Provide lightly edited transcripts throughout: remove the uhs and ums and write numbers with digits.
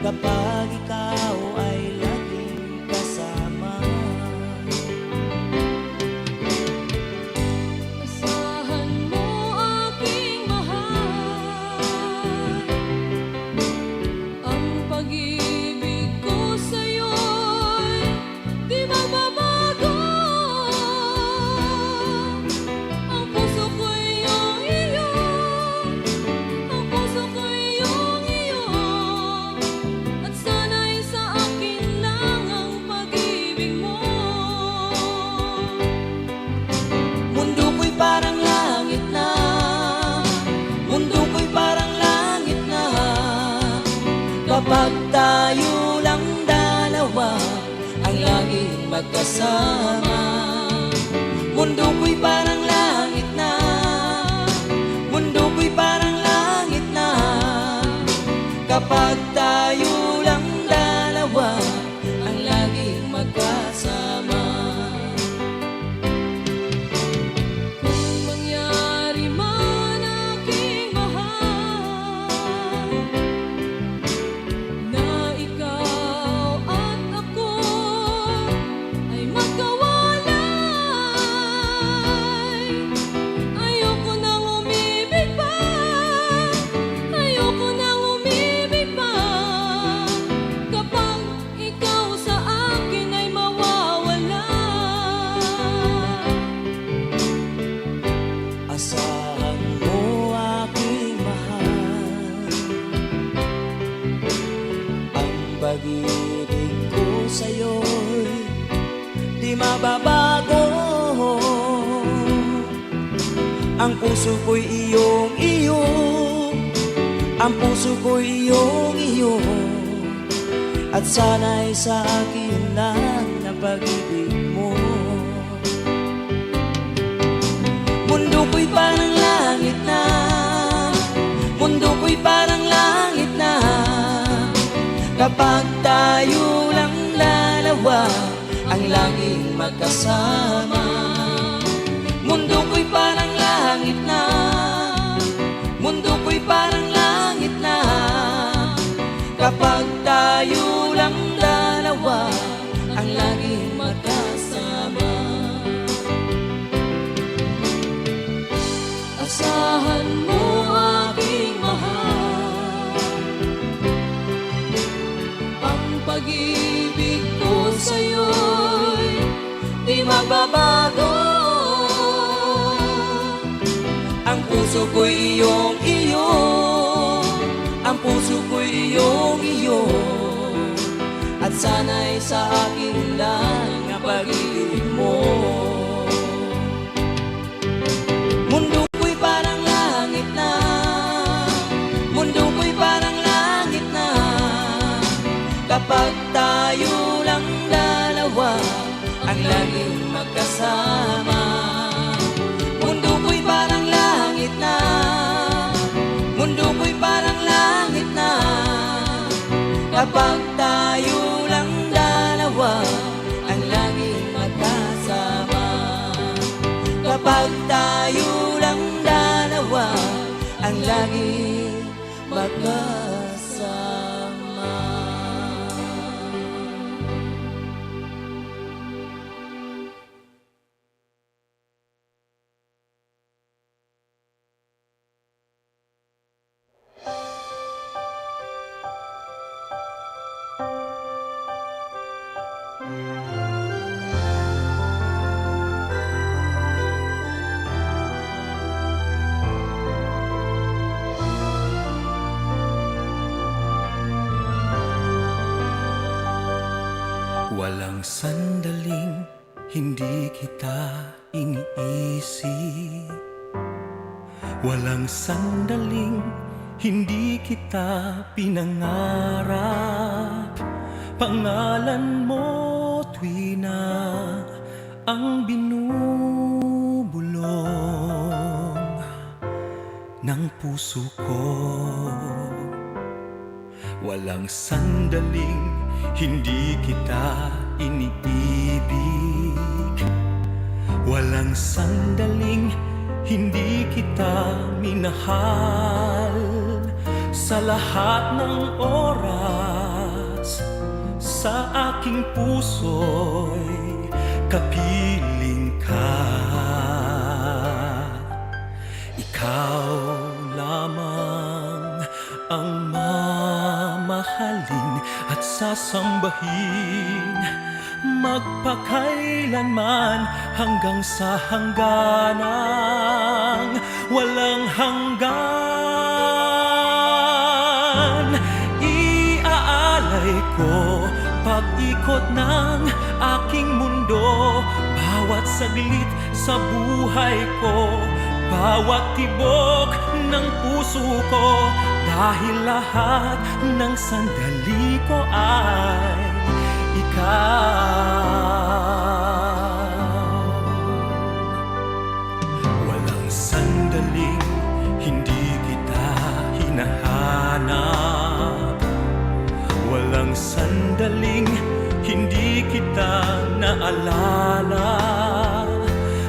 kapag ikaw ay laging kasama. Asahan mo aking mahal, ang pag-ibig ko sa'yo'y di magbabago. Ang puso ko'y iyong iyo, ang puso ko'y iyong iyo, at sana'y sa akin lang ang pag-ibig mo. Mundo ko'y parang langit na, mundo ko'y parang langit na, kapag tayo lang dalawa ang laging magkasama. Mundo ko'y parang langit na, mundo ko'y parang langit na, kapag tayo lang dalawa ang laging magkasama. Kung mangyari man aking mahal, na ikaw at ako ay magkawalay, ayoko nang umibig pa, ayoko nang umibig pa, kapag ikaw sa akin ay mawawala. Asahan mo aking mahal, ang pag-ibig ko sa'yo'y di mababago. Ang puso ko'y iyong iyo, ang puso ko'y iyong iyo, at sana'y sa akin lang ang pag-ibig mo. Mundo ko'y parang langit na, mundo ko'y parang langit na, kapag tayo lang dalawa ang laging magkasama. Mundo ko'y parang langit na, mundo ko'y parang langit na, kapag tayo lang dalawa ang laging magkasama. Asahan mo aking mahal, ang pag-ibig ko sa'yo'y di magbabago. Ang puso ko'y iyong iyo, ang puso ko'y iyong iyo, at sana'y sa akin lang ang pag-ibig mo. Mundo ko'y parang langit na, mundo ko'y parang langit na, kapag tayo lang dalawa ang laging magkasama. Mundo ko'y parang langit na, mundo ko'y parang langit na, kapag tayo lang dalawa ang laging magkasama. Kapag tayo lang dalawa ang laging magkasama. Walang sandaling hindi kita iniisip, walang sandaling hindi kita pinangarap. Pangalan mo tuwi na ang binubulong ng puso ko. Walang sandaling hindi kita iniibig, walang sandaling hindi kita minahal. Sa lahat ng oras sa aking puso'y kapiling ka. Ikaw lamang ang mamahalin at sasambahin magpakailanman hanggang sa hangganang walang hanggan. Iaalay ko pag-ikot ng aking mundo, bawat saglit sa buhay ko, bawat tibok ng puso ko, dahil lahat ng sandali ko ay ikaw. Walang sandaling hindi kita hinahanap, walang sandaling hindi kita naalala.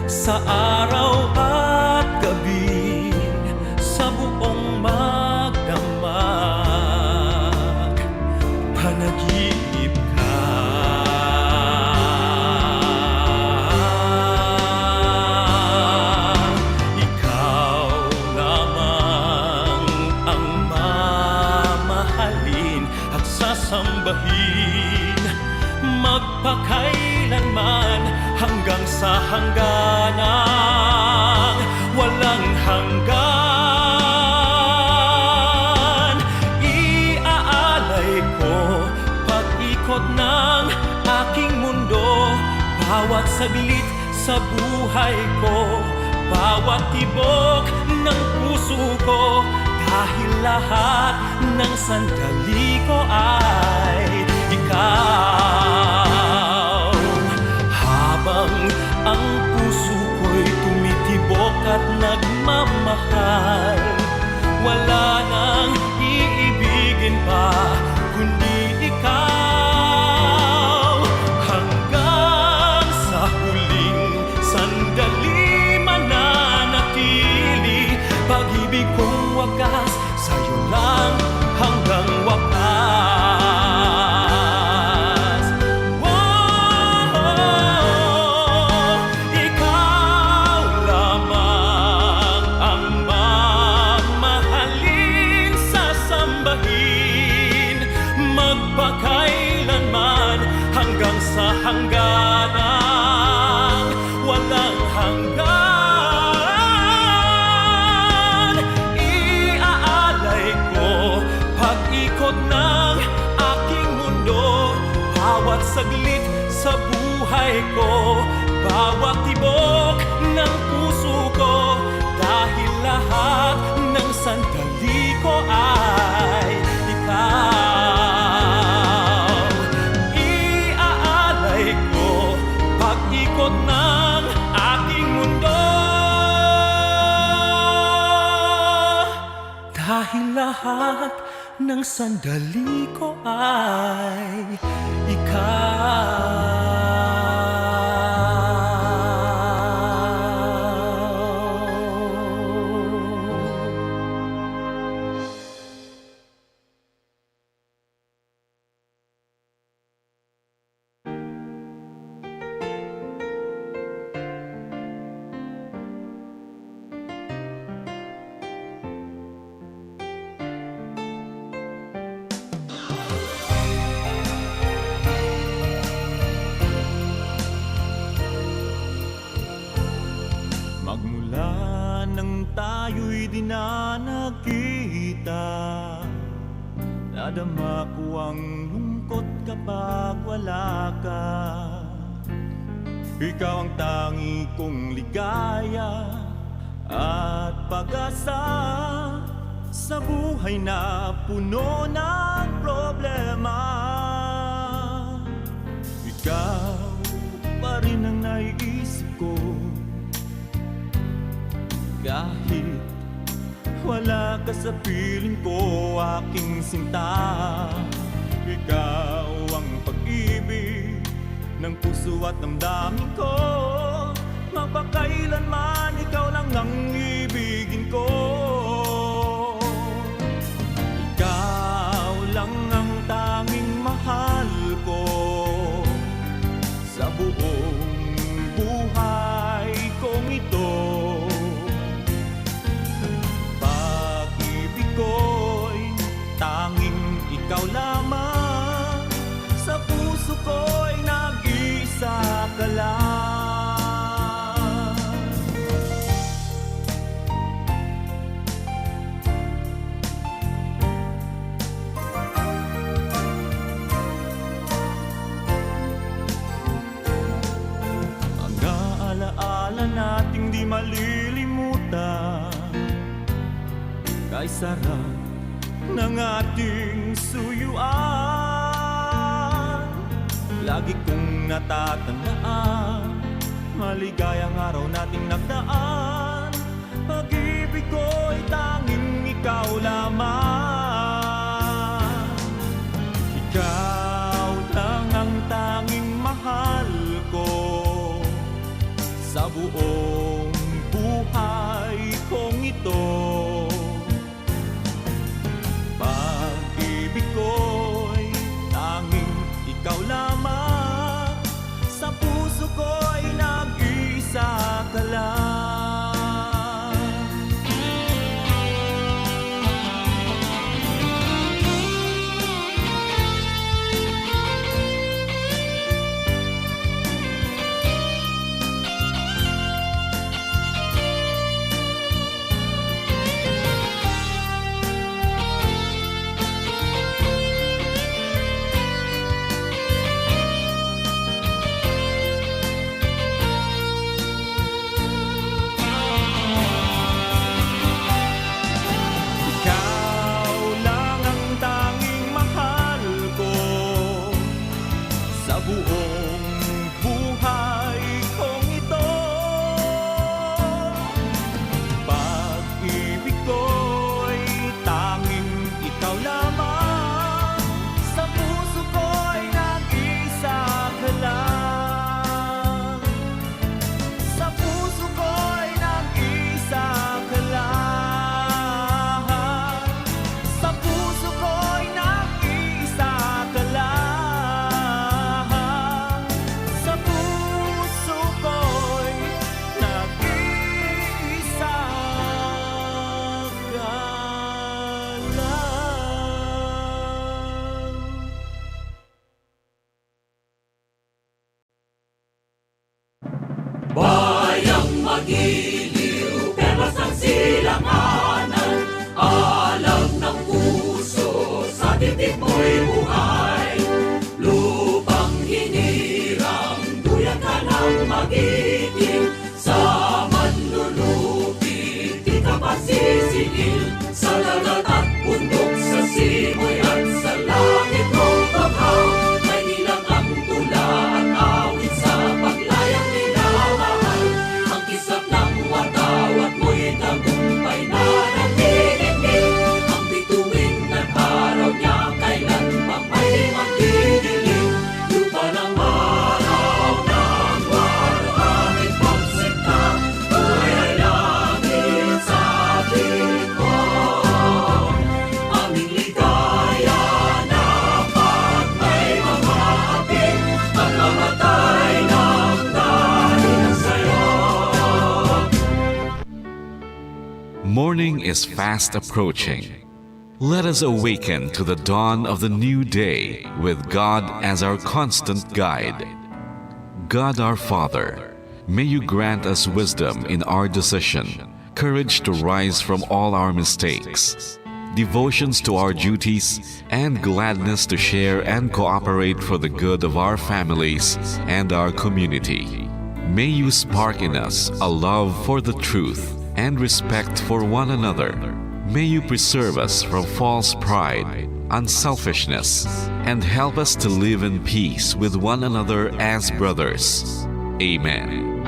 Sa araw at gabi, sa buong magdamag, panaginip ka. Ikaw lamang ang mamahalin at sasambahin magpakailanman hanggang sa hangganang walang hanggan. Iaalay ko pag-ikot ng aking mundo, bawat saglit sa buhay ko, bawat tibok ng puso ko, dahil lahat ng sandali ko ay ikaw. Habang ang puso ko'y tumitibok at nagmamahal, wala nang iibigin pa kundi ikaw. Hanggang sa huling sandali mananatili, pag-ibig kong wagas sa'yo lang hanggang wakas. Ikaw lamang ang mamahalin, sasambahin magpakailanman hanggang sa hangganang walang hanggan. Iaalay ko pag-ikot ng aking mundo, bawat saglit sa buhay ko, bawat tibok ng puso ko, dahil lahat ng sandali ko ay ikaw. Iaalay ko pag-ikot ng aking mundo, dahil lahat ng sandali ko ay ikaw. Magmula nang tayo'y di na nagkita, nadama ko ang lungkot kapag wala ka. Ikaw ang tangi kong ligaya at pag-asa sa buhay na puno ng problema. Ikaw pa rin ang naiisip ko, kahit wala ka sa piling ko, aking sinta. Ikaw ang pag-ibig ng puso at damdamin ko, magpakailanman ikaw lang ang ibigin ko. Ikaw lang ang tanging mahal ko, ikaw lamang. Sa puso ko'y nag-isa ka lang. Mga alaala nating di malilimutan, kay sarap ng ating suyuan. Lagi kong natatandaan, maligayang araw nating nagdaan. Pag-ibig ko'y tanging ikaw lamang. Ikaw lang ang tanging mahal ko sa buong buhay kong ito. Pag-ibig ko'y tanging ikaw lamang. Sa puso ko'y nag-isa ka lang. Morning is fast approaching. Let us awaken to the dawn of the new day with God as our constant guide. God our Father, may you grant us wisdom in our decision, courage to rise from all our mistakes, devotions to our duties, and gladness to share and cooperate for the good of our families and our community. May you spark in us a love for the truth and respect for one another. May you preserve us from false pride, unselfishness, and help us to live in peace with one another as brothers. Amen.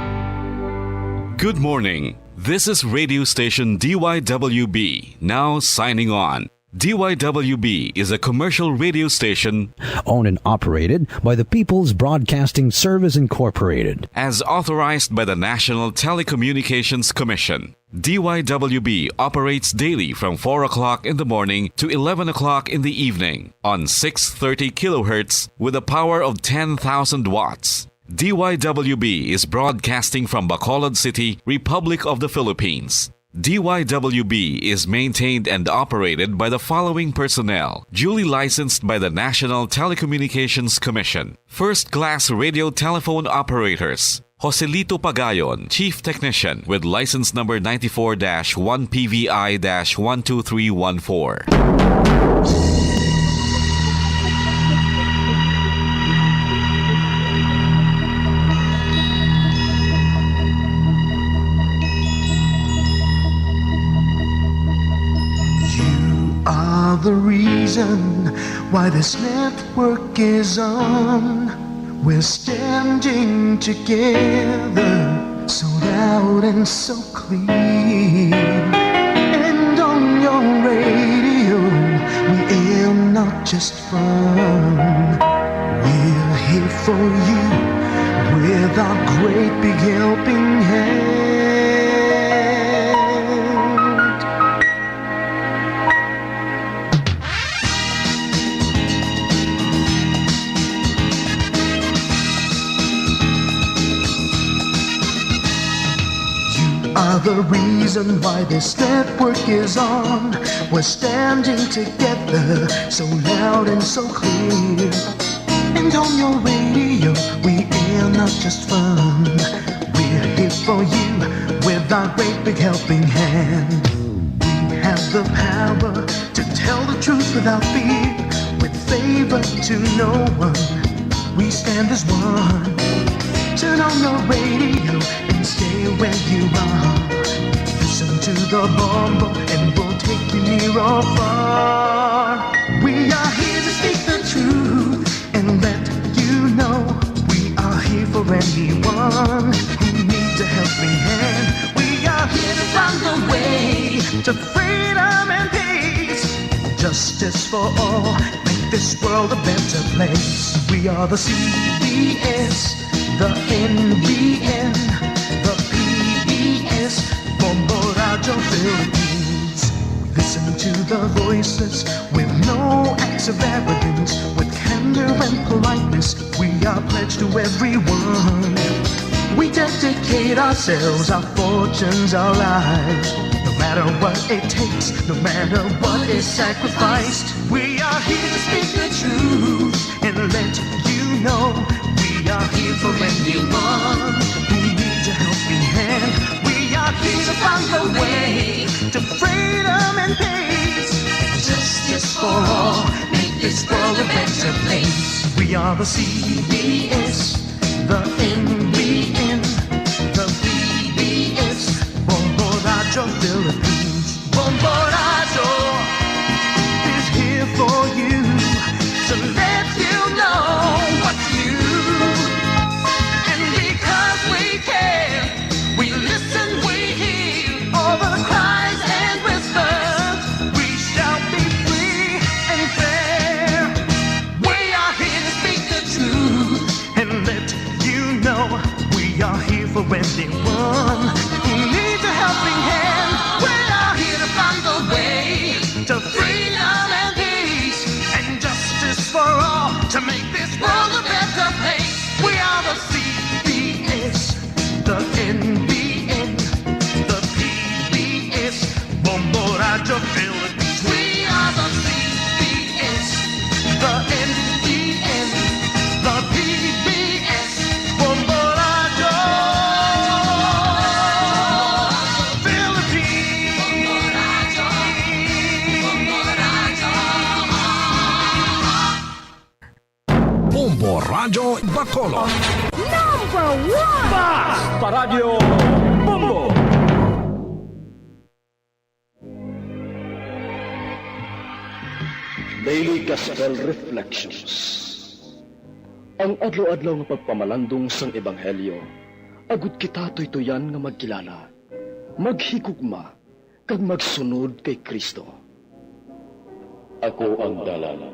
Good morning. This is radio station DYWB, now signing on. DYWB is a commercial radio station owned and operated by the People's Broadcasting Service Incorporated. as authorized by the National Telecommunications Commission. DYWB operates daily from 4 o'clock in the morning to 11 o'clock in the evening on 630 kilohertz with a power of 10,000 watts. DYWB is broadcasting from Bacolod City, Republic of the Philippines. DYWB is maintained and operated by the following personnel, duly licensed by the National Telecommunications Commission. First-class radio telephone operators. Joselito Pagayon, Chief Technician with license number 94-1PVI-12314. The reason why this network is on. We're standing together, so loud and so clear. And on your radio, we air not just fun. We're here for you with our great big helping hand. Are the reason why this network is on. We're standing together, so loud and so clear. And on your radio, we air not just fun. We're here for you with our great big helping hand. We have the power to tell the truth without fear, with favor to no one. We stand as one. Turn on your radio and stay where you are. Listen to the bombo and we'll take you near or far. We are here to speak the truth and let you know. We are here for anyone who needs a helping hand. We are here to find the way to freedom and peace. Justice for all, make this world a better place. We are the CBS, the NBN, the PBS, Bombo Radio Philippines. Listen to the voices with no acts of arrogance, with candor and politeness. We are pledged to everyone. We dedicate ourselves, our fortunes, our lives. No matter what it takes, no matter what is sacrificed. We are here to speak the truth and let you know. We are here for anyone who needs a helping hand. We are here to find the way to freedom and peace. Justice for all, make this world a better place. We are the CBS, the NBN, the PBS, Bombo Radio Philippines. Bombo Radio is here for you to let you know what you. We listen, we hear all the cries and whispers. We shall be free and fair. We are here to speak the truth and let you know. We are here for anyone who needs a helping hand. We are here to find the way to freedom and peace and justice for all, to make this world a better place. We are the CBS, the NBN, the PBS, Bombo Radio Philippines. We are the CBS, the NBN, the PBS, Bombo Radio Philippines. Bombo Radio Bacolod. Paradyo Bombo! Daily Gospel Reflections. Ang adlaw-adlaw nga pagpamalandong sang Ebanghelyo, agud kita tuytoyan nga magkilala, maghigugma, kag magsunod kay Kristo. Ako ang dalan,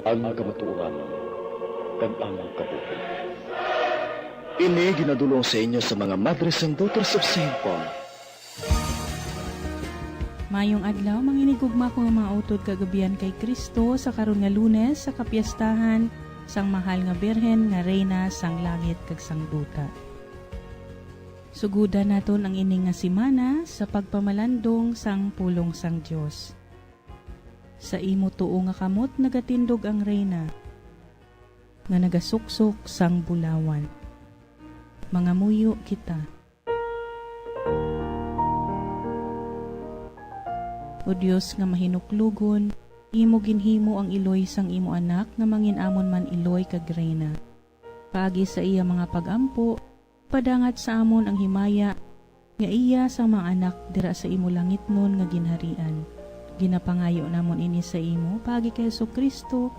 ang kamatuoran, kag ang kabuhi. Ini ginadulong sa inyo sa mga Mothers and Daughters of St. Paul. Mayong adlaw, manginigugma ko mga utod kagabihan kay Kristo sa karon nga Lunes sa kapiyastahan sang mahal nga Birhen nga Reyna sang langit kag sang duta. Sugudan naton ang ining nga simana sa pagpamalandong sang pulong sang Dios. Sa imo tuo nga kamot nagatindog ang reyna, nga nagasuksok sang bulawan. Mga muyo kita. O Dios nga mahinuklugon, imo ginhimo ang iloy sang imo anak nga manginamon man iloy kag reyna. Paagi sa iya mga pagampo, padangat sa amon ang himaya nga iya sa mga anak dira sa imo langit nun nga ginharian. Ginapangayo namon ini sa imo paagi kay Jesucristo,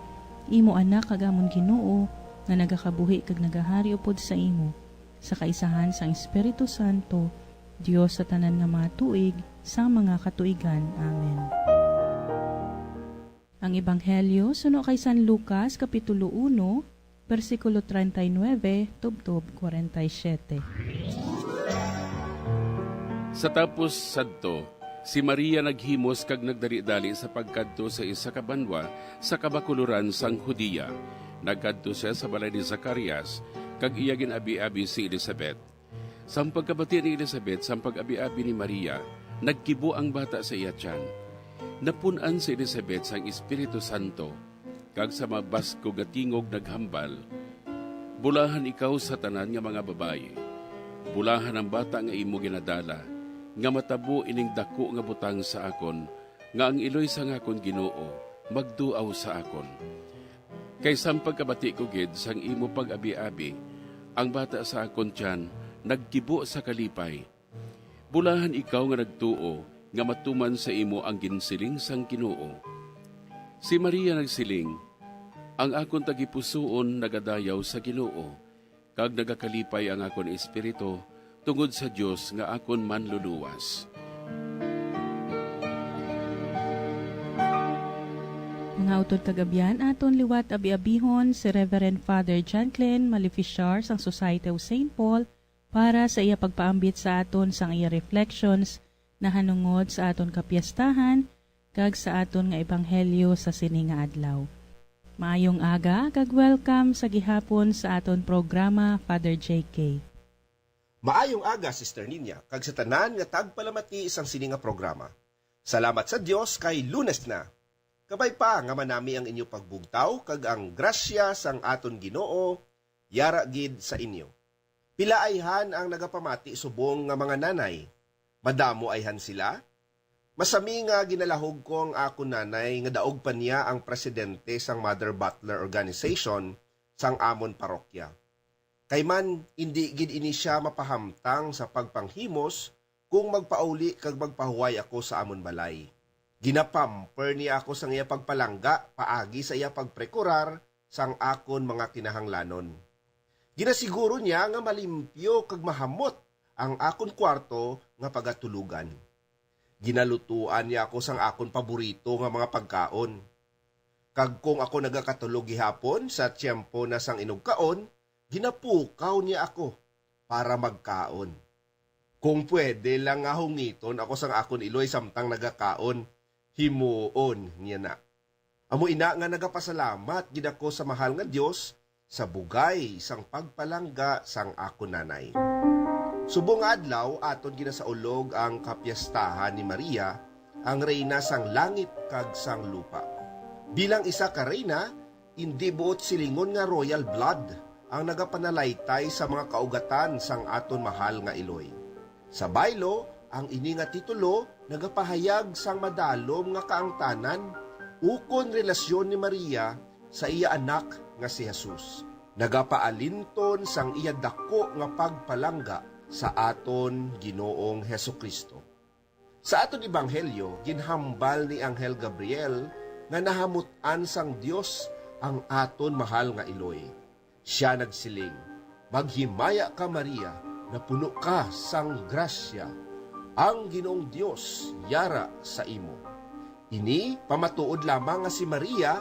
imo anak kag amon Ginoo nga nagakabuhi kag nagahari upod sa imo sa kaisahan sang Espiritu Santo, Dios sa tanan nga mga tuig sa mga katuigan. Amen. Ang Ebanghelyo suno kay San Lucas kapitulo 1 versikulo 39 tubtob 47. Sa tapos sadto, si Maria naghimos kag nagdali-dali sa pagkadto sa isa ka banwa sa kabakuluran sang Hudiya. Nagkadto siya sa balay ni Zacarias, kag iya ginabi-abi si Elizabeth. Sa pagkabati ni Elizabeth, sa pag-abi-abi ni Maria, nagkibo ang bata sa iya tiyan. Napunan si Elizabeth sang Espiritu Santo, kag sa mabasko nga tingog naghambal, bulahan ikaw sa tanan nga mga babaye. Bulahan ang bata nga imo ginadala, nga matabo ining dako nga butang sa akon, nga ang iloy sa akon Ginoo, magduaw sa akon. Kay sampagkabati ko gid sang imo pag-abi-abi, ang bata sa akon tiyan nagkibo sa kalipay. Bulahan ikaw nga nagtuo, nga matuman sa imo ang ginsiling sang Ginoo. Si Maria nagsiling, ang akon tagipusoon nagadayaw sa Ginoo, kag nagakalipay ang akon espiritu tungod sa Dios nga akon manluluwas. Mga utod kagabian, aton liwat abi-abihon si Reverend Father John Glenn Maleficiar sang Society of St. Paul para sa iya pagpaambit sa aton sang iya reflections na hanungod sa aton kapiyastahan kag sa aton nga ebanghelyo sa sini nga adlaw. Maayong aga kag welcome sa gihapon sa aton programa Father JK. Maayong aga, Sister Ninya, kag sa tanan nga tagpalamati isang sini nga programa. Salamat sa Dios kay Lunes na. Kabay pa nga manami ang inyo pagbugtaw kag ang grasya sang aton Ginoo yara gid sa inyo. Pilaayhan ang nagapamati subong nga mga nanay. Madamo ayhan sila. Masami nga ginalahog ko ang ako nanay nga daog pa niya ang presidente sang Mother Butler Organization sang amon parokya. Kay man, hindi gid ini siya mapahamtang sa pagpanghimos kung magpauli kag magpahuway ako sa amon balay. Ginapamper niya ako sang iya pagpalangga paagi sa iya pagprekurar sang akon mga kinahanglanon. Ginasiguro niya nga malimpyo kag mahamot ang akon kwarto nga pagatulugan. Ginalutuan niya ako sang akon paborito nga mga pagkaon. Kag kung ako nagakatulog gihapon sa tiyempo na sang inugkaon, ginapukaw niya ako para magkaon. Kung pwede lang nga hungiton ako sang akon iloy samtang nagakaon, himuon niya na. Amo ina nga nagapasalamat gid ako sa mahal nga Dios sa bugay sang pagpalangga sang akon nanay. Subong adlaw aton ginasaulog ang kapiyastahan ni Maria, ang reyna sang langit kag sang lupa. Bilang isa ka reyna, hindi buot silingon nga royal blood ang nagapanalaitay sa mga kaugatan sang aton mahal nga iloy. Sa baylo, ang ini nga titulo nagapahayag sang madalom nga kaangtanan ukon relasyon ni Maria sa iya anak nga si Jesus. Nagapaalinton sang iya dako nga pagpalangga sa aton Ginoong Hesukristo. Sa aton ebanghelyo, ginhambal ni Anghel Gabriel nga nahamutan sang Dios ang aton mahal nga iloy. Siya nagsiling, "Maghimaya ka Maria, na puno ka sang grasya. Ang Ginoong Dios yara sa imo." Ini pamatuod lamang nga si Maria,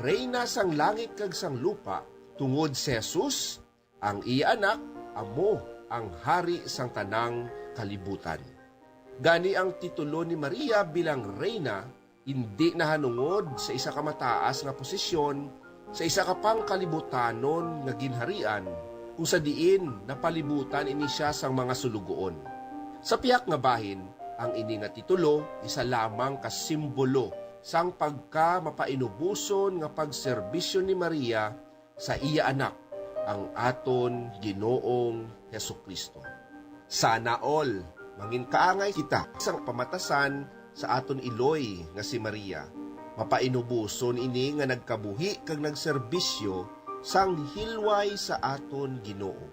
reyna sang langit kag sang lupa, tungod si Jesus, ang iya anak, amo ang hari sang tanang kalibutan. Gani ang titulo ni Maria bilang reyna, hindi nahanungod sa isa ka mataas nga posisyon, sa isa ka pang kalibutanon nga ginharian, kung sa diin napalibutan ini siya sang mga sulugoon. Sa piyak nga bahin, ang ini nga titulo isa lamang ka simbolo sang pagka mapainubuson nga pagserbisyo ni Maria sa iya anak, ang aton Ginoong Hesukristo. Sana all mangin kaangay kita sang pamatasan sa aton iloy nga si Maria. Mapainubuson ini nga nagkabuhi kag nagserbisyo sang hilway sa aton Ginoo.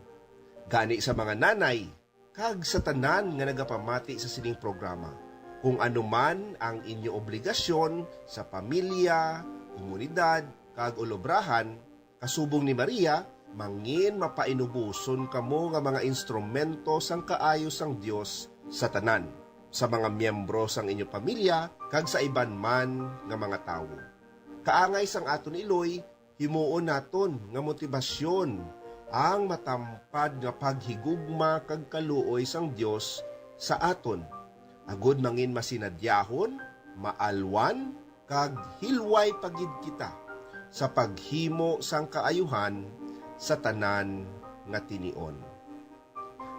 Gani sa mga nanay kag sa tanan nga nagapamati sa sining programa. Kung anuman ang inyo obligasyon sa pamilya, komunidad, kag ulobrahan, kasubong ni Maria, mangin mapainubuson kamo nga mga instrumento sang kaayo sang Dios sa tanan, sa mga miyembro sang inyo pamilya, kag sa iban man nga mga tawo. Kaangay sang aton iloy, himuon naton nga motibasyon ang matampad nga paghigugma kag kaluoy sang Dios sa aton. Agud mangin masinadyahon, maalwan, kag hilway pagid kita sa paghimo sang kaayuhan sa tanan nga tinion.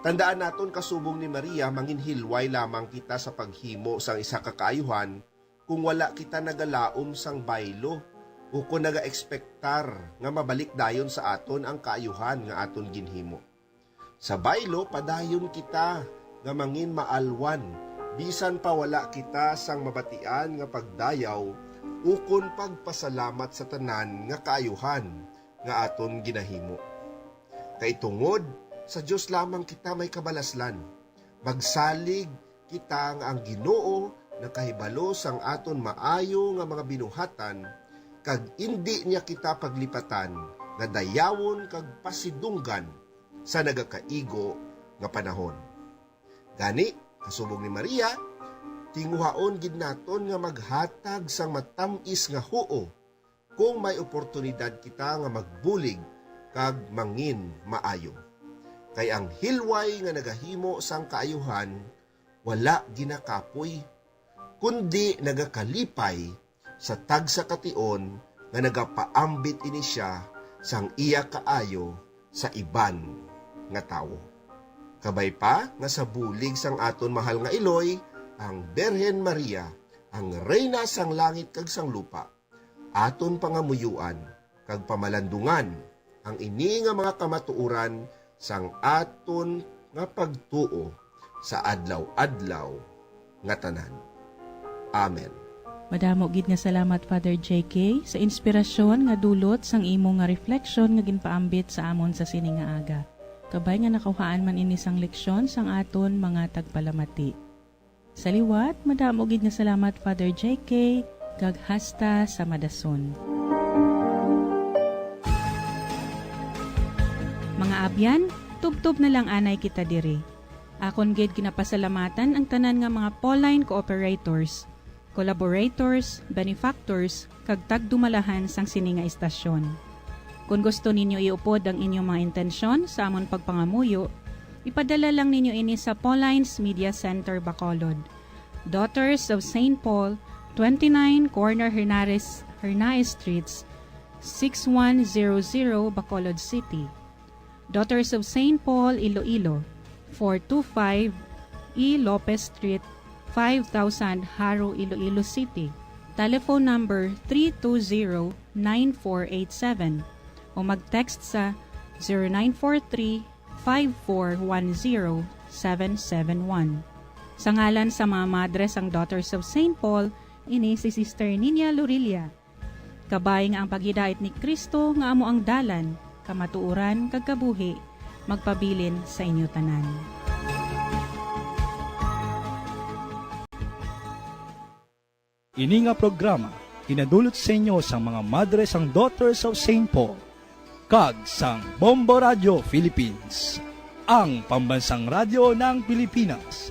Tandaan naton kasubong ni Maria, mangin hilway lamang kita sa paghimo sang isa ka kaayuhan kung wala kita nagalaom sang baylo o kung naga-ekspektar nga mabalik dayon sa aton ang kaayuhan nga aton ginhimo. Sa baylo, padayon kita nga mangin maalwan, bisan pa wala kita sang mabatian nga pagdayaw ukon pagpasalamat sa tanan nga kaayuhan nga aton ginahimo. Kay tungod sa Dios lamang kita may kabalaslan. Magsalig kita nga ang Ginoo nakahibalo sang aton maayo nga mga binuhatan kag indi niya kita paglipatan nga dayawon kag pasidunggan sa nagakaigo nga panahon. Gani, kasubong ni Maria, tinguhaon gid naton nga maghatag sang matamis nga huo kung may oportunidad kita nga magbulig kag mangin maayo. Kay ang hilway nga nagahimo sang kaayuhan wala ginakapoy kundi nagakalipay sa tagsa kation nga nagapaambit ini siya sang iya kaayo sa iban nga tawo. Kabay pa nga sa bulig sang aton mahal nga iloy, ang Berhen Maria, ang reyna sang langit kag sang lupa, aton pangamuyuan kag pamalandungan ang ini nga mga kamatuoran sang aton nga pagtuo sa adlaw-adlaw nga tanan. Amen. Madamo gid nga salamat Father JK sa inspirasyon nga dulot sang imo nga refleksyon nga ginpaambit sa amon sa sini nga aga. Kabay nga nakuhaan man ini sang leksyon sang aton mga tagpalamati. Sa liwat, madamo gid nga salamat Father JK kag hasta sa madason. Mga abyan, tubtob na lang anay kita diri. Akon gid ginapasalamatan ang tanan nga mga Pauline cooperators, collaborators, benefactors, kag tagdumalahan sang sini nga istasyon. Kung gusto ninyo iupod ang inyong mga intensyon sa amon pagpangamuyo, ipadala lang ninyo ini sa Paulines Media Center, Bacolod. Daughters of St. Paul, 29 Corner Hernaez Streets, 6100 Bacolod City. Daughters of St. Paul, Iloilo, 425 E. Lopez Street, 5000 Haro, Iloilo City. Telephone number 320-9487 o mag-text sa 0943-5410-771. Sa ngalan sa mga madres ang Daughters of St. Paul, ini si Sister Nina Lorilia. Kabay nga ang paghidait ni Kristo nga amo ang dalan, kamatuuran kag kabuhi, magpabilin sa inyo tanan. Ini nga programa hinadulot sa inyo sa mga madres ang Daughters of St. Paul kag sang Bombo Radio Philippines, ang pambansang radyo ng Pilipinas.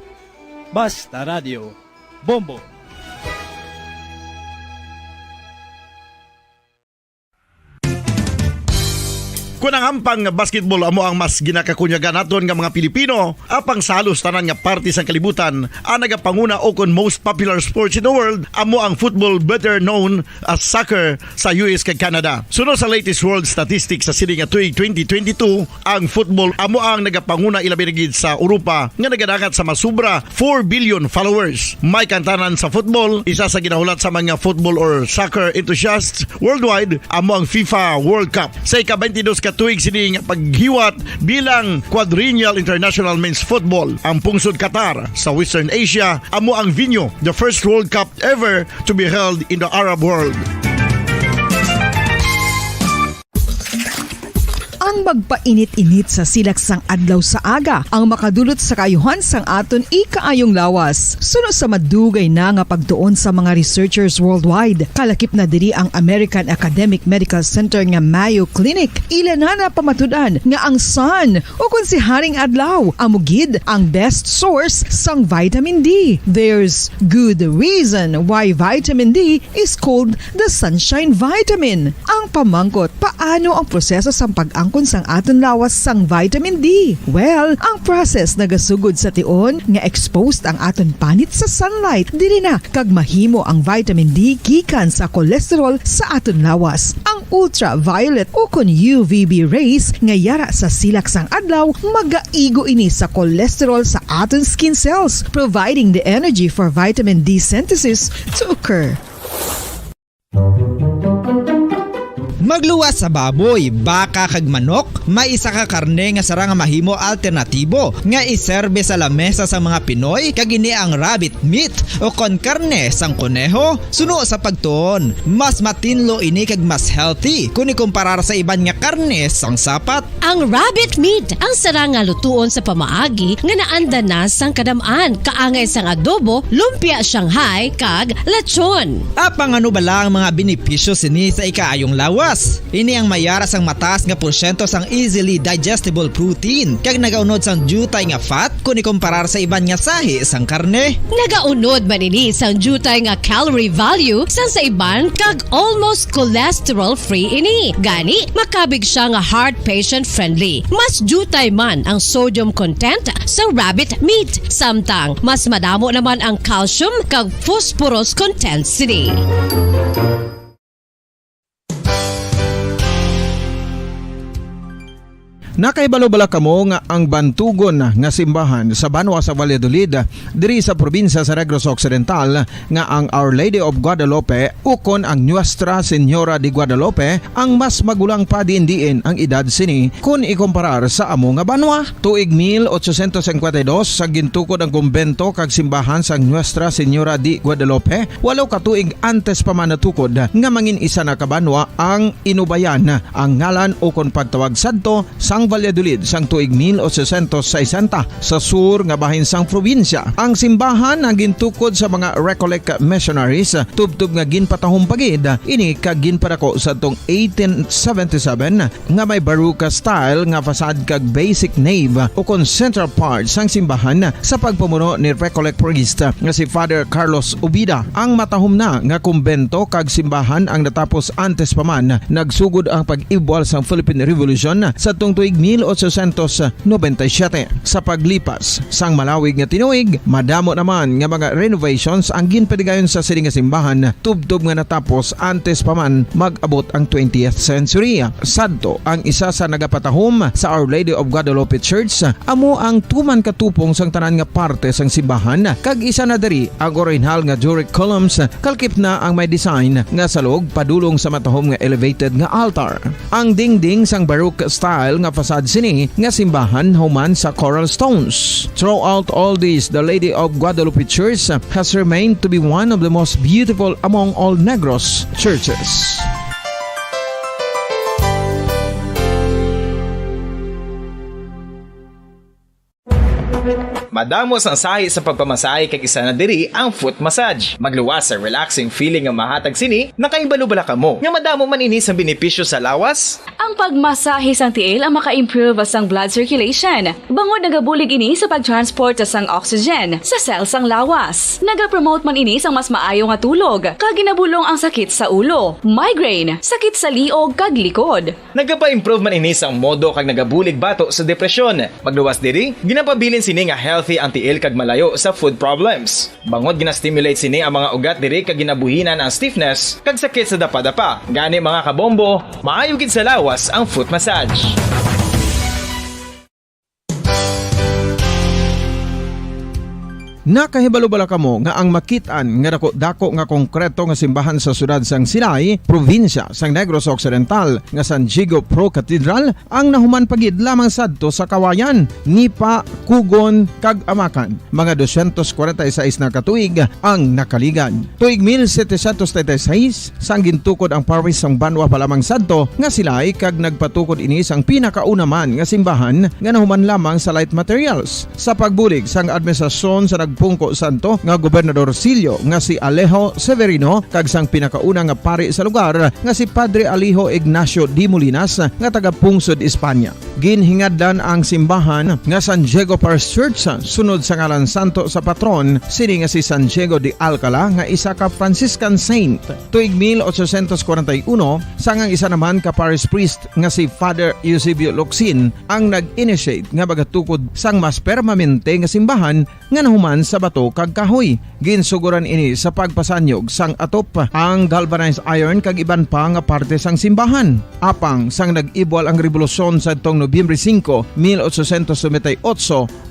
Basta Radio, Bombo. Kung ang ampang basketball amo ang mas ginakakunyagan naton nga mga Pilipino, apang salos tanan nga parte sa kalibutan, ang nagapanguna o kon most popular sports in the world amo ang football, better known as soccer sa US kag Canada. Sunod sa latest world statistics sa sining nga tuig 2022, ang football amo ang nagapanguna ilabi na gid sa Europa nga nagadagat sa masubra 4 billion followers. May kantanan sa football, isa sa ginahulat sa mga football or soccer enthusiasts worldwide amo ang FIFA World Cup. Sa ika-22 ka tuig sining paghiwat bilang quadrennial international men's football. Ang pungsod Qatar sa Western Asia amo ang venue, the first World Cup ever to be held in the Arab world. Ang magpainit-init sa silaksang adlaw sa aga ang makadulot sa kayuhan sang aton ikaayong lawas. Sunod sa madugay na nga pagtuon sa mga researchers worldwide, kalakip na diri ang American Academic Medical Center nga Mayo Clinic. Ila na pamatudan nga ang sun o kung si Haring Adlaw amugid ang best source sang vitamin D. There's good reason why vitamin D is called the sunshine vitamin. Ang pamangkot, paano ang proseso sang pag-angkon sang aton lawas sang vitamin D? Well, ang process nagasugod sa tion nga exposed ang aton panit sa sunlight dili na kag mahimo ang vitamin D gikan sa cholesterol sa aton lawas. Ang ultraviolet o kon UVB rays nga yara sa silak sang adlaw magaigo ini sa cholesterol sa aton skin cells, providing the energy for vitamin D synthesis to occur. Magluwas sa baboy, baka kag manok, may isa ka karne nga sarang mahimo alternatibo nga iserbe sa lamesa sa mga Pinoy kag ini ang rabbit meat o kon karne sang kuneho. Suno sa pagtuon, mas matinlo ini kag mas healthy kung ikumparar sa iban nga karne sang sapat. Ang rabbit meat ang sarang nga lutuon sa pamaagi nga naanda na sang kadamaan, kaangay sang adobo, lumpia Shanghai kag lechon. Apang ano bala ang mga benepisyo sini sa ikaayong lawas? Ini ang mayara sang mataas nga porsyento sang easily digestible protein kag nagaunod sang jutay nga fat kung ikumparar sa iban nga sahi sang karne. Nagaunod man ini sang jutay nga calorie value sang sa iban kag almost cholesterol free ini. Gani makabig siya nga heart patient friendly. Mas jutay man ang sodium content sa rabbit meat, samtang mas madamo naman ang calcium kag phosphorus content sini. Nakaibalo-bala kamo nga ang bantugon nga simbahan sa Banwa sa Valladolid diri sa probinsya sa Negros Occidental nga ang Our Lady of Guadalupe ukon ang Nuestra Señora de Guadalupe ang mas magulang pa diin ang edad sini kung ikumparar sa amo nga banwa. Tuig 1852 sa gintukod ang kumbento kag simbahan sa Nuestra Señora de Guadalupe, walaw ka tuig antes pa man natukod nga mangin isa na kabanwa ang inubayan ang ngalan ukon pagtawag sadto sang Valladolid sang tuig 1860 sa sur nga bahin sang probinsya. Ang simbahan ang gintukod sa mga Recollect missionaries tubtub nga ginpatahong pagid ini kag ginpadako sa tong 1877 nga may baroque style nga fasad kag basic nave o kon central part sang simbahan sa pagpamuno ni Recollect priest nga si Father Carlos Ubida. Ang matahom na nga kumbento kag simbahan ang natapos antes pa man nagsugod ang pag-ibwal sang Philippine Revolution sa tong tuig 1897. Sa paglipas sang malawig nga tinuig, madamo naman nga mga renovations ang ginpadigayon sa sining nga simbahan tubtob nga natapos antes pa man mag-abot ang 20th century. Sadto ang isa sa nagapatahom sa Our Lady of Guadalupe Church amo ang tuman katupong sang tanan nga parte sang simbahan kag isa na diri ang original nga Doric columns kalkip na ang may design nga salog padulong sa matahom nga elevated nga altar. Ang dingding sang baroque style nga fasad sini nga simbahan human sa coral stones. Throughout all this, the Lady of Guadalupe Church has remained to be one of the most beautiful among all Negros churches. Madamos ang sahi sa pagpamasahe kag isa na diri ang foot massage. Magluwas sa relaxing feeling nga mahatag sini, nakaibalo bala kamo. Nga madamo man ini sa benepisyo sa lawas. Ang pagmasahe sang tiil ang maka-improve sang blood circulation. Bangod nagabulig ini sa pag-transport sang oxygen sa cells sang lawas. Nagapromote man ini sang mas maayo nga tulog, kag ginabulong ang sakit sa ulo, migraine, sakit sa liog kag likod. Nagapa-improve man ini sang modo kag nagabulig bato sa depresyon. Magluwas diri, ginapabilin sini nga healthy ang tiil kag malayo sa food problems. Bangod ginastimulate sini ang mga ugat diri kag ginabuhinan ang stiffness kag sakit sa dapa-dapa. Gani mga kabombo, maayo gid sa lawas ang foot massage. Nakahibalo bala kamo nga ang makitaan nga dako nga konkreto nga simbahan sa sudad sang Sinai, probinsya sang Negros Occidental nga San Diego Pro Cathedral ang nahuman pagid lamang sadto sa kawayan, Nipa, Kugon kag Amakan. Mga 246 na katuig ang nakaligan. Tuig 1736 sang gintukod ang parish sang Banwa pa lamang sadto nga silay kag nagpatukod ini sang pinakauna man nga simbahan nga nahuman lamang sa light materials. Sa pagbulig sang administrasyon sa pungko santo nga Gobernador Silio nga si Alejo Severino kag sang pinakauna nga pari sa lugar nga si Padre Alijo Ignacio D. Molinas nga taga Pungsod, Espanya. Ginhingadlan ang simbahan nga San Diego Parish Church sunod sa ngalan santo sa patron sini nga si San Diego de Alcala nga isa ka Franciscan saint. Tuig 1841 sang ang isa naman ka parish priest nga si Father Eusebio Locsin ang nag-initiate nga bagatukod sang mas permanente nga simbahan nga nahuman sa bato kag kahoy. Ginsuguran ini sa pagpasanyog sang atop ang galvanized iron kag iban pa nga parte sang simbahan. Apang sang nag-ibwal ang revolusyon sa tong Nobyembre 5, 1898,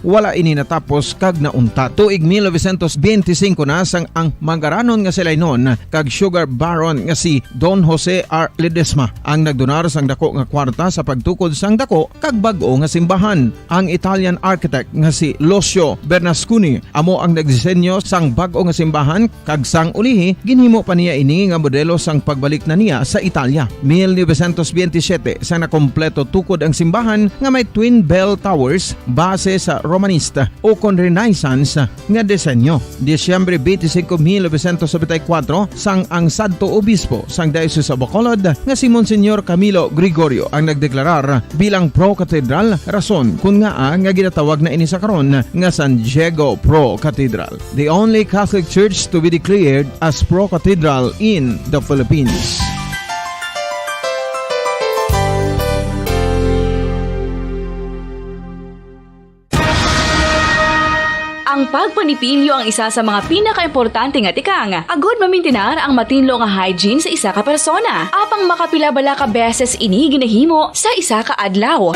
wala ini natapos kag naunta. Tuig 1925 na sang ang mangaranon nga sila noon kag sugar baron nga si Don Jose R. Ledesma ang nagdonar sang dako nga kwarta sa pagtukod sang dako kag bag-o nga simbahan. Ang Italian architect nga si Lucio Bernasconi amo ang nagdisenyo sang bag-o nga simbahan kag sang ulihi ginhimo pa niya ini nga modelo sang pagbalik na niya sa Italia. 1927 sang nakompleto tukod ang simbahan nga may twin bell towers base sa Romanista o kon Renaissance nga disenyo. Disyembre 25, 1974 sang ang sadto obispo sang Diocese of Bacolod nga si Monsignor Camilo Gregorio ang nagdeklarar bilang pro cathedral, rason kun nga ginatawag na ini sa karon nga San Diego Pro Cathedral, the only Catholic church to be declared as pro cathedral in the Philippines. Ang pagpanipilyo ang isa sa mga pinaka-importante nga tikang. Agod mamintinar ang matinlo nga hygiene sa isa ka persona. Apang makapila bala ka beses ini ginahimo sa isa ka adlaw.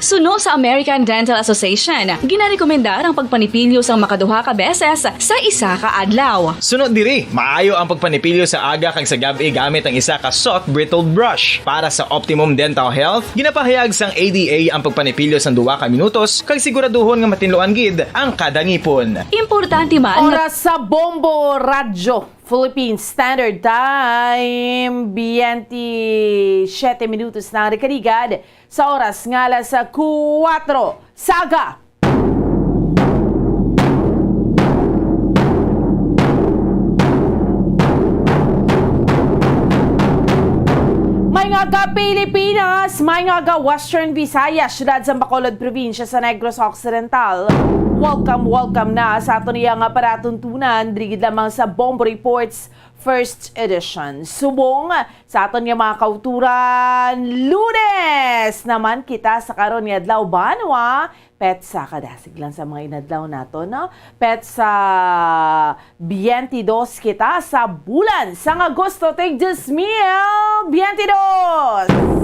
Suno sa American Dental Association, ginarekomendar ang pagpanipilyo sang makaduha ka beses sa isa ka adlaw. Sunod diri, maayo ang pagpanipilyo sa aga kag sa gabi gamit ang isa ka soft brittle brush. Para sa optimum dental health, ginapahayag sang ADA ang pagpanipilyo sang 2 ka minutos kag siguraduhon nga matinloan gid ang kada ngipon. Importante man oras sa Bombo Radyo Philippine Standard Time, 27 minutos na rekarigad sa oras nga alas 4 Saga. May nga ga Pilipinas, may nga ga Western Visayas, syudad sa Bacolod Provincia sa Negros Occidental. Welcome na sa ato niya nga paratuntunan, drigid lamang sa Bombo Reports First Edition. Subong sa aton nga mga kauturan, Lunes naman kita sa karon nga adlaw Banwa, petsa kadasig lang sa mga inadlaw nato, no? Petsa 22 kita sa bulan sang Agosto, tig 2022.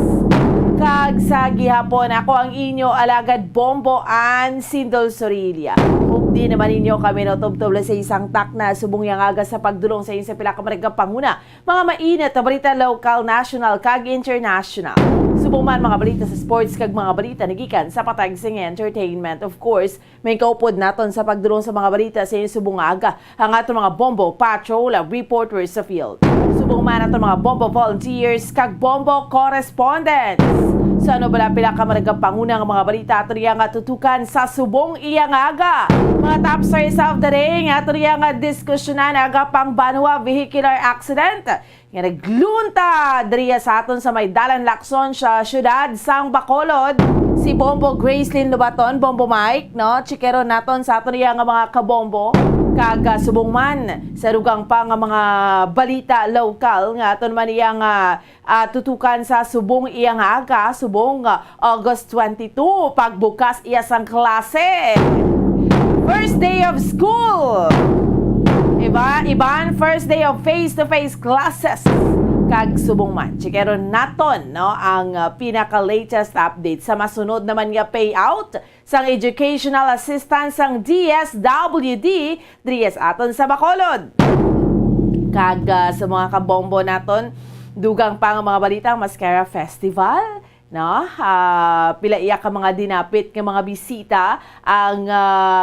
Kag sa gihapon, ako ang inyo alagad Bombo Ann Sindol Sorilia. Di naman ninyo kami natubtubla sa isang takna subong yang aga sa pagdulong sa inyo sa pinakamarigang panguna. Mga mainit na balita local, national, kag international. Subong man mga balita sa sports kag mga balita nagikan sa patagsing entertainment. Of course, may kaupod naton sa pagdulong sa mga balita sa inyo subong aga ang ato mga Bombo Patrol reporters sa field. Subong man ato mga Bombo volunteers kag Bombo correspondents. Sa ano bala pila ka maragang panguna nga mga balita ato nga tutukan sa subong iyang aga. Mga top stories of the day nga ato nga diskusyonan aga pang Banwa vehicular accident nga naglunta diriya sa aton sa may dalan Lacson sa syudad sang Bacolod. Si Bombo Gracelyn Lubaton, Bombo Mike, no? Chikero naton sa aton nga mga kabombo kag subong man sa rugang pa nga mga balita local nga aton man iyang tutukan sa subong iyang aga, subong August 22 pagbukas iya sang klase. First day of school. Iban first day of face-to-face classes kag subong man. Chikero naton no ang pinaka-latest update sa masunod naman nga payout sang educational assistance sang DSWD diriya aton sa Bacolod. Kag sa mga kabombo naton dugang pa nga mga balita Mascara Festival. No, pila iya ka mga dinapit nga mga bisita ang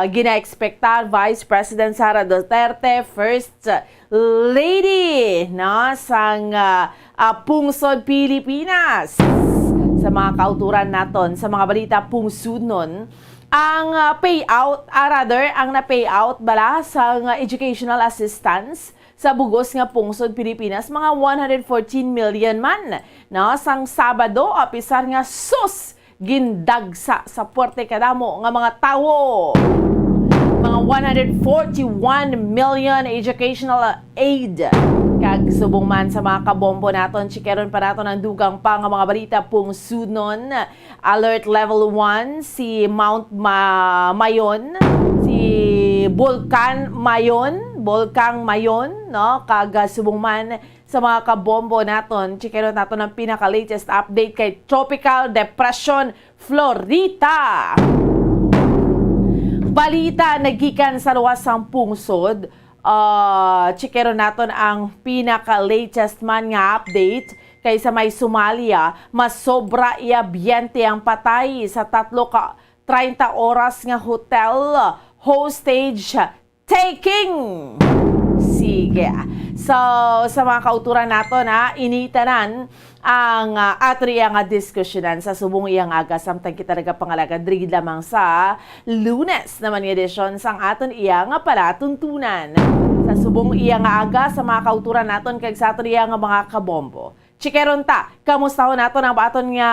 gina-expectar Vice President Sara Duterte, First Lady, no, sang pungsod Pilipinas. Sa mga kauturan naton, sa mga balita pungsod nun, ang payout, ang na-payout bala sa educational assistance sa bugos nga pungsod Pilipinas mga 114 million man no sang Sabado apisar nga sus gindagsa sa puwerte kadamo nga mga tawo mga 141 million educational aid kag subong man sa mga kabombo naton chikeron pa naton ang dugang pa nga mga balita pungsod nun alert level 1 si Mount Mayon si Bulkan Mayon, no? Kag subong man sa mga kabombo naton, chikeron naton ang pinaka-latest update kay Tropical Depression Florita. Balita nagikan sa luwas sang pungsod, chikeron naton ang pinaka-latest man nga update kay sa may Somalia, mas sobra iya biyente ang patay sa 30 oras nga hotel hostage taking. Sige. So, sa mga kauturan nato na initanan ang atriya nga diskusyonan sa subong iyang aga samtang kita nagapangalagan drigid lamang sa Lunes naman nga edisyon sang aton iya nga palatuntunan. Sa subong iyang aga sa mga kauturan naton kag sa aton iya nga mga kabombo. Chikeron ta, kamusta ho nato ang aton nga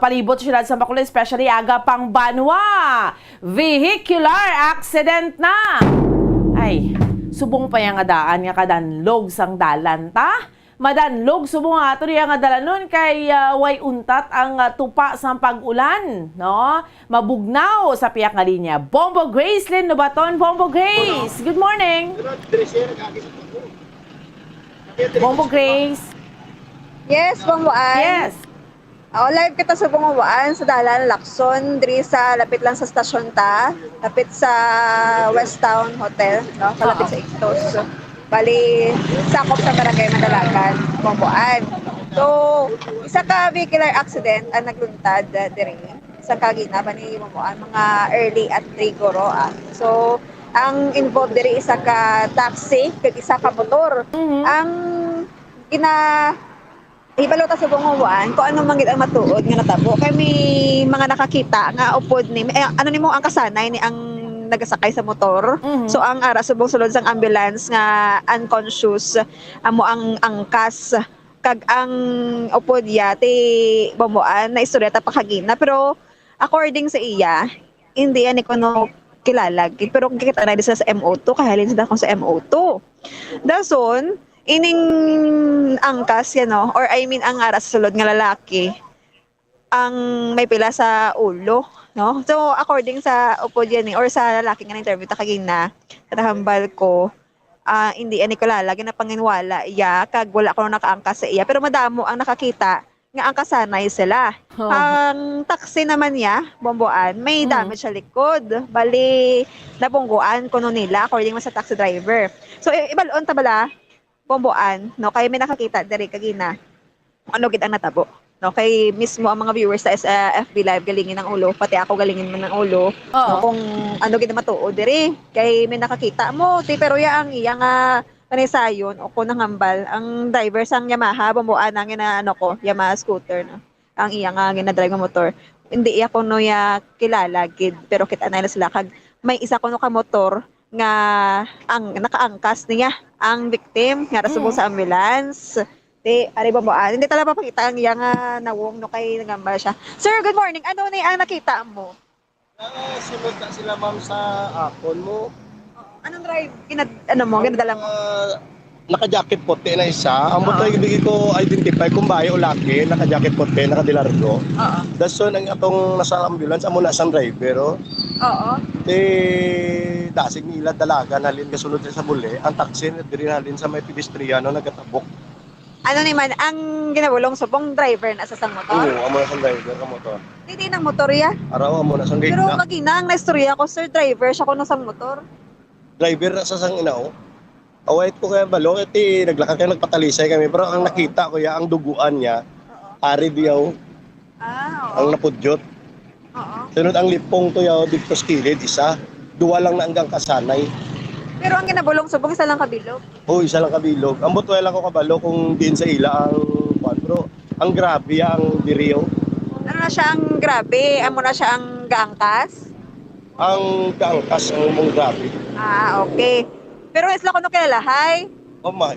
palibot syudad sa Bacolod, especially aga pang Banwa. Vehicular accident na. Ay, subong pa yang daan nga kadanlog sang dalan ta. Madanlog subong ato riya nga dalanon kay way untat ang tupa sang pag-ulan, no? Mabugnaw sa piyak nga linya. Bombo Gracelyn Lubaton, Bombo Grace. Good morning. Bombo Grace. Yes, Bumbuan. Yes. Live kita sa Bumbuan sa Dalan Lacson, diri sa lapit lang sa stasyon ta, lapit sa West Town Hotel, no? Kalapit sa Ictos. Bali, sakop sa Barangay Madalagan, Bumbuan. So, isa ka vehicular accident ang nagluntad diri sa kagina ba ni Bumbuan, mga early at rigoro. So, ang involved diri isa ka taxi, kag isa ka motor. Ang ibalota sa Bumbuan kung ano manggid ang matuod nga natabo kay may mga nakakita nga upod ni ano nimo ang kasanay ni ang nagasakay sa motor. So ang ara subong sulod sang ambulance nga unconscious amo ang angkas kag ang upod ya ti Bumbuan na istorya ta pakagina pero according sa iya hindi ani kuno kilala pero kita na sa MO2 kahalin sila ko sa MO2 dason ining angkas yan, no? Or I mean ang aras sulod nga lalaki ang may pila sa ulo, no? So according sa upod yan or sa lalaki nga interview ta kagina katahambal ko hindi ani ko lalagi na panginwala iya kag wala ko nakaangkas sa iya pero madamo ang nakakita nga angkasanay sila. Ang taxi naman niya, Bumbuan, may damage sa likod. Bali nabungguan kuno nila according sa taxi driver. So ibalon ta bala Bumbuan, no, kay may nakakita diri kagina. Ano gid ang natabo? No, kay mismo ang mga viewers sa FB Live galingin ng ulo, pati ako galingin man ng ulo. No, kung ano gid matuod diri, kay may nakakita mo, pero ya ang iya nga panisayon o ko nangambal ang driver sang Yamaha Bumbuan ang ina Yamaha scooter no. ang iya nga ginadrive nga motor. Hindi iya kuno ya kilala gid pero kita na sila kag may isa kuno ka motor nga ang nakaangkas niya ang victim nga rasubong sa ambulance. Di ari ba mo hindi talaga papakita ang iya nga nawong no kay nagambal siya. Sir, good morning. Ano ni ang nakita mo? Sunod na sila ma'am sa akon mo. Anong drive ginadala mo? Naka-jacket puti na isa. Ang motor ibigay ko identify kung bayo o laki, naka-jacket puti, naka-dilargo. Oo. Dason ang atong nasa ambulance amo na sang driver. Oo. Dasig nila dalaga nalin kasunod sa buli. Ang taxi diri nalin sa may pedestriano nagatabok. Ano naman ang ginabulong subong driver na sa sang motor? Oo, amo na sang driver ka motor. Hindi ng motor ya. Araw amo na sang gate Pero na. magina ang naistorya ko, sir, driver siya kuno sang motor. Driver na sa sang inao. Await ko kaya balo, naglakad kayo, nagpatalisay kami. Pero ang nakita ko ya, ang duguan niya, ari diyaw. Ang napudyot. Sunod ang lipong to yaw, dito sa kilid, isa. Duwa lang na hanggang kasanay. Pero ang ginabulong subong isa lang kabilog. Oo, isa lang kabilog. Ang butuwa lang ko kabalo kung din sa ila ang kwan. Pero ang grabe ang diriyo. Ano na siya ang grabe? Amo na siya ang gaangkas? Ang kaangkas ang mong grabe. Okay. Pero isla ko no kilalahay.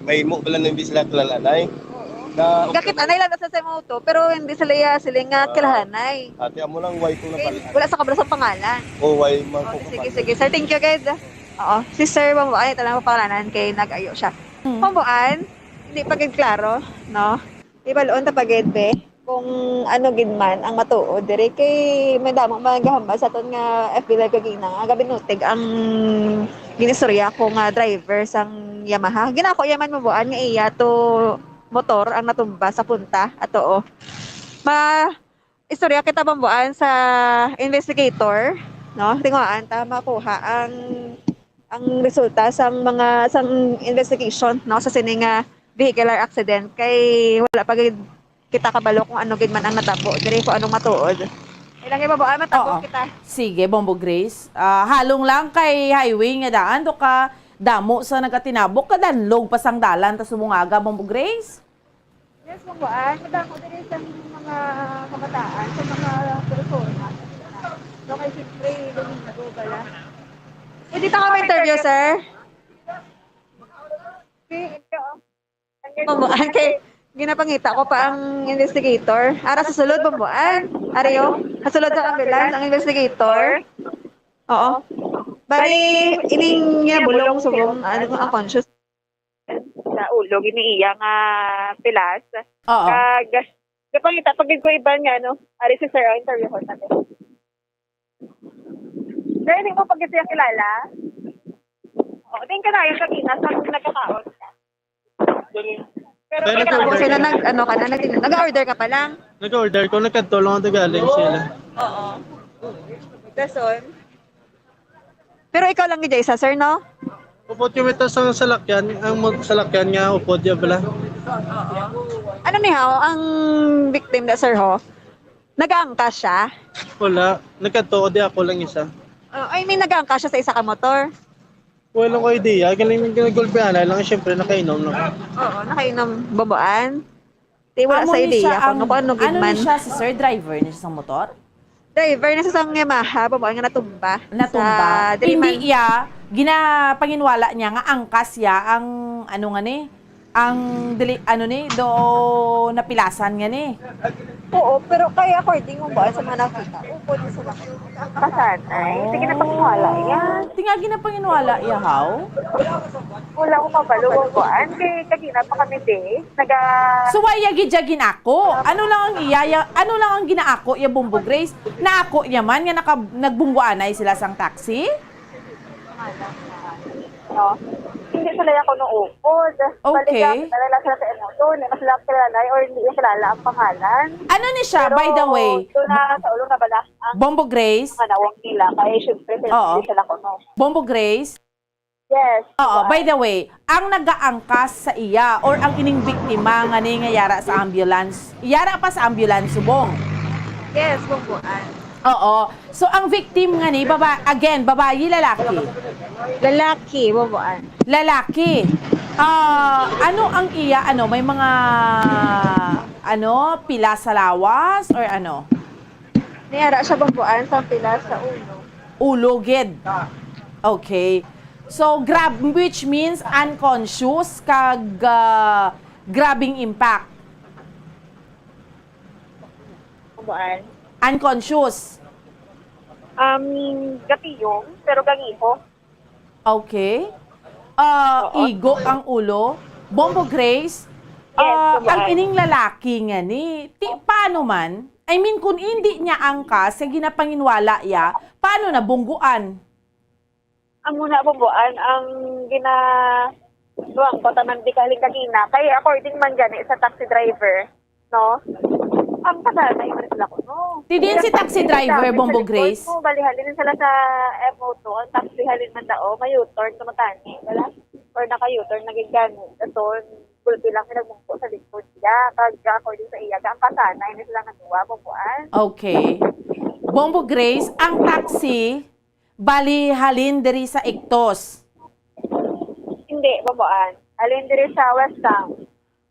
May mo bala na hindi sila kilalanay. Gakit anay lang sa moto, pero hindi sila nga kilahanay. Ate, amo lang white ko na pala. Wala sa kabila sa pangalan. White man ko. Sige. Sir, thank you guys. Oo. Si Sir Bambuan, ito lang ang pangalanan kay nag-ayo siya. Bambuan, hindi pa gid klaro, no? Di ba loon tapagid be? Kung ano gid man ang matuod dire kay may damo magahambal sa ton nga FB Live kagina nga gabi nutig ang ginistorya ko nga driver sang Yamaha. Ginako yaman mabuan nga iya to motor ang natumba sa punta ato istorya kita bambuan sa investigator, no? Tinguan ta makuha ang resulta sang investigation, no, sa sining vehicular accident kay wala pa kita kabalo kung ano gid man ang natabo dire ko anong matuod. Ilang iba ba matabo kita. Sige, Bombo Grace. Halong lang kay highway nga daan do ka damo sa nagatinabok kadanlog pasang dalan ta sumungaga, Bombo Grace. Yes, Bombo. Kadako dire sa mga kabataan, sa mga persona. No kay siyempre luminago bala. Pwede ta ka interview, sir? Bombo, kay ginapangita ko pa ang investigator. Ara sa sulod, Bambuan. Ariyo, kasulod sa ambulance ang investigator. Oo. Bari, ining niya bulong subong, ang conscious sa ulo, giniiya nga pilas. Oo. Kapangita, pag ko iba nga, no? Ari si Sir, interview ko natin. Sir, hindi mo pag siya kilala? Oo, tingin ka na yung kanina sa nagkataon ka. Pero sila nag-order ka pa lang? Nag-order ko, nagkatulong ang galing sila. Oo. Dason. Pero ikaw lang gid isa, sir, no? Upod yung ito sa salakyan, ang salakyan nga upod yung bala. Ano ni ang victim na, sir, ho? Nag-aangkas siya? Wala, nagkatuo di ako lang isa. I mean, nag-aangkas siya sa isa ka motor? Walang ko idea, galing ginagulpihan lang, syempre nakainom na. Oo, nakainom babaan. Di wala sa idea kung ano gid man. Ano siya si Sir, driver niya sa motor? Driver na sa Yamaha, babaan nga natumba. Hindi iya ginapanginwala niya nga angkas ya ang ano nga ni do napilasan nga ni. Oo, pero kaya according mo ba sa mga nakita, upod sa mga kasan ay sige na panginwala yan. Tinga ginapanginwala iya how? Wala ko pabaluan ko kay kagina pa kami So waya gidya ginako. Ano lang ang ginaako iya, Bombo Grace? Naako niya man nga nagbungguanay sila sang taxi? No. Hindi sila ako nung upod. Okay. Talala sila sa emoton. Hindi sila kilala or hindi kilala ang pangalan. Ano ni siya, by the way? Pero sa ulo na bala ang Bombo Grace? mga nawang nila. Kaya syempre sila ko no. Bombo Grace? Yes. Oo, by the way, ang nagaangkas sa iya or ang ining biktima nga ni nga yara sa ambulance, yara pa sa ambulance subong. Yes, Bomboan. Oo. So, ang victim nga ni, babayi, lalaki? Lalaki, Bomboan. Lalaki. Ano ang iya, may mga, pila sa lawas or ano? Niyara siya bambuan sa pila sa ulo. Ulo, gid. Okay. So, which means unconscious kag grabbing impact. Bambuan. Unconscious. Gatiyong, pero gangiho. Okay. Igo ang ulo. Bombo Grace, ang ining lalaki nga ni, paano man, I mean, kung hindi niya angkas, sa ginapanginwala ya, paano na bungguan? Ang muna bumbuan, ang ginagawa ko, taman di kaling kanina, kaya according man gani sa taxi driver, no? Ang kasanay man sila ko, no? Tidin si taxi driver, Bombo Grace? Kung balihalin sila sa MO2, ang taxi halin man dao, may U-turn, tumatani, wala? Or naka-U-turn, naging gani. So, gulpi lang pinagmungko sa likod siya. Kaya according sa iya, ang kasanay na sila nanuwa, bumbuan. Okay. Bombo Grace, ang taxi, bali halin diri sa Ictos. Hindi, bumbuan. Halin diri sa West Town.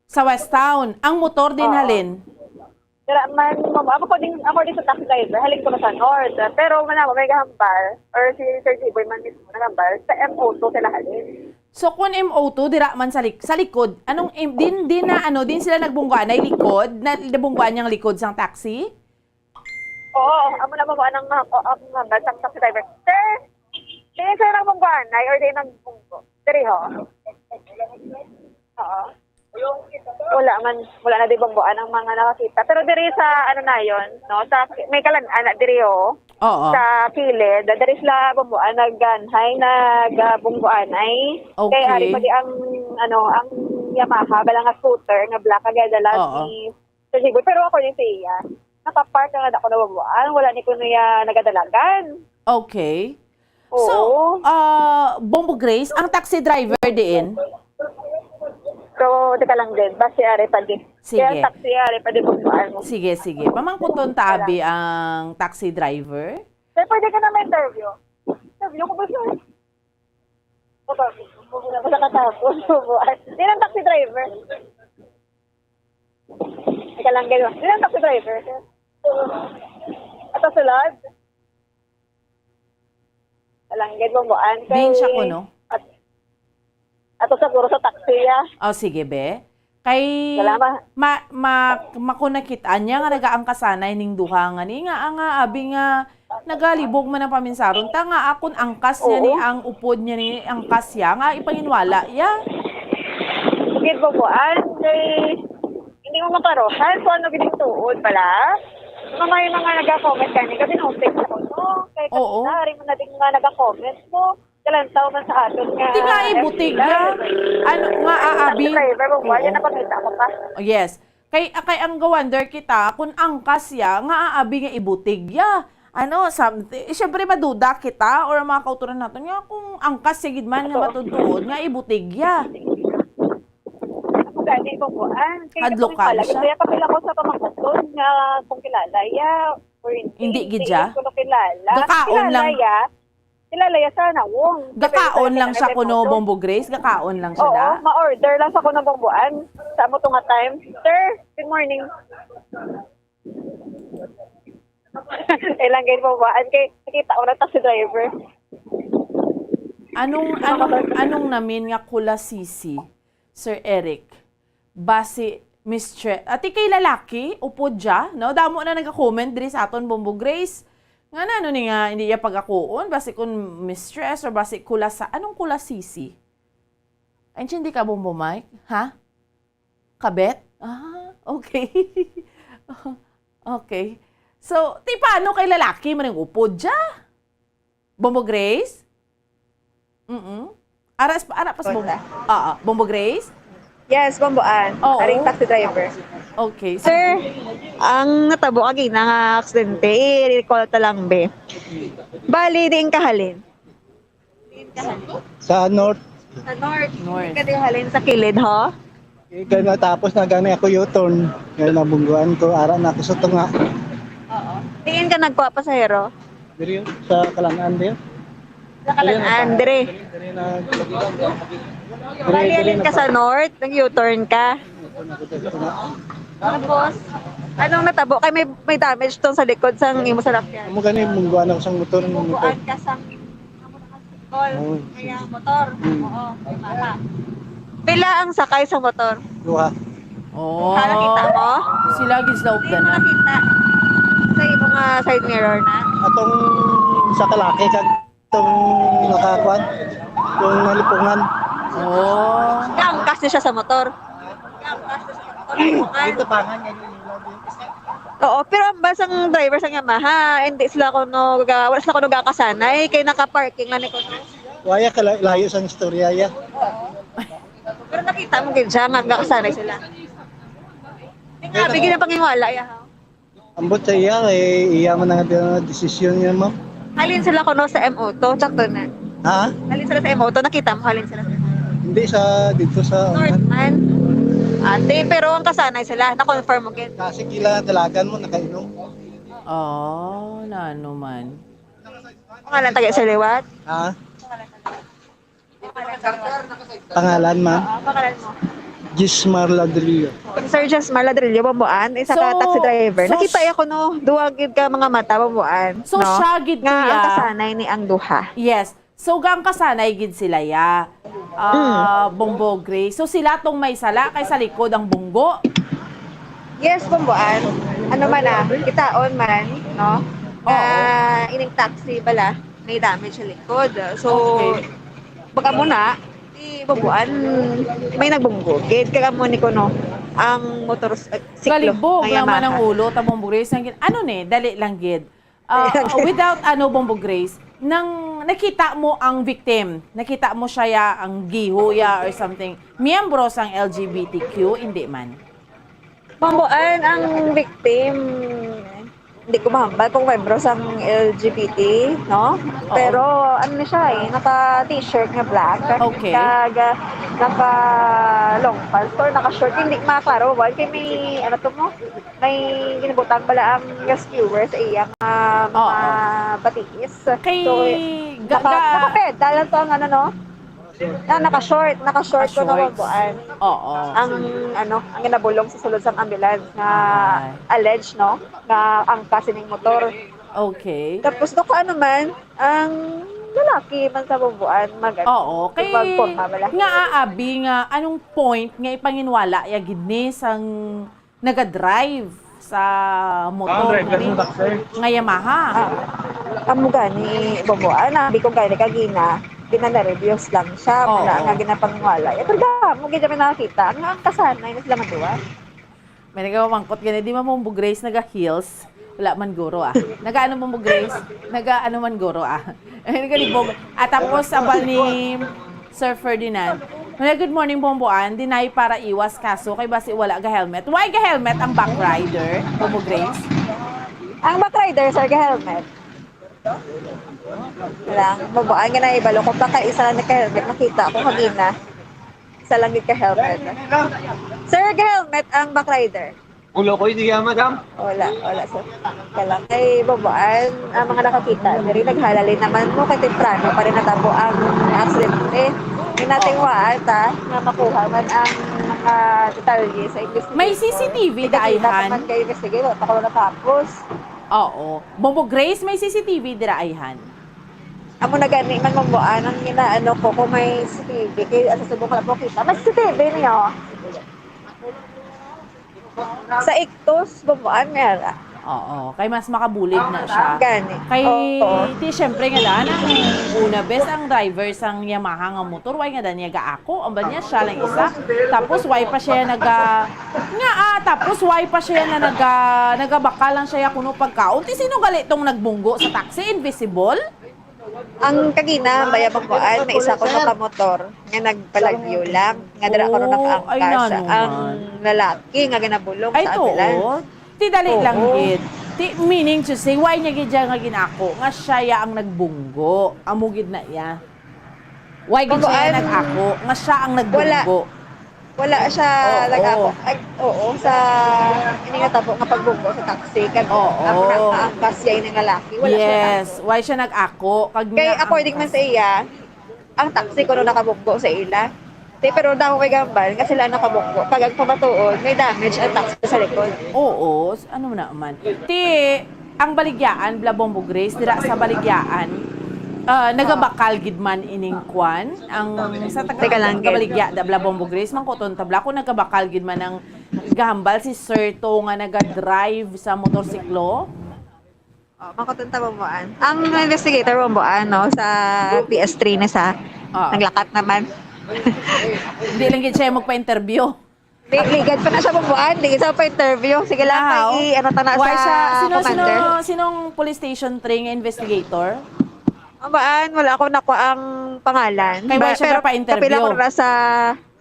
Sa West Town. Ang motor din halin? Pero man, according sa taxi driver, halin ko sa North. Pero manamo, may gahambal, or si Sir Jiboy man mismo nagambal, sa MO2 sila halin. So kung MO2 dira man sa likod, anong din sila nagbungguan ay likod, na nabungguan niyang likod sang taxi? Oo, amo na bungguan ng sang taxi driver. Sir, di sir nagbungguan ay or di nagbunggo. Diri ho. Oo. Wala na di bungguan ang mga nakakita. Pero diri sa ano na yon, no? Sa may kalan-ana diri ho. Oo. Sa kilid, dali sila bumbuan, nagganhay, nagbumbuan ay. Okay. Kaya hari pa di ang Yamaha, balang nga scooter, nga black, agadalas ni Sir Jiboy. Pero ako din sa iya, nakapark na ako na bumbuan, wala ni ko niya nagadalagan. Okay. Oo. So, Bombo Grace, ang taxi driver din? So, di ka lang din, basi ari pa din. Sige. Kaya taxi ari pa din bumbuan mo. Sige. Pamangkuton tabi ang taxi driver? Sir, pwede ka na may interview. Interview ko ba sir? Basta katapos. Yan ang taxi driver. Ika lang gano'n. Yan ang taxi driver. Ato sulod. Alanggit bumbuan. Din siya ko, no? Ato sa puro sa taxi, ya. Oh, sige, be. Kay makunakitaan niya nga nagaangkasanay ning duha nga ni nga abi nga nagalibog man ang paminsaron ta nga akon angkas niya ni ang upod niya ni angkas ya nga ipanginwala ya. Gid bubuan kay hindi mo makarohan so ano gining tuod pala. May mga naga-comment kani kasi no-take ako no. Kay kasi mo na din nga naga-comment mo. Kalantaw man sa aton nga. Di nga ibutig ya. Ano nga aabi. Yes. Kay ang gawander kita kung angkas ya nga aabi nga ibutig ya. Ano, siyempre maduda kita or mga kauturan natin nga kung angkas sigid man nga matutuod nga ibutig ya. Gani ko po. Hadlokan siya. Kaya kapila ko sa pamangkatod nga kung kilala ya or hindi gid ya. Kung kilala. Gakaon lang. Kilalaya sana, wong. Gakaon lang siya kuno, Bombo Grace? Gakaon lang siya da? Oo, ma-order lang sa kuno bambuan. Sa mo nga time. Sir, good morning. Ilang ganyan bambuan. Kay nakita ko na taxi driver. Anong namin nga kula sisi, Sir Eric? Basi, mistress. Ati kay lalaki, upod dya, no? Damo na nag-comment diri sa aton, Bombo Grace. Nga na, ano ni nga, hindi niya pag-akuon, basi kung mistress or basi kula sa, anong kula sisi? Ay, hindi ka Bombo Mike? Ha? Kabet? Ah, okay. Okay. So, ti paano kay lalaki maning upod dya? Bombo Grace? Aras Bombo. Bombo Grace? Yes, bambuan. Aring taxi driver. Okay. Sir, ang natabo kagi nga aksidente, i-recall ta lang be. Bali din kahalin. Sa North. Sa North. Kahalin sa kilid, ho? Kaya natapos na gani ako U-turn. Ngayon nabungguan ko, aran ako sa tunga. Oo. Tingin ka nagpapasahero? Diri sa Kalangan din. Sa Kalangan, dire. Bali, alin ka sa North, nag-U-turn ka. Tapos, anong natabo? Kay may damage tong sa likod sang imo sa lakyan. Amo gani mungguan ako sang motor ng motor. Bukuan ka sang call, kaya motor. Oo, mama. Pila ang sakay sa motor? Duha. Oh. Nakita mo? Sila gislaw Hindi ka mo na. nakita. Sa iyong mga side mirror na? Atong sa kalaki kag tong nakakuan. Yung nalipungan. Oh. Angkas niya siya sa motor. Dito pangan yan. Oo, pero ang basang driver sa Yamaha, hindi sila wala sila kuno gakasanay kay naka-parking nga ni kuno. Waya ka layo sa istorya ya. Pero nakita mo gid siya nga gakasanay sila. Nga bigyan ng panginwala ya. Ambot sa iya iya man nga desisyon niya ma'am. Halin sila kuno sa MO2, sakto na. Ha? Halin sila sa MO2, nakita mo halin sila. Hindi sa dito sa Northman. Ate, pero ang kasanay sila, na-confirm mo gid. Kasi kila dalagan mo nakainom. Oh, na ano man. Pangalan taga sa liwat? Ha? Pangalan ma'am? Pangalan mo? Gismar Ladrillo. Sir Jesmar Ladrillo, Bambuan, isa ka taxi driver. Nakita ko no, duwagid ka mga mata, Bambuan. So, no? siya gid Nga kuya. ang kasanay ni ang duha. Yes. So, gang kasanay gid sila ya. Bongbo Grace. So, sila tong may sala kay sa likod ang bunggo. Yes, Bambuan. Ano man kitaon man, no? Ining taxi bala, may damage sa likod. So, baka muna, Bambuan, may nagbunggugid. Kaya mo ni kuno ang motor siklo. Galibog ng naman Yamaha. ang ulo ta Bongbo Grace. Ano ne, dali lang gid. Without Bongbo Grace, nang nakita mo ang victim, nakita mo siya ya, ang giho ya or something, miyembro sang LGBTQ, hindi man. Bambuan, ang victim, hindi ko mahambal kung membro sa LGBT, no? Pero ano na siya naka-t-shirt nga black. Okay. Naka long pants or naka-short, hindi maklaro. Kaya may, may ginabutang bala ang rescuer sa iyang mga batis. So, naka-pedal lang to ang naka-short ko na Bambuan. Oo. Ang ginabulong sa sulod sa ambulance nga alleged no nga ang kasining motor. Okay. Tapos no ano man ang lalaki man sa Bambuan Oo, kay magporma bala. nga aabi nga anong point nga ipanginwala ya gid ni sang naga-drive sa motor nga Yamaha. Amo gani Bambuan abi ko gani kagina ginana-reviews lang siya, wala nga ginapangwala. Pero mo gid kami nakita, nga ang kasanay na sila maduwa. May nagawangkot gani, di Bongbo Grace naga-heels. Wala man guro Nagaano Bongbo Grace? Nagaano man guro At tapos abal ni Sir Ferdinand. Good morning Bambuan, dinay para iwas kaso kay basi wala ga helmet. Why ga helmet ang back rider, Bongbo Grace? Ang back rider sir ga helmet. Lang, Bambuan nga na ibalo ko pa isa lang ka-helmet. Nakita ko kanina. Isa lang ka-helmet. Sir, ka-helmet ang back rider. Ulo ko hindi madam. Wala sir. Kaya kay Bambuan, ang mga nakakita, diri naghalalin naman mo kay temprano pa rin natabo ang accident. Hindi natin waata na makuha man ang mga detalye sa investigation. May CCTV daihan. Dapat kayo investigate, wala pa ko natapos. Oo. Bongbo Grace, may CCTV diraihan. Amo na gani man Bambuan ang ginaano ko kung may CCTV kay sa subok na po kita. Mas CCTV niyo. Sa Ictus Bambuan meron. Oo, kay mas makabulig na siya. Gani. Kay ti syempre nga daan ang una best ang driver sang Yamaha nga motor, why nga dan niya gaako, ang ba niya siya lang isa. Tapos why pa siya tapos why pa siya na nagabaka lang siya kuno pagkaon. Ti sino galitong nagbunggo sa taxi, invisible? Ang kagina baya Bambuan may isa ko na motor nga nagpalagyo lang nga dara ko nakaangkas ang lalaki nga ginabulong sa ambulance. Ti dali lang gid. Meaning to say, why niya gid nga ginako? Nga siya ya ang nagbunggo. Amo gid na ya. Why gid siya nag-ako? Nga siya ang nagbunggo. Wala siya nag-ako. Sa hindi nga tapo nga pagbunggo sa taxi. Ang angkas siya yung lalaki. Wala siya. Yes, why siya nag-ako? Kaya according man sa iya, ang taxi ko nakabunggo sa ila. Pero dako kay gambal nga sila nakabukbo. Pag ang pamatuod, may damage at tax sa likod. Oo, ano naman. Ang Baligyaan, Blabombo Grace, dira sa Baligyaan, nagabakal gidman ining kwan ang sa Baligya da Blabombo Grace man koton tabla ko nagabakal gidman ang gahambal si Sir To nga naga-drive sa motorsiklo. Makoton ta Bomboan. Ang investigator Bomboan no sa PS3 na sa naglakat naman. Hindi lang gid siya magpa-interview. Ligad pa na siya Bomboan, ligad sa pa-interview. Sige lang ano ta na sa commander. Sinong police station 3 nga investigator? Mabaan, wala ako nakuha ang pangalan. Kaya siya pa-interview? Kapila ko na sa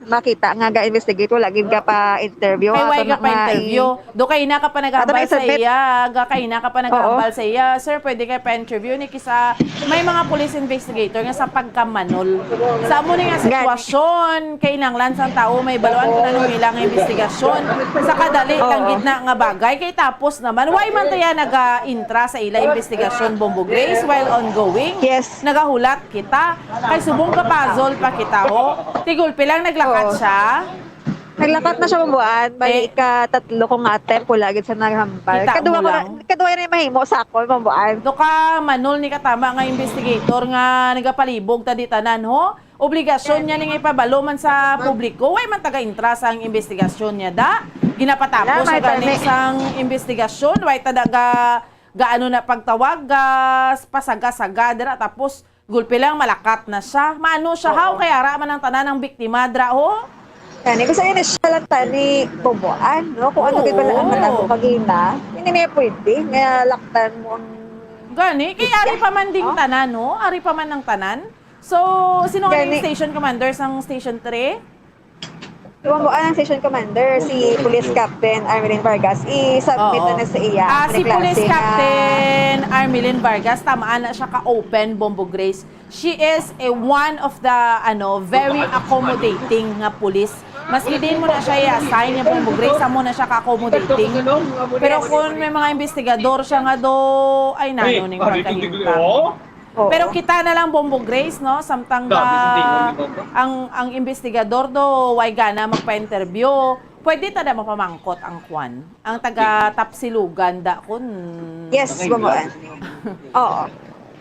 makita nga ga-investigate, wala gid ka pa-interview. Kaya ka pa-interview. Do kay na ka pa nag-ambal sa iya. Kay na ka pa nag-ambal sa iya. Sir, pwede kayo pa-interview ni kisa may mga police investigator nga sa pagkamanol. Sa mo nga sitwasyon, kay nang lansang tao, may baluan ko na nung ilang investigasyon. Sa kadali lang gitna nga bagay. Kay tapos naman, why man tayo nag-intra sa ila investigasyon Bombo Grace while ongoing? Yes. Nagahulat kita. Kay subong ka puzzle pa kita ho. Tigulpi lang naglakas siya. Naglakat na siya Bomboan. Bali ka-tatlo kong attempt ko lagi sa naghambal. Kaduwa na yung mahimo sa ako Bomboan. Do ka manol ni katama nga investigator nga nagapalibog ta di tanan ho. Obligasyon niya ning ipabalo man sa publiko. Way man taga-intra sa ang investigasyon niya da. Ginapatapos sa ganing sang investigasyon. Way tadaga gaano na pagtawag pasaga-saga dira tapos gulpi lang malakat na siya. Maano siya haw kaya ara man ang tanan ng biktima dra ho. Kani ko sa inyo siya lang tani Bomboan, no? Kung ano gid bala ang matago kagina, hindi na pwede nga laktan mo ang gani kay ari pa man ding tanan no? Ari pa man ang tanan. So, sino ang station commander sang station 3? Bomboan ang station commander, si Police Captain Armelin Vargas. I-submit na sa iya. Si Police Captain Armelin Vargas, tamaan na siya ka-open, Bombo Grace. She is one of the very accommodating nga police. Maski din mo na siya i-assign niya Bombo Grace, mo na siya ka-accommodating. Pero kung may mga investigador siya nga ay nanoning pagkahintang. Pero kita na lang Bombo Grace, no? Samtang ang investigador do way gana magpa-interview. Pwede tada mapamangkot ang kwan. Ang taga-tapsilugan da kun. Yes, Bomboan. Oo.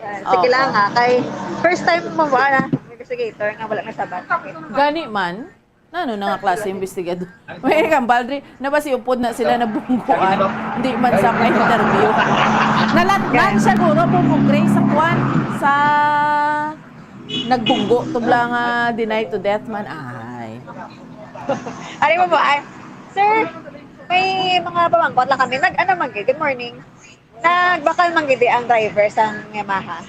Sige lang ha. Kay first time Bomboan investigator nga wala na sabat. Gani man. Ano na nga klase investigador? May kambaldri, na ba si upod na sila nabungguan? Hindi man sa pa-interview. Nalatnan siya guro, Bombo Grace sa kwan, sa nagbunggo. Tubla nga deny to death man. Ay. Ari mo ba? Sir, may mga pamangkot lang kami. Good morning. Nagbakal manggidi ang driver sa Yamaha.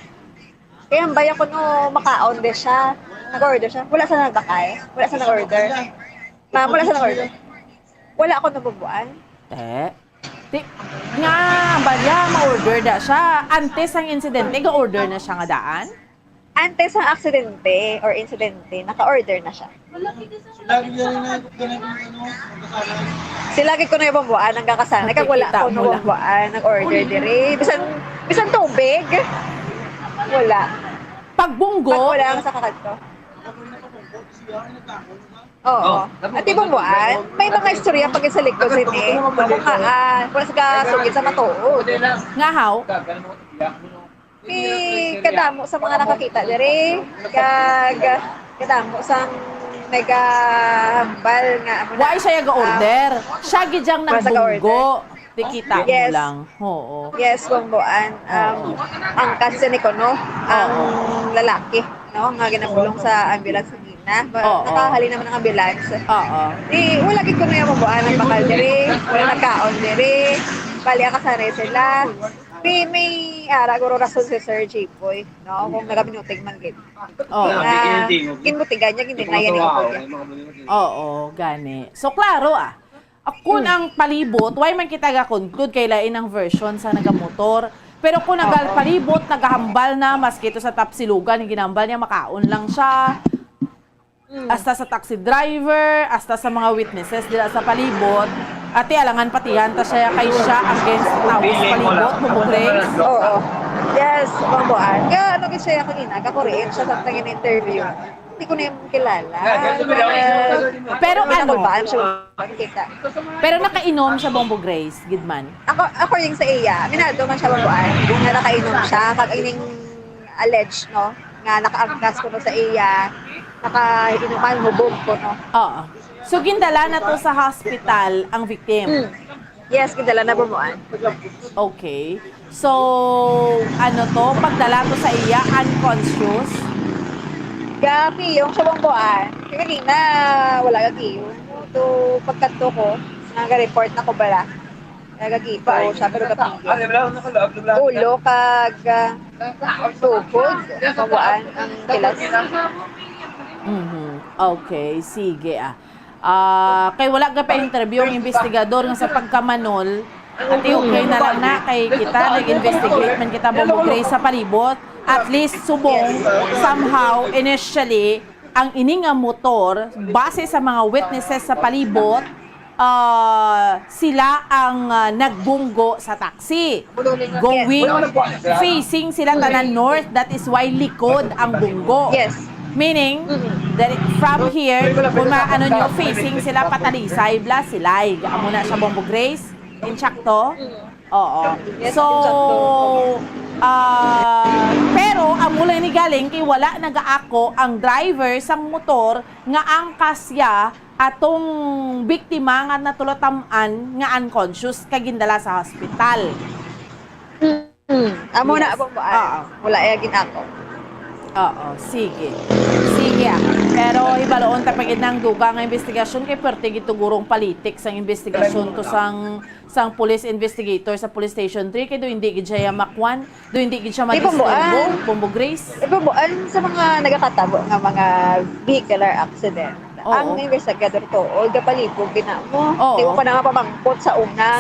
Kaya ang bayan ko no, makaon din siya. Nag-order siya. Wala sa nagbakay. Wala sa nag-order. Ma'am, wala sa nag-order. Wala ako nabubuan. Nga, balya, ma-order da siya. Antes ang insidente, ga-order na siya nga daan? Antes ang aksidente or insidente, naka-order na siya. Silagi ko na yung babuan ang kakasanay. Kag wala ko na babuan, nag-order dire. Bisan tubig. Wala. Pagbunggo? Pag wala ang sa kakadto. Oo. At ibang buwan, may mga istorya pag sa likod sini. Wala sa sugit sa matuod. Nga haw? Kadamo sa mga nakakita dire. Kadamo sa nagahambal nga. Why siya ga-order? Siya gidyang nagbunggo. Tikita mo lang. Oo. Yes, Bomboan. Ang kasi ni Kono, ang lalaki, no, nga ginabulong sa ambulance sa Gina. Nakahali naman ang ambulance. Wala gid ko na yung Bomboan ang bakal diri, wala nagkaon diri. Bali akasanay sila. May guro rason si Sir J-Boy, no, kung nagabinutig man gid. Ginbutigan niya, gindinayan ni Ipod. Oo, gani. So, klaro kung ang palibot, why man kita ga-conclude kay lain ang version sa nagamotor. Pero kung nagalpalibot, nagahambal na, maski ito sa tapsilugan, yung ginambal niya, makaon lang siya. Hasta sa taxi driver, hasta sa mga witnesses dila sa palibot. Ate, alangan patihan ta siya kay siya against tawis palibot, Bombo Grace. Oo. Yes, Bomboan. Kaya ano gid siya kanina, kakuriin siya sa tangin interview. hindi ko na yung kilala. Pero ano? Ba, siya makikita. Pero nakainom siya, Bombo Grace, Gidman? According sa iya, minado man siya babuan. Nga nakainom siya, kag ining alleged, no? Nga nakaangkas ko no sa iya, nakainuman, hubog ko, no? Oo. So, gindala na to sa hospital ang victim? Yes, gindala na babuan. Okay. So, ano to? Pagdala to sa iya, unconscious? Yung siya babuan. Kaya kanina, wala gagiyong. So, pagkanto ko, nag-report na ko bala. Nagagito siya, pero kapigyo. Ulo, kag tupod, babuan ang kilas. Okay, sige kay wala ka pa interview ang investigador nga sa pagkamanol at okay na lang na kay kita nag-investigate man kita Bombo Grace sa palibot at least subong somehow initially ang ininga motor base sa mga witnesses sa palibot sila ang nagbunggo sa taxi going facing sila tanan north, that is why likod ang bunggo. Meaning, that from here, kung maano nyo, facing sila patalisay, bla, silay. Amo na siya Bombo Grace. Inchakto? Oo. So, pero amo lang ni galing kay wala nagaako ang driver sang motor nga ang kasya atong biktima nga natulataman nga unconscious kagindala sa hospital. Amo na Bombo. Wala yagin ako. Oo, sige. Sige Pero ibaloon tapagid ng duga nga investigasyon kay pwerte gitugurong politics ang investigasyon to sang police investigator sa police station 3 kay do hindi gid siya makwan, do hindi gid siya madisturbo, Bombo Grace. Ipabuan sa mga nagakatabo nga mga vehicular accident. Ang investigador to, Olga Palibog, ginamo. Di mo pa na mapamangkot sa una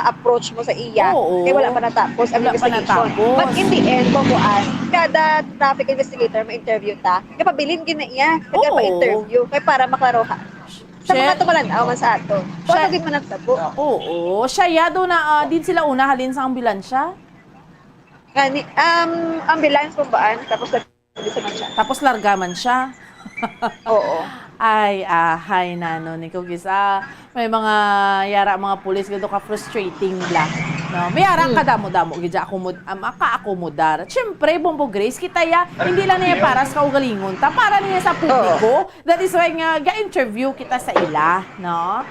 approach mo sa iya. Kaya wala pa natapos ang investigation. But in the end, Bomboan, kada traffic investigator ma-interview ta, kapabilin gina iya, kaya pa-interview, kaya para maklaroha. Sa mga tumalanaw man sa ato. Kung ano man nagtabo. Oo. Siya yado na din sila una halin sa ambulansya? Ambulance, Bomboan, tapos largaman siya. Tapos largaman siya? Oo. Ay, hay nano ni Kugisa. May mga yara mga pulis gado ka frustrating bla. No, may yara ka damo-damo gidya maka-akomodar. Siyempre, Bombo Grace kita ya hindi lang niya para sa kaugalingon ta, para niya sa publiko. That is why nga ga-interview kita sa ila, no?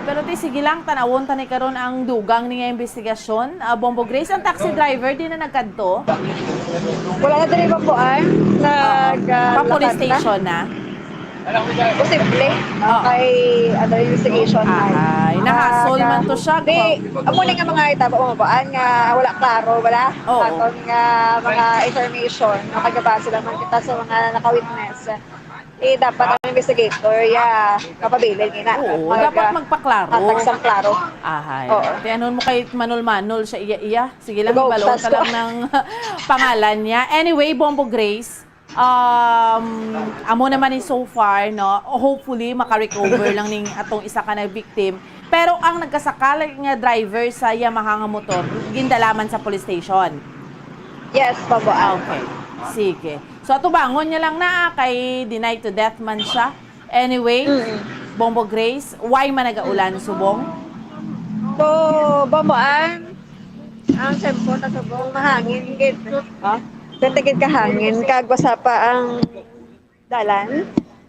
Pero sige lang tanawon tani karon ang dugang niya investigasyon. Bombo Grace, ang taxi driver din na nagkadto. Wala na diri Bomboan. Police station na. Posible. Kay investigation na. Ay, nahasol man to siya. Amo nga mga itabo Bomboan nga wala klaro, wala. Aton nga mga information no kagabase lang man kita sa mga naka-witness. Dapat ang investigator kapabilin gina. Dapat magpaklaro. Tagsang klaro. Tiyanon mo kay manol-manol siya iya. Sige lang, ibalon ka lang ng pangalan niya. Anyway, Bombo Grace, amo naman ni so far, no, hopefully maka-recover lang ning atong isa ka na victim. Pero ang nagkasakal nga driver sa Yamaha nga motor, gindalaman sa police station. Yes, Bombo. Okay. Sige. So ato bangon niya lang na kay denied to death man siya. Anyway, Bombo Grace, why man nagaulan subong? So, Bomboan, ang tempo na subong mahangin gid. Tentegid ka hangin, kagwasa pa ang dalan.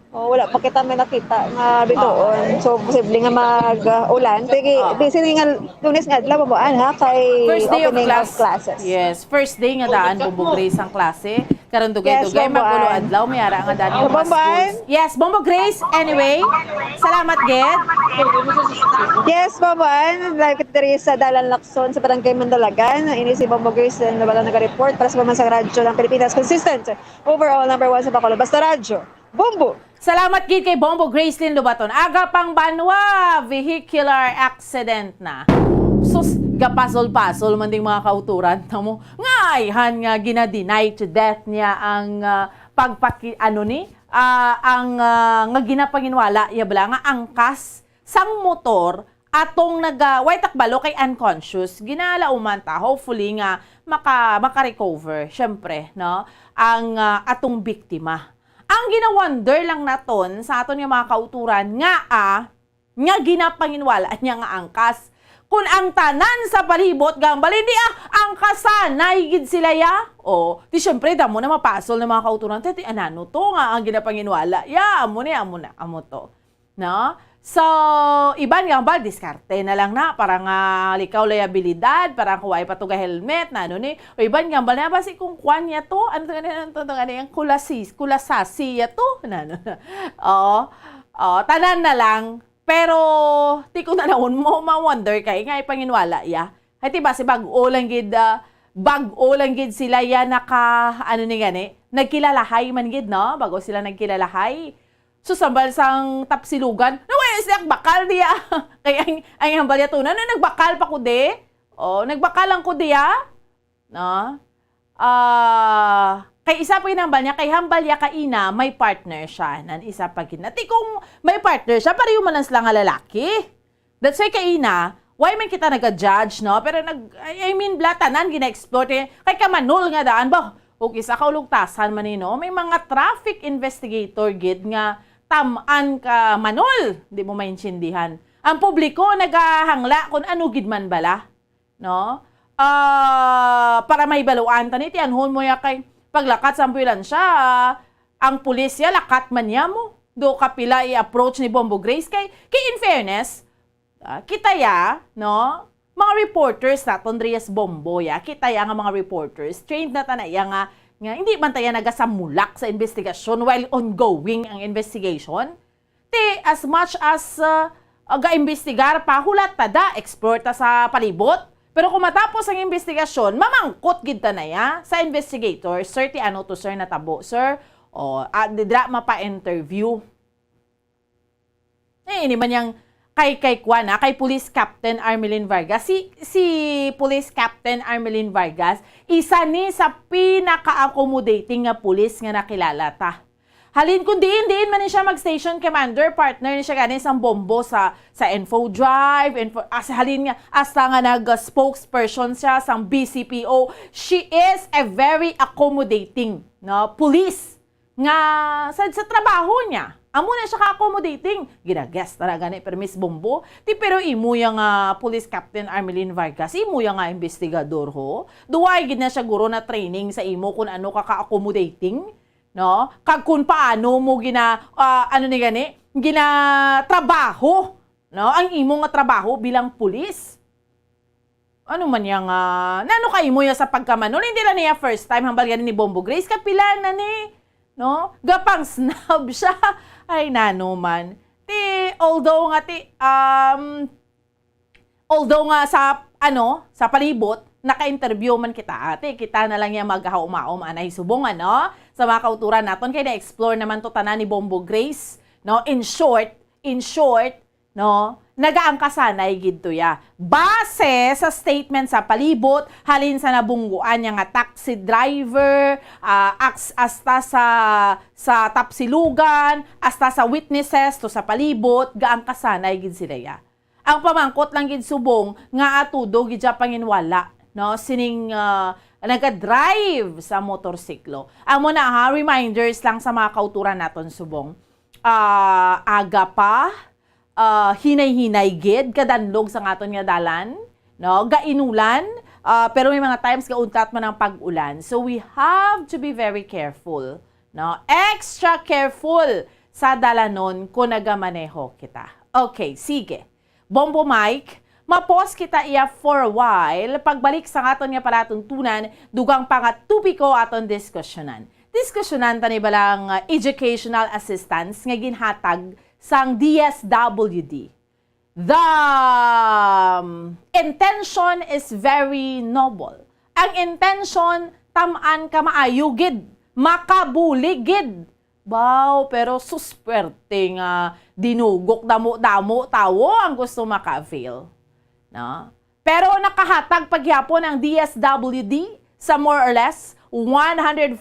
Wala pa kita may nakita nga bitoon. So, posible nga mag-ulan. Sige nga, Lunes nga, Bomboan ha, kay first day opening of classes. Yes, first day nga daan, Bombo Grace ang klase. Karon dugay-dugay, magulo adlaw, may ara nga daan yung mga schools. Yes, Bombo Grace, anyway, salamat, Ged. Yes, Bomboan, live kita rin sa Dalan Lacson sa Barangay Mandalagan. Ini si Bombo Grace na wala nag-report para sa Pamansang Radyo ng Pilipinas. Consistent, overall, number 1 sa Bacolod. Basta Radyo, Bombo! Salamat gid kay Bombo Gracelyn Lubaton. Aga pang banwa, vehicular accident na. Sus, gapasol-pasol man ding mga kauturan tamo. Ngayhan nga gina-deny to death niya ang nga ginapanginwala yabla nga angkas sang motor atong way takbalo kay unconscious ginalauman ta hopefully nga maka-recover syempre no ang atong biktima. Ang ginawonder lang naton sa aton nga mga kauturan nga ginapanginwala niya nga angkas. Kung ang tanan sa palibot gambal, hindi angkasanay gid sila ya. O, di syempre, damo na mapasol ng mga kauturan. Titi, anano to nga ang ginapanginwala. Ya, amo to. No? So, iban gambal, diskarte na lang na. Parang likaw liabilidad, parang kuwai pa to ga helmet, na ano ni. O iban gambal na, basi kung kuwan niya to, ano yung kulasasi ya to. Tanan na lang. Pero, ti ko na naon mo, ma-wonder kay nga ipanginwala ya. Ay ti ba si bag-o lang gid sila ya nagkilalahay man gid, no? Bago sila nagkilalahay. So, sambal sang tapsilugan, naway siya bakal diya. Kaya ang hambal ya to, nagbakal pa ko di? O, nagbakal lang ko diya. No? Kay isa pa hinambal niya, kay hambal niya kaina, may partner siya. Nan isa pa kinati kung may partner siya, pareho man lang nga lalaki. That's why kaina, why man kita nag-judge, no? Pero blatanan, gina-explore. Kay kamanol nga daan ba? Okay, sa kaulugtasan man no? May mga traffic investigator gid nga tamaan ka manol. Di mo maintindihan. Ang publiko nagahangla kung ano gid man bala. No? Para may baluan taniti, anhon mo ya kay paglakat sa ambulansya, ang pulis ya, lakat man niya mo. Do kapila i-approach ni Bombo Grace. Kay in fairness, kita ya, no? Mga reporters na, Tondrias Bombo ya, kita ya nga mga reporters, trained na tanaya nga hindi man tayo nagasamulak sa investigasyon while ongoing ang investigation. As much as ga-investigar pa, hulat tada, explore ta sa palibot. Pero kung matapos ang investigasyon, mamangkot gid ta na ya sa investigator, sir, ti ano to sir natabo, sir, didra mapa-interview. Ini man yang kay Kwan, kay Police Captain Armelin Vargas. Si Police Captain Armelin Vargas, isa ni sa pinaka-accommodating nga pulis nga nakilala ta. Halin kung diin man siya mag-station commander, partner ni siya ganin sang Bombo sa Info Drive, halin nga, hasta nga nag-spokesperson siya sang BCPO. She is a very accommodating police nga sa trabaho niya. Amo na siya ka-accommodating. Ginaguess talaga ni Permis Bombo. Pero imo yung Police Captain Armelin Vargas, imo yung investigador ho. Duway gid na siya guro na training sa imo kung ano ka-accommodating. No? Kag kung paano mo trabaho, no? Ang imo nga trabaho bilang pulis. Ano man yang nano kay mo ya sa pagkamanol, hindi na niya first time hambal ganin ni Bombo Grace, kapila na ni, no? Gapang snub siya. Ay nano man. Although nga sa palibot naka-interview man kita kita na lang yung maghahumaom anay subong sa mga kauturan naton kay na-explore naman to tanan ni Bombo Grace, no? In short, no? Nagaangkasanay gid to ya. Base sa statement sa palibot, halin sa nabungguan niya nga taxi driver, hasta sa tapsilugan, hasta sa witnesses to sa palibot, gaangkasanay gid sila ya. Ang pamangkot lang gid subong nga atudo gid ja panginwala, no? Sining nag-drive sa motorsiklo. Amo na reminders lang sa mga kauturan naton subong. Aga pa, hinay-hinay gid kadanlog sa ngaton nga dalan, no? Gainulan, pero may mga times gauntat man ang pag-ulan. So we have to be very careful, no? Extra careful sa dalanon kung nagamaneho kita. Okay, sige. Bombo Mike, mapos kita iya for a while. Pagbalik sa aton nga palatuntunan, dugang pangatupiko aton diskusyonan. Diskusyonan tani balang educational assistance nga ginhatag sang DSWD. The intention is very noble. Ang intention, tamaan ka maayugid, makabuligid. Wow, pero susperte nga dinugok damo-damo tawo ang gusto maka-avail. No? Pero nakahatag pagyapon ang DSWD sa more or less 141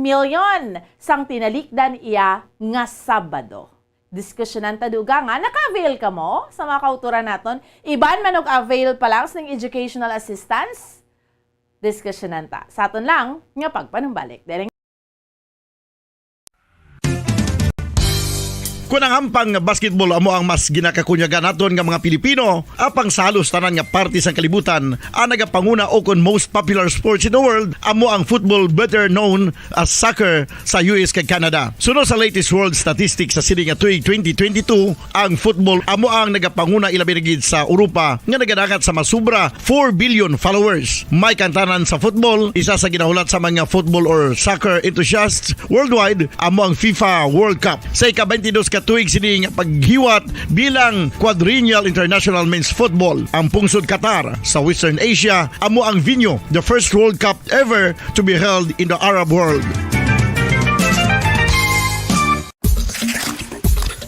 million sang tinalikdan iya nga Sabado. Diskusyonan taduga nga, naka-avail ka mo sa mga kauturan naton. Iban manog avail pa lang ng educational assistance. Diskusyonan ta. Sa aton lang, nga pagpanumbalik. Kunang ampang basketball amo ang mas ginakakunyagan naton nga mga Pilipino, apang salos tanan nga parte sang kalibutan, ang nagapanguna o kon most popular sports in the world amo ang football, better known as soccer sa US kag Canada. Sunod sa latest world statistics sa sining nga tuig 2022, ang football amo ang nagapanguna ilabi na gid sa Europa nga nagadagat sa masubra 4 billion followers. May kantanan sa football, isa sa ginahulat sa mga football or soccer enthusiasts worldwide amo ang FIFA World Cup. Sa ika-22 katuig sining paghiwat bilang quadrennial international men's football. Ang pungsod Qatar sa Western Asia amo ang venue, the first World Cup ever to be held in the Arab world.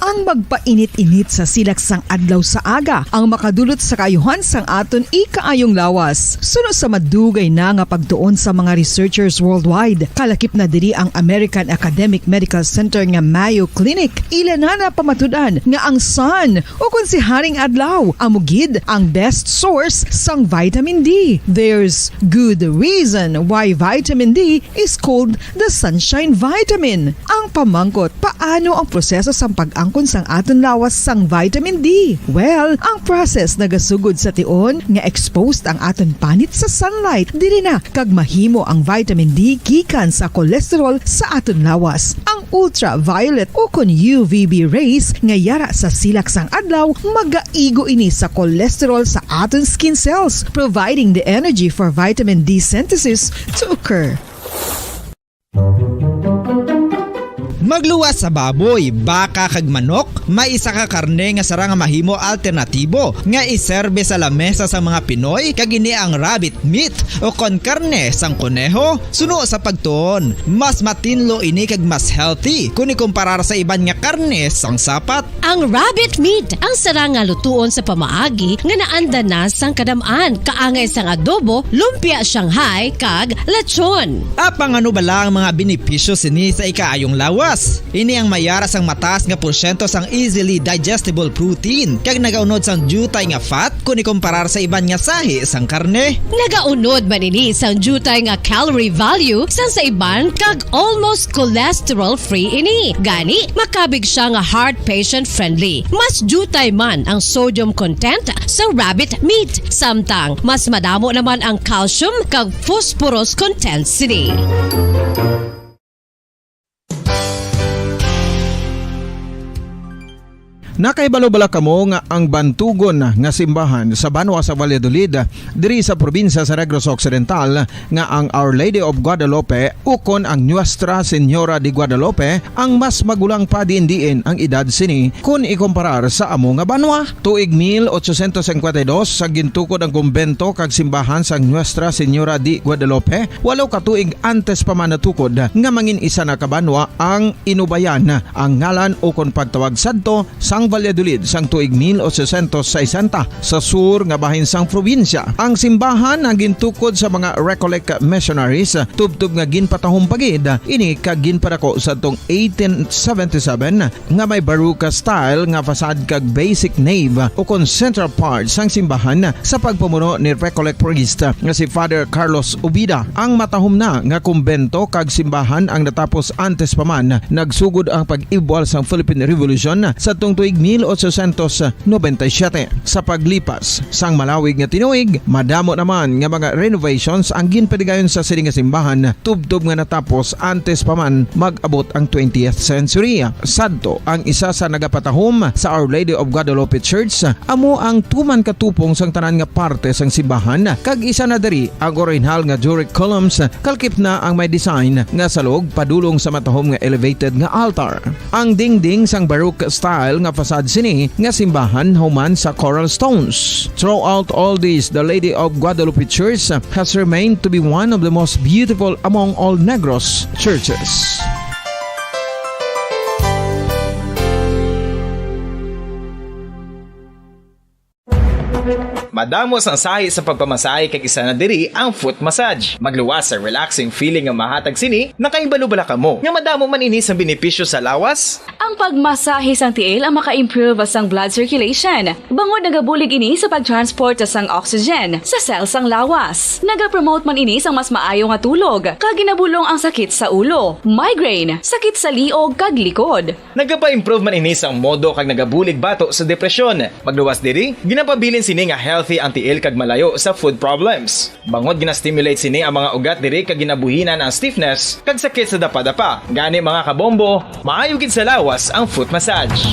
Ang magpainit-init sa silaksang adlaw sa aga ang makadulot sa kaayuhan sang aton ikaayong lawas. Suno sa madugay na nga pagtuon sa mga researchers worldwide, kalakip na diri ang American Academic Medical Center nga Mayo Clinic. Ila na pamatudan nga ang sun o kung si Haring Adlaw amugid ang best source sang vitamin D. There's good reason why vitamin D is called the sunshine vitamin. Ang pamangkot, paano ang proseso sang pag-angkon sang aton lawas sang vitamin D? Well, ang process nagasugod sa tion nga exposed ang aton panit sa sunlight dili na kag mahimo ang vitamin D gikan sa cholesterol sa aton lawas. Ang ultraviolet o kon UVB rays nga yara sa silak sang adlaw magaigo ini sa cholesterol sa aton skin cells, providing the energy for vitamin D synthesis to occur. Magluwas sa baboy, baka kag manok, may isa ka karne nga sara nga mahimo alternatibo nga iserbe sa lamesa sa mga Pinoy kag ini ang rabbit meat o kon karne sang kuneho. Suno sa pagtuon, mas matinlo ini kag mas healthy kung ikumparar sa iban nga karne sang sapat. Ang rabbit meat ang sara nga lutuon sa pamaagi nga naanda na sang kadamaan, kaangay sang adobo, lumpia Shanghai kag lechon. Apang ano bala ang mga benepisyo sini sa ikaayong lawas? Ini ang mayara sang mataas nga porsyento sang easily digestible protein kag nagaunod sang jutay nga fat kung ikumparar sa iban nga sahi sang karne. Nagaunod man ini sang jutay nga calorie value sang sa iban kag almost cholesterol free ini. Gani makabig siya nga heart patient friendly. Mas jutay man ang sodium content sa rabbit meat, samtang mas madamo naman ang calcium kag phosphorus content sini. Nakaibalo-bala kamo nga ang bantugon nga simbahan sa Banwa sa Valladolid diri sa probinsya sa Negros Occidental nga ang Our Lady of Guadalupe ukon ang Nuestra Señora de Guadalupe ang mas magulang pa diin ang edad sini kung ikumparar sa amo nga banwa. Tuig 1852 sa gintukod ang kumbento kag simbahan sa Nuestra Señora de Guadalupe, walo ka tuig antes pa man natukod nga mangin isa na kabanwa ang inubayan ang ngalan ukon pagtawag sadto sang Valladolid sang tuig 1860 sa sur nga bahin sang probinsya. Ang simbahan ang gintukod sa mga Recollect missionaries tubtub nga ginpatahong pagid ini kag ginpadako sa tong 1877 nga may baroque style nga fasad kag basic nave o kon central part sang simbahan sa pagpamuno ni Recollect priest nga si Father Carlos Ubida. Ang matahom na nga kumbento kag simbahan ang natapos antes pa man nagsugod ang pag-ibwal sang Philippine Revolution sa tong tuig 1897. Sa paglipas sang malawig nga tinuig, madamo naman nga mga renovations ang ginpadigayon sa sining nga simbahan tubtob nga natapos antes pa man mag-abot ang 20th century. Sadto ang isa sa nagapatahom sa Our Lady of Guadalupe Church amo ang tuman katupong sang tanan nga parte sang simbahan kag isa na diri ang original nga Doric columns kalkip na ang may design nga salog padulong sa matahom nga elevated nga altar. Ang dingding sang baroque style nga fasad sini nga simbahan human sa coral stones. Throughout all this, the Lady of Guadalupe Church has remained to be one of the most beautiful among all Negros churches. Madamos ang sahi sa pagpamasahe kag isa na diri ang foot massage. Magluwas sa relaxing feeling nga mahatag sini, nakaibalo-bala ka mo. Nga madamo man ini sa benepisyo sa lawas. Ang pagmasahe sang tiil ang maka-improve sang blood circulation. Bangod nagabulig ini sa pagtransport sang oxygen sa cells sang lawas. Nagapromote man ini sang mas maayo nga tulog, kag ginabulong ang sakit sa ulo, migraine, sakit sa liog kag likod. Nagapa-improve man ini sang modo kag nagabulig bato sa depresyon. Magluwas diri, ginapabilin sini nga healthy ang tiil kag malayo sa food problems. Bangod gina-stimulate sini ang mga ugat diri kag ginabuhinan ang stiffness kag sakit sa dapa-dapa. Gani mga kabombo, maayo gid sa lawas ang foot massage.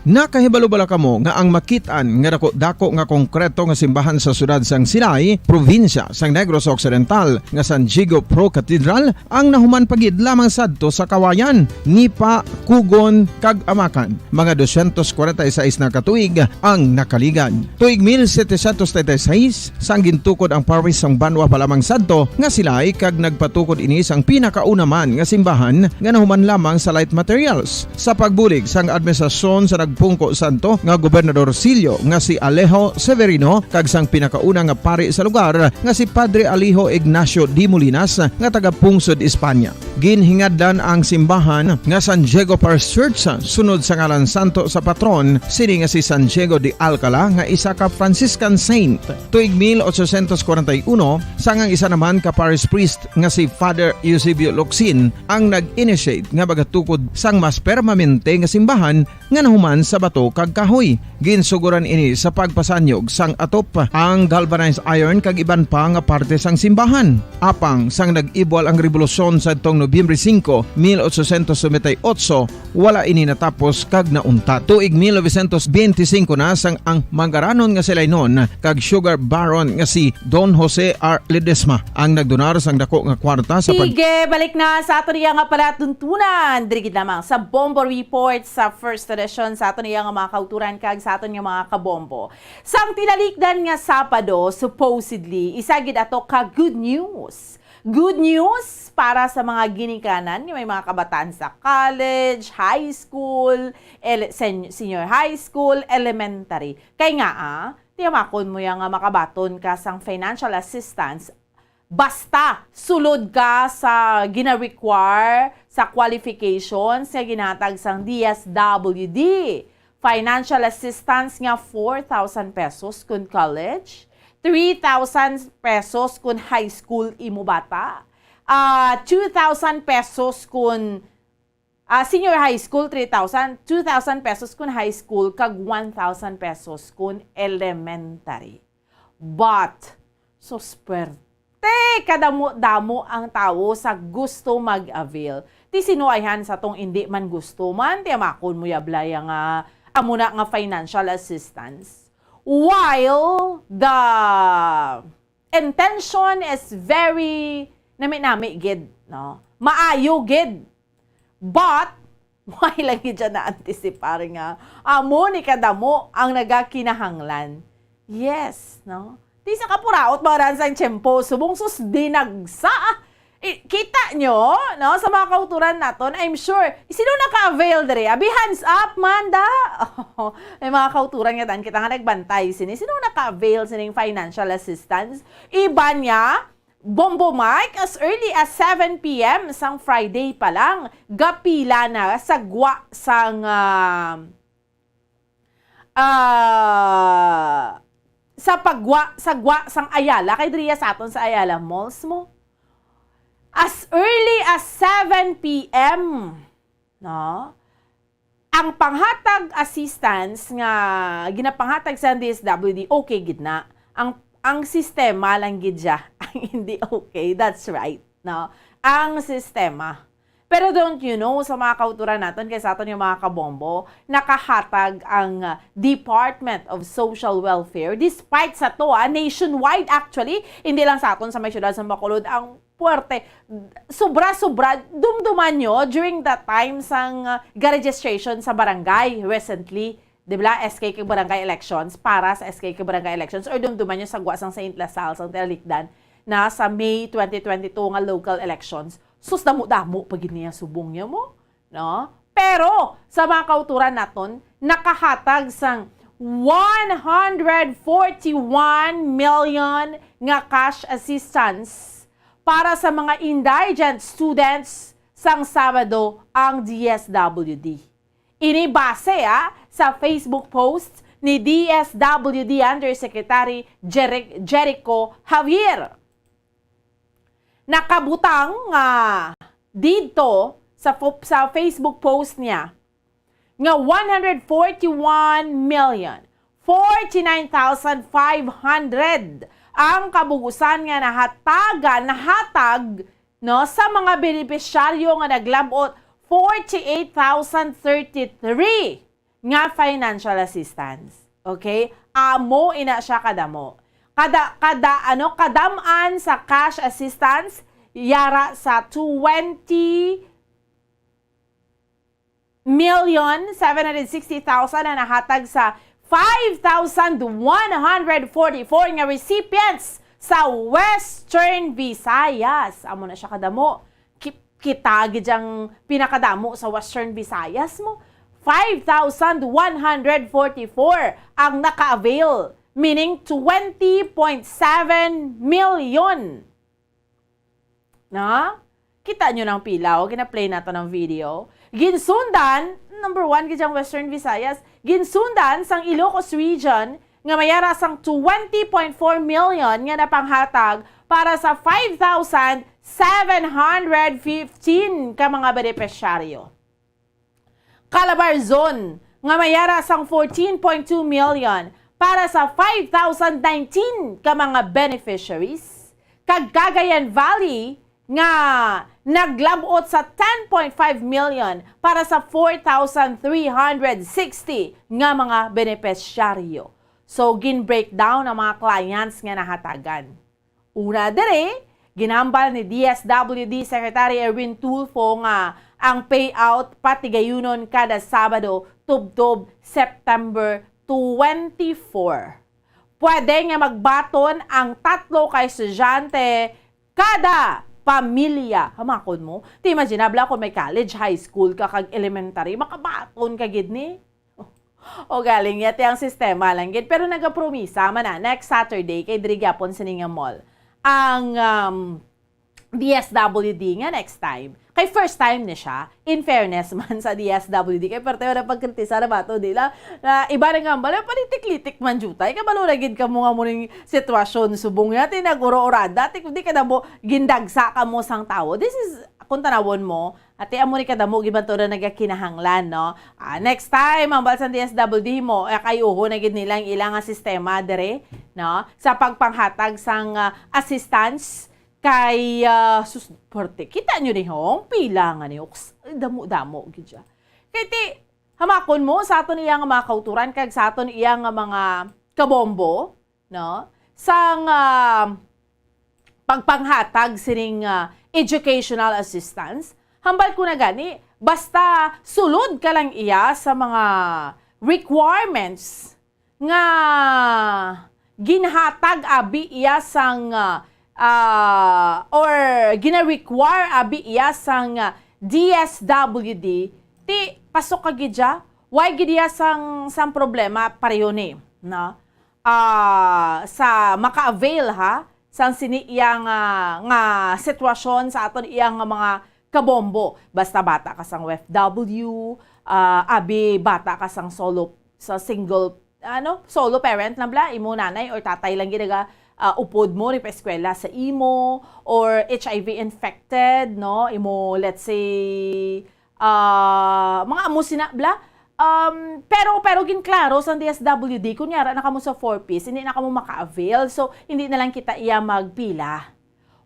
Nakahibalo-bala kamo nga ang makitaan nga dako nga konkreto nga simbahan sa sudad sang Sinay, probinsya sang Negros Occidental nga San Diego Pro Cathedral ang nahuman pagid lamang sadto sa Kawayan, Nipa, Kugon, kag Amakan. Mga 246 na katuig ang nakaligan. Tuig 1736 sang gintukod ang parish sang Banwa pa lamang sadto nga sila ay kag nagpatukod ini sang pinakauna man nga simbahan nga nahuman lamang sa light materials. Sa pagbulig sang administrasyon sa Pungko Santo nga Gobernador Silio nga si Alejo Severino kag sang pinakauna nga pari sa lugar nga si Padre Alijo Ignacio Di Molinas nga taga Pungsod, Espanya. Ginhingadlan ang simbahan nga San Diego Parish Church sunod sa ngalan santo sa patron sini nga si San Diego de Alcala nga isa ka Franciscan saint. Tuig 1841 sangang isa naman ka parish priest nga si Father Eusebio Locsin ang nag-initiate nga bagatukod sang mas permanente nga simbahan nga nahuman sa bato kag kahoy. Ginsuguran ini sa pagpasanyog sang atop ang galvanized iron kag iban pa nga parte sang simbahan. Apang sang nag-ibwal ang revolusyon sa tong Nobyembre 5, 1898, wala ini natapos kag naunta. Tuig 1925 na sang ang manggaranon nga silay noon kag sugar baron nga si Don Jose R. Ledesma ang nagdonar sang dako nga kwarta sa Sige, balik na sa ato niya nga palatuntunan. Dirigid lamang sa Bombo Report sa first edition sa ato niya nga mga kauturan kag sa ato niya mga kabombo. Sang tinalikdan nga Sabado, supposedly, isagid ato ka good news. Good news para sa mga ginikanan, yung may mga kabataan sa college, high school, senior high school, elementary. Kaya nga tiyamakon mo yung makabaton ka sang financial assistance basta sulod ka sa gina-require sa qualifications nga ginatag sang DSWD. Financial assistance nga 4,000 pesos kun college, 3,000 pesos kun high school imo bata, 2,000 pesos kun senior high school, 3,000, 2,000 pesos kun high school, kag 1,000 pesos kun elementary. But, so kadamo-damo ang tao sa gusto mag-avail. Ti sinuayhan sa tong hindi man gusto man, ti amakon mo yablay nga amuna nga financial assistance. While the intention is very nami gid, no? Maayo gid. But why lang dyan na-anticipar nga amo ni kadamo ang nagakinahanglan. Yes, no? Di sa kapuraot mga sa tiyempo, subong sus dinagsa. Kita nyo, no, sa mga kauturan naton, I'm sure, sino naka-avail dere? Abi, hands up, manda! May mga kauturan nga kita nga nagbantay sini. Sino naka-avail sining financial assistance? Iba niya, Bombo Mike, as early as 7 p.m. sang Friday pa lang, gapila na sagwa sang sagwa sang Ayala, kay Dria sa aton sa Ayala Malls mo. As early as 7 p.m. No? Ang panghatag assistance nga ginapanghatag sa DSWD, okay gid na. Ang sistema lang gid siya ang hindi okay. That's right, no? Ang sistema. Pero don't you know, sa mga kauturan natin, kaya sa atin yung mga kabombo, nakahatag ang Department of Social Welfare, despite sa to, nationwide actually, hindi lang sa atin sa may syudad sa Bacolod, ang puwerte, sobra-sobra, dumduman nyo during that time sang registration sa barangay recently, di ba, SK barangay elections, para sa SK barangay elections, or dumduman nyo sa Guasang St. Lasal, sang Tinalikdan, na sa May 2022 nga local elections, sus damo-damo pag niya subong niya mo, no? Pero sa mga kauturan naton, nakahatag sang 141 million nga cash assistance para sa mga indigent students sang Sabado ang DSWD. Ini base sa Facebook post ni DSWD Undersecretary Jericho Javier. nakabutang dito sa Facebook post niya nga 141,049,500 ang kabugusan nga nahatag no sa mga benepisyaryo nga naglabot 48,033 nga financial assistance. Okay? Amo ina siya kadamo. Kadaman sa cash assistance yara sa 20,760,000 na nahatag sa 5,144 nga recipients sa Western Visayas. Amo na siya kadamo. Kita gidyang pinakadamo sa Western Visayas mo. 5,144 ang naka-avail, meaning 20.7 million. Na? Kita nyo ng pilaw, gina-play nato ng video. Ginsundan, number 1 gidyang Western Visayas, ginsundan sang Ilocos Region nga mayara sang 20.4 million nga napanghatag para sa 5,715 ka mga benepisyaryo. Calabarzon nga mayara sang 14.2 million para sa 5,019 ka mga beneficiaries. Kag Cagayan Valley nga naglabot sa 10.5 million para sa 4,360 nga mga benepisyaryo. So, gin-breakdown ang mga clients nga nahatagan. Una dere, ginambal ni DSWD Secretary Erwin Tulfo nga ang payout pati gayunon kada Sabado tubtob September 24. Pwede nga magbaton ang 3 ka estudyante kada pamilya. Hamakon mo. Ti imaginable kung may college, high school ka kag elementary, makabaton ka gid ni. O galing yate ang sistema lang gid. Pero nagapromisa man na next Saturday kay diri gyapon sa Ninga Mall ang DSWD nga next time. Kay first time ni siya, in fairness man sa DSWD. Kay parte na pagkritisa na bato nila, na iba na nga mbala, palitik-litik man jutay. Kay baluragid ka mo nga mo ng sitwasyon, subong natin, nag-uro-urada, di ka na mo, gindagsa ka mo sang tao. This is, kung tanawon mo, ati amo ni kada mo, gibanto na nagkakinahanglan, no? Next time, ang balsan DSWD mo, kayuho na gid nila ilang sistema dere, no? Sa pagpanghatag sang assistance, kay susporte. Kita nyo ni hong pila nga ni damo-damo gidya. Kay ti hamakon mo sa aton iyang mga kauturan kag sa aton iyang mga kabombo, no? Sang pagpanghatag sining educational assistance, hambal ko na gani basta sulod ka lang iya sa mga requirements nga ginhatag abi iya sang or gina-require abi iya sang DSWD, ti pasok ka gidya, why gidya sang problema pareho ni, no? Sa maka-avail ha, sang sini iyang nga sitwasyon sa aton iyang mga kabombo. Basta bata ka sang OFW, abi bata ka sang single parent lang bla, imo nanay or tatay lang ginaga upod mo rin pa eskwela sa imo or HIV infected, no? Imo, let's say, mga amo sinabla. Pero ginklaro sa DSWD, kunyara na kamo sa 4-piece, hindi na kamo maka-avail. So, hindi na lang kita iya magpila.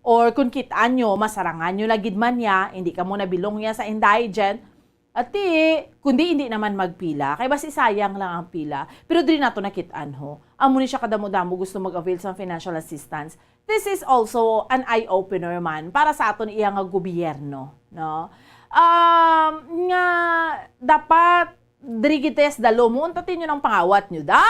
Or kung kitaan nyo, masarangan nyo lagid man niya, hindi ka mo nabilong niya sa indigent, ati, kundi hindi naman magpila. Kaya basi sayang lang ang pila. Pero din nato nakitaan ho. Amo ni siya kadamo-damo gusto mag-avail sa financial assistance. This is also an eye-opener man para sa aton iyang gobyerno. No? Nga, dapat dirigites dalo mo, untatin nyo ng pangawat nyo, da?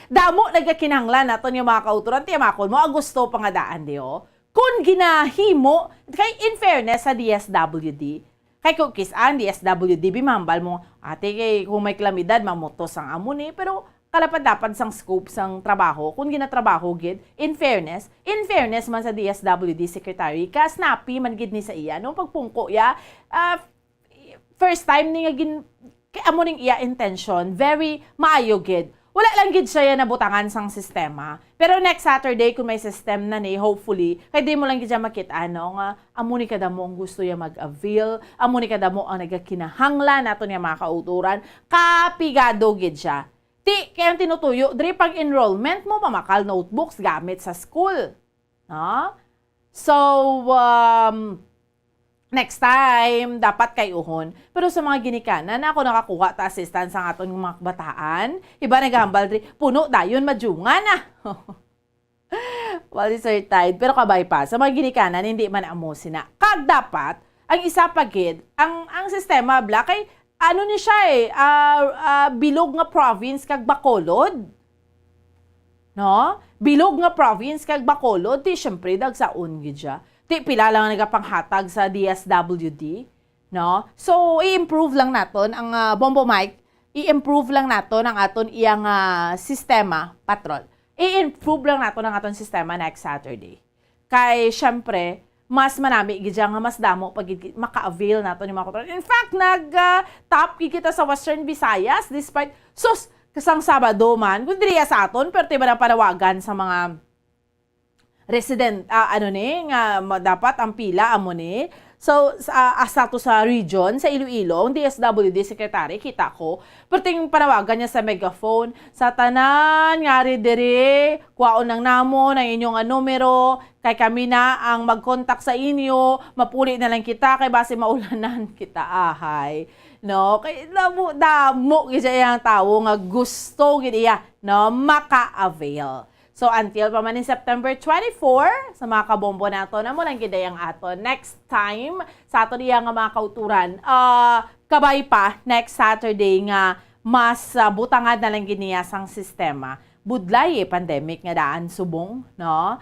Damo, nagkakinanglan nato yung mga kauturan, tiyamakon mo, gusto pangadaan diyo. Kung ginahimo, kay in fairness sa DSWD, kay kukisaan, DSWD, bimambal mo, ate, kay kung may klamidad, mamotos ang amo ni, pero kalapad-dapat sang scope sang trabaho, kung ginatrabaho gid, in fairness man sa DSWD Secretary, ka snappy man gid ni sa iya, no pagpungko ya, first time ni nga amo ning iya intention, very maayo gid. wala lang gid siya nabutangan sang sistema. Pero next Saturday, kung may system na ni, hopefully, kaya di mo lang gid siya makita, nga, amo ni kada mo ang gusto niya mag-avail, amo ni kada mo ang nagakinahanglan nato niya mga kauturan, kapigado gid siya. Kaya tinutuyo, diri pag enrollment mo, mamakal notebooks gamit sa school. No? So, next time, dapat kay uhon. Pero sa mga ginikanan, ako nakakuha ta assistance ang aton mga kabataan. Iba nagahambal diri, puno dayon madjungan Well, certified. Pero kabay pa, sa mga ginikanan, hindi man amo sina. Kag dapat, ang isa pagid, ang sistema bla, kay ano ni siya bilog nga province kag Bacolod. No? Bilog nga province kag Bacolod, di syempre dagsaon gid siya. Di pila lang nagapanghatag sa DSWD, no? So i-improve lang naton ang Bombo Mike, i-improve lang naton ang aton iyang sistema, patrol. I-improve lang naton ang aton sistema next Saturday. Kay syempre, mas manami gid nga mas damo pag maka-avail naton yung mga kontrol. In fact, top kita sa Western Visayas despite kasang Sabado man, kung diriya sa aton, pero tiba na panawagan sa mga resident, dapat ang pila, amo ni. So, asa to sa region, sa Iloilo, ang DSWD Secretary, kita ko, perting panawagan niya sa megaphone, sa tanan, ngari diri, kuwaon ng namo, ng inyong numero, kay kami na ang mag-contact sa inyo, mapuli na lang kita, kay base maulanan kita, ahay. No, kay damo gid siya ang tawo nga gusto gid iya, no, maka-avail. So, until pa man in September 24, sa mga kabombo nato, na mo lang giday ang ato. Next time, sa ato niya nga mga kauturan, kabay pa, next Saturday nga, mas butangad na lang giniyasang sistema. Budlay pandemic nga daan subong, no?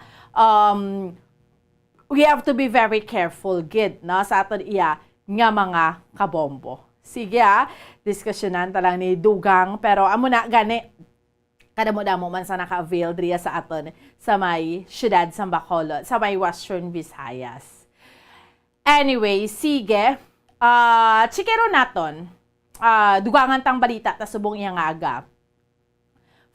We have to be very careful, gid, no? Sa ato iya nga mga kabombo. Sige diskusyonan talang ni Dugang, pero amo na gani, kada mo damo man sa naka-avail driya sa aton sa may syudad sa Bacolod, sa may Western Visayas. Anyway, sige. Chikero naton. Dugangan tang balita ta subong iyang aga.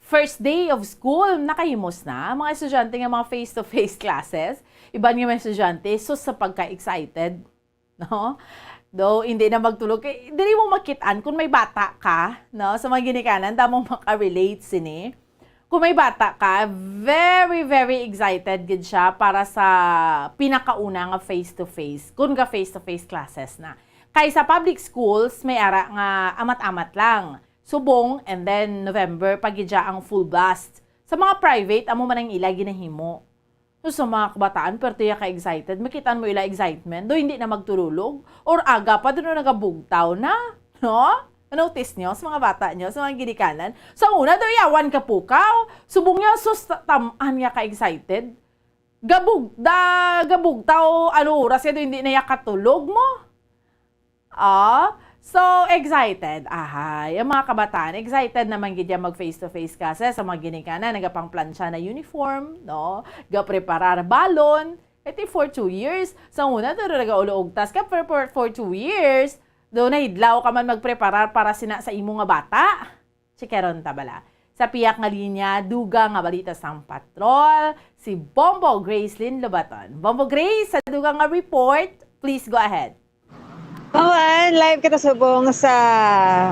First day of school, nakahimos na. Mga estudyante nga mga face-to-face classes. Iban nga mga estudyante, sa pagka-excited. No? Though, hindi na magtulog. Dili mo makitaan kung may bata ka, no? Sa mga ginikanan, damong maka-relate sini. Kung may bata ka, very, very excited gid siya para sa pinakauna nga face-to-face. Kung nga face-to-face classes na. Kaya sa public schools, may ara nga amat-amat lang. Subong, and then November, pagidya ang full blast. Sa mga private, amo man ang ila ginahimo. So, sa mga kabataan, pero tiya ka-excited, makitaan mo ila excitement, do hindi na magtululog, or aga pa, doon na nagabugtaw na, no? Notice nyo, sa mga bata nyo, sa mga ginikanan. Sa una, do yawan ka pukaw, subong niya, tamaan niya ka-excited, gabugtaw, oras do hindi na yakatulog mo? So, excited. Ahay, ang mga kabataan, excited naman gid mag face-to-face kasi sa mga ginikanan, nagapang-plansya na uniform, no? Ga-preparar balon. Ito for 2 years. Sa una, doon nag-uloog tas ka for 2 years. Doon na hidlaw ka man magpreparar para sa imo nga bata. Chikeron tabala. Sa piyak nga linya, duga nga balita sang patrol, si Bombo Gracelyn Lobaton. Bombo Grace, sa duga nga report, please go ahead. Live kita subong sa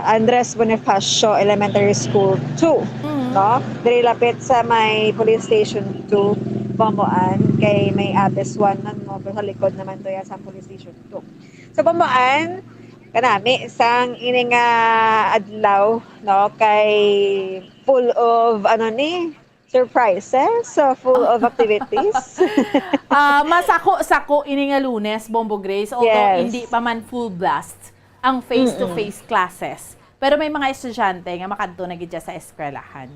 Andres Bonifacio Elementary School 2. No? Diri lapit sa may police station 2, Bomboan. Kay may Abes 1 nun mo. Pero sa likod naman to yan sa police station 2. Sa Bomboan, kanami, isang ining adlaw, no? Kay full of, surprises, full of activities. Masako-sako ini nga Lunes, Bombo Grace, although hindi pa man full blast ang face-to-face classes. Pero may mga estudyante nga makadto na gid sa eskwelahan.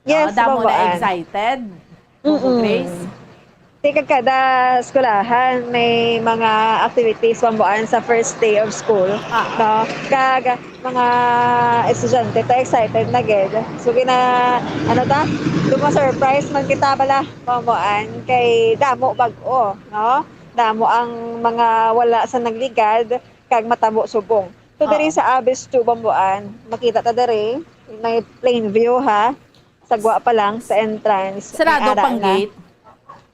Yes, damo Bomboan. na excited, Bombo Grace. Kada eskwelahan may mga activities Bomboan sa first day of school. No? Kag mga estudyante ta excited na gid. So surprise man kita bala Bomboan kay damo bag-o, no? Damo ang mga wala sa nagligad kag matabo subong. So diri sa Abes 2 Bomboan, makita ta diri may plain view ha. Sagwa pa lang sa entrance. Sarado May ara pang na. gate.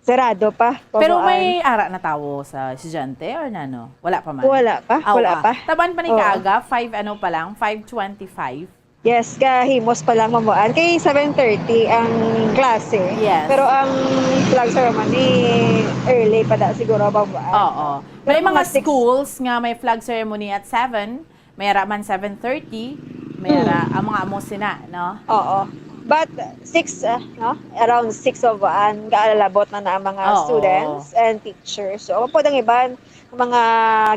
Sarado pa. Pero Pabuan. may ara na tawo sa estudyante or nano? Wala pa man? Wala pa, wala pa. Taban pa ni Oo. kaaga, 5 ano pa lang, 5:25. Yes, kahimos pa lang mamuan. Kay 7:30 ang klase. Yes. Pero ang flag ceremony, early pa da siguro mamuan. Oo. May Pero mga mga six- schools nga may flag ceremony at 7, may ara man 7:30, may ara ang mga amo sina, no? Oo. But 6, no? Around 6 of kaalalabot na ang mga Oo. students and teachers. So, po ang iban, mga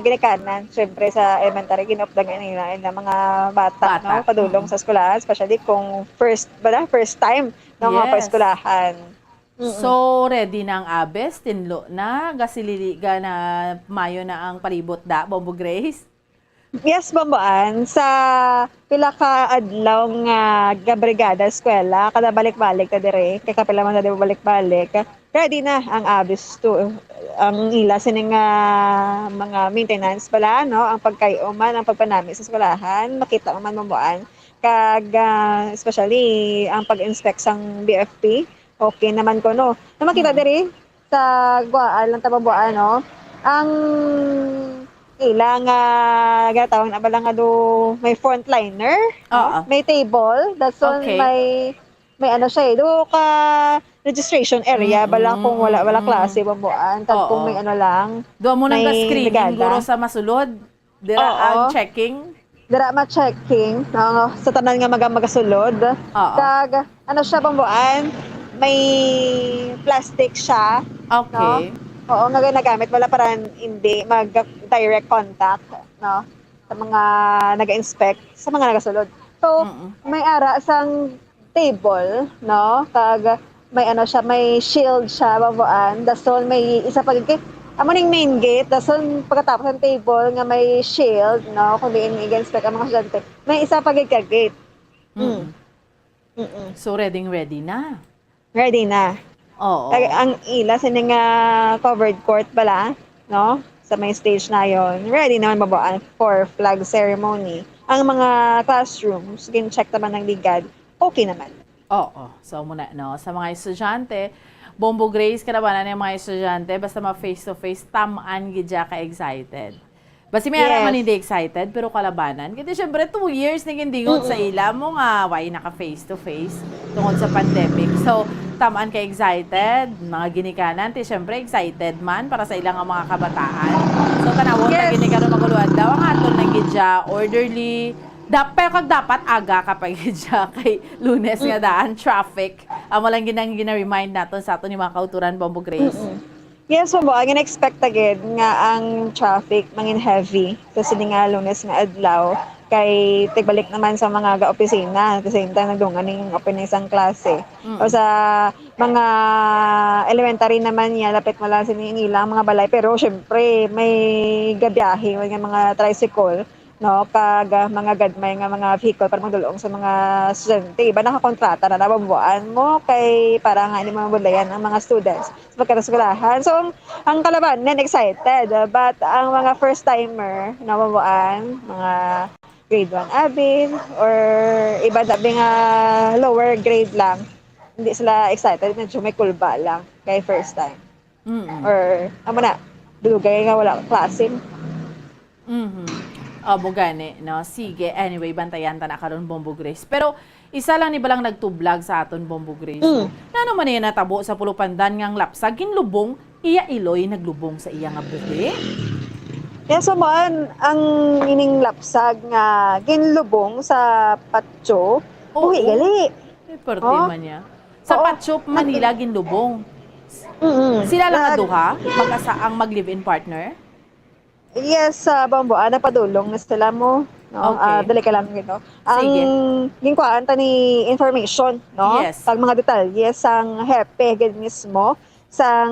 ginikanan, syempre sa elementary, ginopdagan nila ng mga bata, no? Padulong sa eskwelahan, especially kung first time ng mga Yes. paeskulahan. So, ready na ang abes, tinlo na, gasililiga na mayo na ang palibot da, Bombo Grace? Yes, Bamboan. Sa pila ka adlaw nga gabrigada eskwela, kada balik-balik ka dire, kay kapila man na balik-balik. Ready na ang abis to. Ang ila sining mga maintenance pala, no? Ang pagkayuman, ang pagpanami sa eskwelahan, makita man Bamboan. Kag especially ang pag-inspect sang BFP, okay naman ko no. Na makita dire sa Guaan lang Bamboan, no? Ang ilang gatawag na bala nga do may frontliner, no? May table, that's on Okay. may ano siya do ka registration area bala kung wala klase bambuan tag kung may ano lang. Doon mo nang may screening brigada. guro sa masulod. Dira Oo. ang checking. Dira ma-checking no, sa tanan nga magasulod. Kag ano siya bambuan, may plastic siya. Okay. No? Oo, nga ginagamit wala para hindi mag-direct contact, no? Sa mga nag-inspect, sa mga nagasulod. So, may ara sang table, no? Kag may ano siya, may shield siya babuan. Dason may isa pa gid amo ning main gate, dason pagkatapos ng table nga may shield, no? Kung diin i-inspect ang mga estudyante. May isa pa gid ka gate. So, ready na. Ready na. Oo. Ang ila sa nga covered court pala, no? Sa may stage na yon. Ready naman babaan for flag ceremony. Ang mga classrooms, gin-check naman ng ligad, okay naman. Oo. So, muna, no? Sa mga estudyante, Bombo Grace, karabanan ng mga estudyante, basta ma-face-to-face, tamaan gidya ka-excited. Basta may araman hindi excited, pero kalabanan. Kasi syempre, 2 years na gindigot sa ila mo nga, why naka face-to-face tungkol sa pandemic. So, tamaan ka excited, mga ginikanan, syempre excited man para sa ilang mga kabataan. So, tanawon na ginikanan maguluan daw, ang atol ng gidya, orderly, pero kag dapat aga kapag gidya kay Lunes nga daan, traffic. Amo lang gina-remind natin sa ato ni mga kauturan, Bombo Grace. Yes, mo ang expect agad nga ang traffic mangin heavy kasi nga Lunes nga adlaw kay tigbalik naman sa mga ga-opisina kasi time nagdungan ning opening sang klase. O sa mga elementary naman niya lapit mo lang sinilang mga balay pero syempre may gabiyahe mga tricycle, no, kag mga gadmay nga mga vehicle para magdulong sa mga estudyante. Iba nakakontrata na nababuan mo kay para nga hindi mabudlayan ang mga students sa pagkakaskwelahan. So, ang kalabanan excited, but ang mga first-timer nababuan, mga grade 1 abin, or iba dabi nga lower grade lang, hindi sila excited, medyo may kulba lang kay first time. Or, amo na, dulugay nga wala klase. Abo gani, no? Sige, anyway, bantayan ta na karon Bombo Grace. Pero isa lang ni balang nagtublag sa aton Bombo Grace. Nga naman niya natabo sa pulupandan ngang lapsag, ginlubong, iya iloy naglubong sa iya nga buhi. Yes, so man, ang ining lapsag nga ginlubong sa patso, buhi gali. Parte man niya. Sa Patsyop, Manila, ginlubong. Sila lang nga duha, mag-asa ang mag-live-in partner? Yes, sa Bamboa, napadulong na sila mo. No? Okay. Dali ka lang, no? Sige. Ang ginkuhaan ta ni information, no? Yes. Pag mga detalye sang hepe, gid mismo, sang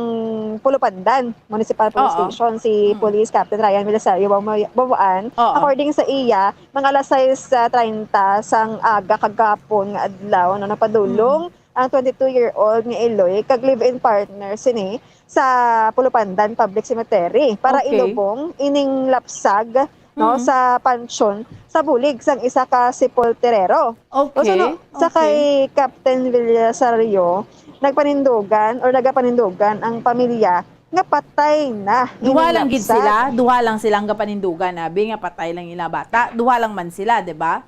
Pulupandan Municipal Police Oo. Station, si Police Captain Ryan Milasario Bamboan. According sa iya, mga alas 6:30 sang aga kagapon nga adlaw, no, napadulong ang 22-year-old nga Eloy kag live-in partner sini sa Pulupandan Public Cemetery para Okay. ilubong ining lapsag no sa pansyon sa bulig sang isa ka sepulturero. Okay. So, no, sa kay Captain Villasario, nagapanindugan ang pamilya nga patay na. Duha lang gid inilapsag. sila, duha lang silang kapanindugan, abi nga patay lang ila bata. Duha lang man sila, 'di ba?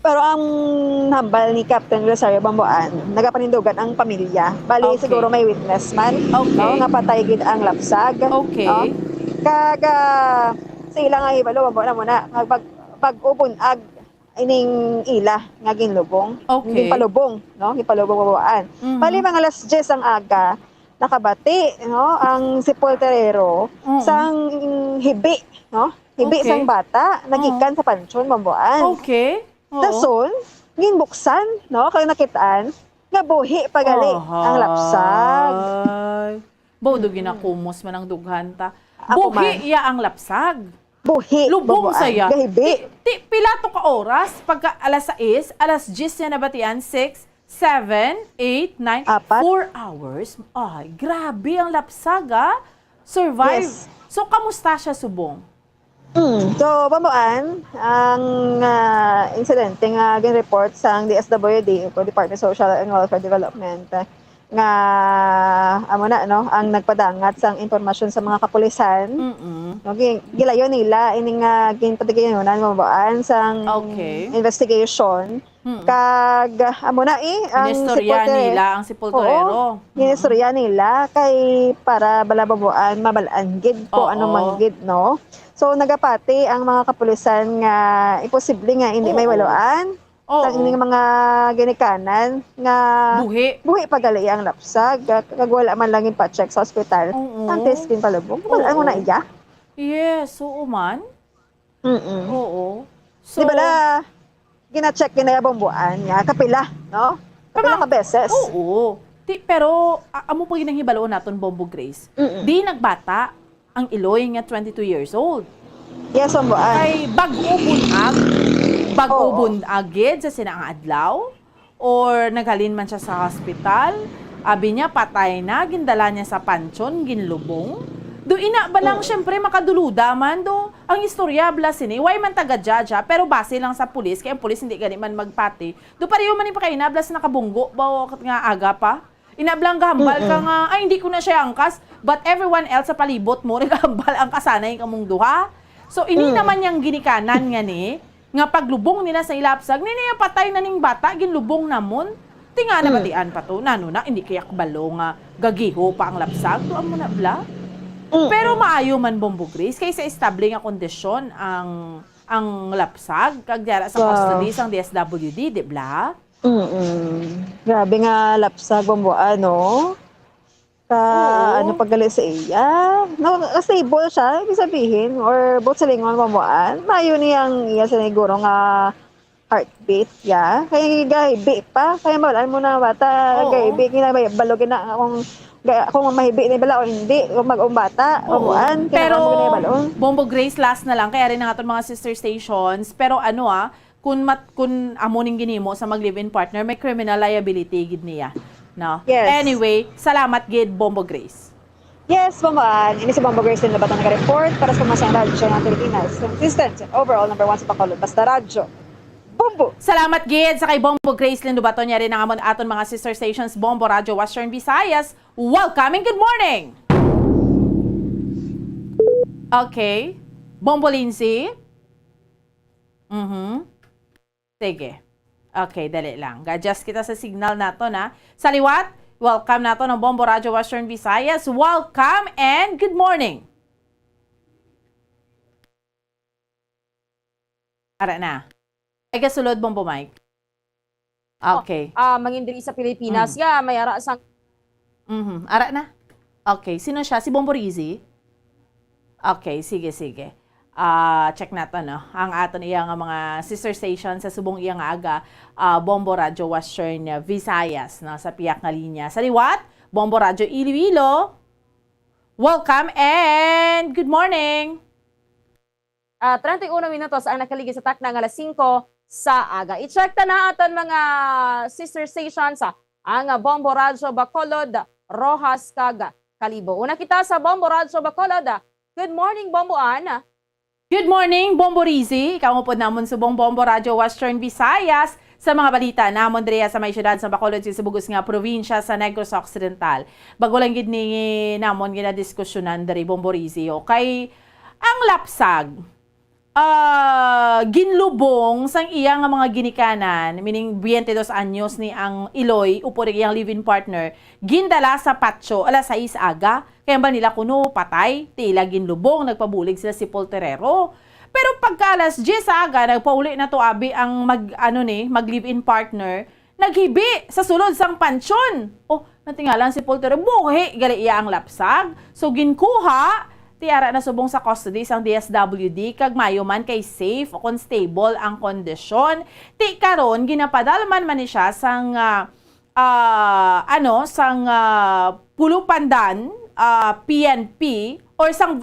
Pero ang hambal ni Captain Rosario Bamboan, nagapanindugan ang pamilya. Bali, siguro may witness man. No, nga patay gid ang lapsag. Okay. No? Kaga, sa ilang nga hibalo, Bamboan na muna, pag-ubunag ining ila nga ginlubong. Okay. Ginpalubong, no? Ginpalubong Bamboan. Bali, mga alas 10 ang aga, nakabati, no? Ang sepulturero sang hibi, no? Hibi Okay. sang bata, nagikan sa pansyon, Bamboan. Okay. Dason, ginbuksan, no? Kaya nakitaan, nga buhi pagali ang lapsag. Bodo ginakumos man ang dughan ta. Ako Buhi iya ang lapsag. Buhi. Lubong Babuan. saya. Gahibi. Pila to ka oras? Pagka alas 6, alas 10 niya nabatian, 6, 7, 8, 9, 4 hours. Ay, grabe ang lapsag, ah. Survive. Yes. So, kamusta siya, Subong? So, Bamboan, ang insidente nga gin-report sa DSWD, o Department of Social and Welfare Development, nga amo na no ang nagpadangat sang impormasyon sa mga kapulisan. No, gilayon nila ining ginpatigayonan Bamboan sang investigation. Kag amo na ang Inistorya nila ang sepulturero. Inistorya nila kay para bala Bamboan mabalaan gid ko ano man gid no. So nagapati ang mga kapulisan nga imposible nga hindi may waluan. Sa ining mga ginikanan nga buhi pagali ang lapsag kag wala man lang pa-check sa ospital. Ang test kin palubong. Wala mo na iya. Yes, oo man. Oo. So, di ba na gina-check ginaya Bamboan nga kapila, no? Kapila ka beses. Oo. Pero amo pa ginahibaloon naton Bombo Grace. Di nagbata ang Iloy nga 22 years old. Yes, Bamboan. Kay bag-ubon agid sa sinaang adlaw or naghalin man siya sa hospital. Abi niya patay na, gindala niya sa pansyon, ginlubong. Do ina ba lang syempre makaduluda man do ang istorya bla sini. Why man taga-judge pero base lang sa pulis kay ang pulis hindi gani man magpati. Do pareho man ni pakaina bla sa nakabunggo ba nga aga pa. Inablang gahambal ka nga, ay hindi ko na siya angkas, but everyone else sa palibot mo, nagahambal ang kasanay kamong duha. So, ini naman yung ginikanan nga ni, nga paglubong nila sa ilapsag, niniya patay na ning bata, ginlubong namon. Tinga na batian pa to, nano na, hindi kaya kabalo nga, gagiho pa ang lapsag, tuan mo na bla. Pero maayo man Bombo Grace, kaysa establish nga kondisyon ang lapsag, kagyara sa custody sang DSWD, di bla? Grabe nga lapsag Bamboan, no? Ano pagali sa iya. No, stable siya, ibig sabihin, or both sa lingon Bamboan. Mayo niyang iya sa siguro nga heartbeat, ya. Kaya gahibi pa. Kaya mawalaan mo na bata, gahibi. Balogin na kung mahibi na bala o hindi, kung mag-umbata, Bamboan. Pero, Bombo Grace, last na lang, kaya rin nga itong mga sister stations. Pero kung amuning ginimo sa mag-live-in partner, may criminal liability gid niya. No? Yes. Anyway, salamat gid Bombo Grace. Yes, Bamboan. Ini si Bombo Grace din na batang nag-report para sa masang radyo ng Pilipinas. Consistent and overall number 1 sa Bacolod. Basta radyo. Bombo! Salamat gid sa kay Bombo Grace Lindubato niya rin ang amon aton mga sister stations Bombo Radio Western Visayas. Welcome and good morning! Okay. Bombo Lindsay? Sige. Okay, dali lang. Ga-adjust kita sa signal nato na. Sa liwat, welcome nato ng Bombo Radio Western Visayas. Welcome and good morning. Ara na. Ay kasulod Bombo Mike. Okay. Mangindiri sa Pilipinas nga, may ara sang... Ara na. Okay, sino siya? Si Bombo Rizzi? Okay, sige. Check nato no ang aton iyang mga sister station sa subong iyang aga Bombo Radio Western Visayas no sa piyak nga linya sa liwat Bombo Radio Iloilo. Welcome and good morning. 31 minutos ang nakaligid sa takna nga alas 5 sa aga. I-check ta na aton mga sister stations ang Bombo Radio Bacolod, Rojas kag Kalibo. Una kita sa Bombo Radio Bacolod. Good morning Bomboan. Good morning, Bombo Rizzi. Ikaw po namon subong Bombo Radio Western Visayas sa mga balita namon diri sa may syudad sa Bacolod sa Bugos nga probinsya sa Negros Occidental. Bago lang gid ni namon ginadiskusyonan diri Bombo Rizzi. Okay, ang lapsag ginlubong sang iya nga mga ginikanan, meaning 22 anyos ni ang Iloy, upo iyang live-in partner, gindala sa patio alas 6 aga. Kaya ba nila kuno patay, tila ginlubong, nagpabulig sila si Polterero. Pero pagka alas 10 aga, nagpauli na to abi ang mag live-in partner, naghibi sa sulod sang pansyon. Oh, natingalan si Polterero, buhi, gali iya ang lapsag. So ginkuha, tiara na subong sa custody sang DSWD kag mayo man kay safe o stable ang kondisyon. Ti karon ginapadalman man ni siya sang Pulupandan PNP or sang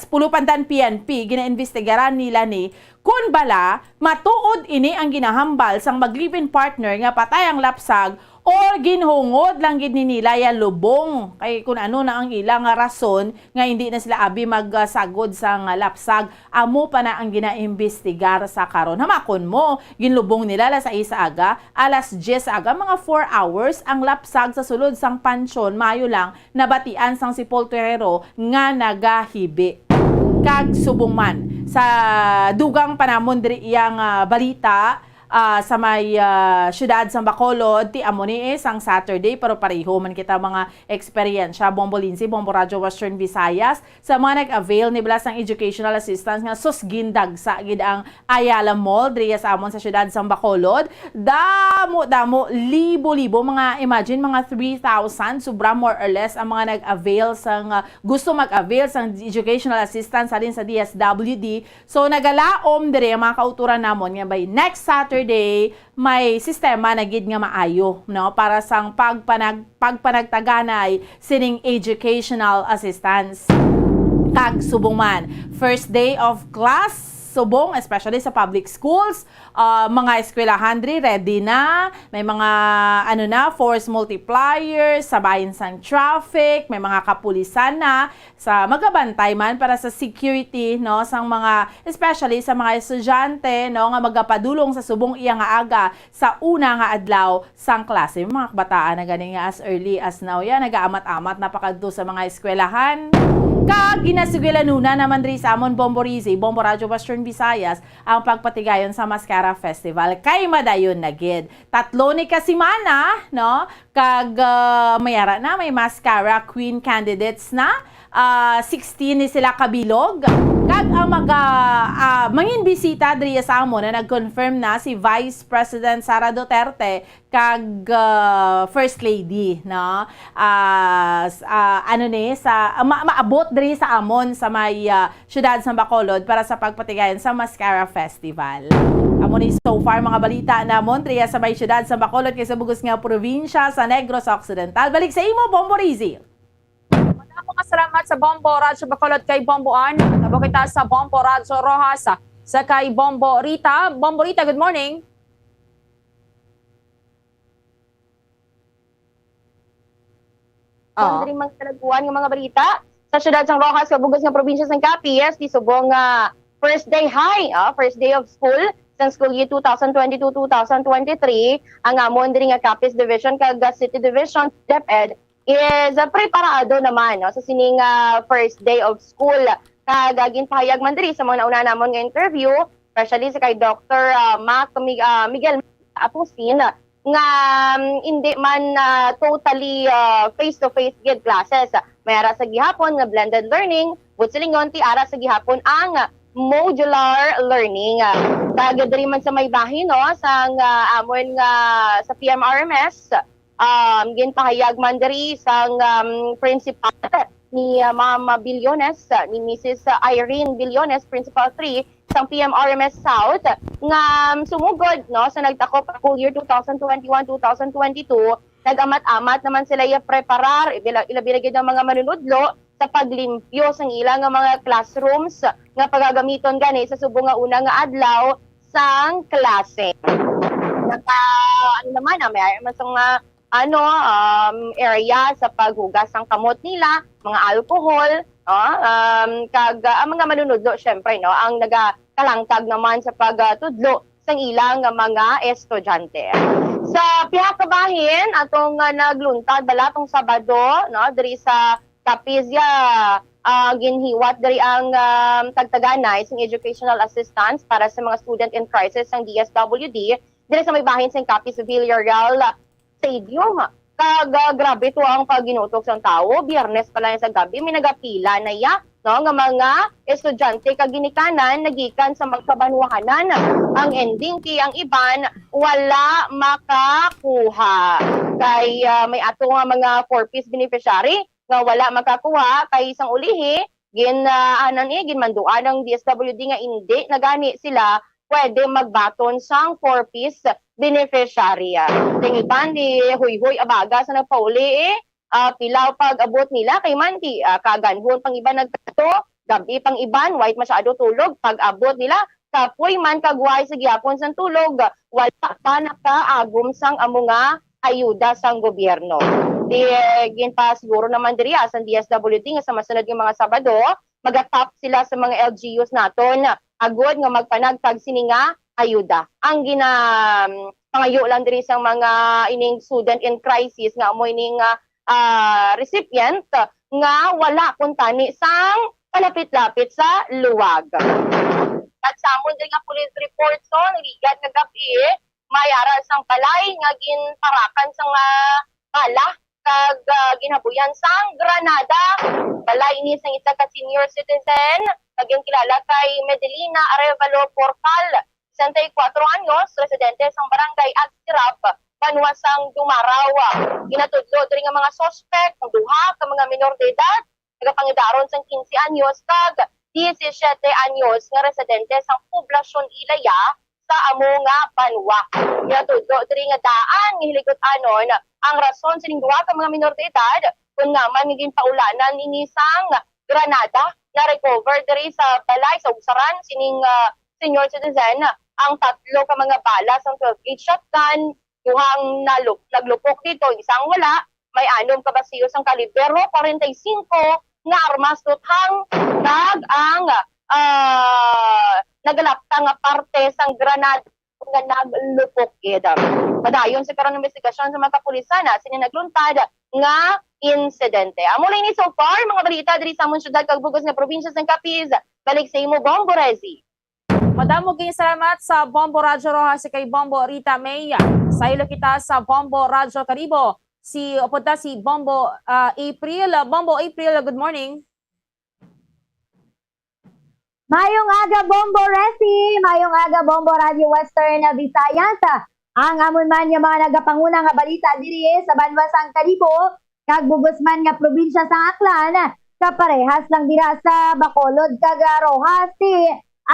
Pulupandan PNP gina-investigaran nila ni kun bala matuod ini ang ginahambal sang mag-live-in partner nga patay ang lapsag or ginhungod lang gid ni nila ya lubong kay kun ano na ang ilang rason nga hindi na sila abi magsagod sang lapsag, amo pa na ang ginaimbestigar sa karon. Hamakon mo ginlubong nila alas 6 aga, alas 10 aga, mga 4 hours ang lapsag sa sulod sang pansyon, mayo lang nabatian sang si Polterero nga nagahibi kag subong man sa dugang panamon diri iyang balita. Sa may syudad sa Bacolod, ti amo ni sang Saturday, pero pareho man kita mga eksperyensya. Bombo Lindsay, Bombo Radio Western Visayas, sa mga nag-avail ni Blas ng educational assistance nga susgindag sa gid ang Ayala Mall, diri sa amon sa syudad sa Bacolod. Damo, libo-libo, mga imagine, mga 3,000, sobra more or less ang mga nag-avail sang gusto mag-avail sang educational assistance alin sa DSWD. So nagalaom diri ang mga kauturan namon nga by next Saturday may sistema na gid nga maayo, no, para sang pagpanagtaganay sining educational assistance kag subong man first day of class subong, especially sa public schools, mga eskwelahan ready na, may mga force multipliers, sabayin sang traffic, may mga kapulisan na sa magabantay man para sa security, no, sang mga especially sa mga estudyante, no, nga magapadulong sa subong iya nga aga sa una nga adlaw sang klase. Mga kabataan na gani nga as early as now ya nagaamat-amat napakadto sa mga eskwelahan. Kag ginasugilana naman rin sa amon Bombo Rizzi, Bombo Radio Western Visayas, ang pagpatigayon sa Mascara Festival. Kay madayon na gid. 3 ni kasimana, no? Kag mayara na may Mascara Queen candidates na. 16 ni sila kabilog. Kag ang mangin bisita diri sa amon na nag-confirm na si Vice President Sara Duterte kag First Lady, no? Maabot diri sa amon sa may syudad sa Bacolod para sa pagpatigayon sa Mascara Festival. Amo ni so far mga balita namon diri sa may syudad sa Bacolod kay sa Bugos nga probinsya sa Negros Occidental. Balik sa imo, Bombo Rizzi. Salamat sa Bombo Radio Bacolod kay Bombo An. Tabo kita sa Bombo Radio Rojas sa kay Bombo Rita. Bombo Rita, good morning. Diri mga kalaguan ng mga balita sa syudad sang Rojas sa Bugos nga probinsya sang Capiz, di subong first day high, first day of school sang school year 2022-2023 ang amon diri nga Capiz Division kag City Division DepEd is preparado naman, no, sa sining first day of school. Kagagin pahayag man diri sa mga nauna namon nga interview, especially sa kay Dr. Miguel Apusin, nga hindi man totally face-to-face gid classes. May ara sa gihapon nga blended learning, but silingon ti ara sa gihapon ang modular learning. Diri man sa may bahin, no, sang amon nga sa PMRMS, ginpahayag man diri sang principal ni Mama Bilyones, ni Mrs. Irene Bilyones, Principal 3 sang PMRMS South, nga sumugod, no, sa nagtakop school year 2021-2022, nag-amat-amat naman sila preparar, ilabilagid ng mga manunudlo sa paglimpyo sang ilang mga classrooms nga pagagamiton gani sa subong nga una nga adlaw sang klase. May area sa paghugas ng kamot nila, mga alcohol, ang mga manunudlo syempre ang nagakalangkag naman sa pagtudlo sang ilang mga estudyante. Sa pihak kabahin atong nagluntad bala tong Sabado diri sa Capizia, ginhiwat diri ang tagtaganay sang educational assistance para sa mga student in crisis ng DSWD diri sa may bahin sang Capiz Villarreal Stadium. Grabe to ang pagginutok sang tawo. Biyernes pa lang sa gabi may nagapila na nga mga estudyante ginikanan nagikan sa magkabanwahanan. Ang ending ang iban wala makakuha. Kay may ato nga mga 4-piece beneficiary nga wala makakuha kay isang ulihi ginmanduan ng DSWD nga hindi nagani sila pwede magbaton sang 4-piece beneficiary. Tingiban di huy-huy abaga sa nagpauli pilaw pag abot nila kay manti kaganhon pang iba nagkato, gabi pang iban white masyado tulog pag abot nila kapoy man kagway sa gyapon sang tulog wala pa nakaagom sang amunga ayuda sang gobyerno. Di ginpa siguro naman diri sa DSWD nga sa masunod nga mga Sabado magatap sila sa mga LGUs naton agod nga magpanagtag sininga ayuda. Ang pangayo lang diri sa mga ining student in crisis nga mo ining recipient nga wala kuntani sang palapit-lapit sa luwag. At samon din nga police report ligad nga gabi may aral sang balay nga ginparakan sang bala kag ginabuyan sang granada. Balay ni sang isa ka senior citizen kaging kilala kay Medelina Arevalo Porcal, 64 anyos, residente sang barangay Agsirap, Banwasang Dumaraw. Ginatudlo diri nga mga suspect ang duha ka mga minor de edad nagapangidaron sang 15 anyos kag 17 anyos nga residente sang poblasyon Ilaya sa amo nga Banwa. Ginatudlo diri nga daan gihiligot anon ang rason sining duha ka mga minor de edad kun nga man ginpaulanan ini sang granada na recover diri sa balay sa usaran sining senior citizen ang 3 ka mga bala sang 12-gauge shotgun, duhang naglupok dito, isang wala, may 6 ka basiyo sang kalibero 45 nga armas tuthang nagalapta nga parte sang granada nga naglupok ida. Padayon sa karon investigasyon sa mga kapulisan sini nagluntad nga insidente. Amo lang ni so far mga balita diri sa among syudad kag bugos nga probinsya sang Capiz. Balik sa imo Bombo Rezi. Madamo kayong salamat sa Bombo Radyo Rojas kay Bombo Rita May. Sa ilo kita sa Bombo Radyo Karibo. Si Bombo April. Bombo April, good morning. Mayong aga Bombo Resi, mayong aga Bombo Radio Western Visayas. Ang amon man nga mga nagapanguna nga balita diri sa Banwasang Kalibo, kag bugos man nga probinsya sa Aklan, kaparehas lang dira sa Bacolod kag Rojas.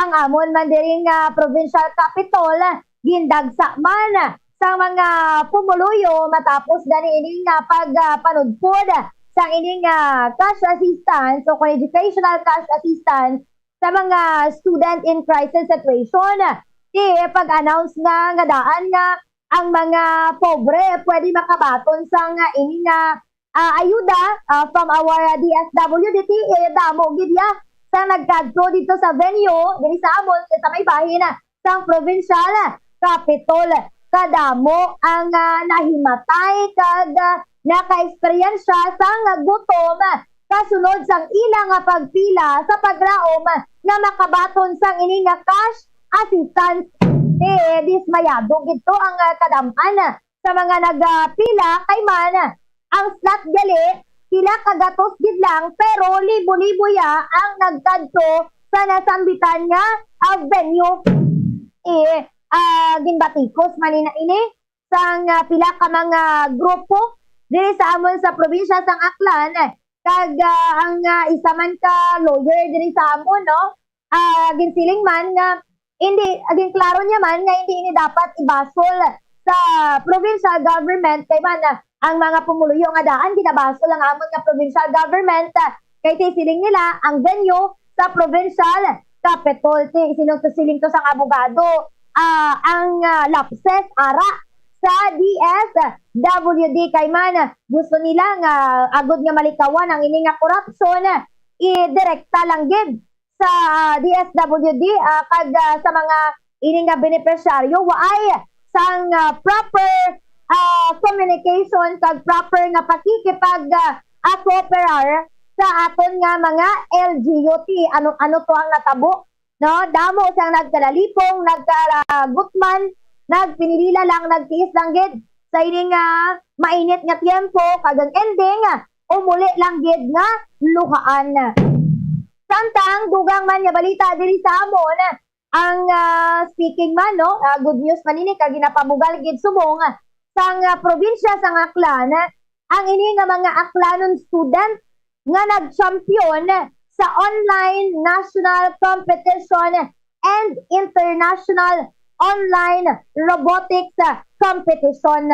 Ang amon man diri nga provincial capital gindagsa man sa mga pumuluyo matapos gani ining pagpanudpod sa ining cash assistance o educational cash assistance sa mga student in crisis situation. Pag-announce nga daan nga ang mga pobre pwede makabaton sa ining ayuda from our DSWD. Damo gidya sa nagkadto dito sa venue diri sa amon sa may bahin sa provincial capital. Kadamo ang nahimatay kag naka-eksperyensya sa gutom kasunod sang ilang pagpila sa pagraom na makabaton sang ining cash assistance. Dismayado gito ang kadampan sa mga nagpila kay man ang slot gali pila kagatos gid lang pero libo-libo ya ang nagkadto sa nasambitan nga venue. Ginbatikos manina ini sang pila ka mga grupo diri sa amon sa probinsya sang Aklan. Kag ang isa man ka lawyer diri sa amon ginsiling man nga hindi aging klaro niya man nga hindi ini dapat ibasol sa provincial government kay man ang mga pumuluyo nga daan ginabasol ang amon nga provincial government kay siling nila ang venue sa provincial capital. Siling to sang abogado ang lapses ara sa DSWD kay man gusto nila nga agud nga malikawan ang ini nga korupsyon i-direkta lang gid sa DSWD kag sa mga ini nga benepisyaryo waay sang proper communication kag proper nga pakikipag cooperar sa aton nga mga LGUT. Ano to ang natabo? No, damo siyang nagkalalipong, nagkagutman, nagpinilila lang, nagtiis lang gid sa ini nga mainit nga tiempo kag ang ending umuli lang gid nga luhaan. Samtang dugang man nga balita diri sa amon ang speaking man no, good news man ini kag ginapamugal gid subong sang probinsya sang Aklan ang ini nga mga Aklanon student nga nag-champion sa online national competition and international online robotics competition.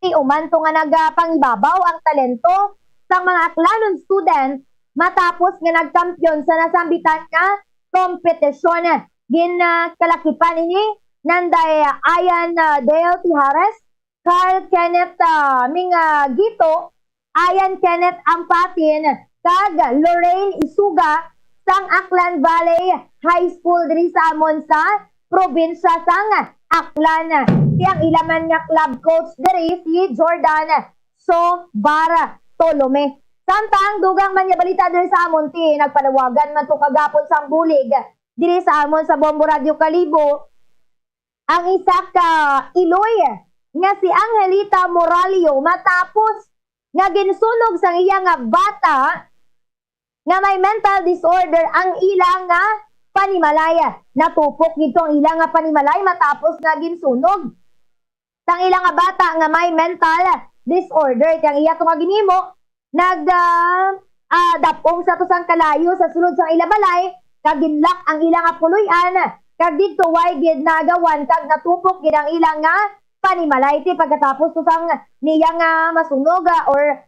Uman to nga nagapangibabaw ang talento sang mga Aklanon student matapos nga nag-champion sa nasambitan nga kompetisyon. Kalakipan ini nanday Ayan Dale Tijares, Carl Kenneth Gito, Ayan Kenneth Ampatin, kag Lorraine Isuga sang Aklan Valley High School diri sa amon sa probinsya sang Aklan. Siyang ilaman nga club coach diri si Jordan Sobara Tolome. Samtang dugang man nga balita diri sa amon ti nagpanawagan man to kagapon sang bulig diri sa amon sa Bombo Radio Kalibo ang isa ka Iloy nga si Angelita Moralio matapos nga ginsunog sang iya nga bata nga may mental disorder ang ilang nga panimalay. Natupok dito ang ilang nga panimalay matapos nga ginsunog sang ilang nga bata nga may mental disorder. Kang iya to nga ginimo dapong sa to sang kalayo sa sulod sang ilang balay kag ginlak ang ilang nga puluyan kag didto way gid nagawan kag natupok gid ang ilang nga panimalay. Ti pagkatapos to sang niya nga masunog or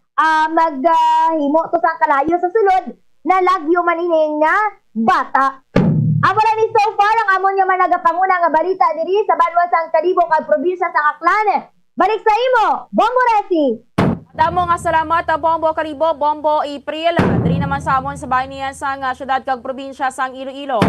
maghimo to sang kalayo sa sulod nalagyo man ini nga bata. Amo na ni so far ang amon nga managapanguna nga balita diri sa Banwasang Kalibo kag probinsya sa Aklan. Balik sa imo, Bombo Resi. Damo nga salamat Bombo Kalibo, Bombo April. Diri naman sa amon sa bahay niya sang syudad kag probinsya sang Iloilo.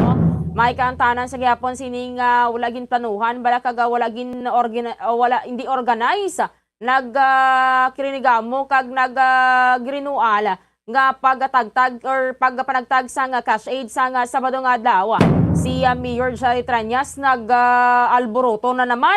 May kantanan sa gyapon sining wala gin planuhan bala kag wala gin hindi organize nagkirinigamo kag nagrinual nga pagtagtag or pagpanagtag sa cash aid sa Sabado nga adlaw. Si Mayor Jerry Tranyas nag-alboroto na naman,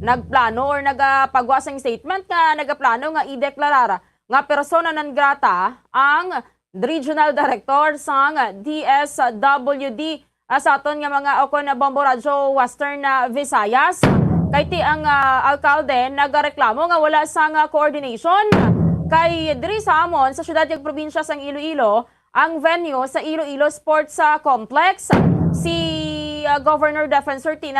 nagplano or nagpagawa sang statement nga nagaplano nga ideklarar nga persona non grata ang Regional Director sang DSWD sa aton nga mga okon na Bombo Radio Western Visayas. Kay ti ang alkalde nagreklamo nga wala sang coordination kay diri sa amon sa syudad ug probinsya sang Iloilo ang venue sa Iloilo Sports Complex. Si Governor Defensor T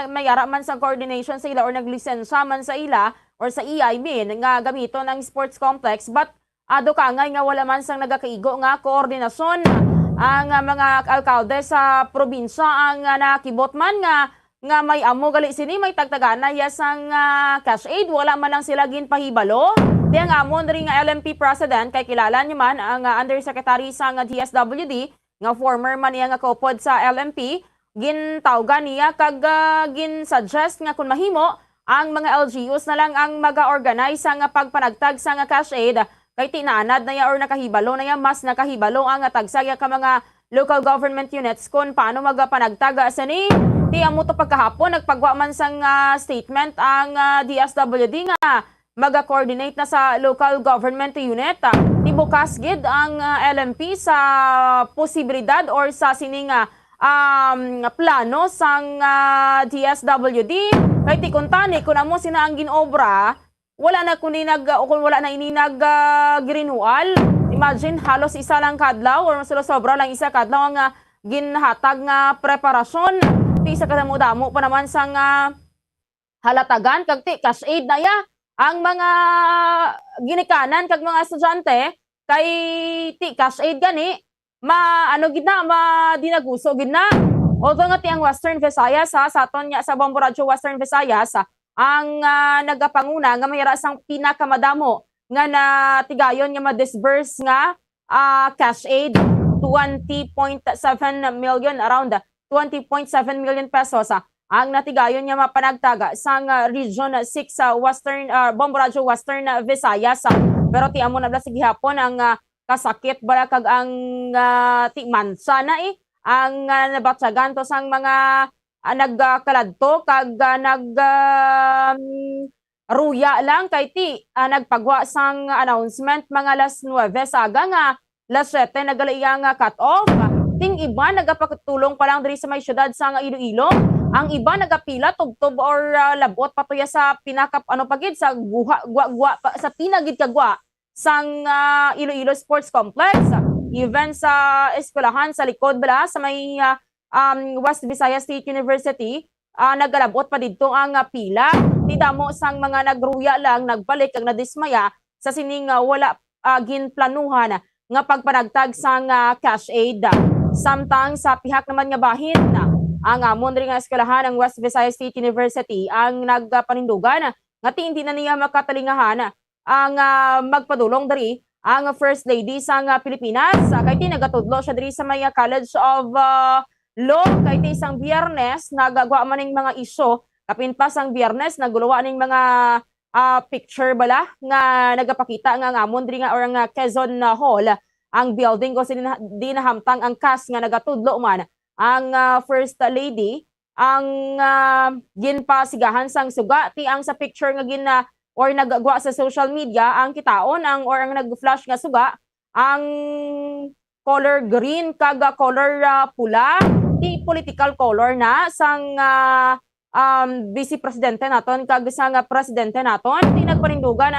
mayara man sa coordination sa ila or naglisensya man sa ila or sa I mean nga gamiton ang sports complex but ado kangay nga wala man sang nagakaigo nga koordinasyon. Ang mga alkalde sa probinsya ang nakibot man nga may amo gali sini may tagtagana yasang cash aid wala man lang sila ginpahibalo. Di ang amon rin nga LMP President kay kilala niya man ang Undersecretary sa DSWD nga former man niya nga kaupod sa LMP gintawgan niya kag gin-suggest nga kung mahimo ang mga LGUs na lang ang maga-organize nga pagpanagtag sa cash aid kay tinaanad na ya or nakahibalo na ya mas nakahibalo ang tagsaya ka mga local government units kung paano magapanagtag sa ni. Di amo to pagkahapon nagpagwa man sang statement ang DSWD nga maga-coordinate na sa local government unit. Tibukas gid ang LMP sa posibilidad or sa sining plano sang DSWD. Kay ti kuntani kun amo sina ang ginobra, wala na kung wala na ini nag-grinual. Imagine halos isa lang kadlaw or sobra lang isa kadlaw nga ginhatag nga preparasyon. Ti isa kadamo-damo pa naman sang halatagan kag ti cash aid na ya. Ang mga ginikanan kag mga estudyante kay ti cash aid gani dinaguso gid na. Although nga ti ang Western Visayas sa aton nya sa Bombo Radio Western Visayas ang nagapanguna nga mayara sang pinakamadamo nga natigayon nga ma-disburse nga cash aid 20.7 million, around 20.7 million pesos ang natigayon nga mapanagtaga sang Region 6 Western Bombo Radio Western Visayas. Pero ti amo na bala sa gihapon ang kasakit bala kag ang ti mansa na ang nabatsagan to sang mga nagkaladto kag ruya lang kay ti nagpagwa sang announcement mga alas 9 saga nga alas 7 nagalaiya nga cut off. Ting iba nagapatulong pa lang diri sa may syudad sa Iloilo. Ang iba nagapila tubtob or labot patuya sa pinakap pagid sa guwa sa pinagid kagwa sang Iloilo Sports Complex. Even sa eskwelahan sa likod bala sa may West Visayas State University, nagalabot pa dito ang pila. Tidamo sang mga nagruya lang nagbalik ang nadismaya sa sining wala ginplanuhan nga pagpanagtag sang cash aid. Samtang sa pihak naman nga bahin, ang amon ring eskwelahan ng West Visayas State University ang nagpanindugan nga hindi na niya makatalingahan ang magpadulong diri ang First Lady sang Pilipinas. Kay ti nagatudlo siya diri sa may College of Law kay ti isang Biyernes nagagawa man ning mga isyu kapin pa sang Biyernes naguluwa ning mga picture bala nga nagapakita nga amon diri nga or nga Quezon Hall ang building ko di nahamtang ang cast nga nagatudlo man ang First Lady ang ginpasigahan sang suga ti ang sa picture nga or nagagwa sa social media ang kitaon ang or ang nag-flash nga suga ang color green kag color pula ti political color na sang vice presidente naton kag sang presidente naton ti nagpanindugan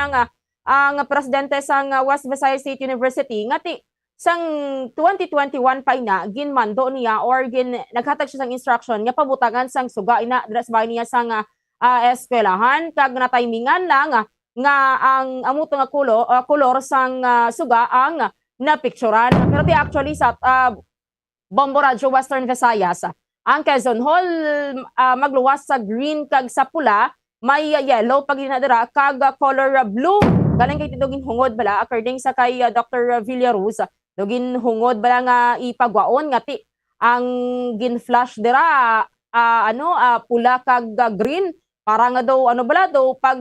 ang presidente sang West Visayas State University nga ti sang 2021 pa ina ginmando niya or naghatag siya sang instruction nga pabutangan sang suga ina dira sa bahay niya sang eskwelahan kag natimingan lang nga ang amuto nga kolor sang suga ang napicturan. Pero ti actually sa Bombo Radio Western Visayas ang Quezon Hall magluwas sa green kag sa pula, may yellow pag dinadira kag color blue. Galing kay tidogin hungod bala according sa kay Dr. Villaruz. Dogin hungod bala nga ipagwaon nga ti ang gin-flash dira pula kag green para nga daw bala daw pag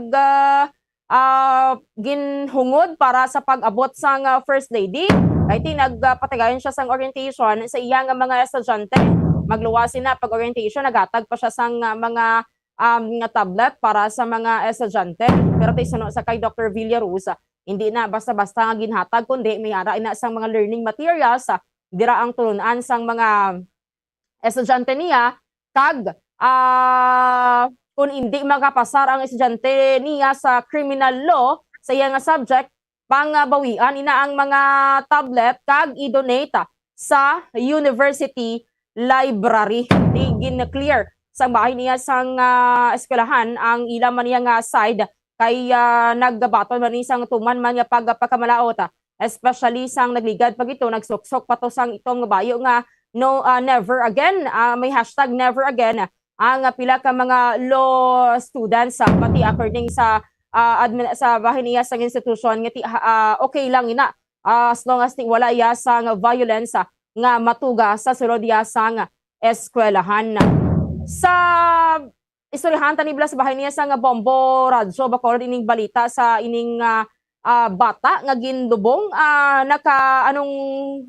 ginhungod para sa pag-abot sang First Lady. Kay ti nagpatigayon siya sang orientation sa iyang mga estudyante. Magluwasin na pag orientation nagatag pa siya sang mga tablet para sa mga estudyante. Pero ti suno sa kay Dr. Villaruz, hindi na basta-basta nga ginhatag kundi may ara ina sang mga learning materials dira ang tulunan sang mga estudyante niya kag kung hindi makapasar ang estudyante niya sa criminal law sa iya nga subject pangbawian ina ang mga tablet kag i-donate sa university library. Di clear sa bahay niya sang eskwelahan ang ilang man niya nga side kay naggabaton man isang tuman man nga pagkamalaot especially sang nagligad pag ito nagsuksok pa to sang itong bayo nga no never again, may hashtag never again ang pila ka mga law students pati according sa sa bahay niya sang institution nga okay lang ina as long as wala iya sang violence nga matuga sa sulod iya sang eskwelahan. Sa istoryahan tani blas bahay niya sa Bombo Radio Bacolod ining balita sa ining bata nga gindubong naka anong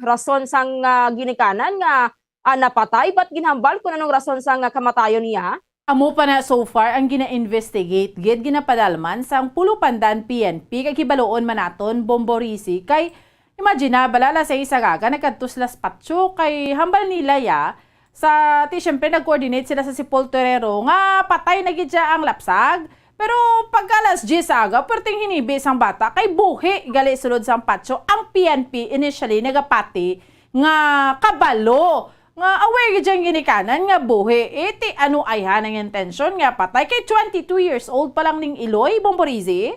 rason sang ginikanan nga napatay ba't ginhambal kung anong rason sang kamatayon niya? Amo pa na so far ang gina-investigate ginapadalman sang Pulupandan PNP kay kibaloon manaton Bomborisi kay imagine balala sa isa gaga nagkadtuslas patso kay hambal nila ya sa ti syempre nag-coordinate sila sa Sipol Torero nga patay na gidya ang lapsag. Pero pagkalas 10 aga, perting hinibi sang bata kay buhi gali sulod sang patso. Ang PNP initially nagapati nga kabalo nga aware gidyan ginikanan nga buhi. Iti ano ayhan ang intention nga patay kay 22 years old pa lang ning Iloy Bomborizi.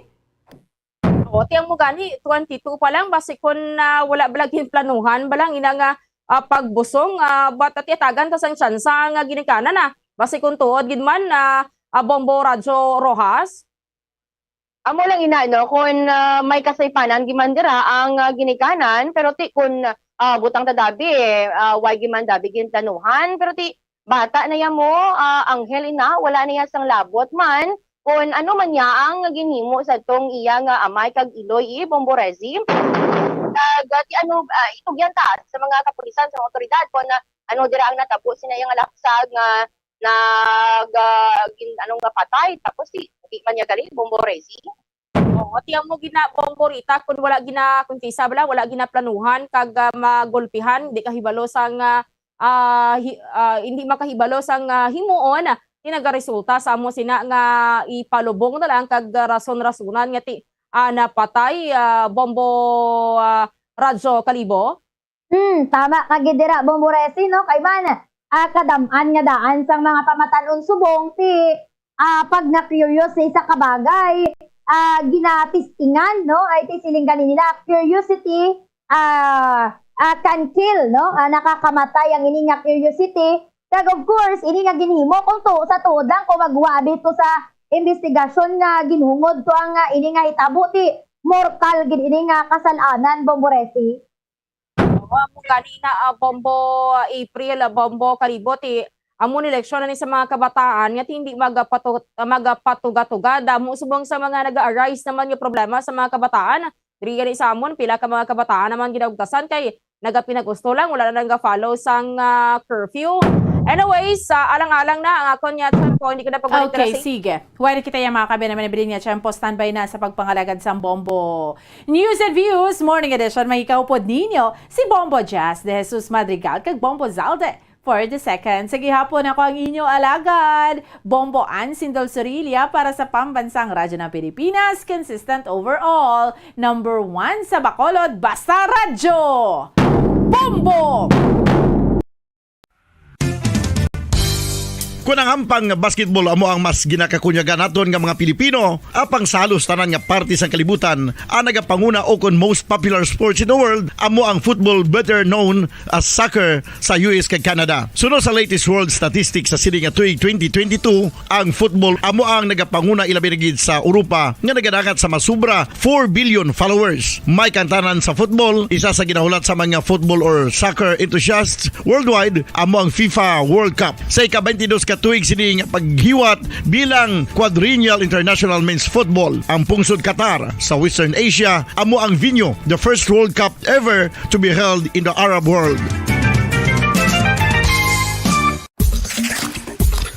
O tiyang mo gani 22 pa lang basi kun wala balagin planuhan balang ina nga pagbusong bat at itagan ta sang tsansa nga ginikanan basi kun tuod gid man Bombo Radyo Rojas? Amo lang inaano kung may kasaypanan gimandira ang ginikanan pero ti kun butang tadabi why gimandabi gintanuhan pero ti bata na ya mo anghel ina wala na ya sang labot man kung ano man ya ang ginhimo sa tong iya nga amay kag Iloy Bomboresi ti ano itugyan ta sa mga kapulisan sa mga otoridad kung ano dira ang natabo sina yang alaksag nga nga patay tapos di man niya gali Bomboresi. Oo, tiyang mo gina Bomborita kung wala gina kung kisa bala wala gina planuhan kag magulpihan di kahibalo sang hindi makahibalo sang himuon ti nagaresulta sa amo sina nga ipalubong na lang kag rason-rasunan nga ti napatay Bombo Radyo Kalibo. Tama kagidira Bomboresi no kay man kadaman nga daan sang mga pamatanon subong ti pag na-curious sa isa kabagay ginatistingan no ay ti silinggan nila curiosity can kill no nakakamatay ang ini nga curiosity kag of course ini nga ginhimo kung to sa tuod lang kung magwabi to sa investigasyon nga ginhungod to ang ini nga hitabo ti mortal gid ini nga kasalanan Bomboresi. Mo kanina Bombo April Bombo Kalibo ti amo ni leksyon ni sa mga kabataan nga hindi magapatuga-tuga damo subong sa mga nag-arise naman yung problema sa mga kabataan. Diri gani sa amon pila ka mga kabataan naman ginagutasan kay nagapinagusto lang wala na nang-follow sang curfew. Anyways, alang-alang na ang akon niya tempo hindi ko na pagbalik. Okay, sige. Huwag kita yung mga kabe naman nabilin niya tempo standby na sa pagpangalagad sa Bombo News and Views Morning Edition. Mahikaupod ninyo si Bombo Jazz de Jesus Madrigal kag Bombo Zalde for the second. Sige hapon ako ang inyong alagad, Bombo Ann Sindol Sorilia para sa Pambansang Radyo ng Pilipinas, consistent overall, number 1 sa Bacolod, Basta Radyo! Bombo! Kung ang ampang basketball amo ang mas ginakakunyagan naton nga mga Pilipino, apang salos tanan nga parte sang kalibutan, ang nagapanguna o kon most popular sports in the world, amo ang football better known as soccer sa US kag Canada. Sunod sa latest world statistics sa sining nga tuig 2022, ang football amo ang nagapanguna ilabi na gid sa Europa nga nagadakat sa masubra 4 billion followers. May kantanan sa football, isa sa ginahulat sa mga football or soccer enthusiasts worldwide, amo ang FIFA World Cup. Sa ika-22 tuig sining paghiwat bilang Quadrennial International Men's Football. Ang pungsod Qatar sa Western Asia amo ang venue, the first World Cup ever to be held in the Arab world.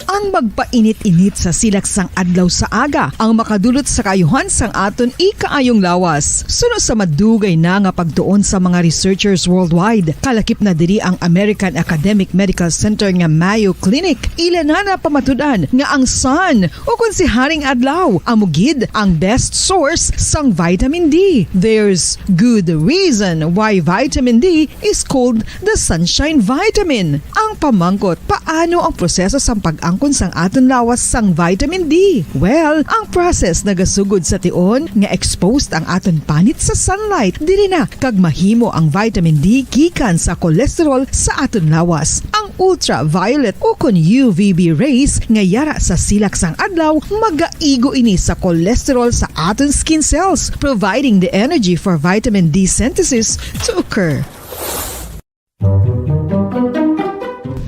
Ang magpainit-init sa silaksang adlaw sa aga ang makadulot sa kayuhan sang aton ikaayong lawas. Suno sa madugay na nga pagtuon sa mga researchers worldwide, kalakip na diri ang American Academic Medical Center nga Mayo Clinic. Ilan na pamatudan nga ang sun o kung si Haring Adlaw amugid ang best source sang vitamin D. There's good reason why vitamin D is called the sunshine vitamin. Ang pamangkot, paano ang proseso sang pag-angkon sang aton lawas sang vitamin D? Well, ang process nagasugod sa tion nga exposed ang aton panit sa sunlight dili na kag mahimo ang vitamin D gikan sa cholesterol sa aton lawas. Ang ultraviolet o kon UVB rays nga yara sa silak sang adlaw magaigo ini sa cholesterol sa aton skin cells, providing the energy for vitamin D synthesis to occur.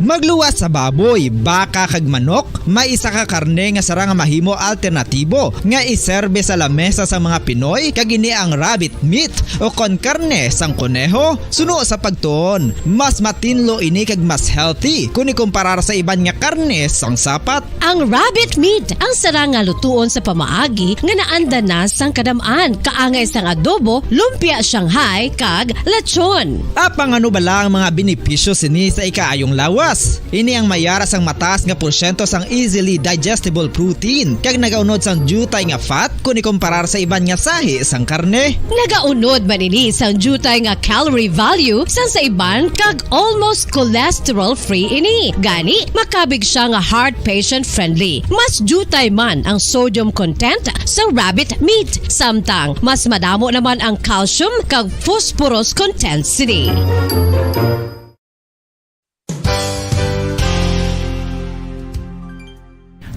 Magluwas sa baboy, baka kag manok, may isa ka karne nga sarang mahimo alternatibo nga iserbe sa lamesa sa mga Pinoy kag ini ang rabbit meat o kon karne sang kuneho. Suno sa pagtuon, mas matinlo ini kag mas healthy kung ikumparar sa iban nga karne sang sapat. Ang rabbit meat ang sarang nga lutuon sa pamaagi nga naanda na sang kadamaan, kaangay sang adobo, lumpia Shanghai kag lechon. Apang ano bala ang mga benepisyo sini sa ikaayong lawas? Ini ang mayara sang mataas nga porsyento sang easily digestible protein kag nagaunod sang jutay nga fat kung ikumparar sa iban nga sahi sang karne. Nagaunod man ini sang jutay nga calorie value sang sa iban kag almost cholesterol free ini. Gani makabig siya nga heart patient friendly. Mas jutay man ang sodium content sa rabbit meat, samtang mas madamo naman ang calcium kag phosphorus content sini.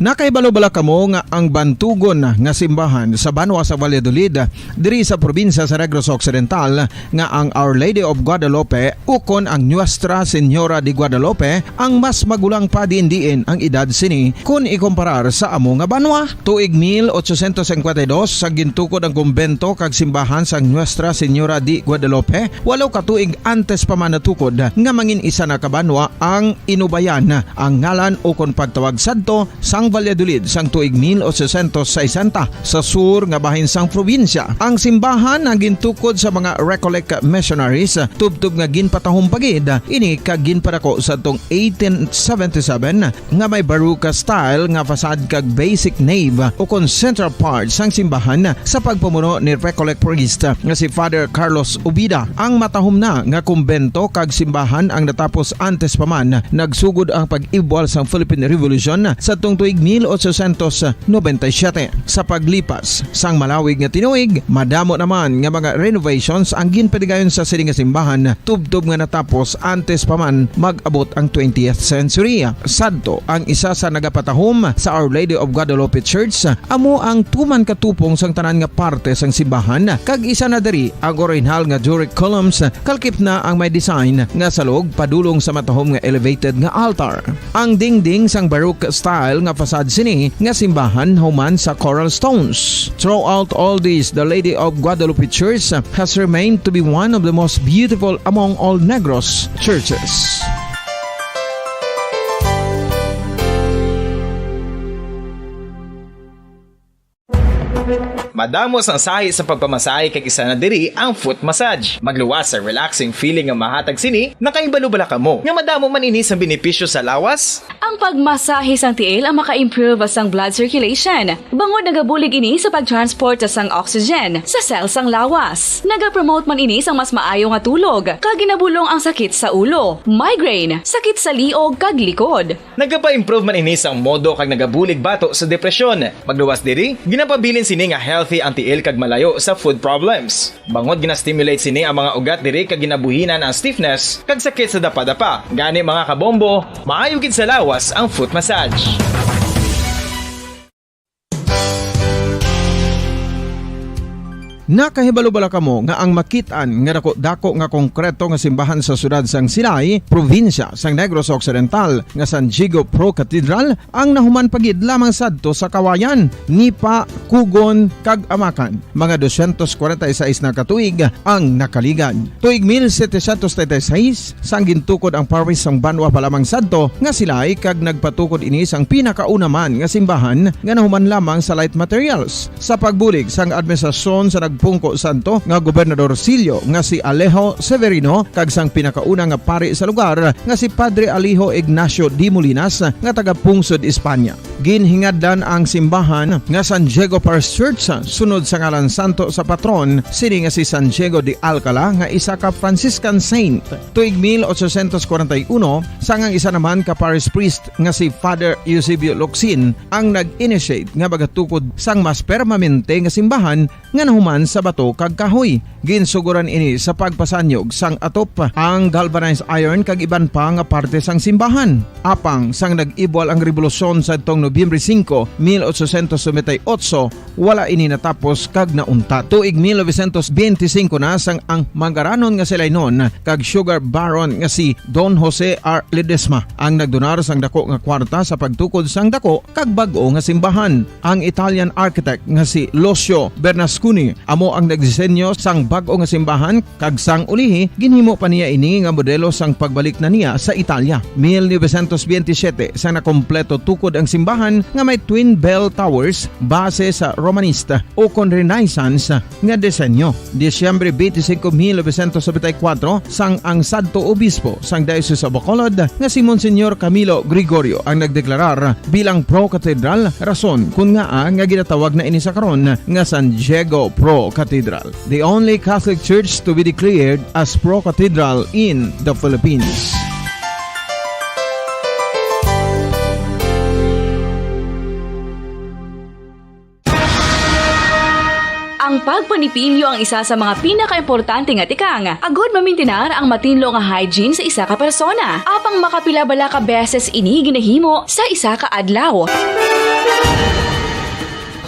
Nakaibalo-bala kamo nga ang bantugon nga simbahan sa Banwa sa Valladolid diri sa probinsya sa Negros Occidental nga ang Our Lady of Guadalupe ukon ang Nuestra Señora de Guadalupe ang mas magulang pa diin ang edad sini kung ikomparar sa amo nga banwa. Tuig 1852 sa gintukod ang kumbento kag simbahan sa Nuestra Señora de Guadalupe, walo ka tuig antes pa man natukod nga mangin isa na kabanwa ang inubayan ang ngalan ukon pagtawag sadto sang Valladolid sang tuig 1860 sa sur nga bahin sang probinsya. Ang simbahan ang gintukod sa mga Recollect missionaries tubtub nga ginpatahong pagid ini kag ginpadako sa tong 1877 nga may baroque style nga fasad kag basic nave o kon central part sang simbahan sa pagpamuno ni Recollect priest nga si Father Carlos Ubida. Ang matahom na nga kumbento kag simbahan ang natapos antes pa man nagsugod ang pag-ibwal sang Philippine Revolution sa tong tuig 1897. Sa paglipas sang malawig nga tinuig, madamo naman nga mga renovations ang ginpadigayon sa sining nga simbahan tubtob nga natapos antes pa man mag-abot ang 20th century. Sadto ang isa sa nagapatahom sa Our Lady of Guadalupe Church, amo ang tuman katupong sang tanan nga parte sang simbahan kag isa na diri ang original nga Doric columns kalkip na ang may design nga salog padulong sa matahom nga elevated nga altar. Ang dingding sang baroque style nga fasad sini nga simbahan human sa coral stones. Throughout all this, the Lady of Guadalupe Church has remained to be one of the most beautiful among all Negros churches. Madamos ang sahi sa pagpamasahe kag isa na diri ang foot massage. Magluwas sa relaxing feeling nga mahatag sini, nakaibalo-bala kamo. Nga madamo man ini sa benepisyo sa lawas. Ang pagmasahe sang tiil ang maka-improve sang blood circulation. Bangod nagabulig ini sa pagtransport sang oxygen sa cells sang lawas. Nagapromote man ini sang mas maayo nga tulog, kag ginabulong ang sakit sa ulo, migraine, sakit sa liog kag likod. Nagapa-improve man ini sang modo kag nagabulig bato sa depresyon. Magluwas diri, ginapabilin sini nga healthy ang tiil kag malayo sa food problems. Bangod gina-stimulate sini ang mga ugat diri kag ginabuhinan ang stiffness kag sakit sa dapa-dapa. Gani mga kabombo, maayo gid sa lawas ang foot massage. Nakahibalo-bala kamo nga ang makitaan nga dako nga konkreto nga simbahan sa sudad sang Sinay, probinsya sang Negros Occidental nga San Diego Pro Cathedral ang nahuman pagid lamang sadto sa Kawayan, Nipa, Kugon kag Amakan. Mga 246 na katuig ang nakaligan. Tuig 1736 sang gintukod ang parish sang Banwa pa lamang sadto nga silay kag nagpatukod ini sang pinakauna man nga simbahan nga nahuman lamang sa light materials. Sa pagbulig sang administrasyon sa Pungko Santo nga Gobernador Silio nga si Alejo Severino kag sang pinakauna nga pari sa lugar nga si Padre Alijo Ignacio de Molinas nga taga Pungsod, Espanya. Ginhingadlan ang simbahan nga San Diego Parish Church sunod sa ngalan santo sa patron sini nga si San Diego de Alcala nga isa ka Franciscan saint. Tuig 1841 sangang isa naman ka parish priest nga si Father Eusebio Locsin ang nag-initiate nga bagatukod sang mas permanente nga simbahan nga nahuman sa bato kag kahoy. Ginsuguran ini sa pagpasanyog sang atop ang galvanized iron kag iban pa nga parte sang simbahan. Apang sang nag-ibwal ang revolusyon sa tong Nobyembre 5, 1898, wala ini natapos kag naunta. Tuig 1925 na sang ang mangaranon nga sila noon kag sugar baron nga si Don Jose R. Ledesma ang nagdonar sang dako nga kwarta sa pagtukod sang dako kag bag-o nga simbahan. Ang Italian architect nga si Lucio Bernasconi amo ang nagdisenyo sang bag-o nga simbahan kag sang ulihi ginhimo pa niya ini nga modelo sang pagbalik na niya sa Italia. 1927 sang nakompleto tukod ang simbahan nga may twin bell towers base sa Romanista o kon Renaissance nga disenyo. Disyembre 25, 1974 sang ang sadto obispo sang Diocese of Bacolod nga si Monsignor Camilo Gregorio ang nagdeklarar bilang pro-cathedral, rason kung nga ginatawag na ini sa karon nga San Diego Pro Cathedral, the only Catholic church to be declared as pro-cathedral in the Philippines. Ang Ang pagpanipilyo ang isa sa mga pinakaimportante nga tikang. Agod mamintinar ang matinlo nga hygiene sa isa ka persona. Apang makapila-bala ka beses ini ginahimo sa isa ka adlaw.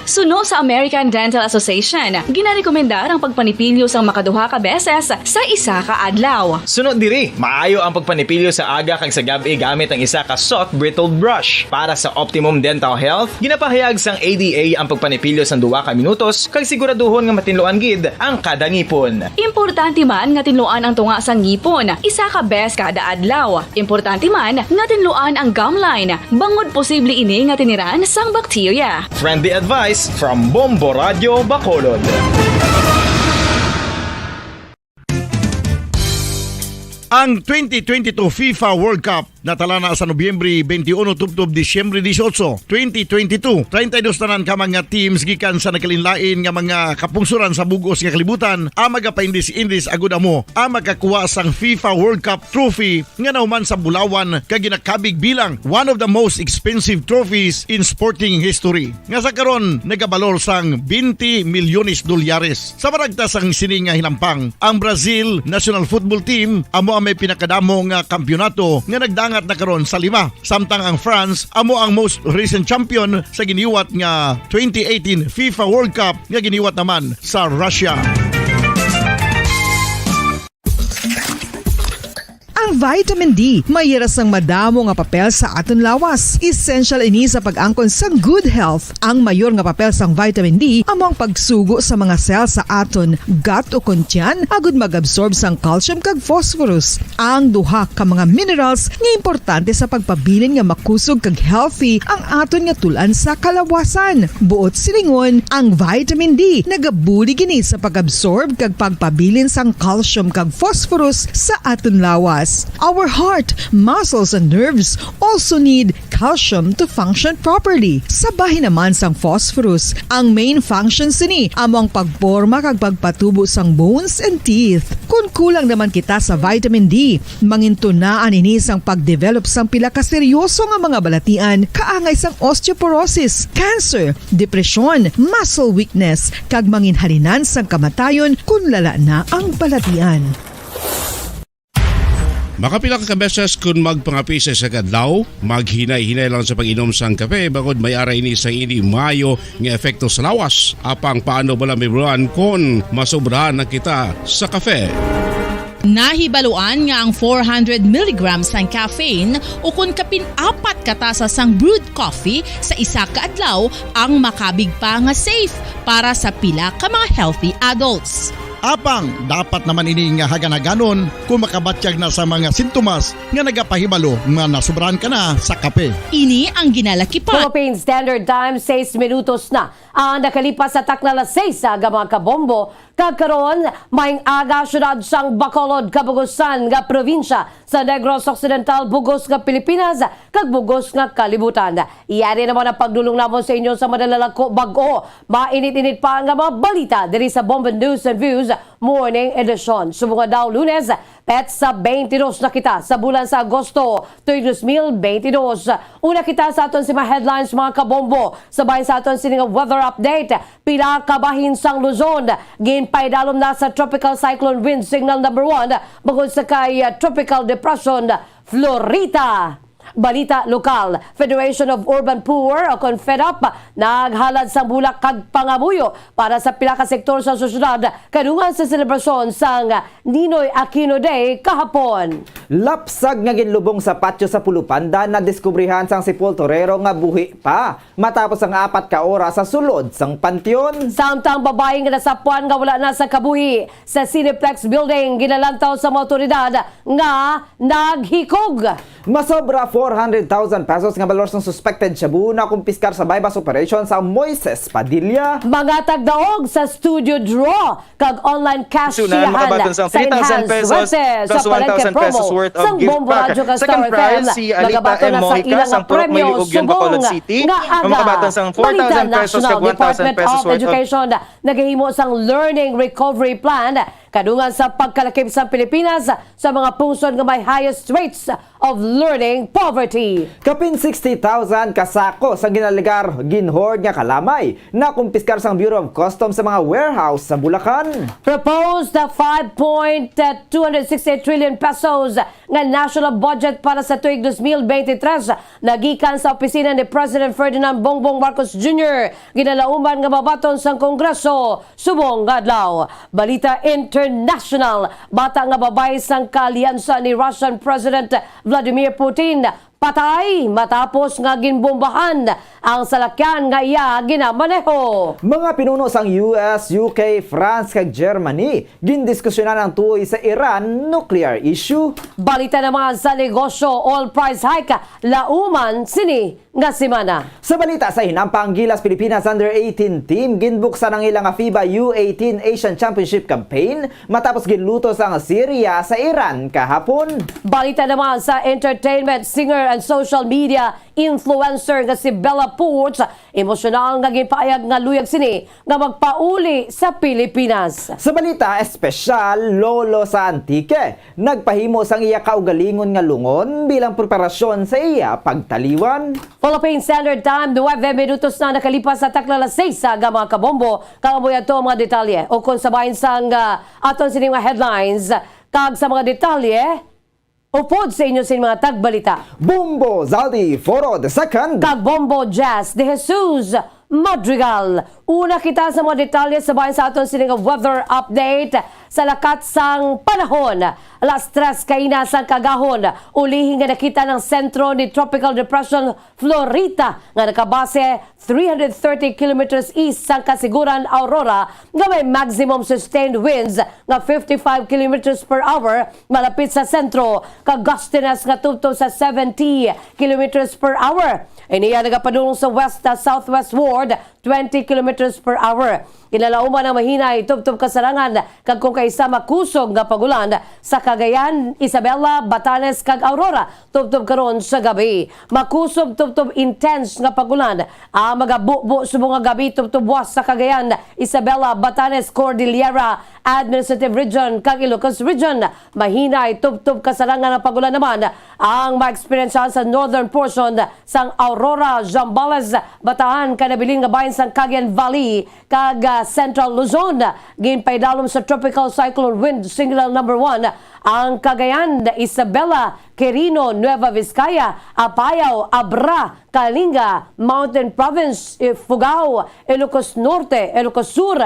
Suno sa American Dental Association, ginarekomendar ang pagpanipilyo sang makaduha ka beses sa isa ka adlaw. Sunod diri, maayo ang pagpanipilyo sa aga kag sa gabi gamit ang isa ka soft brittled brush. Para sa optimum dental health, ginapahayag sang ADA ang pagpanipilyo sang 2 ka minutos kag siguraduhon nga matinluan gid ang kada ngipon. Importante man nga tinluan ang tunga sang ngipon, isa ka bes kada adlaw. Importante man nga tinluan ang gum line, bangod posible ini nga tiniran sang bakterya. Friendly advice from Bombo Radio Bacolod. Ang 2022 FIFA World Cup natala na sa Nobyembre 21 tubtob Disyembre 18, 2022. 32 tanan ka mga teams gikan sa nakalinlain nga mga kapungsuran sa bugos nga kalibutan ang magapaindis-indis agud amo ang makakuha sang FIFA World Cup trophy nga nauman sa Bulawan kag ginakabig bilang one of the most expensive trophies in sporting history. Nga sa karon nagabalor sang 20 milyones dolyares. Sa baragta sang sini nga hinampang, ang Brazil National Football Team amo may pinakadamo nga kampyonato nga nagdangat na karon sa 5. Samtang ang France amo ang most recent champion sa giniwat nga 2018 FIFA World Cup nga giniwat naman sa Russia. Ang vitamin D mayira sang madamo nga papel sa aton lawas. Essential ini sa pag-angkon sang good health. Ang mayor nga papel sang vitamin D among pagsugo sa mga cell sa aton gut o kuntyan agud mag-absorb sang calcium kag phosphorus. Ang duha ka mga minerals nga importante sa pagpabilin nga makusog kag healthy ang aton nga tulan sa kalawasan. Buot silingon, ang vitamin D nagabuli gini sa pag-absorb kag pagpabilin sang calcium kag phosphorus sa aton lawas. Our heart, muscles, and nerves also need calcium to function properly. Sabay naman sang phosphorus, ang main function sini among pagporma kag pagpatubo sang bones and teeth. Kung kulang naman kita sa vitamin D, mangintunaan ini sang pagdevelop sang pila ka seryoso nga mga balatian, kaangay sang osteoporosis, cancer, depresyon, muscle weakness, kag manginhalinan sang kamatayon kung lala na ang balatian. Makapila ka beses kung magpangapisa sa kadlaw, maghinay-hinay lang sa pag-inom sang kape bagod may ara ini sa ini mayo nga efekto sa lawas. Apang paano bala may buwan kung masobrahan na kita sa kape. Nahibaluan nga ang 400 mg ng caffeine o kung kapin-4 katasa sang brewed coffee sa isa ka adlaw ang makabig pa nga safe para sa pila ka mga healthy adults. Apang, dapat naman ini nga haganaganon kung makabatyag na sa mga sintomas nga nagapahibalo nga nasubrahan ka na sa kape. Ini ang ginalakipan. Philippine Standard Time, 6 minutos na ang nakalipas sa takna 6 sa mga kabombo. Kagkaroon, may aga syudad sang Bacolod, Kabugusan nga probinsya sa Negros Occidental, Bugos nga Pilipinas, kag Bugos nga Kalibutan. Iyari naman ang pagdulong namon sa inyo sa madalalako bago. Mainit-init pa nga mga balita diri sa Bombo News and Views Morning Edition. Subunga daw Lunes, pet sa 22 na kita sa bulan sa Agosto 2022. Una kita sa aton si mga headlines mga kabombo. Sabay sa aton sining weather update. Pila kabahin sang Luzon. Ginpaidalom na sa Tropical Cyclone Wind Signal number 1 bukod sa kay Tropical Depression Florita. Balita lokal, Federation of Urban Poor o Confedap naghalad sa bulak kag pangamuyo para sa pila ka sektor sa sosyedad kadungan sa selebrasyon sang Ninoy Aquino Day kahapon. Lapsag nga ginlubong sa patio sa Pulupanda na diskubrihan sang sepulturero nga buhi pa matapos ang 4 ka oras sa sulod sang pantyon. Samtang babae nga nasapuan nga wala na sa kabuhi sa Cineplex Building ginalantaw sa mga otoridad nga naghikog. Masobra 400,000 pesos nga balor ng suspected shabu na kumpiskar sa bypass operation sa Moises Padilla. Mga tagdaog sa studio draw kag online cash siyahan sa enhanced Wete sa palengke promo sang Bombo Radio ka Star FM. Magabato na sa ilang premyo subong nga aga. Balita National Department of Education naghihimo sang Learning Recovery Plan kadungan sa pagkalakip sa Pilipinas sa mga pungsod nga may highest rates of learning poverty. Kapin 60,000 kasako sa ginaligar ginhoard nga kalamay na kumpiskar sang Bureau of Customs sa mga warehouse sa Bulacan. Proposed na 5.268 trillion pesos nga national budget para sa tuig 2023 nagikan sa opisina ni President Ferdinand Bongbong Marcos Jr. Ginalauman nga mabaton sang Kongreso subong nga adlaw. Balita international, bata nga babay sang kaaliansa ni Russian President Vladimir Putin patay matapos nga ginbombahan ang salakyan nga iya ginamaneho. Mga pinuno sang US, UK, France kag Germany gindiskusyonan ang tuoy sa Iran nuclear issue. Balita naman sa negosyo, oil price hike lauman sini nga semana. Sa balita sa hinampang Gilas Pilipinas Under-18 team ginbuksan ang ilang FIBA U18 Asian Championship campaign matapos ginluto sa Syria sa Iran kahapon. Balita naman sa entertainment, singer and social media influencer nga si Bella Ports, emosyonal nga ginpaayag nga luyag sini nga magpauli sa Pilipinas. Sa balita espesyal, lolo sa Antique nagpahimo sang iya kaugalingon nga lungon bilang preparasyon sa iya pagtaliwan. Philippine Standard Time, 9 minutos na nakalipas sa takla alas 6 sa mga kabombo. Kamoy ato ang mga detalye o kung sabahin sang aton sini mga headlines kag sa mga detalye upod sa inyo sa mga tagbalita. Bombo Zaldi Foro II kag Bombo Jazz de Jesus Madrigal. Una kita sa mga detalye sabahin sa aton sining weather update sa lakat sang panahon. Alas 3 kaina sang kagahon. Ulihin nga nakita ng sentro ni Tropical Depression Florita nga nakabase 330 kilometers east sang kasiguran Aurora nga may maximum sustained winds nga 55 kilometers per hour malapit sa sentro kag gustiness nga tubtob sa 70 kilometers per hour. Iniya nagapadulong sa west na southwest ward 20 kilometers per hour. Kinalauman ang mahinay tubtob kasarangan kag kung kaisa makusog nga pagulan sa Cagayan, Isabela, Batanes kag Aurora tubtob karon sa gabi. Makusog tubtob intense nga pagulan ang magabubo subong nga gabi tubtob was sa Cagayan, Isabela, Batanes, Cordillera Administrative Region kag Ilocos Region. Mahinay tubtob kasarangan nga pagulan naman ang ma-experiencean sa northern portion sang Aurora, Zambales, Bataan, kanabilin nga bahin sang Cagayan Valley kag Central Luzon. Ginpaydalom sa tropical cyclone wind signal number 1 ang Cagayan, Isabela, Quirino, Nueva Vizcaya, Apayao, Abra, Kalinga, Mountain Province, Fugao, Ilocos Norte, Ilocos Sur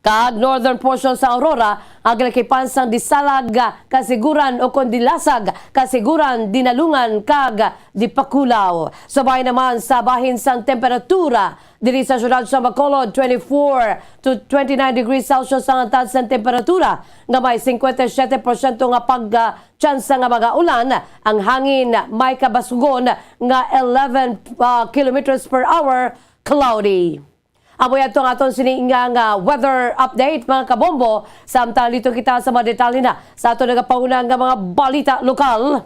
kag northern portion sa Aurora ang lakipan sang Disalag, Kasiguran o Kondilasag, Kasiguran, Dinalungan kag Dipakulaw. Sabay naman sa bahin sang temperatura diri sa syudad sa Bacolod 24 to 29 degrees Celsius ang taas ng temperatura nga may 57% nga pagtsansa nga mga ulan. Ang hangin may kabasugon nga 11 kilometers per hour cloudy. Amoy ato nga aton siningang weather update mga kabombo. Samtang dito kita sa mga detalye na sa ato nagapaunang nga mga balita lokal.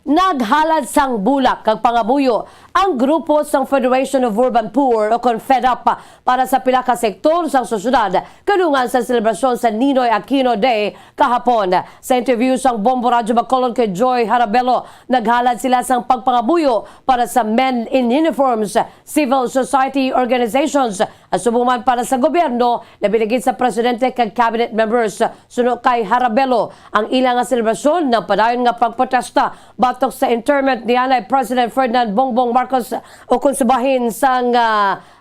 Naghalad sang bulak kag pangabuyo ang grupo sang Federation of Urban Poor o CONFEDUP para sa pila ka sektor sang sosyedad kadungan sa selebrasyon sa Ninoy Aquino Day kahapon. Sa interview sang Bombo Radyo Bacolod kay Joy Harabelo, naghalad sila sang pagpangabuyo para sa men in uniforms, civil society organizations, asubuman para sa gobyerno na binigid sa presidente kag cabinet members. Suno kay Harabelo, ang ilang selebrasyon ng padayon nga pagprotesta batok sa interment ni Anay President Ferdinand Bongbong Marcos o konsubahin sang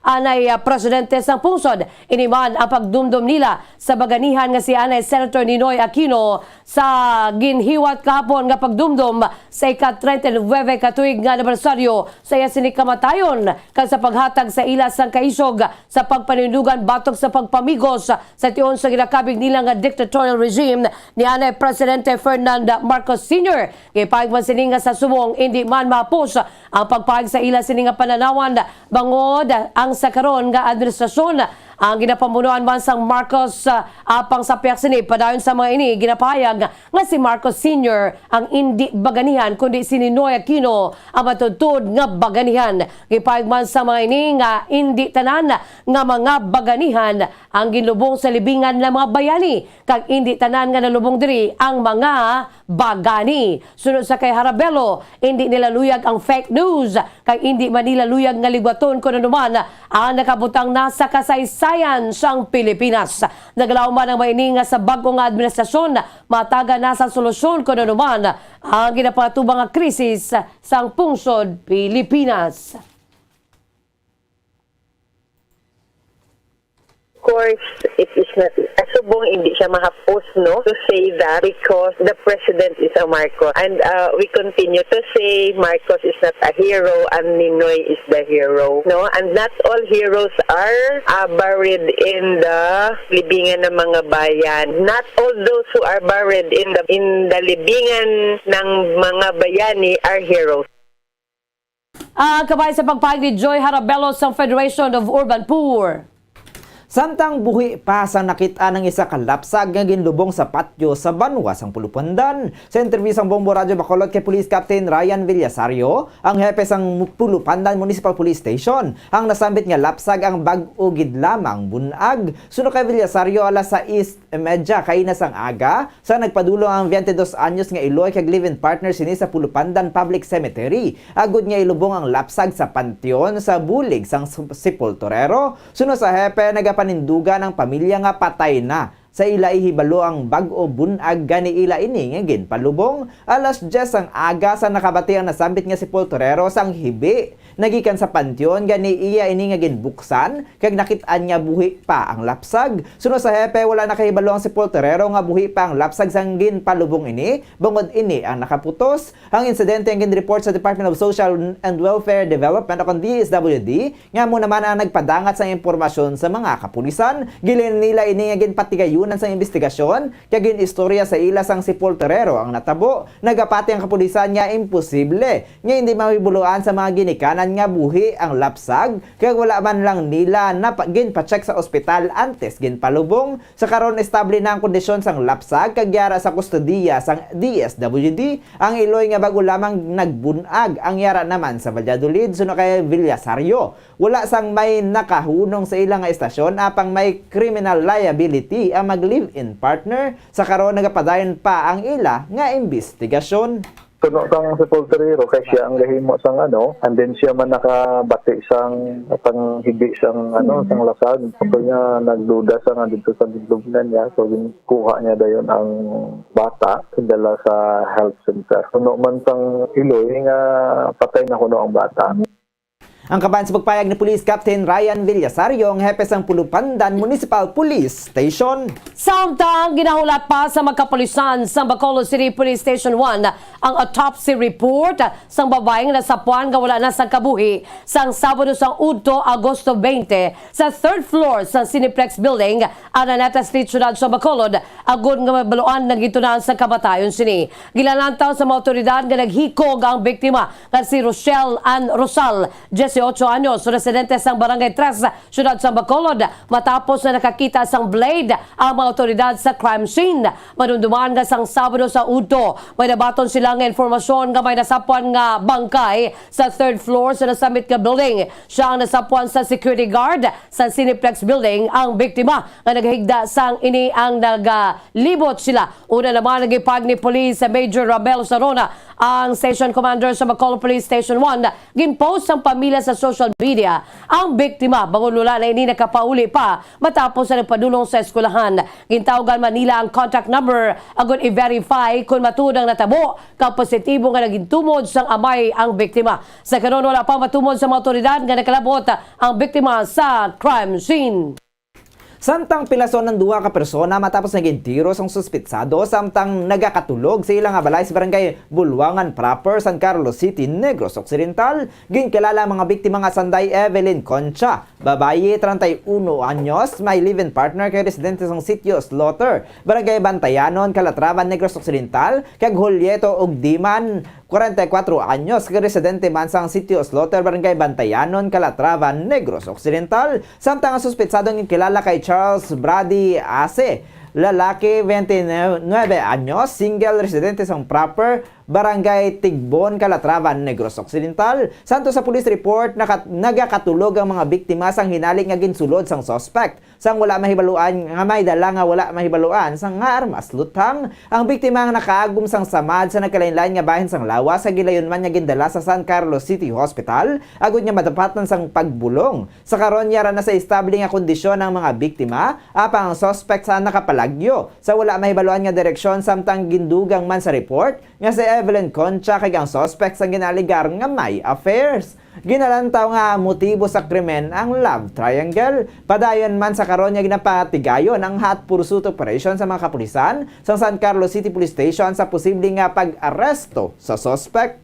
Anay Presidente sang pungsod. Iniman ang pagdumdum nila sa baganihan nga si Anay Senator Ninoy Aquino sa ginhiwat kahapon nga pagdumdum sa ika-39 katuig nga anibersaryo sa iya sinikamatayon kag sa paghatag sa ila sang kaisog sa pagpanindugan batok sa pagpamigos sa tion sa ginakabig nila nga dictatorial regime ni Anay Presidente Ferdinand Marcos Sr. Gipahig man sininga sa subong hindi man mapos ang pagpahig sa ila sininga pananawan bangod ang sa karon nga administrasyon Ang ginapamunuan man sang Marcos apang sa piyak sini padayon sa mga ini ginapahayag nga si Marcos Sr. ang hindi baganihan kundi si Ninoy Aquino ang matutod nga baganihan. Gipahayag man sa mga ini nga hindi tanan nga mga baganihan ang ginlubong sa libingan ng mga bayani kag hindi tanan nga nalubong diri ang mga bagani. Sunod sa kay Harabelo, hindi nila luyag ang fake news kag hindi man nila luyag nga ligwaton kuno naman ang nakabutang na sa kasaysayan sang Pilipinas. Naglaom man ang maini nga sa bag-o nga administrasyon mataga na sa solusyon kuno naman ang ginapatubang nga krisis sang pungsod Pilipinas. Of course, it is not, asubong hindi siya mahapos, no, to say that because the president is a Marcos. And we continue to say Marcos is not a hero and Ninoy is the hero, no? And not all heroes are buried in the libingan ng mga bayan. Not all those who are buried in the libingan ng mga bayani are heroes. Kabay sa pagpahayag ni Joy Harabelo sa Federation of Urban Poor. Samtang buhi pa sa nakita ng isa kalapsag nga ginlubong sa patio sa Banwa sang Pulupandan. Sa interview sang Bombo Radio Bacolod kay Police Captain Ryan Villasario, ang hepe sang Pulupandan Municipal Police Station, ang nasambit nga lapsag ang bag-o gid lamang bunag. Suno kay Villasario alas 6:30 kaina sang aga sa nagpadulong ang 22 anyos nga iloy kag live-in partner sini sa Pulupandan Public Cemetery. Agud nga ilubong ang lapsag sa panteon sa bulig sang sepulturero. Suno sa hepe paninduga ng pamilya nga patay na. Sa ila ihibalo ang bag-o bunag gani ila ini nga ginpalubong. Alas 10 ang aga sa nakabati ang nasambit nga sepulturero sang hibi. Nagikan sa panteon gani iya ini nga ginbuksan kag nakit-an nga buhi pa ang lapsag. Suno sa hepe wala nakahibalo ang sepulturero nga buhi pa ang lapsag sang ginpalubong ini. Bungod ini ang nakaputos. Ang insidente ang ginreport sa Department of Social and Welfare Development o DSWD nga mo naman ang nagpadangat sa impormasyon sa mga kapulisan. Gilin nila ini nga ginpatigayunan sa investigasyon kag istorya sa ila sang sepulturero ang natabo. Nagapati ang kapulisan nga imposible nga hindi mahibuluan sa mga ginikanan nga buhi ang lapsag kag wala man lang nila na ginpa-check sa ospital antes ginpalubong. Sa karon estable na ang kondisyon sang lapsag kag yara sa kustodiya sang DSWD. Ang iloy nga bago lamang nagbunag ang yara naman sa Valladolid. Suno kay Villasario, wala sang may nakahunong sa ilang nga estasyon apang may criminal liability ang mag-live-in partner. Sa karon nagapadayon pa ang ila nga investigasyon. Tuno kang sepulturero kay siya ang gahimo sang and then siya man nakabati sang panghibi sang sang lasag. Kapag niya nagduda sa nga dito sa bidlubnan niya, so kuha niya dayon ang bata dala sa health center. Tuno man sang iloy nga patay na kuno ang bata. Ang kaban sa pagpayag ni Police Captain Ryan Villasario, ang hepe sang Pulupandan Municipal Police Station. Samtang ginahulat pa sa magkapulisan sa Bacolod City Police Station 1 ang autopsy report sang babaeng nasapuan nga wala na sa kabuhi sang Sabado sang Udto, Agosto 20 sa 3rd floor sa Cineplex Building, Araneta Street, Ciudad sa Bacolod, agud nga mabaluan ng gitunan sa kamatayon sini. Gilanantaw sa mga otoridad nga naghikog ang biktima nga si Rochelle Ann Rosal, 18 anyos, residente sang Barangay 3, Ciudad sa Bacolod, matapos na nakakita sang blade ang mga otoridad sa crime scene. Manunduman nga sang Sabado sa Udto, may nabaton sila nga informasyon nga may nasapuan nga bangkay sa 3rd floor sa nasamit nga building. Siya ang nasapuan sa security guard sa Cineplex Building. Ang biktima nga naghigda sang ini ang nagalibot sila. Una naman nagipag ni Police Major Rabel Sarona, ang Station Commander sa Bacolod Police Station 1, ginpost ang pamilya sa social media. Ang biktima, bangulula na ini nakapauli pa matapos na nagpadulong sa eskwelahan. Gintawagan Manila ang contact number agud i-verify kung matud ang natabo kang positibo nga nagintumod sang amay ang biktima. Sa karon wala pa matumod sa mga otoridad nga nakalabot ang biktima sa crime scene. Samtang pilason ng duha ka persona matapos naging tiro sang suspitsado samtang nagakatulog sa ilang balay sa barangay Bulwangan proper, San Carlos City, Negros Occidental. Ginkilala mga biktima nga Sanday Evelyn Concha, Babayi, 31 anyos, may live-in partner kay residente sa sitio Slaughter, Barangay Bantayanon, Calatrava, Negros Occidental, kag Julieto Ugdiman, 44 anyos, kay residente man sa sitio Slaughter, Barangay Bantayanon, Calatrava, Negros Occidental. Samtang ang suspetsadong kilala kay Charles Brady Ase, lalaki, 29 anyos, single, residente sa proper, Barangay Tigbon, Calatrava, Negros Occidental. Santo sa police report, nagakatulog ang mga biktima sang hinaling nga ginsulod sang suspect. Sang wala mahibaluan nga may dala nga wala mahibaluan sang nga armas lutang. Ang biktima ang nakaagum sang samad sa nagkalain-lain nga bahin sang lawas sa gilayon man nga gindala sa San Carlos City Hospital. Agud nga madapatan sang pagbulong. Sa karon yara na sa estable nga kondisyon ng mga biktima, apang ang suspect sa nakapalagyo. Sa wala mahibaluan nga direksyon samtang gindugang man sa report nga si Evelyn Concha kay ang suspect sa ginaligar nga may affairs. Ginalantaw nga motibo sa krimen ang love triangle. Padayon man sa karon nga ginapatigayon ang hot pursuit operation sa mga kapulisan sa San Carlos City Police Station sa posibleng nga pag-aresto sa suspect.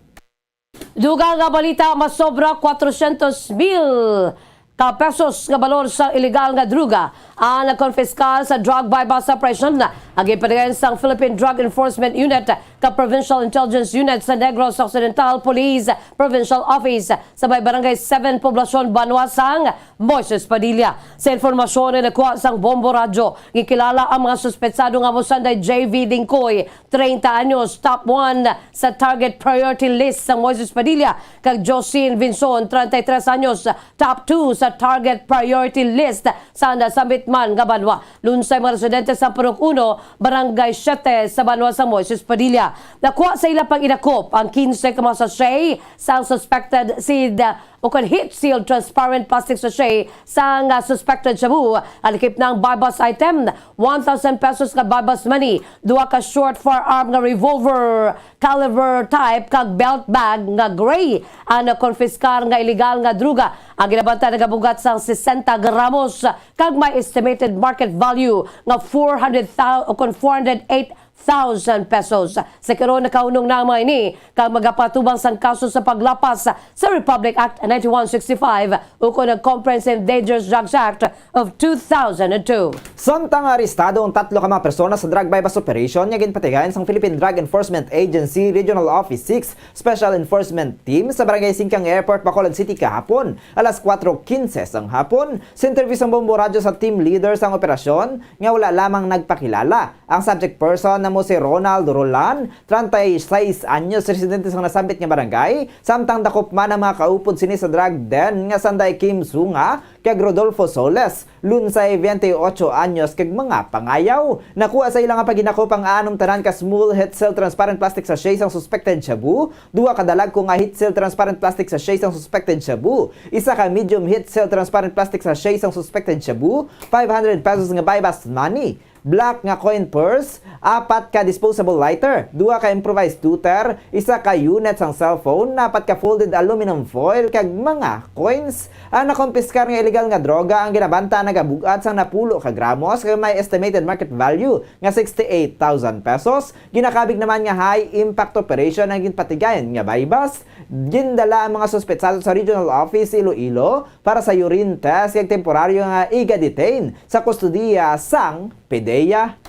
Dugang nga balita, mas sobra 400,000 ka pesos nga balor sa illegal nga druga ang nagkonfiskal sa drug bypass operation na agipadayon sa Philippine Drug Enforcement Unit ka Provincial Intelligence Unit sa Negros Occidental Police Provincial Office sa may Barangay 7 Poblasyon Banwasang, Moises Padilla. Sa informasyon na nakuha sang Bombo Radyo, gikilala ang mga suspetsado nga mosanday JV Dingkoy, 30 anyos, top 1 sa target priority list sa Moises Padilla, kag Josine Vinson, 33 anyos, top 2 sa target priority list sa Nasamitman nga Banwa. Lunsay mga residente sa Purok 1, Barangay 7 sa Banwa sa Moises Padilla. Nakuha sa ila pang inakop ang 15 ka mga sachet sa suspected seed o hit sealed transparent plastic sachet sa suspected shabu. Alikip ng bypass item, 1,000 pesos ka bypass money, 2 ka short firearm nga revolver caliber type kag belt bag nga gray. Ang konfiskar nga illegal nga druga ang ginabanta nagabugat sa 60 gramos kag may estimated market value nga 408,000 pesos. Sa karon nakaunong na mga ini kag magapatubang sang kaso sa paglapas sa Republic Act 9165 ukon ang Comprehensive Dangerous Drugs Act of 2002. Samtang arestado ang 3 ka mga persona sa drug bypass operation nga ginpatigayon sang Philippine Drug Enforcement Agency Regional Office 6 Special Enforcement Team sa Barangay Singkang Airport, Bacolod City kahapon, alas 4:15 sang hapon. Sa interview sang Bombo Radyo sa team leader sang operasyon nga wala lamang nagpakilala. Ang subject person na mo si Ronald Roland, 36 anyos, residente sa nasambit nga barangay, samtang dakop man ang mga kaupod sini sa drug den nga sanday Kim Sunga kag Rodolfo Soles, lunsay 28 anyos kag mga pangayaw. Nakuha sa ilang paginakop ang 6 tanan ka small hit seal transparent plastic sachet sang suspected shabu, 2 ka dalag ko nga hit seal transparent plastic sachet sang suspected shabu, 1 ka medium hit seal transparent plastic sachet sang suspected shabu, 500 pesos nga bypass money, black nga coin purse, 4 ka disposable lighter, 2 ka improvised tutor, 1 ka unit sang cellphone, 4 ka folded aluminum foil kag mga coins. Ang nakompiskar nga illegal nga droga ang ginabanta nagabugat sang napulo ka gramos kag may estimated market value nga 68,000 pesos. Ginakabig naman nga high impact operation ang ginpatigayon nga bypass. Gindala ang mga suspetsado sa Regional Office Iloilo para sa urine test kag temporaryo nga iga-detain sa kustudiya sang PDEA.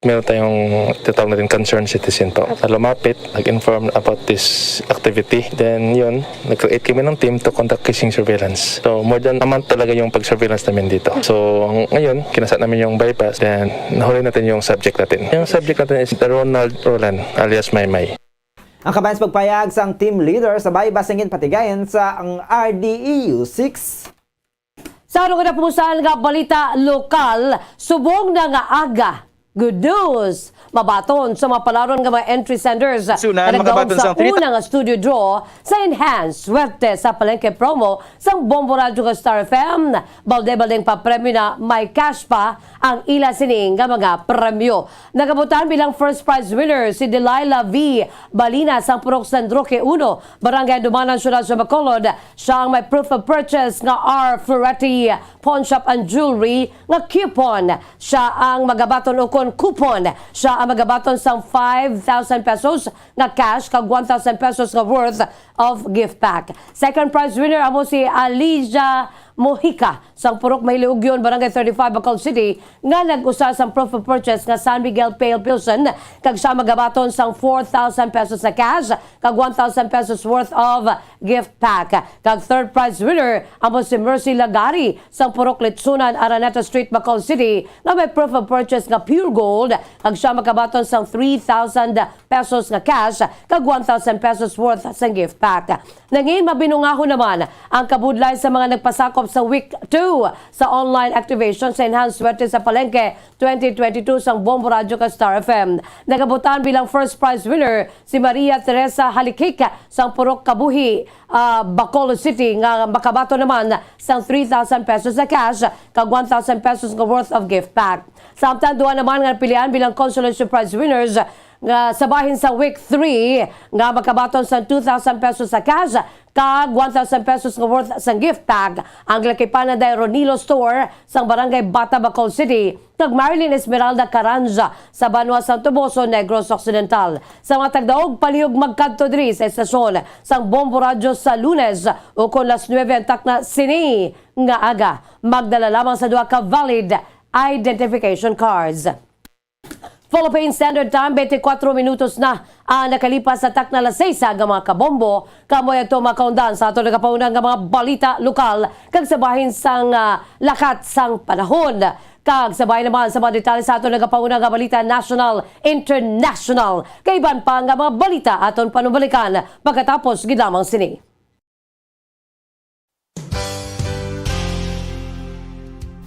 Meron tayong tinatawag na rin concerned citizen po. Lumapit, nag-inform about this activity. Then yun, nag-create kami ng team to conduct casing surveillance. So more than a month talaga yung pag-surveillance namin dito. So ngayon, kinasat namin yung bypass. Then nahuli natin yung subject natin. Yung subject natin is Ronald Roland alias Maymay. Ang kabayan sa pagpayag sang team leader sa bypass ang patigayan sa ang RDEU 6. Sa ano na pumusahan nga balita lokal, subong na nga aga. Good news! Mabaton sa mapalaron nga mga entry senders na nagdawag sa unang studio draw sa Enhanced Swerte sa palengke promo sa Bombo Radyo ka Star FM. Balde-baldeng pa premyo na may cash pa ang ila sining nga mga premyo. Nagabutan bilang first prize winner si Delilah V. Balina sa Purok San Roque 1, Barangay Dumanan, Syudad sa Bacolod. Siya ang may proof of purchase nga R. Floretti Pawn Shop and Jewelry nga coupon. Siya ang magabaton o coupon. Siya ang magabaton sang 5,000 pesos nga cash kag 1,000 pesos nga worth of gift pack. Second prize winner amo si Alicia Mojica sang Purok Mahiluugyon, Barangay 35, Bacolod City nga nag-usa sang proof of purchase nga San Miguel Pale Pilsen kag siya magabaton sang 4,000 pesos na cash kag 1,000 pesos worth of gift pack. Kag third prize winner amo si Mercy Lagari sang Purok Litsunan, Araneta Street, Bacolod City nga may proof of purchase nga pure gold kag siya magabaton sang 3,000 pesos nga cash kag 1,000 pesos worth sang gift pack. Nangin mabinungaho naman ang kabudlay sa mga nagpasakop sa week 2 sa online activation sa Enhanced Swerte sa Palengke 2022 sang Bombo Radio ka Star FM. Nagabutan bilang first prize winner si Maria Teresa Halikik sang Purok Kabuhi, Bacolod City nga makabato naman sang 3,000 pesos na cash kag 1,000 pesos nga worth of gift pack. Samtang duha naman nga pilihan bilang consolation prize winners nga sa bahin sa week 3 nga makabaton sa 2,000 pesos sa cash kag 1,000 pesos nga worth sang gift pack ang Lakipanan day Ronilo Store sang Barangay Bata, Bacolod City kag Marilyn Esmeralda Caranja sa Banwa Santo Boso, Negros Occidental. Sa mga tagdaog palihog magkadto diri sa estasyon sang Bombo Radio sa Lunes ukon las 9 antak na sini nga aga magdala lamang sa duha ka valid identification cards. Philippine Standard Time, 24 minutos na nakalipas sa tak na alas 6 nga mga kabombo. Kamoy ito makaundan sa ato nagapaunang nga mga balita lokal kag sabahin sang lakat sang panahon. Kag sabay naman sa mga detalye sa ato nagapaunang nga balita national, international. Kaiban pa nga mga balita aton panubalikan pagkatapos gidamang sini.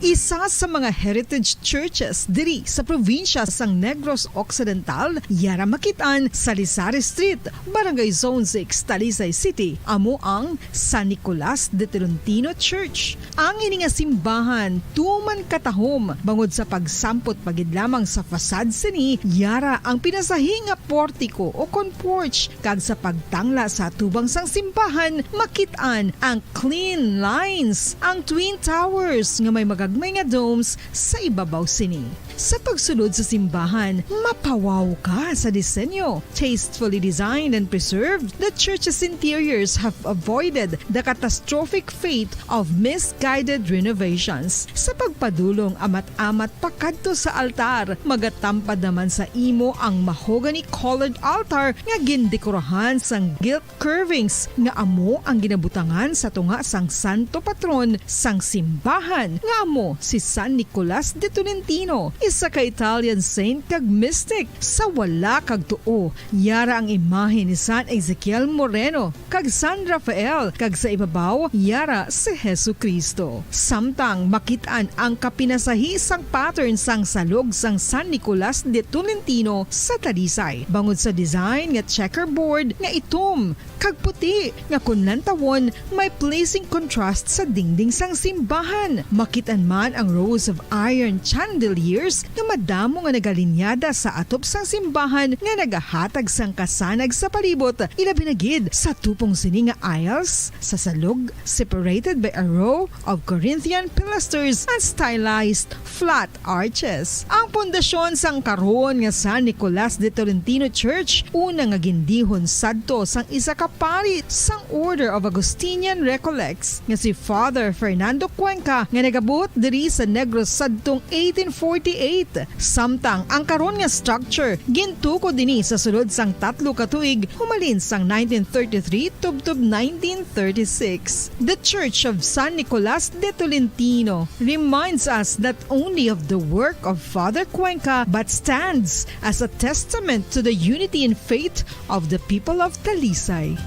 Isa sa mga heritage churches diri sa probinsya sang Negros Occidental, yara makitaan sa Lizari Street, Barangay Zone 6, Talisay City, amo ang San Nicolas de Tolentino Church. Ang ini nga simbahan tuman katahom bangod sa pagsampot pagid lamang sa fasad sini, yara ang pinasahi nga portiko o kon porch kag sa pagtangla sa tubang sang simbahan makitaan ang clean lines, ang twin towers nga may magagmay nga domes sa ibabaw sini. Sa pagsulod sa simbahan, mapawaw ka sa disenyo. Tastefully designed and preserved, the church's interiors have avoided the catastrophic fate of misguided renovations. Sa pagpadulong amat-amat pakadto sa altar, magatampad naman sa imo ang mahogany colored altar nga gindekorahan sang gilt curvings nga amo ang ginabutangan sa tunga sang santo patron sang simbahan nga amo si San Nicolas de Tolentino, isa ka Italian saint kag mystic. Sa wala kag tuo, yara ang imahe ni San Ezekiel Moreno kag San Rafael kag sa ibabaw yara si Jesucristo. Samtang makitaan ang kapinasahi sang pattern sang salog sang San Nicolas de Tolentino sa Talisay. Bangod sa design nga checkerboard nga itom kag puti nga kunlantawon may pleasing contrast sa dingding sang simbahan. Makitaan man ang rows of iron chandeliers nga madamo nga nagalinyada sa atop sang simbahan nga nagahatag sang kasanag sa palibot, ilabi na gid sa tupong sini nga aisles sa salog separated by a row of Corinthian pilasters and stylized flat arches. Ang pundasyon sang karon nga San Nicolas de Tolentino Church una nga gindihon sadto sang isa ka pari sang Order of Augustinian Recollects nga si Father Fernando Cuenca nga nagabot diri sa Negros sadtong 1848. Samtang ang karon nga structure gintuko dinhi sa sulod sang 3 ka tuig humalin sang 1933 tubtob 1936. The Church of San Nicolas de Tolentino reminds us not only of the work of Father Cuenca but stands as a testament to the unity and faith of the people of Talisay.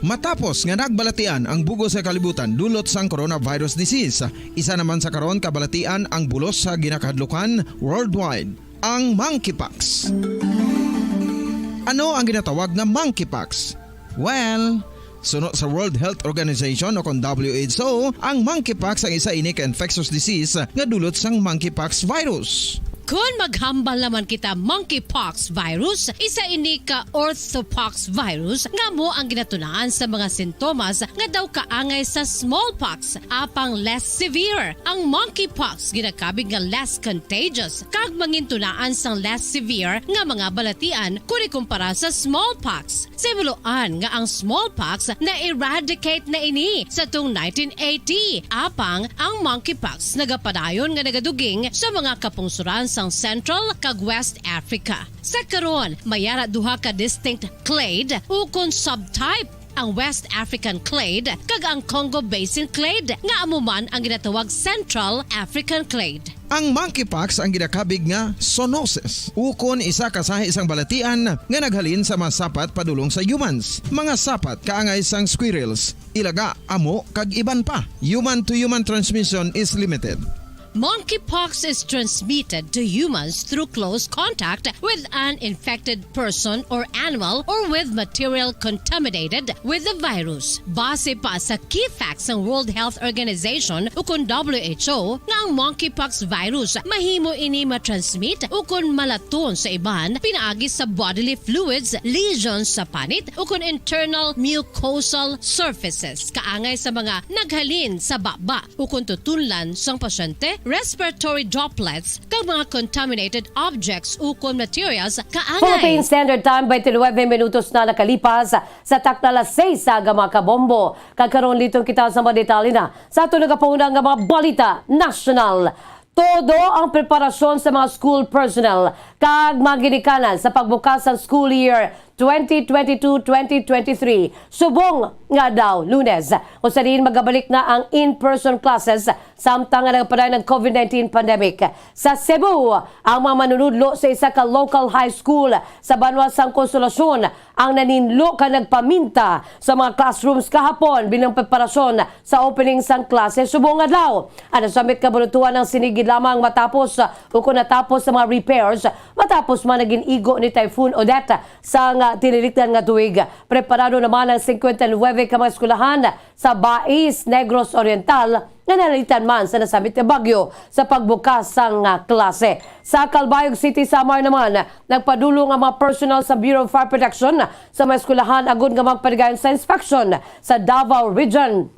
Matapos nga nagbalatian ang bugos sa kalibutan dulot sang coronavirus disease, isa naman sa karon kabalatian ang bulos sa ginakahadlukan worldwide, ang monkeypox. Ano ang ginatawag na monkeypox? Well, sunod sa World Health Organization o kon WHO, ang monkeypox ang isa ini ka infectious disease nga dulot sang monkeypox virus. Kung maghambal naman kita monkeypox virus, isa ini ka orthopox virus nga mo ang ginatunaan sa mga sintomas nga daw kaangay sa smallpox apang less severe. Ang monkeypox ginakabig nga less contagious kag mangintunaan sang less severe nga mga balatian kung ikumpara sa smallpox. Simuloan nga ang smallpox na eradicate na ini sa tung 1980 apang ang monkeypox nagapadayon nga nagaduging sa mga kapungsuran sang Central kag West Africa. Sa karon, mayara duha ka distinct clade ukon subtype, ang West African clade kag ang Congo Basin clade nga amuman ang ginatawag Central African clade. Ang monkeypox ang ginakabig nga zoonosis. Ukon isa kasahi isang balatian nga naghalin sa mga sapat padulong sa humans. Mga sapat kaangay sang squirrels, ilaga, amo kag iban pa. Human to human transmission is limited. Monkeypox is transmitted to humans through close contact with an infected person or animal or with material contaminated with the virus. Base pa sa key facts ng World Health Organization ukon WHO nga ang monkeypox virus mahimo ini matransmit ukon malaton sa iban pinaagi sa bodily fluids, lesions sa panit ukon internal mucosal surfaces kaangay sa mga naghalin sa baba ukon tutunlan sang pasyente, respiratory droplets kag mga contaminated objects ukon materials kaangay. Philippine Standard Time 29 minutos na nakalipas sa takna alas 6 sa mga kabombo. Kagkaroon litong kita sa mga detalye na sa ito nagapauna nga mga balita national. Todo ang preparasyon sa mga school personnel kag mga ginikanan sa pagbukas ng school year 2022-2023. Subong nga daw Lunes kung saan magabalik na ang in-person classes samtang nga nagpaday ng COVID-19 pandemic. Sa Cebu, ang mga manunudlo sa isa ka local high school sa Banwa sang Konsolasyon ang naninlo ka nagpaminta sa mga classrooms kahapon bilang preparasyon sa opening sang klase. Subong nga daw ang nasamit kabulutuan ng sinigid lamang matapos o kung natapos sa mga repairs matapos man naging igo ni Typhoon Odette sa tinilikdan nga tuig. Preparado naman ang 59 ka mga eskulahan sa Bais, Negros Oriental na nalalitan man sa nasamit na bagyo sa pagbukas ng klase. Sa Calbayog City, Samar naman, nagpadulong ang mga personnel sa Bureau of Fire Protection sa mga eskulahan agad nga magpaligayon sa inspection sa Davao Region.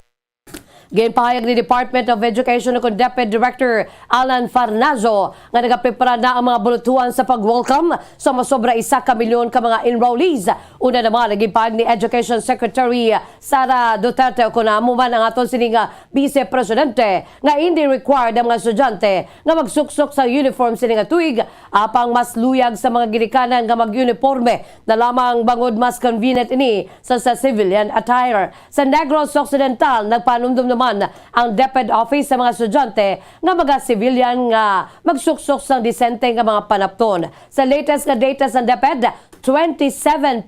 Ginpahayag ni Department of Education ng Deputy Director Alan Farnazo nga nagaprepara na ang mga bulutuan sa pag-welcome sa masobra 1 ka milyon ka mga enrollees. Una naman, nagipahayag ni Education Secretary Sara Duterte kung naamuman ang aton sining Vice Presidente nga hindi required ang mga estudyante nga magsuksok sa uniform sining tuig apang mas luyag sa mga ginikanan nga mag-uniforme na lamang bangod mas convenient ini sa civilian attire. Sa Negros Occidental, nagpanumdum ang DepEd Office sa mga estudyante nga mga civilian nga magsuksok sa disente nga mga panapton. Sa latest nga data sa DepEd, 27.6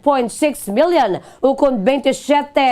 million ukon 27.6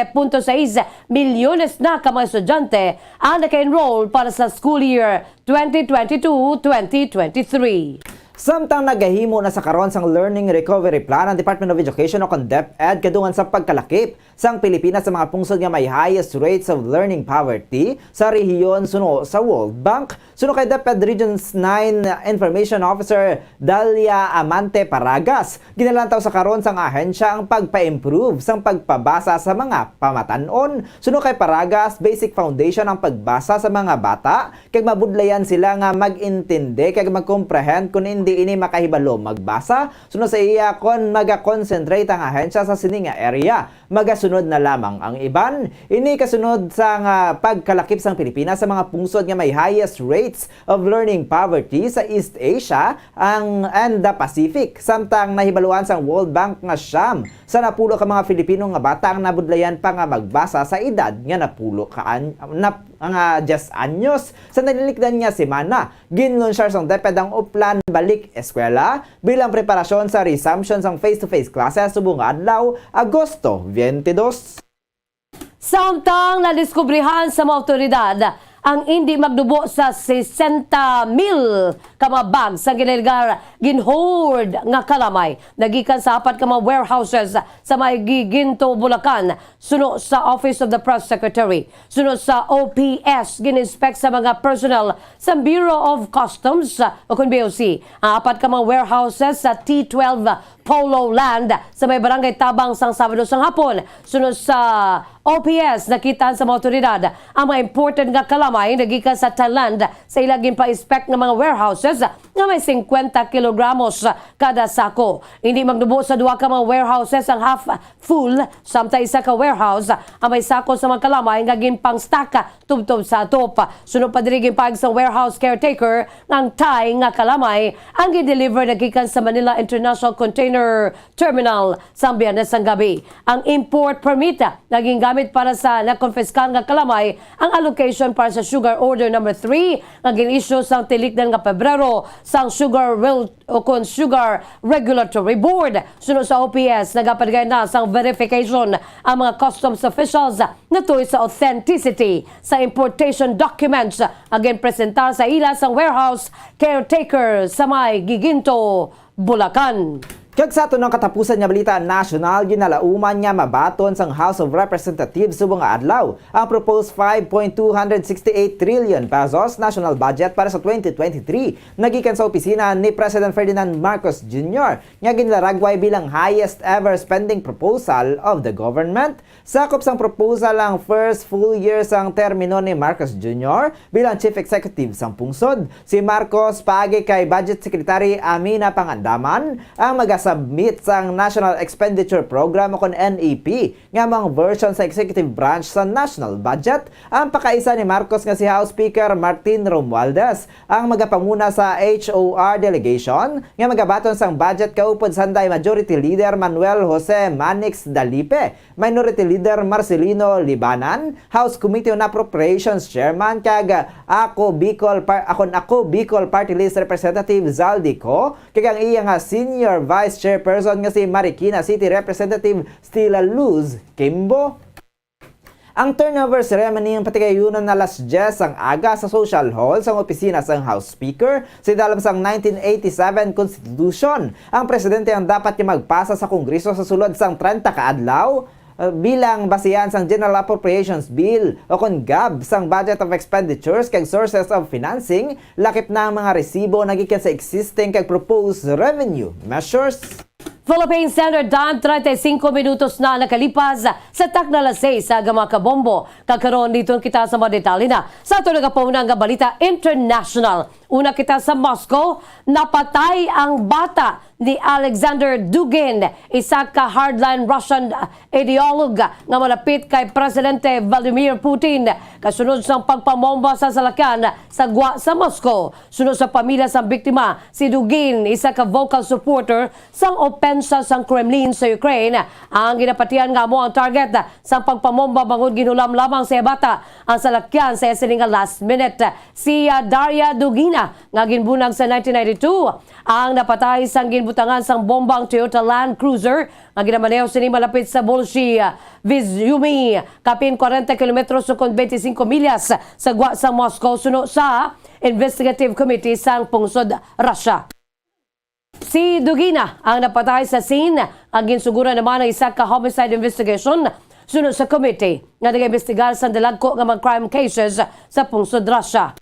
milyones na ka mga estudyante ang naka-enroll para sa school year 2022-2023. Samtang nagahimo na sa karon sang Learning Recovery Plan ang Department of Education o DepEd kadungan sa pagkalakip sang Pilipinas sa mga pungsod nga may highest rates of learning poverty sa rehiyon suno sa World Bank. Suno kay DepEd Regions 9 Information Officer Dalia Amante Paragas, ginalantaw sa karon sang ahensya ang pagpa-improve sang pagpabasa sa mga pamatanon. Suno kay Paragas, basic foundation ang pagbasa sa mga bata kay mabudlayan sila nga mag-intindi kay mag-comprehend kung hindi ini makahibalo magbasa. Sunod sa iya kon maga-concentrate ang ahensya sa sininga area. Magasunod na lamang ang iban. Ini kasunod sa pagkalakip sang Pilipinas sa mga pungsod nga may highest rates of learning poverty sa East Asia and the Pacific. Samtang nahibaluan sang World Bank nga siyam sa napulo ka mga Filipino nga bata ang nabudlayan pa nga magbasa sa edad nga napulo ka nga 10 anyos. Sa nalilikdan nga semana, ginlunsyar sang DepEd ang uplan balik eskwela bilang preparasyon sa resumption sang face-to-face classes subong adlaw Agosto 22. Samtang nadiskubrihan sa mga otoridad ang hindi magdubo sa 60,000 ka mga bags sa ginhoard nga kalamay nagikan sa 4 ka mga warehouses sa may Giginto, Bulacan, suno sa Office of the Press Secretary. Suno sa OPS, gininspect sa mga personnel sa Bureau of Customs o kung BOC. Ang 4 ka mga warehouses sa T12 Polo Land sa may barangay Tabang sang Sabado sang hapon. Sunod sa OPS, nakita sa mga otoridad ang mga important nga kalamay nagikan sa Thailand sa ilagin pa-inspect ng mga warehouses nga may 50 kilogramos kada sako. Hindi magdubo sa 2 ka mga warehouses ang half full, samtang isa ka warehouse ang may sako sa mga kalamay nga ginpang stock tubtob sa atop. Sunod pa diri ginpag sa warehouse caretaker ng Thai nga kalamay ang gideliver nagikan sa Manila International Container Terminal sa Biyernes ang gabi. Ang import permit naging gamit para sa nakonfiskan nga kalamay ang allocation para sa Sugar Order number 3 nga gin-issue sa tilikdan nga Pebrero sa Sugar Regulatory Board. Sunod sa OPS, nagapadgay na sa verification ang mga customs officials natuloy sa authenticity sa importation documents again presentar sa ila sa warehouse caretaker sa may Giginto, Bulacan. Kag sa ato ng katapusan nga balita national, ginalauman nga mabaton sang House of Representatives subong nga adlaw ang proposed 5.268 trillion pesos national budget para sa 2023 nagikan sa opisina ni President Ferdinand Marcos Jr. nga ginlaragway bilang highest ever spending proposal of the government. Sakop sang proposal ang first full year sang termino ni Marcos Jr. bilang Chief Executive sang pungsod. Si Marcos paagi kay Budget Secretary Amina Pangandaman ang submit sang National Expenditure Program o kon NEP nga mga version sa executive branch sa national budget. Ang pakaisa ni Marcos nga si House Speaker Martin Romualdez ang magapanguna sa HOR delegation nga magabaton sang budget kaupod sanday Majority Leader Manuel Jose Manix Dalipe, Minority Leader Marcelino Libanan, House Committee on Appropriations Chairman kag ako Bicol Party List Representative Zaldico kag ang iya nga Senior Vice Chairperson nga si Marikina City Representative Stella Luz Kimbo. Ang turnover ceremony ng patigayunan na alas 10 ang aga sa Social Hall sa opisina sang House Speaker si dalam sang 1987 Constitution. Ang presidente ang dapat niya magpasa sa Kongreso sa sulod sang 30 ka adlaw bilang basihan sang General Appropriations Bill o kon GAB sang Budget of Expenditures kag Sources of Financing lakip na ang mga resibo nagikan sa existing kag proposed revenue measures. Philippine Standard Time, 35 minutos na nakalipas sa takna alas 6 sa mga kabombo. Kakaroon dito kita sa mga detalye na sa ito nagapaunang balita international. Una kita sa Moscow, napatay ang bata ni Alexander Dugin, isa ka hardline Russian ideolog nga malapit kay Presidente Vladimir Putin. Kasunod sa pagpamomba sa salakyan sa Gwa sa Moscow. Sunod sa pamilya sa biktima, si Dugin, isa ka vocal supporter sang opensa sang Kremlin sa Ukraine. Ang ginapatian nga mo ang target sa pagpamomba bangod ginulam lamang sa bata ang salakyan sa sininga last minute. Si Daria Dugina nga ginbunag sa 1992 ang napatay sang ginbutangan sang bombang Toyota Land Cruiser nga ginamaneho sini malapit sa Bolshi Vyzhyumy kapin 40 km sukon 25 milyas sa Gwa sa Moscow suno sa Investigative Committee sang pungsod Russia. Si Dugina ang napatay sa scene ang ginsugura naman ng isa ka homicide investigation sunod sa committee nga nag-imbestigar sa dalagko nga mga crime cases sa pungsod Russia.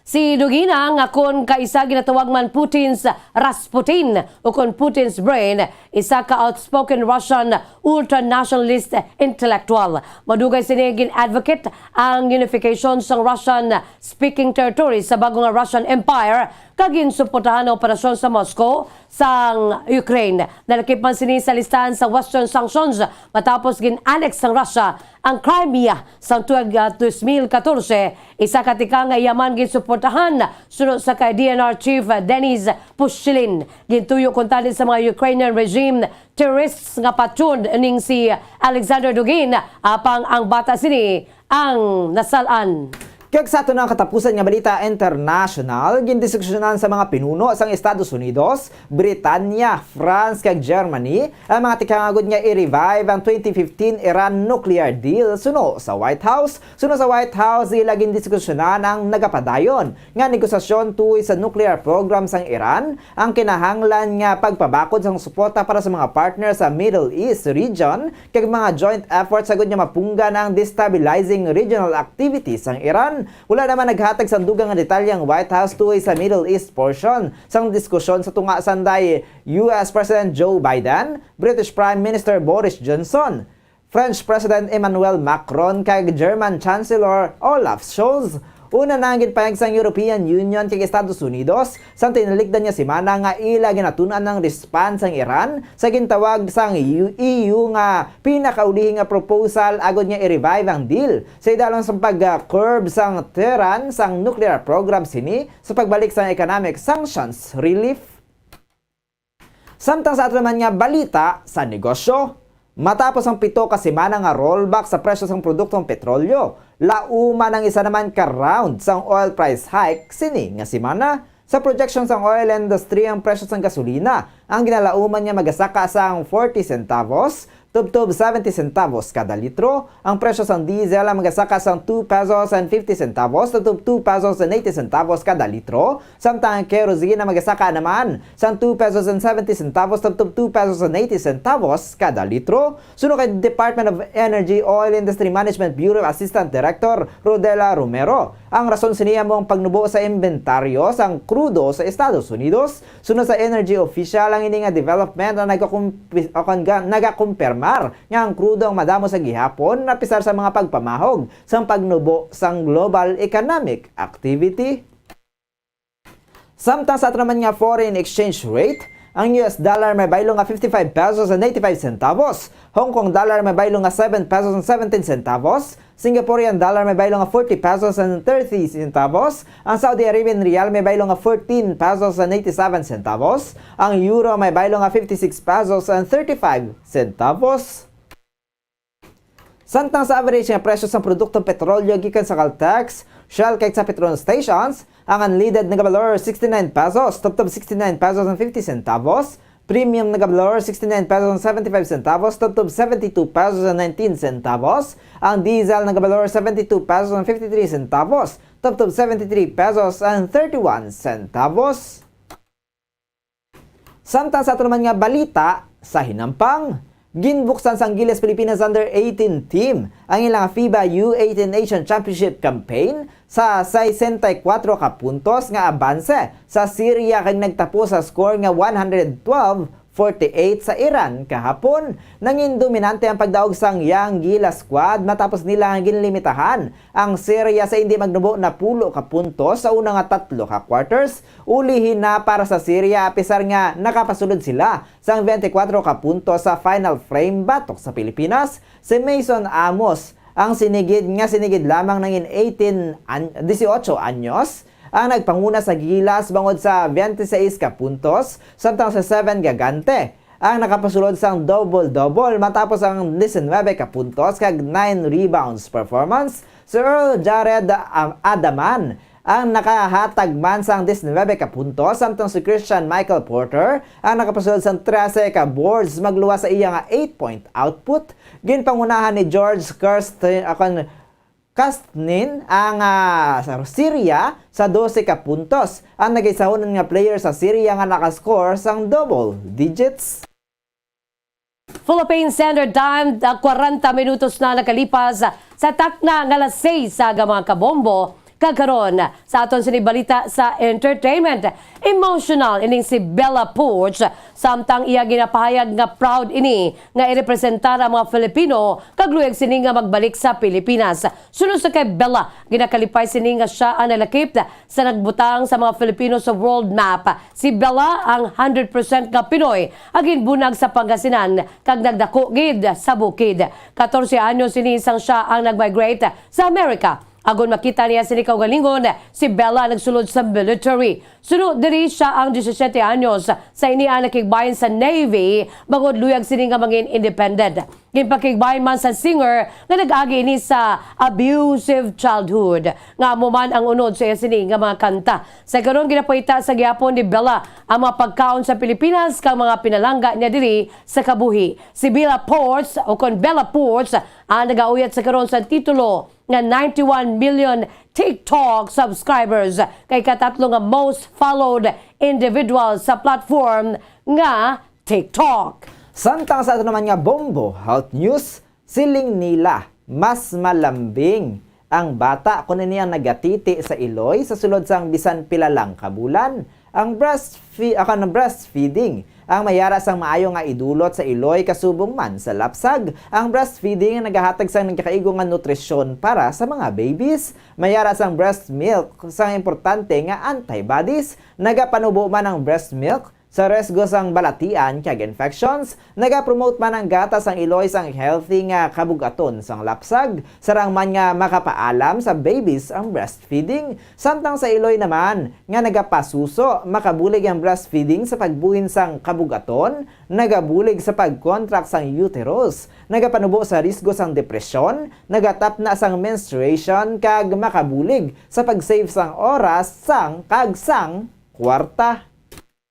Si Dugina nga kon kaisa ginatawag man Putin's Rasputin o kon Putin's brain, isa ka outspoken Russian ultra-nationalist intellectual. Madugay sini gin-advocate ang unification sa Russian-speaking territories sa bagong Russian Empire kag ginsuportahan ang operasyon sa Moscow sang Ukraine. Nalakip man sini sa listahan sa Western sanctions matapos gin-annex ng Russia ang Crimea sa tuig 2014. Isa katika nga yaman ginsuportahan sunod sa kay DNR Chief Denis Pushilin. Gintuyo kuntani sa mga Ukrainian regime terrorists nga patron ning si Alexander Dugin apang ang bata sini ang nasalan. Kaya sa ito ng katapusan nga balita international, gindiskusyonan sa mga pinuno sa Estados Unidos, Britanya, France kag Germany ang mga tikangagod nga i-revive ang 2015 Iran nuclear deal suno sa White House. Suno sa White House, ila gindiskusyonan ang nagapadayon nga negosasyon tuwi sa nuclear program sang Iran, ang kinahanglan nga pagpabakod sang suporta para sa mga partner sa Middle East region kag mga joint efforts sagod nga mapunggan ang destabilizing regional activities sang Iran. Wala naman naghatag sa dugang nga detalye ang White House tuwi sa Middle East portion sang diskusyon sa tunga sanday US President Joe Biden, British Prime Minister Boris Johnson, French President Emmanuel Macron kag German Chancellor Olaf Scholz. Una na ang ginpayag sang European Union kag Estados Unidos sang tinalikdan niya semana nga ila ginatunan ng response sang Iran sa gintawag sang EU nga pinakaulihing nga proposal agod niya i-revive ang deal sa idalong sang pag-curb sang Tehran sang nuclear program sini sa pagbalik sang economic sanctions relief. Samtang sa ato naman nga balita sa negosyo, matapos ang 7 ka semana nga rollback sa presyo sang produktong petrolyo, lauma ng isa naman ka round sang oil price hike sini nga semana. Sa projection sang oil industry, ang presyo sang gasolina ang ginalauman niya magasaka sang 40 centavos tubtob 70 centavos kada litro. Ang presyo sang diesel ang magasaka sang 2 pesos and 50 centavos tubtob 2 pesos and 80 centavos kada litro. Samtang ang kerosene ang magasaka naman sang 2 pesos and 70 centavos tubtob 2 pesos and 80 centavos kada litro. Sunod kay Department of Energy Oil Industry Management Bureau Assistant Director Rodela Romero, ang rason siniya mo ang pagnubo sa inventaryo sang krudo sa Estados Unidos. Sunod sa energy official, ang ini nga development na nagakumpirmar nga ang krudo ang madamo sa gihapon na pisar sa mga pagpamahog sang pagnubo sang global economic activity. Samtang sa atraman nga foreign exchange rate, ang US dollar may baylo nga 55 pesos and 85 centavos, Hong Kong dollar may baylo nga 7 pesos and 17 centavos, Singaporean dollar may baylo nga 40 pesos and 30 centavos, ang Saudi Arabian rial may baylo nga 14 pesos and 87 centavos, ang euro may baylo nga 56 pesos and 35 centavos. Samtang sa average nga presyo sa produktong petrolyo gikan sa Caltex, Shell kay sa petrol stations, ang unleaded nagabalor 69 pesos, top 69 pesos and 50 centavos, premium nagabalor 69 pesos and 75 centavos, top 72 pesos and 19 centavos, ang diesel nagabalor 72 pesos and 53 centavos, top 73 pesos and 31 centavos. Samtang sa ato naman nga balita sa hinampang, ginbuksan sang Gilas Pilipinas Under-18 team ang ilang FIBA U18 Asian Championship campaign sa 64 ka puntos nga abanse sa Syria kag nagtapos sa score nga 112-48 sa Iran kahapon. Nangin dominante ang pagdaog sang Young Gilas squad matapos nila ang ginlimitahan ang Syria sa hindi magnubo na 10 ka puntos sa una nga 3 ka quarters. Ulihin na para sa Syria apisar nga nakapasulod sila sang 24 ka puntos sa final frame batok sa Pilipinas. Si Mason Amos ang sinigid lamang nangin 18 anyos ang nagpanguna sa Gilas bangod sa 26 ka puntos, samtang sa 7 gagante ang nakapasulod sang double-double matapos ang 19 ka puntos kag 9 rebounds performance. Si Earl Jared Adaman ang nakahatag man sang 19 ka puntos, samtang si Christian Michael Porter ang nakapasulod sang 13 ka boards magluwas sa iya nga 8-point output. Ginpangunahan ni George Kastnin ang Syria sa 12 ka puntos. Ang nagisahunan nga player sa Syria nga nakascore sang double digits. Philippine Standard Time, 40 minutos na nakalipas sa takna nga alas 6 sa mga kabombo. Kagkaroon sa aton sinibalita sa entertainment, emotional ining si Bella Poarch samtang iya ginapahayag nga proud ini nga irepresentar ang mga Filipino kagluyag sini nga magbalik sa Pilipinas. Sunod sa kay Bella, ginakalipay sini nga siya ang nalakip sa nagbutang sa mga Filipino sa world map. Si Bella ang 100% nga Pinoy agin bunag sa Pangasinan kag nagdako gid sa bukid. 14 anyos sini isang siya ang nagmigrate sa Amerika. Agon makita niya sini kaugalingon, si Bella nagsulod sa military. Sunod diri siya ang 17 anyos sa inian nakigbayan sa Navy, bangod luyag sini nga mangin independent. Ginpakigbayan man sa singer nga nag-agi ini sa abusive childhood. Nga mo man ang unod sa sini nga mga kanta. Sa karon ginapaita sa gihapon ni Bella ang mga pagkaon sa Pilipinas kang mga pinalangga niya diri sa kabuhi. Si Bella Ports o kon Bella Ports ang nagauyat sa karon sa titulo nga 91 million TikTok subscribers kay katatlo nga most followed individual sa platform nga TikTok. Samtang sa ato naman nga Bombo Health News, siling nila mas malambing ang bata kung niya nagatiti sa iloy sa sulod sang bisan pila lang kabulan. Ang breastfeeding ang mayara sang maayo nga idulot sa iloy kasubong man sa lapsag. Ang breastfeeding ang nagahatag sang nagkakaigo nga nutrisyon para sa mga babies. Mayara sang breast milk sang importante nga antibodies. Nagapanubo man ang breast milk sa resgo sang balatian kag infections. Nagapromote man ang gatas sang iloy sang healthy nga kabugaton sang lapsag. Sarang man nga makapaalam sa babies ang breastfeeding. Samtang sa iloy naman nga nagapasuso, makabulig ang breastfeeding sa pagbuhin sang kabugaton, nagabulig sa pagkontract sang uterus, nagapanubo sa risgo sang depresyon, nagatap na sang menstruation kag makabulig sa pag-save sang oras sang kag sang kwarta.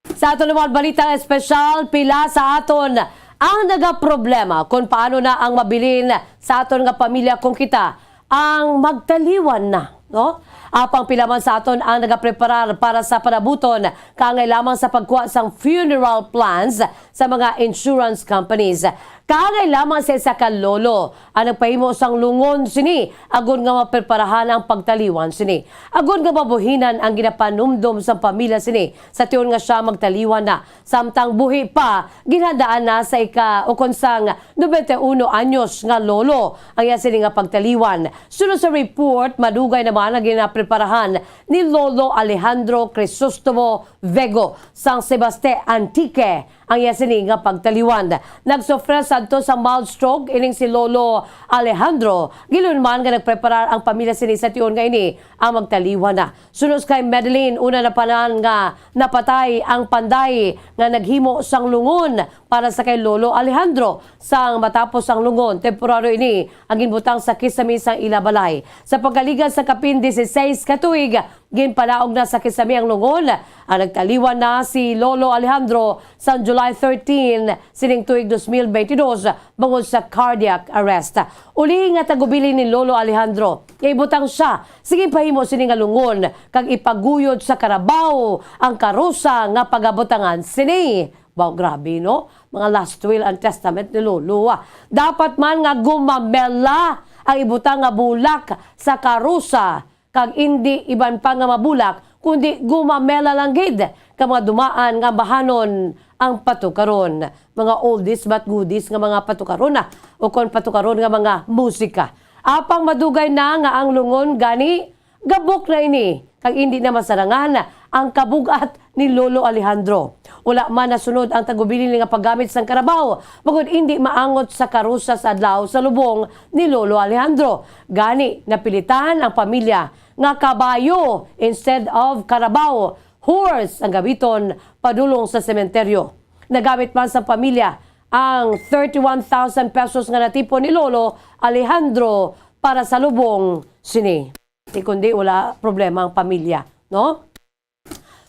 Sa aton naman balita espesyal, pila sa aton ang nagaproblema kung paano na ang mabilin sa aton nga pamilya kung kita ang magtaliwan na. No? Apang pila man sa aton ang nagapreparar para sa panabuton kangay lamang sa pagkuha sang funeral plans sa mga insurance companies. Kangay lamang sa isa ka lolo ang nagpahimo sang lungon sini agon nga mapreparahan ang pagtaliwan sini. Agon nga mabuhinan ang ginapanumdom sa pamilya sini sa tiyon nga siya magtaliwan na. Samtang buhi pa, ginhandaan na sa ika o konsang 91 anyos nga lolo ang iya sini nga pagtaliwan. Sunod sa report, madugay naman ang ginapreparahan ni Lolo Alejandro Crisostomo Vego sang Sebaste Antique ang iya sini nga pagtaliwan. Nagsofre sadto sa mild stroke ining si Lolo Alejandro. Gilun man nga nagpreparar ang pamilya sini sa tiyon nga ini ang magtaliwan na. Sunod kay Madeline, una na panan nga napatay ang panday nga naghimo sang lungon para sa kay Lolo Alejandro. Sang matapos ang lungon, temporaryo ini ang ginbutang sa kisami sang ilabalay. Sa pagkaligan sa kapin 16 katuig, ginpalaog na sa kisami ang lungon. Ang nagtaliwan na si Lolo Alejandro sa July 13, sining tuig 2022, bangod sa cardiac arrest. Uli nga tagubili ni Lolo Alejandro, ibutang siya, sige pahimo sining nga lungon, kag ipaguyod sa karabaw ang karusa nga pagabutangan sini. Wow, grabe, no? Mga last will and testament ni Lolo. Dapat man nga gumamela ang ibutang nga bulak sa karusa, kag hindi iban pa nga mabulak, kundi gumamela lang gid ka mga dumaan nga bahanon ang patukaron. Mga oldies but goodies nga mga patukaron na o kon patukaron nga mga musika. Apang madugay na nga ang lungon gani, gabok na ini, kag hindi na masarangan ang kabugat ni Lolo Alejandro. Wala man nasunod ang tagubili nga paggamit sang karabaw, bagod hindi maangot sa karusa sa adlaw sa lubong ni Lolo Alejandro. Gani napilitan ang pamilya nga kabayo instead of karabaw, horse ang gabiton padulong sa sementeryo. Nagamit man sa pamilya ang 31,000 pesos nga natipo ni Lolo Alejandro para sa lubong sini. Kundi wala problema ang pamilya, no?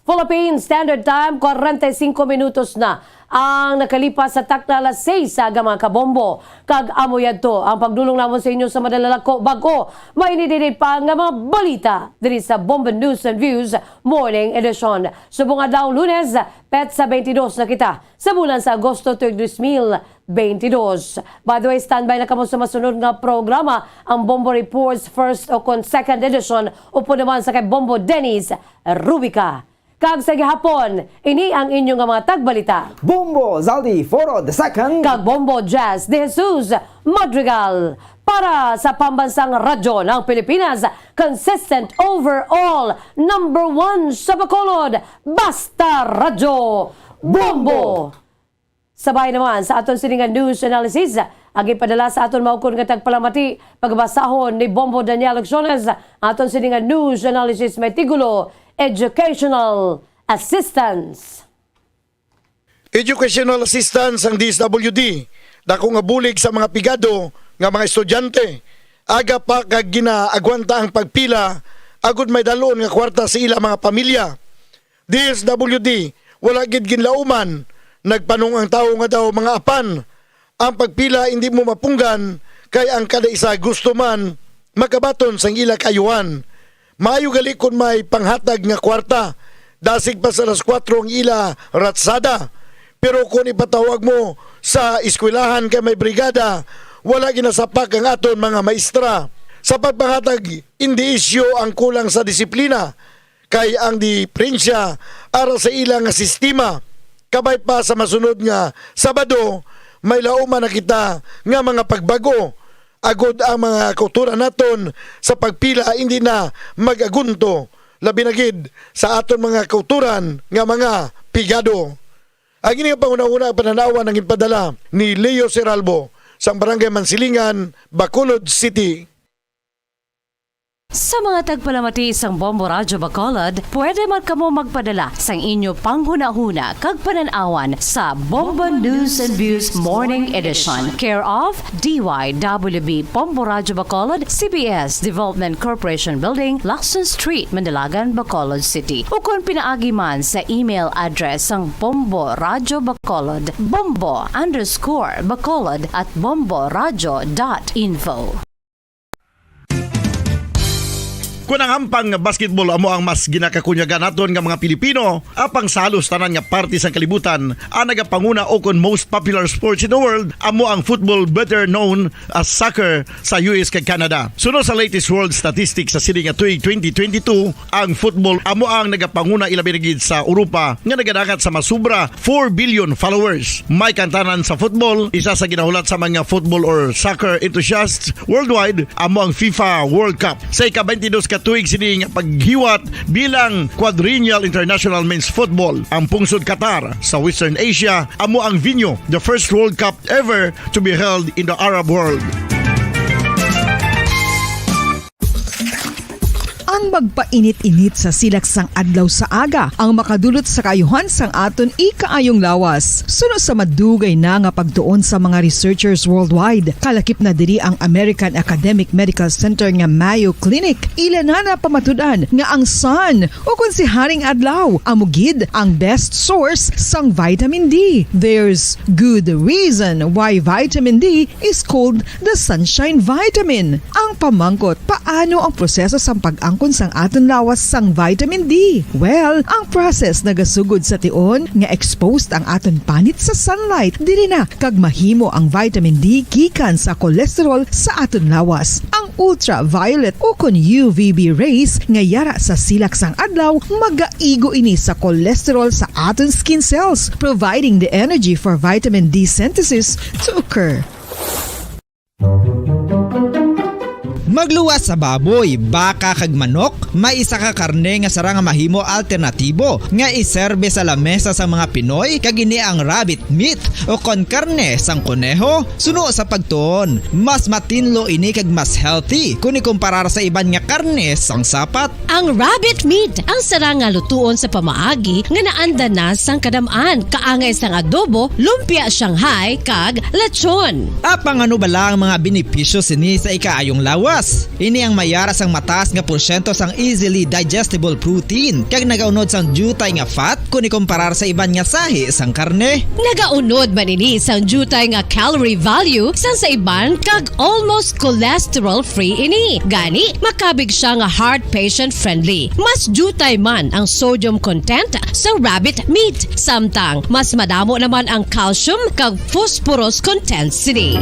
Philippine Standard Time, 45 minutos na ang nakalipas sa takna alas 6 sa mga kabombo. Kag amoyad to ang pagdulong namon sa inyo sa madalalako bago. May inidinit pa nga mga balita diri sa Bombo News and Views Morning Edition. Subong adlaw Lunes, petsa 22 na kita sa bulan sa Agosto 2022. By the way, standby na kamo sa masunod nga programa ang Bombo Reports First o kon Second Edition upo naman sa kay Bombo Dennis Rubica. Kag sa gihapon, ini ang inyong mga tagbalita. Bombo Zaldi Foro II. Kag Bombo Jazz de Jesus Madrigal. Para sa pambansang radyo ng Pilipinas, consistent overall, #1 sa Bacolod, Basta Radyo Bombo. Sabay naman sa aton siningan news analysis, Agi padala sa aton maukon nga tagpalamati pagbasahon ni Bombo Daniel Acciones aton sininga news analysis may tigulo educational assistance. Educational assistance ang DSWD. Dako nga bulig sa mga pigado nga mga estudyante. Aga pa kag ginaagwanta ang pagpila agud may dalon nga kwarta sa ila mga pamilya. DSWD wala gid ginlauman. Nagpanong ang tao nga daw mga apan. Ang pagpila hindi mo mapunggan kay ang kada isa gusto man makabaton sang ila kayuhan. Maayo gali kun may panghatag nga kwarta. Dasig pa sa alas 4 ang ila ratsada. Pero kung ipatawag mo sa eskwelahan kay may brigada, wala ginasapak ang aton mga maestra. Sa pagpanghatag, hindi isyo ang kulang sa disiplina. Kay ang diferensya aral sa ilang sistema. Kabay pa sa masunod nga Sabado, may lauman na kita nga mga pagbago. Agod ang mga kultura naton sa pagpila hindi na magagunto. Labi na gid sa aton mga kulturan nga mga pigado. Ang ini nga panguna-una pananawa ng ipadala ni Leo Seralbo sa Barangay Mansilingan, Bacolod City. Sa mga tagpalamati sang Bombo Radyo Bacolod, pwede man kamo magpadala sang inyo panghuna-huna kag pananawan sa Bombo News and Views Morning Edition. Care of DYWB Bombo Radyo Bacolod, CBS Development Corporation Building, Lacson Street, Mandilagan, Bacolod City. O kung pinaagi man sa email address sang Bombo Radyo Bacolod, bombo_bacolod@bomboradyo.info. Kung ang ampang basketball amo ang mas ginakakunyagan naton nga mga Pilipino, apang salos tanan nga parte sang kalibutan, ang nagapanguna o kon most popular sports in the world, amo ang football better known as soccer sa US kag Canada. Sunod sa latest world statistics sa sining nga tuig 2022, ang football amo ang nagapanguna ilabi na gid sa Europa nga nagadangat sa masubra 4 billion followers. May kantanan sa football, isa sa ginahulat sa mga football or soccer enthusiasts worldwide, amo ang FIFA World Cup. Sa ika-22 tuig sining paghiwat bilang Quadrennial International Men's Football. Ang pungsod Qatar sa Western Asia amo ang venue, the first World Cup ever to be held in the Arab world. Ang magpainit-init sa silaksang adlaw sa aga ang makadulot sa kayuhan sang aton ikaayong lawas. Sunod sa madugay na nga pagtuon sa mga researchers worldwide, kalakip na diri ang American Academic Medical Center nga Mayo Clinic. Ila na pamatudan nga ang sun o kung si Haring Adlaw amugid ang best source sang vitamin D. There's good reason why vitamin D is called the sunshine vitamin. Ang pamangkot, paano ang proseso sang pag-angkon sang aton lawas sang vitamin D? Well, ang process nagasugod sa tion nga exposed ang aton panit sa sunlight dili na kag mahimo ang vitamin D gikan sa cholesterol sa aton lawas. Ang ultraviolet o kon UVB rays nga yara sa silak sang adlaw magaigo ini sa cholesterol sa aton skin cells, providing the energy for vitamin D synthesis to occur. Magluwas sa baboy, baka kag manok, may isa ka karne nga sarang mahimo alternatibo nga iserbe sa lamesa sa mga Pinoy kag ini ang rabbit meat o kon karne sang kuneho. Suno sa pagtuon, mas matinlo ini kag mas healthy kung ikumparar sa iban nga karne sang sapat. Ang rabbit meat ang sarang nga lutuon sa pamaagi nga naanda na sang kadamaan, kaangay sang adobo, lumpia Shanghai kag lechon. Apang ano bala ang mga benepisyo sini sa ikaayong lawas? Ini ang mayara sang mataas nga porsyento sang easily digestible protein kag nagaunod sang jutay nga fat kung ikumparar sa iban nga sahi sang karne. Nagaunod man ini sang jutay nga calorie value sang sa iban kag almost cholesterol free ini. Gani makabig siya nga heart patient friendly. Mas jutay man ang sodium content sa rabbit meat, samtang mas madamo naman ang calcium kag phosphorus content sini.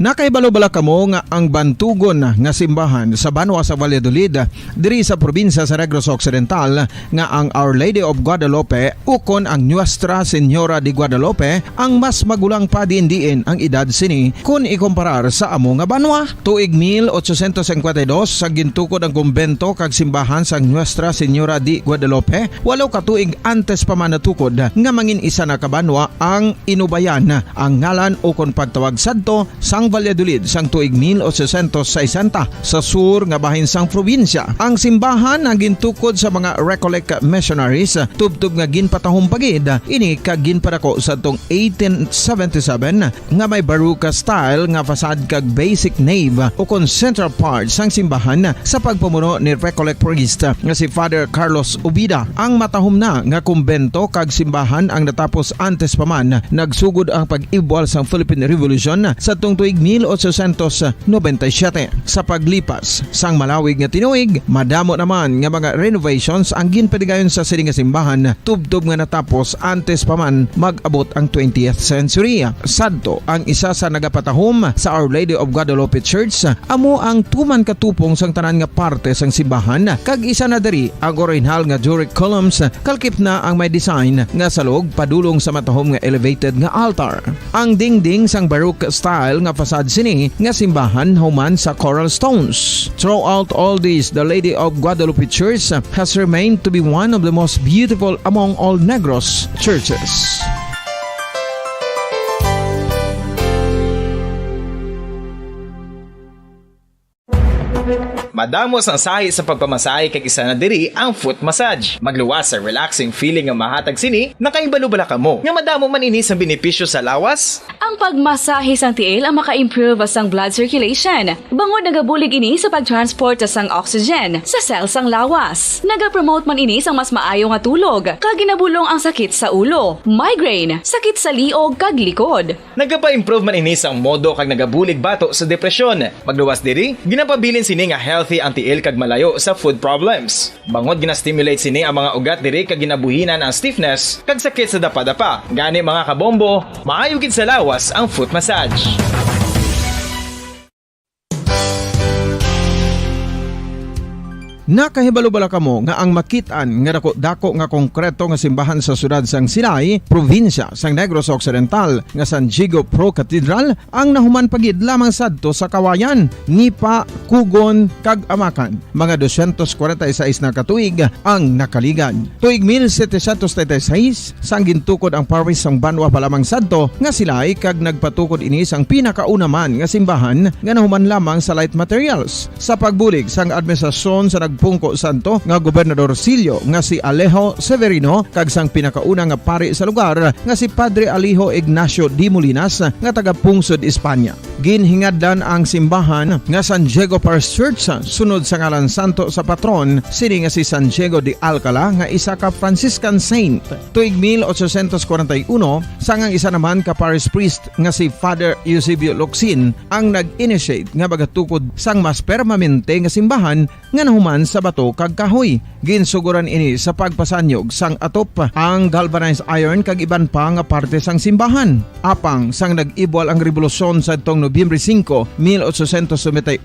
Nakaibalo-bala kamo nga ang bantugon nga simbahan sa Banwa sa Valladolid diri sa probinsya sa Negros Occidental nga ang Our Lady of Guadalupe ukon ang Nuestra Señora de Guadalupe ang mas magulang pa diin ang edad sini kung ikomparar sa amo nga banwa. Tuig 1852 sa gintukod ang kumbento kag simbahan sa Nuestra Señora de Guadalupe, walo ka tuig antes pa man natukod nga mangin isa na kabanwa ang inubayan ang ngalan ukon pagtawag sadto sang Valladolid sang tuig 1860 sa sur nga bahin sang probinsya. Ang simbahan ang gintukod sa mga Recollect missionaries tubtub nga ginpatahom pagid ini kag ginpadako sa tong 1877 nga may baroque style nga fasad kag basic nave ukon central part sang simbahan sa pagpamuno ni Recollect priest nga si Father Carlos Ubida. Ang matahom na nga kumbento kag simbahan ang natapos antes pa man nagsugod ang pag-ibwal sang Philippine Revolution sa tong tuig 1897. Sa paglipas sang malawig nga tinuig, madamo naman nga mga renovations ang ginpadigayon sa sining nga simbahan tubtob nga natapos antes pa man mag-abot ang 20th century. Sadto ang isa sa nagapatahom sa Our Lady of Guadalupe Church amo ang tuman katupong sang tanan nga parte sang simbahan kag isa na diri ang original nga Doric columns kalkip na ang may design nga salog padulong sa matahom nga elevated nga altar. Ang dingding sang baroque style nga fasad sini nga simbahan human sa coral stones. Throughout all this, the Lady of Guadalupe Church has remained to be one of the most beautiful among all Negros churches. Madamos ang sahi sa pagpamasahe kag isa na diri ang foot massage. Magluwas sa relaxing feeling nga mahatag sini, nakaibalo-bala kamo. Nga madamo man ini sa benepisyo sa lawas. Ang pagmasahe sang tiil ang maka-improve sang blood circulation. Bangod nagabulig ini sa pagtransport sang oxygen sa cell sang lawas. Nagapromote man ini sang mas maayo nga tulog, kag ginabulong ang sakit sa ulo, migraine, sakit sa liog kag likod. Nagapa-improve man ini sang modo kag nagabulig bato sa depresyon. Magluwas diri, ginapabilin sini nga healthy ang tiil kag malayo sa food problems. Bangod gina-stimulate sini ang mga ugat diri kag ginabuhinan ang stiffness kag sakit sa dapa-dapa. Gani mga kabombo, maayo gid sa lawas ang foot massage. Nakahibalo-bala kamo nga ang makitaan nga dako nga konkreto nga simbahan sa sudad sang Sinay, probinsya sang Negros Occidental nga San Diego Pro Cathedral ang nahuman pagid lamang sadto sa Kawayan, Nipa, Kugon kag Amakan. Mga 246 na katuig ang nakaligan. Tuig 1736 sang gintukod ang parish sang Banwa pa lamang sadto nga Silay kag nagpatukod ini sang pinakauna man nga simbahan nga nahuman lamang sa light materials. Sa pagbulig sang administrasyon sa pungko santo nga Gobernador Silio nga si Alejo Severino kag sang pinakauna nga pari sa lugar nga si Padre Alijo Ignacio de Molinas nga taga Pungsod, Espanya. Ginhingadlan ang simbahan nga San Diego Parish Church sunod sa ngalan santo sa patron sini nga si San Diego de Alcala nga isa ka Franciscan saint. Tuig 1841 sangang isa naman ka parish priest nga si Father Eusebio Locsin ang nag-initiate nga bagatukod sang mas permanente nga simbahan nga nahuman sa bato kag kahoy. Ginsuguran ini sa pagpasanyog sang atop ang galvanized iron kag iban pa nga parte sang simbahan. Apang sang nag-ibwal ang revolusyon sa tong Nobyembre 5, 1898,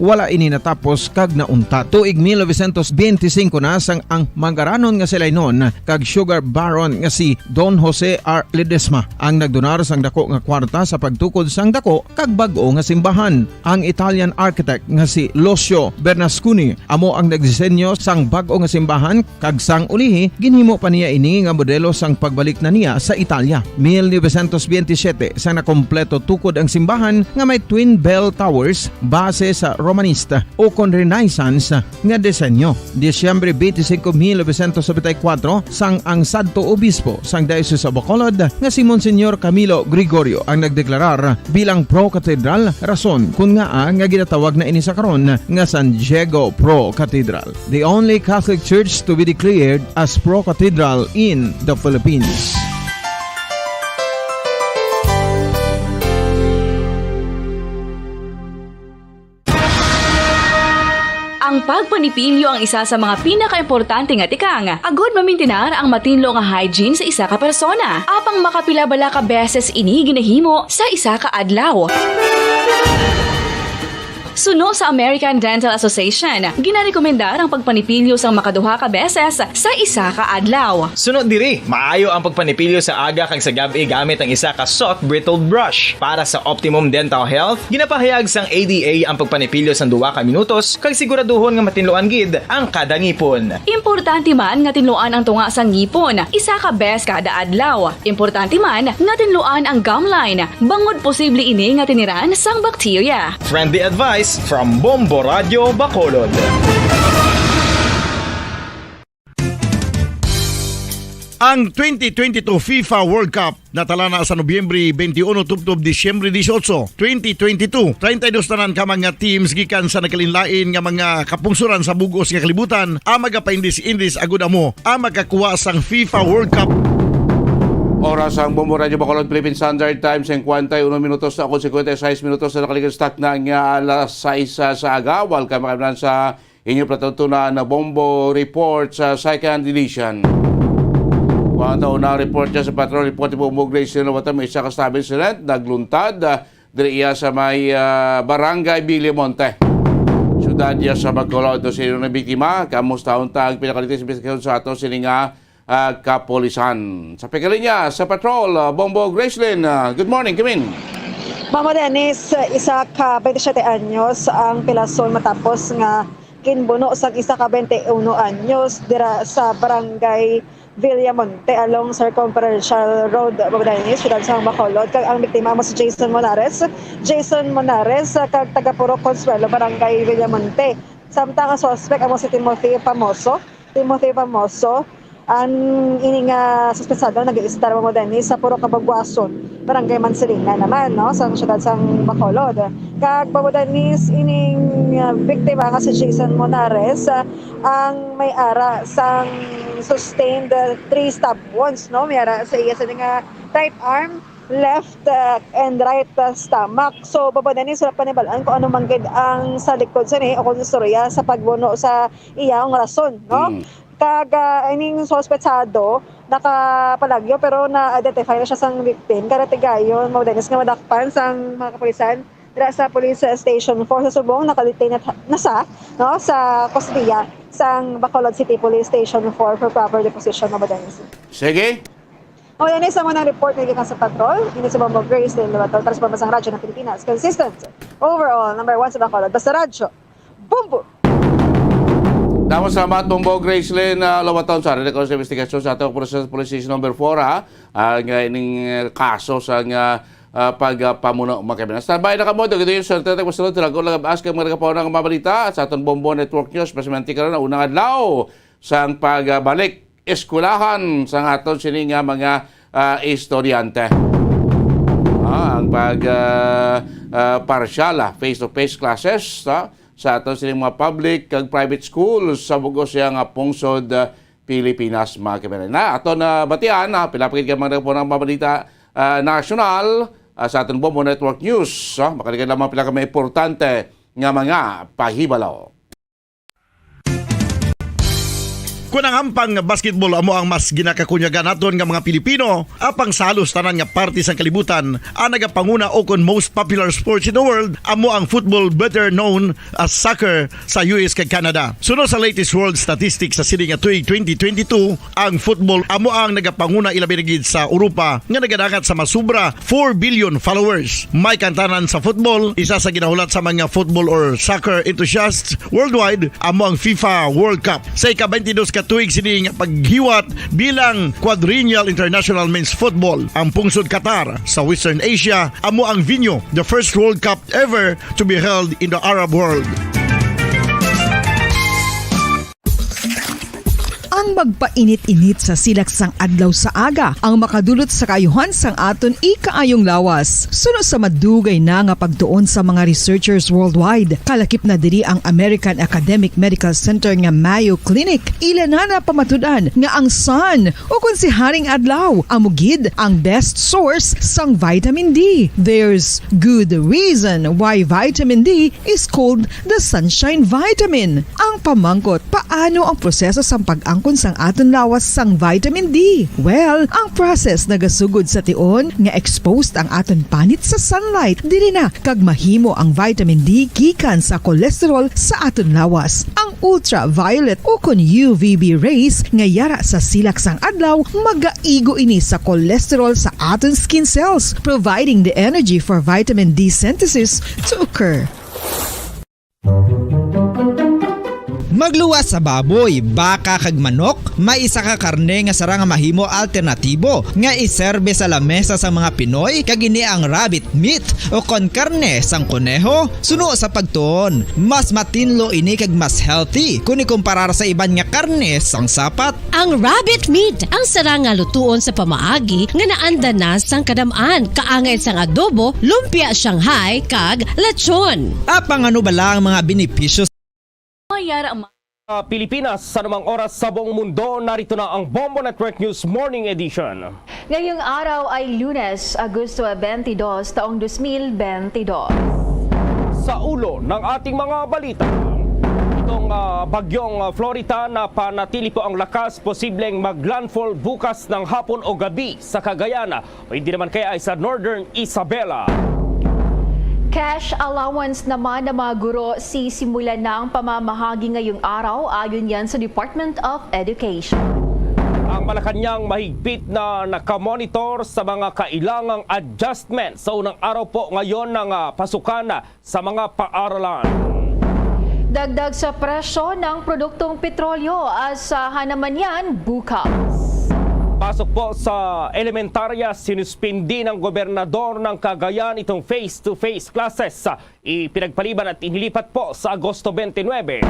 wala ini natapos kag naunta. Tuig 1925 na sang ang mangaranon nga sila noon kag sugar baron nga si Don Jose R. Ledesma ang nagdonar sang dako nga kwarta sa pagtukod sang dako kag bag-o nga simbahan. Ang Italian architect nga si Lucio Bernasconi amo ang nagdisenyo sang bag-o nga simbahan kag sang ulihi ginhimo pa niya ini nga modelo sang pagbalik na niya sa Italia. 1927 sang nakompleto tukod ang simbahan nga may twin bell towers base sa Romanista o kon Renaissance nga disenyo. Disyembre 25, 1974 sang ang Santo Obispo sang Diocese of Bacolod nga si Monsignor Camilo Gregorio ang nagdeklarar bilang pro cathedral, rason kung nga nga ginatawag na ini sa karon nga San Diego Pro Cathedral, the only Catholic church to be declared as pro cathedral in the Philippines. Ang Ang pagpanipilyo ang isa sa mga pinaka-importante nga tikang. Agod mamintinar ang matinlo nga hygiene sa isa ka persona. Apang makapila-bala ka beses ini ginahimo sa isa ka adlaw. Suno sa American Dental Association, ginarekomendar ang pagpanipilyo sang makaduha ka beses sa isa ka adlaw. Sunod diri, maayo ang pagpanipilyo sa aga kag sa gabi gamit ang isa ka soft brittled brush. Para sa optimum dental health, ginapahayag sang ADA ang pagpanipilyo sang 2 ka minutos kag siguraduhon nga matinluan gid ang kada ngipon. Importante man nga tinluan ang tunga sang ngipon, isa ka bes kada adlaw. Importante man nga tinluan ang gum line, bangod posible ini nga tiniran sang bakterya. Friendly advice from Bombo Radio Bacolod. Ang 2022 FIFA World Cup natala na sa Nobyembre 21 tubtob Disyembre 18, 2022. 32 tanan ka mga teams gikan sa nakalinlain nga mga kapungsuran sa bugos nga kalibutan ang magapaindis-indis agud amo ang makakuha sang FIFA World Cup. Oras ang Bombo Radio Bacolod, Philippine Standard Time, 51 minutos na ako, 56 minutos na nakaligang start na ang alas 6 sa aga. Welcome kami sa inyong patutunan na Bombo Report sa second edition. Kung na report niya sa Patrol Report ni Bombo Grace Sinawata, may isa ka establishment nagluntad diri iya sa may Barangay Villamonte. Syudad niya sa Bacolod, no sino na biktima, kamusta unta ang pinakalitis investigation sa ato sininga kapolisan. Sa pagkalinya sa Patrol, Bombo Gracelyn, good morning, come in. Mama Dennis, isa ka 27 anyos ang pilason matapos nga kinbuno sa isa ka 21 anyos dira sa Barangay Villamonte along Circumferential Road, Mama Dennis, Ciudad San Bacolod. Kag ang biktima mo si Jason Monares, kag taga Puro Consuelo, Barangay Villamonte. Samtang ang suspect amo si Timothy Pamoso. Ang ini nga suspetsado nag-iistar mo Dennis sa Puro Kabagwason, Barangay Mansilinga naman, no, sa siyudad sang Bacolod. Kag Mamo Dennis, ining biktima nga si Jason Monares, ang may-ara sang sustained 3 stab wounds, no, may-ara sa iya sa nga right arm, left and right stomach. So Mamo Dennis, wala panibalaan kung ano manggid ang sa likod sa ni o kung istorya sa pagbuno sa iyang rason, no. Kag ining suspetsado nakapalagyo pero na-identify na siya sang victim. Karatigayon, Mamo Dennis, nga madakpan sang mga kapulisan dira sa Police Station 4 sa Subong, naka-detain na sa, no, sa kustodiya sang Bacolod City Police Station 4 for proper deposition, Mamo Dennis. Sige. Mamo Dennis, ang mga report na sa Patrol, ini sa Bombo Grace, para sa Pambasang Radyo ng Pilipinas. Consistent, overall, number 1 sa Bacolod. Basta Radyo, Bombo! Damo salamat Bombo Gracelyn, lawaton sa rin sa investigasyon sa atong Police Station number 4 ang ining kaso sa pagpamuno makabinas. Standby na kamo dito yung sa tatag masunod talaga lang ask mga kapaw ng mabalita sa atong Bombo Network News pasamanti karon na unang adlaw sa pagbalik eskwelahan sa aton sining mga estudyante. Ang partial face-to-face classes sa aton sining mga public kag private schools sa bugos yang pungsod Pilipinas mga kabayan. Na aton batian pilapigid ka mga po ng mabalita national sa aton Bombo Network News. Makalikan lamang pila ka may importante nga mga pahibalaw. Kung ang ampang basketball amo ang mas ginakakunyagan naton nga mga Pilipino, apang salos tanan nga parte sang kalibutan, ang nagapanguna o kon most popular sports in the world, amo ang football better known as soccer sa US kag Canada. Sunod sa latest world statistics sa sining nga tuig 2022, ang football amo ang nagapanguna ilabi na gid sa Europa nga nagadagat sa masubra 4 billion followers. May kantanan sa football, isa sa ginahulat sa mga football or soccer enthusiasts worldwide, amo ang FIFA World Cup. Sa ika-22 katuig sining paghiwat bilang quadrennial international men's football ang pungsod Qatar sa Western Asia amo ang venue, the first World Cup ever to be held in the Arab world. Ang magpainit-init sa silaksang adlaw sa aga ang makadulot sa kaayuhan sang aton ikaayong lawas. Suno sa madugay na nga pagtuon sa mga researchers worldwide, kalakip na diri ang American Academic Medical Center nga Mayo Clinic. Ila na pamatudan nga ang sun o kung si Haring Adlaw amugid ang best source sang vitamin D. There's good reason why vitamin D is called the sunshine vitamin. Ang pamangkot, paano ang proseso sa pag-angkon sang aton lawas sang vitamin D? Well, ang process nagasugod sa tion nga exposed ang aton panit sa sunlight dili na kag mahimo ang vitamin D gikan sa cholesterol sa aton lawas. Ang ultraviolet o kun UVB rays nga yara sa silak sang adlaw magaigo ini sa cholesterol sa aton skin cells, providing the energy for vitamin D synthesis to occur. Magluwas sa baboy, baka kag manok, may isa ka karne nga sarang mahimo alternatibo nga iserbe sa lamesa sa mga Pinoy kag ini ang rabbit meat o kon karne sang kuneho. Suno sa pagtuon, mas matinlo ini kag mas healthy kung ikumparar sa iban nga karne sang sapat. Ang rabbit meat ang sarang nga lutuon sa pamaagi nga naanda na sang kadamaan, kaangay sang adobo, lumpia Shanghai kag lechon. Apang ano bala ang mga benepisyo Pilipinas, sa namang oras sa buong mundo, narito na ang Bombo Network News Morning Edition. Ngayong araw ay Lunes, Agosto 22, taong 2022. Sa ulo ng ating mga balita, itong bagyong Florita na panatili po ang lakas, posibleng maglandfall bukas ng hapon o gabi sa Cagayan o hindi naman kaya ay sa Northern Isabela. Cash allowance naman ng mga guro sisimulan na ang pamamahagi ngayong araw ayon yan sa Department of Education. Ang Malacanang mahigpit na nakamonitor sa mga kailangang adjustment sa unang araw po ngayon ng pasukan sa mga paaralan. Dagdag sa presyo ng produktong petrolyo, asahan naman yan bukas. Pasok po sa elementarya, sinuspindi ng gobernador ng Cagayan itong face-to-face classes. Ipinagpaliban at inilipat po sa Agosto 29.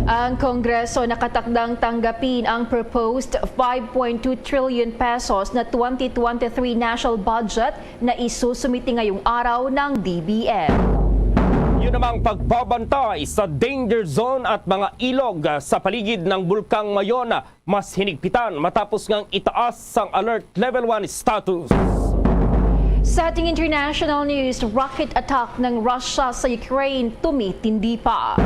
Ang Kongreso nakatakdang tanggapin ang proposed 5.2 trillion pesos na 2023 national budget na isusumiti ngayong araw ng DBM. Yun namang pagbabantay sa danger zone at mga ilog sa paligid ng Bulkang Mayon mas hinigpitan matapos ngang itaas ang alert level 1 status. Sa ating international news, rocket attack ng Russia sa Ukraine tumitindi pa.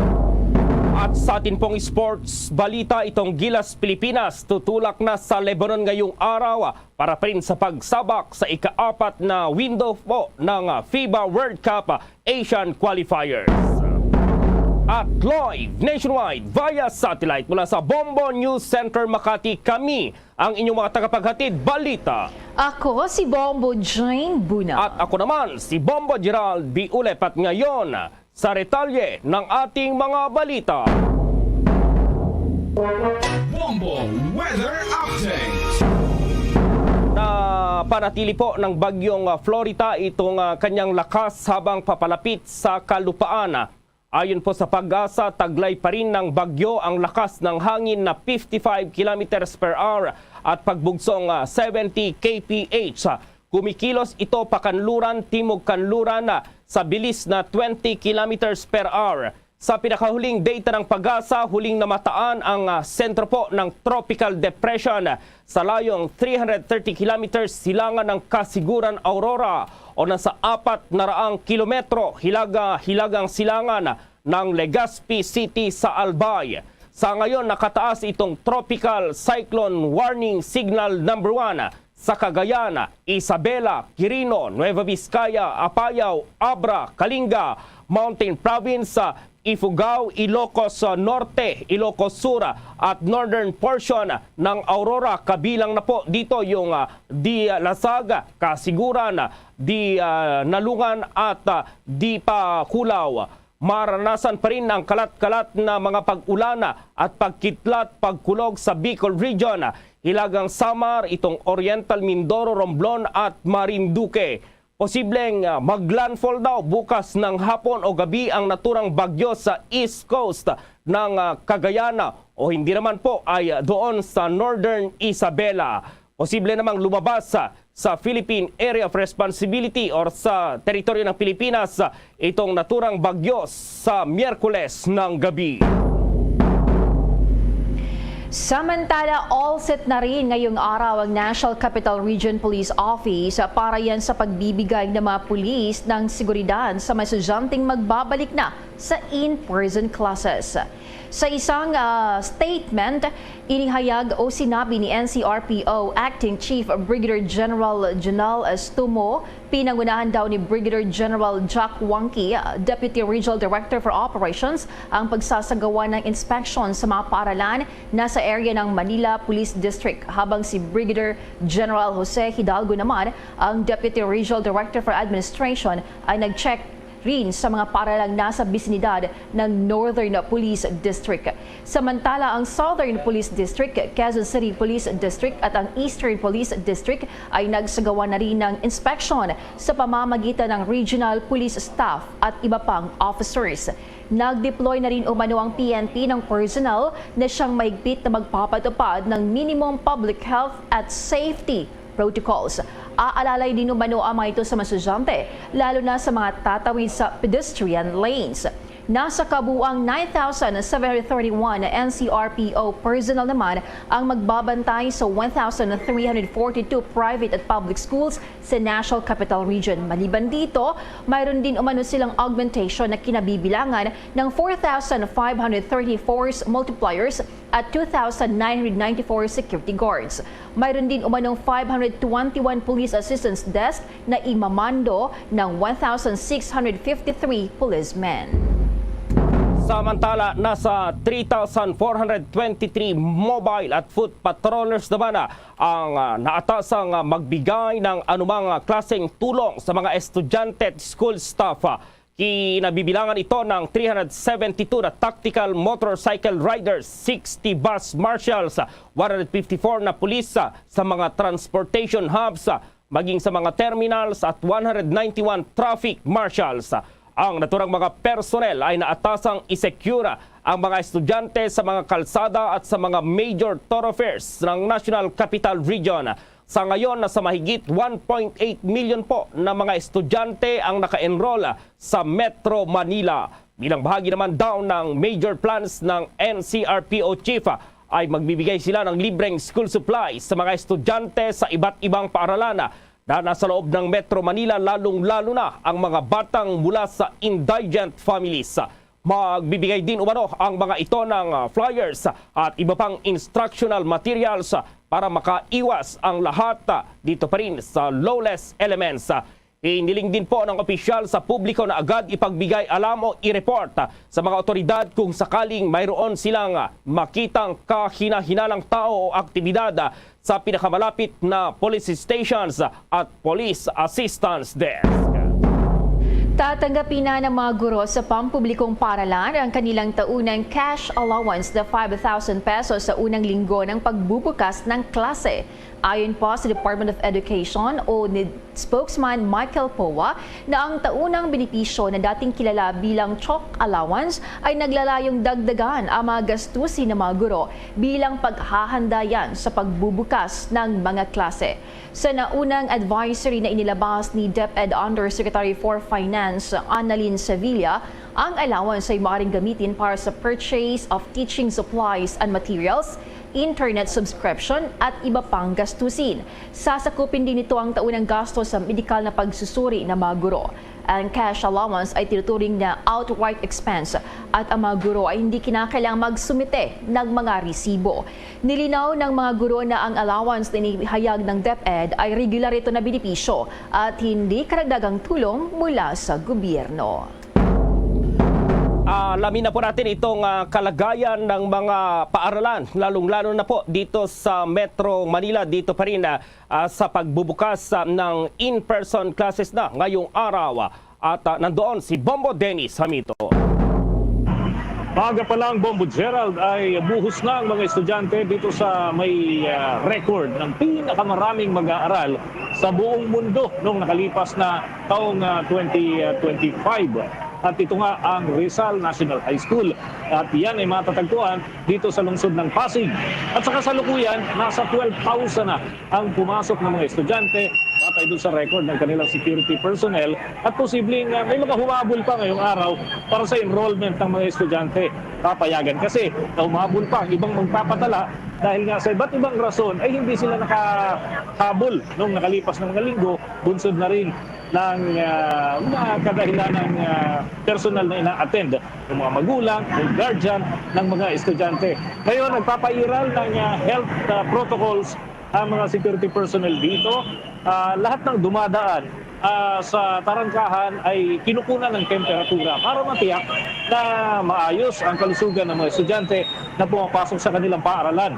At sa atin pong sports balita, itong Gilas Pilipinas tutulak na sa Lebanon ngayong araw para pa rin sa pagsabak sa ika-4 na window po ng FIBA World Cup Asian Qualifiers. At live nationwide via satellite mula sa Bombo News Center Makati, kami ang inyong mga tagapaghatid balita. Ako si Bombo Jane Buna. At ako naman si Bombo Gerald B. Ulep, at ngayon sa retalye ng ating mga balita. Bombo Weather Update. Na panatili po ng bagyong Florita itong kanyang lakas habang papalapit sa kalupaan. Ayon po sa Pag-asa, taglay pa rin ng bagyo ang lakas ng hangin na 55 km per hour at pagbugsong 70 kph. Kumikilos ito pakanluran, timog kanluran sa bilis na 20 km per hour. Sa pinakahuling data ng Pag-asa, huling namataan ang sentro po ng Tropical Depression sa layong 330 km silangan ng Kasiguran, Aurora o nasa 400 kilometro hilagang silangan ng Legazpi City sa Albay. Sa ngayon, nakataas itong Tropical Cyclone Warning Signal number 1 sa Cagayan, Isabela, Quirino, Nueva Vizcaya, Apayao, Abra, Kalinga, Mountain Province, Ifugao, Ilocos Norte, Ilocos Sur at northern portion ng Aurora. Kabilang na po dito yung Di Lasag, Kasiguran, Di Nalungan at Di Pakulaw. Maranasan pa rin ang kalat-kalat na mga pag-ulana at pagkitlat, pagkulog sa Bicol Region, Hilagang Samar, itong Oriental Mindoro, Romblon at Marinduque. Posibleng maglandfall daw bukas ng hapon o gabi ang naturang bagyo sa East Coast ng Cagayan o hindi naman po ay doon sa Northern Isabela. Posible namang lumabas sa Philippine Area of Responsibility or sa teritoryo ng Pilipinas itong naturang bagyo sa Miyerkules ng gabi. Samantala, all set na rin ngayong araw ang National Capital Region Police Office para yan sa pagbibigay ng mga pulis ng seguridad sa mga estudyanteng magbabalik na sa in-person classes. Sa isang statement, inihayag o sinabi ni NCRPO Acting Chief Brigadier General Janal Estumo, pinangunahan daw ni Brigadier General Jack Wangki, Deputy Regional Director for Operations, ang pagsasagawa ng inspection sa mga paaralan na sa area ng Manila Police District, habang si Brigadier General Jose Hidalgo naman, ang Deputy Regional Director for Administration, ay nag-check rin sa mga paaralang nasa bisinidad ng Northern Police District. Samantala, ang Southern Police District, Quezon City Police District at ang Eastern Police District ay nagsagawa na rin ng inspection sa pamamagitan ng regional police staff at iba pang officers. Nag-deploy na rin umano ang PNP ng personnel na siyang maigpit na magpapatupad ng minimum public health at safety protocols. Aalalay din umano ang mga ito sa mga estudyante, lalo na sa mga tatawid sa pedestrian lanes. Nasa kabuuang 9,731 NCRPO personnel naman ang magbabantay sa 1,342 private at public schools sa National Capital Region. Maliban dito, mayroon din umano silang augmentation na kinabibilangan ng 4,530 force multipliers at 2,994 security guards. Mayroon din umanong 521 police assistance desk na imamando ng 1,653 policemen. Samantala, nasa 3,423 mobile at foot patrollers naman ang naatasang magbigay ng anumang klaseng tulong sa mga estudyante at school staff. Kinabibilangan ito ng 372 na tactical motorcycle riders, 60 bus marshals, 154 na pulis sa mga transportation hubs, maging sa mga terminals at 191 traffic marshals. Ang naturang mga personnel ay naatasang isekura ang mga estudyante sa mga kalsada at sa mga major thoroughfares ng National Capital Region. Sa ngayon, nasa mahigit 1.8 million po na mga estudyante ang naka-enroll sa Metro Manila. Bilang bahagi naman daw ng major plans ng NCRPO Chief, ay magbibigay sila ng libreng school supplies sa mga estudyante sa iba't ibang paaralan na nasa loob ng Metro Manila, lalong-lalo na ang mga batang mula sa indigent families. Magbibigay din umano ang mga ito ng flyers at iba pang instructional materials para makaiwas ang lahat dito pa rin sa lawless elements. Iniling din po ng opisyal sa publiko na agad ipagbigay alam o i-report sa mga otoridad kung sakaling mayroon silang makitang kahina-hinalang tao o aktibidad sa pinakamalapit na police stations at police assistance desk. Tatanggapin na ng mga guro sa pampublikong paaralan ang kanilang taunang cash allowance na 5,000 pesos sa unang linggo ng pagbubukas ng klase. Ayon po sa Department of Education o ni spokesman Michael Powa na ang taunang benepisyo na dating kilala bilang chalk allowance ay naglalayong dagdagan ang mga gastusin ng mga guro bilang paghahanda yan sa pagbubukas ng mga klase. Sa naunang advisory na inilabas ni DepEd Undersecretary for Finance Annalyn Sevilla, ang allowance ay maaaring gamitin para sa purchase of teaching supplies and materials, internet subscription at iba pang gastusin. Sasakupin din ito ang taunang gasto sa medikal na pagsusuri ng mga guro. Ang cash allowance ay tinuturing na outright expense at ang mga guro ay hindi kinakailangang magsumite ng mga resibo. Nilinaw ng mga guro na ang allowance na inihayag ng DepEd ay regular ito na benepisyo at hindi karagdagang tulong mula sa gobyerno. Alamin na po natin itong kalagayan ng mga paaralan, lalong-lalo na po dito sa Metro Manila, dito pa rin sa pagbubukas ng in-person classes na ngayong araw. At nandoon si Bombo Dennis Hamito. Maaga pa lang, Bombo Gerald, ay buhos na ang mga estudyante dito sa may record ng pinakamaraming mag-aaral sa buong mundo noong nakalipas na taong 2025. At ito nga ang Rizal National High School. at yan ay matatagpuan dito sa lungsod ng Pasig. At sa kasalukuyan, nasa 12,000 na ang pumasok ng mga estudyante batay doon sa record ng kanilang security personnel at posibleng may mga humabol pa ngayong araw para sa enrollment ng mga estudyante. Papayagan kasi na humabol pa ang ibang magpapatala dahil nga sa iba't ibang rason ay hindi sila nakahabol nung nakalipas ng mga linggo, bunsod na rin ng mga kadahilan ng personal na ina-attend ng mga magulang, ng guardian, ng mga estudyante. Ngayon, nagpapairal ng health protocols ang mga security personnel dito. Lahat ng dumadaan sa tarangkahan ay kinukunan ng temperatura para matiyak na maayos ang kalusugan ng mga estudyante na pumapasok sa kanilang paaralan.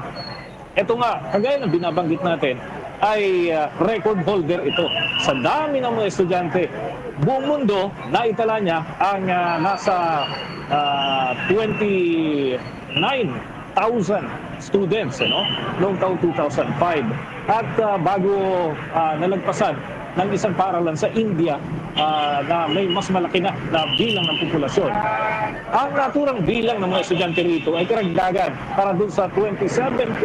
Ito nga, kagaya ng binabanggit natin, ay record holder ito. Sa dami ng mga estudyante, buong mundo, naitala niya ang nasa 29,000 students noong taong 2005. At bago nalagpasan ng isang paaralan sa India na may mas malaki na bilang ng populasyon. Ang naturang bilang ng mga estudyante rito ay karagdagan para dun sa 27.6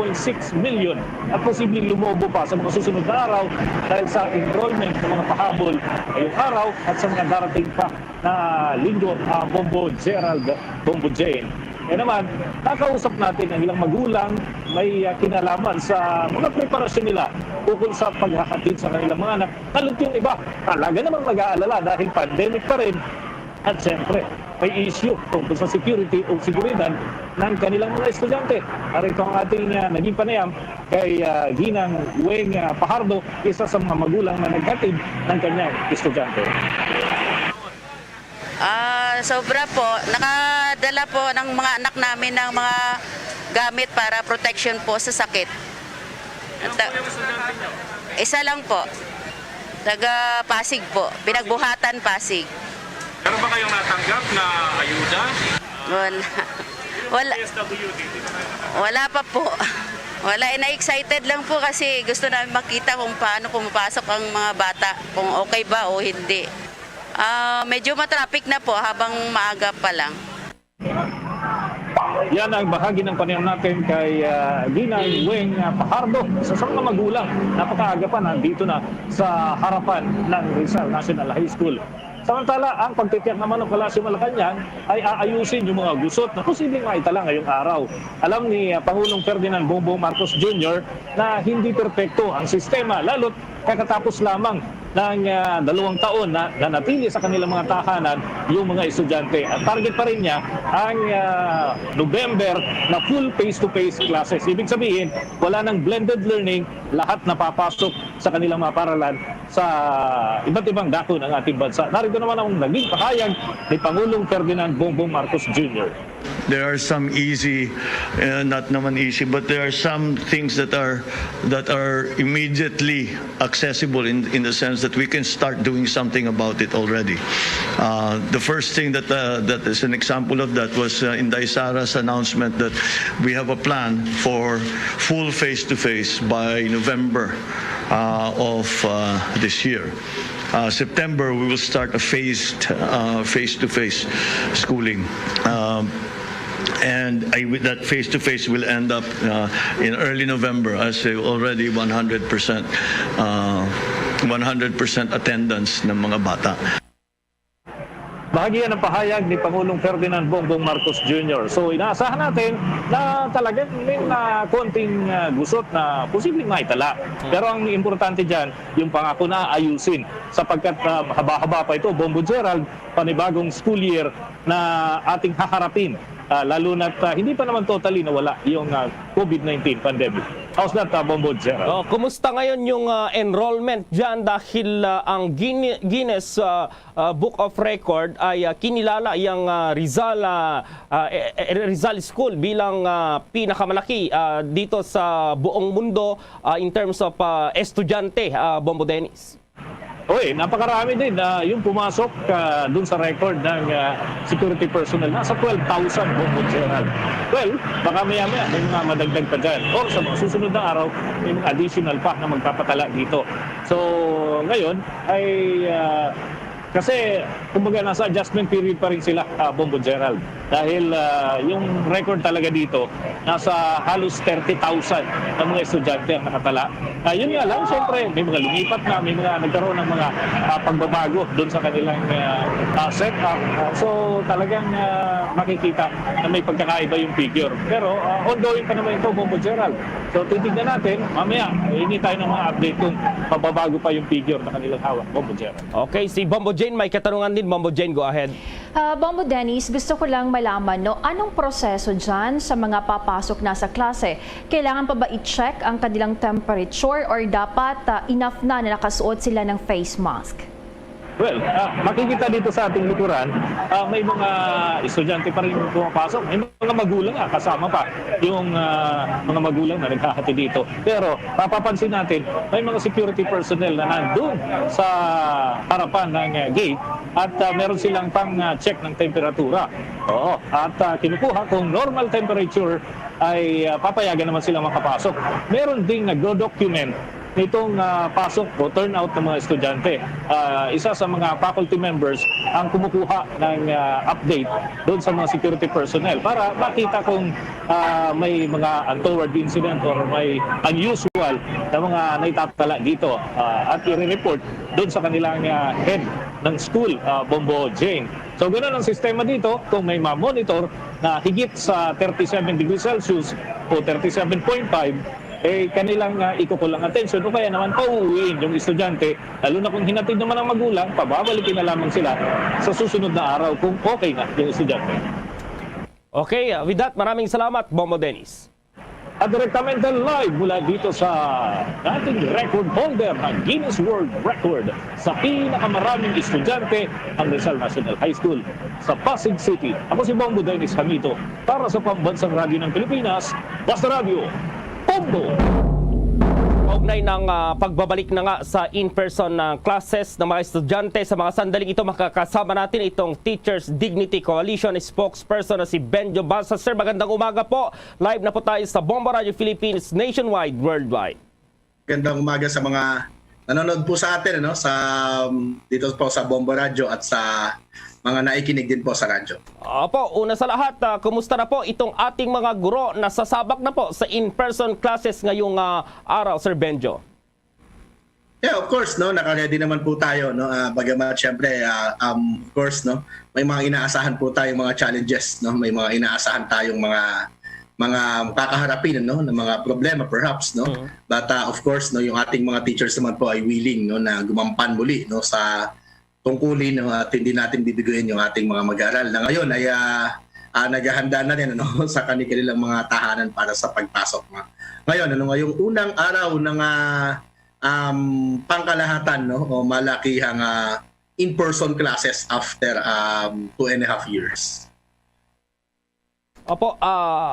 million at posibleng lumobo pa sa mga susunod na araw dahil sa enrollment ng mga pahabol ngayong araw at sa mga darating pa na linggo, Bombo Gerald, Bombo Jane. Eh naman, nakausap natin ang ilang magulang may kinalaman sa mga preparasyon nila ukol sa paghahatid sa kanilang mga anak. Lalo't yung iba, talaga namang nag-aalala dahil pandemic pa rin. At siyempre, may issue tungkol sa security o seguridad ng kanilang mga estudyante. Arito ang ating naging panayam kay Ginang Weng Pajardo, isa sa mga magulang na naghatid ng kanyang estudyante. Sobra po. Nakadala po ng mga anak namin ng mga gamit para protection po sa sakit. Isa lang po. Taga Pasig po. Binagbuhatan Pasig. Meron ba kayong natanggap na ayuda? Wala pa po. Wala, na-excited lang po kasi gusto namin makita kung paano pumapasok ang mga bata, kung okay ba o hindi. Medyo matraffic na po habang maaga pa lang. Yan ang bahagi ng panayam natin kay Ginang Weng Pajardo, isa sa mga magulang. Napakaaga pa nandito na sa harapan ng Rizal National High School. Samantala, ang pagtitiyak naman ng Palasyo Malacanang ay aayusin yung mga gusot na posibleng maitala ngayong araw. Alam ni Pangulong Ferdinand Bongbong Marcos Jr. na hindi perpekto ang sistema, lalo't kakatapos lamang ng 2 taon na nanatili sa kanilang mga tahanan yung mga estudyante. At target pa rin niya ang November na full face-to-face classes. Ibig sabihin, wala nang blended learning, lahat napapasok sa kanilang mga paralan sa iba't ibang dako ng ating bansa. Narito naman ang naging pahayag ni Pangulong Ferdinand Bongbong Marcos Jr. There are some easy, not naman easy, but there are some things that are immediately accessible in the sense that we can start doing something about it already. The first thing that is an example of that was in Daisara's announcement that we have a plan for full face-to-face by November of this year. September, we will start a phased face-to-face schooling. And that face-to-face will end up in early November as already 100% attendance ng mga bata. Bahagi yan ang pahayag ni Pangulong Ferdinand Bongbong Marcos Jr. So inaasahan natin na talagang may konting gusot na posibleng maitala. Pero ang importante dyan, yung pangako na ayusin. Sapagkat haba-haba pa ito, Bombo Gerald, panibagong school year na ating haharapin. Lalo na't hindi pa naman totally nawala yung COVID-19 pandemic. How's that, Bombo Gerald? Kumusta ngayon yung enrollment dyan dahil ang Guinness Book of Record ay kinilala yung Rizal School bilang pinakamalaki dito sa buong mundo in terms of estudyante, Bombo Dennis? Oy, napakarami din yung pumasok dun sa record ng security personnel. Nasa 12,000 Bombo Gerald. Well, baka maya-maya may mga madagdag pa dyan. O sa mga susunod na araw, may mga additional pa na magpapatala dito. So, ngayon ay kasi kumbaga nasa adjustment period pa rin sila, Bombo Gerald. Dahil yung record talaga dito, nasa halos 30,000 na mga estudyante ang nakatala. Yun nga lang, siyempre, may mga lumipat na, may mga nagkaroon ng mga pagbabago doon sa kanilang setup. So talagang makikita na may pagkakaiba yung figure. Pero ongoing pa naman ito, Bombo Gerald. So titignan natin, mamaya, hingi tayo ng mga update kung pababago pa yung figure na kanilang hawak, Bombo Gerald. Okay, si Bombo Jane may katanungan din. Bombo Jane, go ahead. Bombo Dennis, gusto ko lang malaman, no, anong proseso dyan sa mga papasok na sa klase? Kailangan pa ba i-check ang kanilang temperature or dapat enough na nakasuot sila ng face mask? Well, makikita dito sa ating likuran, may mga estudyante pa rin pumapasok. May mga magulang kasama pa yung mga magulang na naghahati dito. Pero papapansin natin, may mga security personnel na nandun sa harapan ng gate at meron silang pang-check ng temperatura. Oo, at kinukuha kung normal temperature ay papayagan naman silang makapasok. Meron ding nagdo-document nitong pasok o turnout ng mga estudyante. Isa sa mga faculty members ang kumukuha ng update doon sa mga security personnel para makita kung may mga untoward incident or may unusual na mga naitatala dito at i-report doon sa kanilang head ng school, Bombo Jane. So ganoon ang sistema dito, kung may ma-monitor na higit sa 37 degrees Celsius o 37.5, kanilang ikukulang atensyon o kaya naman pauuwiin yung estudyante, lalo na kung hinatid naman ang magulang, pababalikin na lamang sila sa susunod na araw kung okay na yung estudyante. Okay, with that, maraming salamat, Bombo Dennis. At direktamente live mula dito sa ating record holder ng Guinness World Record sa pinakamaraming estudyante ang Rizal National High School sa Pasig City. Ako si Bombo Dennis Hamito para sa Pambansang Radyo ng Pilipinas, Basta Radio, Bombo! Kaugnay ng pagbabalik na nga sa in-person classes ng mga estudyante, sa mga sandaling ito makakasama natin itong Teachers Dignity Coalition spokesperson na si Benjo Balsa. Sir, magandang umaga po. Live na po tayo sa Bombo Radio Philippines nationwide, worldwide. Magandang umaga sa mga nanonood po sa atin, sa dito po sa Bombo Radio at sa mga naikinig din po sa radyo. Opo, una sa lahat, kumusta na po itong ating mga guro na sasabak na po sa in-person classes ngayong araw, Sir Benjo? Yeah, of course, naka-ready naman po tayo, bagamat syempre, of course, may mga inaasahan po tayong mga challenges, may mga inaasahan tayong mga kakaharapin, ng mga problema perhaps, But of course, yung ating mga teachers naman po ay willing, na gumampan muli, sa tungkulin, at hindi natin bibiguin yung ating mga mag-aaral na ngayon ay naghahanda na rin sa kanilang mga tahanan para sa pagpasok. Ngayon, ngayong unang araw ng pangkalahatan, o malakihang in-person classes after 2.5 years. Opo,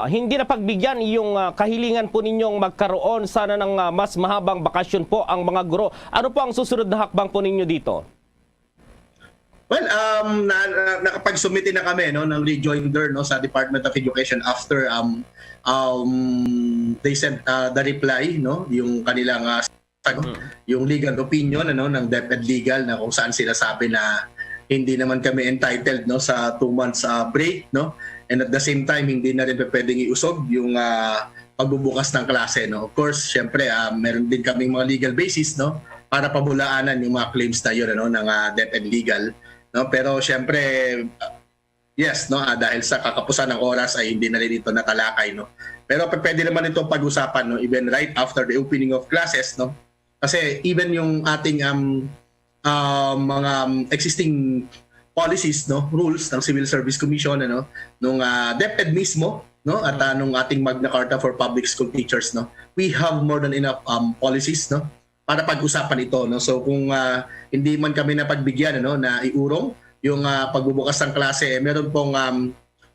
hindi na pagbigyan yung kahilingan po ninyong magkaroon sana ng mas mahabang bakasyon po ang mga guro. Ano po ang susunod na hakbang po ninyo dito? Well, nakapag-submit na kami ng rejoinder sa Department of Education after they sent the reply, yung kanilang yung legal opinion ng DepEd Legal na kung saan sila sabi na hindi naman kami entitled sa 2 months break, and at the same time hindi na rin pwedeng iusog yung pagbubukas ng klase. Of course, syempre meron din kaming mga legal basis para pabulaanan yung mga claims na yun ng DepEd Legal. Pero syempre, yes, dahil sa kakapusan ng oras ay hindi na rin ito natalakay. Pero pwede naman ito pag-usapan, even right after the opening of classes. Kasi even yung ating mga existing policies, rules ng Civil Service Commission, nung DepEd mismo, at nung ating Magna Carta for Public School Teachers, we have more than enough policies, para pag-usapan ito. So kung hindi man kami napagbigyan na iurong yung pagbubukas ng klase, meron pong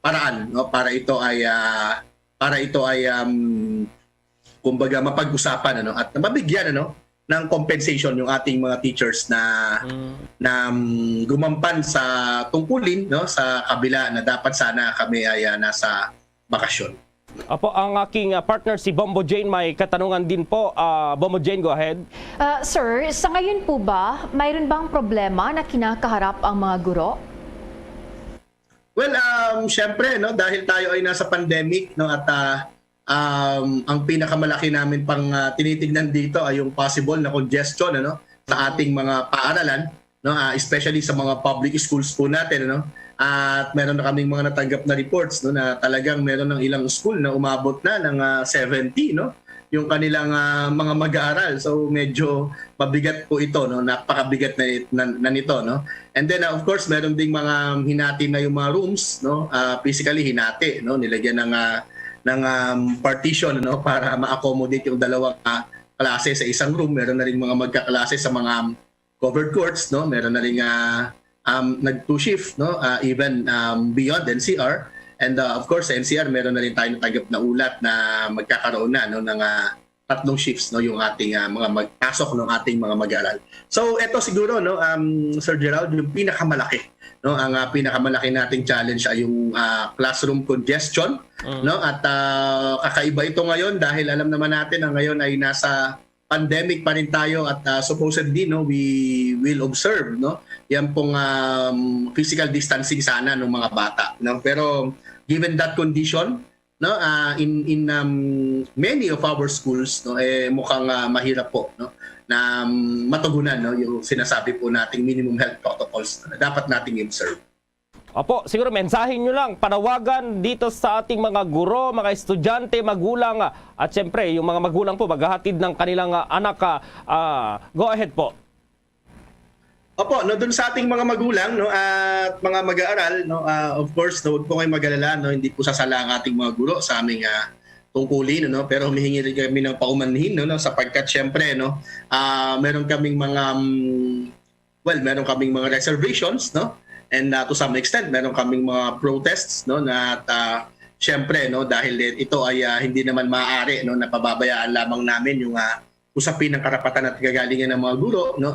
paraan para ito ay kumbaga mapag-usapan at mabigyan ng compensation yung ating mga teachers na gumampan sa tungkulin sa kabila na dapat sana kami ay nasa bakasyon. Apo, ang aking partner si Bombo Jane may katanungan din po. Bombo Jane, go ahead. Sir, sa ngayon po ba, mayroon bang problema na kinakaharap ang mga guro? Well, syempre, no, dahil tayo ay nasa pandemic, no, at ang pinakamalaki namin pang tinitignan dito ay yung possible na congestion, ano, sa ating mga paaralan, no, especially sa mga public schools po natin, ano. At meron na kaming mga natanggap na reports, no, na talagang meron ng ilang school na umabot na ng 70, no, yung kanilang mga mag-aaral. So medyo mabigat po ito, no, napakabigat na nito, no. And then of course meron ding mga hinati na yung mga rooms, no, physically hinati, no, nilagyan ng partition, no, para ma-accommodate yung dalawang klase sa isang room. Meron na rin mga magkaklase sa mga covered courts, no, meron na rin nag-2 shift, no, even beyond NCR. And of course sa NCR meron na rin tayo natanggap na ulat na magkakaroon na, no, ng 3 shifts, no, yung ating mga magpasok ng ating mga mag-aaral. So ito siguro, no, Sir Gerald, yung pinakamalaki, no, ang pinakamalaki nating challenge ay yung classroom congestion, no, at kakaiba ito ngayon dahil alam naman natin na ngayon ay nasa pandemic pa rin tayo at supposedly, no, we will observe, no, yan pong physical distancing sana ng mga bata, no. Pero given that condition, no, in many of our schools, no, mukhang mahirap po, no, na matugunan, no, yung sinasabi po nating minimum health protocols na dapat nating observe. Opo, siguro mensahin nyo lang, panawagan dito sa ating mga guro, mga estudyante, magulang, at siyempre yung mga magulang po maghahatid ng kanilang anak. Go ahead po. Opo, no, dun sa ating mga magulang, no, at mga mag-aaral, no, of course, no, huwag po kayong mag-alala, no, hindi po sasala ang ating mga guro sa aming tungkulin, no, pero humihingi rin kami ng paumanhin, no, sapagkat syempre, no, meron kaming mga meron kaming mga reservations, no. And to some extent, meron kaming mga protests, no, na syempre, no, dahil ito ay hindi naman maaari, no, na pababayaan lamang namin yung usapin ng karapatan at kagalingan ng mga guro, no.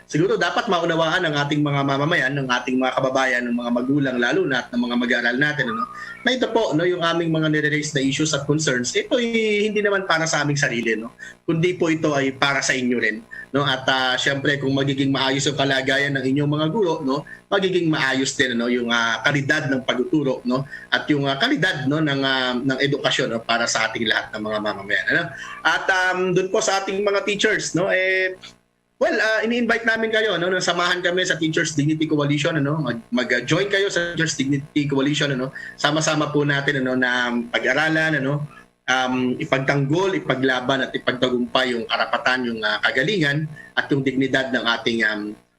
Siguro dapat maunawaan ng ating mga mamamayan, ng ating mga kababayan, ng mga magulang lalo na at ng mga mag-aaral natin, no, na ito po, no, yung aming mga nire-raise na issues at concerns, ito ay hindi naman para sa aming sarili, no, kundi po ito ay para sa inyo rin, no. At syempre kung magiging maayos yung kalagayan ng inyong mga guro, no, magiging maayos din, no, yung kalidad ng pagtuturo, no, at yung kalidad, no, ng edukasyon, no, para sa ating lahat ng mga mamamayan, ano. At doon po sa ating mga teachers, no, ini-invite namin kayo, no, na samahan kami sa Teachers Dignity Coalition, ano, mag-join kayo sa Teachers Dignity Coalition, ano. Sama-sama po natin, ano, na pag-aralan, ano, ipagtanggol, ipaglaban at ipagtagumpay yung karapatan, yung kagalingan at yung dignidad ng ating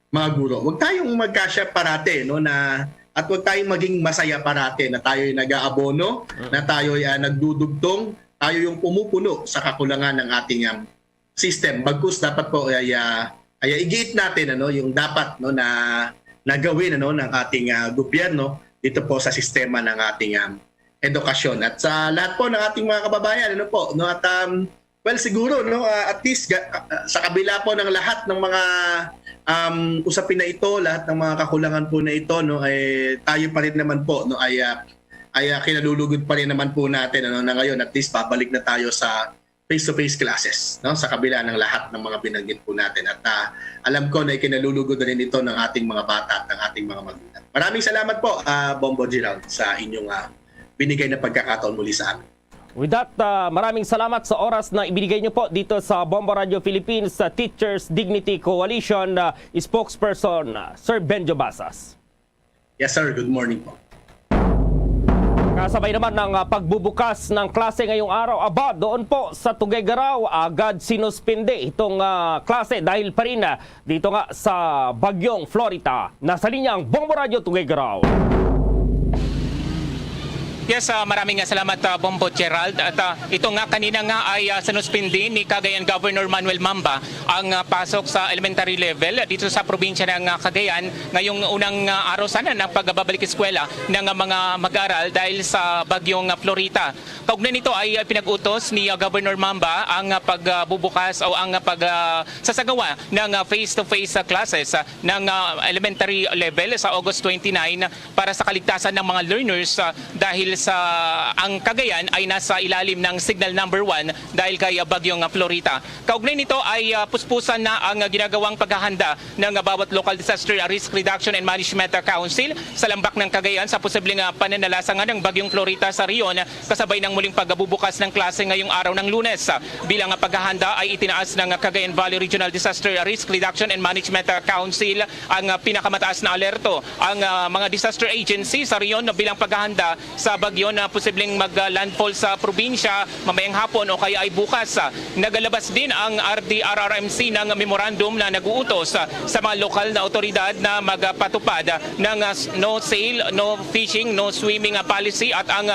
mga guro. Huwag tayong magkasya parate, no, na at huwag tayong maging masaya parate na tayo ay nag-aabono, na tayo ay nagdudugtong, tayo yung pumupuno sa kakulangan ng ating system. Bagkus dapat po ay igiit natin, ano, yung dapat, no, na gawin, ano, ng ating gobyerno dito po sa sistema ng ating edukasyon at sa lahat po ng ating mga kababayan, ano po, no, at siguro, no, at least sa kabila po ng lahat ng mga usapin na ito, lahat ng mga kakulangan po na ito, no, ay tayo pa rin naman po, no, ay kinalulugod pa rin naman po natin, ano, na ngayon at least babalik na tayo sa face-to-face classes, no, sa kabila ng lahat ng mga binanggit po natin. At alam ko na ikinalulugod na rin ito ng ating mga bata at ng ating mga magulang. Maraming salamat po, Bombo Gerald, sa inyong binigay na pagkakataon muli sa amin. With that, maraming salamat sa oras na ibinigay niyo po dito sa Bombo Radio Philippines Teachers Dignity Coalition spokesperson, Sir Benjo Basas. Yes, sir. Good morning po. Kasabay naman ng pagbubukas ng klase ngayong araw, doon po sa Tuguegarao, agad sinuspinde itong klase dahil pa rin dito nga sa Bagyong Florita. Nasa linya ang Bombo Radio Tuguegarao. Yes, maraming salamat Bombo Gerald. At ito nga kanina nga ay sinuspindi ni Cagayan Governor Manuel Mamba ang pasok sa elementary level dito sa probinsya ng Cagayan ngayong unang araw sana ng pagbabalik eskwela ng mga mag-aaral dahil sa Bagyong Florita. Kaugnay nito ay pinag-utos ni Governor Mamba ang pagbubukas o ang pagsasagawa ng face-to-face classes ng elementary level sa August 29 para sa kaligtasan ng mga learners dahil dahil sa ang Cagayan ay nasa ilalim ng signal number 1 dahil kay bagyong Florita. Kaugnay nito ay puspusan na ang ginagawang paghahanda ng bawat Local Disaster Risk Reduction and Management Council sa lambak ng Cagayan sa posibleng pananalasa ng bagyong Florita sa riyon kasabay ng muling pagbubukas ng klase ngayong araw ng Lunes. Bilang paghahanda ay itinaas ng Cagayan Valley Regional Disaster Risk Reduction and Management Council ang pinakamataas na alerto. Ang mga disaster agency sa riyon bilang paghahanda sa bagyo na posibleng mag-landfall sa probinsya mamayang hapon o kaya ay bukas. Nagalabas din ang RDRRMC ng memorandum na nag-uutos sa mga lokal na otoridad na magpatupad ng no sail, no fishing, no swimming policy at ang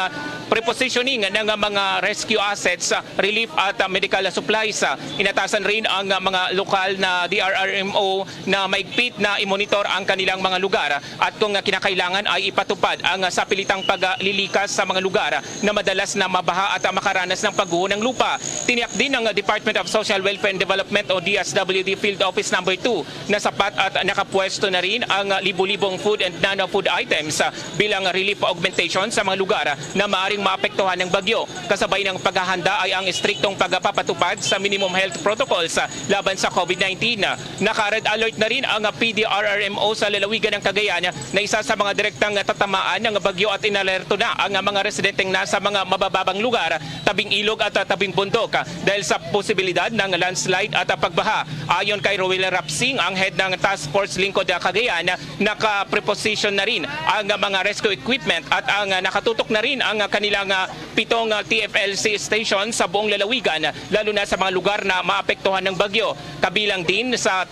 prepositioning ng mga rescue assets, relief at medical supplies. Inatasan rin ang mga lokal na DRRMO na maigpit na imonitor ang kanilang mga lugar at kung kinakailangan ay ipatupad ang sapilitang paglilikas sa mga lugar na madalas na mabaha at makaranas ng pagguho ng lupa. Tiniyak din ng Department of Social Welfare and Development o DSWD Field Office number 2 na sapat at nakapwesto na rin ang libu-libong food and non-food items bilang relief augmentation sa mga lugar na maaring maapektuhan ng bagyo. Kasabay ng paghahanda ay ang striktong pagpapatupad sa minimum health protocols laban sa COVID-19. Naka-red alert na rin ang PDRRMO sa lalawigan ng Cagayan na isa sa mga direktang tatamaan ng bagyo at inalerto na ang mga residenteng nasa mga mabababang lugar, tabing ilog at tabing bundok dahil sa posibilidad ng landslide at pagbaha. Ayon kay Rowell Rapsing, ang head ng Task Force Lingkod Cagayan, naka-preposition na rin ang mga rescue equipment at ang nakatutok na rin ang kanilang 7 TFLC station sa buong lalawigan, lalo na sa mga lugar na maapektuhan ng bagyo. Kabilang din sa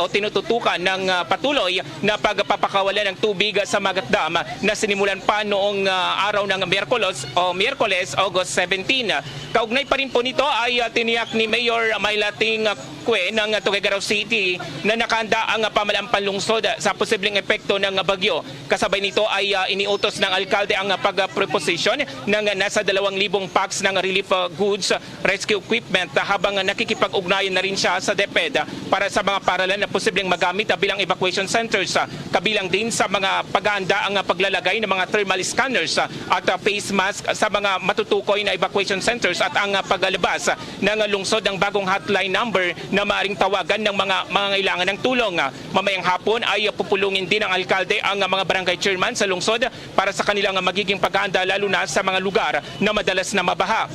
tinututukan ng patuloy na pagpapakawalan ng tubig sa Magat Dam na sinimulan pa noong araw ng Miyerkules, August 17. Kaugnay pa rin po nito ay tiniyak ni Mayor Maylating Cue ng Tuguegarao City na nakahanda ang pamalaang panlungsod sa posibleng epekto ng bagyo. Kasabay nito ay iniutos ng alkalde ang pag-preposition ng nasa 2,000 packs ng relief goods, rescue equipment habang nakikipag-ugnayan na rin siya sa DepEd para sa mga paralan na posibleng magamit bilang evacuation centers. Kabilang din sa mga paghahanda ang paglalagay ng mga thermal scanners at face mask sa mga matutukoy na evacuation centers at ang paglalabas ng lungsod ng bagong hotline number na maaaring tawagan ng mga mangangailangan ng tulong. Mamayang hapon ay pupulungin din ng alkalde ang mga barangay chairman sa lungsod para sa kanilang magiging paghahanda lalo na sa mga lugar na madalas na mabaha.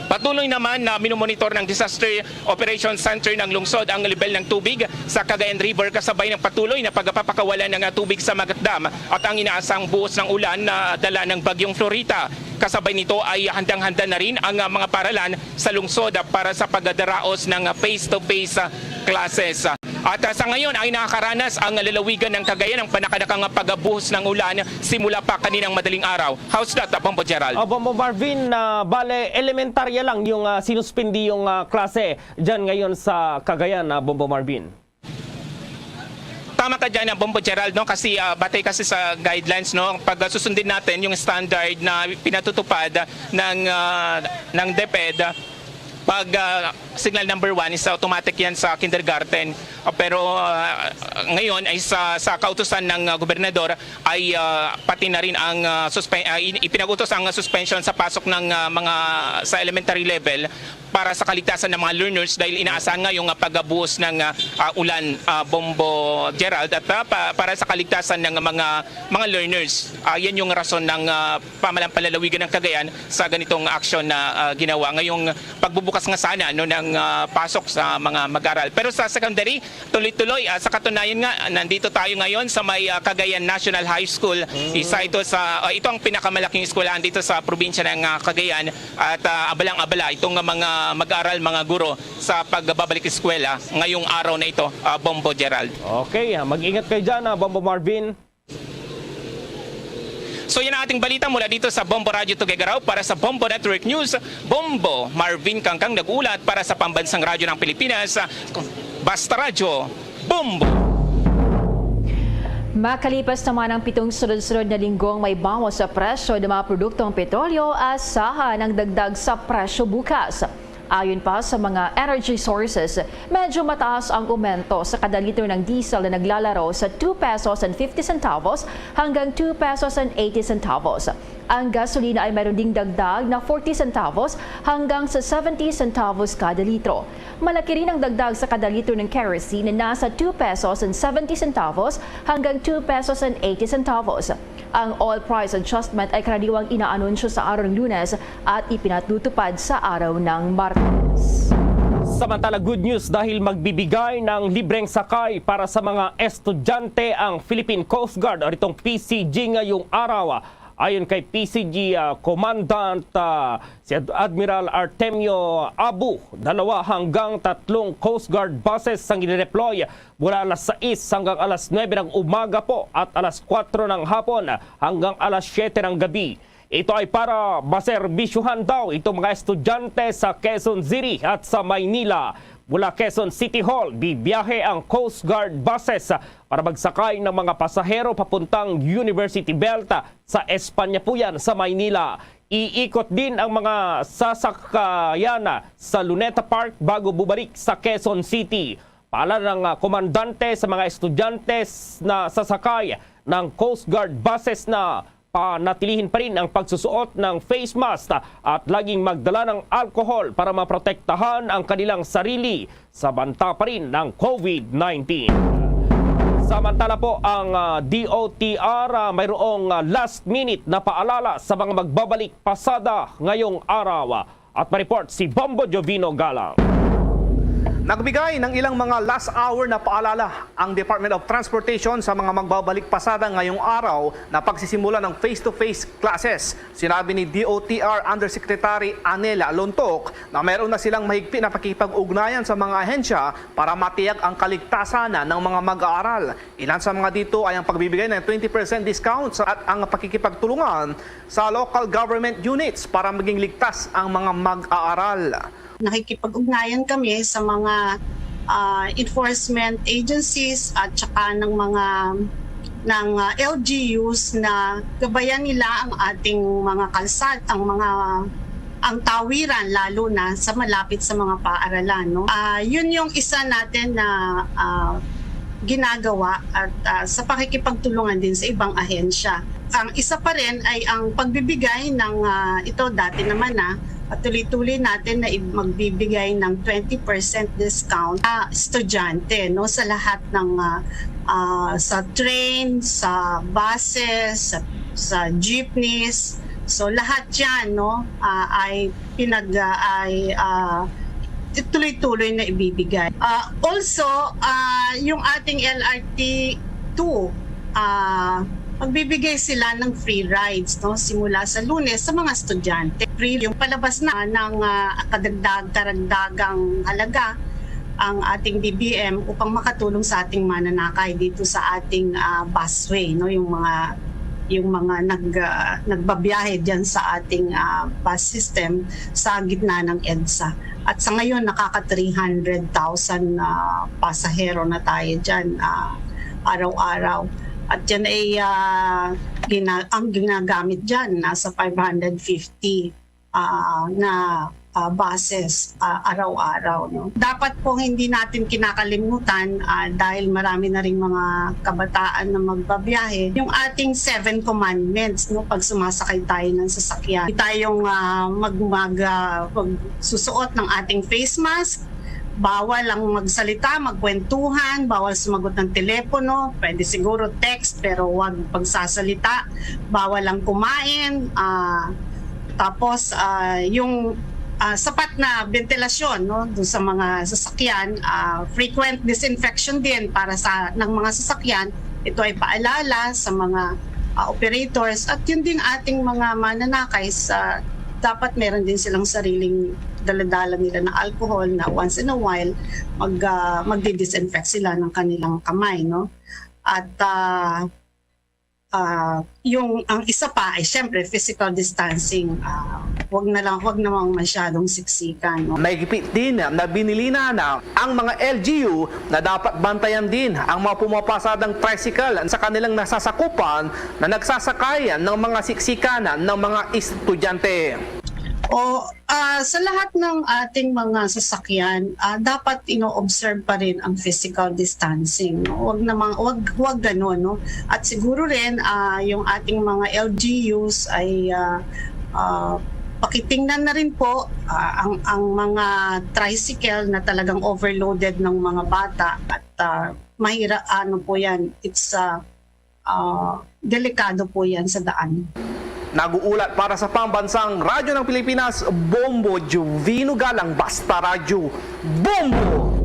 Patuloy naman na minomonitor ng Disaster Operations Center ng lungsod ang level ng tubig sa Cagayan River kasabay ng patuloy na pagpapakawalan ng tubig sa Magat Dam at ang inaasang buhos ng ulan na dala ng bagyong Florita. Kasabay nito ay handang-handa na rin ang mga paralan sa lungsod para sa pagdaraos ng face-to-face classes. At sa ngayon ay nakakaranas ang lalawigan ng Cagayan ng panakanakang pagbuhos ng ulan simula pa kaninang madaling araw. How's that, Bombo Gerald? Bombo Marvin, bale elementarya lang yung sinuspindi yung klase dyan ngayon sa Cagayan, Bombo Marvin. Tama ka dyan, Bombo Gerald, no? Kasi batay kasi sa guidelines, no? Pag susundin natin yung standard na pinatutupad ng DepEd, pag signal number 1 is automatic yan sa kindergarten. Pero ngayon ay sa kautusan ng gobernador ay pati na rin ang ipinag-utos ang suspension sa pasok ng mga sa elementary level para sa kaligtasan ng mga learners dahil inaasahan nga yung pagbuhos ng ulan, Bombo Gerald, at para sa kaligtasan ng mga learners. Yan yung rason ng pamalang palalawigan ng Cagayan sa ganitong aksyon na ginawa. Ngayong pagbubukas nga sana ng pasok sa mga mag-aral. Pero sa secondary, tuloy-tuloy. Sa katunayan nga, nandito tayo ngayon sa may Cagayan National High School. Isa ito ito ang pinakamalaking eskwelahan dito sa probinsya ng Cagayan at abalang-abala itong mga mag-aral, mga guro sa pagbabalik eskwela ngayong araw na ito, Bombo Gerald. Okay, mag-ingat kayo dyan, Bombo Marvin. So yan ang ating balita mula dito sa Bombo Radio Tuguegarao para sa Bombo Network News. Bombo Marvin Kangkang nag-ulat para sa Pambansang Radyo ng Pilipinas. Basta Radyo, Bombo! Makalipas naman ang 7 sunod-sunod na linggong may bawas sa presyo ng mga produktong petrolyo, asahan ang dagdag sa presyo bukas. Ayon pa sa mga energy sources, medyo mataas ang aumento sa kada litro ng diesel na naglalaro sa 2 pesos and 50 centavos hanggang 2 pesos and 80 centavos. Ang gasolina ay mayroon ding dagdag na 40 centavos hanggang sa 70 centavos kada litro. Malaki rin ang dagdag sa kada litro ng kerosene na nasa 2 pesos and 70 centavos hanggang 2 pesos and 80 centavos. Ang oil price adjustment ay karaniwang inaanunsyo sa araw ng Lunes at ipinatutupad sa araw ng Martes. Samantala, good news dahil magbibigay ng libreng sakay para sa mga estudyante ang Philippine Coast Guard o itong PCG ngayong araw. Ayon kay PCG Commandant si Admiral Artemio Abu, 2 hanggang 3 Coast Guard buses ang i-deploy mula alas 6 hanggang alas 9 ng umaga po at alas 4 ng hapon hanggang alas 7 ng gabi. Ito ay para maserbisyuhan daw itong mga estudyante sa Quezon City at sa Maynila. Mula Quezon City Hall, bibiyahe ang Coast Guard buses para magsakay ng mga pasahero papuntang University Belt sa Espanya po yan sa Maynila. Iikot din ang mga sasakayan sa Luneta Park bago bumalik sa Quezon City. Paalala ng komandante sa mga estudyante na sasakay ng Coast Guard buses na panatilihin pa rin ang pagsusuot ng face mask at laging magdala ng alcohol para maprotektahan ang kanilang sarili sa banta pa rin ng COVID-19. Samantala po ang DOTR mayroong last minute na paalala sa mga magbabalik pasada ngayong araw. At ma-report si Bombo Jovino Galang. Nagbigay ng ilang mga last hour na paalala ang Department of Transportation sa mga magbabalik pasada ngayong araw na pagsisimula ng face-to-face classes. Sinabi ni DOTR Undersecretary Anela Lontok na meron na silang mahigpit na pakikipag-ugnayan sa mga ahensya para matiyak ang kaligtasan ng mga mag-aaral. Ilan sa mga dito ay ang pagbibigay ng 20% discounts at ang pakikipagtulungan sa local government units para maging ligtas ang mga mag-aaral. Nakikipag-ugnayan kami sa mga enforcement agencies at saka ng mga LGUs na gabayan nila ang ating mga kalsat, ang tawiran lalo na sa malapit sa mga paaralan, no? Yun yung isa natin na ginagawa at sa pakikipagtulungan din sa ibang ahensya. Ang isa pa rin ay ang pagbibigay ng ito dati naman tuloy-tuloy natin na magbibigay ng 20% discount sa estudyante, no, sa lahat ng sa train, sa buses, sa jeepneys. So lahat 'yan, no, ay tuloy-tuloy na ibibigay. Also, yung ating LRT 2 magbibigay sila ng free rides, no, simula sa Lunes sa mga estudyante. Free yung palabas na ng karagdagang halaga ang ating DBM upang makatulong sa ating mananakay dito sa ating busway, no, yung mga nagbabiyahe diyan sa ating bus system sa gitna ng EDSA. At sa ngayon nakaka 300,000 pasahero na tayo diyan araw-araw. At yan ay ang ginagamit dyan, nasa 550 na buses araw-araw. No? Dapat po hindi natin kinakalimutan dahil marami na rin mga kabataan na magbabiyahe. Yung ating 7 commandments, no? Pag sumasakay tayo ng sasakyan. Hindi tayong susuot ng ating face mask. Bawal ang magsalita, magkwentuhan, bawal sumagot ng telepono, pwede siguro text pero huwag pagsasalita, bawal ang kumain, tapos yung sapat na ventilasyon, no, dun sa mga sasakyan, frequent disinfection din para ng mga sasakyan. Ito ay paalala sa mga operators at yun din ating mga mananakay dapat meron din silang sariling daladala nila na alcohol na once in a while magdi-disinfect sila ng kanilang kamay, no? At yung ang isa pa ay syempre physical distancing. Wag namang masyadong siksikan, no? Mahigpit din na binilina na ang mga LGU na dapat bantayan din ang mga pumapasadang tricycle sa kanilang nasasakupan na nagsasakayan ng mga siksikanan ng mga estudyante. Sa lahat ng ating mga sasakyan, dapat ino-observe pa rin ang physical distancing. No? Wag gano'n. No? At siguro rin yung ating mga LGUs ay pakitingnan na rin po ang mga tricycle na talagang overloaded ng mga bata at po yan. It's delikado po yan sa daan. Nag-uulat para sa Pambansang Radyo ng Pilipinas, Bombo Juvino Galang, Basta Radyo, Bombo!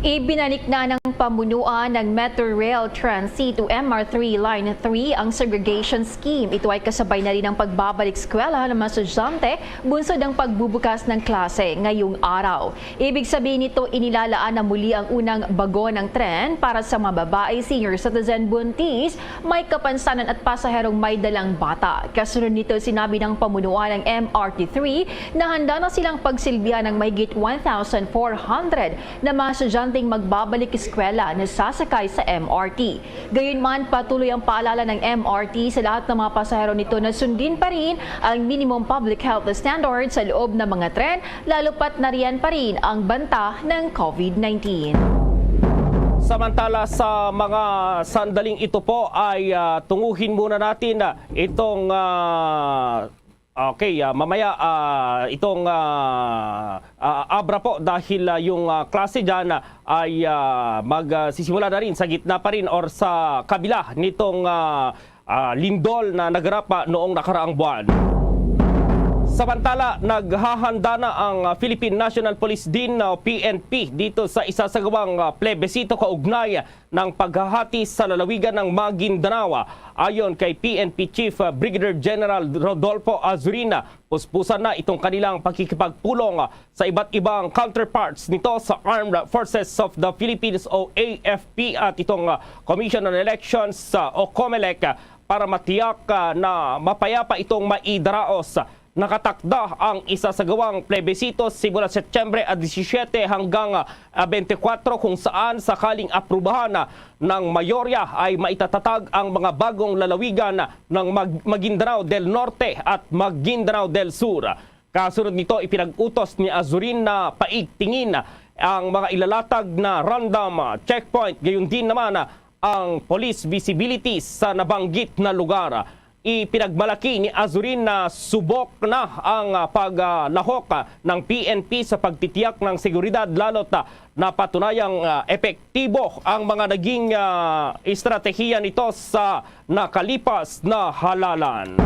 Ibinalik na ng pamunuan ng Metro Rail Transit o MR3 Line 3 ang segregation scheme. Ito ay kasabay na rin ng pagbabalik eskwela ng mga estudyante bunsod ang pagbubukas ng klase ngayong araw. Ibig sabihin nito, inilalaan na muli ang unang bago ng tren para sa mga babae, senior citizen, buntis, may kapansanan at pasaherong may dalang bata. Kasunod nito, sinabi ng pamunuan ng MRT3 na handa na silang pagsilbihan ng mahigit 1,400 na mga estudyante magbabalik eskwela na sasakay sa MRT. Gayunman, patuloy ang paalala ng MRT sa lahat ng mga pasahero nito na sundin pa rin ang minimum public health standards sa loob ng mga tren, lalo pat nariyan pa rin ang banta ng COVID-19. Samantala sa mga sandaling ito po ay tunguhin muna natin itong mamaya itong Abra po dahil yung klase dyan ay magsisimula na rin sa gitna pa rin or sa kabila nitong lindol na naganap noong nakaraang buwan. Samantala, naghahanda na ang Philippine National Police din o PNP dito sa isasagawang plebisito kaugnay ng paghahati sa lalawigan ng Maguindanao. Ayon kay PNP Chief Brigadier General Rodolfo Azurina, puspusan na itong kanilang pakikipagpulong sa iba't ibang counterparts nito sa Armed Forces of the Philippines o AFP at itong Commission on Elections o COMELEC para matiyak na mapayapa itong maidaraos. Nakatakda ang isasagawang plebisito simula Setyembre 17 hanggang 24 kung saan sakaling aprubahan ng mayorya ay maitatatag ang mga bagong lalawigan ng Maguindanao del Norte at Maguindanao del Sur. Kasunod nito, ipinag-utos ni Azurin na paigtingin ang mga ilalatag na random checkpoint, gayon din naman ang police visibility sa nabanggit na lugar. Ipinagmalaki ni Azurin na subok na ang paglahok ng PNP sa pagtitiyak ng seguridad lalo't napatunayang epektibo ang mga naging estratehiya nito sa nakalipas na halalan.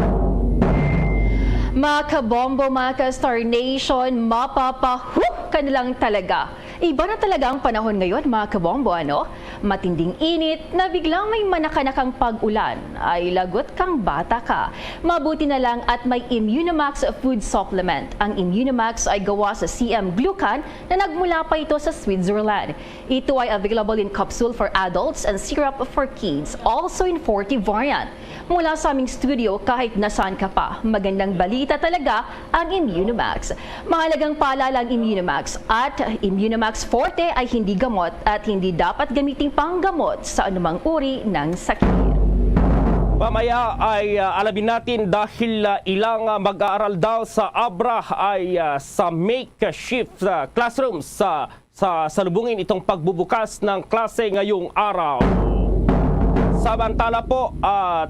Mga kabombo, mga ka-Star Nation, mapapahook ka na lang talaga. Iba na talaga ang panahon ngayon, mga kabombo, ano? Matinding init na biglang may manakanakang pag-ulan ay lagot kang bata ka. Mabuti na lang at may Immunimax food supplement. Ang Immunimax ay gawa sa CM Glucan na nagmula pa ito sa Switzerland. Ito ay available in capsule for adults and syrup for kids, also in 40 variant. Mula sa aming studio, kahit nasaan ka pa, magandang balita talaga ang Immunimax. Mahalagang paalala ang Immunimax at Immunimax Forte ay hindi gamot at hindi dapat gamiting panggamot sa anumang uri ng sakit. Mamaya ay alamin natin dahil ilang mag-aaral daw sa Abra ay sa makeshift classrooms sa salubungin itong pagbubukas ng klase ngayong araw. Samantala po,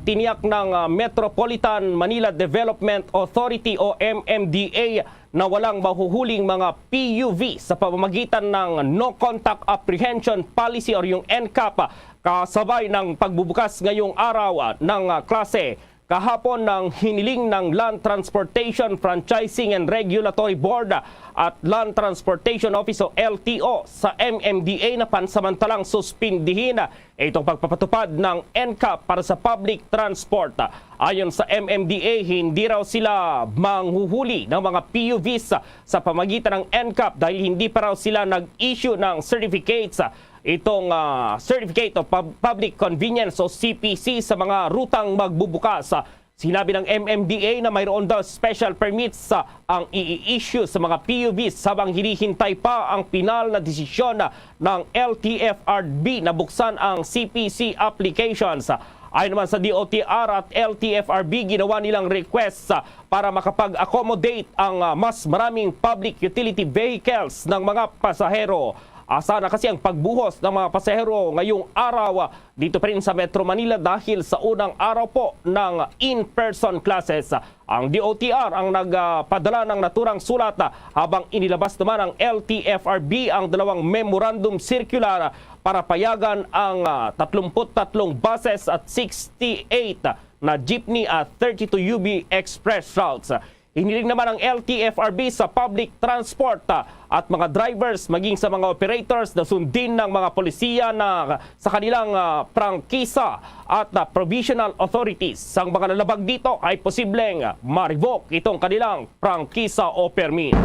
tiniyak ng Metropolitan Manila Development Authority o MMDA na walang mahuhuling mga PUV sa pamamagitan ng No Contact Apprehension Policy or yung NCAP kasabay ng pagbubukas ngayong araw ng klase. Kahapon ng hiniling ng Land Transportation Franchising and Regulatory Board at Land Transportation Office o LTO sa MMDA na pansamantalang suspindihin itong pagpapatupad ng NCAP para sa public transport. Ayon sa MMDA, hindi raw sila manghuhuli ng mga PUVs sa pamagitan ng NCAP dahil hindi pa raw sila nag-issue ng certificates. Itong Certificate of Public Convenience o CPC sa mga rutang magbubukas. Sinabi ng MMDA na mayroon daw special permits ang i-issue sa mga PUVs habang hinihintay pa ang pinal na desisyon ng LTFRB na buksan ang CPC applications. Ayon naman sa DOTR at LTFRB, ginawa nilang request para makapag-accommodate ang mas maraming public utility vehicles ng mga pasahero. Sana kasi ang pagbuhos ng mga pasahero ngayong araw dito pa rin sa Metro Manila dahil sa unang araw po ng in-person classes. Ang DOTR ang nagpadala ng naturang sulat habang inilabas naman ng LTFRB ang dalawang memorandum circular para payagan ang 33 buses at 68 na jeepney at 32 UB express routes. Hiniling naman ng LTFRB sa public transport at mga drivers maging sa mga operators na sundin ng mga polisiya na sa kanilang prangkisa at provisional authorities. Ang mga lalabag dito ay posibleng ma-revoke itong kanilang prangkisa o permit.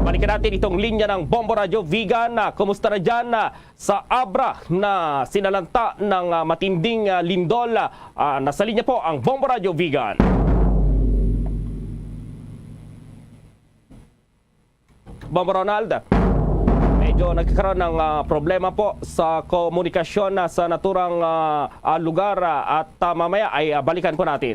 Balikan natin itong linya ng Bombo Radio Vigan. Kumusta na dyan sa Abra na sinalanta ng matinding lindol? Nasa linya po ang Bombo Radio Vigan. Bombo Ronald, medyo nagkakaroon ng problema po sa komunikasyon sa naturang lugar at mamaya ay balikan po natin.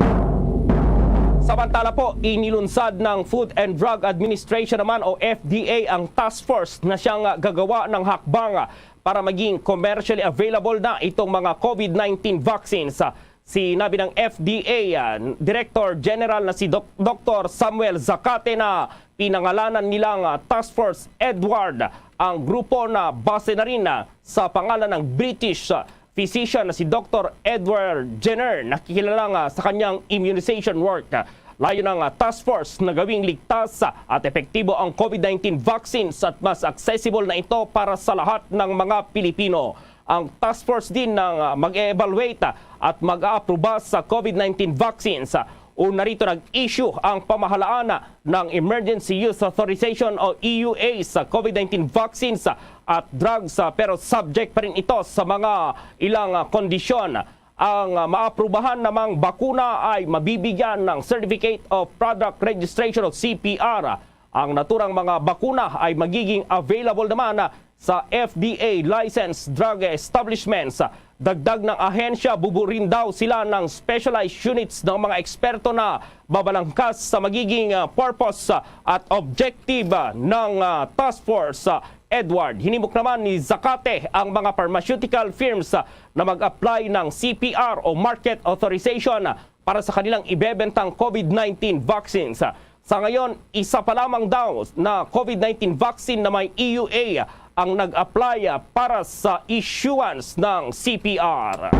Samantala po, inilunsad ng Food and Drug Administration naman o FDA ang task force na siyang gagawa ng hakbang para maging commercially available na itong mga COVID-19 vaccines. Sinabi ng FDA Director General na si Dr. Samuel Zacate na pinangalanan nilang Task Force Edward ang grupo na base na rin sa pangalan ng British physician na si Dr. Edward Jenner, nakikilalang sa kanyang immunization work. Layo ng task force na gawing ligtas at epektibo ang COVID-19 vaccines at mas accessible na ito para sa lahat ng mga Pilipino. Ang task force din ng mag-evaluate at mag-aaproba sa COVID-19 vaccines. Una rito nag-issue ang pamahalaan ng Emergency Use Authorization o EUA sa COVID-19 vaccines at drugs pero subject pa rin ito sa mga ilang kondisyon. Ang maaprubahan namang bakuna ay mabibigyan ng Certificate of Product Registration o CPR. Ang naturang mga bakuna ay magiging available naman sa FDA licensed drug establishments. Dagdag ng ahensya, buburin daw sila ng specialized units ng mga eksperto na babalangkas sa magiging purpose at objective ng task force. Edward, hinimok naman ni Zacate ang mga pharmaceutical firms na mag-apply ng CPR o Market Authorization para sa kanilang ibebentang COVID-19 vaccines. Sa ngayon, isa pa lamang daw na COVID-19 vaccine na may EUA ang nag-apply para sa issuance ng CPR.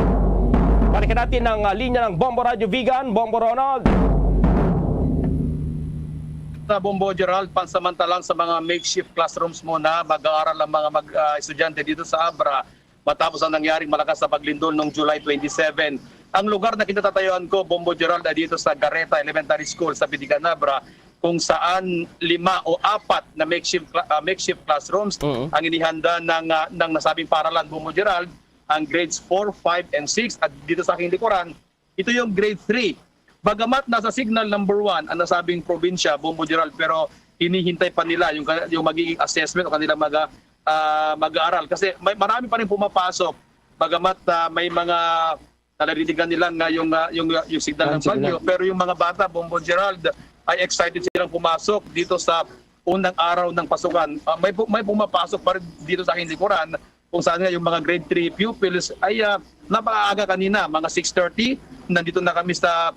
Balikan natin ang linya ng Bombo Radio Vigan, Bombo Ronald. Bombo Gerald, pansamantalang sa mga makeshift classrooms muna, mag-aaral ang mga estudyante dito sa Abra matapos ang nangyaring malakas na paglindol noong July 27. Ang lugar na kinatatayuan ko, Bombo Gerald, ay dito sa Gareta Elementary School sa Pitigan, Abra, kung saan 5 o 4 na makeshift classrooms ang inihanda ng nasabing paralan, Bombo Gerald, ang grades 4, 5, and 6. At dito sa aking likuran, ito yung grade 3. Bagamat nasa signal number 1 ang nasabing probinsya, Bombo Gerald, pero hinihintay pa nila yung magiging assessment o kanilang mag-aaral. Kasi marami pa rin pumapasok. Bagamat may mga nalaritigan nila nga yung signal ng bagyo. Pero yung mga bata, Bombo Gerald, ay excited silang pumasok dito sa unang araw ng pasukan. May pumapasok pa rin dito sa aking likuran kung saan nga yung mga grade 3 pupils ay napaaga kanina, mga 6:30. Nandito na kami sa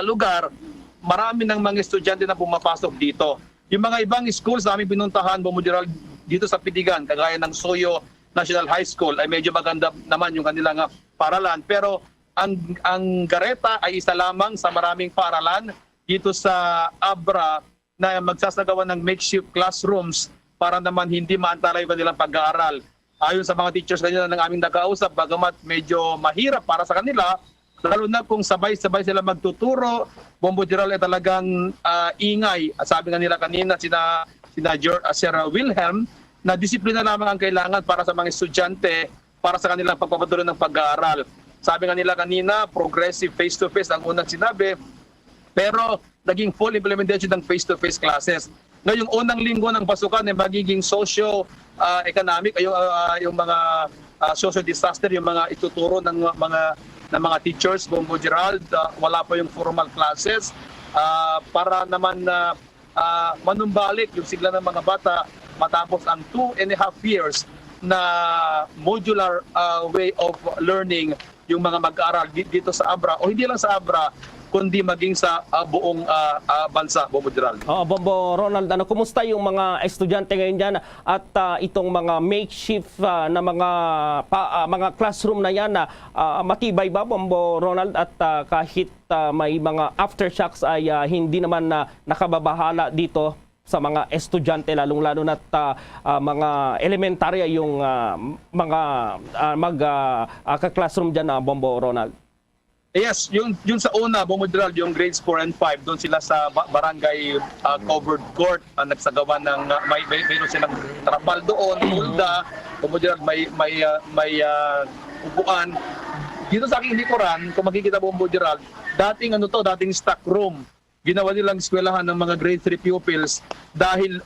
lugar, marami ng mga estudyante na pumapasok dito. Yung mga ibang schools na aming pinuntahan, Bombo Gerald, dito sa Pitigan, kagaya ng Soyo National High School, ay medyo maganda naman yung kanilang paralan. Pero ang Gareta ay isa lamang sa maraming paralan dito sa Abra na magsasagawa ng makeshift classrooms para naman hindi maantala yung kanilang pag-aaral. Ayon sa mga teachers kanina ng aming nakausap, bagamat medyo mahirap para sa kanila, lalo na kung sabay-sabay sila magtuturo, Bombo Gerald ay talagang ingay. At sabi nga nila kanina, sina Sir Wilhelm, na disiplina lamang ang kailangan para sa mga estudyante, para sa kanilang pagpapatuloy ng pag-aaral. Sabi nga nila kanina, progressive face-to-face ang unang sinabi, pero naging full implementation ng face-to-face classes. Ngayong unang linggo ng pasukan ay magiging socio-economic, yung mga social disaster, yung mga ituturo ng mga ng mga teachers, Bongo Gerald. Wala pa yung formal classes para naman manumbalik yung sigla ng mga bata matapos ang 2.5 years na modular way of learning yung mga mag-aaral dito sa Abra, o hindi lang sa Abra, kundi maging sa buong bansa, Bombo Gerald. Bombo Ronald, kumusta yung mga estudyante ngayon dyan at itong mga makeshift na mga classroom na yan, matibay ba, Bombo Ronald, at kahit may mga aftershocks ay hindi naman nakababahala dito sa mga estudyante, lalong-lalo na't mga elementarya yung mga ka-classroom dyan, Bombo Ronald? Yes, yung sa una, Bombo Gerald, yung grades 4 and 5, doon sila sa barangay covered court, nagsagawa ng mayroon silang trapal doon, mulda, Bombo Gerald, may upuan. Dito sa aking likuran, kung makikita Bombo Gerald, dating stock room. Ginawa nilang eskwelahan ng mga grade 3 pupils dahil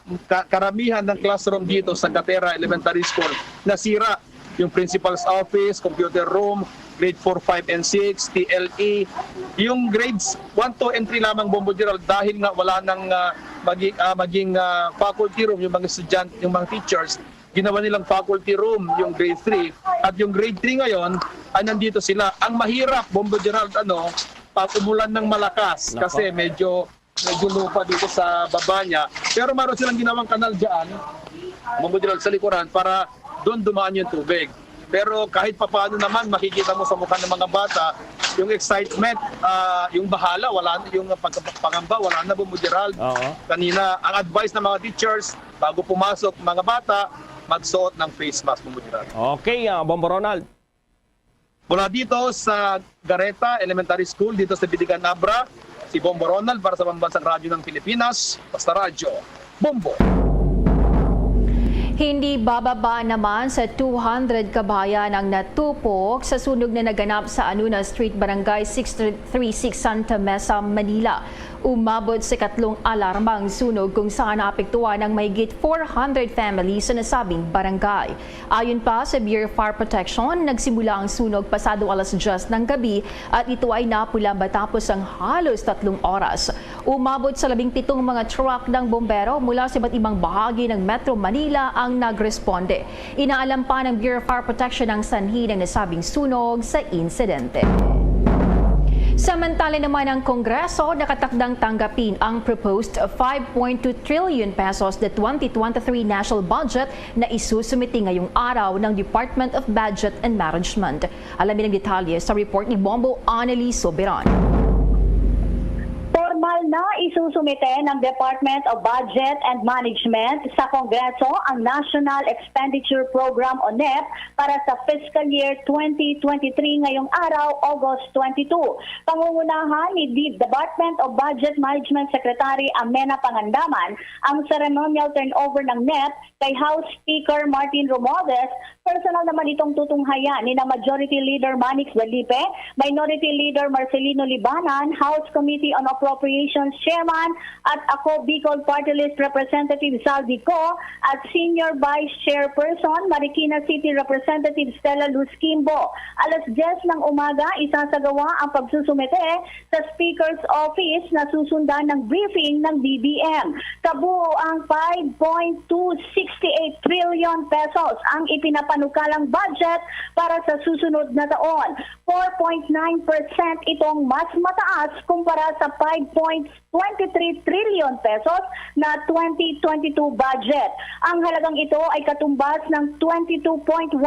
karamihan ng classroom dito sa Gatera Elementary School nasira. Yung principal's office, computer room, grade 4, 5, and 6, TLE. Yung grades 1, 2, and 3 lamang, Bombo Gerald, dahil nga wala nang maging faculty room, yung mga estudyante, yung mga teachers, ginawa nilang faculty room, yung grade 3. At yung grade 3 ngayon, ay nandito sila. Ang mahirap, Bombo Gerald, pag umulan ng malakas, kasi medyo lupa dito sa baba niya. Pero meron silang ginawang kanal dyan, Bombo Gerald, sa likuran, para doon dumaan yung tubig. Pero kahit papaano naman, makikita mo sa mukha ng mga bata, yung excitement, yung bahala, wala, yung pangamba, wala na, Bombo Gerald. Kanina, ang advice ng mga teachers, bago pumasok mga bata, magsuot ng face mask, Bombo Gerald. Okay, Bombo Ronald. Mula dito sa Gareta Elementary School, dito sa Bidigan, Abra, si Bombo Ronald para sa Pambansang Radyo ng Pilipinas, Basta Radyo, Bombo. Hindi bababa naman sa 200 kabayan ang natupok sa sunog na naganap sa Anuna Street, Barangay 636, Santa Mesa, Manila. Umabot sa 3 alarmang sunog kung saan naapektuhan ng mahigit 400 families sa nasabing barangay. Ayon pa sa Bureau of Fire Protection, nagsimula ang sunog pasado alas 10 ng gabi at ito ay napula matapos ang halos 3 oras. Umabot sa 17 mga truck ng bombero mula sa iba't ibang bahagi ng Metro Manila ang nagresponde. Inaalam pa ng Bureau of Fire Protection ang sanhi ng nasabing sunog sa insidente. Samantala naman ang Kongreso nakatakdang tanggapin ang proposed 5.2 trillion pesos na 2023 national budget na isusumiti ngayong araw ng Department of Budget and Management. Alamin ang detalye sa report ni Bombo Annalise Soberan. Formal na isusumite ng Department of Budget and Management sa Kongreso ang National Expenditure Program o NEP para sa fiscal year 2023 ngayong araw, August 22. Pangungunahan ni Department of Budget Management Secretary Amena Pangandaman ang ceremonial turnover ng NEP kay House Speaker Martin Romualdez. Personal naman itong tutunghayan ni na Majority Leader Manix Felipe, Minority Leader Marcelino Libanan, House Committee on Appropriations Chairman at ako Bicol Party List Representative Saldi Co at Senior Vice Chairperson Marikina City Representative Stella Luz Kimbo. Alas 10 ng umaga, isasagawa ang pagsusumite sa Speaker's Office na susundan ng briefing ng DBM. Kabuo ang 5.268 trillion pesos ang ipinapanukalang budget para sa susunod na taon. 4.9% itong mas mataas kumpara sa 5.23 trillion pesos na 2022 budget. Ang halagang ito ay katumbas ng 22.1%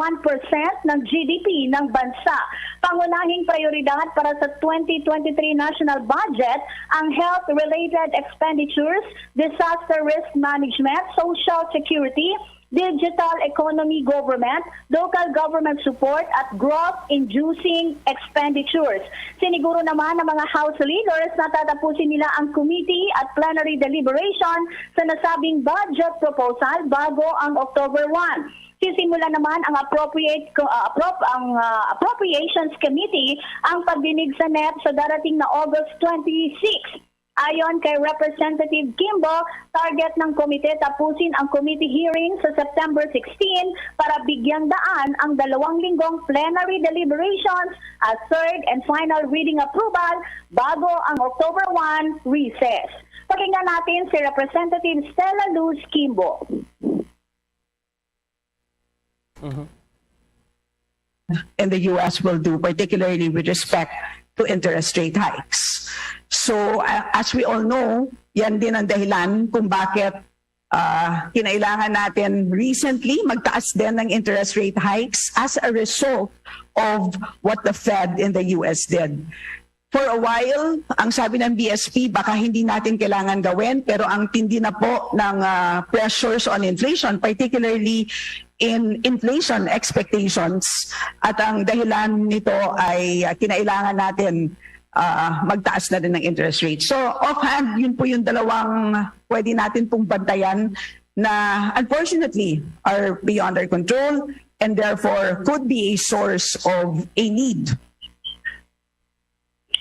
ng GDP ng bansa. Pangunahing prioridad para sa 2023 national budget ang health-related expenditures, disaster risk management, social security, digital economy government, local government support at growth-inducing expenditures. Siniguro naman ng mga House leaders na tatapusin nila ang committee at plenary deliberation sa nasabing budget proposal bago ang October 1. Sisimula naman ang Appropriations Committee ang pagdinig sa NEP sa darating na August 26. Ayon kay Representative Kimbo, target ng komite tapusin ang committee hearing sa September 16 para bigyang daan ang 2 linggong plenary deliberations at third and final reading approval bago ang October 1 recess. Pakinggan natin si Representative Stella Luz Kimbo. And the U.S. will do, particularly with respect to interest rate hikes. So as we all know, yan din ang dahilan kung bakit kinailangan natin recently magtaas din ng interest rate hikes as a result of what the Fed in the US did. For a while, ang sabi ng BSP, baka hindi natin kailangan gawin, pero ang tindi na po ng pressures on inflation, particularly in inflation expectations, at ang dahilan nito ay kinailangan natin magtaas na din ng interest rate. So offhand, yun po yung dalawang pwede natin pong bantayan na unfortunately are beyond our control and therefore could be a source of a need.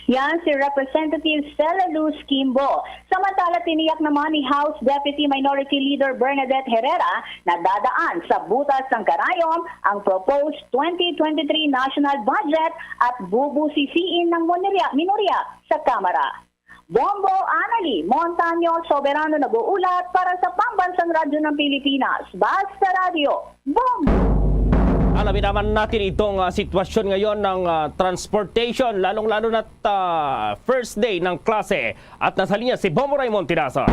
Yan si Representative Stella Luz Kimbo. Samantala, tiniyak naman ni House Deputy Minority Leader Bernadette Herrera na dadaan sa butas ng karayom ang proposed 2023 national budget at bubusisiin ng minorya sa Kamara. Bombo Anali, Montaño Soberano nag-uulat para sa Pambansang Radyo ng Pilipinas. Basta Radio, Bombo! Alamin naman natin itong sitwasyon ngayon ng transportation, lalong-lalo na first day ng klase. At nasa linya si Bombo Raymond Tinasa.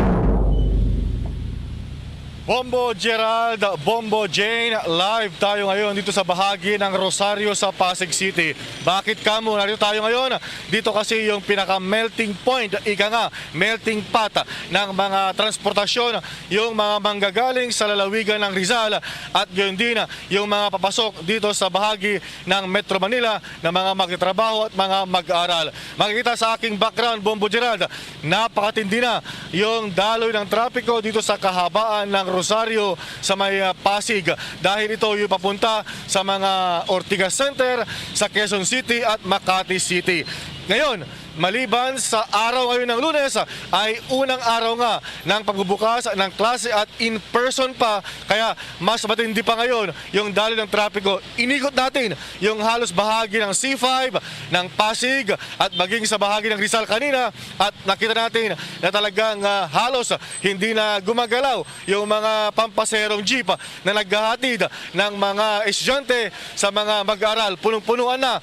Bombo Gerald, Bombo Jane, live tayo ngayon dito sa bahagi ng Rosario sa Pasig City. Bakit kamo narito tayo ngayon? Dito kasi yung pinaka-melting point, ika nga, melting pot ng mga transportasyon, yung mga manggagaling sa lalawigan ng Rizal at yun din yung mga papasok dito sa bahagi ng Metro Manila na mga magtatrabaho at mga mag-aaral. Makikita sa aking background, Bombo Gerald, napakatindi na yung daloy ng trapiko dito sa kahabaan ng Rosario sa may Pasig dahil ito yung papunta sa mga Ortigas Center, sa Quezon City at Makati City. Ngayon, maliban sa araw ngayon ng Lunes ay unang araw nga ng pagbubukas ng klase at in-person pa, kaya mas matindi pa ngayon yung daloy ng trapiko. Inikot natin yung halos bahagi ng C5, ng Pasig at maging sa bahagi ng Rizal kanina at nakita natin na talagang halos hindi na gumagalaw yung mga pampaserong jeep na naghahatid ng mga estudyante sa mga mag-aaral. Punong-punuan na,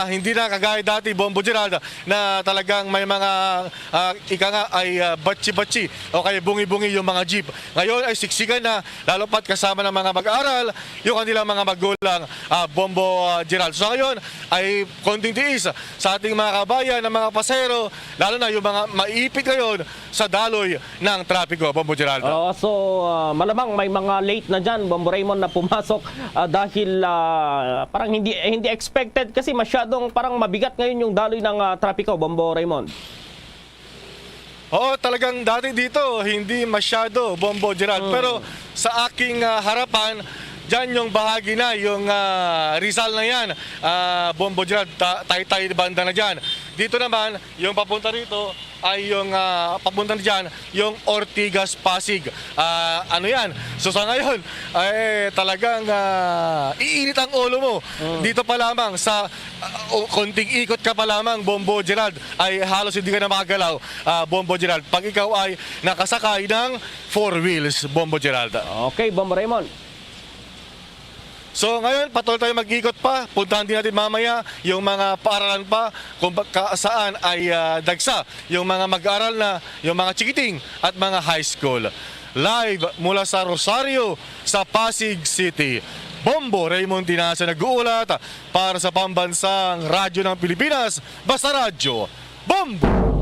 hindi na kagaya dati, Bombo Gerald, na talagang may mga ika nga ay batsi-batsi o kaya bungi-bungi yung mga jeep. Ngayon ay siksikan na, lalo pat kasama ng mga mag-aaral, yung kanilang mga magulang, Bombo Gerald. So ngayon ay konting tiis sa ating mga kabayan ng mga pasero, lalo na yung mga maipit ngayon sa daloy ng trapiko, Bombo Gerald. So malamang may mga late na dyan, Bombo Raymond, na pumasok dahil parang hindi expected kasi masyadong parang mabigat ngayon yung daloy ng trapiko, Bombo Raymond. Oo, talagang dati dito hindi masyado, Bombo Gerald. Pero sa aking harapan, dyan yung bahagi na, yung Rizal na yan, Bombo Gerald, Taytay banda na dyan. Dito naman, yung papunta rito ay yung papunta na dyan, yung Ortigas Pasig. Ano yan? So sa ngayon, ay talagang iinit ang ulo mo. Dito pa lamang sa konting ikot ka pa lamang, Bombo Gerald, ay halos hindi ka na makagalaw, Bombo Gerald, pag ikaw ay nakasakay ng 4 wheels, Bombo Gerald. Okay, Bombo Raymond. So ngayon, patuloy tayo mag-ikot pa. Puntahan din natin mamaya yung mga paaralan pa kung saan ay dagsa yung mga mag-aaral na, yung mga chikiting at mga high school. Live mula sa Rosario sa Pasig City, Bombo Raymond Tinasa nag-uulat para sa Pambansang Radyo ng Pilipinas, Basta Radyo, Bombo!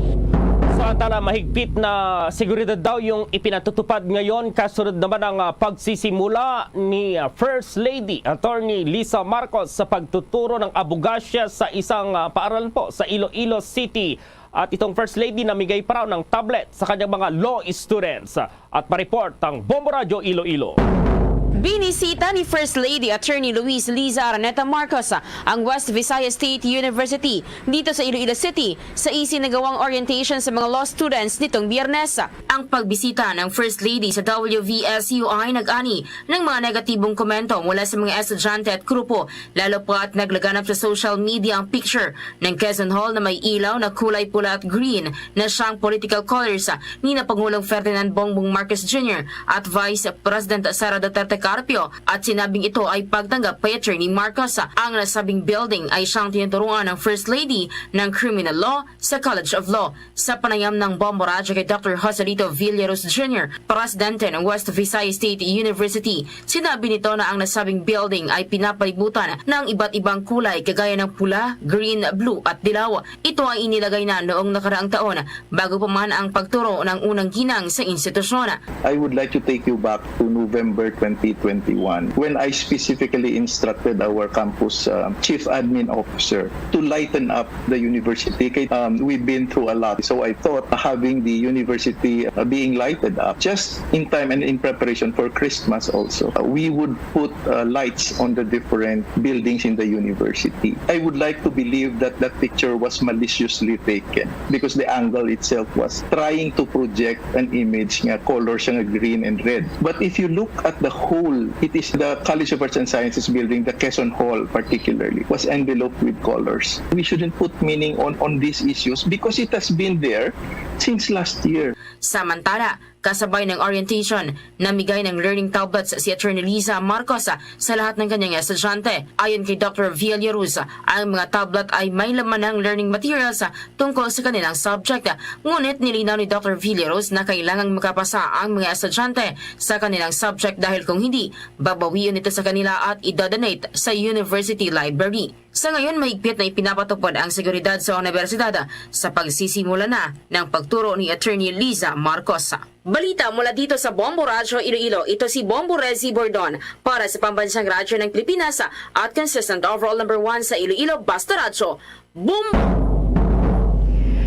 Samantala, mahigpit na seguridad daw yung ipinatutupad ngayon kasunod naman ang pagsisimula ni First Lady Attorney Lisa Marcos sa pagtuturo ng abogasya sa isang paaralan po sa Iloilo City. At itong First Lady namigay pa raw ng tablet sa kanyang mga law students. At ma-report ang Bombo Radio Iloilo. Binisita ni First Lady Attorney Luis Liza Araneta Marcos ang West Visayas State University dito sa Iloilo City sa isinagawang orientation sa mga law students nitong Biyernes. Ang pagbisita ng First Lady sa WVSU ay nag-ani ng mga negatibong komento mula sa mga estudyante at grupo, lalo pa at naglaganap sa social media ang picture ng Quezon Hall na may ilaw na kulay pula at green na siyang political colors ni na Pangulong Ferdinand Bongbong Marcos Jr. at Vice President Sara Duterte Carpio, at sinabing ito ay pagtanggap kay Attorney Marcos. Ang nasabing building ay siyang tinuturuan ng First Lady ng Criminal Law sa College of Law. Sa panayam ng bomboradyo kay Dr. Joselito Villaros Jr., Presidente ng West Visayas State University, sinabi nito na ang nasabing building ay pinapalibutan ng iba't ibang kulay kagaya ng pula, green, blue at dilaw. Ito ay inilagay na noong nakaraang taon bago pa man ang pagturo ng unang ginang sa institusyon. I would like to take you back to November 2021 when I specifically instructed our campus chief admin officer to lighten up the university. We've been through a lot, so I thought having the university being lighted up just in time and in preparation for Christmas also, we would put lights on the different buildings in the university. I would like to believe that that picture was maliciously taken because the angle itself was trying to project an image nga color siya nga green and red. But if you look at the whole, it is the College of Arts and Sciences building, the Quezon Hall particularly, was enveloped with colors. We shouldn't put meaning on these issues because it has been there since last year. Samantala, kasabay ng orientation, namigay ng learning tablets si Attorney Liza Marcos sa lahat ng kanyang estudyante. Ayon kay Dr. Villaruz, ang mga tablet ay may laman ng learning materials tungkol sa kanilang subject. Ngunit nilinaw ni Dr. Villaruz na kailangang makapasa ang mga estudyante sa kanilang subject dahil kung hindi, babawiin ito sa kanila at idodonate sa university library. Sa ngayon, mahigpit na ipinapatupad ang seguridad sa universidad sa pagsisimula na ng pagturo ni Attorney Liza Marcos. Balita mula dito sa Bombo Radyo Iloilo, ito si Bombo Rezi Bordon para sa Pambansang Radyo ng Pilipinas at consistent overall number 1 sa Iloilo, Basta Radyo. Boom!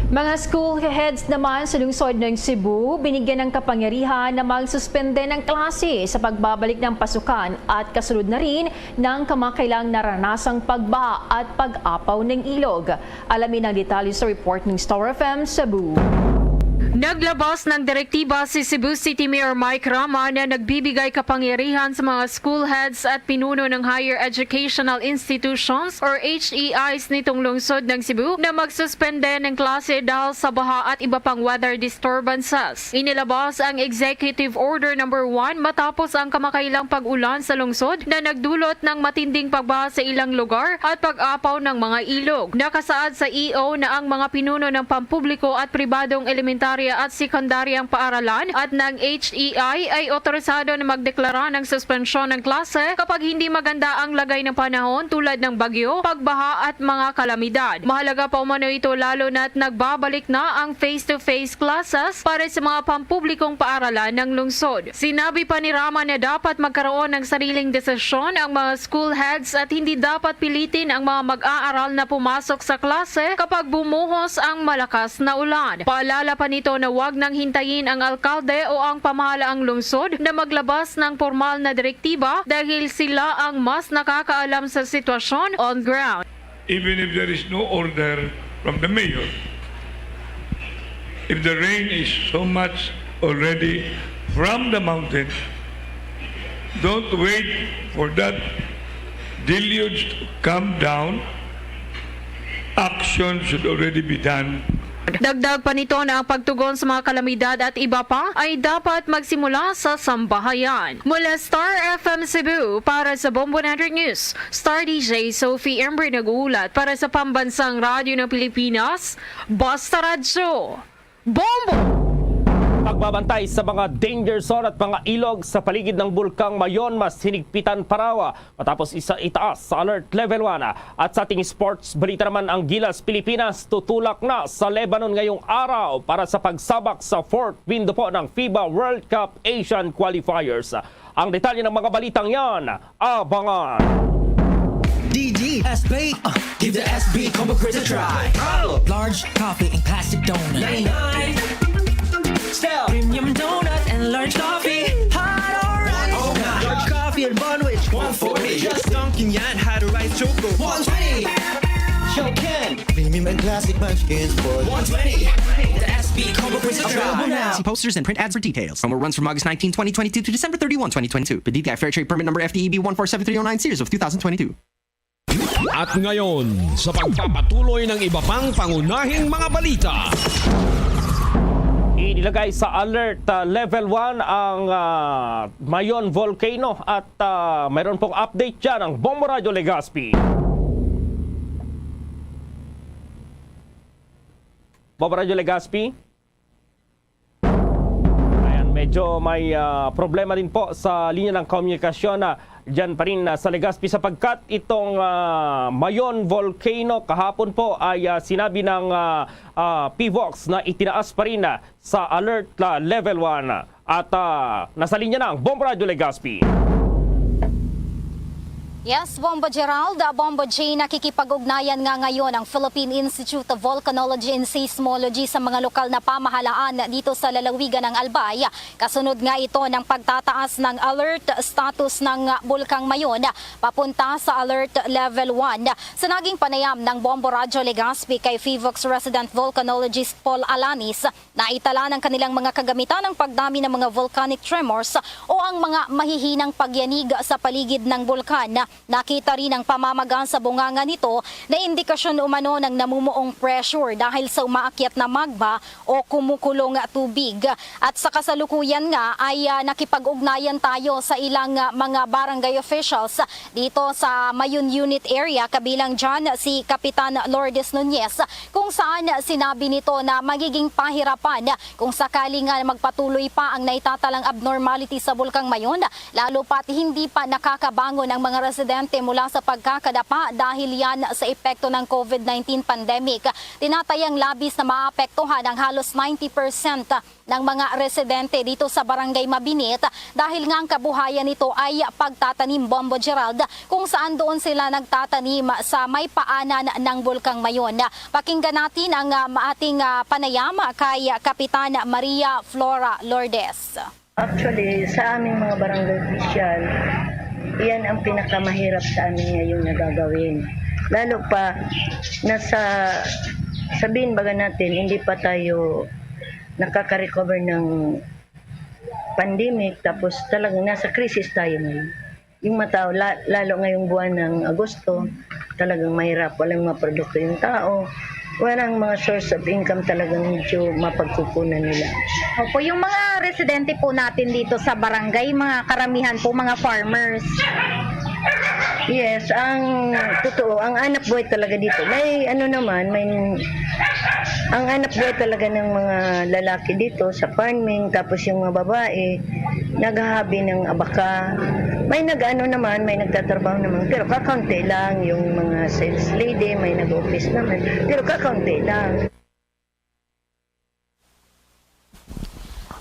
Mga school heads naman sa lungsod ng Cebu, binigyan ng kapangyarihan na magsuspende ng klase sa pagbabalik ng pasukan at kasunod na rin ng kamakailang naranasang pagbaha at pag-apaw ng ilog. Alamin ang detalye sa report ng Star FM Cebu. Naglabas ng direktiba si Cebu City Mayor Mike Rama na nagbibigay kapangyarihan sa mga school heads at pinuno ng Higher Educational Institutions or HEIs nitong lungsod ng Cebu na magsuspende ng klase dahil sa baha at iba pang weather disturbances. Inilabas ang Executive Order No. 1 matapos ang kamakailang pag-ulan sa lungsod na nagdulot ng matinding pagbaha sa ilang lugar at pag-apaw ng mga ilog. Nakasaad sa EO na ang mga pinuno ng pampubliko at pribadong elementarya at sekundaryang paaralan at ng HEI ay otorisado na magdeklara ng suspensyon ng klase kapag hindi maganda ang lagay ng panahon tulad ng bagyo, pagbaha at mga kalamidad. Mahalaga pa umano ito lalo na't nagbabalik na ang face-to-face classes para sa mga pampublikong paaralan ng lungsod. Sinabi pa ni Rama na dapat magkaroon ng sariling desisyon ang mga school heads at hindi dapat pilitin ang mga mag-aaral na pumasok sa klase kapag bumuhos ang malakas na ulan. Paalala pa nito na huwag nang hintayin ang alkalde o ang pamahalaang lungsod na maglabas ng formal na direktiba dahil sila ang mas nakakaalam sa sitwasyon on ground. Even if there is no order from the mayor, if the rain is so much already from the mountain, don't wait for that deluge to come down. Action should already be done. Dagdag pa nito na ang pagtugon sa mga kalamidad at iba pa ay dapat magsimula sa sambahayan. Mula Star FM Cebu para sa Bombo 100 News, Star DJ Sophie Embry nag-uulat para sa Pambansang Radyo ng Pilipinas, Basta Radyo. Bombo! Pagbabantay sa mga danger zone at mga ilog sa paligid ng Bulkang Mayon mas hinigpitan parawa matapos itaas sa alert level 1. At sa ating sports balita naman, ang Gilas Pilipinas tutulak na sa Lebanon ngayong araw para sa pagsabak sa 4th window po ng FIBA World Cup Asian Qualifiers. Ang detalye ng mga balitang yan, abangan! DG SB, give the SB combo craze a try. Large coffee and plastic donut. 99. Still premium donut and large coffee. Hot or ice. Oh, large coffee akin yan, how to write choco. 120! Show Ken! Premium and classic munchkins for 120! The SB Combo Quiz available now. See posters and print ads for details. Promo runs from August 19, 2022 to December 31, 2022. The DTI Fair Trade Permit number FTEB 147309 series of 2022. At ngayon, sa pagpapatuloy ng iba pang pangunahing mga balita. Inilagay sa alert level 1 ang Mayon Volcano at mayroon pong update dyan ang Bombo Radio Legazpi. Bombo Radio Legazpi. Ayan, medyo may problema din po sa linya ng komunikasyon dyan pa rin sa Legazpi sapagkat itong Mayon Volcano kahapon po ay sinabi ng PVOX na itinaas pa rin sa alert level 1 at nasa linya ng Bombo Radio Legazpi. Yes, Bombo Gerald, Bombo J, nakikipag-ugnayan nga ngayon ang Philippine Institute of Volcanology and Seismology sa mga lokal na pamahalaan dito sa lalawigan ng Albay. Kasunod nga ito ng pagtataas ng alert status ng Bulkang Mayon papunta sa alert level 1. Sa naging panayam ng Bombo Radio Legazpi kay PHIVOX resident volcanologist Paul Alanis, naitala ng kanilang mga kagamitan ng pagdami ng mga volcanic tremors o ang mga mahihinang pagyanig sa paligid ng bulkan. Nakita rin ang pamamaga sa bunganga nito na indikasyon umano ng namumuong pressure dahil sa umaakyat na magma o kumukulong tubig. At sa kasalukuyan nga ay nakipag-ugnayan tayo sa ilang mga barangay officials dito sa Mayon Unit area, kabilang dyan si Kapitan Lourdes Nunez, kung saan sinabi nito na magiging pahirapan kung sakaling magpatuloy pa ang naitatalang abnormality sa Bulkang Mayon, lalo pat hindi pa nakakabangon ang mga residente mula sa pagkakadapa dahil yan sa epekto ng COVID-19 pandemic. Tinatayang labis na maapektuhan ang halos 90% ng mga residente dito sa Barangay Mabinit dahil nga ang kabuhayan nito ay pagtatanim, Bombo Gerald, kung saan doon sila nagtatanim sa may paanan ng Bulkang Mayon. Pakinggan natin ang ating panayam kay Kapitan Maria Flora Lourdes. Actually, sa aming mga barangay official, yan ang pinakamahirap sa amin ngayon na gagawin. Lalo pa, sabihin baga natin, hindi pa tayo nakaka-recover ng pandemic, tapos talagang nasa crisis tayo ngayon. Yung matao, lalo ngayong buwan ng Agosto, talagang mahirap, walang mga produkto yung tao, walang mga source of income, talagang medyo mapagkukunan nila. Opo, yung mga residente po natin dito sa barangay, mga karamihan po mga farmers. Yes, ang totoo, ang hanap buhay talaga dito. May ang hanap buhay talaga ng mga lalaki dito sa farming, tapos yung mga babae, naghahabi ng abaka. May may nagtatrabaho naman, pero kakaunti lang. Yung mga sales lady, may nag-office naman, pero kakaunti lang.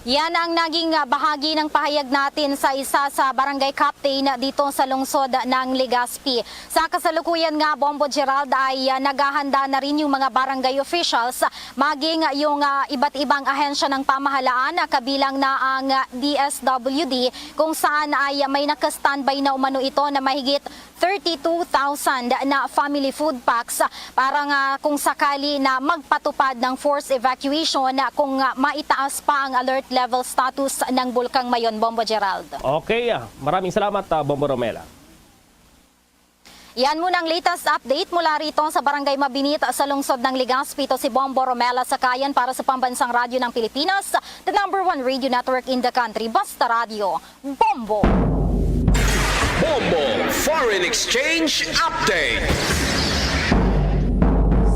Yan ang naging bahagi ng pahayag natin sa isa sa barangay captain dito sa lungsod ng Legazpi. Sa kasalukuyan nga, Bombo Gerald, ay naghahanda na rin yung mga barangay officials, maging yung iba't ibang ahensya ng pamahalaan, kabilang na ang DSWD, kung saan ay may naka-standby na umano ito na mahigit 32,000 na family food packs para nga kung sakali na magpatupad ng forced evacuation kung maitaas pa ang alert level status ng Bulkang Mayon, Bombo Gerald. Okay, maraming salamat Bombo Romela. Yan muna ang latest update mula rito sa Barangay Mabinit sa lungsod ng Legazpi. Ito si Bombo Romela Sakayan para sa Pambansang Radyo ng Pilipinas, the #1 radio network in the country, Basta Radio. Bombo! Bombo Foreign Exchange Update.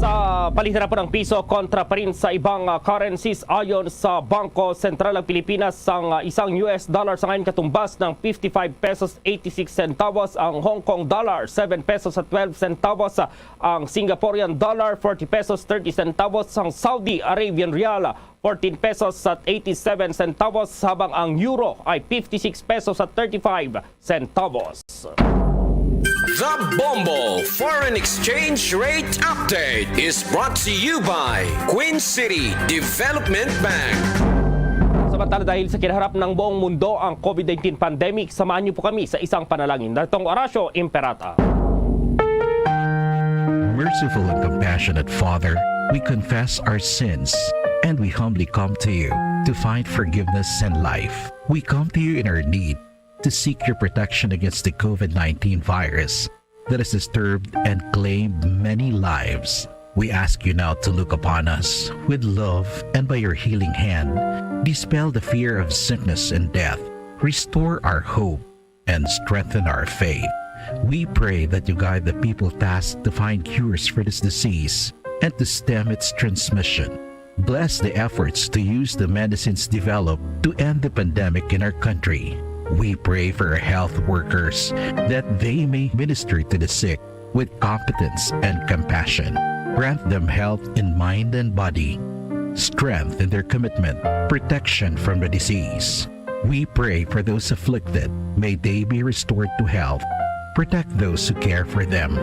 Sa palitan po ng piso kontra pa rin sa ibang currencies ayon sa Bangko Sentral ng Pilipinas, ang isang US dollar sa ngayon katumbas ng 55 pesos 86 centavos, ang Hong Kong dollar 7 pesos at 12 centavos, ang Singaporean dollar 40 pesos 30 centavos, ang Saudi Arabian Rial 14 pesos at 87 centavos, habang ang euro ay 56 pesos at 35 centavos. The Bombo Foreign Exchange Rate Update is brought to you by Queen City Development Bank. Samantala, dahil sa kinaharap ng buong mundo ang COVID-19 pandemic, samahan niyo po kami sa isang panalangin. Datong Horacio Imperata. Merciful and compassionate Father, we confess our sins and we humbly come to you to find forgiveness and life. We come to you in our need to seek your protection against the COVID-19 virus that has disturbed and claimed many lives. We ask you now to look upon us with love and by your healing hand, dispel the fear of sickness and death, restore our hope, and strengthen our faith. We pray that you guide the people tasked to find cures for this disease and to stem its transmission. Bless the efforts to use the medicines developed to end the pandemic in our country. We pray for our health workers that they may minister to the sick with competence and compassion. Grant them health in mind and body, strength in their commitment, protection from the disease. We pray for those afflicted. May they be restored to health. Protect those who care for them.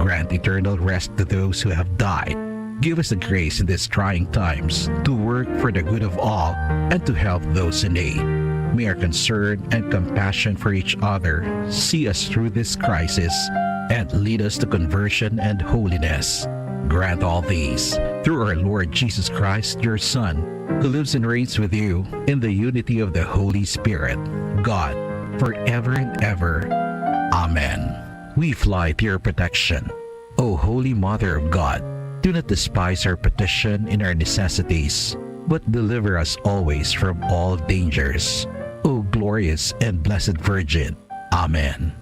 Grant eternal rest to those who have died. Give us the grace in these trying times to work for the good of all and to help those in need. May our concern and compassion for each other see us through this crisis and lead us to conversion and holiness. Grant all these through our Lord Jesus Christ, your Son, who lives and reigns with you in the unity of the Holy Spirit, God, forever and ever. Amen. We fly to your protection. O Holy Mother of God, do not despise our petition in our necessities, but deliver us always from all dangers. O glorious and blessed Virgin. Amen.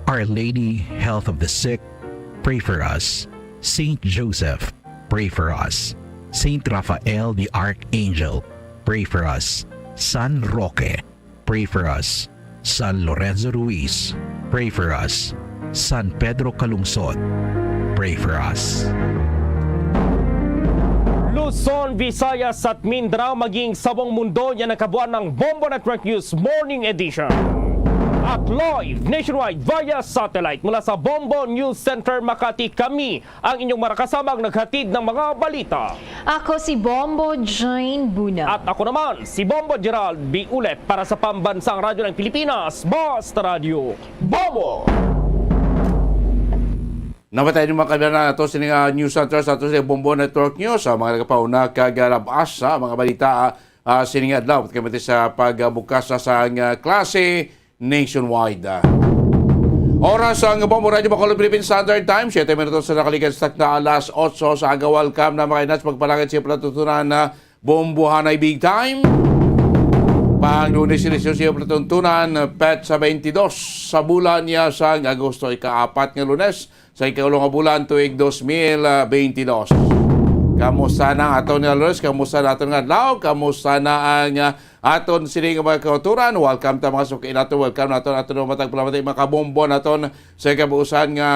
Our Lady, health of the sick, pray for us. Saint Joseph, pray for us. Saint Raphael the Archangel, pray for us. San Roque, pray for us. San Lorenzo Ruiz, pray for us. San Pedro Calungsod, pray for us. Luzon, Visayas at Mindanao maging sa buong mundo yan ang kabuuan ng Bombo Network News Morning Edition. At live nationwide via satellite mula sa Bombo News Center Makati, kami ang inyong marakasamang naghatid ng mga balita. Ako si Bombo Jane Buna. At ako naman si Bombo Gerald B. Ulet para sa Pambansang Radyo ng Pilipinas, Basta Radio Bombo! Namatay ng mga kanila na ito sa News Center sa ito sa Bombo Network News. Mga nagpauna kagalabas sa mga balita sininga adlaw. At kamati sa pagbukas sa klase nationwide. Oras ang Bombo Radio Bacolod Philippine Standard Time. 7 minutos sa nakalikan sa na alas 8 sa aga. Welcome na mga inas pagpalangit siya platutunan na Bombo Hanay Big Time. Pang Lunes sinisyo siya platutunan pet sa 22 sa bulan niya sa Agosto ika-4 nga Lunes sa ikaulong bulan tuig 2022. Kamusta na ang aton nga Lunes? Kamusta na aton nga adlaw? Kamusta na ang aton sining mga kauturan? Welcome ta mga suki nato. Welcome naton aton matag palamatay mga kabombo naton sa kabuusan nga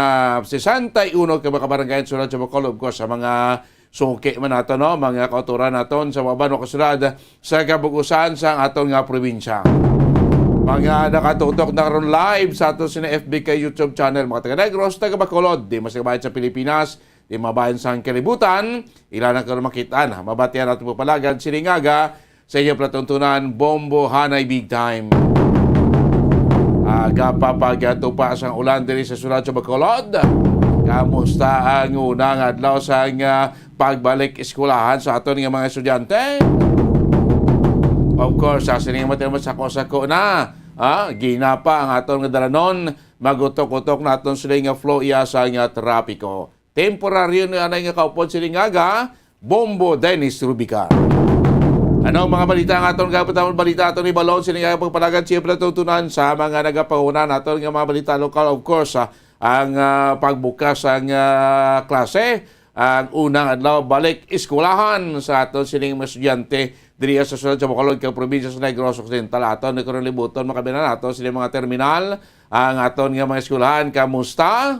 61 ka mga kabarangayan sulod sa Bacolod ko sa mga suki man naton no, mga kauturan naton sa mga banwa kasulad sa kabuusan sa aton nga probinsya. Mga nakatutok na ron live sa aton sina FB kay YouTube channel mga taga-Negros, taga-Bacolod, di mas kabayan sa Pilipinas, di mabayan sa kalibutan, ilan ang karoon makitaan. Mabatian natin po palagad siningaga sa inyong platuntunan Bombo Hanay Big Time. Aga papagatupa sa ulan diri sa sulod sa Bacolod. Kamusta ang unang adlaw sa pagbalik eskwelahan sa aton nga mga estudyante? Of course, sa sining matinaman sa kosako na, ginapa ang aton nga dalanon, magutok-utok na aton siling nga flow iya sa nga trapiko. Temporaryo na anay nga kaupod siling aga, Bombo Dennis Rubica. Ano mga balita ang aton kapatawang balita aton ni Balon siling nga pagpalagan siya platutunan sa mga nagapauna naton nga mga balita lokal, of course, ang pagbukas ang klase, ang unang adlaw balik eskwelahan sa aton sining mga estudyante diri sa sulod sa Bacolod kang probinsya sa Negros Occidental. Aton ni karon libuton makabinan nato sila mga terminal ang aton nga mga eskwelahan. Kamusta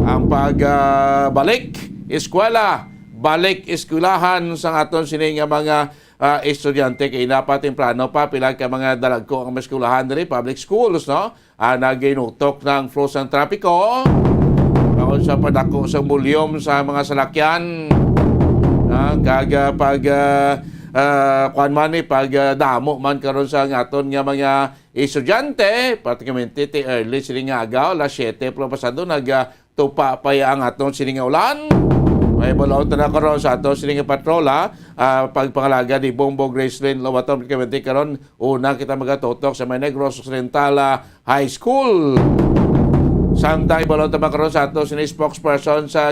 ang pagbalik eskwela, balik eskwelahan sa aton sining nga mga estudyante kay dapat plano pa pila ka mga dalagko ang eskwelahan diri public schools no. Naginutok ng flow sa trapiko. Bawal sa padako sa volume sa mga salakyan. Kaga pag kuan man pag damo man karon sa aton nga mga estudyante, pratikamente early sila nga agaw, alas 7 pero pasado tupa pa ang atong sining nga ulan. May balon na karon sa atong sining nga patrola pagpangalaga ni Bongbong Gracelyn Lobaton Committee karon una kita magatutok sa Negros Occidental High School. Samtang balon ta karon sa atong sining spokesperson sa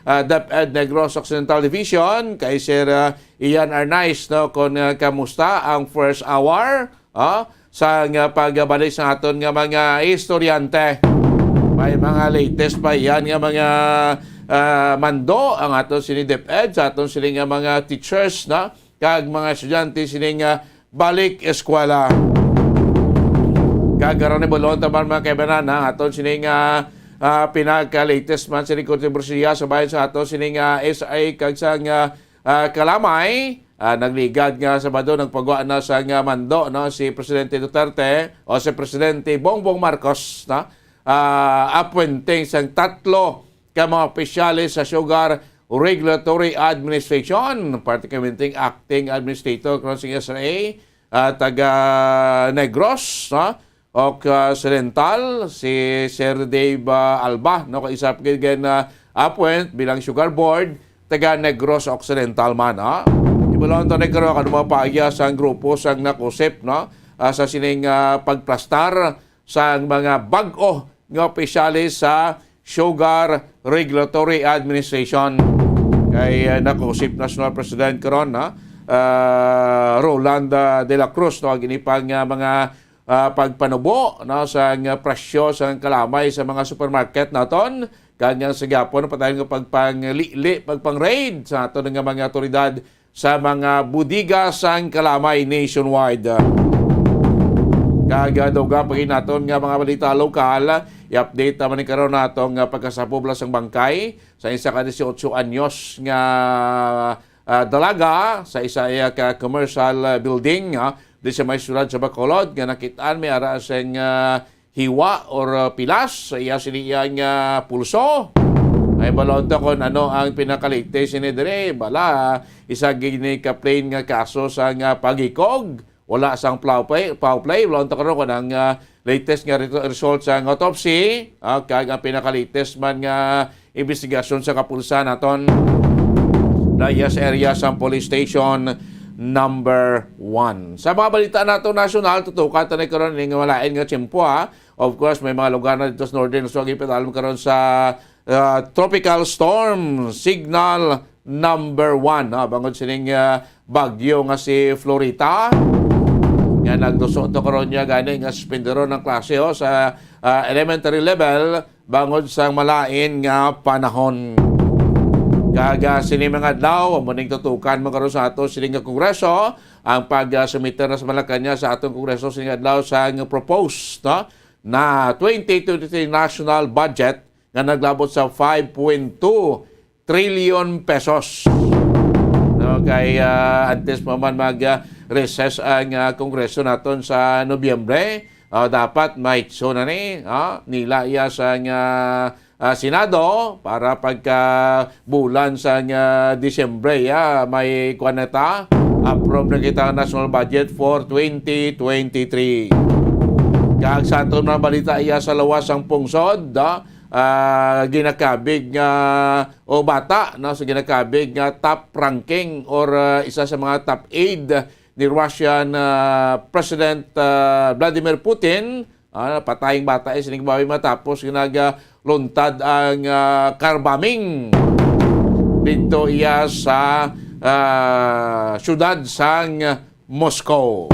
DepEd Negros Occidental Division kay Sir Ian Arnaiz no kon kamusta ang first hour sa pagbalik sa aton nga mga estudyante. May mga latest pa yan nga mga mando ang aton sining DepEd sa aton sining mga teachers na kag mga estudyante sining balik eskwela. Kagaron ni bolon taban mga kaibanan na aton sining pinaka-latest man sining kontrobersiya sa bayan sa aton sining SA kag sa Kalamay. Nagligad nga Sabado nagpagawa na sa mando no si Presidente Duterte o si Presidente Bongbong Marcos na appointing sang 3 ka mga opisyalis sa Sugar Regulatory Administration, particularly acting administrator kung sa SRA, taga Negros, no? O Occidental, si Sir Dave Alba, no? Kaisap kayo appoint bilang Sugar Board, taga Negros Occidental man. Ibalon to Negro, kano mga paaya sa grupo sang nakusip, no? Sa sining pagplastar sa mga bag-o nga opisyalis sa Sugar Regulatory Administration. Kay nakusip National President karon Roland de la Cruz no ginipang mga pagpanubo no sa presyo sa kalamay sa mga supermarket naton kanyang sigapon patayon nga pagpanglili pagpang-raid sa aton nga mga otoridad sa mga budiga sang kalamay nationwide. Kagadoga pagin naton nga mga balita lokal, i-update naman ni karon natong pagkasapublas ng bangkay sa isa ka 18 anyos nga dalaga sa isa ka commercial building di sa may sulad sa Bacolod nga nakitaan may ara sing hiwa or pilas sa iya siniyang pulso. Ay balon to kon ano ang pinakaligte sinidre bala isa gini ka plain nga kaso sa pagikog. Wala sang foul play. Wala ito karoon ko ng latest nga result sa autopsy. Kag ang pinaka-latest man nga investigasyon sa kapulsa naton. Dayas area sa police station number 1. Sa mga balita nato national, tutukan na karoon ng malain nga tiyempo. Of course, may mga lugar na dito sa Northern Luzon. Ipatalom karoon sa tropical storm signal number 1. Bangod sining bagyo nga si Florita. Nga nagduso ito karoon niya gani nga suspendero ng klase sa elementary level bangod sa malain nga panahon. Kaga sini mga adlaw muning tutukan magkaroon sa ato sining nga kongreso ang pag-submiter na sa Malacañang sa atong kongreso sining adlaw sa proposed na 2023 national budget nga naglabot sa 5.2 trillion pesos. Kay antes pa man mag-recess ang kongreso naton sa Nobyembre, dapat may so na nila iya sa Senado para pagka bulan sa Disyembre may kwaneta approve na kita ang national budget for 2023. Kag sa aton na balita iya sa lawas ang pungsod ginakabig nga o bata sa ginakabig nga top ranking or isa sa mga top aide ni Russian President Vladimir Putin. Pataying bata sining bawi matapos ginagaluntad ang car bombing dito iya sa syudad sang Moscow.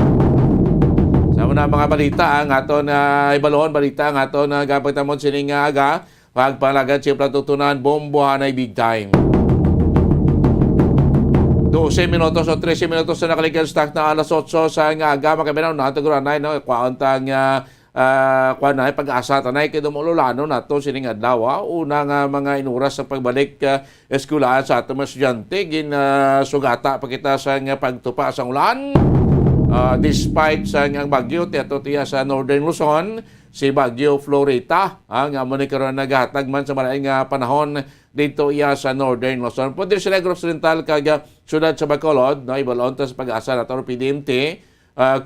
Sa mga balita ang aton ibalon balita ang aton gapatamon sining aga pagpalagad si platutunan bombohan ay big time. 12 minutos o 13 minutos na nakalikan stock na alas 8 sa aga makabinaw na tuguran na kwaantang kuanay pag-asa tanay kay dumululano nato sining adlaw unang mga inuras sa pagbalik eskwelahan sa atong estudyante sugata pa kita sa pagtupa sa ulan. Despite sa ang bagyo tiya sa Northern Luzon si Bagyo Florita ang amon karon naghatag man sa malaing panahon dito iya sa Northern Luzon. Pwede sa Negros Occidental kag syudad sa Bacolod ibalon ta sa pag-asa nato PDMT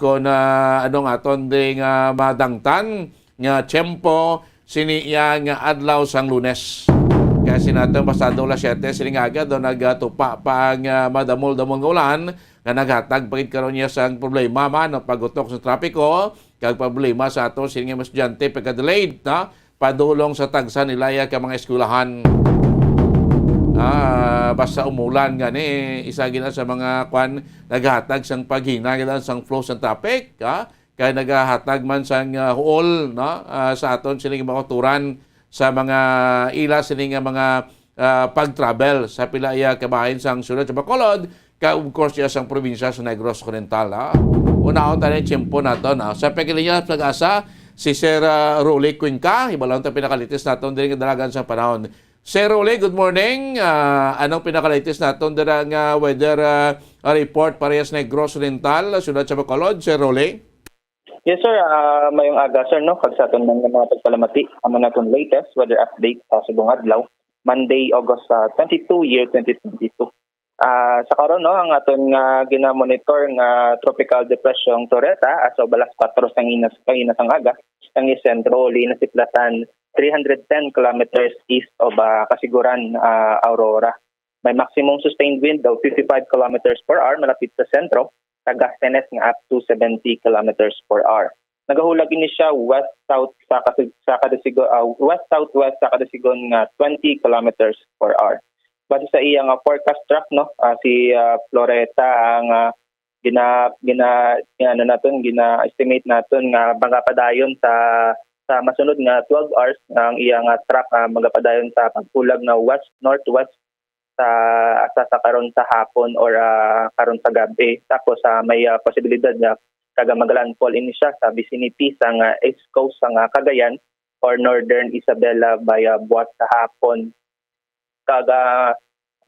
kung anong aton ding madangtan nga tiyempo siniyang adlaw sang Lunes. Kaya sinatong pasado la 7 sining aga do nagtupa pa ang madamol-damol nga ulan nga naghatag pagid karon niya sang problema man ang pagutok sa trapiko kag problema sa ato sining mga estudyante pagka-delayed na padulong sa tagsa nilaya ka mga eskwelahan. Basta umulan gani isa gina sa mga kwan naghatag sang paghina gina sang flow sa traffic kaya naghatag man sang huol no sa aton sining mga turan sa mga ila sining mga pag-travel sa pilaya kabahin sang sulod sa Bacolod ka of course ya sang probinsya sa Negros Oriental. Unahon tayo tiyempo nato sa pagkilinya pag-asa si Sir Rolly Cuenca ibalon ta pinakalitis naton diri dalagan sa panahon. Sir Rolly, good morning. Anong pinakalitis naton dira nga weather report parehas Negros Oriental sulod sa Bacolod, Sir Rolly? Yes sir, mayong aga sir no kag sa aton mga pagpalamati amo naton latest weather update sa subong adlaw Monday August 22 year 2022. Sa karon no ang aton nga ginamonitor nga tropical depression Torreta as of alas 4 sang inas ang aga ang isentro li na siplatan 310 kilometers east of Kasiguran, Aurora. May maximum sustained wind of 55 kilometers per hour malapit sa sentro. Tagastenes nga up to 70 kilometers per hour. Nagahulag ini siya west-south sa Kadasigon, west-southwest sa Kadasigon nga 20 kilometers per hour. Base sa iyang forecast track no, si Floreta ang gina-estimate naton nga magapadayon sa masunod nga 12 hours ang iyang track magapadayon sa paghulag na west-northwest sa karon sa hapon or karon sa gabi. Tapos may posibilidad na magalandfall ini siya sa vicinity sa east coast sa Cagayan or northern Isabela by buwat sa hapon.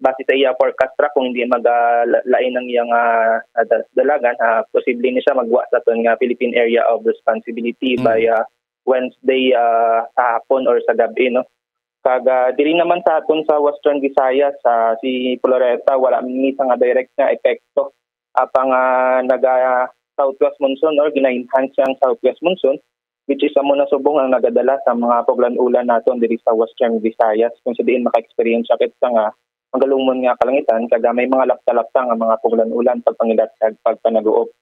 Base sa iya forecast track kung hindi maglain ng iyang dalagan, posible ni siya magwa sa itong Philippine Area of Responsibility by Wednesday sa hapon or sa gabi. No? Diri naman sa aton sa Western Visayas si Floreta wala minsan nga direct nga epekto apang southwest monsoon or gina-enhance ang southwest monsoon which is amo na subong ang nagadala sa mga paglan-ulan naton diri sa Western Visayas kung sa diin maka-experience sakit sa nga magalumon nga kalangitan kaga may mga lapta-lapta nga mga paglan-ulan pagpangilatag pagpanaguop.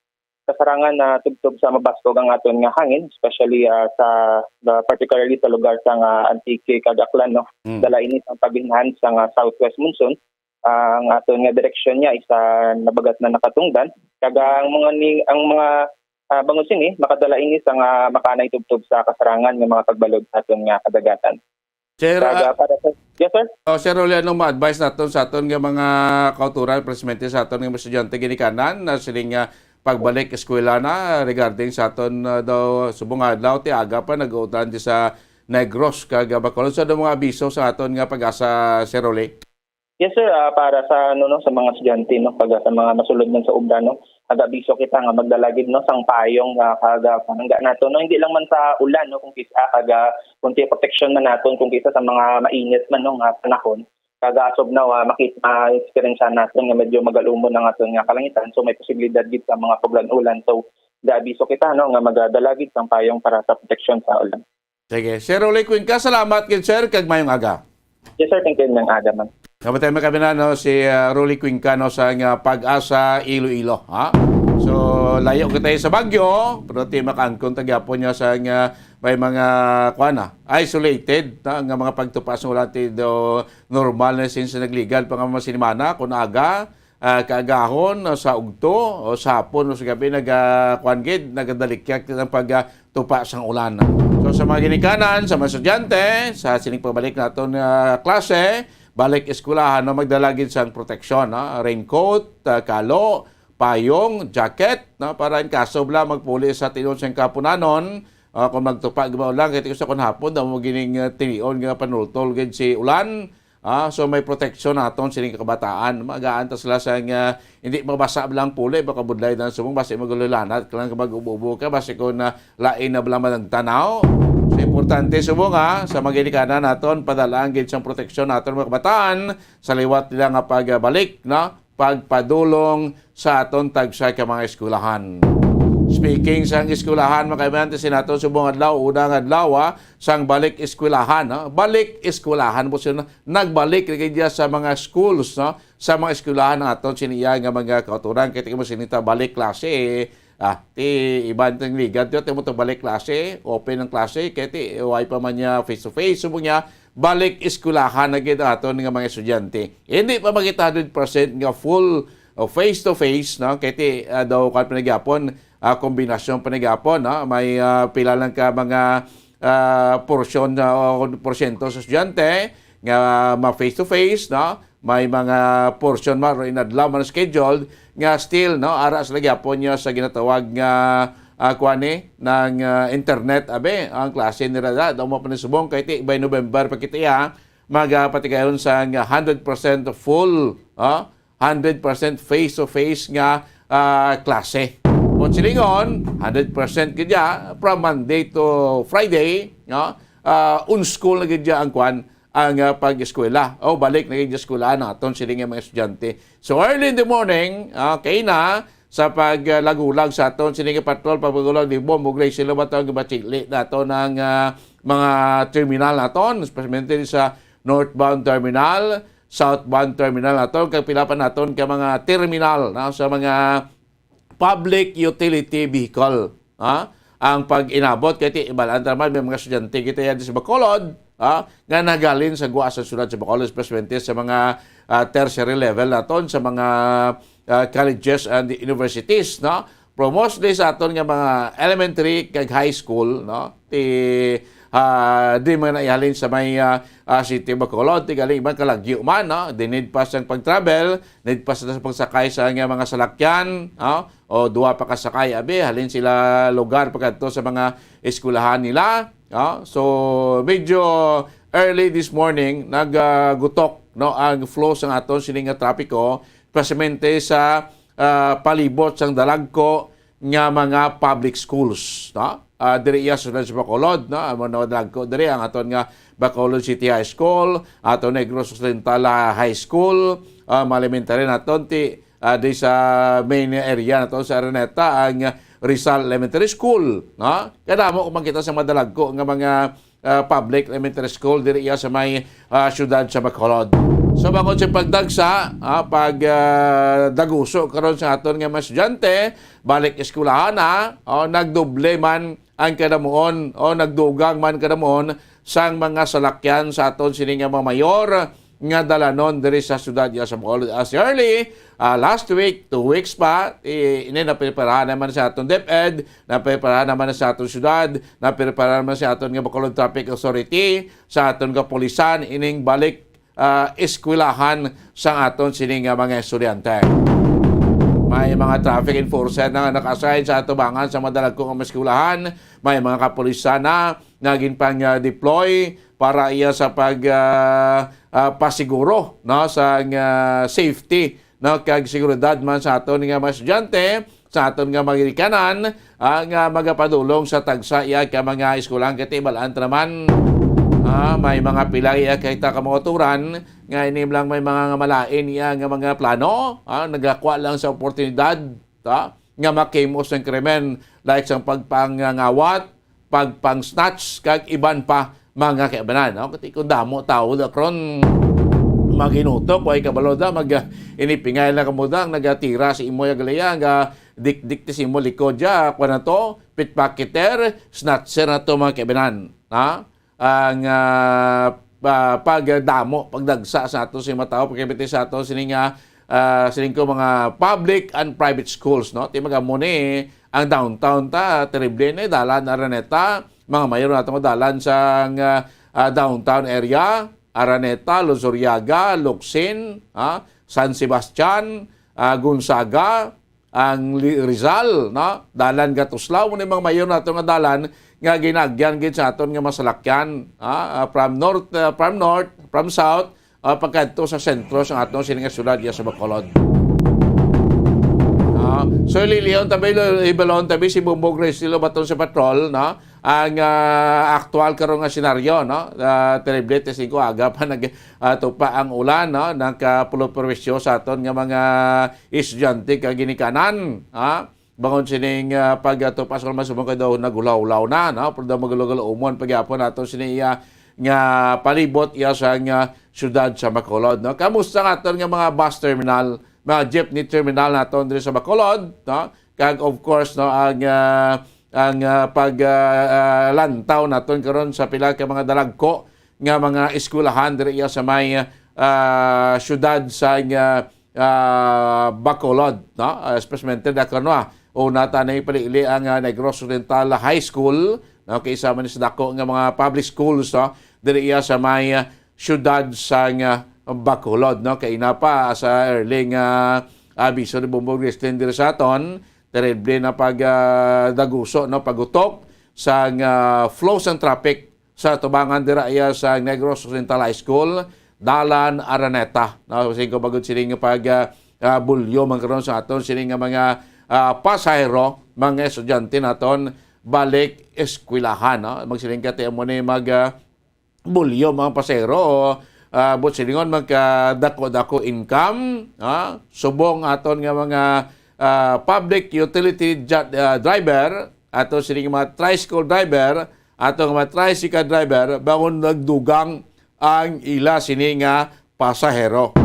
Kasarangan na tugtog sa mabaskog ang aton nga hangin especially particularly sa lugar sa Antique Cagaclan no dala ini ang pag-enhance sa southwest monsoon ang aton nga direksyon niya isa nabagat na nakatungdan kaga ang mga bangus ini makadala ini sa makanay tugtog sa kasarangan nga mga pagbalod sa aton nga kadagatan. Sir, yes sir. Sir Rolly, anong ma-advise naton sa aton nga mga kauturan presidente sa aton nga estudyante ginikanan na sining pagbalik eskwela na regarding sa aton daw subong adlaw ti aga pa nag-uutan di sa Negros kag Bacolod sa mga abiso sa aton nga pag-asa Sir Rolly. Yes sir, para sa sa mga estudyante no pag sa mga masulod man sa ubra no aga-abiso kita nga magdalagid no sang payong kaga panangga nato no hindi lang man sa ulan no kung kisa kaga kunti protection man naton kung kisa sa mga mainit man no nga panahon. Kagasob na experience natin nga medyo magalumon ang aton nga kalangitan so may posibilidad gid sa mga paglan-ulan so gaabiso kita no nga magadalagid sang payong para sa protection sa ulan. Sige, Sir Rolly Cuenca, salamat gid sir kag mayong aga. Yes sir, thank you ng aga man. Kabatay kami na no si Rolly Cuenca no sa Pag-asa Iloilo ha. So layo kita sa Baguio pero ti makaangkon tagyapon niya sa may mga isolated nga mga pagtupas ng ulan do normal na since nagligal pa nga masinimana kung aga kaagahon sa ugto o sa hapon o sa gabi nagadalikyak ng pagtupas ng ulan. So sa mga ginikanan, sa mga estudyante, sa sining pabalik naton klase, balik eskwelahan no magdalagid sang proteksyon, raincoat, kalo, payong, jacket, para in kaso bla magpuli sa tinon sa kapunanon, kung magtupa gibaw lang kay sa kon hapon daw mo gining tinion nga panultol gid si ulan. So may protection naton sining kabataan. Magaan ta sila sa hindi mabasa lang puli baka budlay dan sumong basi magululanat kailan ka mag-ubo ka basi ko na lain na bala man tanaw. So importante subong sa maginikanan naton padalaan gid sang protection naton mga kabataan sa liwat nila nga pagbalik pagpadulong sa aton tagsa ka mga eskwelahan. Speaking sang eskwelahan, mga kaibigan, sinato subong adlaw, unang adlaw, sang balik eskwelahan. No? Balik eskwelahan po sila, nagbalik na sa mga schools, no? Sa mga eskwelahan naton siniya nga mga kauturan, kaya mo sinita balik klase, ti iban tang liga, ti mo to balik klase, open ang klase, kaya ti why pa man niya face-to-face, subong niya, balik eskwelahan na kita aton nga mga estudyante. Hindi pa makita 100% nga full face-to-face, no? Kaya daw kan panagapon, kombinasyon panagapon, no? May pila lang ka mga porsyon o porsyento sa estudyante nga ma-face-to-face, no? May mga portion man inadlaw man scheduled nga still, no? Ara sa nagyapon niya sa ginatawag nga kuani ng internet abe ang klase ni Rada daw mo panisubong kay ti by November pakitiya magapatikayon sa 100% full 100% face-to-face nga klase. Kung silingon, 100% kaya from Monday to Friday, no? Un-school na kaya ang kwan, ang pag-eskwela. O balik na kaya eskwela natin siling mga estudyante. So early in the morning, kay na, sa paglagulag sa aton siling patrol, paglagulag ni Bombo Gray, sila ba ito ang gabachili nato ng mga terminal naton, especially sa northbound terminal, southbound terminal naton, kapilapan naton ka mga terminal sa mga public utility vehicle. Ang pag-inabot, kaya ibalaan naman may mga estudyante kita yan sa Bacolod, nga nagalin sa guwa sa sulod sa Bacolod, especially sa mga tertiary level naton, sa mga colleges and universities, no? Pero mostly sa aton nga mga elementary kag high school, no? Di man naihalin sa may City Bacolod, ti galing ibang kalagyo man, no? Di need pa sang pag-travel, need pa sa pagsakay sa mga salakyan, no? O duwa pa kasakay, abi, halin sila lugar pagkadto sa mga eskwelahan nila, no? So, medyo early this morning, naggutok, no? Ang flow sa aton sining nga trapiko, especially sa palibot sang dalagko nga mga public schools, no? Diri iya sa Bacolod, no? Amo na dalagko diri ang aton nga Bacolod City High School, aton Negros Occidental High School, elementary naton ti di sa main area naton sa Araneta ang Rizal Elementary School, no? Kada mo kung makita sa madalagko nga mga public elementary school diri iya sa may syudad sa Bacolod. So bakod sa pagdagsa, daguso karon sa aton nga mga estudyante, balik eskwelahan nagdoble man ang kadamuon o nagdugang man kadamuon sang mga salakyan sa aton sining nga mga mayor nga dalanon diri sa syudad sa Bacolod. As early last week, 2 weeks pa, napreparahan naman sa aton DepEd, napreparahan naman sa aton syudad, napreparahan naman sa aton nga Bacolod Traffic Authority, sa aton nga pulisan, ining balik eskwelahan sa aton sining mga estudyante. May mga traffic enforcer na naka-assign sa atubangan sa madalagkong eskwelahan, may mga kapulisan na naging pang-deploy para iya sa pasiguro, no, sa safety, no, kag seguridad man sa aton nga mga estudyante, sa aton nga mga ikanan, nga magapadulong sa tagsa iya ka mga eskwelahan katibalaan naman. May mga pilay kahit kamoturan nga inim lang may mga malain iya nga mga plano, nagakwa lang sa oportunidad nga makimos ng krimen like sa pagpangangawat, pagpang-snatch kag iban pa mga kaibanan. Kasi kung damo tao dakron maginutok way kabalo da inipingay na kamudang nagatira si imo galaya nga dik si imo likod ja kuno to pitpacketer snatcher na to mga kaibanan. Ang pagdamo, pagdagsa sa ato si matao, pagkabiti sa ato sining ko mga public and private schools, no? Ti magamuni ang downtown terrible na dalan Araneta, mga mayor nato dalan sa downtown area, Araneta, Luzuriaga, Locsin, San Sebastian, Gonzaga, ang Rizal, no? Dalan Gatuslaw, mga mayor nato nga dalan nga ginagyan gid sa aton nga masalakyan from north, from south, pagkadto sa sentro sa aton sining syudad sa Bacolod. So liliyon tabi ibalon tabi si Bombo Gray silo baton sa patrol, no? Ang aktual karon nga senaryo, no? Terrible 5 aga pa tupa ang ulan, no? Nagkapulo perwisyo sa aton nga mga estudyante kag ginikanan, bangon sining pagtupas naman sa mga daw nagulaw-ulaw na, no? Pero daw magulaw umon pagyapon nato sini nga palibot iya sa nga syudad sa Bacolod, no? Kamusta nga aton nga mga bus terminal, mga jeepney terminal naton diri sa Bacolod, no? Kag of course no ang paglantaw naton karon sa pila ka mga dalagko nga mga eskwelahan diri iya sa may syudad sa Bacolod, no? Especially da kanwa o natanay palili ang Negros Oriental High School, no? Kaysa man sa dako nga mga public schools, no? Diri iya sa may syudad sa Bacolod, no? Kay ina pa sa early abiso ni Bongbong Grislen diri sa aton, terrible na daguso, no? Pagutok sa flows and traffic sa tubangan dira iya sa Negros Oriental High School, Dalan Araneta, no? Kasi bagod sining bulyo man karon sa aton sining mga pasahero, mga estudyante naton balik eskwelahan, no? Magsiling ka mo ni bulyo mga pasahero o but silingon magkadako-dako income, subong aton nga mga public utility driver, ato siling mga tricycle driver, ato mga tricycle driver bangon nagdugang ang ila sini nga pasahero.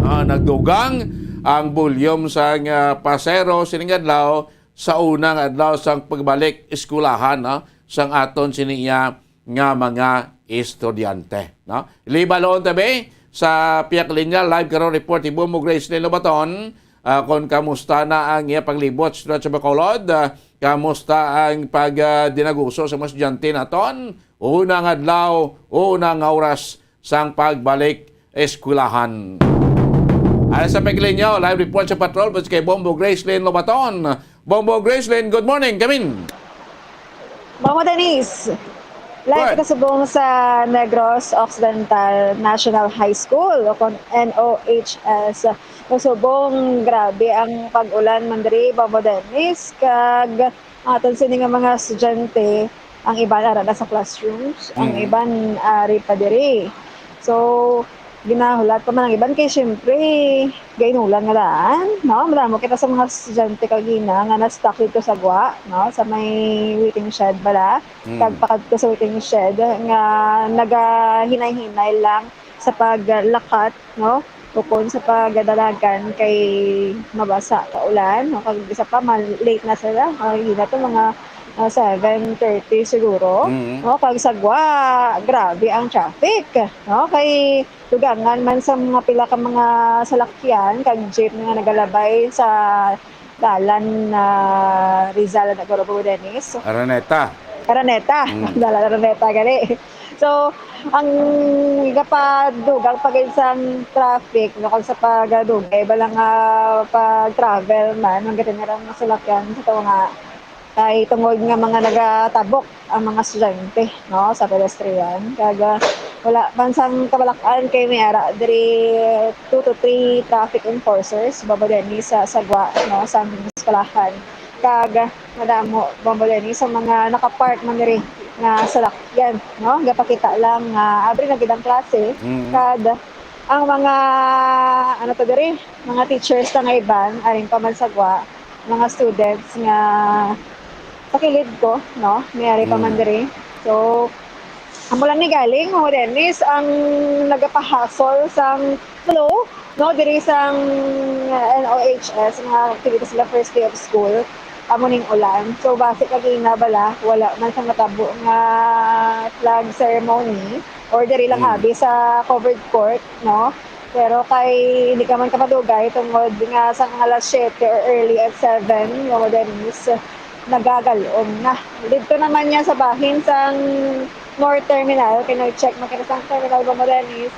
Nagdugang ang bulyom sa pasero sining adlaw sa unang adlaw sang pagbalik eskwelahan, no? Sang aton siniya nga mga estudyante, no? Libaloon tabi sa Piak Linya live karon report ni Bongbong Grislen Lobaton kung kamusta na ang iya paglibot sa Bacolod, kamusta ang pagdinaguso sa mga estudyante naton unang adlaw, unang oras sang pagbalik eskwelahan. Ayon sa Paglinyo, live report sa Patrol kay Bongbong Grislen Lobaton. Bongbong Grislen, good morning. Kamin. Mama Denise, live kita subong sa Negros Occidental National High School o NOHS. Subong grabe ang pag-ulan mandiri, Mama Denise. Kag aton sini nga mga estudyante, ang iban ara na sa classrooms, ang iban ari pa diri. So ginahulat pa man ang iban kay syempre gainulan nga daan, no? Madamo kita sa mga estudyante kagina nga na-stuck dito sa gwa, no? Sa may waiting shed bala. Kag pakadto sa waiting shed nga nagahinay-hinay lang sa paglakat, no? Ukon sa pagdalagan kay mabasa ka ulan, no? Kag isa pa late na sila, hina to mga 7:30 siguro. No, kag sagwa grabe ang traffic, no? Kay tugangan man sa mga pila ka mga salakyan kag jeep nga nagalabay sa dalan na Rizal na Gorobo Dennis. Araneta. Dalan Araneta gali. So ang igapadugang pag-isang traffic no, kag sa pagadugay balang pag-travel man ang gatin nga salakyan sa nga kay tungod nga mga nagatabok ang mga estudyante, no, sa pedestrian. Kag wala bansang kabalakan kay may ara diri 2 to 3 traffic enforcers babadeni sa sagwa, no, sa eskwelahan. Kag madamo babadeni sa mga nakapark man diri nga salakyan, no, gapakita lang nga abri na gid ang klase. Kag ang mga ano to diri, mga teachers na nga iban aring pa man sagwa, mga students nga pakilid ko, no? Mayari pa man diri. So, amo lang ni galing, Mama Dennis, ang nagapahasol sang flow, no? Diri sang NOHS, nga activities sila first day of school, amo ning ulan. So, base kagina bala, wala man sa matabo nga flag ceremony, or diri lang habi sa covered court, no? Pero kay hindi ka man kapadugay, tungod nga sang alas 7 or early at 7, Mama Dennis, nagagalon na. Dito naman niya sa bahin sang North Terminal, kino-check makita sang Terminal Bamadenis,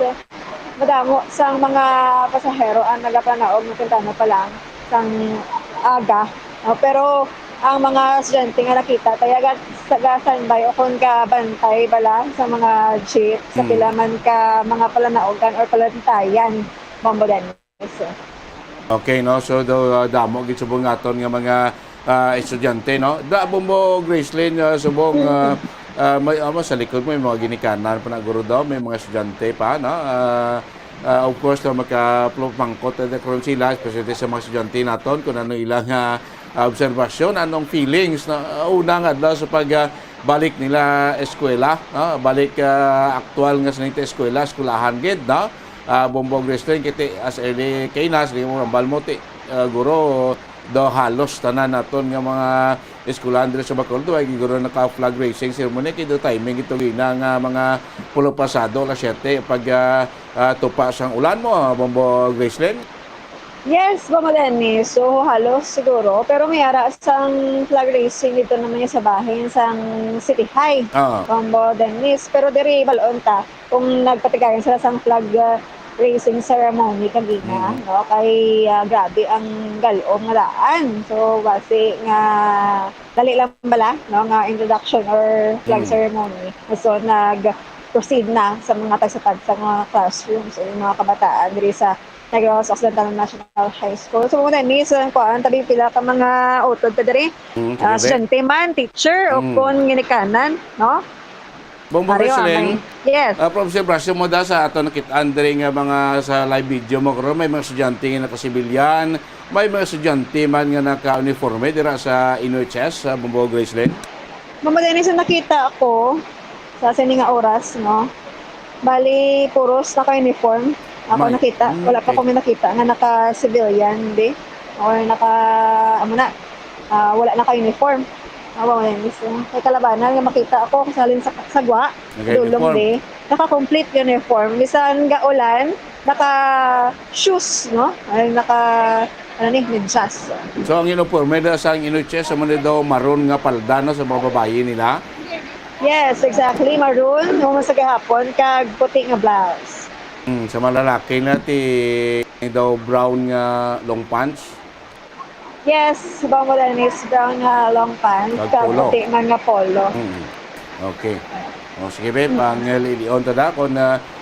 madamo sang mga pasahero ang nagapanaog ng pintana pa lang sang aga. No? Pero ang mga estudyante nga nakita, tayagan sa standby o kung ka bantay bala sa mga jeep, sa pilaman ka mga palanaogan or palantayan, Bamadenis. Okay, no? So, damo gitsubong aton nga mga estudyante, no? Dabo mo, Grislen, subong sa likod mo, may mga ginikanan pa na guro daw, may mga estudyante pa, no? Of course, no, magka-pangkot na karoon sila, especially sa mga estudyante naton, kung ano ilang obserbasyon, anong feelings na unang adlaw sa pagbalik nila eskwela, no? Balik aktual nga sa nito eskwelahan gid, no? Bombong Wrestling kiti as early kay nas di mo balmote guro do halos tanan naton nga mga eskwelahan diri sa Bacolod ay guro naka flag racing ceremony kay do timing ito gina nga mga pulo pasado la 7 pag tupa sang ulan mo Bombong Wrestling. Yes, Mama Dennis. So, halos siguro. Pero may ara sang flag racing dito naman yung sa bahay, sang City High. Mama Dennis. Pero diri balon ta kung nagpatigayan sila sang flag racing ceremony kagina, no? Kay grabe ang galom nga daan. So, base nga dali lang bala, no? Nga introduction or flag ceremony. So, proceed na sa mga tagsatag sa mga classrooms o mga kabataan diri sa Negros Occidental National High School. So, muna ni sa kuan tabi pila ka mga utod ta diri. Estudyante man, teacher o kon ginikanan, no? Bombong Wrestling. Yes. Professor Brasio mo da sa ato nakit-an diri nga mga sa live video mo karon may mga estudyante nga nakasibilyan, may mga estudyante man nga naka-uniforme dira sa NHS sa Bombong Wrestling. Mama Dennis, nakita ako sa sining nga oras, no? Bali puros naka-uniform. Ako nakita, wala pa ko may nakita nga naka-civilian, di? Or wala naka-uniform. Kay kalabanan, nga makita ako salin sa sagwa, dulong di, naka-complete uniform. Bisan ga ulan, naka-shoes, no? Ay, medyas. So, ang uniform, may sa NHS, sa mga daw maroon nga palda no, sa mga babae nila? Yes, exactly. Maroon, yung sa gahapon, kag puti nga blouse. Sa malalaki na daw brown nga long pants. Yes, Bombong Dennis, brown nga long pants, kag puti nga polo. Okay. O sige be, pang lilion ta da kon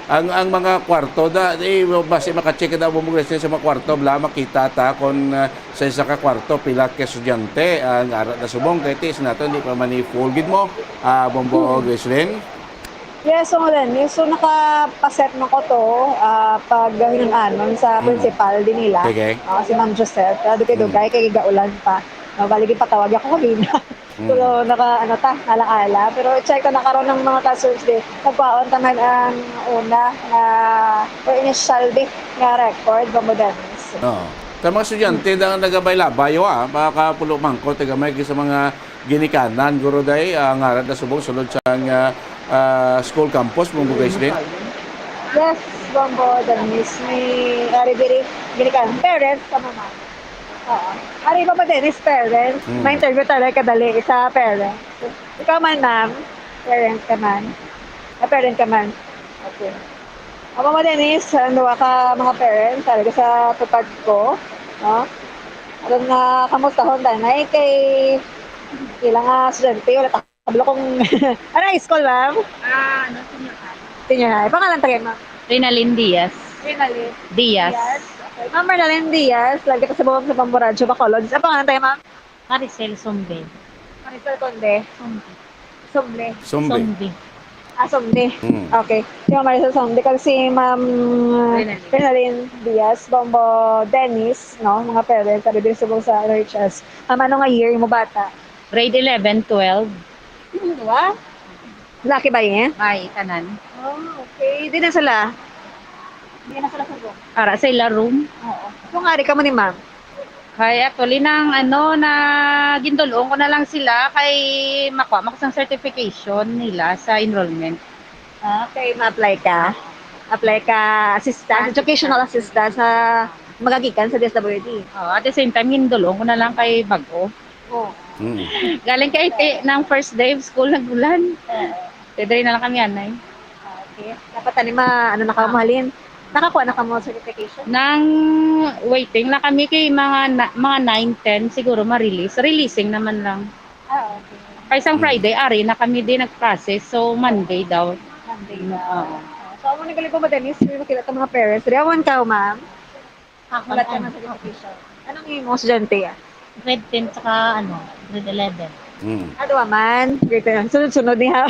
ang mga kwarto da base maka-check da Bombong Wrestling sa mga kwarto bla makita ta kon sa isa ka kwarto pila ka estudyante ang ara da subong kay tis naton di pa man full gid mo Bombong Wrestling. Yes, so so nakapaset na ko to pag hinunanon sa principal din nila. Okay. Si Ma'am Joseph, dugay kay gaulan pa. Baligi patawag ako kanina. So ala-ala. Pero check ko na karon ng mga classrooms din. Nagpaon tanan ang una na initial di nga record Bombong Dennis. Sa mga estudyante da nagabay-labay baka pulo mangko tagamay sa mga ginikanan guro day ang arad na subong sulod sa school campus Bombong Wrestling. Yes, Bombong Dennis. May ari-biri ginikanan parents sa mama. Ari pa Dennis parents. May interview talaga kadali sa parents. Ikaw man ma'am, parent ka man. Parent ka man. Okay. Mama Dennis, ano ka mga parents talaga sa tupad ko, no? Alam na kamustahon tanay kay ilang estudyante wala tablo kong high school ma'am? Senior high. Pangalan tagay ma'am? Rinalyn Diaz. Rinalyn Diaz. Okay. Ma'am Rinalyn Diaz, lagi ka sa buong sa Pamboradyo, Bacolod. Ang pangalan tayo ma'am? Maricel Sombe. Maricel Conde. Sombe. Sombe. Sombe. Okay. Yung Maricel Sombe kasi ma'am Rinalyn Diaz, Bombong Dennis, no? Mga parents, sabi din subong sa NHS. Ano nga year mo bata? Grade 11, 12. Diba? Laki ba yun? Ay, kanan. Okay. Di na sila. Di na sila subong. Ara sa ila room. Oo. Kung ari ka mo ni ma'am? Kaya actually na gindulong ko na lang sila kay makuha makasang certification nila sa enrollment. Okay, ma-apply ka. Apply ka educational assistant sa magagikan sa DSWD. At the same time, gindulong ko na lang kay Bago. Galing kay ng first day of school nagulan. Pwede na lang kami anay. Okay. Dapat nakamahalin. Nakakuha na ka mo certification? Nang waiting na kami kay mga 9-10 siguro ma-release. Releasing naman lang. Okay. Kaya isang Friday, ari na kami din nag-process. So, Monday daw. Monday daw. So, ako nagaling po Dennis, may makilala mga parents. Riyawan ka, ma'am? Malat ka ng certification. Anong yung mga estudyante yan? Grade 10 tsaka grade 11. Ano man? Grade 10. Sunod-sunod niya.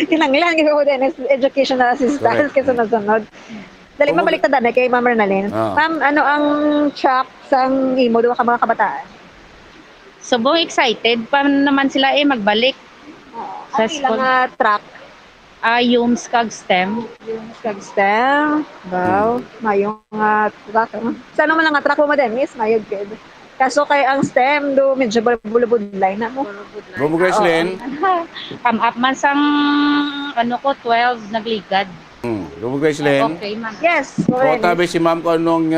Kinanglan ko Dennis, educational assistant. Kasi sunod-sunod. Dali mabalik na dana kay Ma'am Rinalyn. Ma'am, ano ang track sa imo duwa ka mga kabataan? Subong excited pa naman sila magbalik. Ang ilang track. Yung kag STEM. Yung kag-STEM. Wow. Mayong track. Sana man ang track mo Dennis, mayog kid. Kaso kay ang STEM do medyo bulubudlay na mo. Bobo Gracelyn. Come up man sang 12 nagligad. Bobo Gracelyn. Okay, ma'am. Yes. O tabi si ma'am kung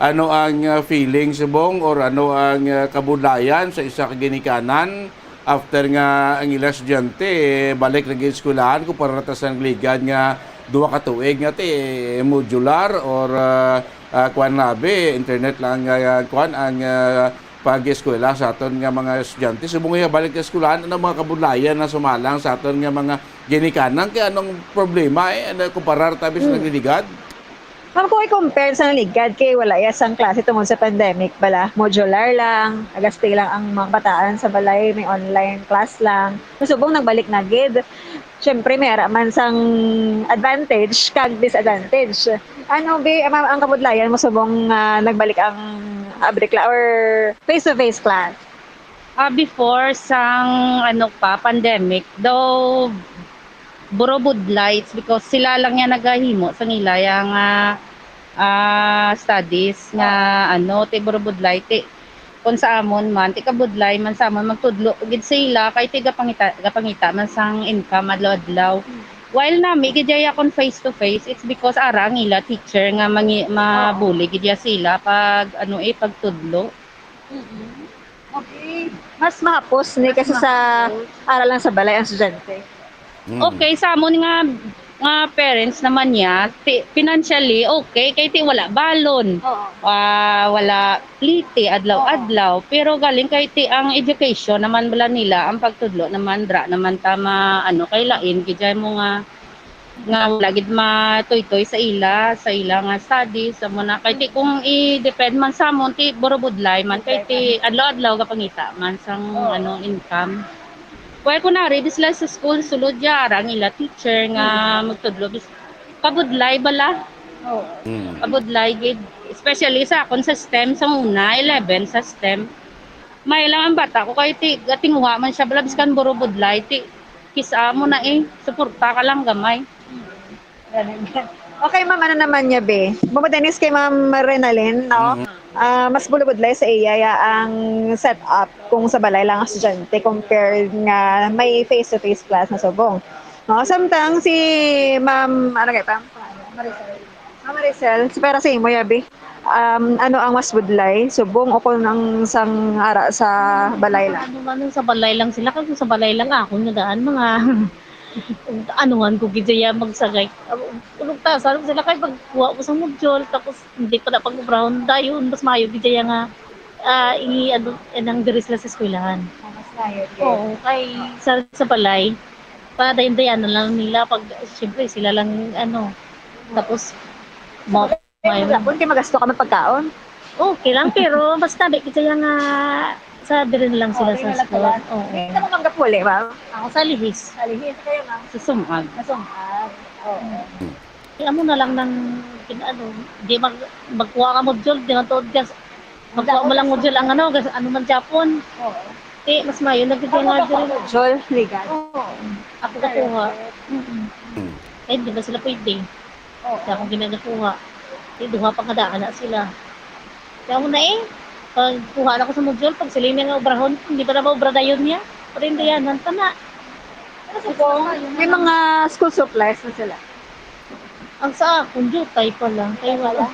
ano ang feeling subong or ano ang kabudayan sa isa ka ginikanan after nga ang ilang estudyante balik na eskulahan ko para natasan ligad nga duwa ka tuig nga modular or kuan nabi internet lang kuan ang pag-eskwela sa aton nga mga estudyante subong nga balik sa eskulahan ano mga kabudlayan na sumalang sa aton nga mga ginikanan kay anong problema kumparar tabi sa nagliligad. Ma'am, kung i-compare sa naligad kay wala ang klase tungkol sa pandemic bala, modular lang, agastay lang ang mga bataan sa balay, may online class lang. Subong nagbalik na gid. Siyempre, may man sang advantage kag disadvantage. Ano ba ang kabudlayan mo subong nagbalik ang abrik or face-to-face class? Before sang pandemic, though burobod lights because sila lang yan nagahimo sa nila yung studies nga ti burobod light kung sa amon man ti kabudlay man sa amon magtudlo gid sila kay ti gapangita man sang income adlaw-adlaw while nami gid ya kon face to face it's because arang ila teacher nga mabuli gid ya sila pag pagtudlo. Okay. Mas mahapos ni kasi sa aral lang sa balay ang estudyante. Okay, sa amon nga parents naman niya, financially okay, kay ti wala balon. Wala pliti adlaw-adlaw, pero galing kay ti ang education naman bala nila, ang pagtudlo naman dra naman tama kay lain gid mo nga wala gid matoy-toy sa ila nga studies amo na kay ti kung i-depend man sa amon ti burobudlay man kay ti adlaw-adlaw kapangita man sang income. Kaya kunwari, di sila sa school, sulod ya, arang ila teacher nga magtudlo. Kabudlay bala. Kabudlay, gid. Especially sa akon sa STEM, sa una, 11 sa STEM. May lang ang bata ko, kaya tinguha man siya, bala biskan burobudlay, kisa mo na suporta ka lang gamay. Okay, ma'am, ano naman niya, be? Bumadanis kay Ma'am Renalyn, no? Mas bulubudlay sa iya ang setup kung sa balay lang ang estudyante compared nga may face-to-face class na subong. No? Samtang si Ma'am, Maricel. Ma'am Maricel, para sa imo, yabi, ano ang mas budlay? Subong o kung ang sang ara sa balay lang? Sa balay lang sila, kasi sa balay lang ako nadaan mga anuhan ko gidya magsagay. Ulugtasan sila kay pagkuha ko sa module tapos hindi pa na pag-brown dayon mas mayo gidya nga anang diri sila sa eskwelahan. Mas mayo. Oo, kay sa balay para dayon-dayan lang nila pag syempre sila lang tapos may lapon kay magasto ka man pagkaon. Okay lang pero basta di gidya nga sa dire na lang sila sa school. Oo. Hindi mo manggapuli, ma'am? Ako sa Lihis. Sa Lihis kayo, ma'am? Sa Sumag. Sa Sumag. Oo. Kaya mo na lang ng di magkuha ka module, di matod ka. Magkuha mo lang module ang ano man Japon. Oo. Mas mayo nagkita nga diri. Module, legal. Oo. Ako kakuha. Kaya di ba sila pwede? Kaya akong ginagakuha. Duha pa kadaan na sila. Kaya mo na pag kuha na ko sa module, pag sila yung obrahon, hindi pa na maobra na yun niya. Pero hindi yan, nanta na. May mga school supplies na sila. Ang sa akon, jutay pa lang. Kaya wala.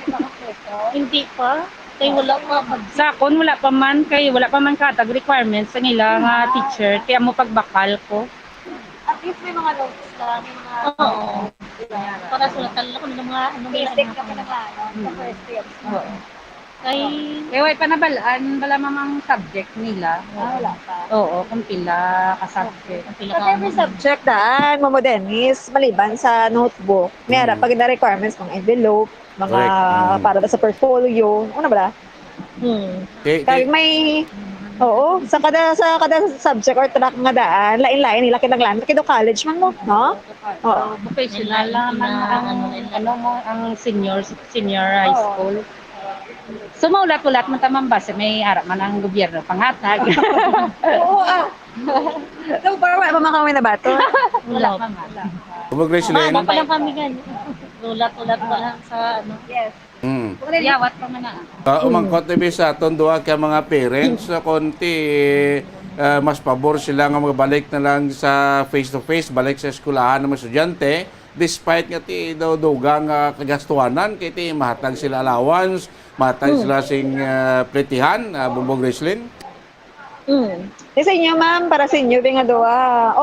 Hindi pa. Kaya wala pa. Sa akon, wala pa man. Kaya wala pa man katag requirements sa nila nga teacher. Kaya mo pagbakal ko. At least may mga notes na, may mga... Oo. Para sulatan lang kung mga basic na pinag-ano sa first year. Oo. Kaya way pa nabalaan, bala mamang subject nila. Wala pa. Oo, kung pila ka-subject. Kasi every subject daan, mo Dennis, maliban sa notebook, mayroon pag na requirements, mga envelope, mga para sa portfolio, ano ba? Kaya may, sa kada subject or track nga daan, lain-lain nila kinaglan, kaya college man mo, no? Oo. Professional lang ang senior high school. Sumaulat-ulat man tamang base, may arap man ang gobyerno panghatag. Oo So, para wala pa man kami na bato. Wala pa man. Gracelyn. Pa lang kami ganyan. Ulat-ulat pa lang sa ano. Yes. Yawat pa man na. Umangkot na sa aton duha ka mga parents na konti mas pabor sila nga magbalik na lang sa face-to-face, balik sa eskwelahan ng mga estudyante despite nga ti daw dugang kagastuhanan kay ti mahatag sila allowance, mahatag sila sing pletihan, Bumbong Gracelyn. Sa inyo, ma'am, para sa inyo, nga doa,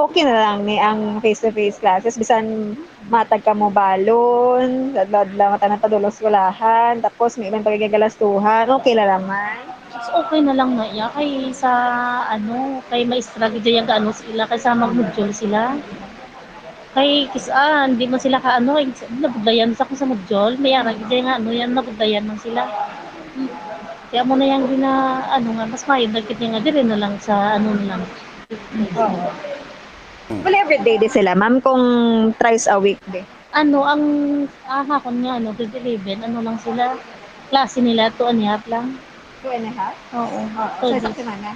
okay na lang ni ang face-to-face classes. Bisan matag ka mo balon, dadla mata na tadulos skulahan, tapos may ibang pagigagalastuhan, okay na naman. Okay na lang na iya kay sa ano, kay maestra gid yang gaano sila kay sa mag-module sila. Kay kisaan, di man sila ka ano, nabudlayan sa kung sa module, may ara gid nga ano yan nabudlayan man sila. Kaya mo na yung ano nga, mas mayroon nagkit nga dire na lang sa ano na lang. Well, everyday di sila, ma'am, kung thrice a week di. Ano, ang ahakon nga, ano, grade 11, ano lang sila, klase nila, 2.5 lang. 2.5? Oo. Sa isang semana?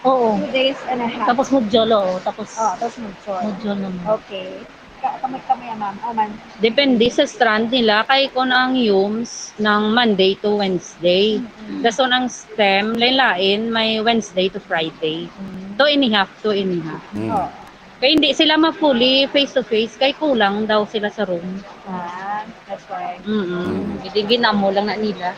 Oo. 2 days and a half. Tapos module, oo. Tapos module. Module naman. Okay. Kamay ma'am. Man. Depende sa strand nila. Kay kung ang UMS ng Monday to Wednesday. Tapos ang STEM, lain-lain, may Wednesday to Friday. 2.5. Kaya hindi sila ma-fully face-to-face, kay kulang daw sila sa room. That's why. Hindi ginamo lang na nila.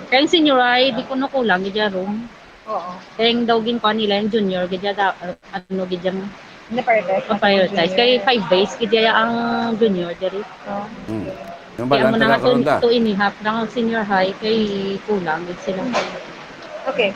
Kaya yung senior ay, di ko na kulang, gidya room. Oo. Kaya yung daw ginkuha nila, yung junior, gidya ano, gidya na-prioritize. Kaya 5 days, gidya ang junior, diri. Yung Kaya mo balanta na na karon da. 2.5 lang ang senior high, kay kulang, gid sila. Okay.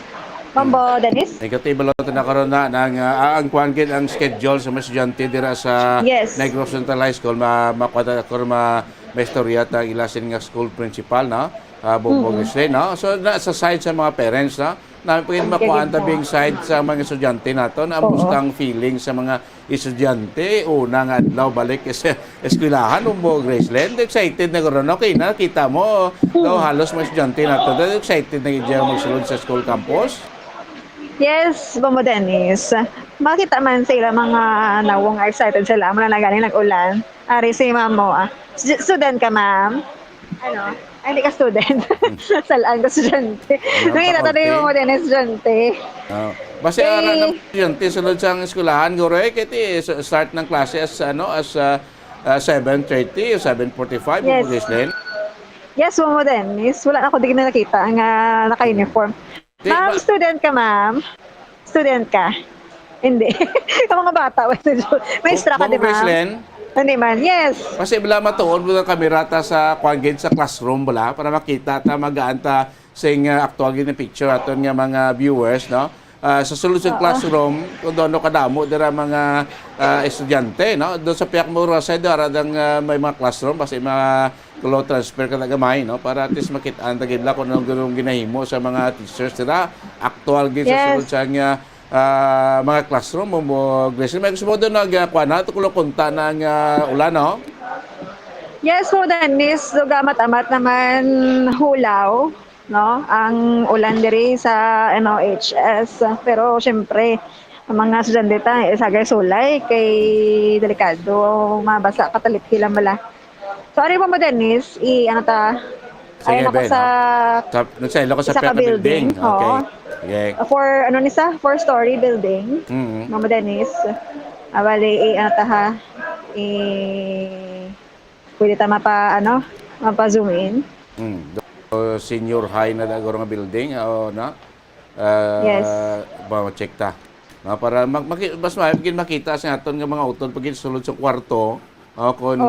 Mambo, Dennis? Negatibo lang ito na karon na ng ang kuan gid ang schedule sa mga estudyante dira sa Negros Central High School makuha ko may istorya ta ilasin nga school principal no Bumbong Gracelyn no. So sa side sa mga parents no na pwede makuha ang tabing side sa mga estudyante nato na mustang feeling sa mga estudyante una nga adlaw balik sa eskwelahan Bumbong Gracelyn excited na karon okay na kita mo daw halos mga estudyante nato excited na gid magsulod sa school campus. Yes, Bombo Dennis. Makita man sila mga nawong excited sila. Muna na galing nag-ulan. Ari si ma'am mo. Student ka, ma'am? Ano? Ay, hindi ka student. Salaan ka estudyante. Nakita tayo yung Bombo Dennis estudyante. Basta ara ng estudyante sulod sa eskwelahan guro kiti start ng klase as 7:30 o 7:45 Bombo Gracelyn. Yes, Bombo Dennis. Wala ako di na nakita nga naka-uniform. Ma'am, student ka, ma'am? Student ka? Hindi. Yung mga bata, may extra ka, di ma'am? Hindi man, yes. Kasi bala matuon mo ng kamerata sa kuwagin sa classroom bala para makita ta magaanta sing actual gid na picture aton nga mga viewers, no? Sa sulod sa classroom, kung doon kadamo dira mga estudyante, no? Doon sa piyak mo sa daradang may mga classroom kasi mga kulo transfer ka gamay no para at least makita-an tagid la kung anong ginahimo sa mga teachers dira actual gid sa sulod sa mga classroom mo Gracelyn may gusto mo doon nagkuha na tukulo kunta ng ulan no. Yes, so Dennis, so gamat-amat naman hulaw no ang ulan diri sa NOHS pero syempre ang mga estudyante ta sagay sulay kay delikado mabasa katalip kilang bala. Sorry mo Dennis, ano ta? Ayun ako sa nagsaylo ko sa building. Okay. Okay. For ano ni sa 4-story building. Mama Dennis. Bali ano ta ha? Pwede ta mapa-zoom in. Senior high na dagoro nga building o na. Yes. Ba check ta. Para mas makita sa aton nga mga utod pag sulod sa kwarto. Kung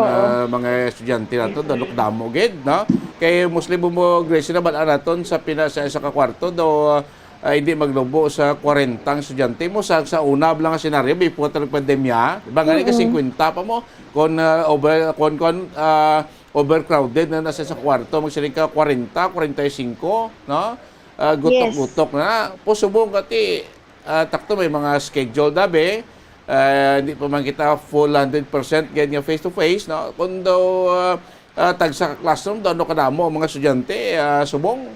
mga estudyante nato dalok damo gid no kay Muslim mo Gracelyn na bala naton sa isa ka kwarto do hindi maglubo sa 40 estudyante mo sa una lang nga senaryo before ng pandemya bangani ka 50 pa mo kon overcrowded na nasa sa kwarto magsiling ka 40 45 no gutok-gutok na posubong kati takto may mga schedule dabe. Hindi pa man kita full 100% ganyan face-to-face, no? Kung daw tag sa classroom, daw kadamo ang mga estudyante, subong.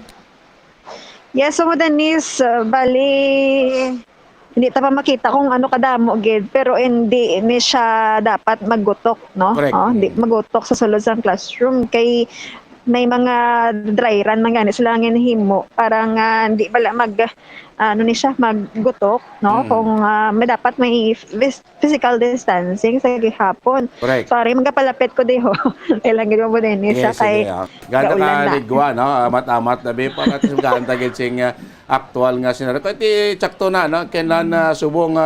Yes, so Denise, bali hindi ta pa makita kung ano kadamo gid pero hindi ni siya dapat maggutok, no? Correct. Hindi magutok sa sulod sa classroom kay may mga dry run man gani sila nga himo para nga hindi bala mag ano ni siya maggutok, no? Kung may dapat may physical distancing sa gihapon. Correct. Sorry, magapalapit ko diho. Kailan gid mo din sa kay Ganda gaulan ka na. ligwa, no? Amat-amat na ba para at ganda gid sing aktual nga senaryo. Kaya ti tsakto na, no? Kailan subong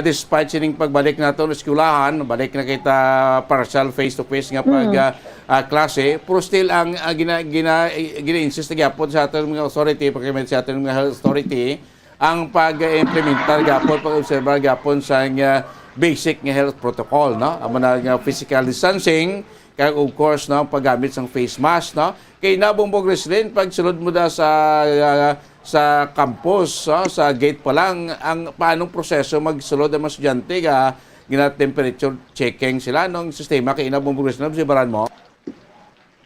despite sining pagbalik nato sa eskwelahan, balik na kita partial face-to-face nga pag klase, pero still ang gina-insist na gyapon sa ating mga authority, pagkimit sa ating mga health authority, ang pag-implementar gyapon, pag-observar gyapon sa basic nga health protocol, no? Ang mga physical distancing, kaya of course, no, paggamit ng face mask, no? Kay nabumbog resident, pag sulod mo da sa campus, sa gate pa lang, ang paanong proseso magsulod ang mga estudyante ka, gina-temperature checking sila nung sistema kay inabumbog resident, sibaran mo?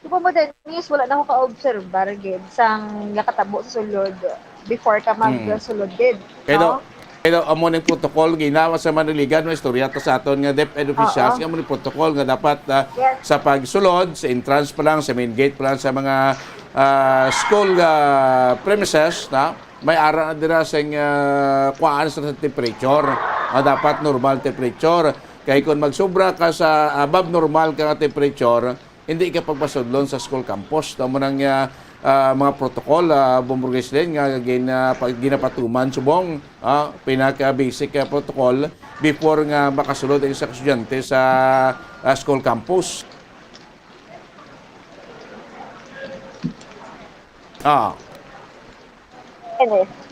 Kung mo Denise, wala na ako ka-observar gid sang nakatabo sa sulod before ka magsulod gid. Kaya amo ning protocol ginawa sa Maniligan no istorya to sa aton nga DepEd officials amo ning protocol nga dapat sa pagsulod sa entrance pa lang sa main gate pa lang sa mga school premises na may ara na dira sa kuan sa temperature dapat normal temperature kay kung magsobra ka sa above normal ka nga temperature hindi ka pagpasudlon sa school campus amo nang mga protocol bumburgis din nga ginapatuman subong pinaka basic protocol before nga makasulod ang isa estudyante sa school campus.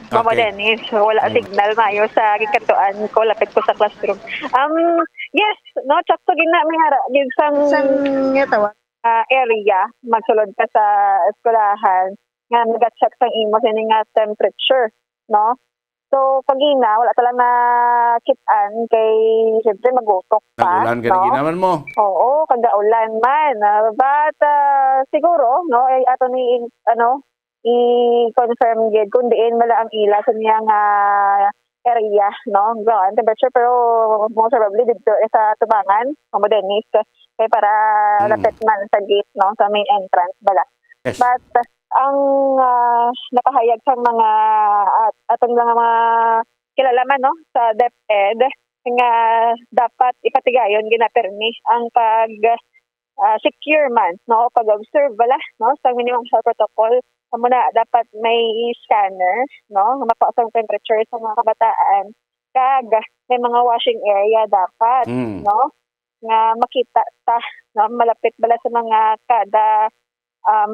Mama Dennis, wala signal mayo sa gikatuan ko lapit ko sa classroom. Yes, no, sakto gina mi hara gid sang area magsulod ka sa eskwelahan nga nag-check sang imo sini nga temperature, no? So pagina wala talaga na kitan kay syempre magutok pa. Ulan ka ginaman mo. Oo, kagaulan man. But siguro, no, ay ato ni i-confirm gid kung diin mala ang ila sa niyang area, no? Ground temperature pero most probably dito sa tubangan, Mamo Dennis, kay para lapit man sa gate, no, sa main entrance bala. Yes. But ang nakahayag sa mga atong mga kilalaman, no, sa DepEd nga dapat ipatigayon ginapermi ang pag secure man, no, pag-observe bala, no, sa minimum health protocol. Muna dapat may scanner, no, mapasang temperature sa mga kabataan. Kag may mga washing area dapat, no, nga makita ta, no, malapit bala sa mga kada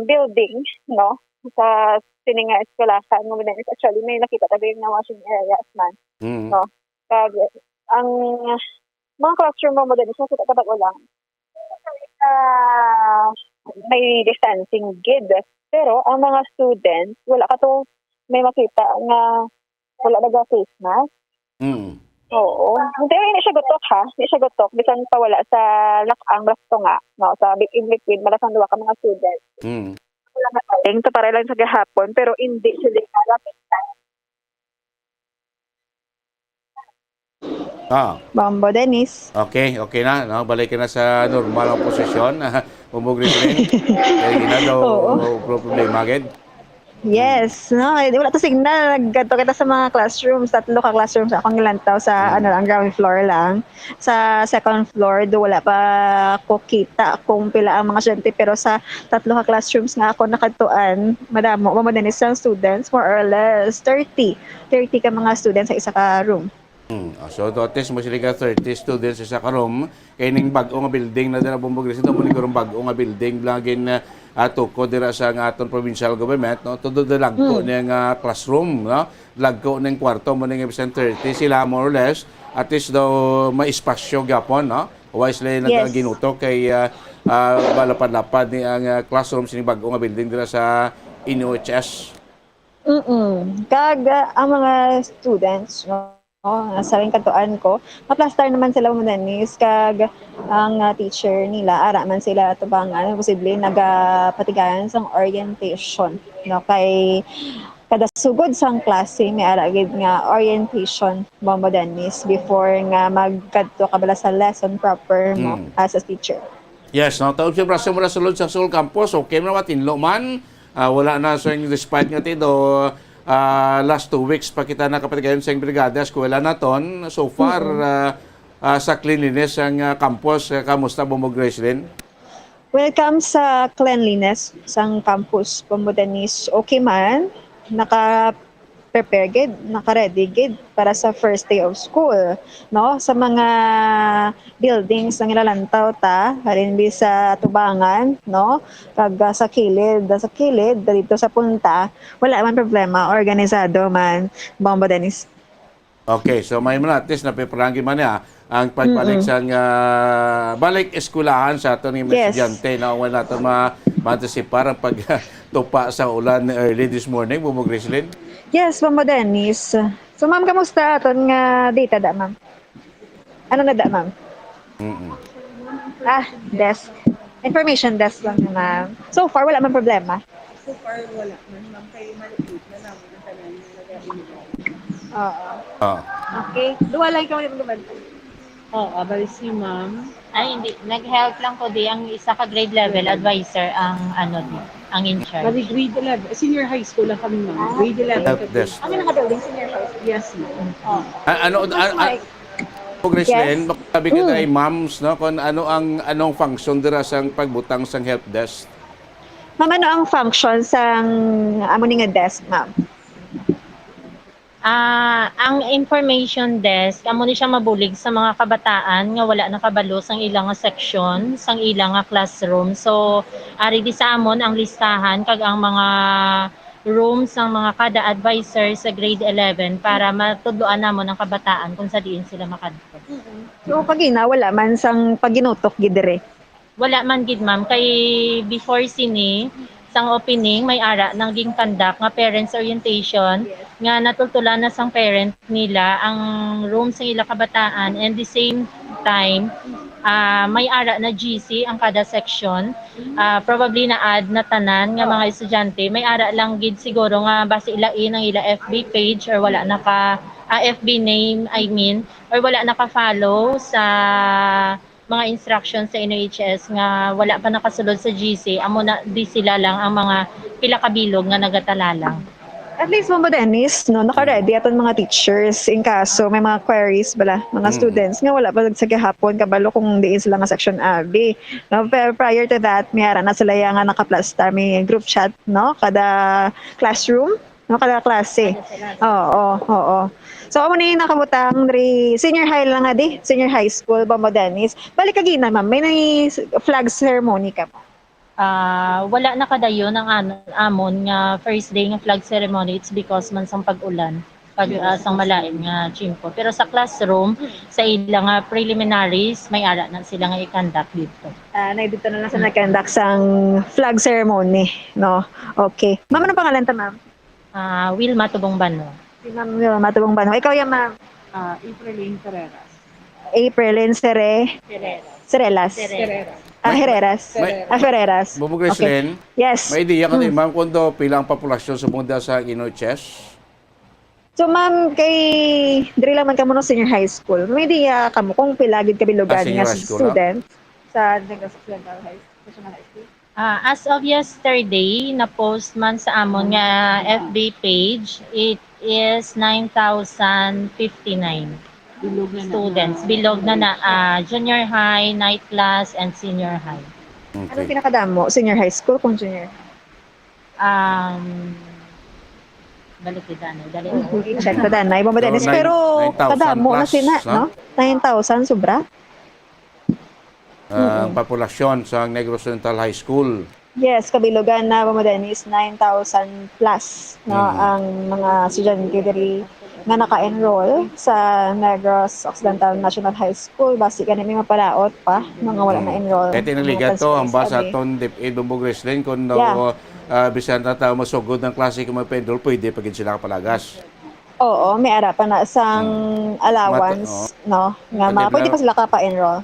building, no, sa sininga eskwelahan mo actually may nakita tabi na washing areas man, no. Kag ang mga classroom mo din sa tabag ulang. May distancing gid. Pero ang mga students, wala ka to may makita nga wala na face mask. Oo. Hindi siya gutok ha. Hindi siya gutok. Bisan pa wala sa lakang rasto nga. No, sa in between, malasang duwa ka mga students. Wala na taling. Ito para lang sa gahapon. Pero hindi sila kalapitan. Bombo Dennis. Okay na. No? Balik ka na sa normal ang posisyon. Bumugri rin. Kaya ginagaw problema agad. Yes, no, wala to signal. Naggadto kita sa mga classrooms, 3 ka classrooms akong ilantaw sa ground floor lang. Sa second floor do wala pa ko kita kung pila ang mga estudyante pero sa 3 ka classrooms nga ako nakadtuan, madamo din isang students, more or less 30 ka mga students sa isa ka room. So to test mo sila ka 30 students sa room kay ning bag-o nga building na dira bumbog residente mo ning bag-o nga building blagin tuko dira sa aton provincial government, no, todo lagko ning classroom, no, lagko ning kwarto mo ning 30 sila more or less at least daw may espasyo gyapon, no, wise lay nagaginuto kay balapad-lapad ni ang classroom sining bag-o nga building dira sa INOHS. Kag ang mga students, no, sa ring katuan ko, ma-plaster naman sila mo Dennis, kag ang teacher nila, ara man sila tubangan, posible nagapatigayan sa orientation, no, kay kada sugod sang klase may ara gid nga orientation Bombo Dennis before nga magkadto ka bala sa lesson proper mo as a teacher. Yes, no, taon siya brasa mo na sulod sa Seoul campus. Okay na matinlo man. Wala na sa yung despite nga tido. Last 2 weeks pa kita nakapatigayon sa brigada eskwela naton. So far sa cleanliness ang campus, kamusta Bombo Gracelyn? When it comes sa cleanliness sang campus Bombo Dennis, okay man. Naka-prepare gid, naka-ready gid para sa first day of school, no? Sa mga buildings na nilalantaw ta, halin sa tubangan, no? Kag sa kilid dito sa punta, wala man problema, organisado man Bombo Dennis. Okay, so may man at least napiparangin man niya ang pagbalik sa balik eskwelahan sa aton mga estudyante na wala natin maantisipar ang pagtupa sa ulan early this morning, Bombo Gracelyn? Yes, Bombo Dennis. So ma'am, kamusta aton nga data da ma'am? Ano na da ma'am? Desk. Information desk lang na ma'am. So far, wala man problema. So far, wala man. Ma'am, kayo malipit na naman ang tanan ng nag-iinig. Okay. Duwa lang ikaw yung naman. Bali si ma'am. Ay, hindi. Nag-help lang ko di ang isa ka grade level advisor ang ang in charge. Bali grade 11. Senior high school lang kami ma'am. Grade 11. Ano naka-building senior high school? Yes ma'am. Bombo Gracelyn, sabi ka kay moms, no, kung anong function dira sang pagbutang sang help desk? Ma'am, ano ang function sang amo nga desk, ma'am? Ang information desk, amo ni siya mabulig sa mga kabataan nga wala nakabalo sang ilang nga section, sang ilang nga classroom. So, ari di sa amon ang listahan kag ang mga rooms ng mga kada advisor sa grade 11 para matudloan namon ang kabataan kung sa diin sila makadto. So, pagina, wala man sang paginutok gidire? Wala man gid ma'am, kay before sini, sang opening may ara nang ging conduct nga parents orientation nga natultulan na sang parent nila ang room sa ila kabataan, and the same time may ara na GC ang kada section, probably na add na tanan nga mga estudyante, may ara lang gid siguro nga base ilain ang ila FB page or wala naka FB name or wala naka-follow sa mga instructions sa NHS nga wala pa nakasulod sa GC, amo na di sila lang ang mga pila kabilog nga nagatala lang. At least Bombo Dennis, no, naka-ready aton mga teachers in kaso may mga queries bala mga students nga wala pa sa gihapon kabalo kung diin sila nga section AB. No, pero prior to that, may ara na sila nga naka-plaster, may group chat, no, kada classroom, no, kada klase. Oo. So, amo ni nakabutang senior high lang nga di, senior high school, Bombo Dennis. Balik kagina, ma'am, may flag ceremony ka pa? Wala na kadayon ang amon nga first day nga flag ceremony. It's because man sang pag-ulan, sang malain nga chimpo. Pero sa classroom, sa ilang nga preliminaries, may ara na sila nga i-conduct dito. Dito na lang sa nag-conduct sang flag ceremony, no? Okay. Ma'am, ano pangalan ta, ma'am? Wilma Tubong Bano. Si Ma'am Wilma Tubong Bano. Ikaw yan, ma'am? Aprilyn Ferreras. Aprilyn Serelas. Hereras. Ferreras. Bombo Gracelyn, Yes. may idea ka din, ma'am, kung pila ang populasyon sa munda sa NHS? So, ma'am, kay diri lang man kamo no senior high school. May idea kamo kung pila gid kabilugan Senior nga high school, student sa Negros Occidental High School. As of yesterday, na-post man sa amon nga FB page, it is 9,059 students. Bilog na junior high, night class, and senior high. Ano pinakadamo? Senior high school kung junior? Balik ko dali. Check ko danay. Bombo Dennis. Pero kadamo na sina, no? 9,000 sobra? Populasyon sa Negros Occidental High School. Yes, kabilugan na Bombo Dennis, 9,000 plus no ang mga estudyante diri nga naka-enroll sa Negros Occidental National High School. Basi kanimi mapalaot pa mga wala na enroll. Kaya tinaligat to ang basa aton DepEd Bombo Gracelyn kung bisan na tao masugod ng klase kung mapendol, pwede pagin sila kapalagas. Oo, may ara pa na sang allowance, no? Nga pwede pa sila kapa-enroll.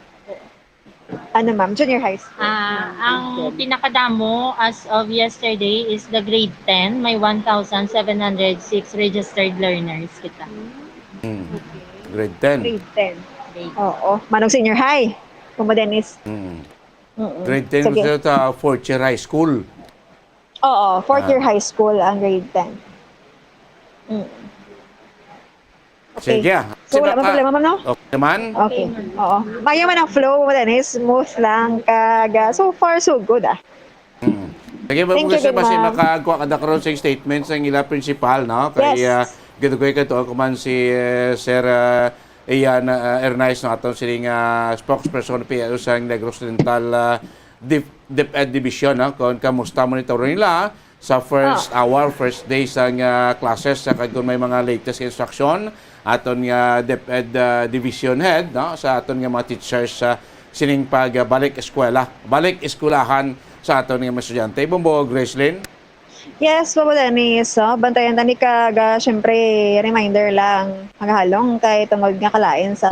Ano ma'am? Junior high school. Ang pinakadamo as of yesterday is the grade 10. May 1,706 registered learners kita. Grade 10. Grade 10. Oo. Manong senior high. Kumadenis. Grade 10 Sige. sa 4th year high school. Oo. 4th year high school ang grade 10. Okay. Sige. So wala man problema ma'am, no? Okay naman. Okay. Oo. Maya man ang flow, Kumadenis. Smooth lang. So far, so good Sige, Thank you, kasi good basi ma'am. makagawa ka na karoon sa statements ng ila principal, no? Kaya gitugoy ka to kuman si Sir Ian Ernais no atong sining spokesperson PLO sa Negros Oriental DepEd Division, no? Kung kamusta monitoring nila sa first hour, first day sa classes sa kung may mga latest instruction aton nga DepEd Division Head, no? Sa aton nga mga teachers sa sining pagbalik eskwela, balik eskwelahan sa aton nga mga estudyante. Bombo, Gracelyn. Yes, Papadenis. Bantayan tani kaga, syempre, reminder lang. Maghalong kay tungod nga kalain sa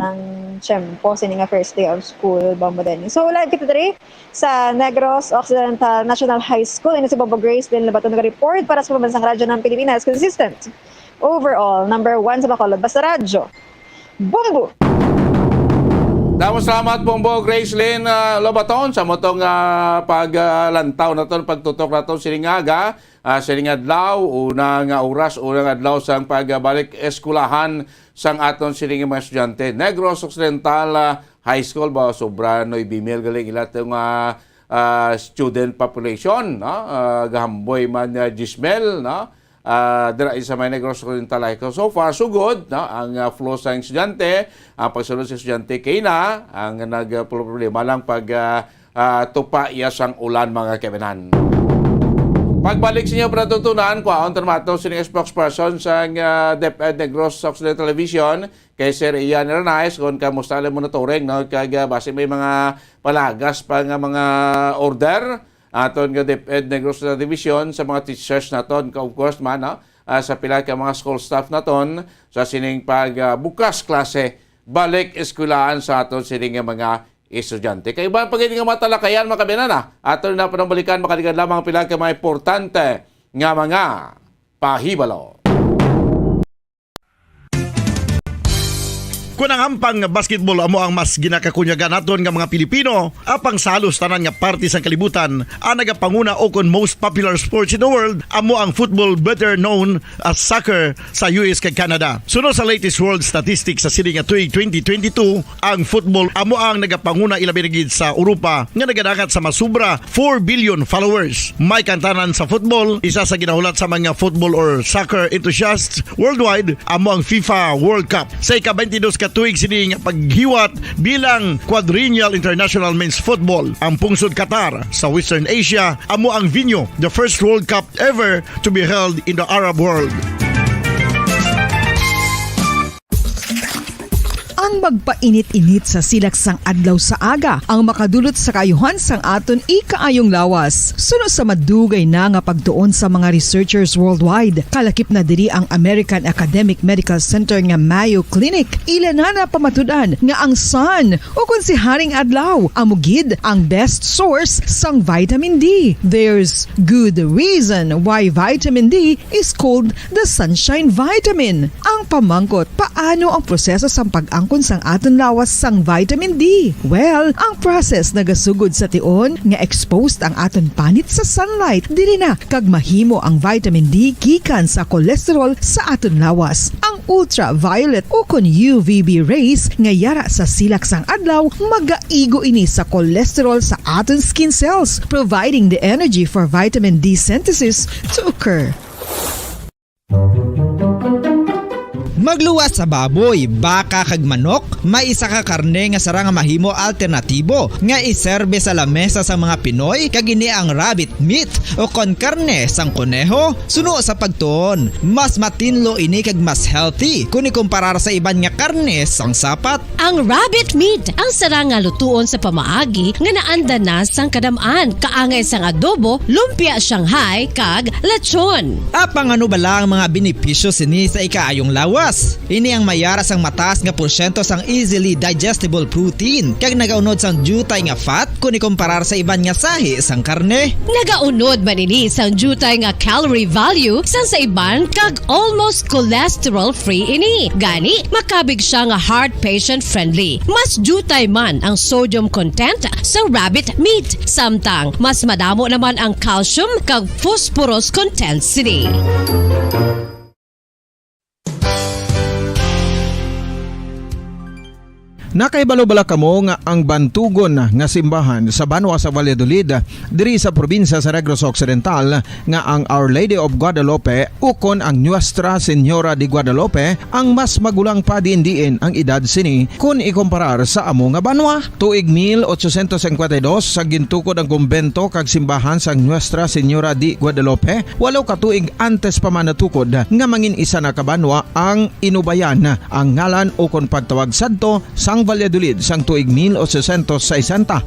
tiyempo sini nga first day of school, Papadenis. So, live kita diri sa Negros Occidental National High School. Ini si Bobo Grace din labaton nga report para sa Pambansang Radyo ng Pilipinas. Consistent. Overall, number 1 sa Bacolod. Basta Radyo. Bumbu! Damos salamat Bombo Gracelyn Lobaton sa motong paglantaw naton pagtutok naton sining aga sining adlaw unang oras unang adlaw sang pagbalik eskwelahan sang aton sining mga estudyante. Negros Occidental High School ba sobra no ibimil galing ila tong student population, no? Gahamboy man Gismel, no? Dira sa may Negros Oriental. So far, so good. No? Ang flow sa estudyante, ang pagsunod sa estudyante kay na, ang nagproblema lang pag tupa iya sang ulan mga kaibigan. Pagbalik sa inyo para tutunan, kuhaon termato sa spokesperson sa DepEd Negros Occidental Television kay Sir Ian Ernais kung kamusta alam monitoring, no? Kag base may mga palagas pa nga mga order aton nga DepEd Negros Division sa mga teachers naton, of course man, no? Sa pila ka mga school staff naton sa sining pagbukas klase balik eskwelahan sa aton sining mga estudyante. Kay iba pag nga matalakayan mga kabinana aton na panambalikan makaligan lamang pila ka mga importante nga mga pahibalo. Kung ang ampang basketball amo ang mas ginakakunyagan naton nga mga Pilipino, apang salos tanan nga parte sa kalibutan, ang nagapanguna o kon most popular sports in the world, amo ang football better known as soccer sa US kag Canada. Sunod sa latest world statistics sa sining nga tuig 2022, ang football amo ang nagapanguna ilabi na gid sa Europa nga nagadagat sa masubra 4 billion followers. May kantanan sa football, isa sa ginahulat sa mga football or soccer enthusiasts worldwide, amo ang FIFA World Cup. Sa ika-22 katuig sining paghiwat bilang quadrennial international men's football. Ang pungsod Qatar sa Western Asia amo ang venue, the first World Cup ever to be held in the Arab world. Ang magpainit-init sa silaksang adlaw sa aga ang makadulot sa kaayuhan sang aton ikaayong lawas. Suno sa madugay na nga pagtuon sa mga researchers worldwide, kalakip na diri ang American Academic Medical Center nga Mayo Clinic. Ila na pamatudan nga ang sun o kung si Haring Adlaw amugid ang best source sang vitamin D. There's good reason why vitamin D is called the sunshine vitamin. Ang pamangkot, paano ang proseso sang pag-angkon sang aton lawas sang vitamin D? Well, ang process nagasugod sa tion nga exposed ang aton panit sa sunlight dili na kag mahimo ang vitamin D gikan sa cholesterol sa aton lawas. Ang ultraviolet o kon UVB rays nga yara sa silak sang adlaw magaigo ini sa cholesterol sa aton skin cells, providing the energy for vitamin D synthesis to occur. Magluwas sa baboy, baka kag manok, may isa ka karne nga sara nga mahimo alternatibo nga iserbe sa lamesa sa mga Pinoy kag ini ang rabbit meat o kon karne sang kuneho. Suno sa pagtuon, mas matinlo ini kag mas healthy kung ikumparar sa iban nga karne sang sapat. Ang rabbit meat ang sara nga lutuon sa pamaagi nga naanda na sang kadamaan, kaangay sang adobo, lumpia Shanghai kag lechon. Apang ano bala ang mga benepisyo sini sa ikaayong lawas? Plus, ini ang mayara sang mataas nga porsyento sang easily digestible protein kag nagaunod sang jutay nga fat kung ikumparar sa iban nga sahi sang karne. Nagaunod man ini sang jutay nga calorie value sang sa iban kag almost cholesterol-free ini. Gani, makabig siya nga heart patient friendly. Mas jutay man ang sodium content sa rabbit meat. Samtang, mas madamo naman ang calcium kag phosphorus content sini. Nakaibalo-bala kamo nga ang bantugon nga simbahan sa Banwa sa Valladolid diri sa probinsya sa Negros Occidental nga ang Our Lady of Guadalupe ukon ang Nuestra Señora de Guadalupe ang mas magulang pa diin ang edad sini kung ikumparar sa amo nga banwa. Tuig 1852 sa gintukod ang kumbento kag simbahan sa Nuestra Señora de Guadalupe, walo ka tuig antes pa man natukod nga mangin isa na kabanwa ang inubayan ang ngalan ukon pagtawag sadto sang Valladolid sang tuig 1860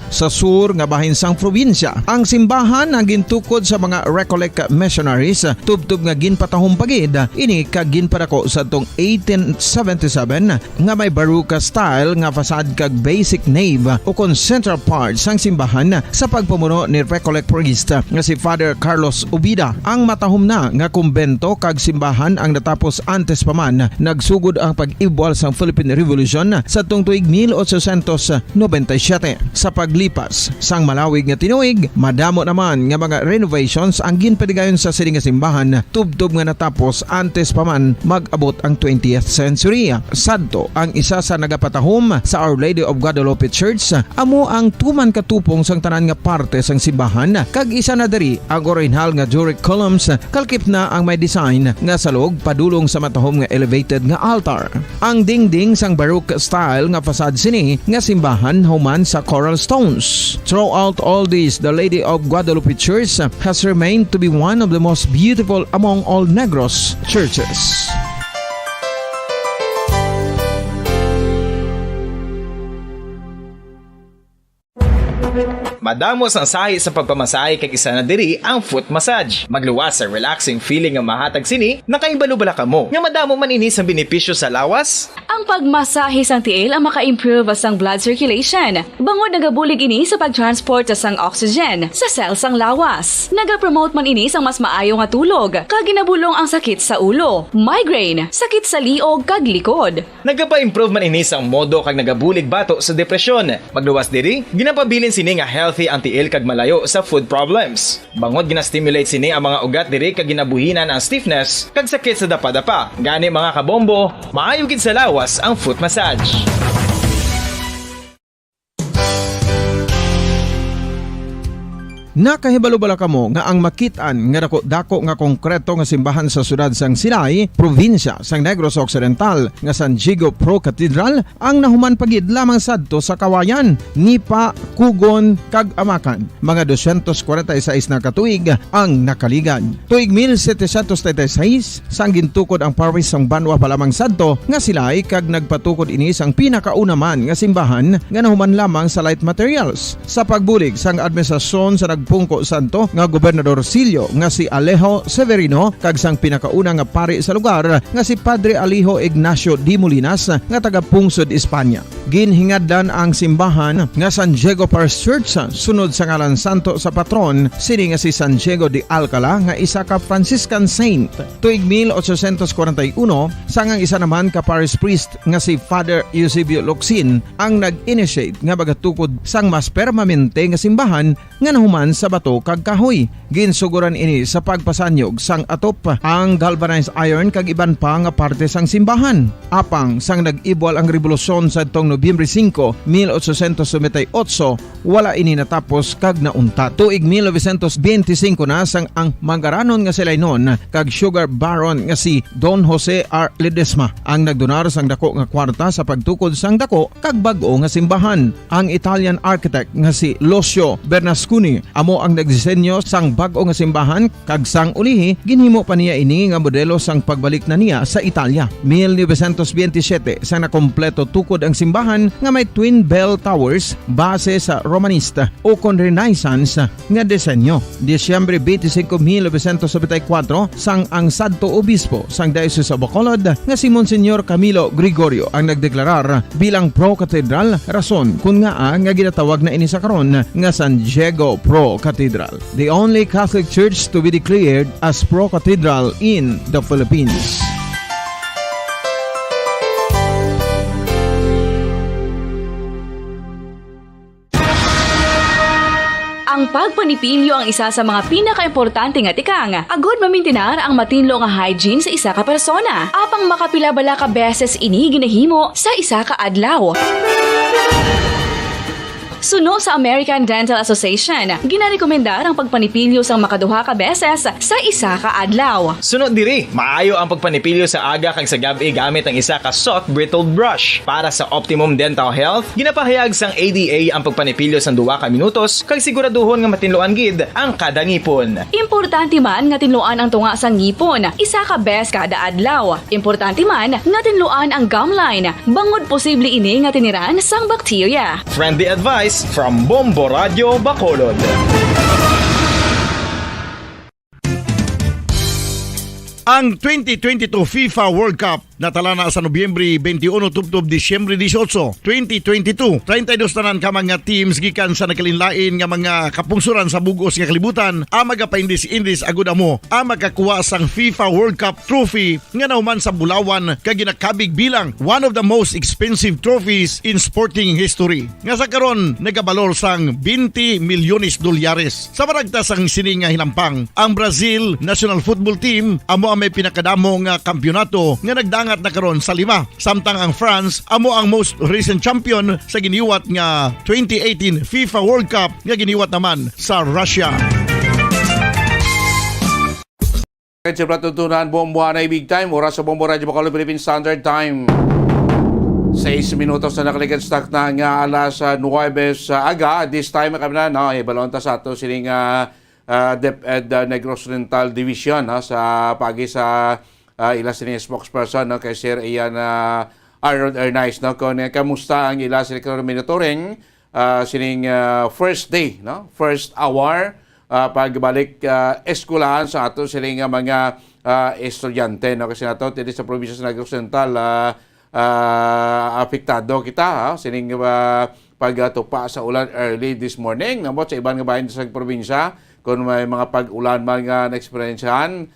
sa sur nga bahin sang probinsya. Ang simbahan ang gintukod sa mga Recollect missionaries tubtub nga ginpatahong pagid ini kag ginpadako sa tong 1877 nga may baroque style nga fasad kag basic nave o kon central part sang simbahan sa pagpamuno ni Recollect priest nga si Father Carlos Ubida. Ang matahom na nga kumbento kag simbahan ang natapos antes pa man nagsugod ang pag-ibwal sang Philippine Revolution sa tong tuig 1897. Sa paglipas sang malawig nga tinuig, madamo naman nga mga renovations ang ginpadigayon sa sining nga simbahan tubtob nga natapos antes pa man mag-abot ang 20th century. Sadto ang isa sa nagapatahom sa Our Lady of Guadalupe Church amo ang tuman katupong sang tanan nga parte sang simbahan kag isa na diri ang original nga Doric columns kalkip na ang may design nga salog padulong sa matahom nga elevated nga altar. Ang dingding sang baroque style nga fasad sini nga simbahan human sa coral stones. Throughout all this, the Lady of Guadalupe Church has remained to be one of the most beautiful among all Negros churches. Madamos ang sahi sa pagpamasahe kag isa na diri ang foot massage. Magluwas sa relaxing feeling nga mahatag sini, nakaibalo-bala ka mo. Nga madamo man ini sa benepisyo sa lawas. Ang pagmasahe sang tiil ang maka-improve sang blood circulation. Bangod nagabulig ini sa pagtransport sang oxygen sa cells sang lawas. Nagapromote man ini sang mas maayo nga tulog, kag ginabulong ang sakit sa ulo, migraine, sakit sa liog kag likod. Nagapa-improve man ini sang modo kag nagabulig bato sa depresyon. Magluwas diri, ginapabilin sini nga healthy ang tiil kag malayo sa food problems. Bangod gina-stimulate sini ang mga ugat diri kag ginabuhinan ang stiffness kag sakit sa dapa-dapa. Gani mga kabombo, maayo gid sa lawas ang foot massage. Nakahibalo-bala kamo nga ang makitaan nga dako nga konkreto nga simbahan sa sudad sang Sinay, probinsya sang Negros Occidental nga San Diego Pro Cathedral ang nahuman pagid lamang sadto sa Kawayan, Nipa, Kugon kag Amakan. Mga 246 na katuig ang nakaligan. Tuig 1736 sang gintukod ang parish sang Banwa pa lamang sadto nga Silay kag nagpatukod ini sang pinakauna man nga simbahan nga nahuman lamang sa light materials. Sa pagbulig sang administrasyon sa Pungko Santo nga Gobernador Silio nga si Alejo Severino kag sang pinakauna nga pari sa lugar nga si Padre Alijo Ignacio de Molinas nga taga Pungsod, Espanya. Ginhingaddan ang simbahan nga San Diego Parish Church sunod sa ngalan santo sa patron sini nga si San Diego de Alcala nga isa ka Franciscan saint. Tuig 1841 sangang isa naman ka parish priest nga si Father Eusebio Locsin ang nag-initiate nga bagatukod sang mas permanente nga simbahan nga nahuman sa bato kag kahoy. Ginsuguran ini sa pagpasanyog sang atop ang galvanized iron kag iban pa nga parte sang simbahan. Apang sang nag-ibwal ang revolusyon sa tong Nobyembre 5, 1898, wala ini natapos kag naunta. Tuig 1925 na sang ang mangaranon nga silay noon kag sugar baron nga si Don Jose R. Ledesma ang nagdonar sang dako nga kwarta sa pagtukod sang dako kag bag-o nga simbahan. Ang Italian architect nga si Lucio Bernasconi amo ang nagdisenyo sang bag-o nga simbahan kag sang ulihi ginhimo pa niya ini nga modelo sang pagbalik na niya sa Italia. 1927 sang nakompleto tukod ang simbahan nga may twin bell towers base sa Romanista o kon Renaissance nga disenyo. Disyembre 25, 1974 sang ang sadto obispo sang Diocese of Bacolod nga si Monsignor Camilo Gregorio ang nagdeklarar bilang pro-cathedral, rason kung nga ginatawag na ini sa karon nga San Diego Pro-Cathedral, the only Catholic church to be declared as pro-cathedral in the Philippines. Ang pagpanipilyo ang isa sa mga pinaka-importante nga tikang. Agod mamintinar ang matinlo nga hygiene sa isa ka persona. Apang makapilabala ka beses ini ginahimo sa isa ka adlaw. Suno sa American Dental Association, ginarekomendar ang pagpanipilyo sang makaduha ka beses sa isa ka adlaw. Sunod diri, maayo ang pagpanipilyo sa aga kag sa gabi gamit ang isa ka soft brittled brush. Para sa optimum dental health, ginapahayag sang ADA ang pagpanipilyo sang 2 ka minutos kag siguraduhon nga matinloan gid ang kada ngipon. Importante man nga tinluan ang tunga sang ngipon, isa ka bes kada adlaw. Importante man nga tinluan ang gum line, bangod posible ini nga tiniran sang bakterya. Friendly advice from Bombo Radio Bacolod. Ang 2022 FIFA World Cup natala na sa Nobyembre 21 tubtob Disyembre 18, 2022. 32 tanan ka mga teams gikan sa nakalinlain nga mga kapungsuran sa bugos nga kalibutan ang magapaindis-indis agud amo ang makakuha sang FIFA World Cup trophy nga nauman sa Bulawan kag ginakabig bilang one of the most expensive trophies in sporting history. Nga sa karon nagabalor sang 20 milyones dolyares. Sa baragta sang sini nga hinampang, ang Brazil National Football Team amo ang may pinakadamo nga kampyonato nga nagdangat na karon sa 5. Samtang ang France amo ang most recent champion sa giniwat nga 2018 FIFA World Cup nga giniwat naman sa Russia. Sa patutunan, Bombo na Big Time, oras sa Bombo Radio Bacolod Philippine Standard Time. 6 minutos na nakalikan stock na nga alas 9 sa aga. This time kami na, no, balonta sa ato sining DepEd Negros Oriental Division sa pagi sa ila sining spokesperson no, kay Sir Ian Aaron Ernest no, kung kamusta ang ila sining monitoring sining first day no, first hour pagbalik eskwelahan sa ato sining mga estudyante no, kasi nato dito sa probinsya sa Negros Oriental apektado kita sining pagtupa sa ulan early this morning namo sa ibang nga bahin sa probinsya kung may mga pag-ulan man nga na-experiencehan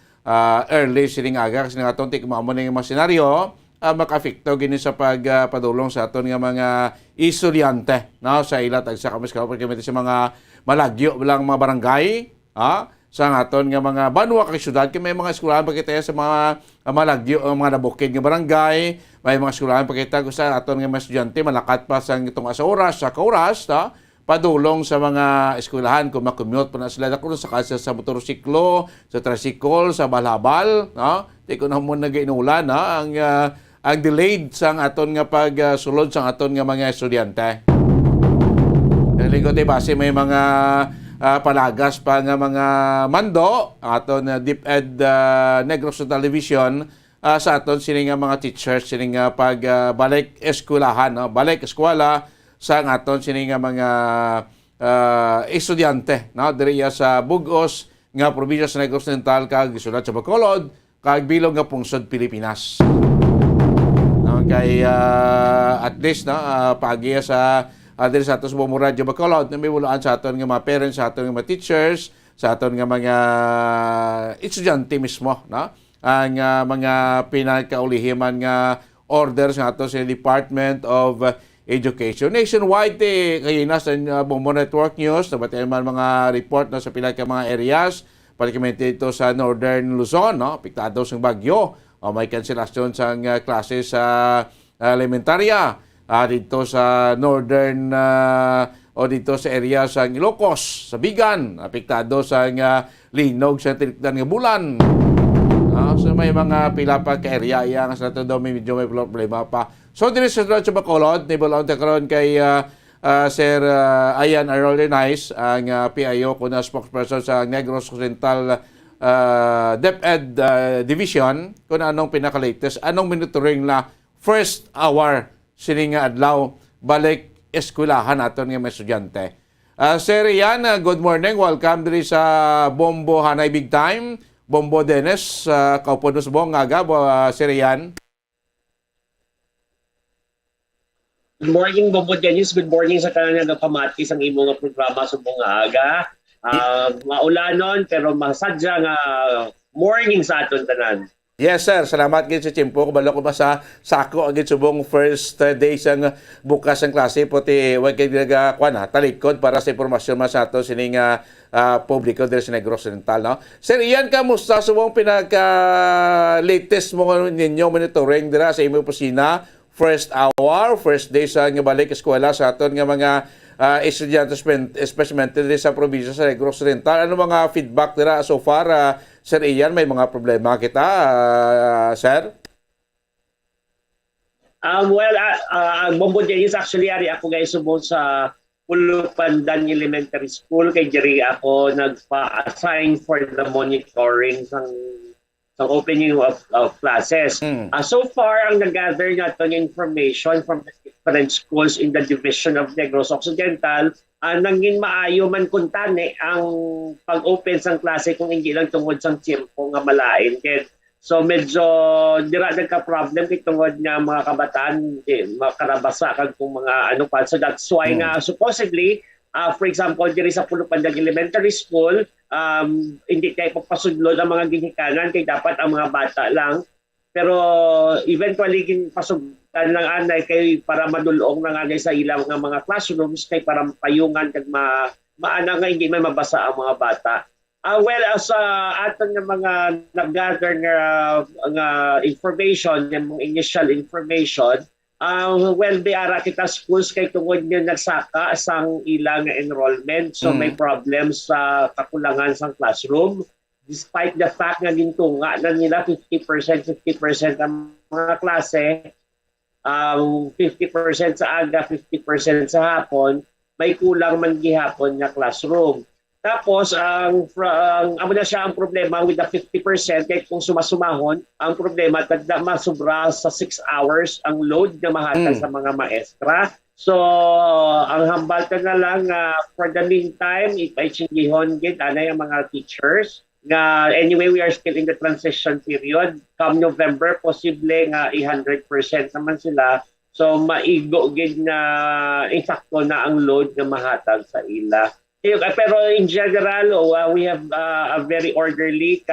early sining aga kasi nga aton tik mao ning mga senaryo maka-afekto gini sa pagpadulong sa aton nga mga estudyante no sa ilat ag sa kamis kapag sa mga malagyo lang mga barangay sa aton nga mga banwa kay syudad kay may mga eskwelahan pagkita sa mga malagyo mga nabukid nga barangay may mga eskwelahan pagkita sa aton nga mga estudyante malakat pa sa itong oras sa kauras padulong sa mga eskwelahan kung makommute pa na sila kung sa kasa sa motorsiklo, sa tricycle, sa balhabal, no? Di ko na muna nag-inulan, no? Ang delayed sa aton nga pagsulod sa aton nga mga estudyante. Lingkod ay base may mga palagas pa nga mga mando, aton DepEd Negros Television sa aton sining mga teachers, sining pagbalik eskwelahan, no? Balik eskwela sa aton sini nga mga estudyante no diri sa bugos nga probinsya sa Negros Oriental kag gisulod sa Bacolod kag bilog nga pungsod Pilipinas. No kay at least no pagi sa diri sa aton sa Bombo Radio Bacolod na may bulaan sa aton nga mga parents, sa aton nga mga teachers, sa aton nga mga estudyante mismo no ang mga pinakaulihiman nga orders nga ato sa Department of Education. Nationwide, kayo na sa Bombo Network News, nabatayan man mga report na sa pila ka mga areas, particularmente ito sa Northern Luzon, no? Apektado sa bagyo, may kanselasyon sa klase sa elementarya, dito sa Northern o dito sa area sa Ilocos, sa Bigan, apektado sa linog sa tinikdan nga bulan. So may mga pila pa ka area yang sa nato daw medyo may problema pa. So diri sa Bacolod, nibalon ta karon kay Sir Ayan Arolinais, ang PIO ko na spokesperson sa Negros Occidental DepEd Division, kung anong pinaka-latest, anong monitoring na first hour sini nga adlaw balik eskwelahan naton nga mga estudyante. Sir Ian, good morning. Welcome diri sa Bombo Hanay Big Time. Bombo Dennis, kaupo sa buong aga, Sir Ian. Good morning, Bombo Dennis. Good morning sa tanan nga kamatis ang imong nga programa sa buong aga. Maulanon pero masadya nga morning sa aton tanan. Yes, sir. Salamat gid sa Chimpo. Kabalo ko ba sa sako agad subong first day sang bukas ang klase pati wag kay talikod para sa impormasyon mas ato sining publiko diri sa Negros Occidental, no? Sir Ian, kamusta subong pinaka-latest mo ninyo monitoring dira sa imong opisina? First hour, first day sa nga balik eskwela sa aton nga mga estudyante especially sa probinsya sa Negros Occidental. Ano mga feedback dira so far? Sir Ian, may mga problema kita, sir? Bombo Dennis, actually, ari ako guys subong sa Pulupandan Elementary School. Kay Jerry ako nagpa-assign for the monitoring sa opening of classes. So far, ang nag-gather natin information from the different schools in the division of Negros Occidental, nangin maayo man kuntani ang pag-open sang klase kung hindi lang tungod sang tiempo nga malain. So medyo dira nagka-problem kay tungod nga mga kabataan makarabasa kag kung mga ano pa. So that's why nga supposedly for example, diri sa Pulupandag Elementary School, hindi tayo papasudlod ang mga ginikanan kay dapat ang mga bata lang. Pero eventually pasugtan lang anay kay para madulong na anay sa ilang nga mga classrooms kay para payungan kag maana nga hindi may mabasa ang mga bata. As aton nga mga nag-gather nga information, yung initial information, biara kita schools kay tungod nga nagsaka sang ilang enrollment. So may problems sa kakulangan sang classroom. Despite the fact nga gintunga na nila 50% ang mga klase, 50% sa aga, 50% sa hapon, may kulang man gihapon nga classroom. Tapos, ang problema with the 50%, kaya kung sumasumahon, ang problema, tagda masubra sa 6 hours ang load na mahatag sa mga maestra. So, ang hambal ka na lang, for the meantime, ipaitsingihon gid anay ang mga teachers. Anyway, we are still in the transition period. Come November, posible nga 100% naman sila. So, maigo gid na insakto na ang load na mahatag sa ila. Pero in general, we have a very orderly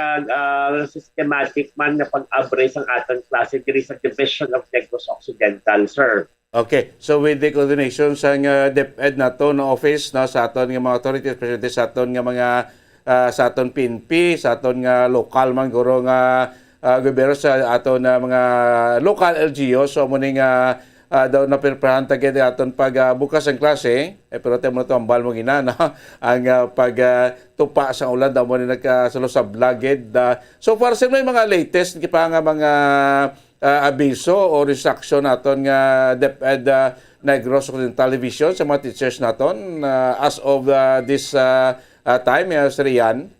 systematic man na pag-abre sa aton klase diri sa Division of Negros Occidental, sir. Okay. So with the coordination sa DepEd nato na office no, sa aton nga mga authorities, presente sa aton nga mga sa aton PNP, sa aton nga local man guro nga gobyerno, sa aton mga local LGU, so mo ning daw na preparahan tagid aton pag bukas ang klase, pero temo to ang balmong ina no? Ang pag tupa sa ulan daw mo ni nagkasalo sa blaged. So far sir, may mga latest pa nga mga abiso o restriction naton nga DepEd Negros Occidental Division sa mga teachers naton as of this time, Sir Ian?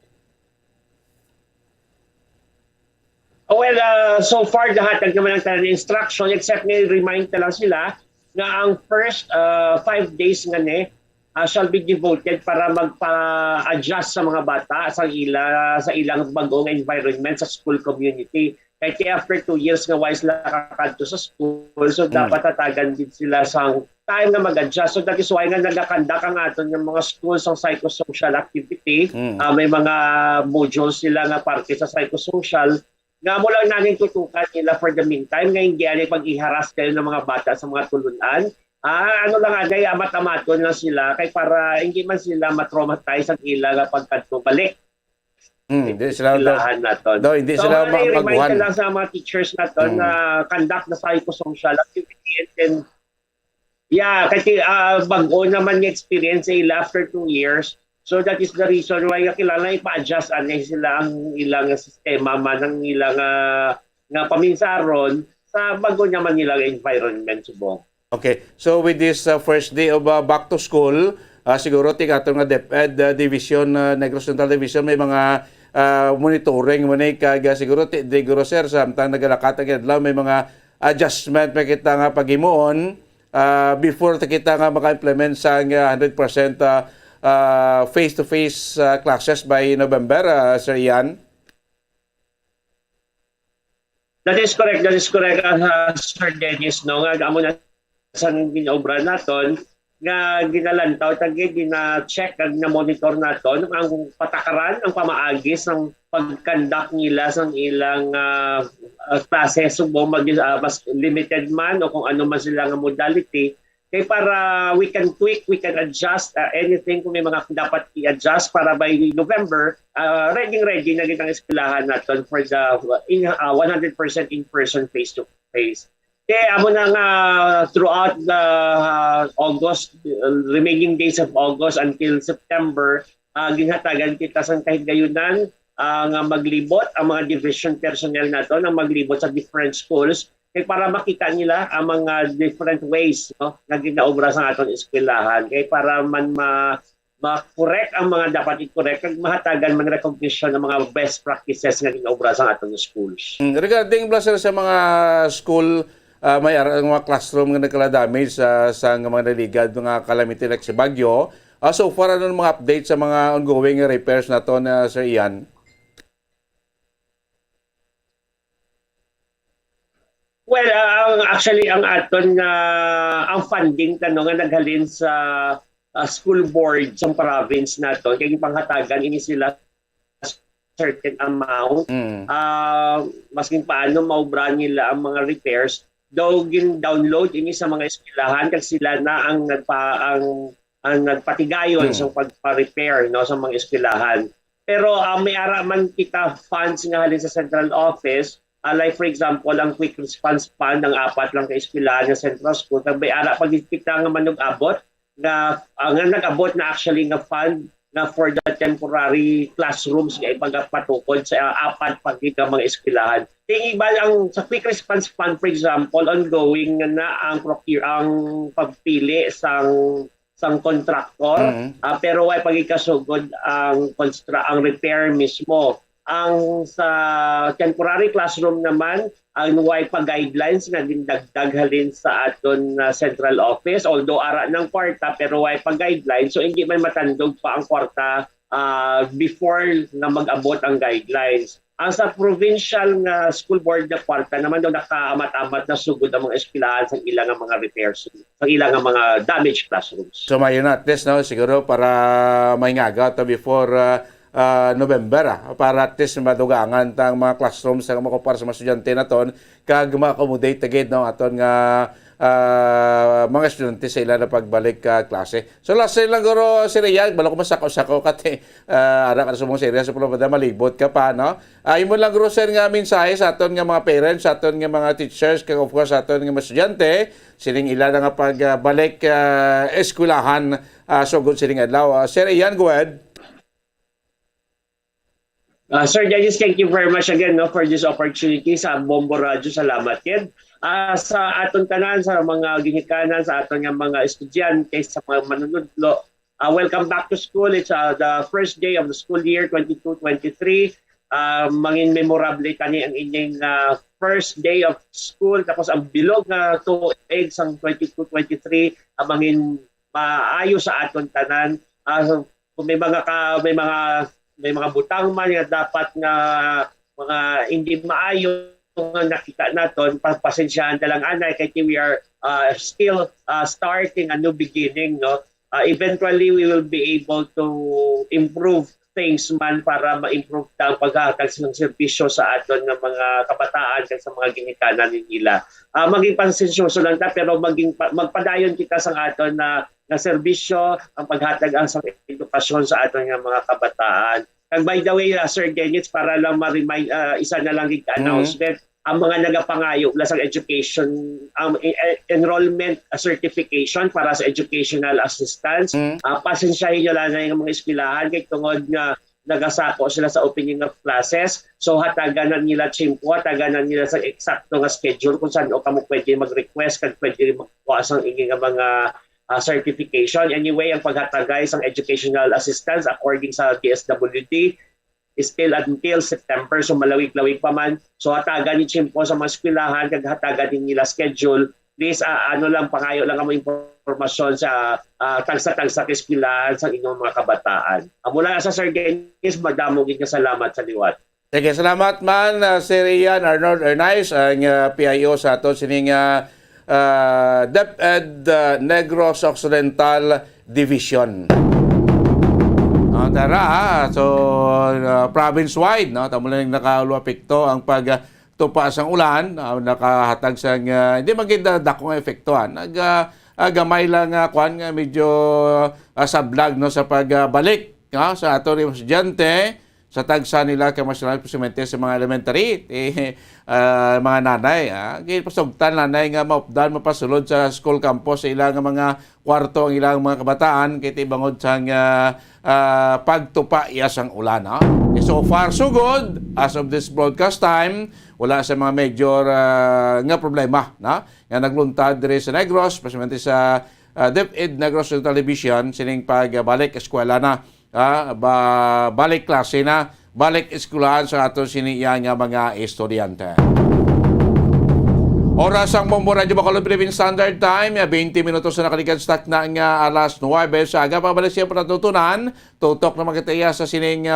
So far, lahat naman ang tanan instruction, except nga remind na lang sila na ang first 5 days nga shall be devoted para magpa-adjust sa mga bata sa ilang bagong environment sa school community. Kaya after 2 years nga wise lang kakadto sa school, so dapat tatagan din sila sa time na mag-adjust. So that is why nga nagakandak ang aton ng mga schools sa psychosocial activity. May mga modules sila nga parte sa psychosocial. Nga mo lang namin tutukan nila for the meantime, nga hindi ay pag-iharas kayo ng mga bata sa mga tulunan. Ano lang agay, amat-amaton lang sila kay para hindi man sila matraumatize ang ilang pagkadto balik. Hindi sila hindi so, sila remind lang sa mga teachers natin na conduct the psychosocial activity and kasi bago naman yung experience nila after 2 years. So that is the reason why kailangan ipa-adjust sila ang ilang sistema man ang ilang nga paminsaron sa bago naman nilang environment subong. Okay. So with this first day of back to school, siguro ato nga DepEd Division, Negros Central Division, may mga monitoring mo na siguro siguro sir samtang nagalakatan adlaw may mga adjustment may kita nga paghimuon before kita nga maka-implement sa 100% face-to-face classes by November, Sir Ian. That is correct, Sir Dennis. No? Nga amo na sa ginobra naton, nga ginalantaw, gina-check, na-monitor naton ang patakaran, ang pamaagis ng pag-conduct nila sa ilang klase. Subo mas limited man o kung ano man sila nga modality. Kaya para we can tweak, we can adjust anything kung may mga dapat i-adjust para by November, ready na kitang eskwelahan natin for the 100% in-person face-to-face. Kaya amo na nga throughout the August, remaining days of August until September, ginhatagan kita sa kahit gayunan nga maglibot, ang mga division personnel nato na maglibot sa different schools para makita nila ang mga different ways na ginaobra sa aton eskwelahan. Kaya para man ma-correct ang mga dapat i-correct kag mahatagan man recognition ng mga best practices nga ginaobra sa aton schools. Regarding blaster sa mga school, may mga classroom nga nagkala-damage sa mga naligad mga calamity like sa Bagyo. So far, ano mga update sa mga ongoing repairs na to na Sir Ian? Well, actually ang aton ang funding nga naghalin sa school board sa province nato kay panghatagan ini sila certain amount. Masking paano maubra nila ang mga repairs, daw gin-download ini sa mga eskwelahan kag sila na ang nagpatigayon sa pagpa-repair sa mga eskwelahan. Pero may araman kita funds nga halin sa central office. Like for example, ang quick response fund ng 4 lang ka eskwelahan ng Central School. May ara pagdikita nga manug-abot nga nag-abot na actually nga fund na for the temporary classrooms nga ipagapatukod sa 4 pagdika mga eskwelahan. Ting iba ang sa quick response fund for example, ongoing na ang pagpili sang contractor, pero ay pagikasugod ang repair mismo. Ang sa temporary classroom naman, ang way pa-guidelines nga dindagdag halin sa aton central office. Although ara ng kwarta, pero way pa-guidelines. So hindi man matandog pa ang kwarta before na mag-abot ang guidelines. Ang sa provincial nga school board na kwarta naman daw nakaamat-amat na sugod ang mga eskwelahan sa ilang mga repairs, sa ilang mga damaged classrooms. So may at least, siguro para may ngaga to before November para at least madugangan tang mga classrooms nga makupar sa mga estudyante naton kag ma-accommodate agad aton nga mga estudyante sa ilang na pagbalik klase. So last lang guro si Rian, balo ko masako-sako kate ara ka sa mga serya sa pulong malibot ka pa no. Imo lang guro sir nga mensahe sa aton nga mga parents, sa aton nga mga teachers kag of course sa aton nga mga estudyante sining ila nga pagbalik eskwelahan sugod sining adlaw. Sir Rian, go ahead. Sir Dennis, thank you very much again for this opportunity sa Bombo Radio. Salamat yan. Sa aton tanan, sa mga ginikanan, sa aton nga mga estudyante, sa mga manunudlo, welcome back to school. It's the first day of the school year 22-23. Mangin memorable tani ang inyong first day of school. Tapos ang bilog na tuig sang 22-23, mangin maayo sa aton tanan. Kung may mga butang man nga dapat nga mga hindi maayo nga nakita naton, pasensyahan na lang anay kay we are still starting a new beginning, no. Eventually we will be able to improve things man para ma-improve ang paghatag ng serbisyo sa aton nga mga kabataan kag sa mga ginikanan nila. Maging pasensyoso lang ta pero magpadayon kita sa aton na serbisyo ang paghatag ang sa edukasyon sa aton nga mga kabataan. And by the way, Sir Dennis, para lang ma-remind, isa na lang announcement, ang mga nagapangayo sa education, enrollment certification para sa educational assistance. Pasensyahin nyo lang na yung mga eskwelahan kay tungod nga nagasako sila sa opening of classes. So hataganan nila chimpo, hataganan nila sa eksakto nga schedule kung saan o kamo pwede mag-request kag pwede magkuha sang ingin nga mga certification. Anyway, ang paghatagay sang educational assistance according sa DSWD is still until September, so malawig-lawig pa man. So hatagan ni chimpo sa mga eskwelahan kag hatagan din nila schedule. Please, pangayo lang ang impormasyon sa tagsa-tagsa eskwelahan sa inyong mga kabataan. Mula sa Sir Dennis, madamo gid nga salamat sa liwat. Sige, salamat man Sir Ian Arnold Ernais, ang PIO sa ato sining DepEd Negros Occidental Division. So province-wide, no? Tamo lang nakaluapekto ang pagtupas ang ulan, nakahatag sang hindi maganda dakong epektuhan. Gamay lang kuan nga medyo sablag no sa pagbalik sa ato ring estudyante sa tagsa nila kay National Presidente sa mga elementary mga nanay gid pasugtan nanay nga maupdan mapasulod sa school campus sa ilang mga kwarto ang ilang mga kabataan kay tibangod sang pagtupa iyasang ulan. So far so good as of this broadcast time, wala sa mga major nga problema nga nagluntad diri sa Negros, especially sa DepEd Negros Television sining pagbalik eskwela na. Balik klase na, balik eskwelahan sa ato siniya nga mga estudyante. Oras ang Bombo Radio Bacolod Philippine Standard Time, 20 minutos na nakalikan stock na nga alas 9 sa aga. Pabalik siya patutunan, tutok na magkataya sa sining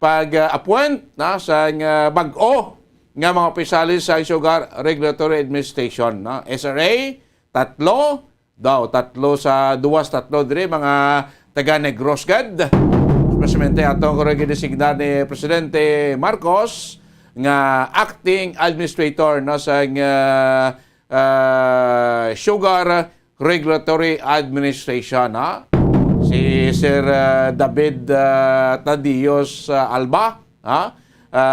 pag-appoint na sa bag-o nga mga opisyalis sa Sugar Regulatory Administration. SRA, tatlo sa duwas dire mga taga Negros gad. Especially atong korek gidesignar ni Presidente Marcos nga acting administrator no sa Sugar Regulatory Administration si Sir David Tadios Alba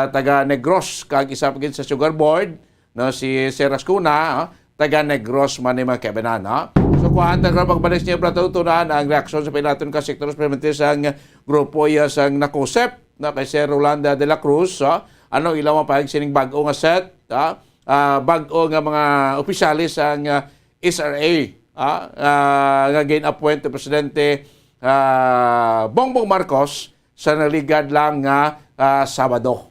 taga Negros kag isa pa gid sa Sugar Board no si Sir Ascuna taga Negros man ni mga kabanan. So kuhaan taga pagbalik niya patutunan ang reaksyon sa pilaton ka sektor experimental sang grupo sang nakosep na kay Sir Rolanda de la Cruz. Ano ilaw pa sining bag-o nga set, bag-o nga mga opisyalis sang SRA nga gin-appoint ni Presidente Bongbong Marcos sa naligad lang nga Sabado.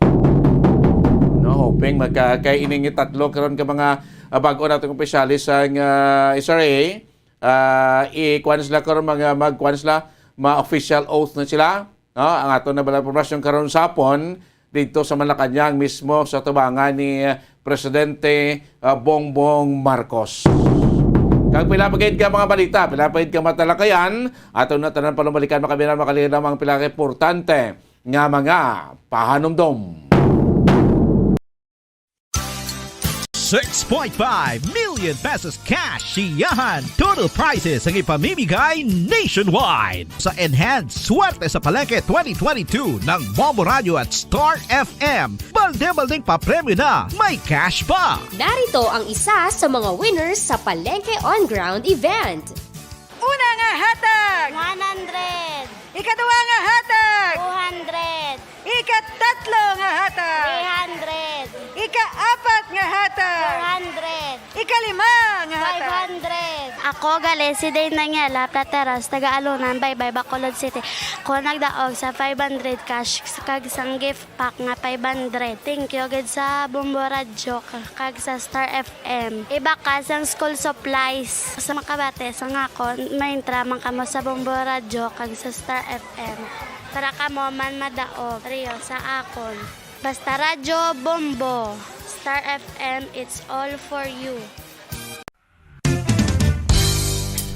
No, hoping magkaining tatlo karon ka mga bag-o natong opisyalis sang SRA. I-kuan sila karon mag-kuan sila ma-official oath na sila. Ang ato na bala impormasyon karon sapon dito sa Malacanang mismo sa tubangan ni Presidente Bongbong Marcos. Kag pilapagid ka mga balita, pilapagid ka matalakayan, ato na tanan palumalikan makabinan makalilang mga pilaka importante nga mga pahanumdom. 6.5 million pesos cash siyahan. Total prizes ang ipamimigay nationwide sa Enhanced Swerte sa Palengke 2022 ng Bombo Radio at Star FM. Balde-baldeng papremyo na, may cash pa. Narito ang isa sa mga winners sa Palengke On Ground event. Una nga hatag! 100! Ikaduwa nga hatag! 200! Ikatatlo nga hatag! 300! Ikaapat nga hatag! 400! Ikalima nga hatag! 500! Ako gali si Day Nangela, Plateras, taga Alunan, Baybay, Bacolod City. Ko nagdaog sa 500 cash kag isang gift pack nga 500. Thank you gid sa Bombo Radio kag sa Star FM. Iba ka sang school supplies sa makabate sa ngakon may intramang kamo sa Bombo Radio kag sa Star FM. Para kamo man madaog Rio sa akon. Basta Radyo Bombo. Star FM, it's all for you.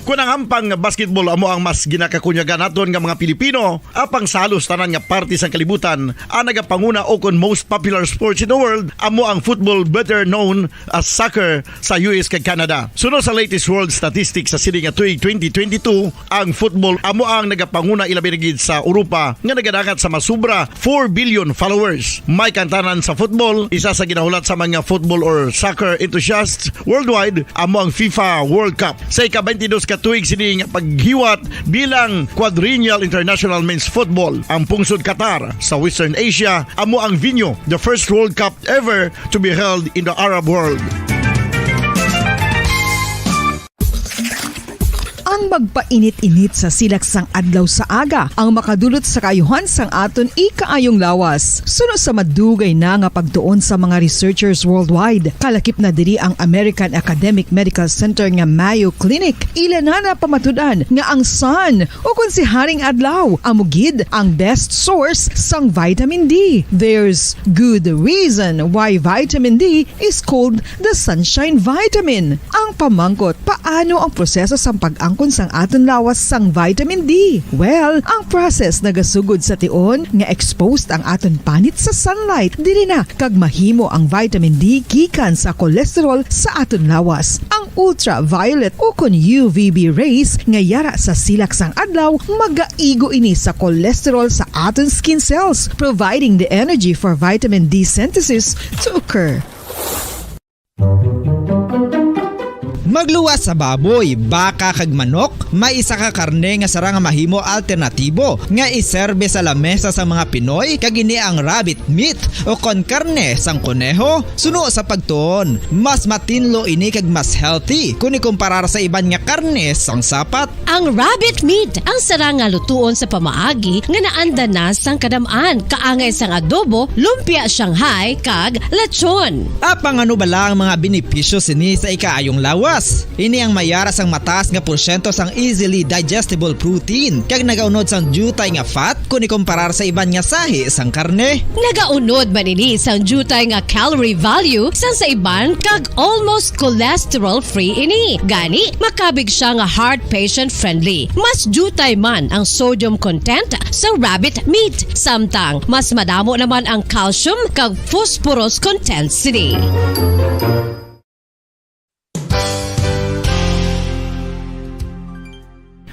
Kung ang ampang basketball amo ang mas ginakakunyagan naton nga mga Pilipino, apang salos tanan nga parte sang kalibutan, ang nagapanguna o kon most popular sports in the world, amo ang football better known as soccer sa US kag Canada. Sunod sa latest world statistics sa sining nga tuig 2022, ang football amo ang nagapanguna ilabi na gid sa Europa nga nagadagat sa masubra 4 billion followers. May kantanan sa football, isa sa ginahulat sa mga football or soccer enthusiasts worldwide amo ang FIFA World Cup. Sa ika-22 nga tuig sini nga paghiwat bilang Quadrennial International Men's Football ang pungsod Qatar sa Western Asia amo ang venue, the first World Cup ever to be held in the Arab world. Ang magpainit-init sa silaksang adlaw sa aga ang makadulot sa kayuhan sang aton ikaayong lawas. Suno sa madugay na nga pagtuon sa mga researchers worldwide. Kalakip na diri ang American Academic Medical Center nga Mayo Clinic. Ila na pamatudan nga ang sun o kung si Haring Adlaw amugid ang best source sang vitamin D. There's good reason why vitamin D is called the sunshine vitamin. Ang pamangkot, paano ang proseso sang pag-angkon sang aton lawas sang vitamin D? Well, ang process nagasugod sa tion nga exposed ang aton panit sa sunlight dili na kag mahimo ang vitamin D gikan sa cholesterol sa aton lawas. Ang ultraviolet o kun UVB rays nga yara sa silak sang adlaw magaigo ini sa cholesterol sa aton skin cells, providing the energy for vitamin D synthesis to occur. Magluwas sa baboy, baka kag manok, may isa ka karne nga sara nga mahimo alternatibo nga iserbe sa lamesa sa mga Pinoy kag ini ang rabbit meat o kon karne sang kuneho. Suno sa pagtuon, mas matinlo ini kag mas healthy kung ikumparar sa iban nga karne sang sapat. Ang rabbit meat ang sara nga lutuon sa pamaagi nga naanda na sang kadamaan, kaangay sang adobo, lumpia Shanghai kag lechon. Apang ano bala ang mga benepisyo sini sa ikaayong lawas? Ini ang mayara sang mataas nga porsyento sang easily digestible protein kag nagaunod sang jutay nga fat kung ikumparar sa iban nga sahi sang karne. Nagaunod man ini sang jutay nga calorie value sang sa iban kag almost cholesterol free ini. Gani makabig siya nga heart patient friendly. Mas jutay man ang sodium content sa rabbit meat, samtang mas madamo naman ang calcium kag phosphorus content sini.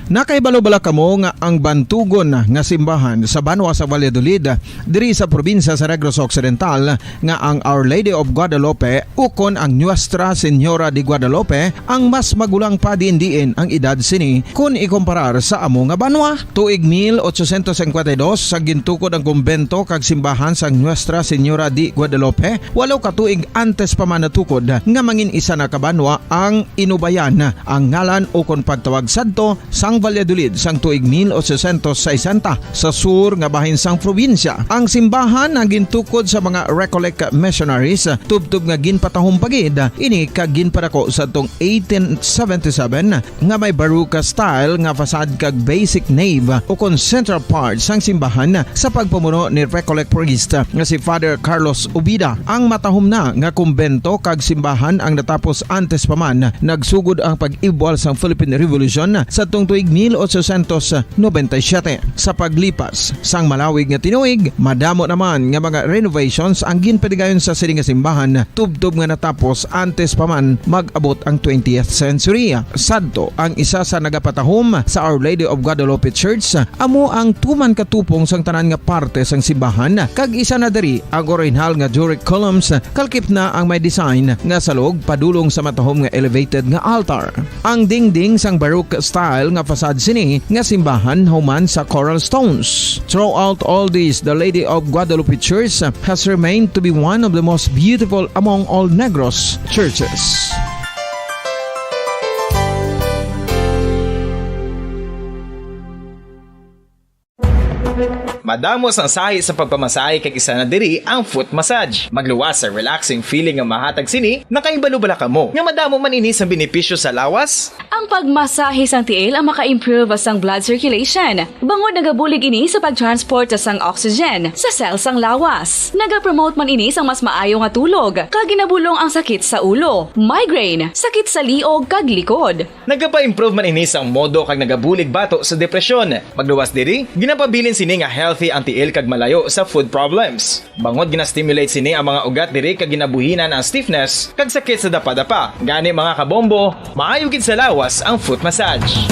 Nakaibalo-bala kamo nga ang bantugon nga simbahan sa Banwa sa Valladolid diri sa probinsya sa Negros Occidental nga ang Our Lady of Guadalupe ukon ang Nuestra Señora de Guadalupe ang mas magulang pa diin ang edad sini kung ikumparar sa amo nga banwa. Tuig 1852 sa gintukod ang kumbento kag simbahan sa Nuestra Señora de Guadalupe, walaw ka tuig antes pa man natukod nga mangin isa na kabanwa ang inubayan ang ngalan ukon pagtawag sadto sang Valladolid sang tuig 1860 sa sur nga bahin sang probinsya. Ang simbahan ang gintukod sa mga Recollect missionaries tubtub nga ginpatahong pagid ini kag ginpadako sa tong 1877 nga may baroque style nga fasad kag basic nave o kon central part sang simbahan sa pagpamuno ni Recollect priest nga si Father Carlos Ubida. Ang matahom na nga kumbento kag simbahan ang natapos antes pa man nagsugod ang pag-ibwal sang Philippine Revolution sa tong tuig 1897. Sa paglipas sang malawig nga tinuig, madamo naman nga mga renovations ang ginpadigayon sa sining nga simbahan tubtob nga natapos antes pa man mag-abot ang 20th century. Sadto ang isa sa nagapatahom sa Our Lady of Guadalupe Church amo ang tuman katupong sang tanan nga parte sang simbahan kag isa na diri ang original nga Doric columns kalkip na ang may design nga salog padulong sa matahom nga elevated nga altar. Ang dingding sang baroque style nga fasad sini nga simbahan human sa coral stones. Throughout all this, the Lady of Guadalupe Church has remained to be one of the most beautiful among all Negros churches. Madamos ang sahi sa pagpamasahe kag isa na diri ang foot massage. Magluwas sa relaxing feeling nga mahatag sini, nakaibalo-bala kamo. Nga madamo man ini sa benepisyo sa lawas. Ang pagmasahe sang tiil ang maka-improve sang blood circulation. Bangod nagabulig ini sa pag-transport sang oxygen sa cell sang lawas. Nagapromote man ini sang mas maayo nga tulog, kag ginabulong ang sakit sa ulo, migraine, sakit sa liog kag likod. Nagapa-improve man ini sang modo kag nagabulig bato sa depresyon. Magluwas diri, ginapabilin sini nga healthy ang tiil kag malayo sa food problems. Bangod gina-stimulate sini ang mga ugat diri kag ginabuhinan ang stiffness kag sakit sa dapa-dapa. Gani mga kabombo, maayo gid sa lawas ang foot massage.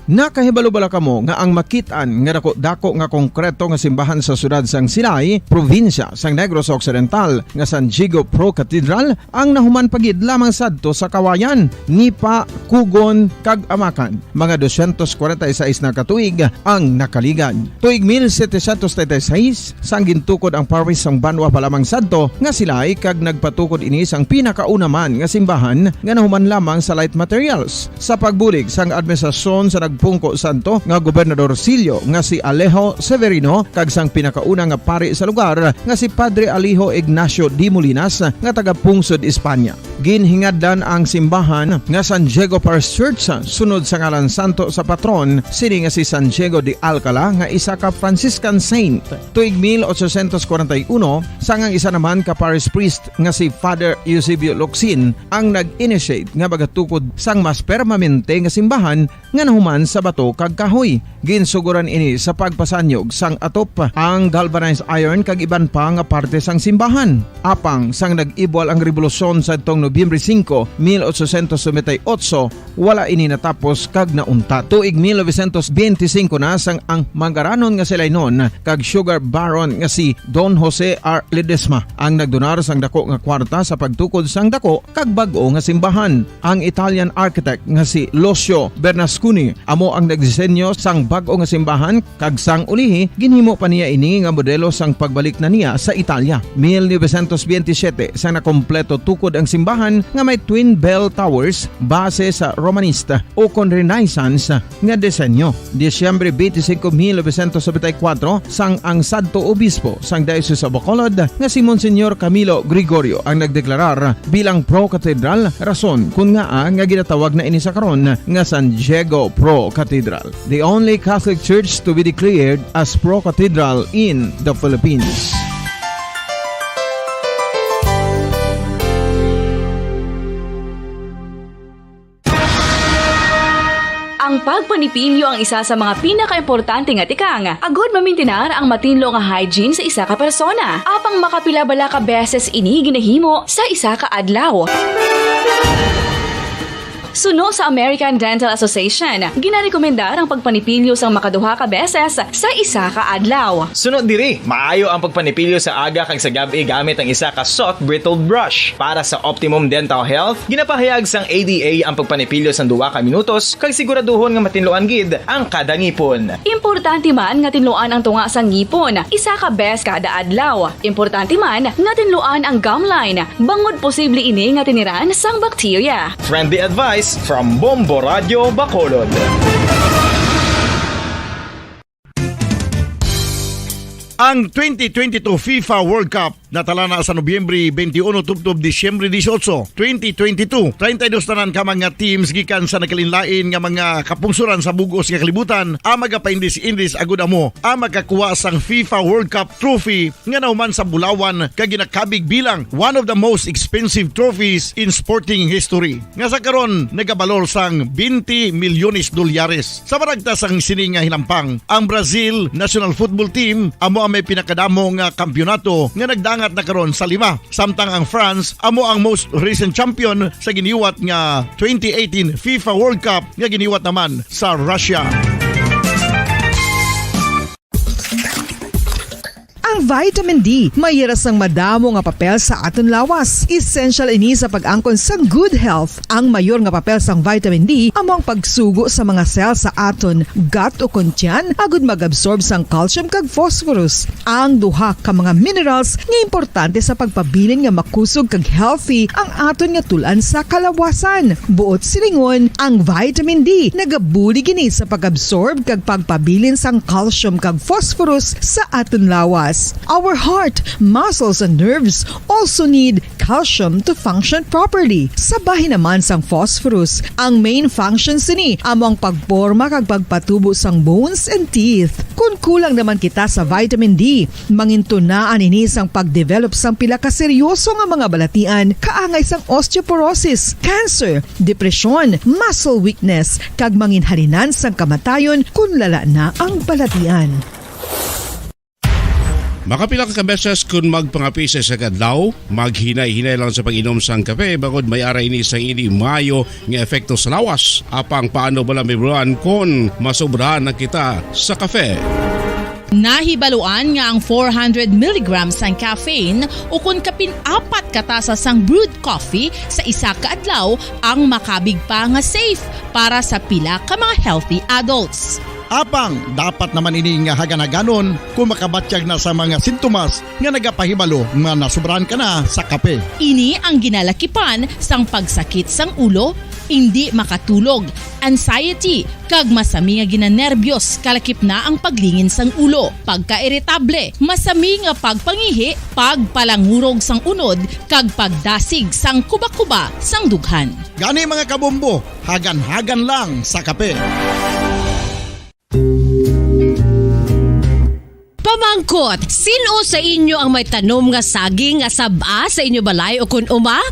Nakahibalo bala kamo nga ang makitaan nga dako nga konkreto nga simbahan sa sudad sang Silay, probinsya sang Negros Occidental nga San Diego Pro Cathedral ang nahuman pagid lamang sadto sa kawayan ni pa kugon kag amakan. Mga 246 na katuig ang nakaligan. Tuig 1736 sang gintukod ang parish sang Banwa pa lamang sadto nga Silay kag nagpatukod ini sang pinakauna man nga simbahan nga nahuman lamang sa light materials. Sa pagbulig sang administrasyon sa nagpungko santo nga Gobernador Silio nga si Alejo Severino kag sang pinakauna nga pari sa lugar nga si Padre Alijo Ignacio Di Molinas nga taga Pungsod, Espanya. Ginhingadlan ang simbahan nga San Diego Parish Church sunod sa ngalan santo sa patron sini nga si San Diego de Alcala nga isa ka Franciscan saint. Tuig 1841 sangang isa naman ka parish priest nga si Father Eusebio Locsin ang nag-initiate nga bagatukod sang mas permanente nga simbahan nga nahuman sa bato kag kahoy. Ginsuguran ini sa pagpasanyog sang atop ang galvanized iron kag iban pa nga parte sang simbahan. Apang sang nag-ibwal ang revolusyon sa tong Nobyembre 5, 1898, wala ini natapos kag naunta. Tuig 1925 na sang ang mangaranon nga sila noon kag sugar baron nga si Don Jose R. Ledesma ang nagdonar sang dako nga kwarta sa pagtukod sang dako kag bag-o nga simbahan. Ang Italian architect nga si Lucio Bernasconi amo ang nagdisenyo sang bag-o nga simbahan kag sang ulihi ginhimo pa niya ini nga modelo sang pagbalik na niya sa Italia. 1927 sang nakompleto tukod ang simbahan nga may twin bell towers base sa Romanista o kon Renaissance nga disenyo. Disyembre 25, 1974 sang ang Santo Obispo sang Diocese of Bacolod nga si Monsignor Camilo Gregorio ang nagdeklarar bilang Pro Cathedral, rason kung nga ginatawag na ini sa karon nga San Diego Pro Cathedral, the only Catholic church to be declared as Pro Cathedral in the Philippines. Ang pagpanipilyo ang isa sa mga pinaka-importante nga tikang. Agod mamintinar ang matinlo nga hygiene sa isa ka persona. Apang makapila bala ka beses ini ginahimo sa isa ka adlaw. Suno sa American Dental Association, ginarekomendar ang pagpanipilyo sang makaduha ka beses sa isa ka adlaw. Sunod diri, maayo ang pagpanipilyo sa aga kag sa gabi gamit ang isa ka soft brittle brush. Para sa optimum dental health, ginapahayag sang ADA ang pagpanipilyo sang 2 ka minutos kag siguraduhon nga matinloan gid ang kada ngipon. Importante man nga tinluan ang tunga sang ngipon, isa ka bes kada adlaw. Importante man nga tinluan ang gum line, bangod posible ini nga tiniran sang bakterya. Friendly advice from Bombo Radio Bacolod. Ang 2022 FIFA World Cup natala na sa Nobyembre 21 tubtob Disyembre 18, 2022. 32 tanan ka mga teams gikan sa nakalinlain nga mga kapungsuran sa bugos nga kalibutan ang magapaindis-indis agud amo ang makakuha sang FIFA World Cup trophy nga nahuman sa Bulawan kag ginakabig bilang one of the most expensive trophies in sporting history. Nga sa karon nagabalor sang 20 milyones dolyares. Sa baragta sang sini nga hinampang, ang Brazil National Football Team amo ang may pinakadamo nga kampyonato nga nagdangat na karon sa 5. Samtang ang France amo ang most recent champion sa giniwat nga 2018 FIFA World Cup nga giniwat naman sa Russia. Ang vitamin D mayira sang madamo nga papel sa aton lawas. Essential ini sa pag-angkon sa good health. Ang mayor nga papel sang vitamin D amo ang pagsugo sa mga cell sa aton gut o kuntyan agud mag-absorb sang calcium kag phosphorus. Ang duha ka mga minerals nga importante sa pagpabilin nga makusog kag healthy ang aton nga tulan sa kalawasan. Buot silingon, ang vitamin D nagabuli gini sa pag-absorb kag pagpabilin sang calcium kag phosphorus sa aton lawas. Our heart, muscles, and nerves also need calcium to function properly. Sabahin naman sang phosphorus, ang main functions ni among pagporma kag pagpatubo sang bones and teeth. Kung kulang naman kita sa vitamin D, mangintunaan ini sang pagdevelop sang pila ka seryoso nga mga balatian, kaangay sang osteoporosis, cancer, depresyon, muscle weakness, kag manginhalinan sang kamatayon kung lala na ang balatian. Makapila ka beses kung magpangapisa sa kadlaw, maghinay-hinay lang sa pag-inom sang kape bagod may ara ini sang ini mayo nga epekto sa lawas. Apang paano bala may bulan kung masobrahan na kita sa kape. Nahibaluan nga ang 400 mg ang caffeine o kung kapin-4 katasa sang brewed coffee sa isa ka adlaw ang makabig pa nga safe para sa pila ka mga healthy adults. Apang dapat naman ini nga haganaganon kung makabatyag na sa mga sintomas nga nagapahibalo nga nasubrahan ka na sa kape. Ini ang ginalakipan sang pagsakit sang ulo, hindi makatulog, anxiety, kag masami nga ginanerbiyos kalakip na ang paglingin sang ulo, pagka-iritable, masami nga pagpangihi, pagpalangurog sang unod, kag pagdasig sang kuba-kuba sang dughan. Gani mga kabombo, hagan-hagan lang sa kape. Pamangkot, sino sa inyo ang may tanom nga saging nga saba sa inyo balay o kun uma?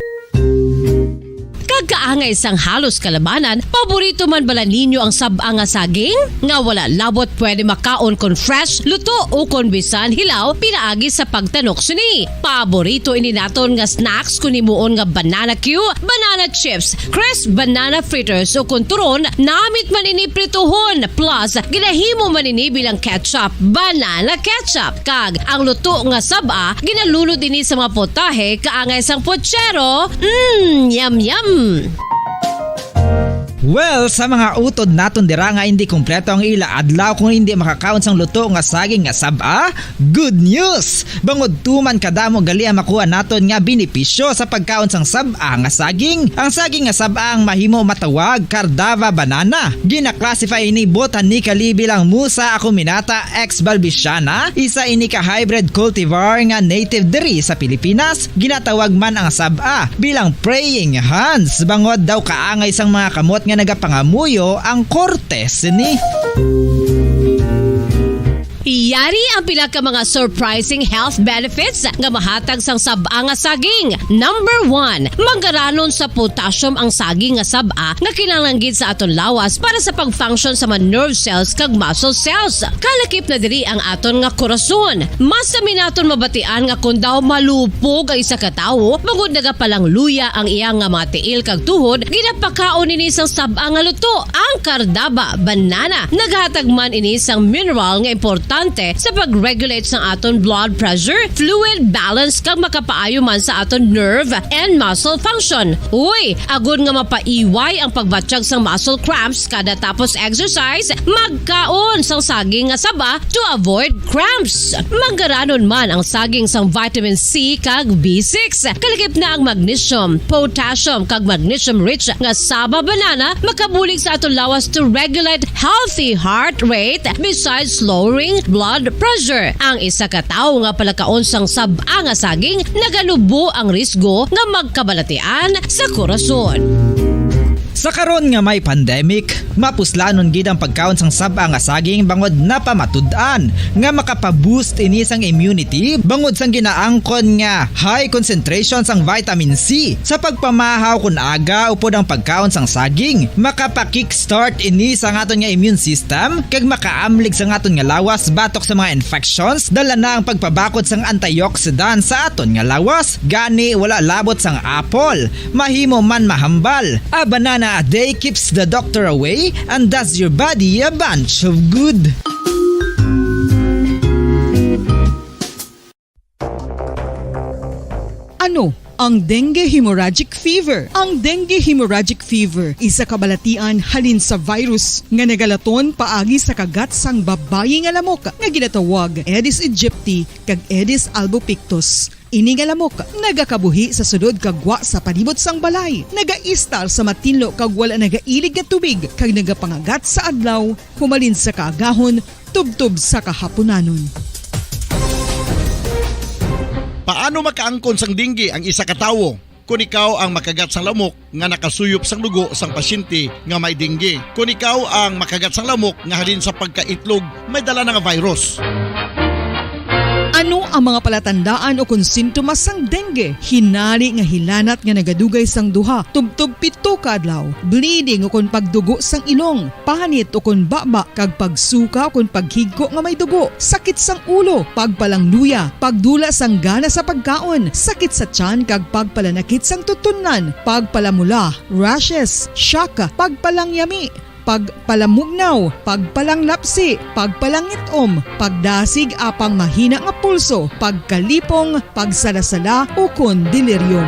Kagkaangay sang halos kalabanan, paborito man bala ninyo ang saba nga saging? Nga wala labot pwede makaon kon fresh, luto o kon bisan hilaw, pinaagi sa pagtanok suni. Paborito ini naton nga snacks kun imuon nga banana Q, banana chips, crisp banana fritters o kun turon, namit man ini prituhon, plus ginahimo man ini bilang ketchup, banana ketchup. Kag ang luto nga saba, ginalunod ini sa mga potahe kaangay sang pochero. Yum yum. Well, sa mga utod naton dira nga hindi kumpleto ang ila adlaw kung hindi makakaon sang luto nga saging nga saba, good news! Bangod tuman kadamo gali ang makuha naton nga benepisyo sa pagkaon sang saba nga saging. Ang saging nga saba ang mahimo matawag Cardava banana. Gina-classify ini botanically bilang Musa acuminata ex balbisiana, isa ini ka hybrid cultivar nga native diri sa Pilipinas. Ginatawag man ang saba bilang praying hands. Bangod daw kaangay sang mga kamot nga nagapangamuyo ang kortes ni. Iyari ang pila ka mga surprising health benefits nga mahatag sang saba nga saging. Number 1, manggaranon sa potassium ang saging nga saba nga kinahanglan sa aton lawas para sa pag-function sa mga nerve cells kag muscle cells. Kalakip na diri ang aton nga korason. Mas sami naton mabatian nga kun daw malupog ang isa ka tawo, bangod nagapalang luya ang iyang nga mga tiil kag tuhod, ginapakaon ini sang saba nga luto. Ang Cardava banana naghatag man ini sang mineral nga importante sa pag-regulate sa aton blood pressure, fluid balance kag makapaayo man sa aton nerve and muscle function. Uy, agud nga mapaiway ang pagbatsyag sang muscle cramps kada tapos exercise, magkaon sang saging nga saba to avoid cramps. Manggaranon man ang saging sang vitamin C kag B6. Kalakip na ang magnesium, potassium kag magnesium rich nga saba banana makabulig sa aton lawas to regulate healthy heart rate besides lowering blood pressure. Ang isa ka tawo nga palakaon sang saba nga saging naganubo ang risgo nga magkabalatian sa korason. Sa karon nga may pandemic, mapuslanon gid ang pagkaon sang saba nga saging bangod napamatud-an nga makapaboost ini sang immunity bangod sang ginaangkon nga high concentration sang vitamin C. Sa pagpamahaw kun aga upod ang pagkaon sang saging, makapa-kickstart ini sang aton nga immune system kag makaamlig sang aton nga lawas batok sa mga infections. Dala na ang pagpabakod sang antioxidant sa aton nga lawas. Gani wala labot sang apple, mahimo man mahambal. A banana a day keeps the doctor away and does your body a bunch of good. Ano ang dengue hemorrhagic fever? Ang dengue hemorrhagic fever isa kabalatian halin sa virus nga nagalaton paagi sa kagat sang babayi nga lamok nga ginatawag Aedes aegypti kag Aedes albopictus. Ini nga lamok nagakabuhi sa sudod kagwa sa palibot sang balay, nagaistar sa matinlo kag wala nagailig nga tubig kag nagapangagat sa adlaw, humalin sa kaagahon, tubtob sa kahaponanon. Paano makaangkon sang dengue ang isa ka tawo? Kung ikaw ang makagat sang lamok nga nakasuyop sang dugo sang pasyente nga may dengue. Kung ikaw ang makagat sang lamok nga halin sa pagkaitlog may dala nga virus. Ano ang mga palatandaan o kung sintomas sang dengue? Hinali nga hilanat nga nagadugay sang duha, tubtob pito ka adlaw, bleeding o kung pagdugo sang ilong, panit o kung baba, kag pagsuka o kung paghigko nga may dugo, sakit sang ulo, pagpalangluya, pagdula sang gana sa pagkaon, sakit sa tiyan kag pagpalanakit sang tutunan, pagpalamula, rashes, shock, pagpalangyami, pagpalamugnaw, pagpalanglapsi, pagpalangitom, pagdasig apang mahina nga pulso, pagkalipong, pagsalasala o kun delirium.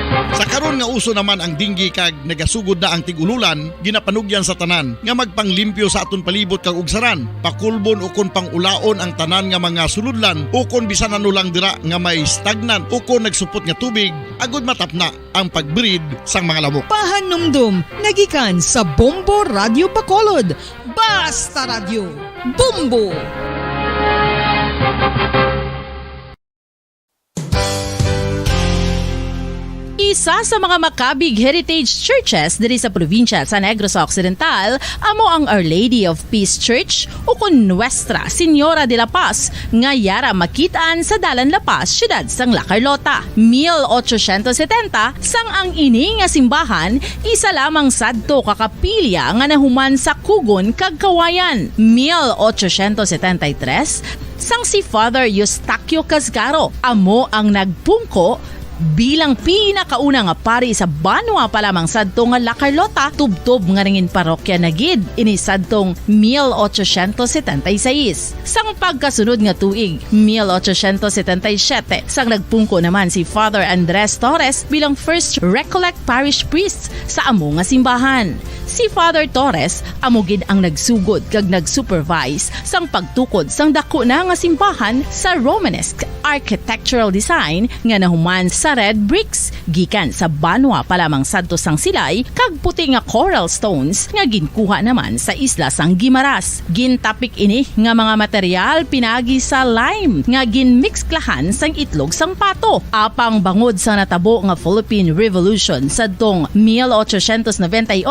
Sa karon nga uso naman ang dinggi kag nagasugod na ang tigululan, ginapanugyan sa tanan nga magpanglimpyo sa aton palibot kag ugsaran, pakulbon o kon pangulaon ang tanan nga mga suludlan o kon bisan ano lang dira nga may stagnan o kon nagsupot nga tubig, agud matapna ang pagbreed sang mga lamok. Pahanumdum, nagikan sa Bombo Radio Bacolod. Basta Radio, Bombo! Isa sa mga makabig heritage churches diri sa probinsya sa Negros Occidental amo ang Our Lady of Peace Church o kun Nuestra Señora de la Paz nga yara makitaan sa Dalan La Paz, siyudad sang La Carlota. 1870 sang ang ini nga simbahan isa lamang sadto kakapilya nga nahuman sa Kugon kag Kawayan. 1873 sang si Father Eustaquio Casgaro amo ang nagpungko bilang pinakauna nga pari sa banwa pa lamang sadto nga La Carlota, tubtob nga ringin parokya na gid ini sadtong 1876. Sang pagkasunod nga tuig 1877 sang nagpungko naman si Father Andres Torres bilang first Recollect Parish Priest sa amo nga simbahan. Si Father Torres amo gid ang nagsugod kag nagsupervise sang pagtukod sang dako na nga simbahan sa Romanesque architectural design nga nahuman sa red bricks gikan sa banwa pa lamang sadto sang silay kag puti nga coral stones nga ginkuha naman sa isla sang Guimaras. Gintapik ini nga mga material pinagi sa lime nga ginmixklahan sang itlog sang pato. Apang bangod sa natabo nga Philippine Revolution sadtong 1898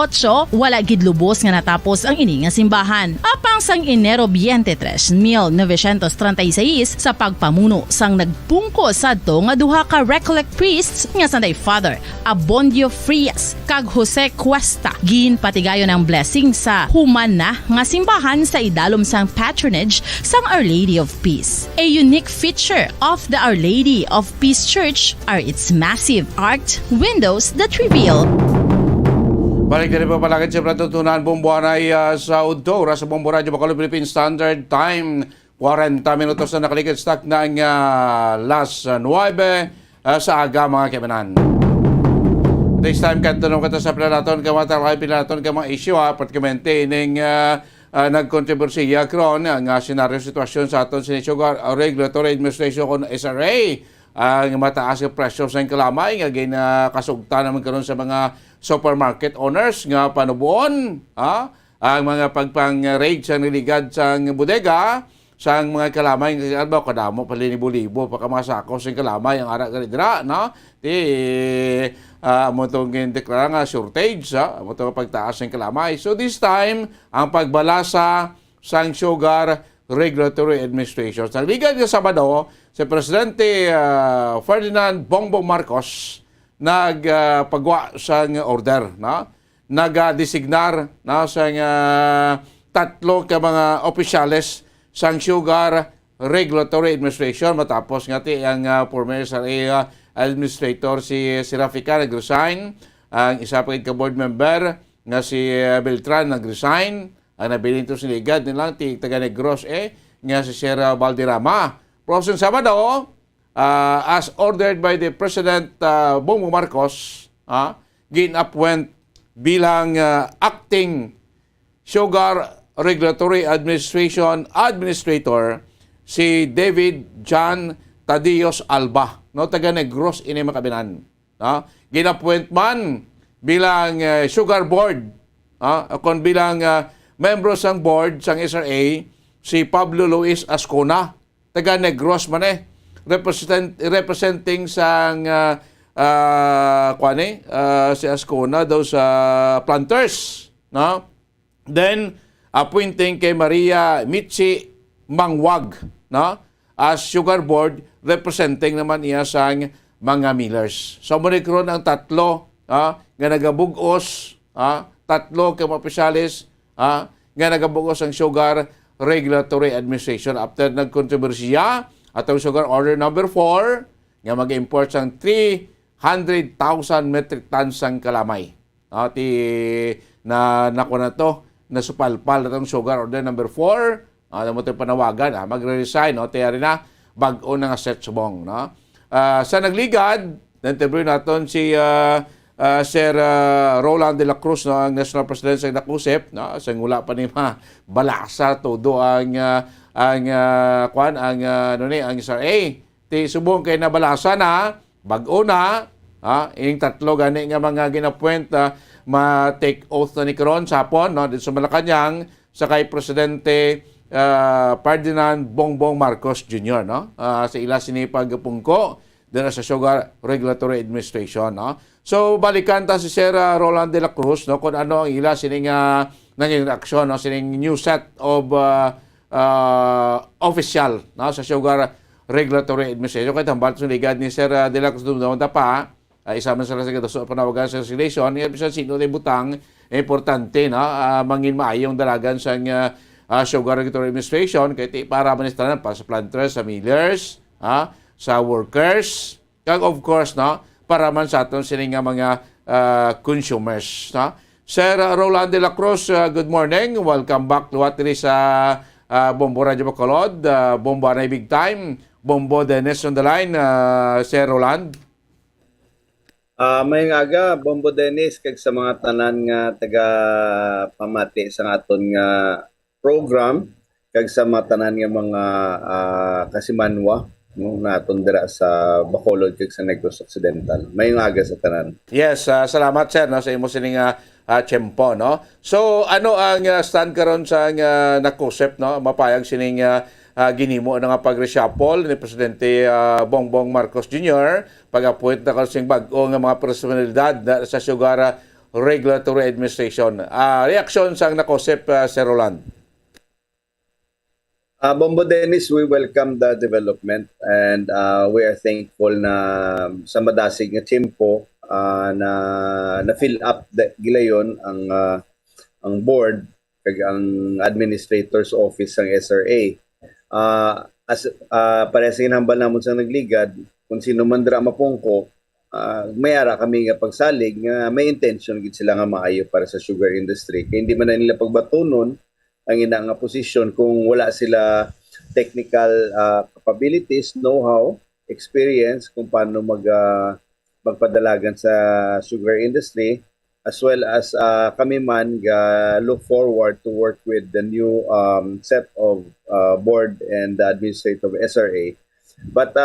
wala gid lubos nga natapos ang ini nga simbahan. Apang sang Enero 23, 1936 sa pagpamuno sang nagpungko sadto nga duha ka Recollect priests nga sanday Father Abondio Frias kag Jose Cuesta ginpatigayon ang blessing sa human na nga simbahan sa idalom sang patronage sang Our Lady of Peace. A unique feature of the Our Lady of Peace Church are its massive arched windows that reveal. Balik na rin pa palagad sa Platutunan Bumbuanay sa Udto, sa Bombo Radio Bacolod Philippine Standard Time. 40 minutos na nakalikid stock na ang las 9 sa aga mga kaibanan. This time, kantunong kata sa planaton, kamatalakay planaton ka mga isyo partikumente ining nagkontribusiya kron ang senaryo sitwasyon sa aton sinisugar Regulatory Administration kon SRA ang mataas ang presyo sa kalamay nga ginakasugtan naman karon sa mga supermarket owners nga panubuon ang mga pagpang-raid sa niligad sa bodega sang mga kalamay nga alba kadamo palinibo-libo pa kamasako sa kalamay ang ara ganidra no amo tong gindeklara nga shortage amo tong pagtaas ng kalamay. So this time ang pagbalasa sang Sugar Regulatory Administration sa ligad nga Sabado si Presidente Ferdinand Bongbong Marcos nagpagwa sang order no nagadesignar na sang tatlo ka mga opisyales sang Sugar Regulatory Administration matapos nga ti ang former SRA administrator si Rafica nag-resign, ang isa pa ka board member nga si Beltran nag-resign, ang nabilin to siligad nilang ti taga Negros nga si Sierra Valderrama. Prosong Sabado as ordered by the President Bongbong Marcos gin-appoint bilang acting Sugar Regulatory Administration Administrator si David John Tadios Alba, no, taga Negros ini makabinan. No? Gin-appoint man bilang Sugar Board, akon bilang membro sang board sang SRA si Pablo Luis Ascona, taga Negros man representing sang si Ascona daw sa planters, no? Then appointing kay Maria Mitzi Mangwag, no? as sugar board representing naman iya sang mga millers. So mo karon ang tatlo nga nagabugos, tatlo ka opisyalis nga nagabugos ang Sugar Regulatory Administration after nagkontrobersiya atong Sugar Order number 4 nga mag-import sang 300,000 metric tons sang kalamay. Nakuha na to, nasupalpal na itong Sugar Order number 4. Mo ito panawagan, magre-resign, tiyari na, bago na nga set subong. Sa nagligad, na-interview natin si Sir Roland de la Cruz, ang National President sa nakusip, sa ngula pa ni balasa todo ang SRA. Ti subong kay nabalasa na, bago na, ining tatlo gani nga mga ginapuent ma-take oath na ni karon sapon dito sa Malacanang sa kay Presidente Ferdinand Bongbong Marcos Jr. Sa ila sinipagpungko din sa Sugar Regulatory Administration. So balikan ta si Sir Roland de la Cruz kung ano ang ila sining nanging reaksyon sining new set of official sa Sugar Regulatory Administration. Kaya tambal sa ligad ni Sir de la Cruz doon pa isa man sa panawagan sa legislation, ibisan sino na butang importante mangin maayong dalagan sa Sugar Regulatory Administration kay para manistranan para sa planters, sa millers, sa workers, kag of course para man sa aton sining mga consumers. Sir Roland de la Cruz, good morning. Welcome back luwat diri sa Bombo Radio Bacolod, Bombo na big time. Bombo Dennis on the line, Sir Roland. May aga, Bombo Dennis, kag sa mga tanan nga taga pamati sa aton nga program, kag sa mga tanan nga mga kasimanwa naton dira sa Bacolod kag sa Negros Occidental. May aga sa tanan. Yes, salamat sir sa imo sining tiyempo. So ano ang stand karon sa nakusep mapayag sining ginimo nga pag-reshuffle ni Presidente Bongbong Marcos Jr. pag-appoint na kasing bag-o nga mga personalidad sa Sugar Regulatory Administration. Reaksyon sa nakusep, Sir Roland? Bombo Dennis, we welcome the development and we are thankful na sa madasig nga tiyempo na fill up gilayon ang board kag ang administrator's office ng SRA. Paresing hambal namon sa nagligad kung sino man dira mapungko, may ara kami nga pagsalig nga may intention gid sila nga maayo para sa sugar industry kay hindi man na nila pagbatunon ang ina nga posisyon kung wala sila technical capabilities, know-how, experience kung paano magpadalagan sa sugar industry, as well as kami man look forward to work with the new set of board and the administrative SRA. But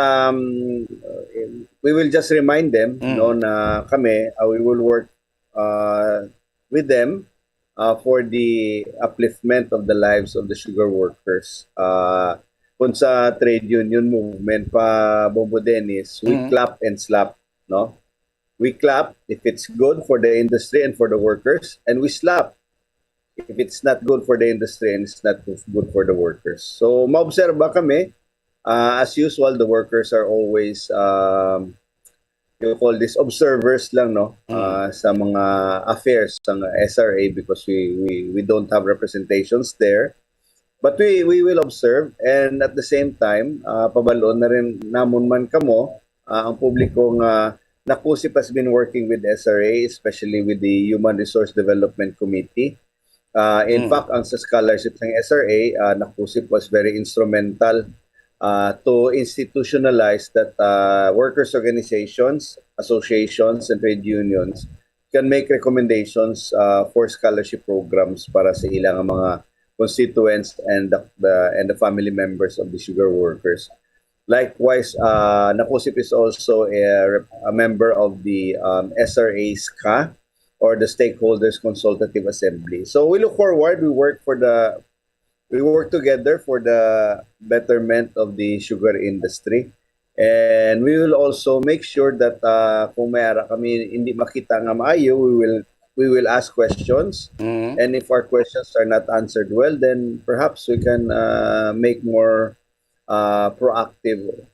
we will just remind them na kami we will work with them for the upliftment of the lives of the sugar workers. Kung sa trade union movement pa, Bombo Dennis, we clap and slap, no? We clap if it's good for the industry and for the workers, and we slap if it's not good for the industry and it's not good for the workers. So, maobserba kami, as usual, the workers are always you call this observers lang sa mga affairs ng SRA because we don't have representations there, but we will observe, and at the same time pabalon na rin namon man kamo ang publiko nga nakusip has been working with SRA, especially with the Human Resource Development Committee. In fact, ang sa scholarship ng SRA, nakusip was very instrumental to institutionalize that workers' organizations, associations, and trade unions can make recommendations for scholarship programs para sa ilang mga constituents and the family members of the sugar workers. Likewise, Nakusip is also a member of the SRA SCA, or the Stakeholders Consultative Assembly. So we look forward. We work together for the betterment of the sugar industry, and we will also make sure that kung mayara kami hindi makita nga maayo, we will ask questions, and if our questions are not answered well, then perhaps we can make more proactive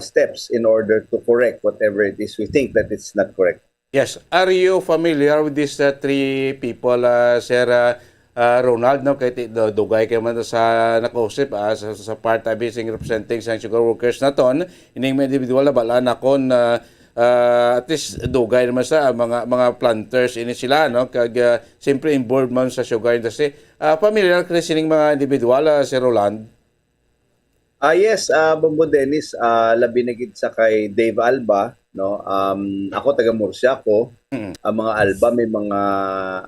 steps in order to correct whatever it is we think that it's not correct. Yes. Are you familiar with these three people, Sir Ronald? No? Kahit dugay kayo man sa nakausip sa part abising representing sa sugar workers na ton, ining mga individual na bala na kon at least dugay naman sa mga planters ini sila, no? Kag siyempre involved man sa sugar industry. Familiar ka sining mga individual, Sir Roland? Yes, Bombo Dennis, labi na gid sa kay Dave Alba, no? Ako taga Murcia ako. Ang mga Alba may mga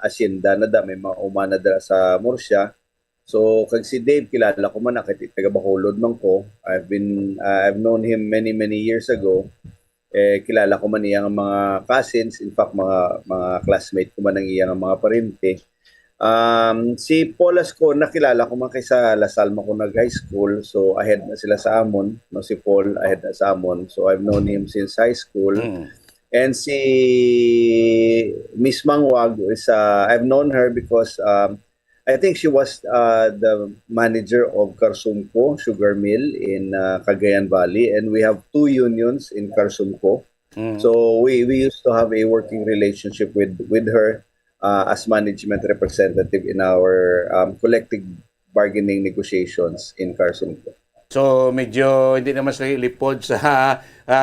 asyenda na da, may mga umana da sa Murcia. So kag si Dave kilala ko man kay taga Bacolod man ko. I've known him many years ago. Kilala ko man iyang mga cousins, in fact mga classmate ko man ang iyang mga parente. Si Paul Asco, nakilala ko man kay sa La Salma ko nag-high school. So, ahead na sila sa Amon. No, si Paul, ahead na sa Amon. So, I've known him since high school. And si Miss Mangwag, I've known her because I think she was the manager of Karsumco Sugar Mill in Cagayan Valley. And we have 2 unions in Karsumco. So, we used to have a working relationship with her. As management representative in our collective bargaining negotiations in Karsumco. So medyo hindi naman sila lipod sa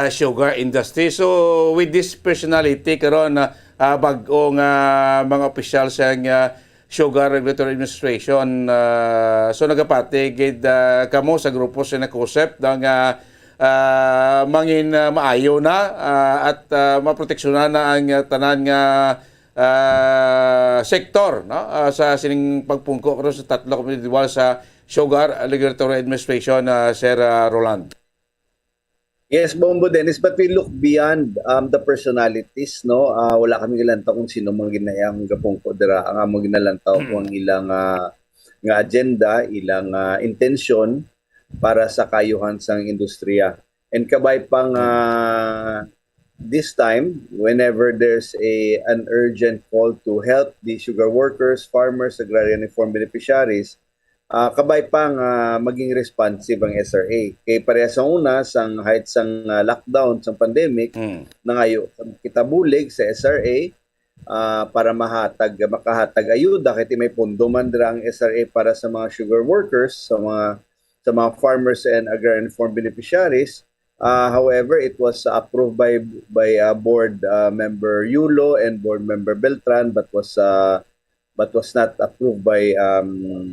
sugar industry. So with this personality karon bag-ong mga opisyal sa Sugar Regulatory Administration, so nagapatigid kamo sa grupo sa nakusep ng mangin maayo na at maproteksyonan na ang tanan nga sektor, no? Sa sining pagpungko karon sa tatlo individual sa Sugar Regulatory Administration, Sir Roland. Yes, Bombo Dennis, but we look beyond the personalities, no? Wala kami gilantaw kung sino mang ginayang gapungko dira. Ang among ginalantaw kung ilang nga agenda, ilang intensyon para sa kayuhan sang industriya. And kabay pang this time, whenever there's an urgent call to help the sugar workers, farmers, agrarian and farm beneficiaries, kabay pang maging responsive ang SRA. Kay pareha sa una, sang height sang lockdown, sang pandemic, nangayo kita bulig sa SRA para makahatag ayuda kay may pondo man dira ang SRA para sa mga sugar workers, sa mga farmers and agrarian and farm beneficiaries. However, it was approved by board member Yulo and board member Beltran, but was not approved by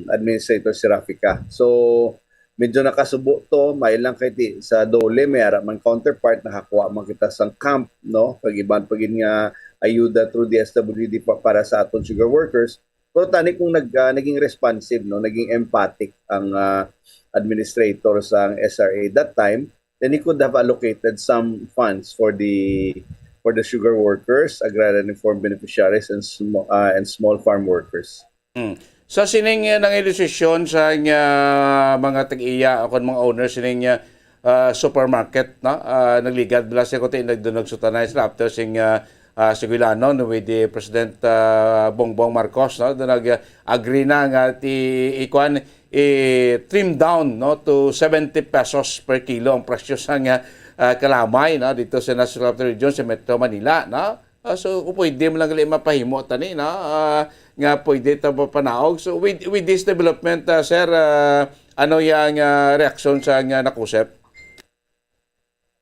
Administrator Serafica. So medyo nakasubo to, may lang kay sa Dole may ara man counterpart nakakuha man kita sang camp, no? Pag-iban pagin nga ayuda through the SWD para sa aton sugar workers. Pero tani kung naging responsive, no, naging empathic ang administrator sa SRA that time, then he could have allocated some funds for the sugar workers, agrarian and farm beneficiaries, and small farm workers. Sa sining nang desisyon sa mga tag-iya o mga owners sining supermarket, no? Nagligad bila siya ko nagdunog sutanay sila after sing Siguilano with the President Bongbong Marcos, no? Nag-agree na nga trim down, no, to 70 pesos per kilo ang presyo sa kalamay, no, dito sa National Capital Region sa Metro Manila, no? So kung pwede mo lang mapahimo tani, no, nga pwede ito mapanaog. So with this development, sir, ano yung reaksyon sa nakusep?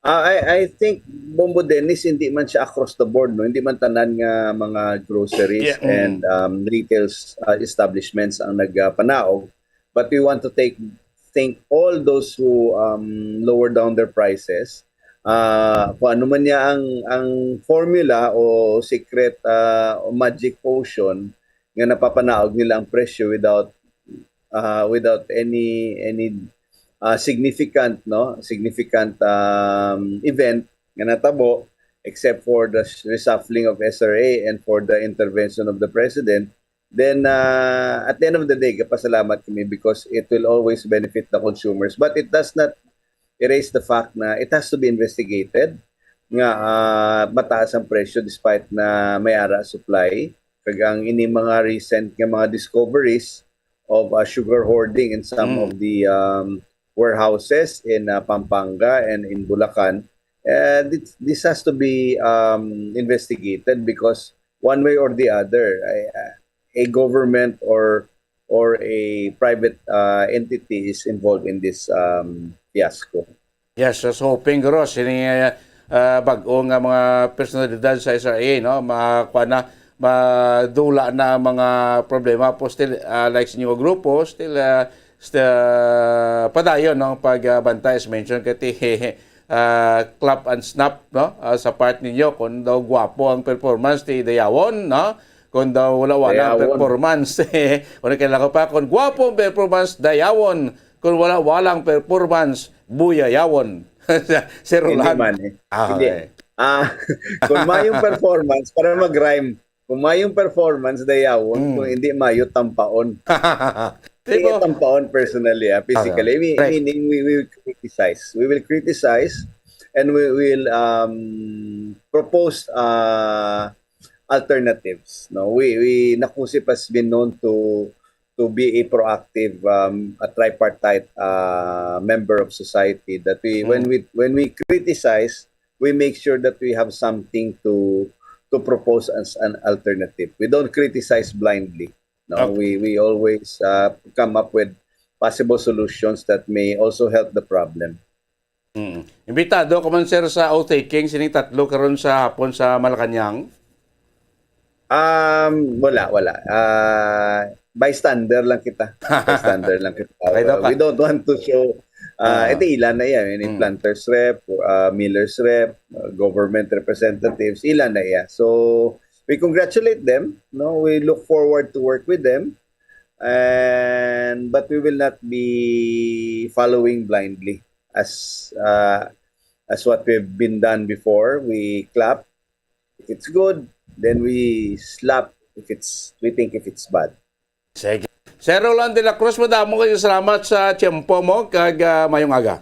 I think Bombo Dennis, hindi man siya across the board, no? Hindi man tanan nga mga groceries and retail establishments ang nagpanaog. But we want to thank all those who lower down their prices. Kung ano man niya ang formula o secret o magic potion nga napapanaog nila ang presyo without any significant event nga natabo, except for the reshuffling of SRA and for the intervention of the President. Then at the end of the day, kapasalamat kami because it will always benefit the consumers. But it does not erase the fact na it has to be investigated nga mataas ang presyo despite na may ara supply. Kagang ini mga recent nga mga discoveries of sugar hoarding in some of the warehouses in Pampanga and in Bulacan. This has to be investigated because one way or the other, a government or a private entity is involved in this fiasco. Yes, so hoping Ross, bago nga mga personalidad sa SRA, no, madula na mga problema po still like sa inyong grupo, still padayon ng pagbantay as mentioned kati clap and snap, no, sa part ninyo kung daw gwapo ang performance ni Dayawon, no, kung daw wala ang performance kung kailangan pa kung gwapo ang performance Dayawon, kung walang performance Buyayawon. Si Roland. Hindi man Hindi. Kung mayong performance, para mag-rhyme, kung mayong performance, Dayawon, kung hindi mayo, tampaon. Hindi tampaon personally, physically. Meaning, we will criticize. We will criticize and we will propose alternatives. No, Nakusip has been known to be a proactive, a tripartite member of society. That when we criticize, we make sure that we have something to propose as an alternative. We don't criticize blindly. No, we always come up with possible solutions that may also help the problem. Imbitado ka man sir sa outtaking, sining tatlo karon sa hapon sa Malacanang? Wala. Bystander lang kita. Bystander lang kita. We don't want to show ito ilan na yan. Planters rep, millers rep, government representatives, ilan na yan. So, we congratulate them. No, we look forward to work with them. But we will not be following blindly as what we've been done before. We clap if it's good, then we slap if we think if it's bad. Sige. Sir Roland de la Cruz, madamo kayo salamat sa tiyempo mo kag mayong aga.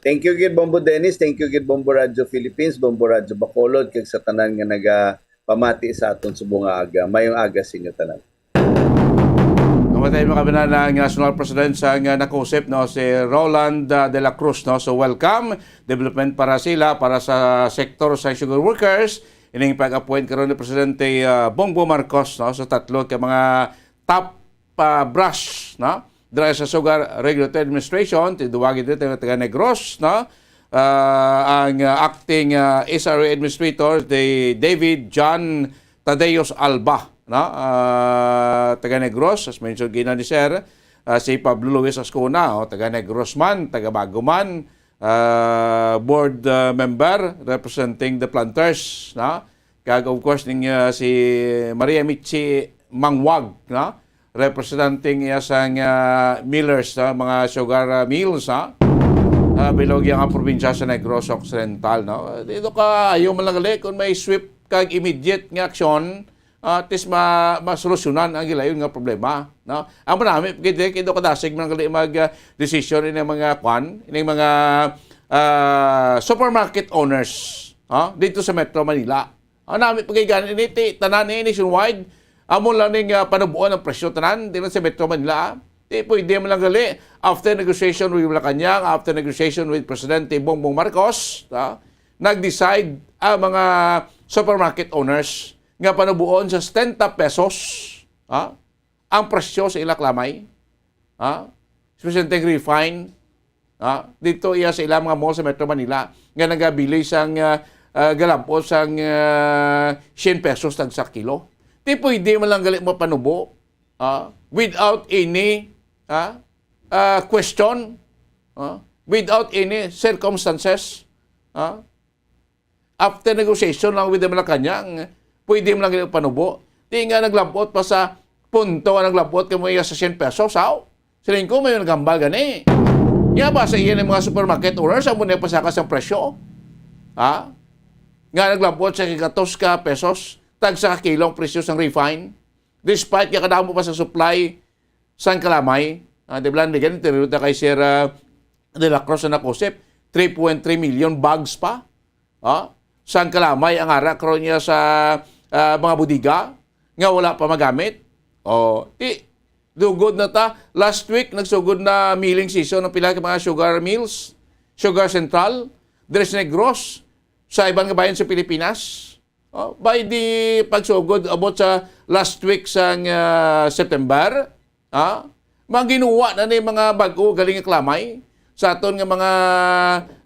Thank you gid Bombo Dennis, thank you gid Bombo Radio Philippines, Bombo Radio Bacolod kag sa tanan nga nagapamati sa aton subong aga. Mayong aga sa inyo tanan. Namatay mo kami na ng National President sa nakusip, no, si Roland de la Cruz, no. So welcome, development para sila, para sa sektor sa sugar workers. Ining pag-appoint karon ni Presidente Bongbong Marcos, no, sa tatlo ka mga top brush, no, dahil sa Sugar Regulatory Administration, tiduwagin dito ng taga Negros, no, ang acting SRA Administrator, David John Tadeos Alba, no, taga Negros, as mentioned gina ni Sir, si Pablo Luis Ascona, taga Negros man, taga Bago man, board member representing the planters, no, kag of course ning si Maria Michi Mangwag, no, representing sang millers, mga sugar mills, bilog yung probinsya sa Negros Occidental, no. Dito ka ayaw malagali kung may swift kag immediate nga aksyon, tis masolusyonan ang gilayon nga problema, no. Ang marami kito kadasig malagali mag-decision ini mga mga supermarket owners, dito sa Metro Manila. Nami pagigan ini tanan ni nationwide. Amon lang ning panubuan ng presyo tanan dito sa Metro Manila. Pwede mo lang gali after negotiation with Malacanang, after negotiation with Presidente Bongbong Marcos, nag-decide ang mga supermarket owners nga panubuon sa 70 pesos ang presyo sa ilang lamay. Presidente refine dito iya sa ilang mga mall sa Metro Manila nga nagabili sang galampos sang 100 pesos tag sa kilo. Di pwede mo lang galit mo panubo without any question, without any circumstances. After negotiation lang with the Malacanang, pwede mo lang galit panubo. Di nga naglampot pa sa punto nga naglampot ka mo iya sa 100 pesos, Siling ko may nagambal gani. Nga ba sa iyan ng mga supermarket owners, ang muna pasakas ang presyo? Nga naglampot sa 14 pesos, tag sa kilong presyo sang refine, despite kakadamo pa sa supply sang kalamay. Di ba lang ganito, tinuruta kay Sir de la Cruz na nakusip, 3.3 million bags pa. Sang kalamay ang ara karon niya sa mga budiga, nga wala pa magamit. Dugod na ta. Last week, nagsugod na milling season ng pila ka mga sugar mills, Sugar Central, Tres Negros, sa ibang kabayan sa Pilipinas. By the pagsugod, abot sa last week sa September, maginuwa na ni mga bago galing nga klamay sa aton nga mga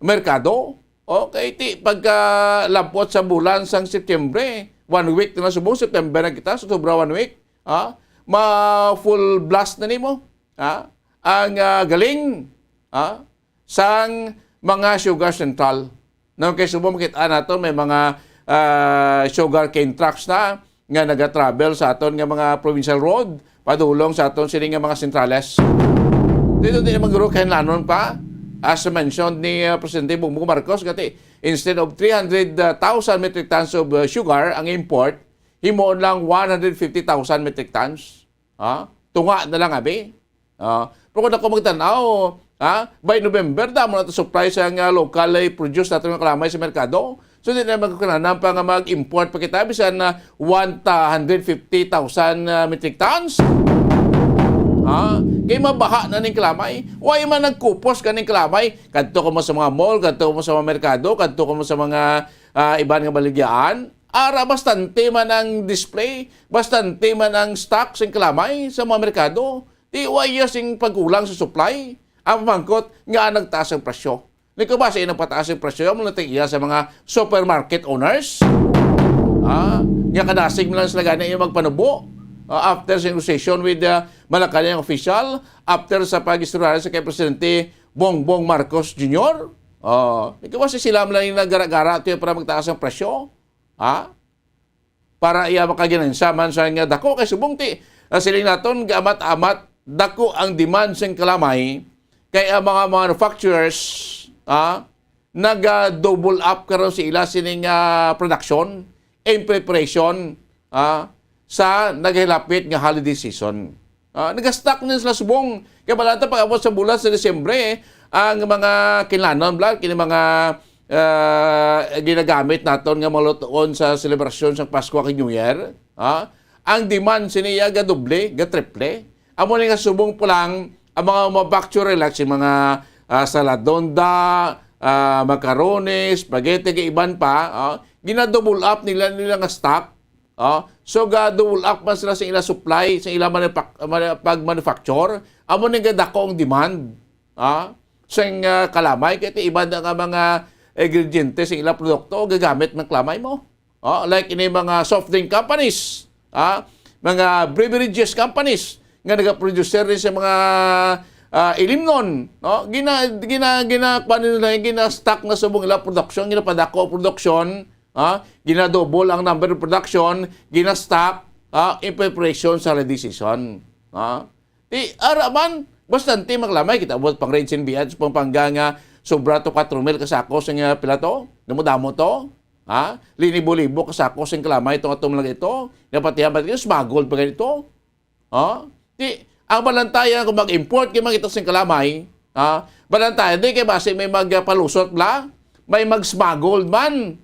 merkado. Okay, pagka lampot sa bulan sang Setyembre, 1 week na subong September na kita, sobra 1 week, ma-full blast na nimo, ang galing sang mga Sugar Central. Nang kay subong makita nato may mga sugar cane trucks na nga naga-travel sa aton nga mga provincial road padulong sa aton sini nga mga sentrales. Dito din maguro kay lanon pa. As mentioned ni Presidente Bongbong Marcos, kati instead of 300,000 metric tons of sugar ang import, himoon lang 150,000 metric tons. Tunga na lang abi. Pero kung ako magtanaw, by November, damo na ito supply sa local produce natin ng kalamay sa merkado. So, hindi na magkakanan pa nga mag-import pa kita. Bisan na 150,000 metric tons. Kaya mabaha na ning kalamay. Huwag man nagkupos ka ning kalamay. Kadto ko mo sa mga mall, kadto mo sa mga merkado, kadto ko mo sa mga iban nga baligyan. Ara, bastante man ang display, bastante man ang stock sa kalamay sa mga merkado. Di huwag sing pagkulang sa supply. Ang pamangkot nga nagtaas ang presyo. Hindi ko ba sa inang pataas ang presyo? Muna iya sa mga supermarket owners. Nga kadasig mo lang sila gana yung magpanubo. After sa negotiation with Malacanang official, after sa pag-istorya sa kay Presidente Bongbong Marcos Jr. Hindi ko ba sila mo lang yung nagara-gara ito para magtaas ang presyo? Para iya makaginansa man sa nga dako kay subong siling naton gamat-amat dako ang demand sa kalamay kay ang mga manufacturers nag-double up karon sa ila sining production in preparation sa naghilapit nga holiday season. Nag-stock na sila subong kay balanta pag abot sa bulan sa Disyembre ang mga kinlanon kini mga ginagamit naton nga malutoon sa selebrasyon sa Pasko kag New Year. Ang demand siniya ga doble, ga triple. Amo ni nga subong po lang ang mga manufacturer like si mga saladonda, macaroni, spaghetti, iban pa, gina-double up nila nga stock. So ga-double up man sila sa ila supply, sa ila pag-manufacture. Amo ni nga dako ang demand. Sa kalamay, kaya iban nga mga ingredientes sa ila produkto gagamit ng kalamay mo. Like ini mga soft drink companies, mga beverages companies, nga nag-producer rin sa mga ilimnon, gina-stock na subong ila production, ginapadako production, gina-double ang number of production, gina-stock in preparation sa holiday season. Araman, bastante maglamay kita abot pang rates and biads, pang pangganga sobra to 4,000 kasako sa nga pilato, damo-damo to. Linibo-libo kasako sa kalamay itong atong lang ito. Napatihan ba ito, smuggled pa ganito. Ang balantayan kung mag-import kay makita sa kalamay, balantayan di kay base may magpalusot bla, may mag-smuggled man,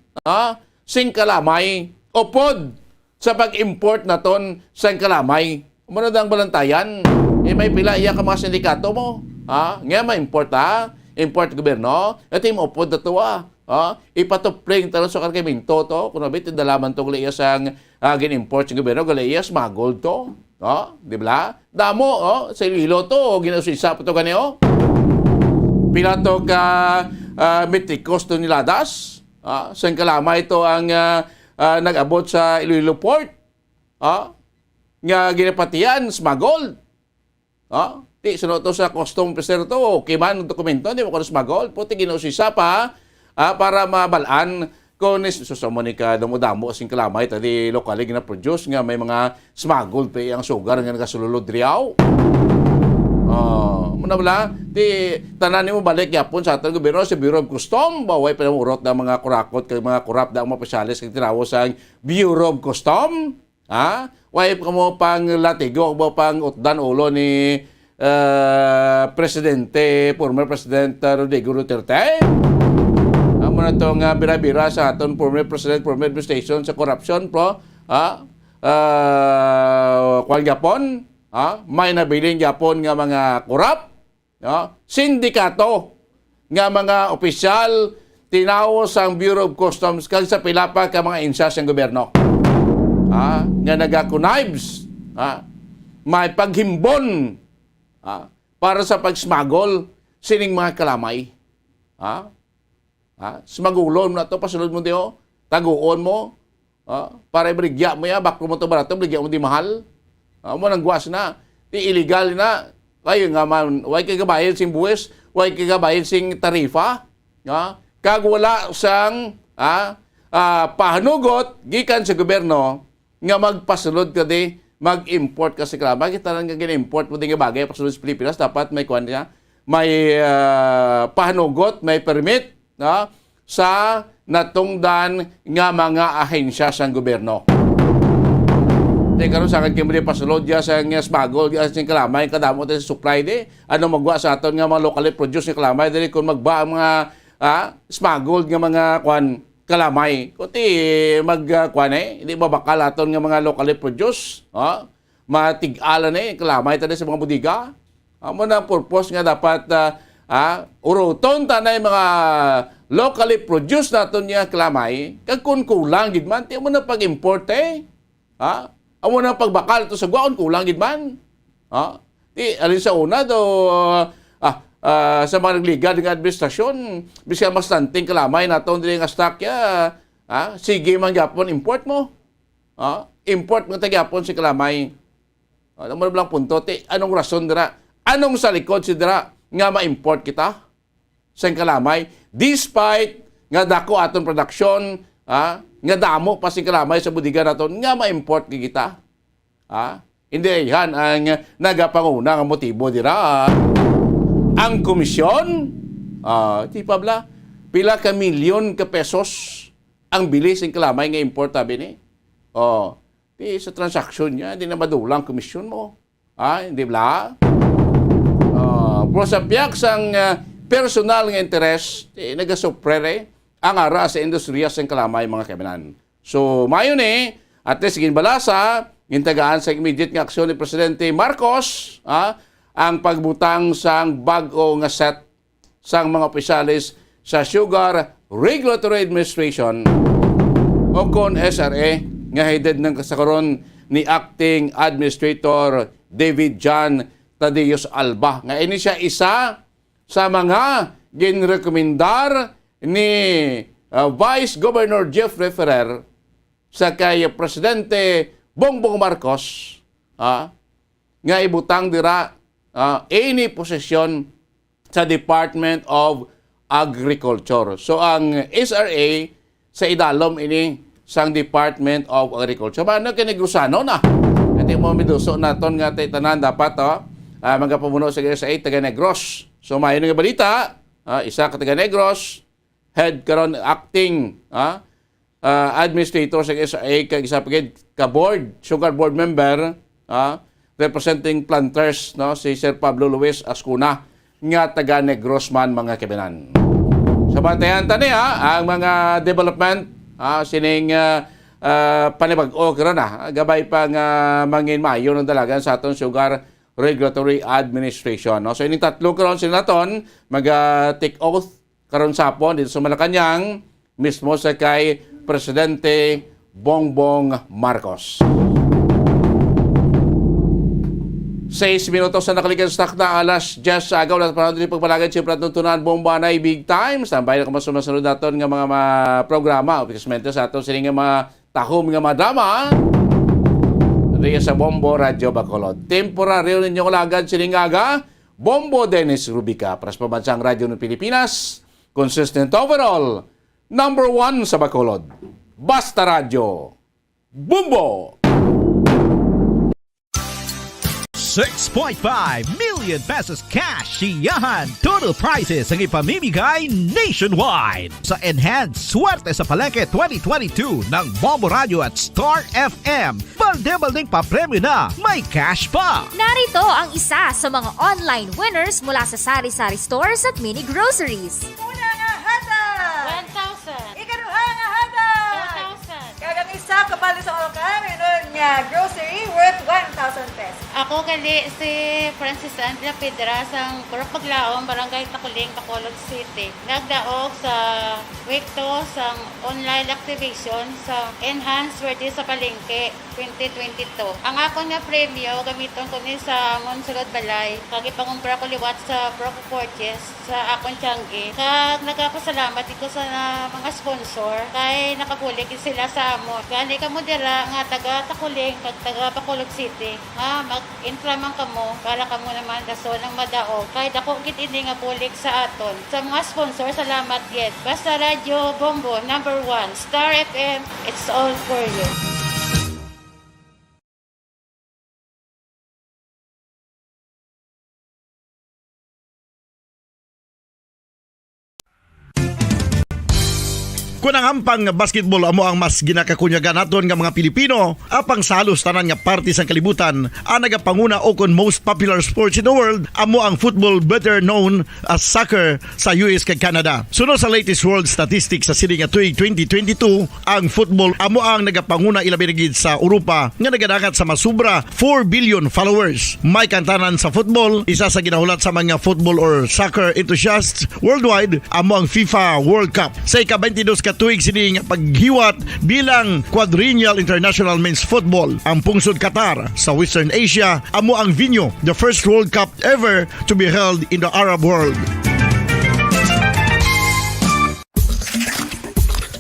sing kalamay, upod sa pag-import naton sa kalamay. Muna ang balantayan, may pila iya ka mga sindikato mo, nga ma-import import gobyerno, ito yung upod na to ipatupling talo sa kargaminto to, kung nabit, dalaman to galiya sang gin-import sa gobyerno, galiya smuggled to. Di ba? Damo, sa Iloilo to, ginasisa po to ganyo. Pila to ka metric cost to niladas. Sa kalamay ito ang nag-abot sa Iloilo Port. Nga ginapatiyan, smuggled. Di, sunod to sa custom officer to, okay man, dokumento, di mo ko na smuggled. Puti ginasisa pa, para mabalaan kung susamo ni ka damo-damo kasing kalamay tadi lokali gina-produce nga may mga smuggled pa ang sugar nga nagasululod riyaw. Muna bala, di tanan mo balik yapon sa ating gobyerno sa Bureau of Custom, baway pa urot ng mga kurakot kay mga korap da mga pasyalis kay tinawo sa Bureau of Custom. Way pa mo pang latigo mo pang utdan ulo ni former President Rodrigo Duterte. Muna itong bira-bira sa aton former President, former administration sa corruption po, Kwan Gapon, may nabiling Japon nga mga korap, sindikato nga mga opisyal tinawo sang Bureau of Customs kag sa pila pa ka mga insas ng gobyerno. Nga nagakunibes, may paghimbon para sa pagsmagol sining mga kalamay. Smagulon mo na ito, pasunod mo diyo, taguon mo, para ibrigya mo ya, baklo mo ito barato, ibrigya mo di mahal. Mo nang guwas na, di illegal na, kayo nga man, huwag kagabayin sing buwis, huwag kagabayin sing tarifa, kag wala sang pahanugot, gikan sa gobyerno, nga magpasulod ka di, mag-import ka sa kalamay. Kita lang nga gina-import mo din nga bagay, pasulod sa Pilipinas, dapat may kuwan niya, may pahanugot, may permit, sa natungdan nga mga ahensya sa gobyerno. Karon sa akin kimri pasulod ya sa nga smagol ya sing kalamay kadamo sa supply di ano magwa sa aton nga mga locally produce nga kalamay dili kun magba mga smagol nga mga kwan kalamay kundi magkwan hindi babakal aton nga mga locally produce matig-alan kalamay tadi sa mga bodega amo na purpose nga dapat uruton tanay mga locally produce naton nga kalamay kag kun kulang gid man ti mo na pag-import amo na pagbakal to sa gwaon kulang gid man. Di alin sa una do sa mga nagligad ng administrasyon bisan mas tanting kalamay naton dili nga stock ya. Sige man gyapon import mo. Import mo ta gyapon si kalamay. Alam mo lang punto ti anong rason dira? Anong sa likod si dira nga ma-import kita sa kalamay despite nga dako aton production nga damo pa si kalamay sa bodega naton nga ma-import kita. Hindi yan ang nagapanguna nga motibo dira. Ang komisyon, di pa bla, pila ka milyon ka pesos ang bilis ng kalamay nga import tabi ni. Di sa transaksyon niya, hindi na madulang komisyon mo. Hindi bla. Pero sa piyak sang personal nga interes, nagasupre ang ara sa industriya sa kalamay mga kaibigan. So, mayon at least ginbalasa, gintagaan sa immediate nga aksyon ni Presidente Marcos, ang pagbutang sang bag-o nga set sang mga opisyalis sa Sugar Regulatory Administration o kon SRA nga headed ng kasakaron ni Acting Administrator David John Tadeos Alba. Nga ini siya isa sa mga ginrekomendar ni Vice Governor Jeffrey Ferrer sa kay Presidente Bongbong Marcos nga ibutang dira any posisyon sa Department of Agriculture. So ang SRA sa idalom ini sang Department of Agriculture. Ano kinigusano na? Ito mo miduso naton nga tanan dapat mga pamuno sa SRA taga Negros. So mayon nga balita, isa ka taga Negros, head karon acting administrator sa SRA kag isa pagid ka board, sugar board member representing planters si Sir Pablo Luis Ascuna nga taga Negros man mga kabinan. Sa bantayan tani ang mga development sining panibag-o karon gabay pa nga mangin mayo ng dalagan sa aton Sugar Regulatory Administration. So ining tatlo karon sila naton mag-take oath karon sapon dito sa Malacañang mismo sa kay Presidente Bongbong Marcos. 6 minutos na nakalikan stock na alas 10 sa agaw na panahon din pagpalagan siyempre at nuntunan bomba na big time. Sambay na kumasumasunod natin ng mga programa. Opismente sa atin sining mga tahom ng mga drama. Riya sa Bombo Radio Bacolod. Temporaryo ninyo kalagan sining aga. Bombo Dennis Rubica. Para sa pambansang radyo ng Pilipinas. Consistent overall. Number 1 sa Bacolod. Basta Radio. Bumbo! 6.5 million pesos cash siyahan. Total prizes ang ipamimigay nationwide sa Enhanced Swerte sa Palengke 2022 ng Bombo Radio at Star FM. Balding pa-premyo na, may cash pa. Narito ang isa sa mga online winners mula sa Sari-Sari Stores at Mini Groceries. Una nga hata! 1,000. Ikaduha nga hata! 2,000. Kagang isa kapalit sa alkari nun nga grocery worth 1,000 pesos. Ako gali si Francis Andrea Pedra sang Purok Paglaom, Barangay Takuling, Bacolod City. Nagdaog sa week 2 sang online activation sa Enhanced Swerte sa Palengke 2022. Ang akong nga premyo gamiton ko ni sa Monsulod Balay. Kag ipangumpra ko liwat sa Proco Porches sa akong tianggi. Kag nagapasalamat ko sa mga sponsor kay nakabulig sila sa amo. Gani kamo dira nga taga Takuling kag taga Bacolod City. Mag-inflaman kamo para kamo naman daso ng madaog. Kay dako gid ini nga bulig sa aton. Sa mga sponsor, salamat gid. Basta Radio Bombo number 1, Star FM, it's all for you. Kung ang ampang basketball amo ang mas ginakakunyagan naton nga mga Pilipino, apang salos tanan nga parte sang kalibutan, ang nagapanguna o kon most popular sports in the world, amo ang football better known as soccer sa US kag Canada. Sunod sa latest world statistics sa sining nga tuig 2022, ang football amo ang nagapanguna ilabi na gid sa Europa nga nagadagat sa masubra 4 billion followers. May kantanan sa football, isa sa ginahulat sa mga football or soccer enthusiasts worldwide, amo ang FIFA World Cup. Sa ika-22 ka tuig sining paghiwat bilang quadrennial international men's football. Ang pungsod Qatar sa Western Asia amo ang venue, the first World Cup ever to be held in the Arab world.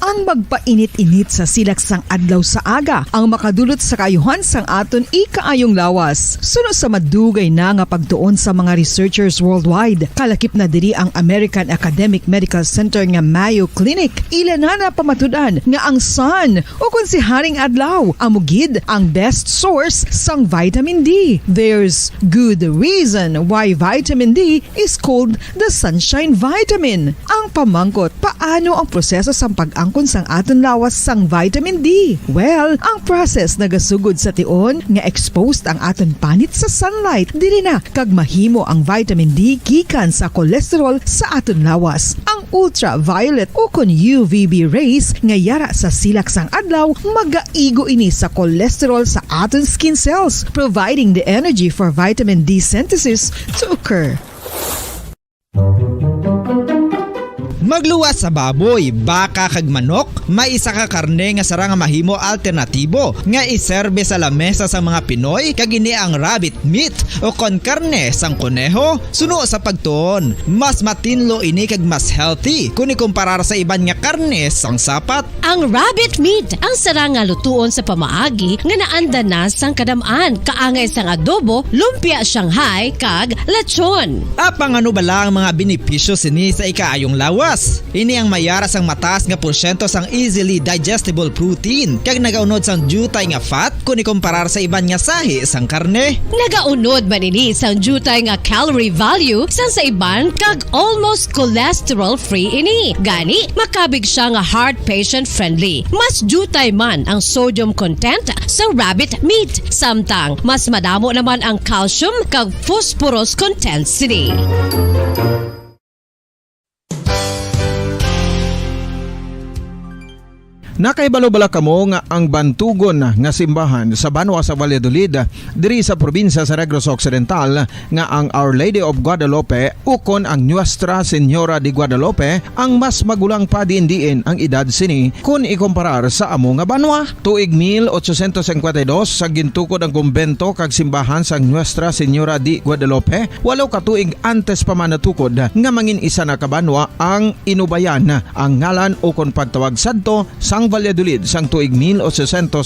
Ang magpainit-init sa silaksang adlaw sa aga ang makadulot sa kayuhan sang aton ikaayong lawas. Sunod sa madugay na nga pagtuon sa mga researchers worldwide, kalakip na diri ang American Academic Medical Center nga Mayo Clinic. Ila na pamatudan nga ang sun o kung si Haring Adlaw amugid ang best source sang vitamin D. There's good reason why vitamin D is called the sunshine vitamin. Ang pamangkot, paano ang proseso sang pag-angkon sang aton lawas sang vitamin D? Well, ang process nagasugod sa tion nga exposed ang aton panit sa sunlight dili na kag mahimo ang vitamin D gikan sa cholesterol sa aton lawas. Ang ultraviolet o kon UVB rays nga yara sa silak sang adlaw magaigo ini sa cholesterol sa aton skin cells, providing the energy for vitamin D synthesis to occur. Magluwas sa baboy, baka kag manok, may isa ka karne nga sarang mahimo alternatibo nga iserbe sa lamesa sa mga Pinoy kag ini ang rabbit meat o kon karne sang kuneho. Suno sa pagtuon, mas matinlo ini kag mas healthy kung ikumparar sa iban nga karne sang sapat. Ang rabbit meat ang sarang nga lutuon sa pamaagi nga naanda na sang kadamaan, kaangay sang adobo, lumpia Shanghai kag lechon. Apang ano bala ang mga benepisyo sini sa ikaayong lawas? Ini ang mayara sang mataas nga porsyento sang easily digestible protein kag nagaunod sang jutay nga fat kung ikumparar sa iban nga sahi sang karne. Nagaunod man ini sang jutay nga calorie value sang sa iban kag almost cholesterol free ini. Gani makabig siya nga heart patient friendly. Mas jutay man ang sodium content sa rabbit meat, samtang mas madamo naman ang calcium kag phosphorus content sini. Nakaibalo-bala kamo nga ang bantugon nga simbahan sa Banwa sa Valladolid diri sa probinsya sa Negros Occidental nga ang Our Lady of Guadalupe ukon ang Nuestra Señora de Guadalupe ang mas magulang pa diin ang edad sini kung ikumparar sa amo nga banwa. Tuig 1852 sa gintukod ang kumbento kag simbahan sa Nuestra Señora de Guadalupe, walo ka tuig antes pa man natukod nga mangin isa na kabanwa ang inubayan ang ngalan ukon pagtawag sadto sang Valladolid sang tuig 1860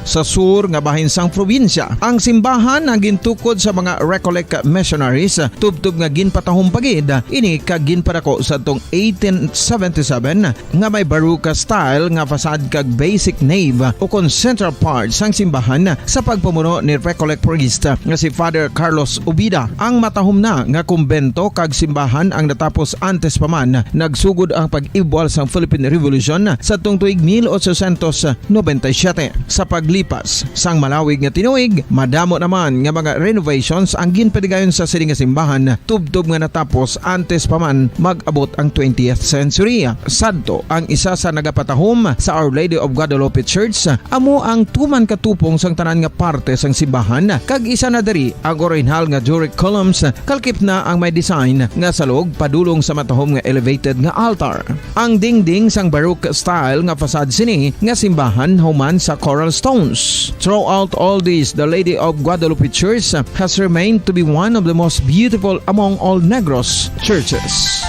sa sur nga bahin sang probinsya. Ang simbahan ang gintukod sa mga Recollect missionaries tubtub nga ginpatahong pagid ini kag ginpadako sa tong 1877 nga may baroque style nga fasad kag basic nave o kon central part sang simbahan sa pagpamuno ni Recollect priest nga si Father Carlos Ubida. Ang matahom na nga kumbento kag simbahan ang natapos antes pa man nagsugod ang pag-ibwal sang Philippine Revolution sa tong tuig 1897. Sa paglipas sang malawig nga tinuig, madamo naman nga mga renovations ang ginpadigayon sa sining nga simbahan, tubtob nga natapos antes pa man mag-abot ang 20th century. Sadto ang isa sa nagapatahom sa Our Lady of Guadalupe Church, amo ang tuman katupong sang tanan nga parte sang simbahan, kag isa na diri ang original nga Doric columns, kalkip na ang may design nga salog padulong sa matahom nga elevated nga altar. Ang dingding sang Baroque style nga facade sini nga simbahan human sa coral stones. Throughout all this, the Lady of Guadalupe Church has remained to be one of the most beautiful among all Negros churches.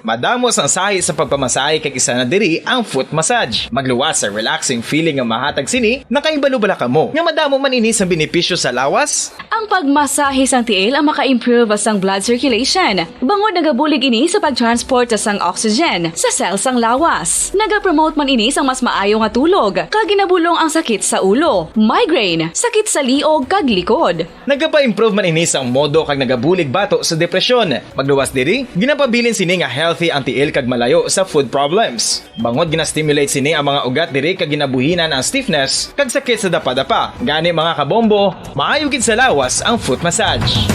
Madamos ang sahi sa pagpamasahe kag isa na diri ang foot massage. Magluwas sa relaxing feeling nga mahatag sini, nakaibalo-bala ka mo. Nga madamo man ini sa benepisyo sa lawas. Ang pagmasahe sang tiil ang maka-improve sang blood circulation. Bangod nagabulig ini sa pag-transport sang oxygen sa cell sang lawas. Nagapromote man ini sang mas maayo nga tulog, kag ginabulong ang sakit sa ulo, migraine, sakit sa liog kag likod. Nagapa-improve man ini sang modo kag nagabulig bato sa depresyon. Magluwas diri, ginapabilin sini nga healthy ang tiil kag malayo sa food problems. Bangod gina-stimulate sini ang mga ugat diri kag ginabuhinan ang stiffness kag sakit sa dapa-dapa. Gani mga kabombo, maayo gid sa lawas ang foot massage.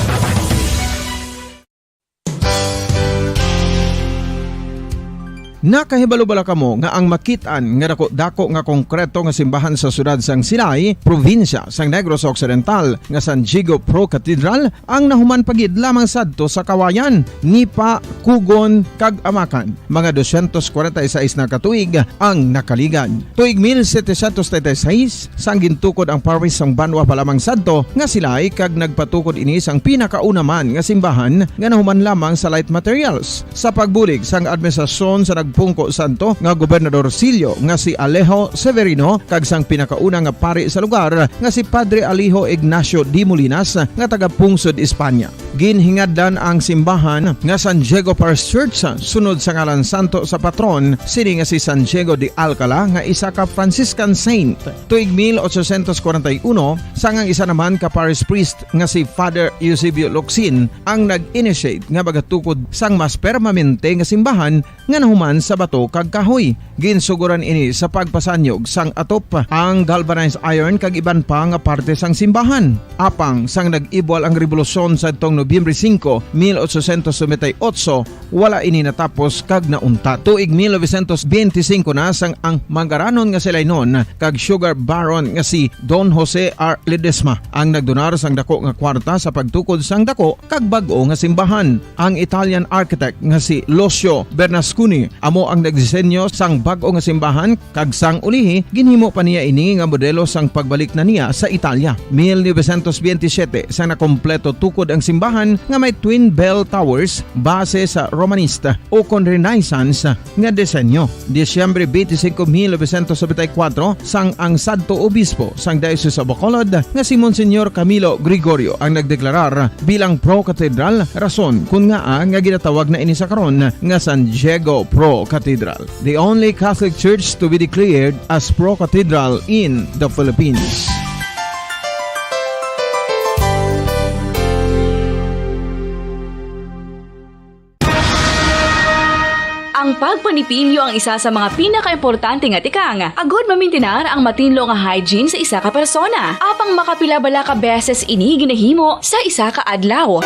Nakahibalo-bala kamo nga ang makitaan nga dako nga konkreto nga simbahan sa syudad sang Sinay, probinsya sang Negros Occidental nga San Diego Pro Cathedral ang nahuman pagid lamang sadto sa Kawayan, Nipa, Kugon kag Amakan. Mga 246 na katuig ang nakaligan. Tuig 1736 sang gintukod ang parish sang Banwa pa lamang sadto nga Silay kag nagpatukod ini sang pinakauna man nga simbahan nga nahuman lamang sa light materials. Sa pagbulig sang administrasyon sa Pungko Santo nga Gobernador Silio nga si Alejo Severino kag sang pinakauna nga pari sa lugar nga si Padre Alijo Ignacio D. Molinas nga taga Pungsod, Espanya. Ginhingaddan ang simbahan nga San Diego Parish Church sunod sa ngalan santo sa patron sini nga si San Diego de Alcala nga isa ka Franciscan saint. Tuig 1841 sang ang isa naman ka parish priest nga si Father Eusebio Locsin ang nag-initiate nga bagatukod sang mas permanente nga simbahan nga nahuman sa bato kag kahoy. Ginsuguran ini sa pagpasanyog sang atop ang galvanized iron kag iban pa nga parte sang simbahan. Apang sang nag-ibwal ang revolusyon sa tong Nobyembre 5, 1898, wala ini natapos kag naunta. Tuig 1925 na sang ang mangaranon nga sila noon kag sugar baron nga si Don Jose R. Ledesma ang nagdonar sang dako nga kwarta sa pagtukod sang dako kag bag-o nga simbahan. Ang Italian architect nga si Lucio Bernasconi amo ang nagdisenyo sang bag-o nga simbahan kag sang ulihi ginhimo pa niya ini nga modelo sang pagbalik na niya sa Italia. 1927 sang nakompleto tukod ang simbahan nga may twin bell towers base sa Romanista o kon Renaissance nga disenyo. Disyembre 25, 1974 sang ang sadto obispo sang Diocese of Bacolod nga si Monsignor Camilo Gregorio ang nagdeklarar bilang pro cathedral, rason kun nga nga ginatawag na ini sa karon nga San Diego Pro Cathedral, the only Catholic church to be declared as pro cathedral in the Philippines. Ang pagpanipilyo ang isa sa mga pinaka-importante nga tikang. Agod mamintinar ang matinlo nga hygiene sa isa ka persona. Apang makapilabala ka beses ini ginahimo sa isa ka adlaw.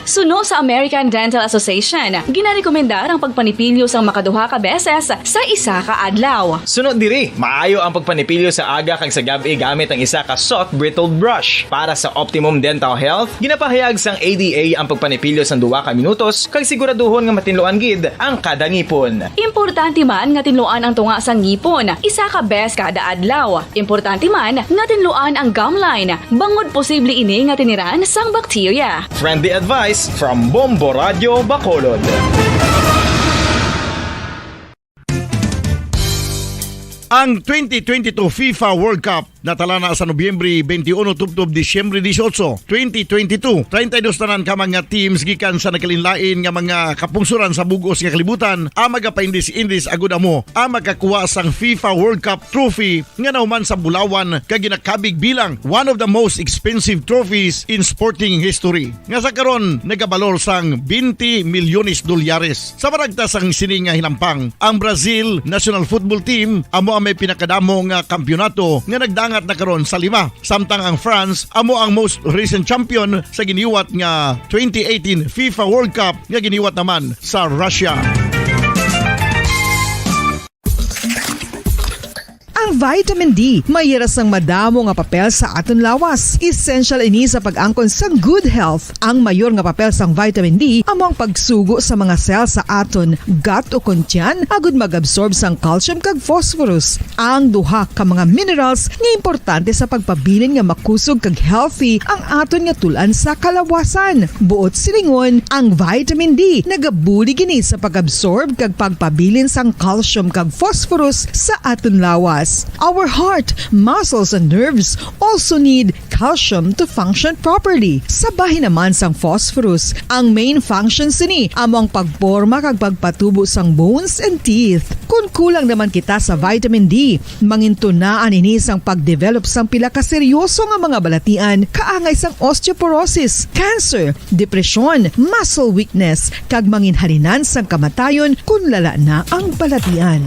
Suno sa American Dental Association, ginarekomendar ang pagpanipilyo sang makaduha ka beses sa isa ka adlaw. Sunod diri, maayo ang pagpanipilyo sa aga kag sa gabi gamit ang isa ka soft brittled brush. Para sa optimum dental health, ginapahayag sang ADA ang pagpanipilyo sang 2 ka minutos kag siguraduhon nga matinluan gid ang kada ngipon. Importante man nga tinluan ang tunga sang ngipon, isa ka bes kada adlaw. Importante man nga tinluan ang gum line, bangod posible ini nga tiniran sang bakterya. Friendly advice from Bombo Radio Bacolod. Ang 2022 FIFA World Cup natala na sa Nobyembre 21 tubtob Disyembre 18, 2022. 32 tanan ka mga teams gikan sa nakalinlain nga mga kapungsuran sa bugos nga kalibutan ang magapaindis-indis agud amo ang makakuha sang FIFA World Cup trophy nga nauman sa Bulawan kag ginakabig bilang one of the most expensive trophies in sporting history. Nga sa karon nagabalor sang 20 milyones dolyares. Sa maragta sang sini nga hinampang, ang Brazil National Football Team amo ang may pinakadamo nga kampyonato nga nagdangat na karon sa 5. Samtang ang France amo ang most recent champion sa giniwat nga 2018 FIFA World Cup nga giniwat naman sa Russia. Ang vitamin D mayira sang madamo nga papel sa aton lawas. Essential ini sa pag-angkon sa good health. Ang mayor nga papel sang vitamin D amo ang pagsugo sa mga cell sa aton gut o kuntyan agud mag-absorb sang calcium kag phosphorus. Ang duha ka mga minerals nga importante sa pagpabilin nga makusog kag healthy ang aton nga tulan sa kalawasan. Buot silingon, ang vitamin D nagabuli gini sa pag-absorb kag pagpabilin sang calcium kag phosphorus sa aton lawas. Our heart, muscles, and nerves also need calcium to function properly. Sabahin naman sang phosphorus, ang main function sini among pagporma kag pagpatubo sang bones and teeth. Kung kulang naman kita sa vitamin D, mangintunaan ini sang pagdevelop sang pila ka seryoso nga mga balatian kaangay sang osteoporosis, cancer, depresyon, muscle weakness, kag manginhalinan sang kamatayon kung lala na ang balatian.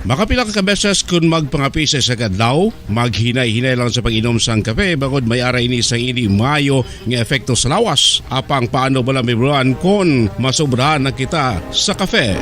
Makapila ka beses kung magpangapisa sa kadlaw, maghinay-hinay lang sa pag-inom sang kape bagod may ara ini sang ini mayo nga efekto sa lawas. Apang paano bala mibruan kung masobrahan na kita sa kape?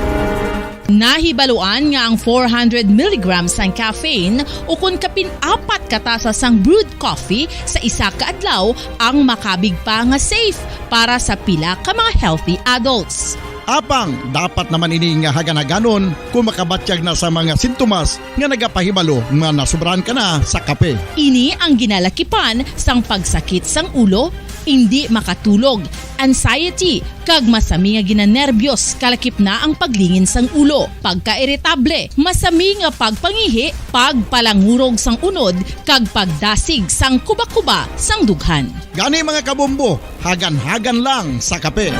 Nahibaluan nga ang 400 mg sang caffeine o kung kapin-4 katasa sang brewed coffee sa isa ka adlaw ang makabig pa nga safe para sa pila ka mga healthy adults. Apang dapat naman ini nga haganaganon kung makabatyag na sa mga sintomas nga nagapahibalo nga nasubrahan ka na sa kape. Ini ang ginalakipan sang pagsakit sang ulo, hindi makatulog, anxiety, kag masami nga ginanerbiyos kalakip na ang paglingin sang ulo, pagka-iritable, masami nga pagpangihi, pagpalangurog sang unod, kag pagdasig sang kuba-kuba sang dughan. Gani mga kabombo, hagan-hagan lang sa kape.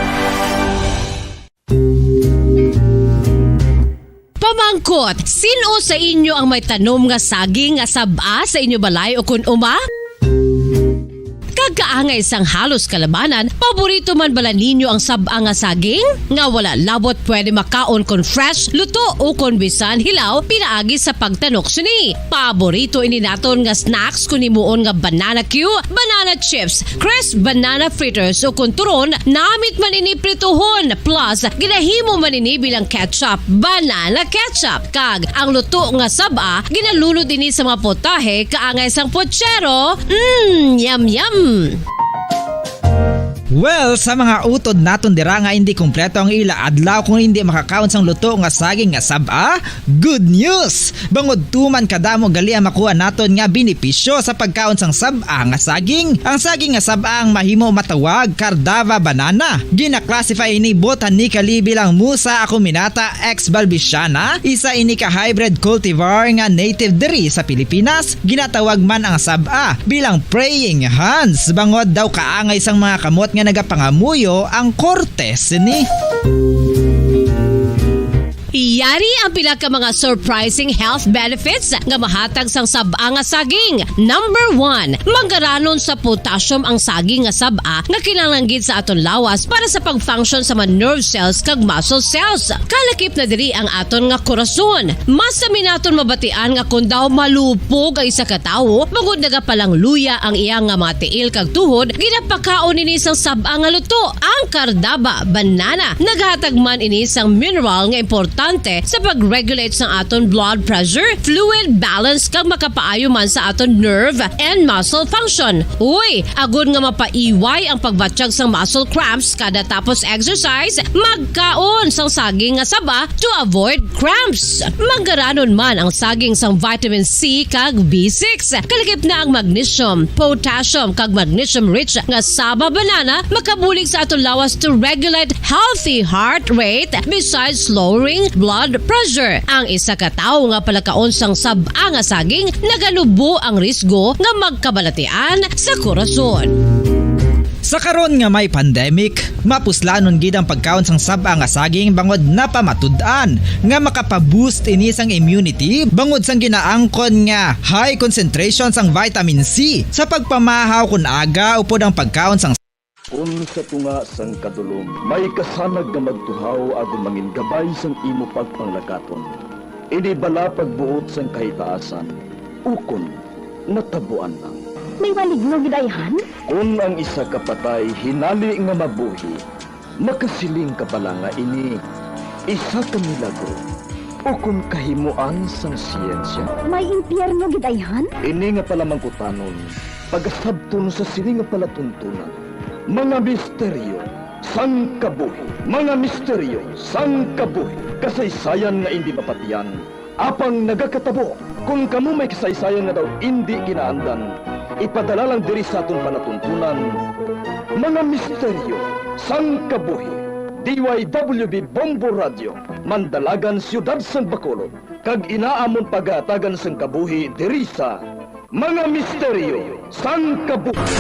Pamangkot, sino sa inyo ang may tanom nga saging nga saba sa inyo balay o kun uma? Kagaangay sang halos kalabanan, paborito man bala ninyo ang saba nga saging? Nga wala labot pwede makaon kon fresh, luto o kon bisan hilaw, pinaagi sa pagtanok suni. Paborito ini naton nga snacks kun imuon nga banana Q, banana chips, crisp banana fritters o kun turon, namit man ini prituhon, plus ginahimo man ini bilang ketchup, banana ketchup. Kag ang luto nga saba, ginalunod ini sa mga potahe kaangay sang pochero. Yum yum. Well, sa mga utod naton dira nga hindi kumpleto ang ila adlaw kung hindi makakaon sang luto nga saging nga saba, good news! Bangod tuman kadamo gali ang makuha naton nga benepisyo sa pagkaon sang saba nga saging. Ang saging nga saba ang mahimo matawag Cardava banana. Gina-classify ini botanically bilang Musa acuminata ex balbisiana, isa ini ka hybrid cultivar nga native diri sa Pilipinas. Ginatawag man ang saba bilang praying hands. Bangod daw kaangay sang mga kamot nga nagapangamuyo ang kortes ni. Yari ang pila ka mga surprising health benefits nga mahatag sang saba nga saging. Number 1, manggaranon sa potassium ang saging nga saba nga kinahanglan gid sa aton lawas para sa pag-function sa mga nerve cells kag muscle cells. Kalakip na diri ang aton nga korason. Mas sami naton mabatian nga kun daw malupog ang isa ka tawo, bangod nagapalang luya ang iyang nga mga tiil kag tuhod, ginapakaon ini sang saba nga luto. Ang Cardava banana naghatag man ini sang mineral nga importante sa pag-regulate sa aton blood pressure, fluid balance kag makapaayo man sa aton nerve and muscle function. Uy, agud nga mapaiway ang pagbatsyag sang muscle cramps kada tapos exercise, magkaon sang saging nga saba to avoid cramps. Manggaranon man ang saging sang vitamin C kag B6. Kalakip na ang magnesium, potassium kag magnesium rich nga saba banana makabulig sa aton lawas to regulate healthy heart rate besides lowering blood blood pressure. Ang isa ka tawo nga palakaon sang sab-a nga saging nagalubo ang risgo nga magkabalatian sa korason. Sa karon nga may pandemic, mapuslanon gid ang pagkaon sang sab-a nga saging bangod napamatud-an nga makapaboost ini sang immunity bangod sang ginaangkon nga high concentration sang vitamin C sa pagpamahaw kun aga upod ang pagkaon sang Sa tunga sang kadulom, may kasanag nga magtuhaw agon mangin gabay sang imo pagpanglakaton. Ini bala pagbuot sang kahitaasan, ukon natabuan lang. May maligno gidayhan? Kung ang isa ka patay hinali nga mabuhi, makasiling ka pala nga ini isa ka milagro o kung kahimuan sang siyensya. May impyerno gidayhan? Ini nga pala mangkutanon, pagasabton sa sili nga palatuntunan. Mga misteryo sang kabuhi, mga misteryo sang kabuhi, kasaysayan nga hindi mapatiyan. Apang nagakatabo, kung kamo may kasaysayan nga daw hindi kinaandan, ipadala lang diri sa aton panatuntunan. Mga misteryo sang kabuhi, DYWB Bombo Radio, Mandalagan, Siyudad San Bacolod, kag inaamon pagatagan sang kabuhi diri sa Mga Misteryo sang Kabuhi.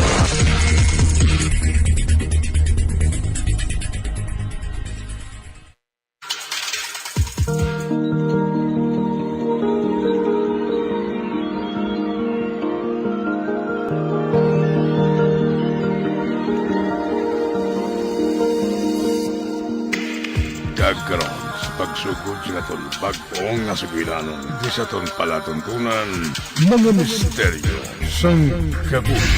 Karon sa pagsugod sa aton bag-ong nga sugiranon di sa aton palatuntunan, mga misteryo sang kabuhi.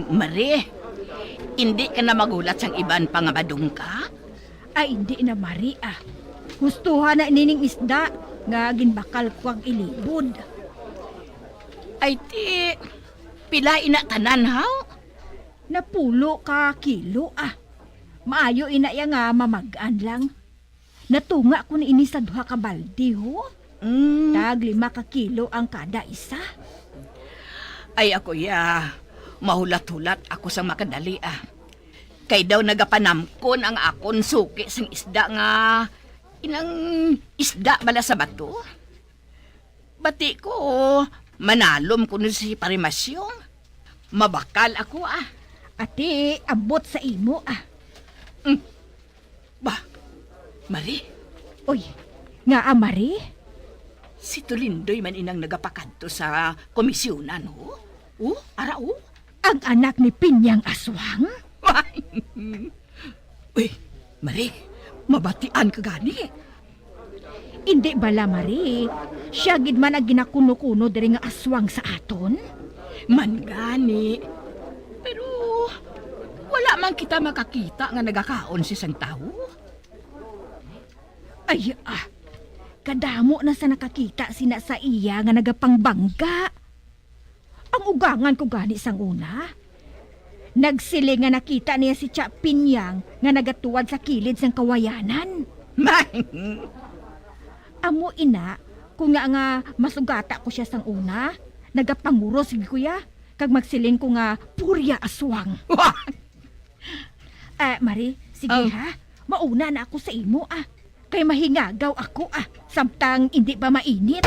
Marie, hindi ka na magulat sang iban pangabadong ka? Ay, hindi na, Marie, Gustuhan na nining isda nga ginbakal ko ang ilibod. Ay, pila ina tanan, haw? Napulo ka kilo, Maayo ina ya nga mamagaan lang. Natunga ko ni ini sa duha ka balde, ho? Tag 5 ka kilo ang kada isa. Ay, ako mahulat-hulat ako sa makadali, Kay daw nagapanamkon ang akon suki sang isda nga inang isda bala sa bato. Bati ko, manalom ko nun si parimasyong. Mabakal ako, Ate, abot sa imo, Marie? Uy, nga Marie? Si Tulindoy man inang nagapakadto sa komisyonan, ho? Ara. Ang anak ni Pinyang Aswang? Uy, Marie, mabatian ka gani. Hindi bala, Marie. Siya gid man ang ginakuno-kuno diri nga aswang sa aton. Man gani. Pero wala man kita makakita nga nagakaon si sang tao. Ay, kadamo na sa nakakita sina sa iya nga nagapangbangga. Ang ugangan ko gani sang una. Nagsiling nga nakita niya si Cha Pinyang nga nagatuwad sa kilid sang kawayanan. Amo ina, kung nga masugata ko siya sang una, nagapanguro sige kuya, kag magsiling ko nga purya aswang. Marie, sige mauna na ako sa imo kay mahingagaw ako samtang hindi ba mainit.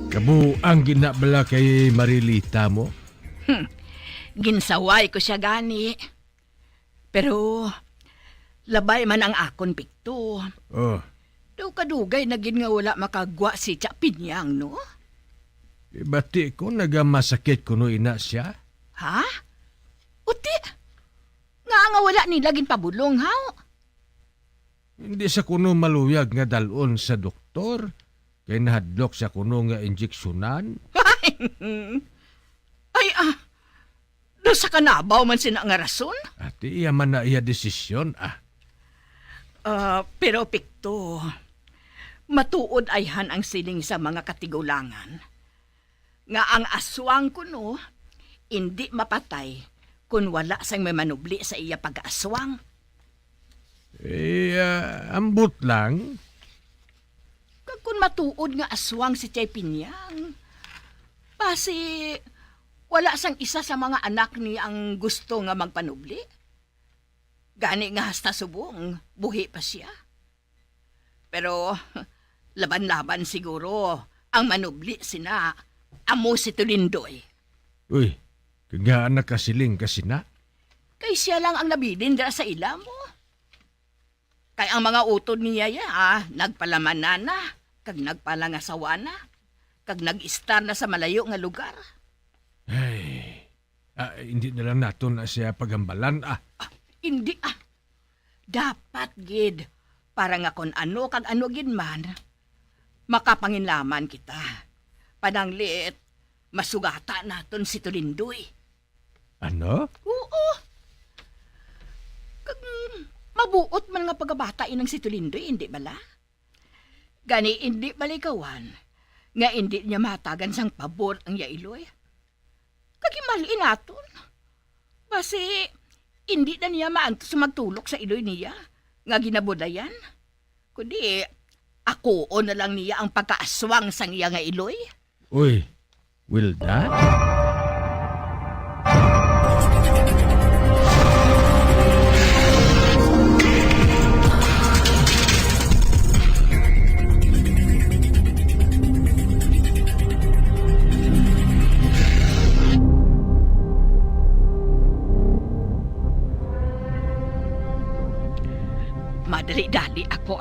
Kamu ang ginabala kay Marilita mo? Ginsaway ko siya gani. Pero labay man ang akon pikto. Daw kadugay na gin nga wala makagwa si Cha Pinyang, no? Bati ko nagamasakit kuno ina siya. Ha? Uti? Nga wala nila ginpabulong, haw? Hindi sa kuno maluyag nga dalon sa doktor. Kaya nahadlok siya kuno nga injeksyonan. Do sa kanabaw man sina nga rason? Ati iya man na iya desisyon, Pero pikto, Matuod ayhan ang siling sa mga katigulangan. Nga ang aswang kuno, hindi mapatay kung wala sang may manubli sa iya pag-aswang. Ambot lang. Kag kung matuod nga aswang si Chay Pinyang, basi wala sang isa sa mga anak ni ang gusto nga magpanubli. Gani nga hasta subong, buhi pa siya. Pero laban-laban siguro ang manubli sina amo si Tulindoy. Uy, kagaan na kasiling kasi na. Kay siya lang ang nabilin dira sa ila mo. Kay ang mga utod niya nagpalaman na, kag nagpalangasawa na, kag nag-star na sa malayo nga lugar. Hindi na lang nato na siya pagambalan Hindi Dapat gid para nga kon ano kag ano gid man makapanginlaman kita. Panangliit masugata naton si Tulindoy. Ano? Oo. Kag mabuot man nga pagabatain ng si Tulindoy, hindi bala? Gani hindi balikawan nga hindi niya matagan sang pabor ang yailoy. Kagimalin naton. Basi hindi na niya maantos magtulok sa iloy niya nga ginabudayan. Kundi ako na lang niya ang pagkaaswang sang iya nga iloy. Uy, Wilda? Madali-dali ako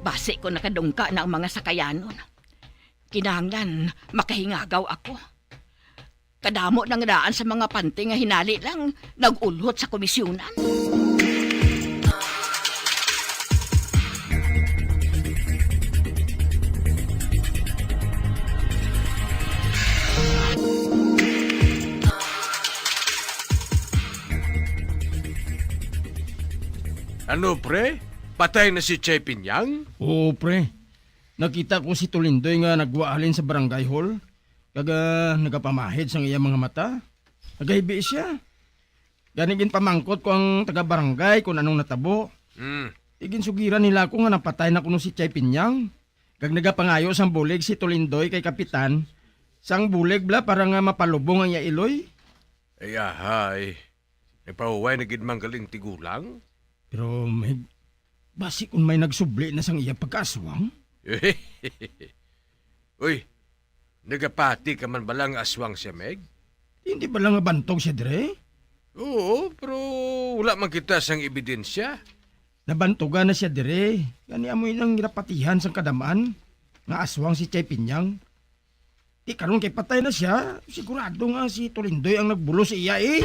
Base ko nakadungka na ang mga sakayanon. Kinahanglan makahingagaw ako. Kadamo ng daan sa mga pante nga hinali lang nag-ulhot sa komisyonan. Ano, pre? Patay na si Chay Pinyang? Oo, pre. Nakita ko si Tulindoy nga nagwaalin sa barangay hall. Kaga nagapamahid sa iya mga mata. Nagahibi siya. Ganigin pamangkot ko ang taga-barangay kung anong natabo. Igin sugiran nila ko nga napatay na kuno si Chay Pinyang. Kag nagapangayo sang bulig si Tulindoy kay kapitan. Sang bulig bla para nga mapalubong ang iya iloy. Ay, ahay. Nagpahuway na gidmang galing tigulang? Pero may... Basi kung may nagsubli na sang iya pagkaswang? Uy, nagapati ka man balang aswang siya, Meg? Hindi ba lang bantog siya, Dre? Oo, pero wala man kita sang ebidensya. Nabantugan na siya, Dre. Gani amoy nang napatihan sang kadamaan. Nga aswang si Chay Pinyang. Di karon kay patay na siya. Sigurado nga si Tulindoy ang nagbulo sa iya eh.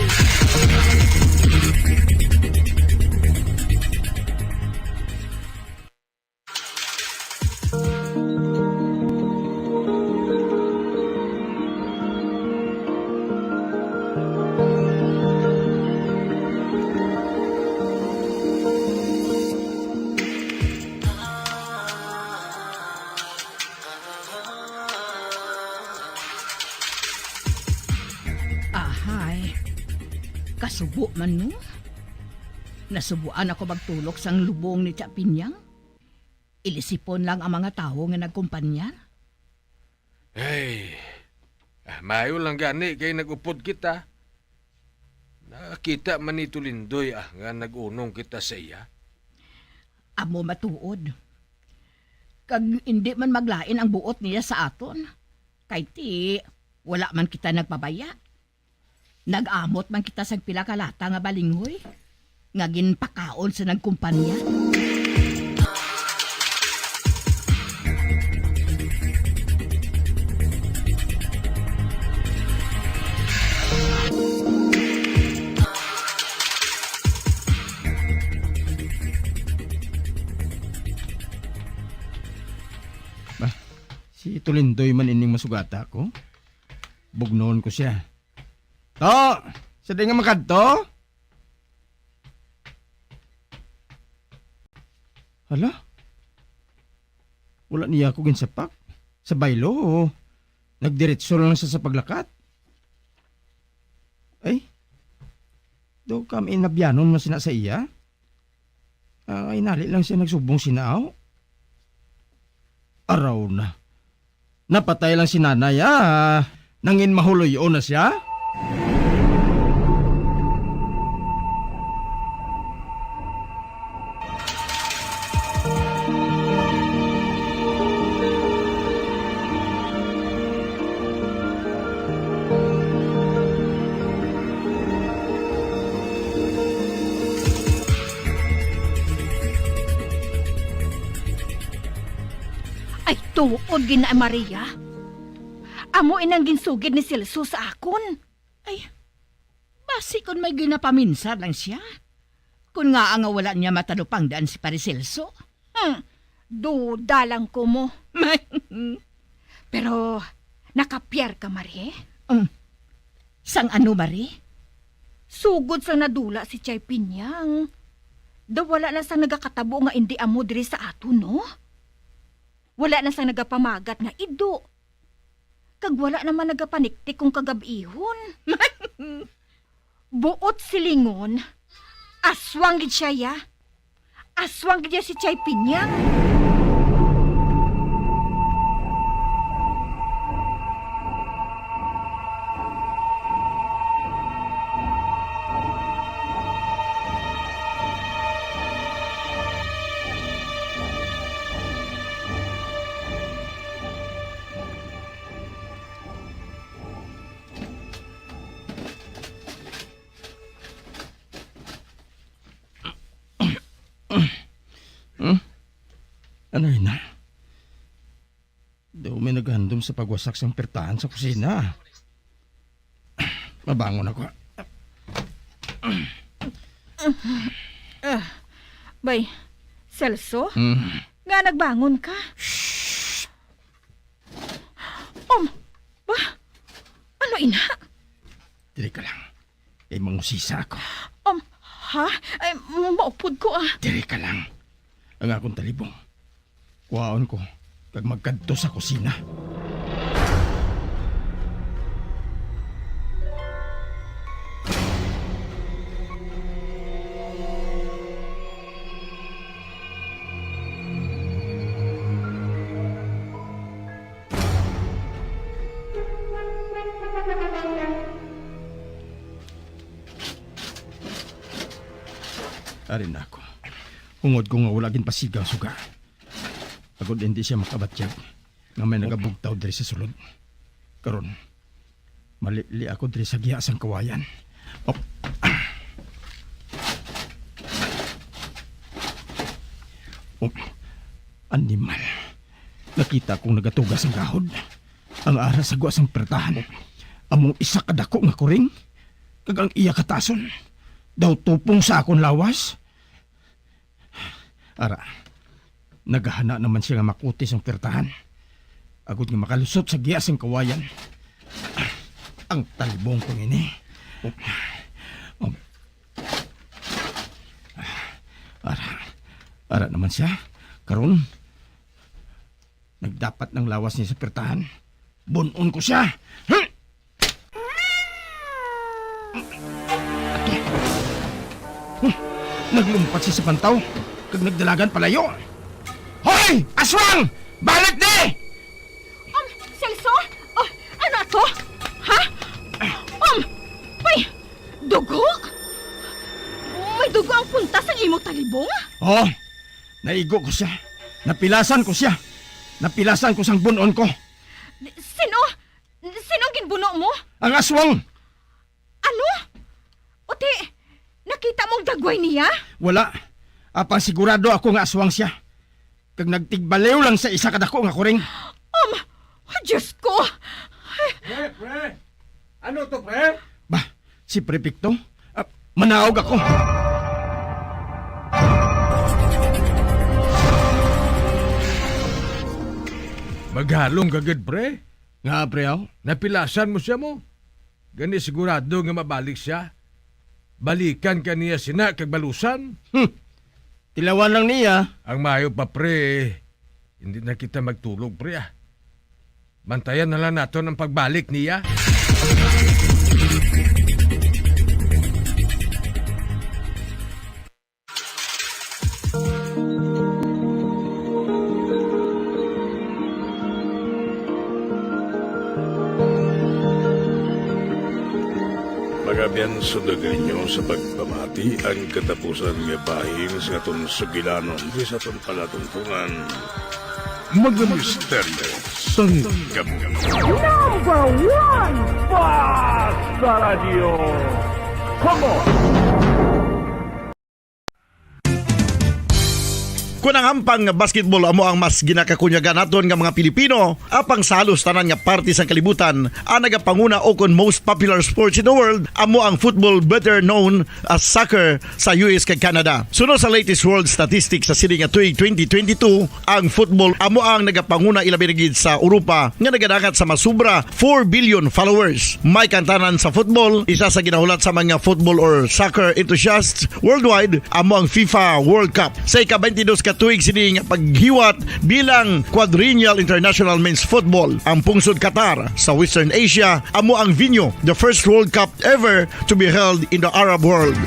Kasubo man no? Nasubuan ako magtulok sang lubong ni Tsa Pinyang. Ilisipon lang ang mga tao nga nagkumpanya. Mayo lang gani kay nagupod kita. Nakakita man ni Tulindoy nga nagunong kita sa iya. Amo matuod. Kag hindi man maglain ang buot niya sa aton. Kay ti, wala man kita nagpabaya. Nag-amot man kita sa pila kalata nga balinghoy. Nga ginpakaon sa nagkumpanya. Si Tulindoy man ining masugata ko. Bugnoon ko siya. To! Sa di nga makadto? Hala? Wala niya ako ginsapak. Sa baylo o nagdiretso lang siya sa paglakat. Ay, do kami nabyanon mo sina sa iya. Ay, nali lang siya nagsubong sinaaw. Araw na. Napatay lang si nanay nangin mahuloy na siya. Ay, tuod gina Maria. Amo inang ginsugid ni Celso sa akon. Ay, basi kung may ginapaminsan lang siya. Kung nga ang wala niya matanupang daan si Paricelso. Duda lang ko mo. Pero, nakapyar ka, Marie? Sang ano, Marie? Sugod sa nadula si Chay Pinyang. Wala na sang nagakatabo nga hindi amo diri sa ato, no? Wala na sang nagapamagat nga ido. Kag wala naman nagapaniktik kung kagabihon. Buot silingon, aswang gid siya ya. Aswang gid si Chay Pinyang. Anay na? Daw may naghandom sa pagwasak sang pertahan sa kusina. Mabangon ako. Bay, Celso? Nga nagbangon ka? Ba? Ano ina? Dili ka lang. Ay mangusisa ako. Ha? Ay, maupod ko Dili ka lang. Ang akong talibong. Kuhaon ko kag magkadto sa kusina. Arin ako. Hungod ko nga wala gin pasigaw suga. Agod hindi siya makabatyag nga may nagabugtaw diri sa sulod. Karon, malili ako diri sa giya sang kawayan. Animal. Nakita kong nagatugas ang gahod. Ang ara sa guwas ang pertahan. Among isa kadako nga kuring. Kag ang iya katason. Daw tupong sa akon lawas. Ara. Naghahana naman siya nga makutis ang pertahan. Agod nga makalusot sa giyas ang kawayan. Ang talibong ko ini. Ara naman siya. Karon, nagdapat ng lawas niya sa pertahan. Bunon ko siya. Naglumpat siya sa pantaw. Kag nagdalagan palayo. Hoy! Aswang! Balik di! Celso? Ano to? Ha? May dugo? May dugo ang puntas ng imo talibong? Naigo ko siya. Napilasan ko siya. Napilasan ko sang bunon ko. Sino ang ginbuno mo? Ang aswang! Ano? Uti, nakita mong dagway niya? Wala. Apang sigurado ako nga aswang siya. Kag nagtigbalew lang sa isa kadako nga kuring. Diyos ko! Pre! Ano to, pre? Bah, si Prepikto? Manaog ako. Maghalong kagad, pre. Nga, pre, napilasan mo siya mo. Gani sigurado nga mabalik siya. Balikan ka niya sina kag balusan. Tilawan lang niya. Ang mayo pa, pre. Hindi na kita magtulog, pre. Bantayan na lang nato ang pagbalik niya. Magabiyan sa daganyo sa pagpamati ang katapusan nga bahin sa aton sugilanon di sa aton palatuntunan. Mga misteryo sang gabi. Number one, Basta Radio. Come on! Kung ang ampang basketball amo ang mas ginakakunyagan naton nga mga Pilipino, apang salos tanan nga parte sang kalibutan, ang nagapanguna o kon most popular sports in the world, amo ang football better known as soccer sa US kag Canada. Sunod sa latest world statistics sa sini nga tuig 2022, ang football amo ang nagapanguna ilabi na gid sa Europa nga nagadakat sa masubra 4 billion followers. May kantanan sa football, isa sa ginahulat sa mga football or soccer enthusiasts worldwide, amo ang FIFA World Cup. Sa ika-22 tuig sini nga paghiwat bilang quadrennial international men's football. Ang pungsod Qatar sa Western Asia amo ang venue, the first World Cup ever to be held in the Arab world.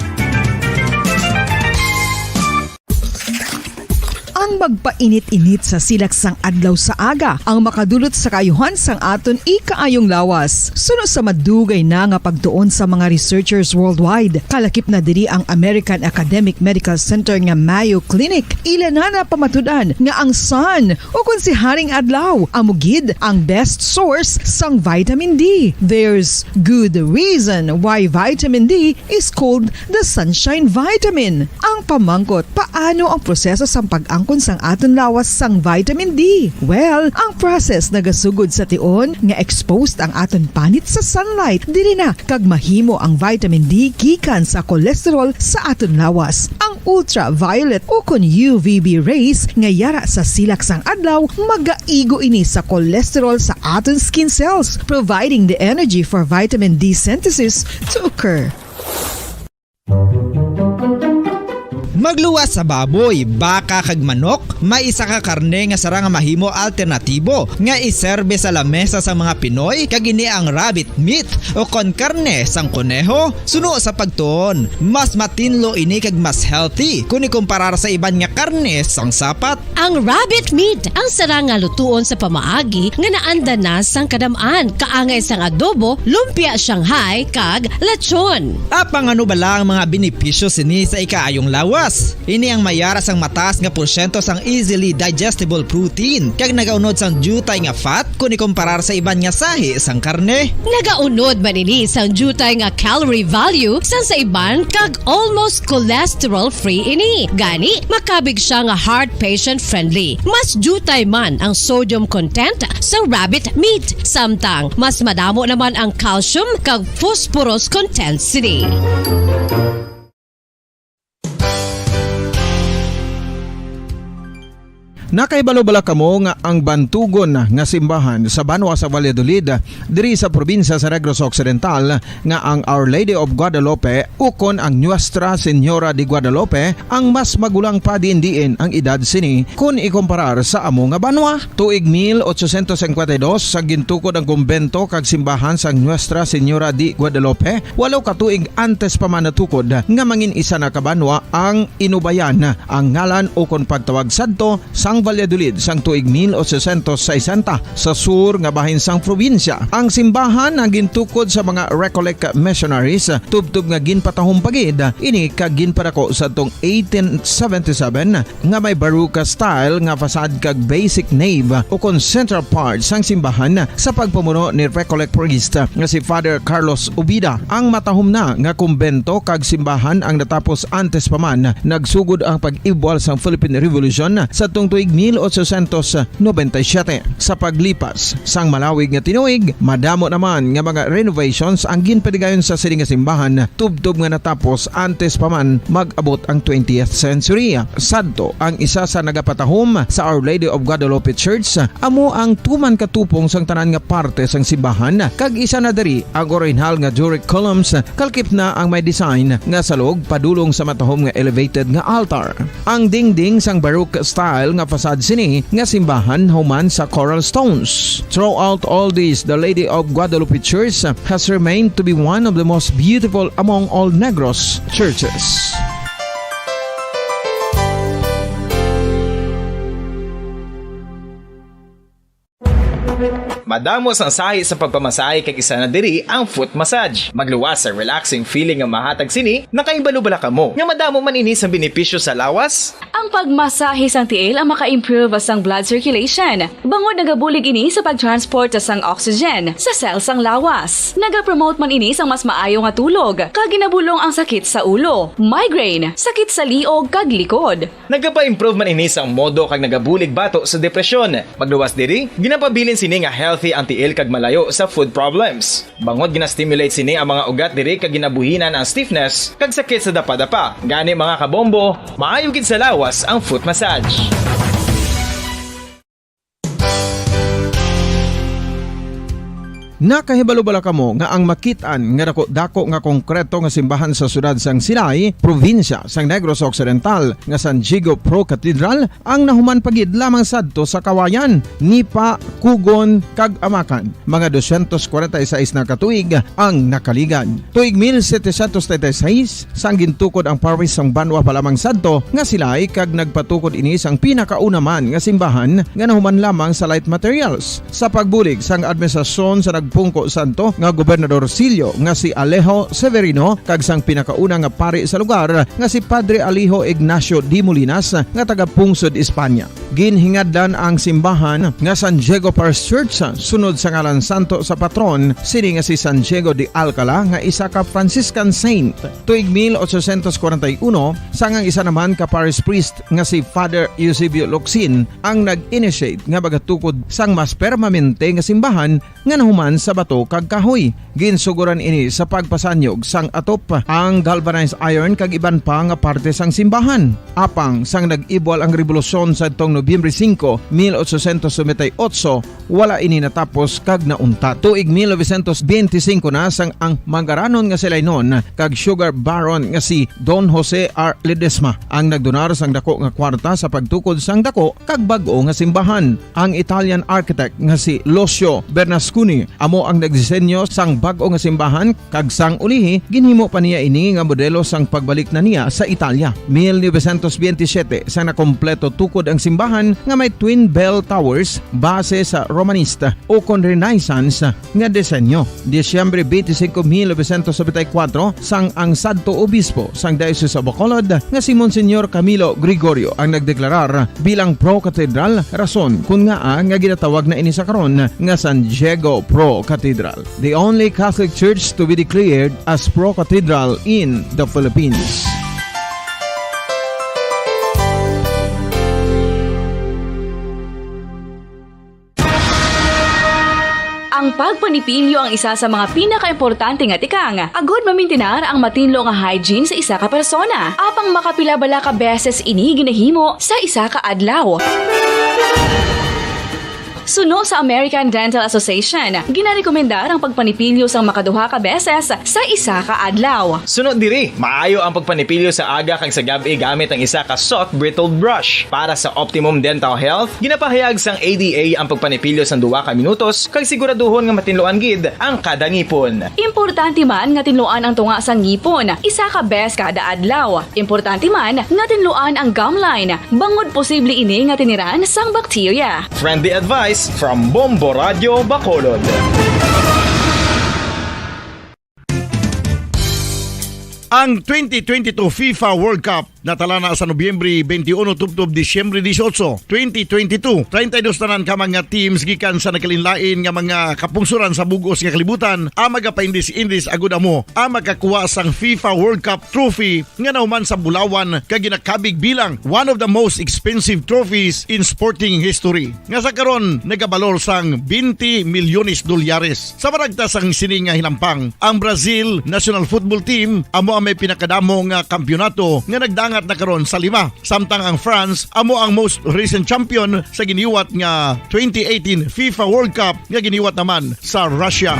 Ang magpainit-init sa silaksang adlaw sa aga ang makadulot sa kaayuhan sang aton ikaayong lawas. Suno sa madugay na nga pagtuon sa mga researchers worldwide, kalakip na diri ang American Academic Medical Center nga Mayo Clinic. Ilan na pamatudan nga ang sun o kung si Haring Adlaw amugid ang best source sang vitamin D. There's good reason why vitamin D is called the sunshine vitamin. Ang pamangkot, paano ang proseso sang pag-angkon sang aton lawas sang vitamin D? Well, ang process nagasugod sa tion nga exposed ang aton panit sa sunlight, diri na kag mahimo ang vitamin D gikan sa cholesterol sa aton lawas. Ang ultraviolet o kon UVB rays nga yara sa silak sang adlaw magaigo ini sa cholesterol sa aton skin cells, providing the energy for vitamin D synthesis to occur. Magluwas sa baboy, baka kag manok, may isa ka karne nga sara nga mahimo alternatibo nga iserbe sa lamesa sa mga Pinoy kag ini ang rabbit meat o kon karne sang kuneho. Suno sa pagtuon, mas matinlo ini kag mas healthy kung ikumparar sa iban nga karne sang sapat. Ang rabbit meat ang sara nga lutuon sa pamaagi nga naanda na sang kadamaan, kaangay sang adobo, lumpia Shanghai kag lechon. Apang ano bala ang mga benepisyo sini sa ikaayong lawas? Ini ang mayara sang mataas nga porsyento sang easily digestible protein kag nagaunod sang jutay nga fat kung ikumparar sa iban nga sahi sang karne. Nagaunod man ini sang jutay nga calorie value sang sa iban kag almost cholesterol free ini. Gani makabig siya nga heart patient friendly. Mas jutay man ang sodium content sa rabbit meat, samtang mas madamo naman ang calcium kag phosphorus content sini. Nakaibalo-bala kamo nga ang bantugon nga simbahan sa Banwa sa Valladolid diri sa probinsya sa Negros Occidental nga ang Our Lady of Guadalupe ukon ang Nuestra Señora de Guadalupe ang mas magulang pa diin ang edad sini kung ikomparar sa amo nga banwa. Tuig 1852 sa gintukod ang kumbento kag simbahan sa Nuestra Señora de Guadalupe, walo ka tuig antes pa man natukod nga mangin isa na kabanwa ang inubayan ang ngalan ukon pagtawag sadto sang Valladolid sang tuig 1860 sa sur nga bahin sang probinsya. Ang simbahan ang gintukod sa mga Recollect missionaries tubtub nga ginpatahong pagid ini kag ginpadako sa tong 1877 nga may baroque style nga fasad kag basic nave o kon central part sang simbahan sa pagpamuno ni Recollect priest nga si Father Carlos Ubida. Ang matahom na nga kumbento kag simbahan ang natapos antes pa man nagsugod ang pag-ibwal sang Philippine Revolution sa tong tuig 1897. Sa paglipas sang malawig nga tinuig, madamo naman nga mga renovations ang ginpadigayon sa sining nga simbahan tubtob nga natapos antes pa man mag-abot ang 20th century. Sadto ang isa sa nagapatahom sa Our Lady of Guadalupe Church, amo ang tuman katupong sang tanan nga parte sang simbahan kag isa na diri ang original nga Doric columns kalkip na ang may design nga salog padulong sa matahom nga elevated nga altar. Ang dingding sang baroque style nga pasad sini nga simbahan human sa Coral Stones. Throughout all this, the Lady of Guadalupe Church has remained to be one of the most beautiful among all Negros churches. Madamos ang sahi sa pagpamasahe kag isa na diri ang foot massage. Magluwas sa relaxing feeling nga mahatag sini, nakaibalo-bala ka mo. Nga madamo man ini sa benepisyo sa lawas. Ang pagmasahe sang tiil ang maka-improve sang blood circulation. Bangod nagabulig ini sa pagtransport sang oxygen sa cells sang lawas. Nagapromote man ini sang mas maayo nga tulog, kag ginabulong ang sakit sa ulo, migraine, sakit sa liog kag likod. Nagapa-improve man ini sang modo kag nagabulig bato sa depresyon. Magluwas diri, ginapabilin sini nga healthy ang tiil kag malayo sa food problems. Bangod gina-stimulate sini ang mga ugat diri kag ginabuhinan ang stiffness kag sakit sa dapa-dapa. Gani mga kabombo, maayo gid sa lawas ang foot massage. Nakahibalo-bala kamo nga ang makitaan nga dako nga konkreto nga simbahan sa sudad sang Sinay, probinsya sang Negros Occidental nga San Diego Pro Cathedral ang nahuman pagid lamang sadto sa Kawayan, Nipa, Kugon kag Amakan. Mga 246 na katuig ang nakaligan. Tuig 1736 sang gintukod ang parish sang Banwa pa lamang sadto nga silay kag nagpatukod ini sang pinakauna man nga simbahan nga nahuman lamang sa light materials. Sa pagbulig sang administrasyon sa Pungko Santo nga Gobernador Silio nga si Alejo Severino kag sang pinakauna nga pari sa lugar nga si Padre Alijo Ignacio Di Molinas nga taga Pungsod, Espanya. Ginhingadlan ang simbahan nga San Diego Parish Church sunod sa ngalan santo sa patron sini nga si San Diego de Alcala nga isa ka Franciscan saint. Tuig 1841 sangang isa naman ka parish priest nga si Father Eusebio Locsin ang nag-initiate nga bagatukod sang mas permanente nga simbahan nga nahuman sa bato kag kahoy. Ginsuguran ini sa pagpasanyog sang atop ang galvanized iron kag iban pa nga parte sang simbahan. Apang sang nag-ibwal ang revolusyon sa tong Nobyembre 5, 1898, wala ini natapos kag naunta. Tuig 1925 na sang ang mangaranon nga sila nun kag sugar baron nga si Don Jose R. Ledesma ang nagdonar sang dako nga kwarta sa pagtukod sang dako kag bag-o nga simbahan. Ang Italian architect nga si Lucio Bernasconi amo ang nagdisenyo sang bag-o nga simbahan kag sang ulihi ginhimo pa niya ini nga modelo sang pagbalik na niya sa Italia. 1927 sang nakompleto tukod ang simbahan nga may twin bell towers base sa Romanista o kon Renaissance nga disenyo. Disyembre 25, 1974 sang ang sadto obispo sang Diocese of Bacolod nga si Monsignor Camilo Gregorio ang nagdeklarar bilang pro-cathedral, rason kung nga ginatawag na ini sa karon nga San Diego Pro Cathedral, the only Catholic church to be declared as pro-cathedral in the Philippines. Ang pagpanipilyo ang isa sa mga pinaka-importante nga tikang. Agod mamintinar ang matinlo nga hygiene sa isa ka persona. Apang makapilabala ka beses ini ginahimo sa isa ka adlaw. Suno sa American Dental Association, ginarekomendar ang pagpanipilyo sang makaduha ka beses sa isa ka adlaw. Sunod diri, maayo ang pagpanipilyo sa aga kag sa gabi gamit ang isa ka soft brittled brush. Para sa optimum dental health, ginapahayag sang ADA ang pagpanipilyo sang 2 ka minutos kag siguraduhon nga matinloan gid ang kada ngipon. Importante man nga tinluan ang tunga sang ngipon, isa ka bes kada adlaw. Importante man nga tinluan ang gum line, bangod posible ini nga tiniran sang bakterya. Friendly advice from Bombo Radio Bacolod. Ang 2022 FIFA World Cup natala na sa Nobyembre 21 tubtob Disyembre 18, 2022. 32 tanan ka mga teams gikan sa nakalinlain nga mga kapungsuran sa bugos nga kalibutan ang magapaindis-indis agud amo ang makakuha sang FIFA World Cup trophy nga nahuman sa Bulawan kag ginakabig bilang one of the most expensive trophies in sporting history. Nga sa karon nagabalor sang 20 milyones dolyares. Sa baragta sang sini nga hinampang, ang Brazil National Football Team amo may pinakadamo nga kampyonato nga nagdangat na karon sa 5. Samtang ang France amo ang most recent champion sa giniwat nga 2018 FIFA World Cup nga giniwat naman sa Russia.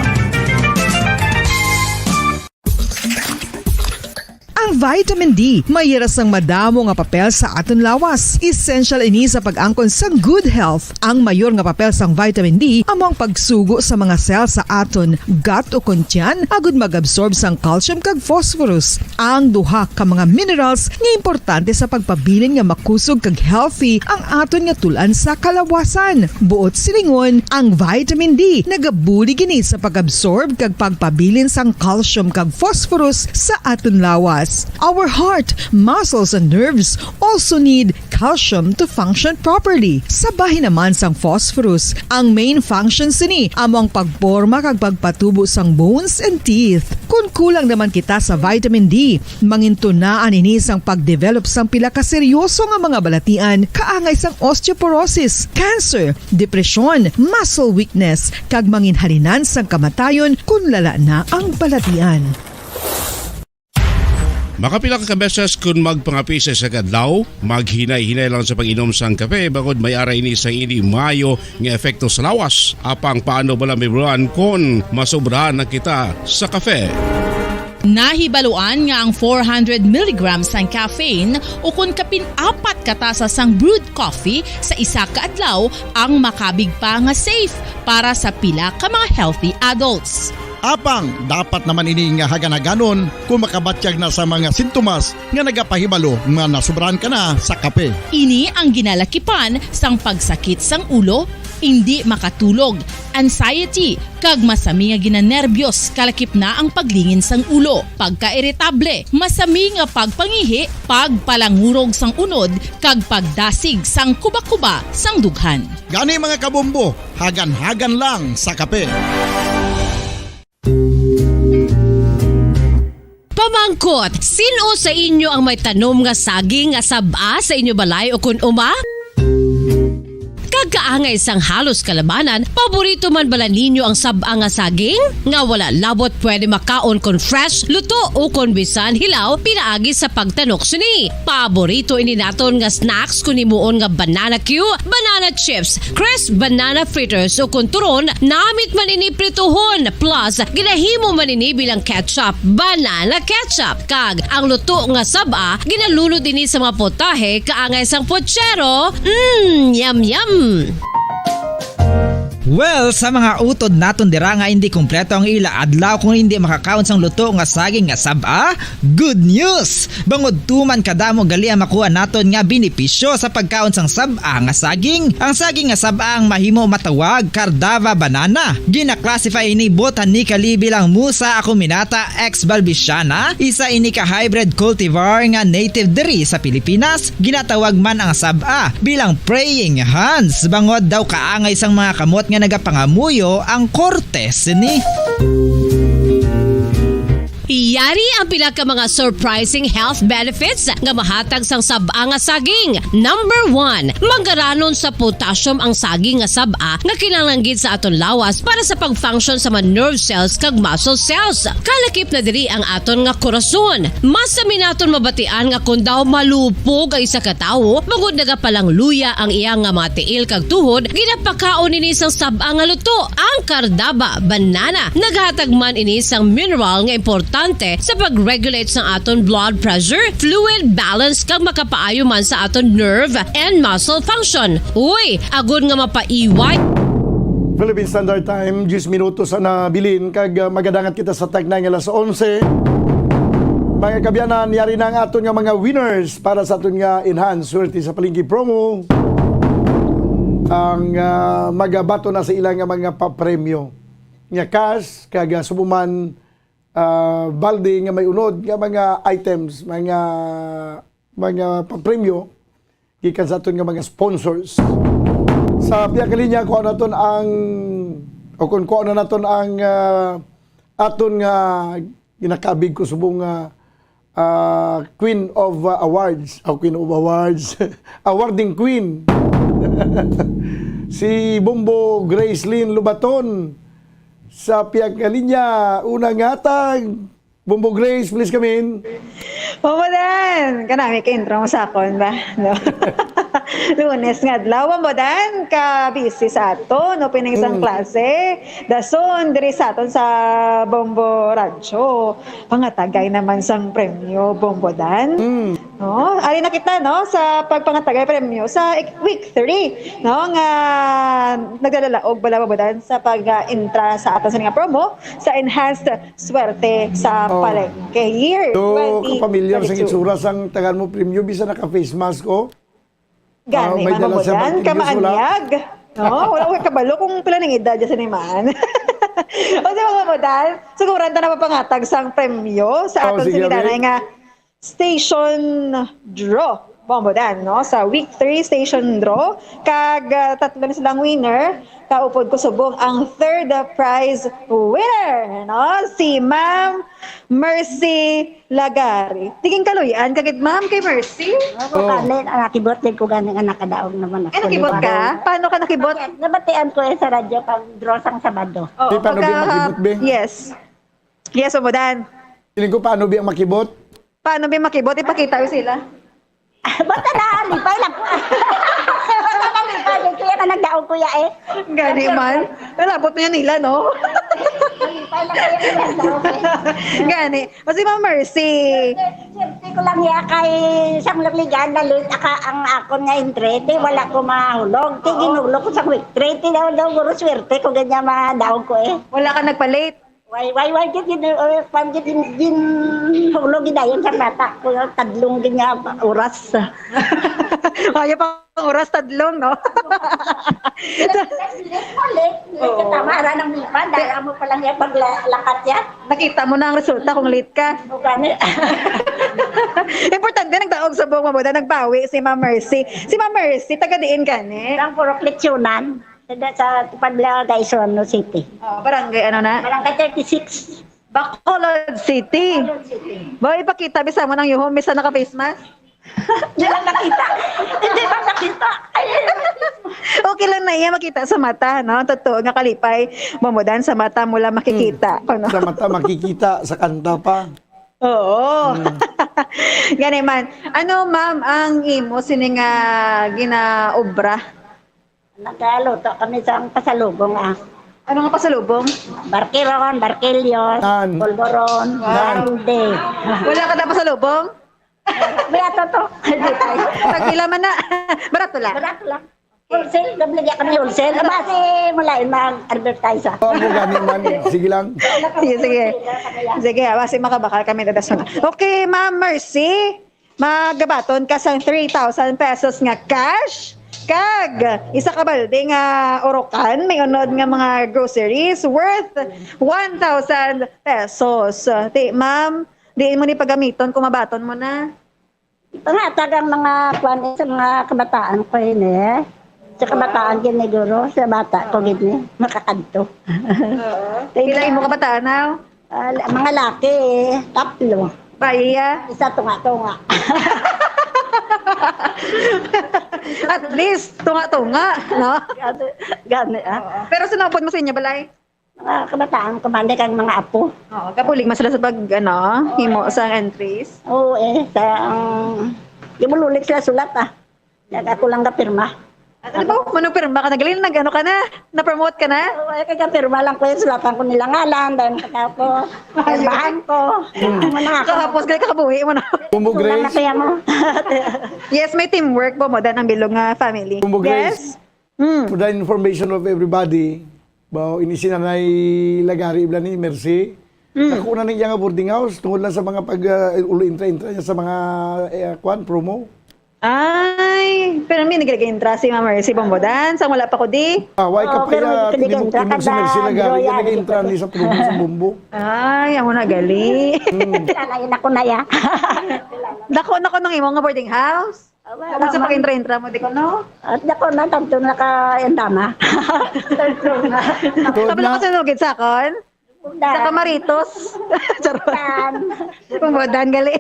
Ang Ang vitamin D mayra sang madamo nga papel sa aton lawas. Essential ini sa pag-angkon sang good health. Ang mayor nga papel sang vitamin D among pagsugo sa mga cell sa aton gut o kuntyan agud mag-absorb sang calcium kag phosphorus. Ang duha ka mga minerals nga importante sa pagpabilin nga makusog kag healthy ang aton nga tulan sa kalawasan. Buot silingon, ang vitamin D nagabuli gini sa pag-absorb kag pagpabilin sang calcium kag phosphorus sa aton lawas. Our heart, muscles and nerves also need calcium to function properly. Sabahin naman sang phosphorus, ang main functions ni among pagporma kag pagpatubo sang bones and teeth. Kung kulang naman kita sa vitamin D, mangintunaan ini sang pagdevelop sang pila ka seryoso nga mga balatian, kaangay sang osteoporosis, cancer, depresyon, muscle weakness, kag manginhalinan sang kamatayon kung lala na ang balatian. Makapila ka beses kung magpangapisa sa kadlaw, maghinay-hinay lang sa pag-inom sang kape bagod may ara ini sa hindi mayo nga epekto sa lawas. Apang paano bala may buruan kung masobrahan na kita sa kape. Nahibaluan nga ang 400 mg sang caffeine o kung kapin-4 katasa sang brewed coffee sa isa ka adlaw ang makabig pa nga safe para sa pila ka mga healthy adults. Apang, dapat naman ini nga haganaganon kung makabatyag na sa mga sintomas nga nagapahibalo nga nasubrahan ka na sa kape. Ini ang ginalakipan sang pagsakit sang ulo, hindi makatulog, anxiety, kag masami nga ginanerbiyos kalakip na ang paglingin sang ulo, pagka-iritable, masami nga pagpangihi, pagpalangurog sang unod, kag pagdasig sang kuba-kuba sang dughan. Gani mga kabombo, hagan-hagan lang sa kape. Pamangkot, sino sa inyo ang may tanom nga saging nga saba sa inyo balay o kun uma? Kagkaangay sang halos kalabanan, paborito man bala ninyo ang saba nga saging? Nga wala labot pwede makaon kon fresh, luto o kon bisan hilaw, pinaagi sa pagtanok suni. Paborito ini naton nga snacks kun himuon nga banana Q, banana chips, crisp banana fritters o kun turon, namit man ini prituhon, plus ginahimo man ini bilang ketchup, banana ketchup. Kag ang luto nga saba, ginalunod ini sa mga potahe kaangay sang pochero. Yum yum! Well, sa mga utod naton dira nga hindi kumpleto ang ila adlaw kung hindi makakaon sang luto nga saging nga saba, good news! Bangod tuman kadamo gali ang makuha naton nga benepisyo sa pagkaon sang saba nga saging. Ang saging nga saba ang mahimo matawag Cardava banana. Gina-classify ini botanically bilang Musa acuminata ex balbisiana, isa ini ka hybrid cultivar nga native diri sa Pilipinas. Ginatawag man ang saba bilang praying hands. Bangod daw kaangay sang mga kamot nga nagapangamuyo ang cortes ni. Iyari ang pila ka mga surprising health benefits nga mahatag sang saba nga saging. Number 1, manggaranon sa potassium ang saging nga saba nga kinahanglan sa aton lawas para sa pag-function sa mga nerve cells kag muscle cells. Kalakip na diri ang aton nga korason. Mas sa minaton mabatian nga kun daw malupog ang isa ka tawo, bangod nagapalang luya ang iyang nga mga tiil kag tuhod, ginapakaon ini sang saba nga luto, ang Cardava banana. Naghatag man ini sang mineral nga importante sa pag-regulate sa aton blood pressure, fluid balance kag makapaayo man sa aton nerve and muscle function. Uy, agud nga mapaiway. Philippine Standard Time, 10 minutos na nabilin kag magadangat kita sa tagnay nga alas 11. Mga kabyanan, yari na ang aton nga mga winners para sa aton nga enhanced swerte sa palengke promo. Ang magabato na sa ilang nga mga papremyo. Nga cash kag subuman balde nga may unod nga mga items, mga papremyo gikan sa aton nga mga sponsors. Sa piya ka linya ko naton ang o kung ko na naton ang aton nga ginakabig ko subong Queen of Awards, Queen of Awards, awarding queen. Si Bombo Gracelyn Lubaton. Sa piyag kalinya, unang hatag. Bombo Grace, please come in. Bombo Dan! Kanami ka intro mo sa akon ba? No? Lunes nga adlaw mo dan ka busy sa ato no pining isang klase. Dason diri sa aton sa Bombo Rancho. Pangatagay naman sang premyo Bombo dan. No, ali na kita no sa pagpangatagay premyo sa week 3 no nga nagdadalaog bala Bombo dan sa pag-intra sa aton sa nga promo sa enhanced swerte sa palengke year So, kapamilyar sa 2022. itsura sang tagan mo premium, bisa naka-face mask ko. Gani, may dala siya mamudan, bang kamaanyag. No, wala ko kabalo kung pila ng edad dyan sa niman. O di mga mamudan, siguro na napapangatag sang premyo sa aton sige, sinidanay nga station draw. Mamudan, no? Sa week 3 station draw, kag tatlo na silang winner, kaupod ko subong ang third prize winner, no? Si Ma'am Mercy Lagari. Tiging kaluyan, kagit ma'am kay Mercy? Ako kanin, nakibot din ko ganing anak kadaog naman ako. Ay, nakibot ka? Paano ka nakibot? Nabatian ko sa radyo pag draw sang Sabado. Oo, paano ba makibot, be? Yes. Yes, Umudan. Feeling ko paano ba makibot? Paano ba makibot? Ipakita ko sila. Basta na, lipay lang ko. Basta na, lipay. Kaya ka nagdaog kuya eh. Gani man. Nalabot niya nila, no? Lipay lang kaya ka nagdaog eh. Gani. O si Ma'am Mercy. Siyempre ko lang ya kay sang lagligan na lut ang akon nga entrete. Wala ko mahulog. Kaya ginulog ko sa week 3. Daw guro swerte ko ganyan madaog ko eh. Wala ka nagpa-late? Why, din hulog gidayon sa bata ko tadlong din nga oras. Kaya pa oras tadlong, no? Tama ra nang lipan dahil mo pa lang yan paglakat yan. Nakita mo na ang resulta kung late ka. Importante nagdaog sa buong mabuda, nagbawi si Ma'am Mercy. Si Ma'am Mercy, taga-diin ka ni? Ang puro leksyonan. Sa Padla, Quezon City. Barangay ano na? Barangay 36. Bacolod City. Ba, ipakita, bisa mo ng yuhon, bisa naka-face mask? Hindi lang nakita. Hindi lang nakita. Okay lang na iya makita sa mata, no? Totoo nga kalipay, mamudan sa mata mo lang makikita. Ano? Sa mata makikita, sa kanta pa. Oo. Gani man. Ano, ma'am, ang imo sining ginaobra? Nagkaluto kami sa pasalubong ah. Ano nga pasalubong? Barkiron, barkilyon, polvoron, grande. Wala ka na pasalubong? Barato to. Pagpila man na. Barato lang. Barato lang. Wholesale, nabligyan kami wholesale. Basi mulain mag-advertise ah. Oo, gani man. Sige lang. Sige. Sige, basi makabakal kami dadason. Okay, Ma'am Mercy. Magabaton ka sa 3,000 pesos nga cash. Kag, isa ka balde nga orokan, may unod nga mga groceries worth 1,000 pesos. Di, ma'am, di mo ni pagamiton, kumabaton mo na. Pangatag ang mga kwan sa mga kabataan ko yun eh. Sa kabataan yun guro, sa bata ko yun makakanto. Pila mo kabataan na? Mga laki eh, 3. Baya? Isa tunga-tunga. At least, tunga-tunga, no? Gani ah. Pero sinupod mo sa inyo, balay? Mga kabataan, kumanda kang mga apo. Oo, kapulig masala sa pag, himo sa entries? Oo eh, di mo lulik sila sulat ah. Ako lang kapirma. Ano ba? Manong pirma ka? Nagaling nag-ano ka na? Na-promote ka na? Oo, kagapirma lang ko yung sulatan ko nila ngalan. Dahil pagkapo, pirmahan ko. Kahapos, gali kakabuhi mo na. Kumbo Grace. Yes, may teamwork po mo dan ang bilog nga family. Kumbo Grace. Yes? For the information of everybody, inisinanay lagari ibla ni Mercy. Nakuha na niya nga boarding house tungkol lang sa mga pag-ulo-intra-intra niya sa mga promo. Ay, pero may nagkagay-intra si Ma'am Mercy Bombodan. Sang wala pa ko di. Why ka pa ya, timog si Mercy lagari, yan nag-intra ni sa promo sa Bumbo. Ay, amo na gali. Lalayin ako na ya. Dako nang imo nga boarding house. Kamo sa pag-intra-intra mo, di ko no? At dako na, tanto na ka-endama. Tapos ako sinugid sa akon? Sa Camaritos. Charon. Bombodan gali.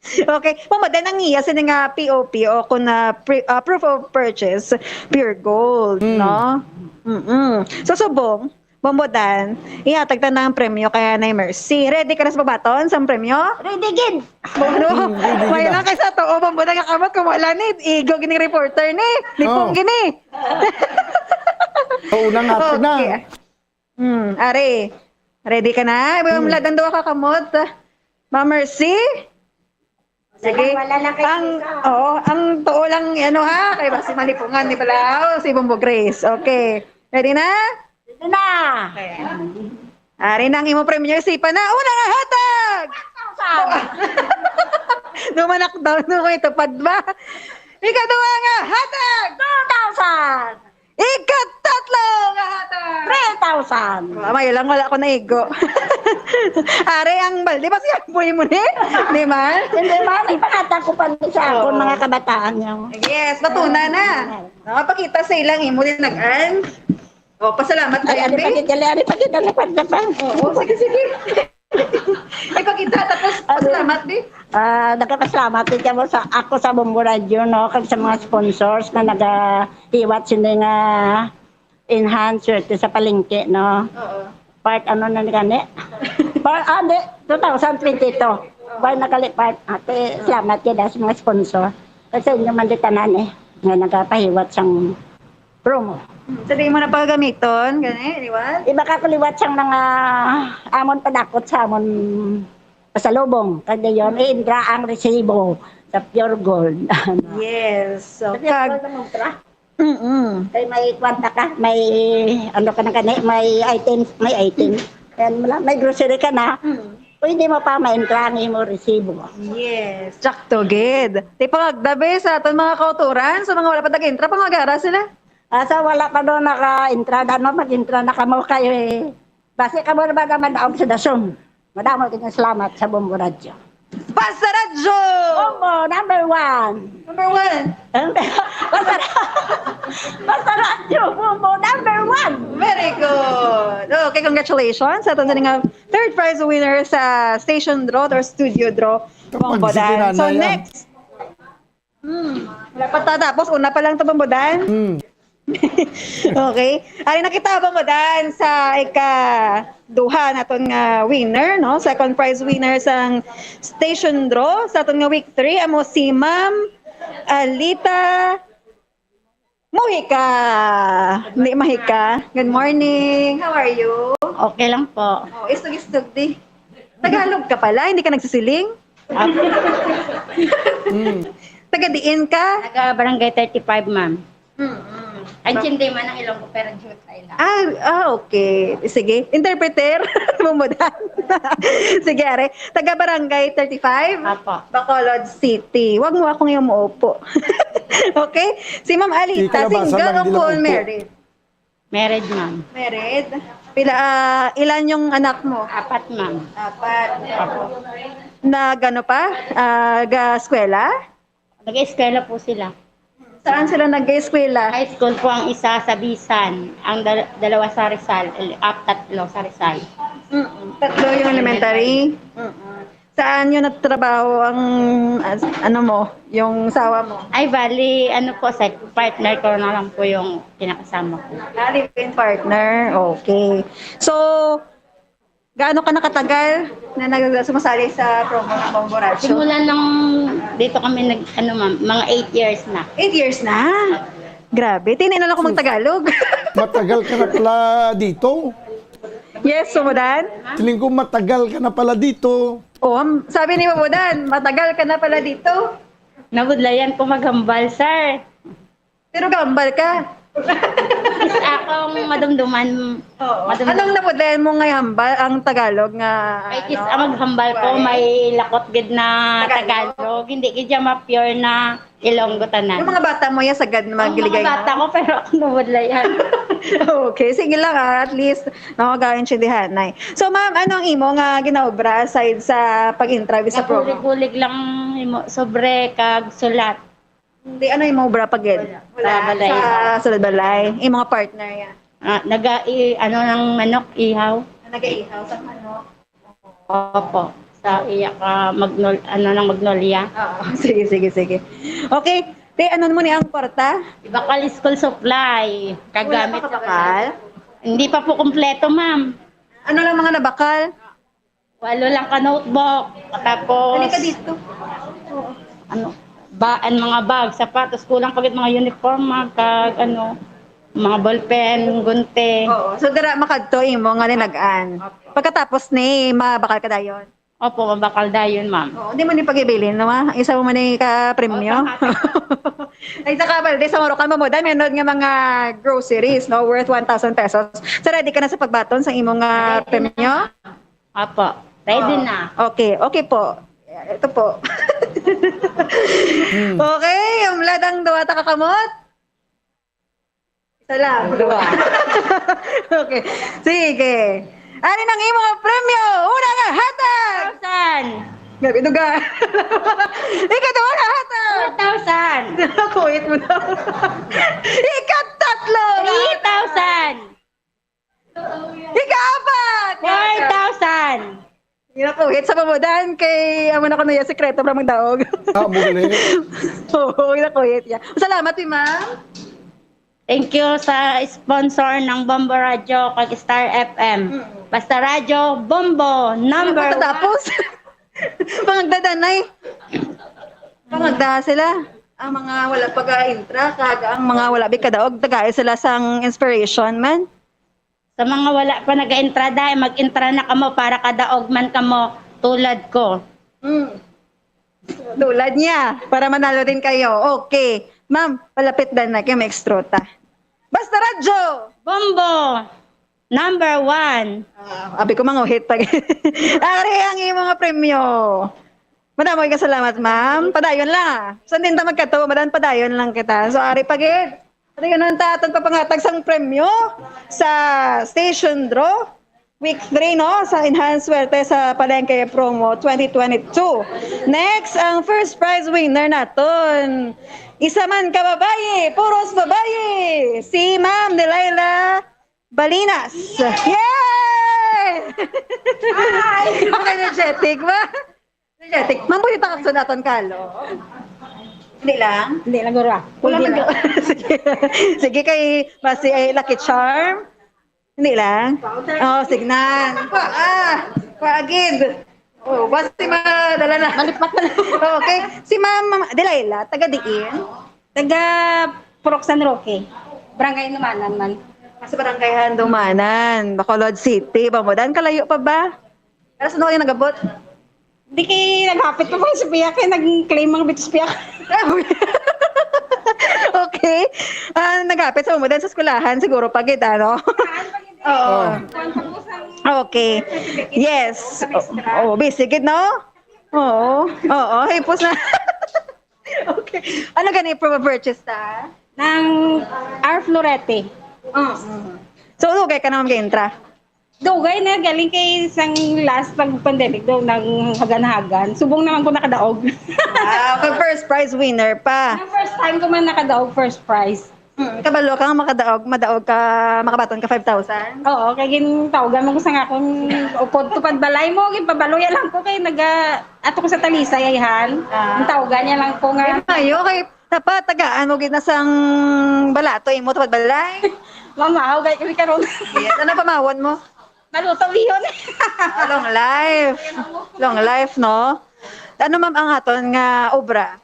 Okay. Pamadan ang iya sa nga POP o kung na proof of purchase, pure gold, no? So subong, Bombodan, ihatag ta na ang premyo kaya na Mercy. Ready ka na sa babaton sa premyo? Ready, gid. Ano? May lang kay sa to. Bombodan ka kamot kung wala ni. Igo gini reporter ni. Lipong gini. Unang hapon na. Are. Ready ka na? Bumladan daw ka kamot. Ma'am Mercy? Sige. Ang too lang, ha? Kay basi malipungan ni Balao, si Bombo Grace. Okay. Ready na? Ready na. Ari nang imo premyo sipa na. Una nga hatag! Dumanak daw no ito padba. Ikaduha nga hatag! 2,000. Ikatatlo nga hatag! 3,000. May lang wala ko na igo. Ari ang balde ba siya buhay mo ni? Di man? Hindi man, ipangatag ko pa sa ako mga kabataan niyo. Yes, matuna na. Nakapakita sa ilang imo din nag-an. Pasalamat Ay, Ate. ari pakita na pa. Oo, sige. Ipakita tapos pasalamat di. Nagpapasalamat din mo sa ako sa Bombo Radio, no, kag sa mga sponsors na nagahiwat sila nga enhance swerte sa palengke, no. Oo. Part ano na gani? Part 2022. Part nakali part. Ate, salamat kay sa mga sponsor. Kasi inyo man ditanan nga nagapahiwat sang promo. Sabi mo na pagamiton, gani, liwat? Iba ka kuliwat siyang mga amon padakot sa amon pasalubong. Kaya yun, indra ang resibo sa Pure Gold. Yes. So, Kaya may kwanta ka, may ano ka na kani, may items. May grocery ka na. Pwede mo pa ma-entra ang imo resibo. Yes. Sakto, gid. Di pagdabi sa aton mga kauturan, sa mga wala pa tag-intra, pangagara sila. Asa wala pa doon naka-intra, mag-intra na kamo kayo Basi kamo na ba naman daog sa dason. Madamo kayong salamat sa Bombo Radio. Basta Radyo! Bombo, number 1. Number 1. Basta Radio, Bombo, number 1. Very good. Okay, congratulations sa aton nga third prize winner sa station draw or studio draw. Bombodan. So next. Wala pa tatapos. Una pa lang ito, Bombodan. Okay. Ari nakita mo dan sa ika-duha naton nga winner, no? Second prize winner sang station draw sa aton nga week 3 amo si Ma'am Alita Mohika. Hindi Mahika. Good morning. How are you? Okay lang po. Oh, istog-istog di. Tagalog ka pala, hindi ka nagsisiling? Taga-diin ka? Taga Barangay 35, ma'am. Ay, hindi man ang ilong ko, pero jutay lang. Okay. Sige. Interpreter. Bumudan. Sige, are. Taga Barangay 35? Apo. Bacolod City. Huwag mo akong yung muupo. Okay? Si Ma'am Alita, single o full married? Married, ma'am. Married? Ilan yung anak mo? 4, ma'am. 4. Apo. Nag-ano pa? Ga-eskwela? Nag-eskwela po sila. Saan sila nag-eskwela? High school po ang isa sa Bisan, ang dalawa sa Rizal, tatlo sa Rizal. Tatlo yung elementary? Saan yun nagtrabaho ang ano mo, yung sawa mo? Ay, bali, ano po, sa partner ko na lang po yung kinakasama ko. Live-in partner, okay. So, gaano ka nakatagal na sumasali sa promo ng Bombo Radio? Simulan lang dito kami mga 8 years na. 8 years na? Grabe, tininan ako mag-Tagalog. Matagal ka na pala dito. Yes, Sumudan? Tiling ko matagal ka na pala dito. Sabi ni Sumudan, matagal ka na pala dito. Nabudlayan ko maghambal, sir. Pero gambal ka. Is akong madumduman. Anong nabudlayan mo ngay hambal ang Tagalog nga? Ay, ang maghambal ko, may lakot gid na Tagalog. Hindi gid ma-pure na Ilonggo tanan. Yung mga bata mo yan sagad na magiligay mga bata ko, pero ako nabudlayan. Okay, sige lang at least nakagaintindihan na. So ma'am, anong imo nga ginaobra aside sa pag-interview sa program? Kulig lang sobre kag sulat. Hindi, ano yung mga obra pag wala sa Sulod Balay. Yung mga partner yan. Ng manok, ihaw. Nag-ihaw sa manok. Opo. Sa iyak magnolia. Sige. Okay. Ano mo ni ang porta? Bakal school supply. Kagamit sa bakal. Hindi pa po kumpleto, ma'am. Ano lang mga nabakal? 8 lang ka notebook. Tapos, Halika dito. mga bag, sapatos, kulang pagit mga uniform, mga ballpen, gunte. Oo. So dira makadto imo nga ninagaan. Pagkatapos ni mabakal ka dayon. Opo, mabakal dayon, ma'am. Oo, di mo ni pagibilin no ma. Isa mo man ni ka premyo. Ay saka ba, di sa Moroccan mo dahil meron nga mga groceries no worth 1,000 pesos. So ready ka na sa pagbaton sa imong premyo? Opo, ready na. Okay po. Ito po. Okay, yung ladang duwa ta kakamot. Isa lang. Okay. Sige. Ano nang imong premyo? Una nga hatag. 1,000. Gabi duga. Ikaduha na hatag. 2,000. Kuwit mo na. Ikatatlo. 3,000. Ikaapat. 4,000. Kuwit sa pamudan kay amo na ko na yung sekreto para magdaog. Mo gali. Oo, kuwit ya. Salamat ma'am. Thank you sa sponsor ng Bombo Radio kag Star FM. Basta Radio Bombo number 1. Tapos pangagdadanay. Pangagda sila. Ang mga wala pag-intra kag ang mga wala bikadaog tagay sila sang inspiration man. Sa mga wala pa nag-entrada, mag-intra na kamo para kadaog man kamo tulad ko. Tulad niya, para manalo din kayo. Okay. Ma'am, palapit dan na kayo may extrota. Basta radyo! Bombo! Number 1. Abi ko mga hit pag. Ari ang iyong mga premyo. Madamo ka salamat, ma'am. Padayon lang. Saan din ta magkato? Madan padayon lang kita. So, ari pagid. Ito yun ang tatang papangatag sang premyo sa Station Draw. Week 3, no? Sa Enhanced Swerte sa Palengke Promo 2022. Next, ang first prize winner naton. Isa man ka babae, puros babae. Si Ma'am Delilah Balinas. Yay! Energetic ba? Energetic. Ma'am, pwede takakso naton kalo. Hindi lang? Hindi lang, gura. Sige kay Basi ay Lucky Charm. Hindi lang? Oh, signan. Paagid. Oh, basta madala na. Malipat na. Okay. Si Ma'am Delilah, taga diin? Taga Purok San Roque. Barangay Numanan man. Sa Barangay Handumanan, Bacolod City. Bamudan, kalayo pa ba? Pero saan kayo nagabot? Hindi kayo naghapit pa po sa piyak. Kaya nag-claim ang bitis piyak. Okay. Nagapit sa umudan sa skulahan, siguro pagid, ano? Oo. Okay. Yes. Oh, bisigid, no? Oo, hipos na. Okay. Ano ganit from a purchase ta? Ng R. Florete. So, okay ka naman ka-intra? Dugay na, galing kay isang last pag-pandemic daw ng hagan-hagan. Subong naman ko nakadaog. Wow, first prize winner pa. Ang first time ko man nakadaog first prize. Kabalo ka madaog ka, makabaton ka 5,000? Oo, kaya gintawagan mo ko sa nga kung upod tupad balay mo, gipabaloya lang ko kay ato ko sa Talisay ayhan. Ang tawagan niya lang ko nga. Ayo, kay dapat tagaan mo ginasang balato imo tupad balay. Mamahaw, kay kami karon. Yes, ano pamawon mo? Malutaw yun. Long life. Long life, no? Ano ma'am ang aton nga obra?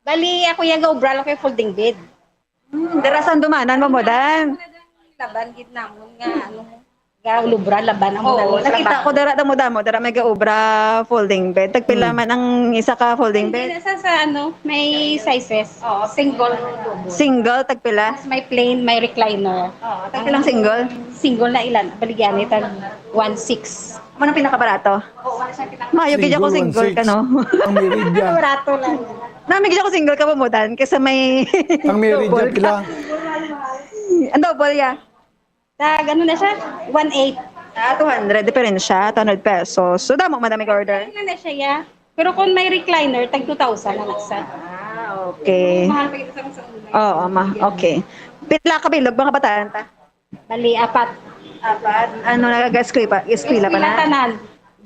Bali, ako yung obra lang kay folding bed. Darasan dumanan mo modan. Laban gid namon nga ga lubra laban ang Oo, nakita ko dara damo dara may obra folding bed. Tagpila man ang isa ka folding bed. Sa may sizes. Oo, single, double. Single tagpila. May plain, may recliner. Oo, tagpilang single. Single na ilan? Baligyan ni tag 1.6. Ano pinakabarato? Oo, wala siyang pinaka. Mayo gid ako single ka no. Ang Meridia. Barato lang. Nami gid ako single ka pamudan kaysa may Ang Meridia pila. Ang double ya. Tag ano na siya? 1.8. 200 diferensya, 200 pesos. So damo madami ka order. Ano na siya ya? Pero kung may recliner, tag 2,000 lang isa. Okay. Mahal pa kita sa una. Oo, okay. Pila ka bilog mga kabataan ta? Bali, 4. Ano nagaga-eskwela pa na? Tanan.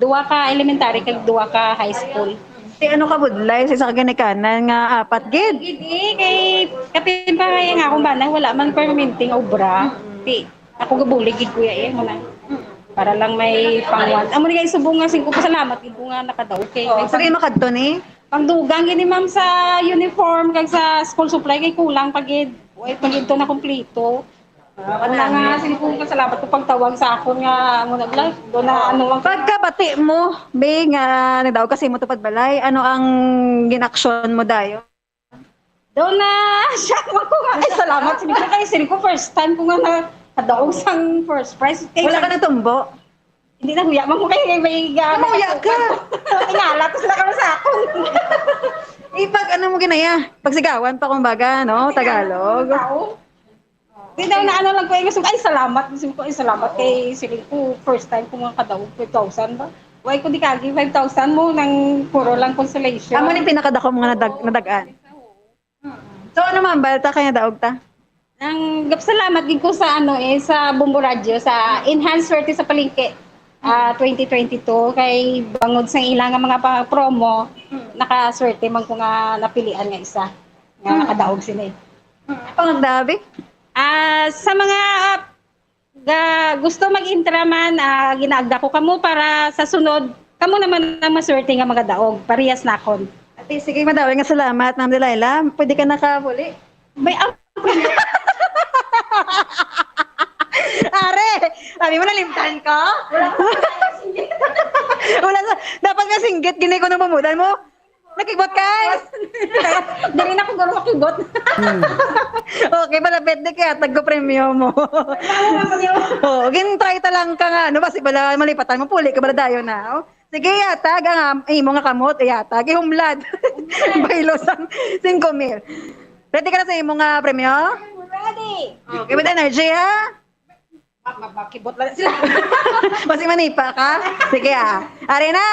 2 ka elementary, kag 2 ka high school. Ti ano ka budlay sa isa ka ginikanan nga 4 gid. Gidi kay kapin pa kay nga akong banay wala man permanenting obra. Ti Ako gabulig gid kuya mo na. Para lang may pangwan. Amo ni kay subong nga singko salamat gid ko nga nakadaw kay. Sige makadto ni. Pangdugang gini ma'am sa uniform kag sa school supply kay kulang pagid. Wait pagid to na kompleto. Wala nga singko salamat ko pagtawag sa akon nga mo nag-live. Do na ano lang Pagkabati mo, be nga nagdaog kasi mo tupad balay, ano ang ginaksyon mo dayo? Do na shock mo ko nga. Ay salamat singko kay singko first time ko nga nakadaog sang first prize. Wala ka natumbo? Hindi na huya man ko kay may Huya ka. Ingala ko sila kamo sa akon. Ipag ano mo ginaya? Pagsigawan pa kumbaga, no? Tagalog. Hindi daw na ano lang ko ay salamat. Gusto ko ay salamat kay siling ko first time ko nga kadaog 5,000 ba. Why ko di kagi 5,000 mo nang puro lang consolation. Amo ni pinakadako mga nadagaan. So ano man balta kanya daog ta? Ang salamat gid ko sa sa Bumbo Radio sa Enhanced Swerte sa Palengke 2022 kay bangod sa ilang nga mga promo nakaswerte man ko nga napilian nga isa nga nakadaog sila. Pangagdabi? Sa mga gusto mag-intraman ginaagda ko kamo para sa sunod kamo naman ang maswerte nga mga daog parehas nakon. Ate sige madawi nga salamat Ma'am Delilah. Pwede ka nakahuli. May Are, sabi mo nalimtan ko? Wala sa, dapat nga singgit, ginay ko nung pamudan mo. Nakibot ka? Dali na kung gano'n makibot. Okay, malapit di kaya tagko-premyo mo. Oo, gintry ta lang ka nga. Ano ba, si bala malipatan mo, puli ka bala dayo na. Sige, yata, mo nga kamot, yata, gihumlad. Baylo sang 5,000. Ready ka na sa imo nga premyo? Ready. Okay, with energy, ha? Makibot lang sila. Masing manipa ka? Sige Ari na!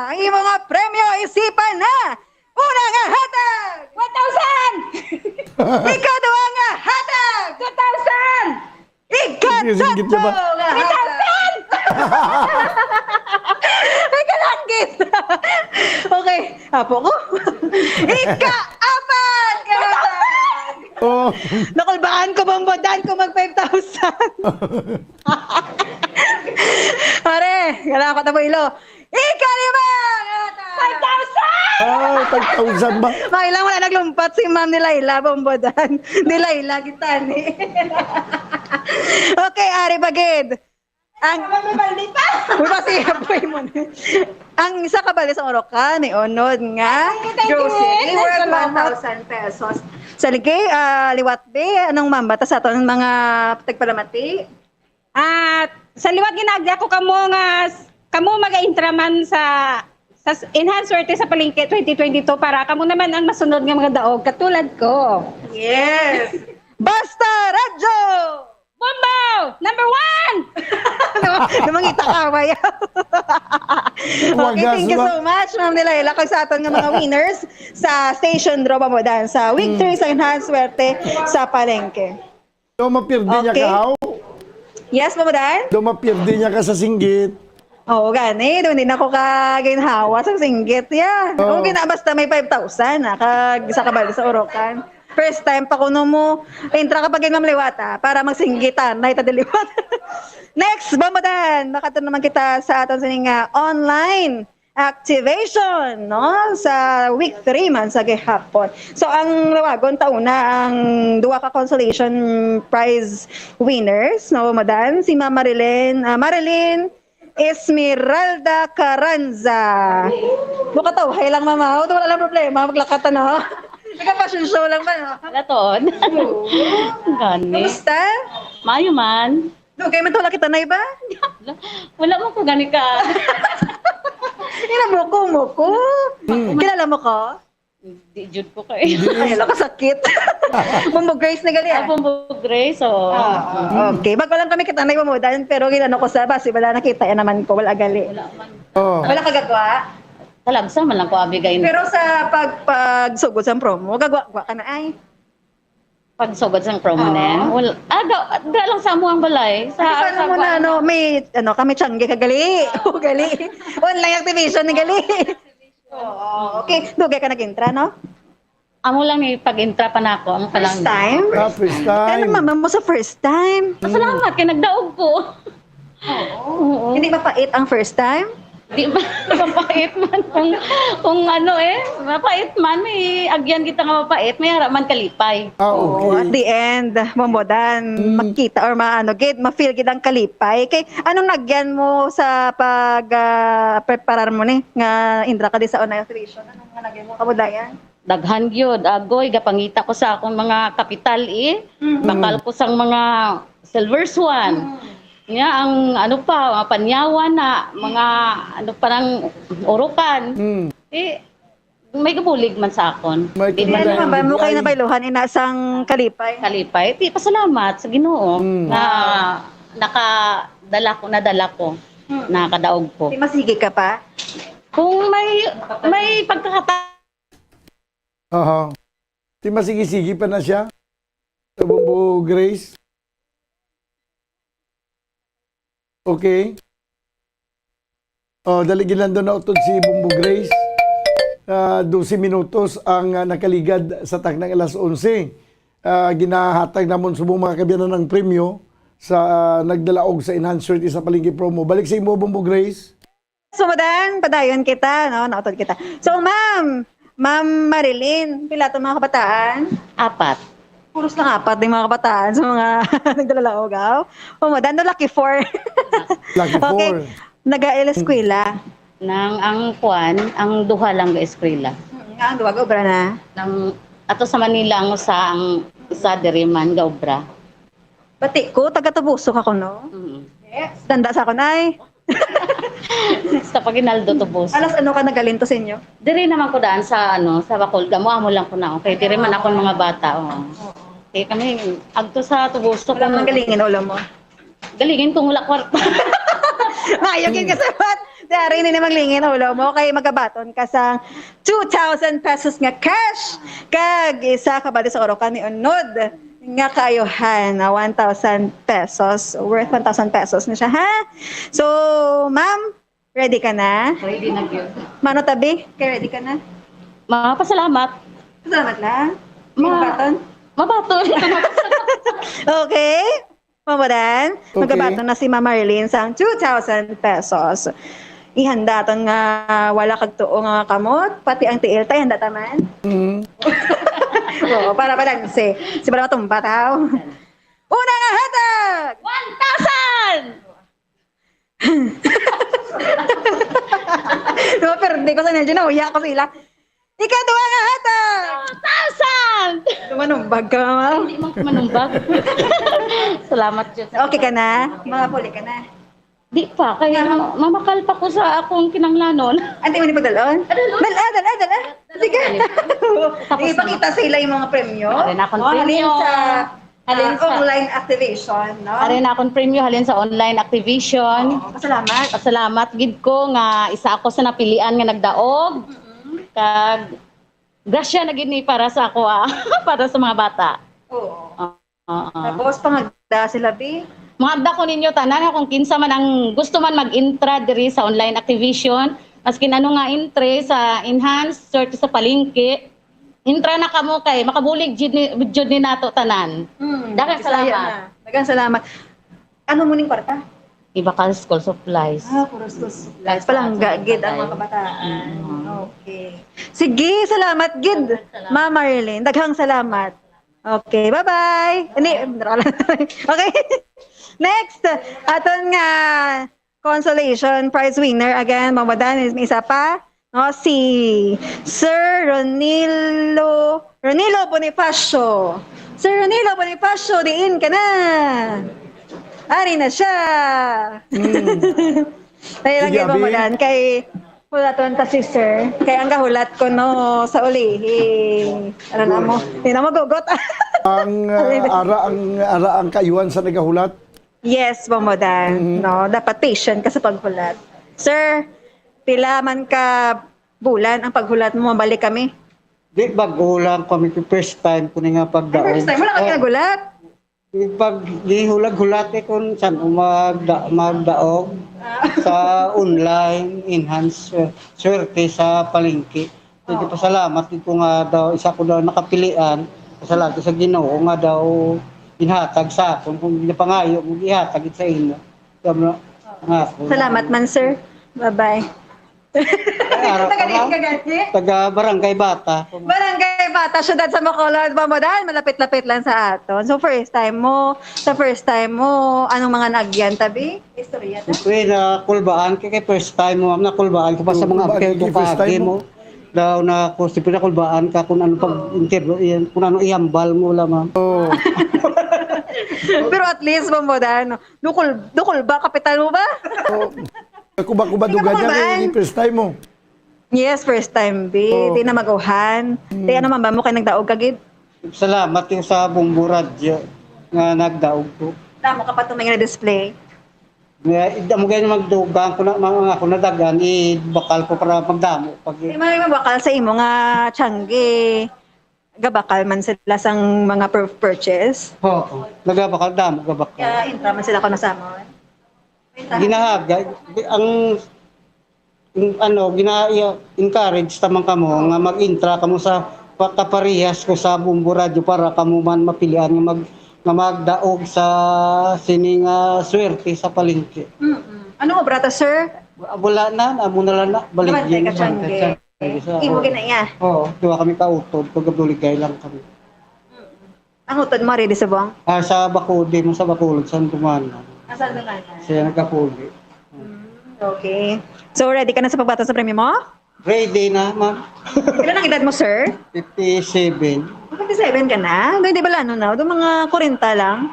Ang imo nga premyo, isipan na! Una nga hatag! 1,000! Ikaduha nga hatag! 2,000! Ikatsampo nga hatag! 3,000! Ay, kalanggit! Okay, hapo ko. Ika-apat! Kalatag! Oh. Nakulbaan ko, bombodan ko mag 5,000. Pare, kailangan ko tapo ilo. Ika-lima! 5,000! Ay, 5,000 ba? Makailang wala naglumpat si Ma'am Delilah, bombodan. Delilah, gitani. Okay, Ari Bagid. Ang ang isa ka bali sa Oroca ni Onod nga grocery worth 1,000 pesos. Sa ligay, liwat be, anong mambata sa aton mga tagpalamati? At sa liwat ginagya ko kamo nga kamo mag-intraman sa Enhanced Swerte sa Palengke 2022 para kamo naman ang masunod nga mga daog katulad ko. Yes. Basta Radyo! Bombo! Number 1! Namangita ka ba yan? Okay, thank you so much, Ma'am Delilah, kag sa aton nga mga winners sa Station Dropa Modan sa Week 3 sa Enhanced Swerte sa Palengke. Do mapirdi niya ka, how? Yes, Mamudan? Do mapirdi niya ka sa singgit. Oo, gani. Doon din ako kaginhawa sa singgit. Yeah. Oo. Okay na, basta may 5,000 kag sa kabali sa Orocan. First time pa kuno mo, entra ka pag liwata para magsinggitan na itadiliwat. Next, Bamadan, makato naman kita sa aton sa online activation, no? Sa week 3 man sa gihapon. So ang lawagon tauna ang duwa ka consolation prize winners, no, Madan, si Ma'am Marilyn Esmeralda Carranza. Bukataw, hay lang mama, wala lang problema, maglakatan no. Nagka-fashion show lang ba, no? Laton. Gani. Kamusta? Mayo man. Okay, matulak kita na iba? Wala mo ko gani ka. Inamuko mo ko. Kilala mo ko? Di jud ko kay. Ay, ala kasakit. Bumbo Grace na gali. Bumbo Grace, oh. Okay, bago lang kami kita na ipamudan, pero ginano ko sa basi, wala nakita yan naman ko, wala gali. Wala kagagawa? Talagsa man lang ko abigay. Pero sa pagsugod sa promo, gagwa ka na ay. Pagsugod sa promo na. Wala da lang sa amuang balay. Sa mo na may kami tiyangge kagali. Gali. Online activation ni gali. Okay, dugay ka nag-intra, no? Amo lang ni pag-intra pa nako, amo pa lang. First time? First Kaya mama mo sa first time. Pasalamat kay nagdaog ko. Oo. Hindi mapait ang first time? Di ba mapait man kung ano mapait man may agyan kita nga mapait, may haraman kalipay. Oo, at the end, mamodan, makita or ma-feel gid ang kalipay. Kay anong nagyan mo sa preparar mo ni nga indra ka di sa online activation? Anong nga nagyan mo kabudayan? Daghan gyud agoy gapangita ko sa akong mga kapital bakal ko sang mga silver swan. Nga ang ano pa, mga panyawan na, mga ano parang urukan. May kabulig man sa akon. Hindi naman ba mo kayo nabayluhan inasang kalipay? Kalipay, pasalamat sa Ginoo na nadala ko, nakadaog ko. Di masigi ka pa? Kung may pagkakataon. Aha. Di masigi-sigi pa na siya? Sa Bumbo Grace? Okay. Daligilan doon na utod si Bumbo Grace. 12 minutos ang nakaligad sa taknang alas 11. Ginahatag namon subong mga kabiyanan ng premyo sa nagdalaog sa enhanced swerte sa palengke promo. Balik sa imo, Bumbo Grace. So, madan, padayon kita, no? Nautod kita. So, Ma'am Marilyn, pila itong mga kabataan? 4. Puros lang 4 ng mga kabataan sa mga nagdalalaogaw. O, madan, no, lucky 4. Lucky 4. Okay, nag-eskwela. Ang duha lang ga eskwela. Ang duha ga obra na? Ato sa Manila ang isa diri man ga obra. Pati ko, taga-Tabuso ka ko, no? Yes. Tanda sa ako, nay. Sa Paginaldo Tubos. Alas ano ka nagalinto sa inyo? Diri naman ko daan sa Bacol. Amo lang ko na. Okay, diri man ako mga bata. Okay, kami agto sa Tubuso. Wala man galingin ulo mo. Galingin kung wala kwarta. Mayagin ka sa bat. Dari na maglingin ulo mo kay magabaton ka sa 2,000 pesos nga cash. Kag isa ka ba sa orokan ni Unod nga kayuhan na 1,000 pesos. Worth 1,000 pesos na siya, ha? So, ma'am, ready ka na? Ready na yun. Mano tabi? Kay ready ka na? Pasalamat. Pasalamat lang? Mabaton? Mabaton. Okay. Mabadan? Okay. Magabaton na si Ma'am Marilyn sa 2,000 pesos. Ihanda ton nga wala kag tuo nga kamot, pati ang tiil tay handa taman. Oo, para si para matumba tao. Una nga hatag! 1,000! No, perde ko sa nandiyo na uya ko sila. Ikaduha nga hatag! 1,000! Manumbag ka, ma'am. Hindi man manumbag. Salamat Diyos. Okay ka na? Makapuli ka na? Di pa, kaya mamakal pa ko sa akong kinanglanon. Ante mo ni pagdalon? Dala. Sige. Ipakita sila yung mga premyo. Halin akong premyo. Halin sa online activation, no? Halin akong premyo, halin sa online activation. Pasalamat. Pasalamat gid ko nga isa ako sa napilian nga nagdaog. Kag grasya na gid ni para sa ako para sa mga bata. Oo. Tapos pangagda sila bi. Magda ko ninyo tanan kung kinsa man ang gusto man mag-intra diri sa online activation, maskin ano nga entry sa enhanced swerte sa palengke. Intra na kamo kay makabulig jud ni nato tanan. Daghang salamat. Daghang salamat. Ano mo ning kwarta? Ibakal school supplies. Puro school supplies. Palangga gid ang mga kabataan. Okay. Sige, salamat gid. Ma'am Marilyn, daghang salamat. Okay, bye-bye. Okay. Next, aton nga consolation prize winner again, mamadan is isa pa, no, si Sir Ronilo Bonifacio. Sir Ronilo Bonifacio, diin ka na. Ari na siya. Tayo lang yung mamadan kay hulaton ta si Sir. Kay ang gahulat ko no sa ulihi. Ano na mo? Hindi na magugot. ang ara ang kayuhan sa nagahulat. Yes, Mamodan. No, dapat patient ka sa paghulat. Sir, pila man ka bulan ang paghulat mo, mabalik kami. Di bagulang kami first time ko nga pagdaog. First time, wala ka nagulat? Pag gihulag-hulat kung saan magdaog sa online enhanced swerte sa palengke. Sige, pasalamat ko nga daw, isa ko daw nakapilian. Pasalamat sa Ginoo nga daw inhatag sa akon. Kung ginapangayo, kung ihatag sa inyo. Salamat man, sir. Bye-bye. Taga Barangay Bata. Barangay Bata, syudad sa Bacolod, Bamodan, malapit-lapit lang sa aton. So first time mo, anong mga nagyan tabi? Istorya ta? Siyempre, nakulbaan kay first time mo, nakulbaan ko pa sa mga apeldo kagi mo. Daw na ko siyempre nakulbaan ka kung ano pag-interview, kung ano ihambal mo lamang. Pero at least, Bamodan, dukol ba? Kapital mo ba? Kuba dugan niya kay first time mo. Yes, first time, B. Di na mag-uhan. Di ano man ba mo kay nagdaog kagid? Salamat yung sa Bumbo Radio nga nagdaog ko. Tama ka pa tumingin na display. Mo ganyan magdugang ko na mga ako nadagan bakal ko para magdamo pag May mabakal sa imo nga tiyangge. Gabakal man sila sang mga purchase. Oo. Nagabakal damo gabakal. Kaya intra man sila ko nasama. Ginahaga ang gina-encourage tamang kamo nga mag-intra kamo sa kaparehas ko sa Bumbo Radio para kamo man mapilian nga magdaog sa sining swerte sa palengke. Ano obra ta, sir? Wala na, amo na lang na balik Naman ka tiyangge. Imo ginaya. Oo, duwa kami kautod, pagkabuligay lang kami. Ang utod mo ready sa buwang? Sa Bacolod, mo sa Bacolod, San Dumana. Asan ba ka? Siya nagkapuli. Okay. So ready ka na sa pagbato sa premyo mo? Ready na, ma'am. Ilan ang edad mo, sir? 57. 57 ka na? Hindi ba ano na? Doon mga 40 lang?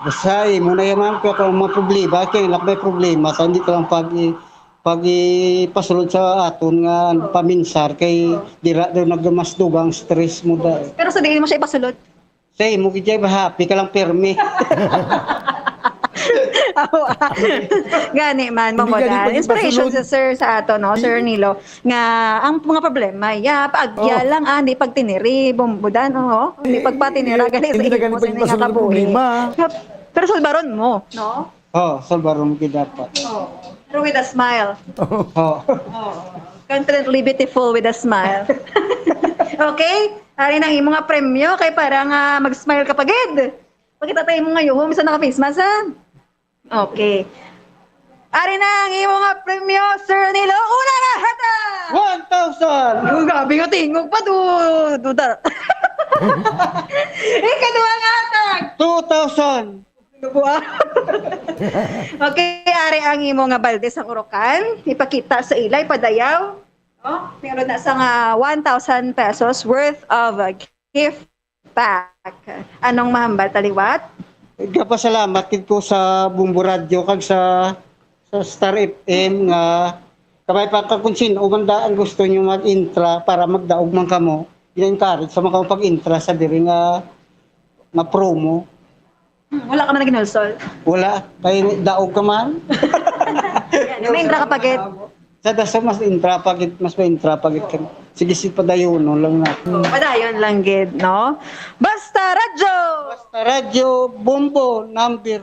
Basta mo na yan, ma'am, kung mga problema, kaya may problema, sa hindi ko lang pag ipasulod sa aton nga paminsar, kay dira doon nagmasdugang stress mo dahil. Pero sabihin mo siya ipasulod? Say, mo gijay ba happy ka lang permi. Gani man mamodan. Inspiration sa sir sa ato no, Sir Nilo nga ang mga problema paagya lang di pagtiniri bombodan hindi pagpatinira gani sa imo sa nga kabuhi. Pero solbaron mo, no? Solbaron gid dapat. Pero with a smile. Confidently beautiful with a smile. Okay? Ari nang imo nga premyo kay para nga mag-smile ka pagid. Pakita tayo mo ngayon, misa naka-face mask ha? Okay. Ari na ang imo nga premyo, Sir Nilo. Una na, hata! 1,000! Yung gabi nga tingog pa, duda. Ikaduha nga hatag! 2,000! Okay, ari ang imo nga balde sa Urokan. Ipakita sa ilay, padayaw. Meron na sa nga 1,000 pesos worth of a gift pack. Anong mahambal taliwat? Kapasalamat ko sa Bumbo Radio kag sa Star FM nga kamay pa kung sino umandaan gusto niyo mag-intra para magdaog man kamo. I-encourage sa mga pag-intra sa diri nga promo. Wala ka man naginulsol? Wala. Kaya daog ka man. May intra ka pagit? Sa daso mas intra pagit, mas pa-intra pagit ka. Sige, padayon lang na. Padayon lang gid, no? Basta Radyo! Basta Radyo, Bumbo, number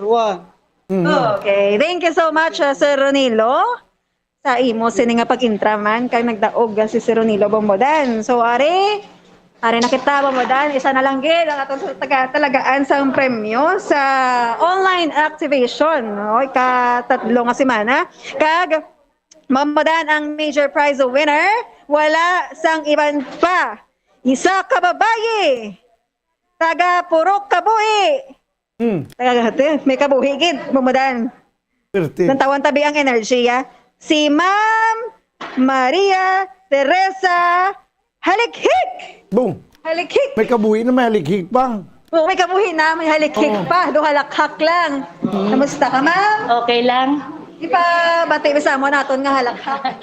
1. Okay, thank you so much, Sir Ronilo. Sa imo sini nga pag-intra man kay nagdaog si Sir Ronilo Bombodan. So are nakita Bombodan, isa na lang gid ang atong talagaan sa premyo sa online activation, no? Ika-tatlo nga semana. Kag Bombodan ang major prize winner, wala sang iban pa. Isa ka babaye. Taga Purok Kabuhi. Taga may kabuhi gid Bombodan. Nantawan tabi ang enerhiya. Si Ma'am Maria Teresa Halikhik. Boom. Halikhik. May kabuhi na may halikhik pa. Oo, may kabuhi na, may halikhik pa. Duhalakhak lang. Kamusta ka, ma'am? Okay lang. Di pa bati sa mo naton nga halakhak.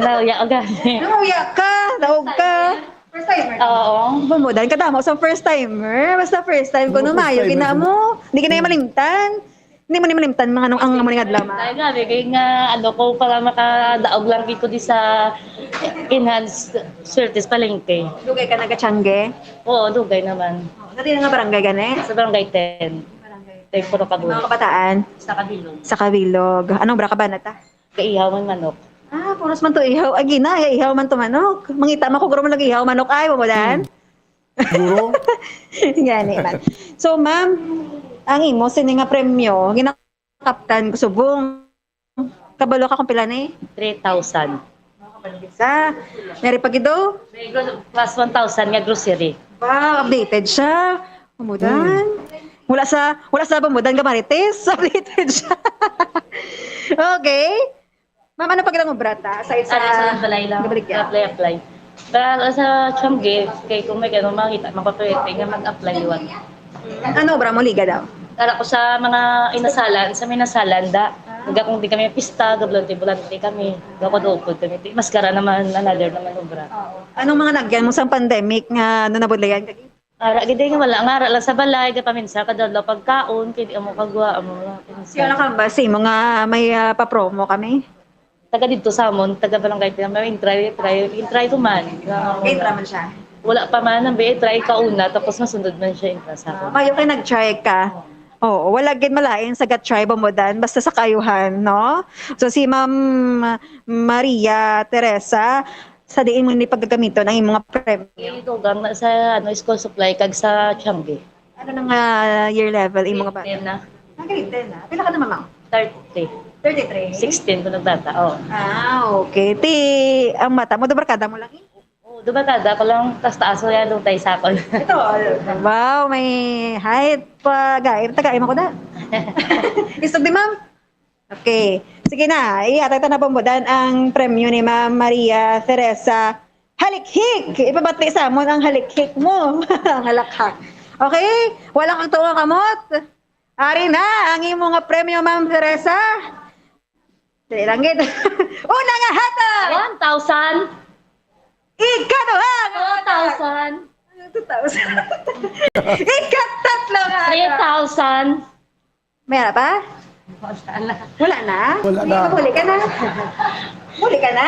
Nauya agad. Nauya ka, daog ka. First timer? Oo. Bumudan ka damo sa first timer. Basta first time ko numayo, gina mo. Hindi ka na yung malimtan. Hindi mo ni malimtan mga anong ang mga adlaw ma. Ay nga, kaya nga ko para makadaog lang dito di sa enhanced certis palengke. Dugay ka nagachangge? Oo, dugay naman. Dati na nga barangay gani? Sa barangay 10. Take puro kabuhi. Mga kabataan? Sa Kabilog. Sa Kabilog. Anong bra ka ba nata? Kaihaw ng manok. puros man to ihaw. Agina, ihaw man to manok. Mangita man ko guro man lagi ihaw manok ay mamudan. Siguro? Gani man. So ma'am, ang imo sini nga premyo ginakaptan ko subong. Kabalo ka kung pila ni? 3,000. Sa nari pagido? Plus 1,000 nga grocery. Wow, updated siya. Mamudan. Wala sa pamudan ka Marites. Updated siya. Okay. Ma'am, ano pagkita mo brata? Sa balay lang. Gabaligya. Apply. Para sa Chamgi, kay kung may ganun makita, mapapwede nga mag-apply liwan. Ano obra mo liga daw? Para ko sa mga inasalan, sa may nasalan, Hanggang kung di kami pista, gablante-bulante kami. Gapadupod kami. Maskara naman, another naman obra. Anong mga nagyan mo sa pandemic nga ano nabudlayan ka? Ara, gede nga wala. Ngara lang sa balay, kapaminsa, kadadlaw pagkaon, kaya amo kagwa, amo pinsa. Siya lang ba? Si mo nga may pa-promo kami? Taga dito sa amon, taga barangay may try ko man. Intra man siya. Wala pa man, try ka una, tapos masundod man siya intra sa akin. Mayo kay nag-try ka. Oo, wala gid malain sa gat-try bamudan basta sa kayuhan, no? So si Ma'am Maria Teresa sa diin mo ni paggagamiton ang imong premyo. Ito gang sa school supply kag sa Changi. Ano nang year level imong ba? Na. Grade 10 na. Pila ka na ma'am? 30. 33? 16 ko nagbata, oh. Okay. Ti ang mata mo barkada mo lang. Dubatada ko lang, taas ko yan, doon tayo sakol. Ito, wow, may height pa, tagaim ako na. Isog di, ma'am? Okay. Sige na, iatay na pambudan ang premyo ni Ma'am Maria Teresa Halikhik. Ipabati sa amon ang halikhik mo. Ang halakhak. Okay? Walang ang tuwa kamot. Ari na, ang imo nga premyo, Ma'am Teresa. Dali lang gid. Una nga hatag! 1,000. Ikaduhang! 2,000. 2,000. Ikatatlo nga! 3,000. Meron pa? Wala na. Wala na. Huli ka na. Huli ka na?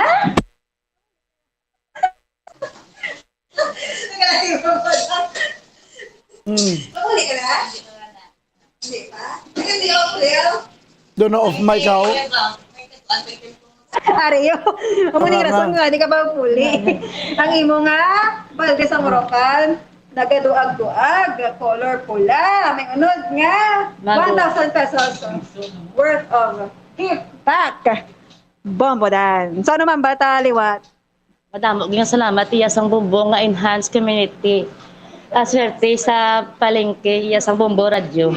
Huli ka na? Hindi pa? Hindi ako huli. Doon na off mic ako. Ariyo, amuning rason nga, di ka ba puli? Ang imo nga, balde sa Morokan, nagaduag-duag, color pula, may unod nga, 1,000 pesos worth of gift pack. Bombodan. So ano man bata, liwat? Madamo, ganyan salamat, iyasang bumbo nga enhanced community. Aswerte sa palengke, iyasang bumbo radyo.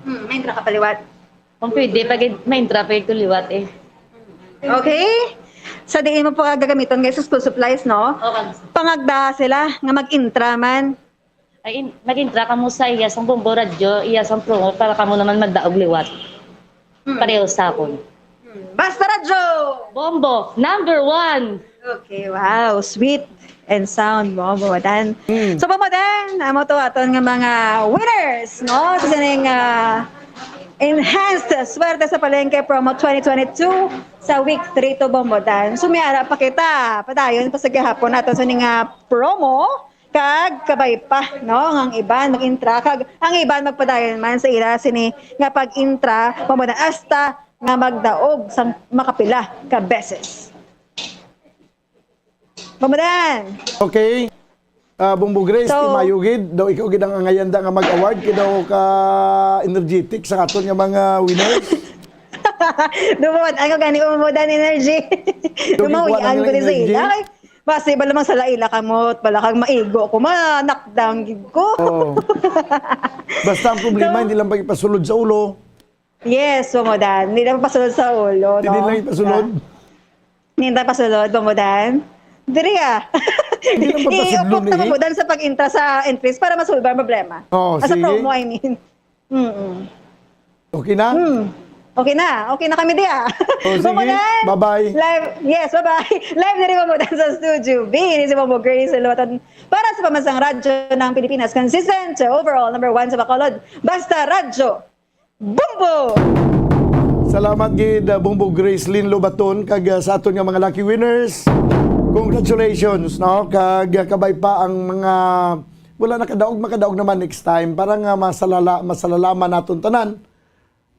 May intra ka paliwat? Kung pwede, pag may intra, pwede ko liwat eh. Okay? Sa diin mo po gagamiton guys sa school supplies, no? Okay. Pangagda sila nga mag-intra man. Ay, mag-intra ka mo sa iyasang bumbo radyo, iyasang promo, para ka mo naman magdaog liwat. Pareho sa akon. Basta radyo! Bombo, number 1! Okay, wow, sweet and sound Bombo Wadan. So Bombo Wadan, amo to aton nga mga winners, no? Sa sining enhanced swerte sa palengke promo 2022 sa week 3 to Bombodan. Sumiara pa kita. Padayon pa sa gihapon nato sa nga promo kag kabay pa no ang iban mag-intra kag ang iban magpadayon man sa ila sini nga pag-intra Bombodan hasta nga magdaog sa makapila ka beses. Bombodan. Okay. Bumbo Grace, So, Timayugid, daw ikaw gid ang angayanda nga mag-award, kidaw ka energetic sa katon nga mga winners. Dumawad, ako gani umudan energy. Dumawian ko din sa ila. Basta ba lamang sa laila kamot, bala kang maigo ko, ma-knockdown gid ko. Oh. Basta ang problema, hindi lang pagipasulod sa ulo. Yes, Bomodan. Hindi lang pasulod sa ulo, no? Hindi lang ipasulod. Hindi lang pasulod, Bomodan. Diri Hindi lang papasulod iupok na Bomodan sa pag-intra sa entries para masulba ang problema. Oh, Sa sige. promo, I mean. Okay na? Okay na. Okay na kami diya. Oh, sige. Bye-bye. Live, yes, bye-bye. Live na rin Bomodan sa Studio B. Ini si Bomo Grace Luwatan para sa pamansang radyo ng Pilipinas. Consistent, overall, number 1 sa Bacolod. Basta radyo. Bumbo! Salamat gid Bumbo Grace Lynn Lobaton kag sa aton nga mga lucky winners. Congratulations, no? Kag kabay pa ang mga wala makadaog naman next time para nga masalalaman naton tanan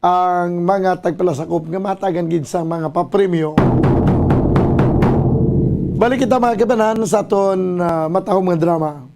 ang mga tagpalasakop nga matagan gid sa mga papremyo Balik kita mga kabanan sa aton matahong mga drama.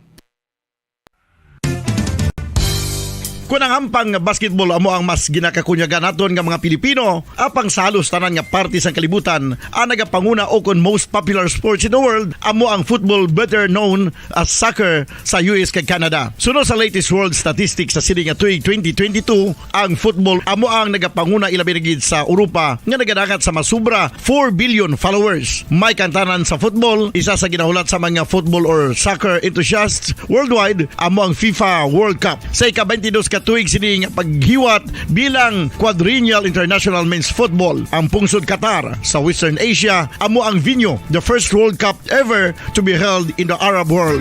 Kung ang ampang basketball amo ang mas ginakakunyagan naton nga mga Pilipino, apang sa halos tanan nga parte sang kalibutan, ang nagapanguna o kon most popular sports in the world, amo ang football better known as soccer sa US kag Canada. Sunod sa latest world statistics sa sining nga tuig 2022, ang football amo ang nagapanguna ilabi na gid sa Europa nga nagadagat sa masubra 4 billion followers. May kantanan sa football, isa sa ginahulat sa mga football or soccer enthusiasts worldwide, amo ang FIFA World Cup. Sa ika-22 tuig sining paghiwat bilang quadrennial international men's football. Ang pungsod Qatar sa Western Asia amo ang venue, the first World Cup ever to be held in the Arab world.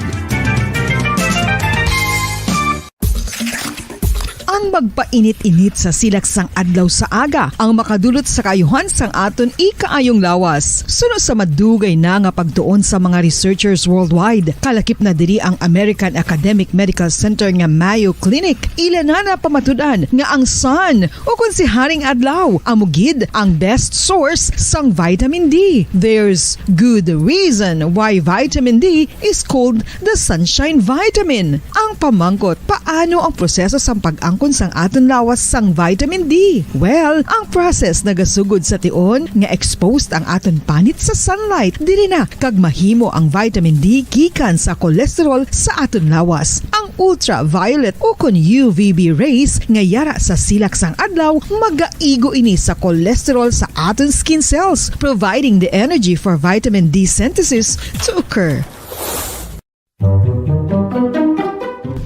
Ang magpainit-init sa silaksang adlaw sa aga ang makadulot sa kayuhan sang aton ikaayong lawas. Sunod sa madugay na nga pagtuon sa mga researchers worldwide, kalakip na diri ang American Academic Medical Center nga Mayo Clinic. Ila na pamatudan nga ang sun o kung si Haring Adlaw amugid ang best source sang vitamin D. There's good reason why vitamin D is called the sunshine vitamin. Ang pamangkot, paano ang proseso sang pag-angkon sang aton lawas sang vitamin D? Well, ang process nagasugod sa tion nga exposed ang aton panit sa sunlight dili na kag mahimo ang vitamin D gikan sa cholesterol sa aton lawas. Ang ultraviolet o kon UVB rays nga yara sa silak sang adlaw magaigo ini sa cholesterol sa aton skin cells, providing the energy for vitamin D synthesis to occur.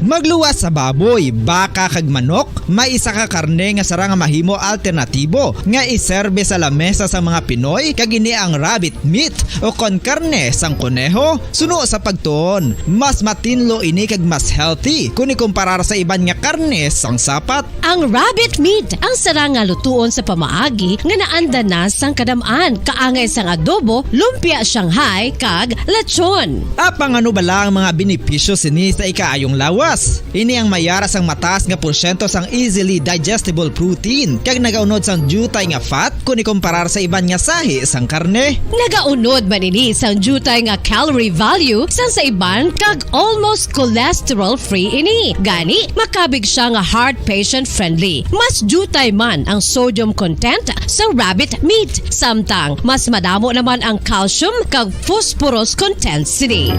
Magluwas sa baboy, baka kag manok, may isa ka karne nga sarang mahimo alternatibo nga iserbe sa lamesa sa mga Pinoy kag ini ang rabbit meat o kon karne sang kuneho. Suno sa pagtuon, mas matinlo ini kag mas healthy kung ikumparar sa iban nga karne sang sapat. Ang rabbit meat ang sarang nga lutuon sa pamaagi nga naanda na sang kadamaan, kaangay sang adobo, lumpia Shanghai kag lechon. Apang ano bala ang mga benepisyo sini sa ikaayong lawas? Ini ang mayara sang mataas nga porsyento sang easily digestible protein kag nagaunod sang jutay nga fat kung ikumparar sa iban nga sahi sang karne. Nagaunod man ini sang jutay nga calorie value sang sa iban kag almost cholesterol free ini. Gani makabig siya nga heart patient friendly. Mas jutay man ang sodium content sa rabbit meat, samtang mas madamo naman ang calcium kag phosphorus content sini.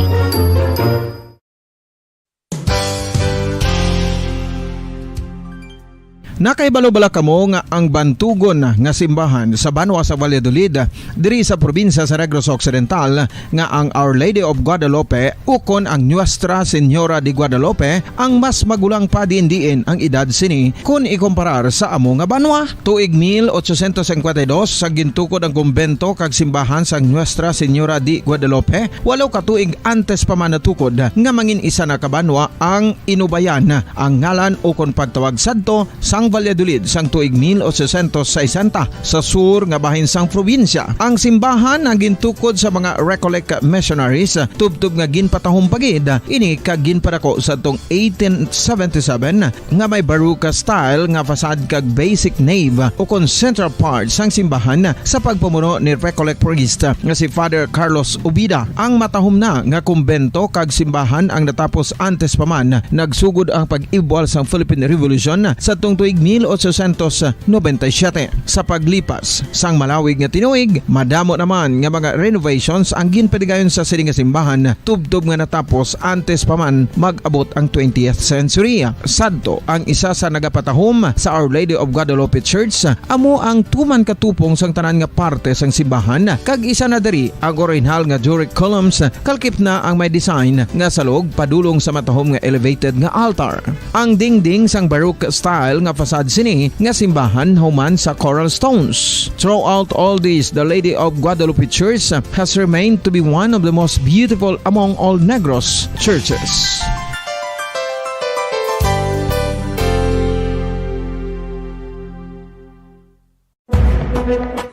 Nakaibalo-bala kamo nga ang bantugon nga simbahan sa Banwa sa Valladolid diri sa probinsya sa Negros Occidental nga ang Our Lady of Guadalupe ukon ang Nuestra Señora de Guadalupe ang mas magulang pa diin ang edad sini kung ikumparar sa amo nga banwa. Tuig 1852 sa gintukod ang kumbento kag simbahan sa Nuestra Señora de Guadalupe, walo ka tuig antes pa man natukod nga mangin isa na kabanwa ang inubayan ang ngalan ukon pagtawag sadto sang Valladolid sang tuig 1860 sa sur nga bahin sang probinsya. Ang simbahan ang gintukod sa mga Recollect missionaries tubtub nga ginpatahong pagid ini kag ginpadako sa tong 1877 nga may baroque style nga fasad kag basic nave o kon central part sang simbahan sa pagpamuno ni Recollect priest nga si Father Carlos Ubida. Ang matahom na nga kumbento kag simbahan ang natapos antes pa man nagsugod ang pag-ibwal sang Philippine Revolution sa tong tuig 1897. Sa paglipas sang malawig nga tinuig, madamo naman nga mga renovations ang ginpadigayon sa sining nga simbahan tubtob nga natapos antes pa man mag-abot ang 20th century. Sadto ang isa sa nagapatahom sa Our Lady of Guadalupe Church amo ang tuman katupong sang tanan nga parte sang simbahan kag isa na diri ang original nga Doric columns kalkip na ang may design nga salog padulong sa matahom nga elevated nga altar. Ang dingding sang baroque style nga fasad sini nga simbahan human sa coral stones. Throughout all this, the Lady of Guadalupe Church has remained to be one of the most beautiful among all Negros churches.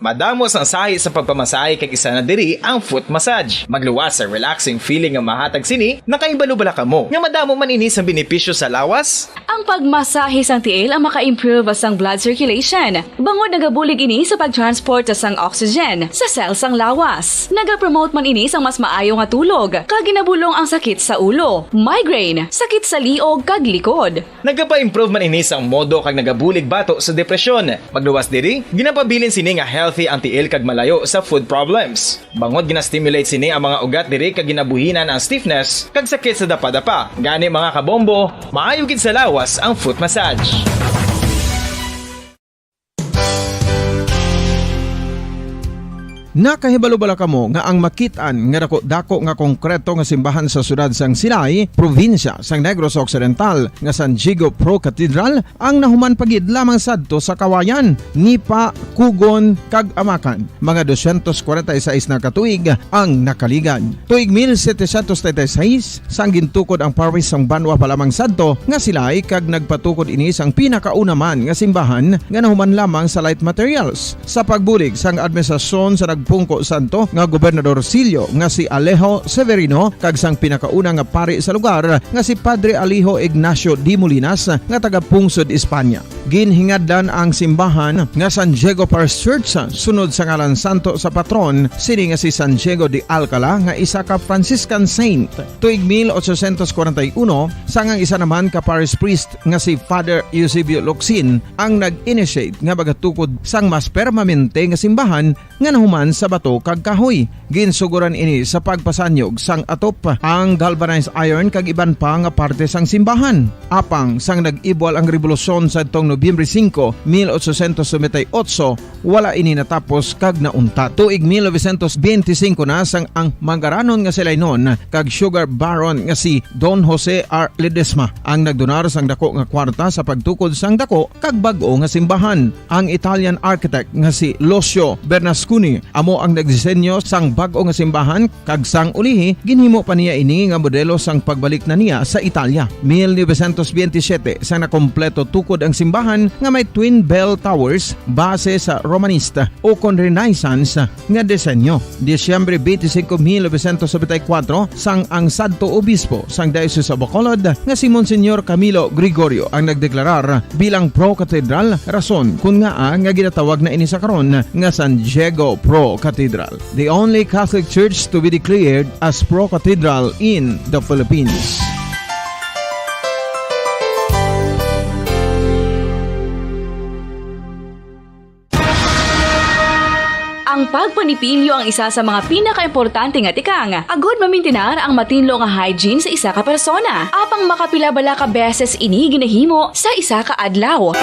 Madamos ang sahi sa pagpamasahe kag isa na diri ang foot massage. Magluwas sa relaxing feeling nga mahatag sini, nakaibalo bala kamo nga madamo man ini sa benepisyo sa lawas. Ang pagmasahe sang tiil ang maka-improve sang blood circulation. Bangod nagabulig ini sa pag-transport sang oxygen sa cells sang lawas. Nagapromote man ini sang mas maayo nga tulog, kag ginabulong ang sakit sa ulo, migraine, sakit sa liog kag likod. Nagapa-improve man ini sang modo kag nagabulig bato sa depresyon. Magluwas diri, ginapabilin sini nga healthy ang tiil kag malayo sa food problems. Bangod gina-stimulate sini ang mga ugat diri kag ginabuhinan ang stiffness kag sakit sa dapa-dapa. Gani mga kabombo, maayo gid sa lawas ang foot massage. Nakahibalo-bala kamo nga ang makitaan nga dako nga konkreto nga simbahan sa syudad sang Sinay, probinsya sang Negros Occidental nga San Diego Pro Cathedral ang nahuman pagid lamang sadto sa Kawayan, Nipa, Kugon kag Amakan. Mga 246 na katuig ang nakaligad. Tuig 1736 sang gintukod ang parish sang Banwa pa lamang sadto nga Silay kag nagpatukod ini sang pinakauna man nga simbahan nga nahuman lamang sa light materials. Sa pagbulig sang administrasyon sa Pungko Santo nga Gobernador Silio nga si Alejo Severino kag sang pinakauna nga pari sa lugar nga si Padre Alijo Ignacio D. Molinas nga taga Pungsod, Espanya. Ginhingadlan ang simbahan nga San Diego Parish Church sunod sa ngalan santo sa patron sini nga si San Diego de Alcala nga isa ka Franciscan saint. Tuig 1841 sang ang isa naman ka parish priest nga si Father Eusebio Locsin ang nag-initiate nga bagatukod sang mas permanente nga simbahan nga nahuman sa bato kag kahoy. Ginsuguran ini sa pagpasanyog sang atop ang galvanized iron kag iban pa nga parte sang simbahan. Apang sang nag-ibwal ang revolusyon sa tong Nobyembre 5, 1898, wala ini natapos kag naunta. Tuig 1925 na sang ang manggaranon nga sila noon kag sugar baron nga si Don Jose R. Ledesma ang nagdonar sang dako nga kwarta sa pagtukod sang dako kag bag-o nga simbahan. Ang Italian architect nga si Lucio Bernasconi amo ang nagdisenyo sang bag-o nga simbahan kag sang ulihi ginhimo pa niya ini nga modelo sang pagbalik na niya sa Italia. 1927 sang nakompleto tukod ang simbahan nga may twin bell towers base sa Romanista o kon Renaissance nga disenyo. Disyembre 25, 1974 sang ang Santo Obispo sang Diocese of Bacolod nga si Monsignor Camilo Gregorio ang nagdeklarar bilang pro cathedral, rason kun nga nga ginatawag na ini sa karon nga San Diego Pro Cathedral, the only Catholic church to be declared as pro cathedral in the Philippines. Ang pagpanipilyo ang isa sa mga pinaka-importante nga tikang. Agod mamintinar ang matinlo nga hygiene sa isa ka persona. Apang makapila-bala ka beses ini ginahimo sa isa ka adlaw.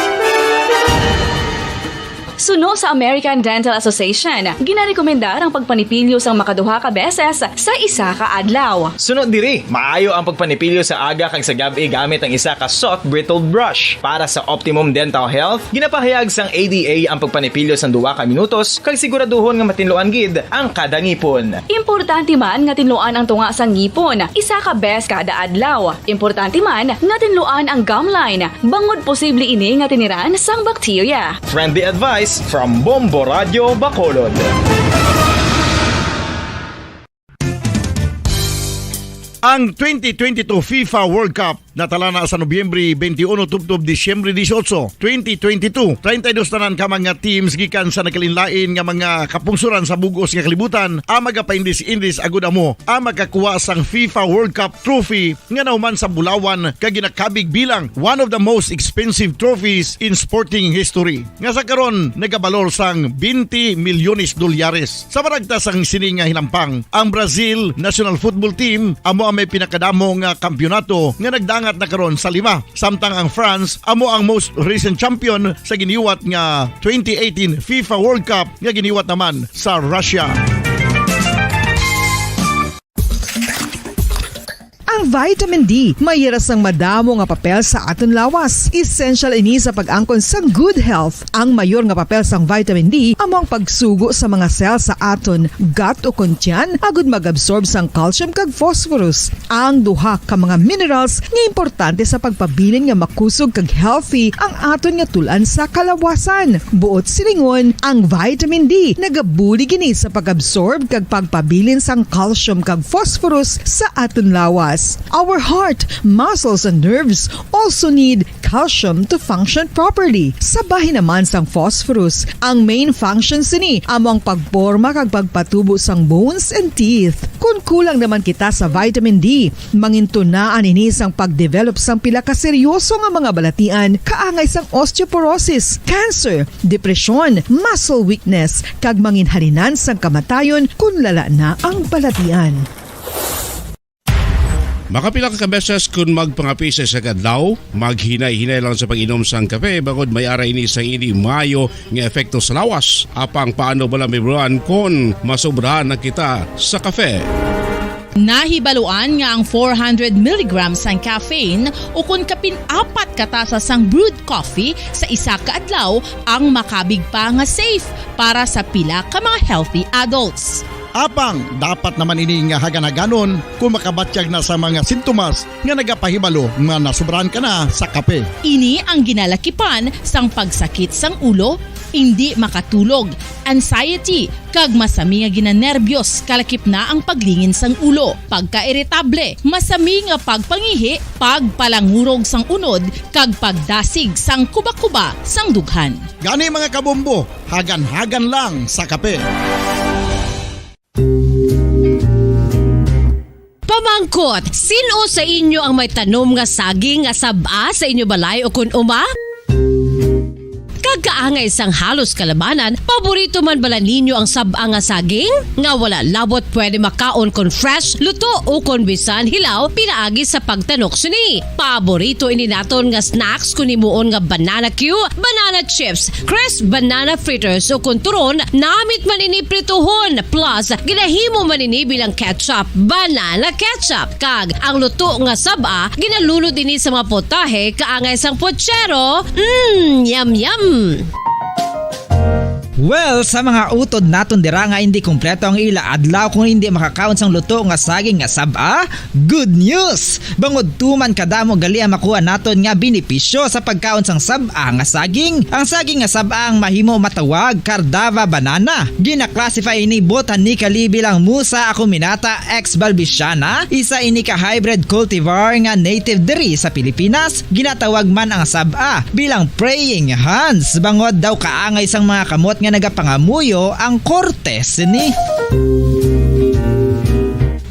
Suno sa American Dental Association, ginarekomendar ang pagpanipilyo sang makaduha ka beses sa isa ka adlaw. Sunod diri, maayo ang pagpanipilyo sa aga kag sa gabi gamit ang isa ka soft brittled brush. Para sa optimum dental health, ginapahayag sang ADA ang pagpanipilyo sang 2 ka minutos kag siguraduhon nga matinluan gid ang kada ngipon. Importante man nga tinluan ang tunga sang ngipon, isa ka bes kada adlaw. Importante man nga tinluan ang gum line, bangod posible ini nga tiniran sang bakterya. Friendly advice from Bombo Radio Bacolod. Ang 2022 FIFA World Cup natala na sa Nobyembre 21 tubtob Disyembre 18, 2022. 32 tanan ka mga teams gikan sa nakalinlain nga mga kapungsuran sa bugos nga kalibutan ang magapaindis-indis agud amo ang makakuha sang FIFA World Cup trophy nga nahuman sa Bulawan kag ginakabig bilang one of the most expensive trophies in sporting history. Nga sa karon nagabalor sang 20 milyones dolyares. Sa baragta sang sini nga hinampang, ang Brazil National Football Team amo ang may pinakadamo nga kampyonato nga nagdangat na karon sa 5. Samtang ang France amo ang most recent champion sa giniwat nga 2018 FIFA World Cup nga giniwat naman sa Russia. Ang vitamin D mayira sang madamo nga papel sa aton lawas. Essential ini sa pag-angkon sa good health. Ang mayor nga papel sang vitamin D amo ang pagsugo sa mga cell sa aton gut o kuntyan agud mag-absorb sang calcium kag phosphorus. Ang duha ka mga minerals nga importante sa pagpabilin nga makusog kag healthy ang aton nga tulan sa kalawasan. Buot silingon, ang vitamin D nagabuli gini sa pag-absorb kag pagpabilin sang calcium kag phosphorus sa aton lawas. Our heart, muscles, and nerves also need calcium to function properly. Sabay naman sang phosphorus, ang main function sini among pagporma kag pagpatubo sang bones and teeth. Kung kulang naman kita sa vitamin D, mangintunaan ini sang pagdevelop sang pila ka seryoso nga mga balatian, kaangay sang osteoporosis, cancer, depresyon, muscle weakness, kag manginhalinan sang kamatayon kung lala na ang balatian. Makapila ka beses kung magpangapisa sa kadlaw, maghinay-hinay lang sa pag-inom sang kape bagod may ara ini sang ini mayo nga epekto sa lawas. Apang paano bala mibruan kung masobrahan na kita sa kape? Nahibaluan nga ang 400 mg sang caffeine o kung kapin-4 katasa sang brewed coffee sa isa ka adlaw ang makabig pa nga safe para sa pila ka mga healthy adults. Apang dapat naman ini nga haganaganon kung makabatyag na sa mga sintomas nga nagapahibalo nga nasubrahan ka na sa kape. Ini ang ginalakipan sang pagsakit sang ulo, hindi makatulog, anxiety, kag masami nga ginanerbiyos kalakip na ang paglingin sang ulo, pagka-iritable, masami nga pagpangihi, pagpalangurog sang unod, kag pagdasig sang kuba-kuba sang dughan. Gani mga kabombo, hagan-hagan lang sa kape. Pamangkot, sino sa inyo ang may tanom nga saging nga saba sa inyo balay o kun uma? Kagaangay sang halos kalabanan, paborito man bala ninyo ang saba nga saging? Nga wala labot pwede makaon kon fresh, luto o kon bisan hilaw, pinaagi sa pagtanok suni. Paborito ini naton nga snacks kun imuon nga banana Q, banana chips, crisp banana fritters o kun turon, namit man ini prituhon, plus ginahimo man ini bilang ketchup, banana ketchup. Kag ang luto nga saba, ginalunod ini sa mga potahe kaangay sang pochero. Yum yum! Well, sa mga utod naton dira nga hindi kumpleto ang ila adlaw kung hindi makakaon sang luto nga saging nga saba, good news! Bangod tuman kadamo gali ang makuha naton nga benepisyo sa pagkaon sang saba nga saging. Ang saging nga saba ang mahimo matawag Cardava banana. Gina-classify ini botanically bilang Musa acuminata ex balbisiana, isa ini ka hybrid cultivar nga native diri sa Pilipinas. Ginatawag man ang saba bilang praying hands. Bangod daw kaangay sang mga kamot nga nagapangamuyo ang kortes ni.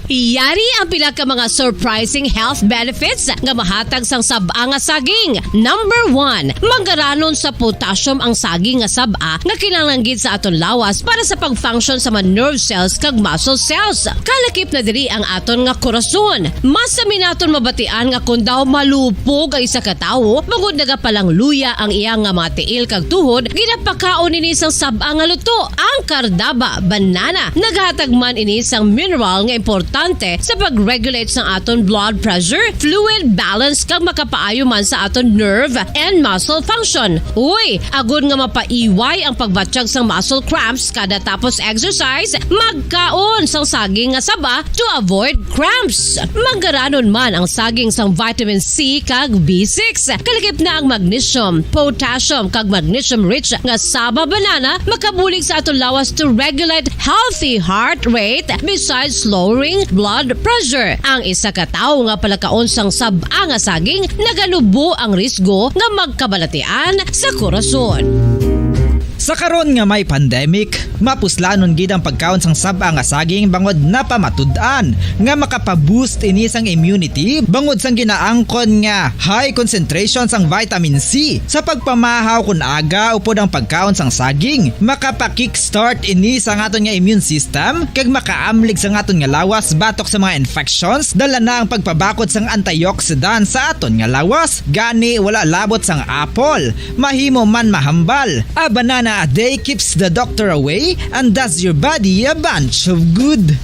Iyari ang pila ka mga surprising health benefits nga mahatag sang saba nga saging. Number 1, manggaranon sa potassium ang saging nga saba nga kinahanglan sa aton lawas para sa pag-function sa mga nerve cells kag muscle cells. Kalakip na diri ang aton nga korason. Mas sami naton mabatian nga kun daw malupog ang isa ka tawo, bangod nagapalang luya ang iyang nga mga tiil kag tuhod, ginapakaon ini sang saba nga luto. Ang Cardava banana naghatag man ini sang mineral nga importante sa pag-regulate sa aton blood pressure, fluid balance kag makapaayo man sa aton nerve and muscle function. Uy, agud nga mapaiway ang pagbatsyag sang muscle cramps kada tapos exercise, magkaon sang saging nga saba to avoid cramps. Manggaranon man ang saging sang vitamin C kag B6. Kalakip na ang magnesium, potassium kag magnesium rich nga saba banana makabulig sa aton lawas to regulate healthy heart rate besides lowering blood pressure. Ang isa ka tawo nga palakaon sang saba nga saging naganubo ang risgo nga magkabalatian sa korason. Sa karon nga may pandemic, mapuslanon gid ang pagkaon sang saba nga saging bangod napamatud-an nga makapaboost ini sang immunity bangod sang ginaangkon nga high concentration sang vitamin C. Sa pagpamahaw kun aga upod ang pagkaon sang saging, makapa-kickstart ini sang aton nga immune system kag makaamlig sang aton nga lawas batok sa mga infections, dala na ang pagpabakod sang antioxidant sa aton nga lawas. Gani wala labot sang apple, mahimo man mahambal. A banana a day keeps the doctor away and does your body a bunch of good.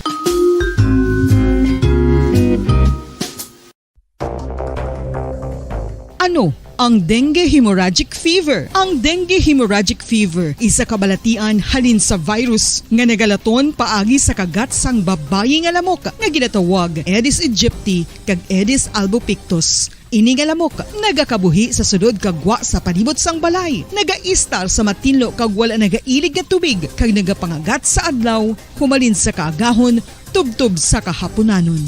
Ano ang dengue hemorrhagic fever? Ang dengue hemorrhagic fever isa kabalatian halin sa virus nga nagalaton paagi sa kagat sang babayi nga lamok nga ginatawag Aedes aegypti kag Aedes albopictus. Ini nga lamok nagakabuhi sa sudod kagwa sa palibot sang balay, nagaistar sa matinlo kag wala nagailig nga tubig kag nagapangagat sa adlaw, humalin sa kaagahon, tubtob sa kahaponanon.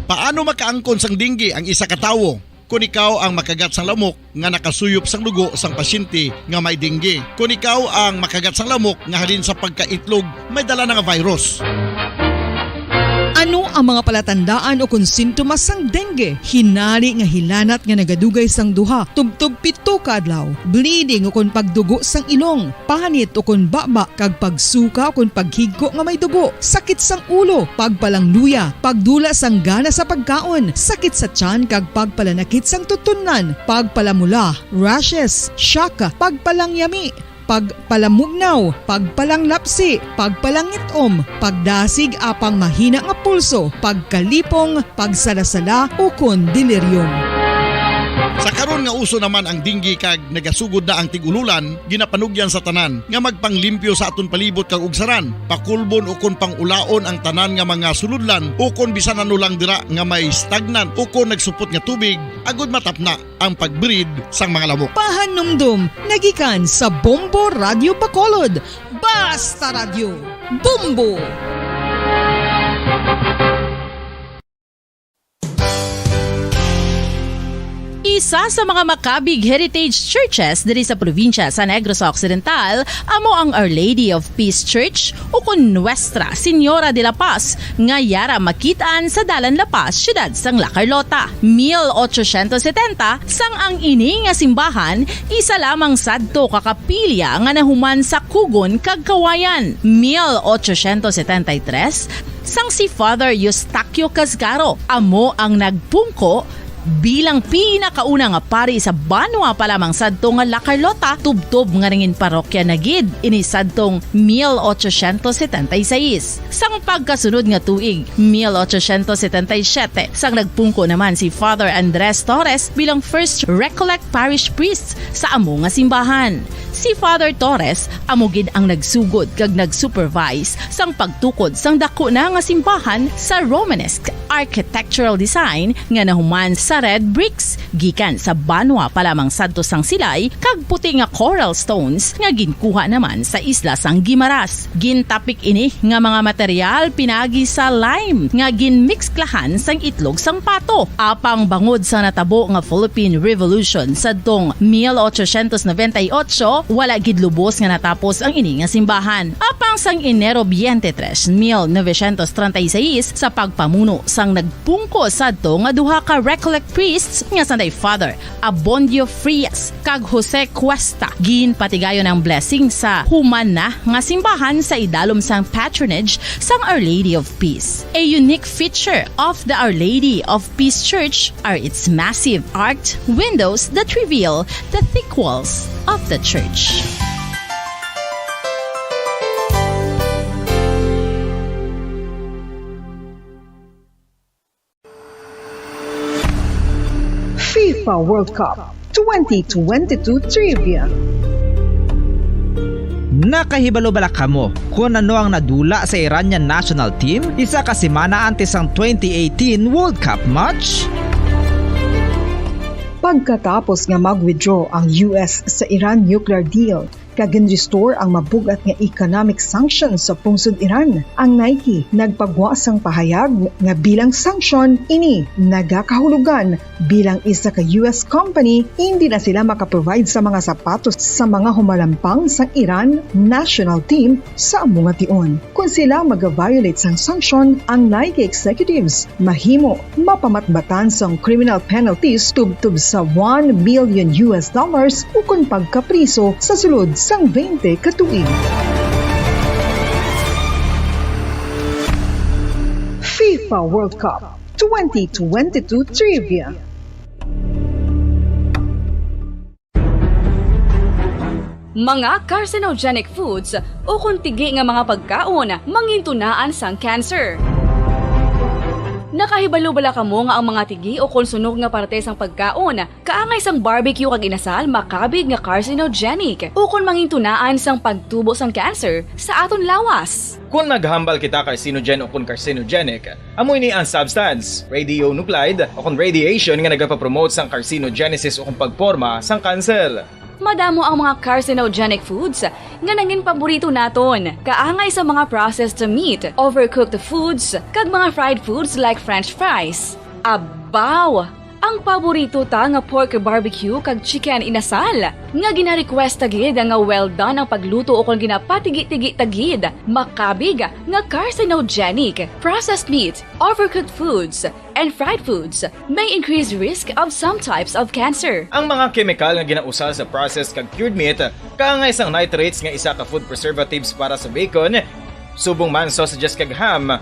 Paano makaangkon sang dinggi ang isa ka tawo? Kung ikaw ang makagat sang lamok nga nakasuyop sang dugo sang pasyente nga may dinggi. Kung ikaw ang makagat sang lamok nga halin sa pagkaitlog may dala nga virus. Ano ang mga palatandaan o kung sintomas sang dengue? Hinali nga hilanat nga nagadugay sang duha, tubtub 7 ka adlaw, bleeding o kung pagdugo sang ilong, panit o kung baba, kag pagsuka o kung paghigko nga may dugo, sakit sang ulo, pagpalangluya, pagdula sang gana sa pagkaon, sakit sa tiyan kag pagpalanakit sang tutunan, pagpalamula, rashes, syaka, pagpalangyami, pagpalamugnaw, pagpalanglapsi, pagpalangitom, pagdasig apang mahina nga pulso, pagkalipong, pagsalasala o kun delirium. Sa karon nga uso naman ang dinggi kag nagasugod na ang tigululan, ginapanugyan sa tanan nga magpanglimpyo sa aton palibot kag ugsaran, pakulbon o kon pangulaon ang tanan nga mga suludlan o kon bisan ano lang dira nga may stagnan o kon nagsupot nga tubig, agud matapna ang pagbreed sang mga lamok. Pahanumdum, nagikan sa Bombo Radio Bacolod. Basta Radio, Bombo! Isa sa mga makabig heritage churches diri sa probinsya sa Negros Occidental amo ang Our Lady of Peace Church o kun Nuestra Señora de la Paz nga yara makitaan sa Dalan La Paz, siyudad sang La Carlota. 1870 sang ang ini nga simbahan isa lamang sadto kakapilya nga nahuman sa Kugon kag Kawayan. 1873 sang si Father Eustaquio Casgaro amo ang nagpungko bilang pinakauna nga pari sa Banwa pa lamang sadto nga La Carlota, tubtob nga ringin parokya na gid ini sadtong 1876. Sang pagkasunod nga tuig 1877 sang nagpungko naman si Father Andres Torres bilang first Recollect Parish Priest sa amo nga simbahan. Si Father Torres amo gid ang nagsugod kag nagsupervise sang pagtukod sang dako na nga simbahan sa Romanesque architectural design nga nahuman sa red bricks gikan sa Banwa pa lamang sadto sang silay kag puti nga coral stones nga ginkuha naman sa isla sang Guimaras. Gintapik ini nga mga material pinagi sa lime nga ginmixklahan sang itlog sang pato. Apang bangod sa natabo nga Philippine Revolution sadtong 1898 wala gid lubos nga natapos ang ini nga simbahan. Apang sang Enero 23, 1936 sa pagpamuno sang nagpungko sadto nga duha ka Recollect priests nga sanday Father Abondio Frias kag Jose Cuesta ginpatigayon ang blessing sa human na nga simbahan sa idalom sang patronage sang Our Lady of Peace. A unique feature of the Our Lady of Peace Church are its massive arched windows that reveal the thick walls of the church. FIFA World Cup 2022 Trivia. Nakahibalo bala kamo kung ano ang nadula sa Iranian national team isa ka semana antes ang 2018 World Cup match? Pagkatapos nga mag-withdraw ang US sa Iran nuclear deal, kag-restore ang mabugat nga economic sanctions sa pungsod Iran. Ang Nike nagpagwasang pahayag nga bilang sanction ini nagakahulugan bilang isa ka US company hindi na sila makaprovide sa mga sapatos sa mga humalampang sa Iran national team sa among tion. Kung sila mag-violate sang sanction, ang Nike executives mahimo mapamatbatan sang criminal penalties tubtub sa $1 billion ukon pagkapriso sa sulod sang 20 katuig. FIFA World Cup 2022 Trivia. Mga carcinogenic foods o kuntigi nga mga pagkaon mangintunaan sang cancer. Nakahibalo bala kamo nga ang mga tigi o konsunog nga parte sang pagkaon kaangay sang barbecue kag inasal makabig nga carcinogenic o kon mangintunaan sang pagtubo sang cancer sa aton lawas. Kung maghambal kita carcinogen o kung carcinogenic, amoy ni ang substance, radionuclide o kung radiation nga nagapapromote sang carcinogenesis o kung pagporma sang cancer. Madamo ang mga carcinogenic foods nga nangin paborito naton. Kaangay sa mga processed meat, overcooked foods, kag mga fried foods like french fries. Abaw! Ang paborito ta nga pork barbecue kag chicken inasal. Nga gina-request tagid nga well done ang pagluto o kung ginapatigi-tigi tagid. Makabig nga carcinogenic, processed meat, overcooked foods, and fried foods may increase risk of some types of cancer. Ang mga chemical nga ginausal sa processed kag cured meat, kaangay sang nitrates nga isa ka food preservatives para sa bacon, subong man sausages kag ham,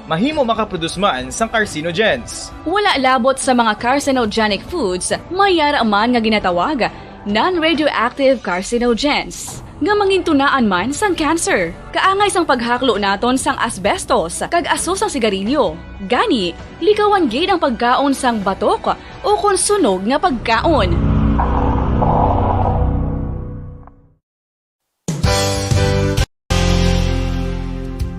mahimo makaproduce man sang carcinogens. Wala labot sa mga carcinogenic foods, mayara man nga ginatawag non-radioactive carcinogens nga mangintunaan man sang cancer. Kaangay sang paghaklo naton sang asbestos kag aso sang sigarilyo. Gani, likawan gid ang pagkaon sang batok o kung sunog nga pagkaon.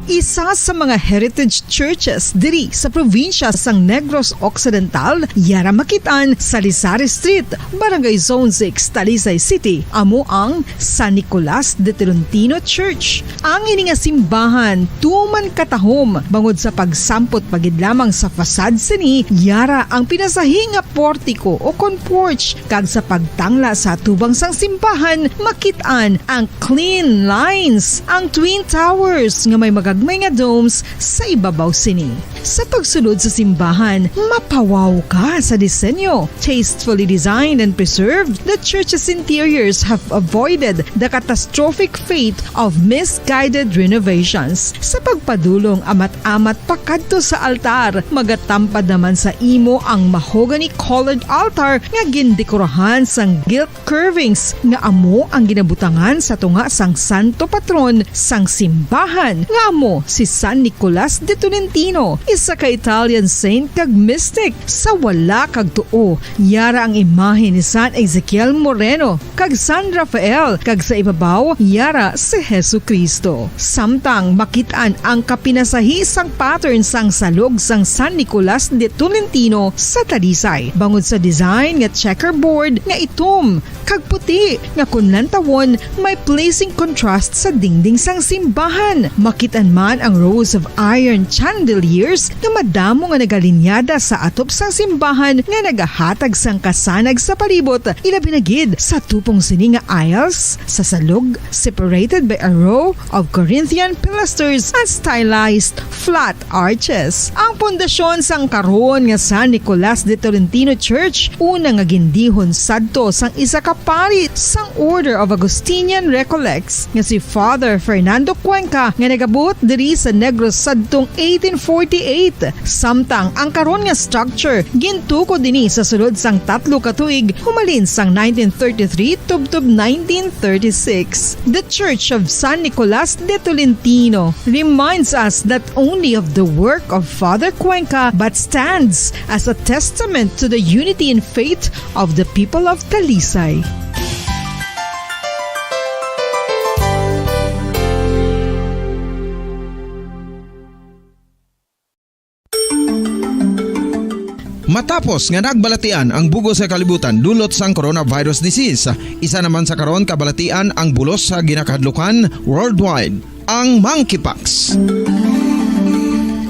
Isa sa mga heritage churches diri sa probinsya sang Negros Occidental, yara makitaan sa Lizares Street, Barangay Zone 6, Talisay City, amo ang San Nicolas de Tolentino Church. Ang ini nga simbahan tuman katahom bangod sa pagsampot pagid lamang sa fasad sini, yara ang pinasahi nga portiko o kon porch, kag sa pagtangla sa tubang sang simbahan makitaan ang clean lines, ang twin towers nga may magagmay nga domes sa ibabaw sini. Sa pagsunod sa simbahan, mapawaw ka sa disenyo. Tastefully designed and preserved, the church's interiors have avoided the catastrophic fate of misguided renovations. Sa pagpadulong amat-amat pakadto sa altar, magatampad naman sa imo ang mahogany colored altar nga gindekorahan sang gilt curvings nga amo ang ginabutangan sa tunga sang santo patron sang simbahan nga amo si San Nicolas de Tolentino, isa ka Italian saint kag mystic. Sa wala kag tuo, yara ang imahe ni San Ezekiel Moreno kag San Rafael, kag sa ibabaw yara si Hesu Kristo. Samtang makitaan ang kapinasahi sang pattern sang salog sang San Nicolas de Tolentino sa Talisay, bangod sa design nga checkerboard nga itom kag puti nga kunlantawon may pleasing contrast sa dingding sang simbahan. Makitaan man ang rows of iron chandeliers nga madamo nga nagalinyada sa atop sang simbahan nga nagahatag sang kasanag sa palibot, ilabi na gid sa tupong sini nga aisles sa salog, separated by a row of Corinthian pilasters at stylized flat arches. Ang pundasyon sang karon nga San Nicolas de Tolentino Church una nga gindihon sadto sang isa ka pari sang Order of Augustinian Recollects nga si Father Fernando Cuenca nga nagabot diri sa Negros sadtong 1848. Samtang ang karon nga structure gintuko dinhi sa sulod sang 3 ka tuig humalin sang 1933 tubtob 1936. The Church of San Nicolas de Tolentino reminds us not only of the work of Father Cuenca but stands as a testament to the unity and faith of the people of Talisay. Matapos nga nagbalatian ang bugos sa kalibutan dulot sang coronavirus disease, isa naman sa karon kabalatian ang bulos sa ginakadlukan worldwide, ang monkeypox.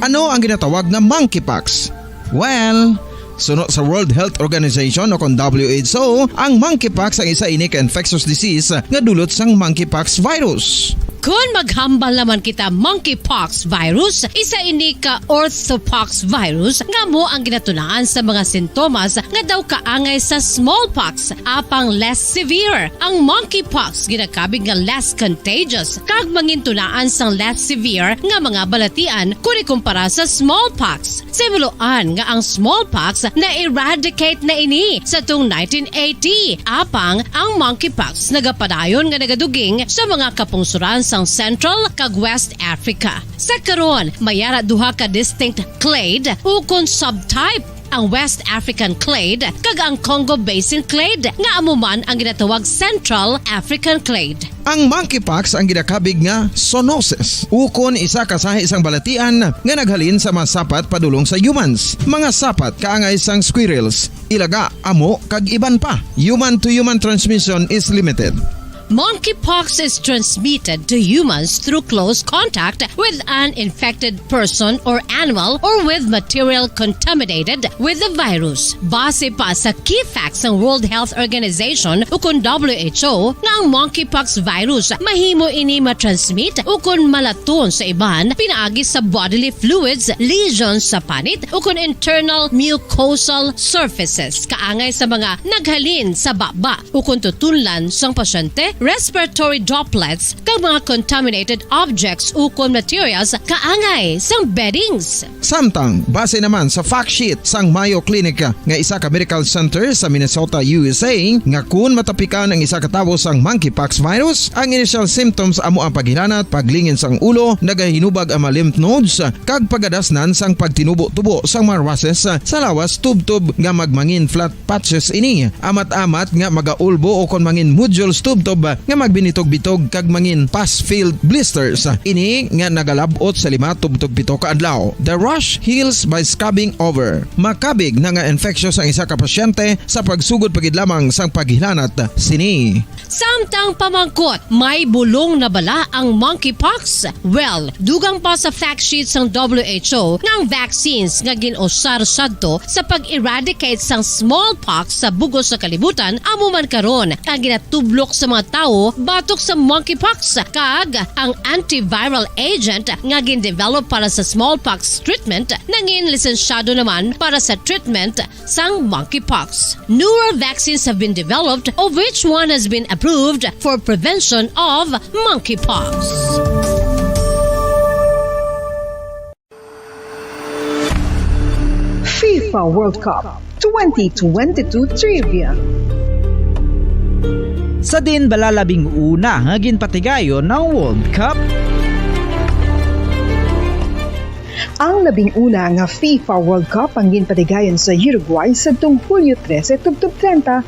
Ano ang ginatawag na monkeypox? Well, sunod sa World Health Organization o kung WHO, ang monkeypox ang isa ini ka infectious disease nga dulot sang monkeypox virus. Kung maghambal naman kita monkeypox virus, isa ini ka orthopox virus nga mo ang ginatunaan sa mga sintomas nga daw kaangay sa smallpox, apang less severe. Ang monkeypox ginakabig nga less contagious kag mangintunaan sang less severe nga mga balatian kung ikumpara sa smallpox. Simuloan nga ang smallpox na-eradicate na ini sa tung 1980, apang ang monkeypox nagapadayon nga nagaduging sa mga kapungsuran sang Central kag West Africa. Sa karon, mayara duha ka distinct clade o kung subtype, ang West African clade kag ang Congo Basin clade nga amuman ang ginatawag Central African clade. Ang monkeypox ang ginakabig nga zoonosis. Ukon isa ka sa isang balatian nga naghalin sa mga sapat padulong sa humans. Mga sapat kaangay sang squirrels, ilaga, amo kag iban pa. Human to human transmission is limited. Monkeypox is transmitted to humans through close contact with an infected person or animal or with material contaminated with the virus. Base pa sa key facts ng World Health Organization ukon WHO nga ang monkeypox virus mahimo ini matransmit ukon malaton sa iban pinaagi sa bodily fluids, lesions sa panit ukon internal mucosal surfaces kaangay sa mga naghalin sa baba ukon tutunlan sang pasyente, respiratory droplets kag mga contaminated objects ukon materials kaangay sang beddings. Samtang base naman sa fact sheet sang Mayo Clinic nga isa ka medical center sa Minnesota, USA nga kun matapikan ang isa ka tawo sang monkeypox virus, ang initial symptoms amo ang paghilanat, paglingin sang ulo, nagahinubag ang mga lymph nodes kag pagadasnan sang pagtinubo-tubo sang mga rashes sa lawas tubtob nga magmangin flat patches ini. Amat-amat nga magaulbo o kon mangin nodules tubtob nga magbinitog-bitog kag mangin pus-filled blisters. Ini nga nagalabot sa 5 tubtob 7 ka adlaw. The rash heals by scabbing over. Makabig na nga infectious ang isa ka pasyente sa pagsugod pagid lamang sang paghilanat sini. Samtang pamangkot, may bulong na bala ang monkeypox? Well, dugang pa sa fact sheets ng WHO nga ang vaccines nga ginusar sadto sa pag-eradicate sang smallpox sa bugos sa kalibutan amo man karon ang ginatublok sa mga tao batok sa monkeypox kag ang antiviral agent nga gin-develop para sa smallpox treatment nangin lisensyado naman para sa treatment sang monkeypox. Newer vaccines have been developed of which one has been approved for prevention of monkeypox. FIFA World Cup 2022 Trivia. Sa din balalabing una nga ginpatigayon ng World Cup. Ang labing una nga FIFA World Cup ang ginpatigayon sa Uruguay sa tuong Hulyo 13,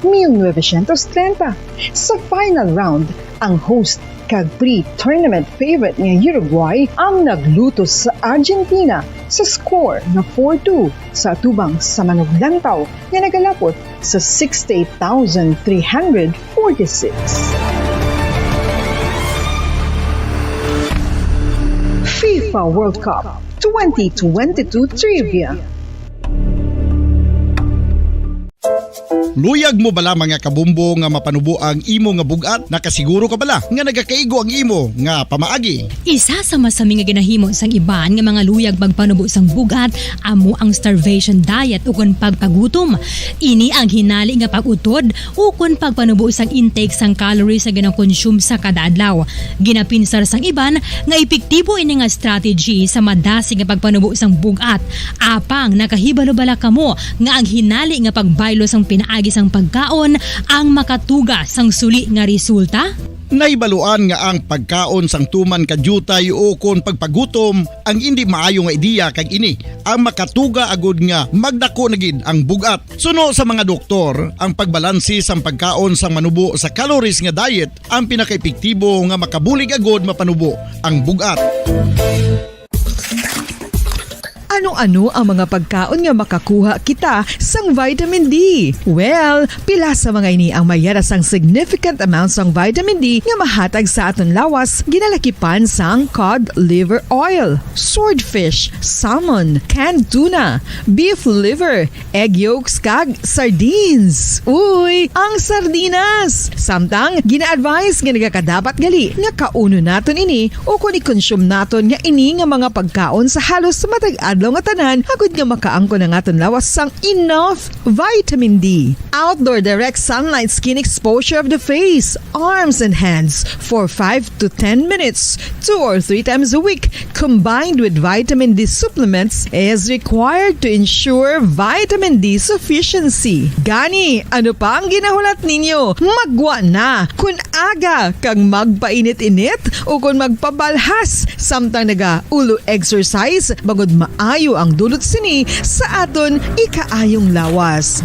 1930. Sa final round, ang host kag pre-tournament favorite nga Uruguay ang naglutos sa Argentina sa score na 4-2 sa atubang sa manuglantaw nga nagalapot sa 68,346. FIFA World Cup 2022 Trivia. Luyag mo bala mga kabumbo nga mapanubo ang imo nga bugat? Nakasiguro ka bala nga nagakaigo ang imo nga pamaagi? Isa sa masami nga ginahimo sang iban nga mga luyag pagpanubo sang bugat amo ang starvation diet ukon pagpagutom. Ini ang hinali nga pag-utod ukon pagpanubo sang intake sang calories sa gina-consume sa kada adlaw. Ginapinsar sang iban nga epektibo ini nga strategy sa madasi nga pagpanubo sang bugat. Apang nakahibalo bala kamo nga ang hinali nga pagbaylo sang pinaagi sang pagkaon ang makatuga sang suli nga resulta? Naibaluan nga ang pagkaon sang tuman kadyutay o kon pagpagutom ang hindi maayo nga ideya kag ini ang makatuga agud nga magdako na gid ang bugat. Suno sa mga doktor, ang pagbalansi sang pagkaon sang manubo sa calories nga diet ang pinakaepektibo nga makabulig agud mapanubo ang bugat. Ano-ano ang mga pagkaon nga makakuha kita sang vitamin D? Well, pila sa mga ini ang mayara sang significant amounts sang vitamin D nga mahatag sa aton lawas ginalakipan sang cod liver oil, swordfish, salmon, canned tuna, beef liver, egg yolks kag sardines. Uy, ang sardinas! Samtang gina-advise nga nagakadapat gali nga kauno naton ini o kung i-consume naton nga ini nga mga pagkaon sa halos matag adlaw nga tanan agud nga makaangko na nga lawas sang enough vitamin D. Outdoor direct sunlight skin exposure of the face, arms and hands for 5 to 10 minutes 2 or 3 times a week combined with vitamin D supplements is required to ensure vitamin D sufficiency. Gani, ano pa ang ginahulat ninyo? Magwa na kun aga kang magpainit-init o kun magpabalhas samtang naga ulo exercise bagod maayo ang dulot sini sa aton ikaayong lawas.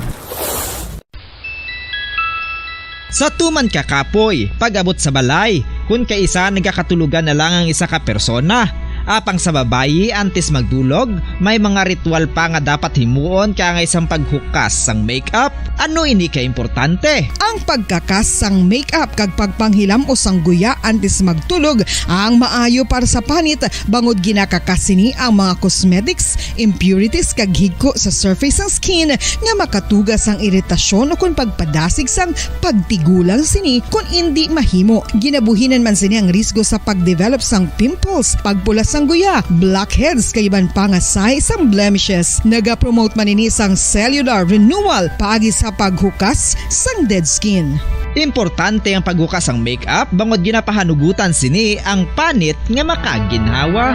Sa tuman kakapoy, pag-abot sa balay, Kung kaisa nagakatulugan na lang ang isa ka persona. Apang sa babayi antes magdulog, may mga ritual pa nga dapat himuon kaya nga isang paghukas sang makeup. Ano ini ka importante? Ang pagkakas sang makeup kag pagpanghilam o sangguya antes magtulog ang maayo para sa panit bangod ginakakasini ang mga cosmetics, impurities kag higko sa surface sang skin nga makatugas ang iritasyon o kung pagpadasig sang pagtigulang sini kung hindi mahimo. Ginabuhinan man sini ang risgo sa pagdevelop sang pimples, pagpula sang guya, blackheads kay iban pa nga size sang blemishes. Naga-promote man ini sang cellular renewal paagi sa paghukas sang dead skin. Importante ang paghukas ang makeup bangod ginapahanugutan sini ang panit nga makaginhawa.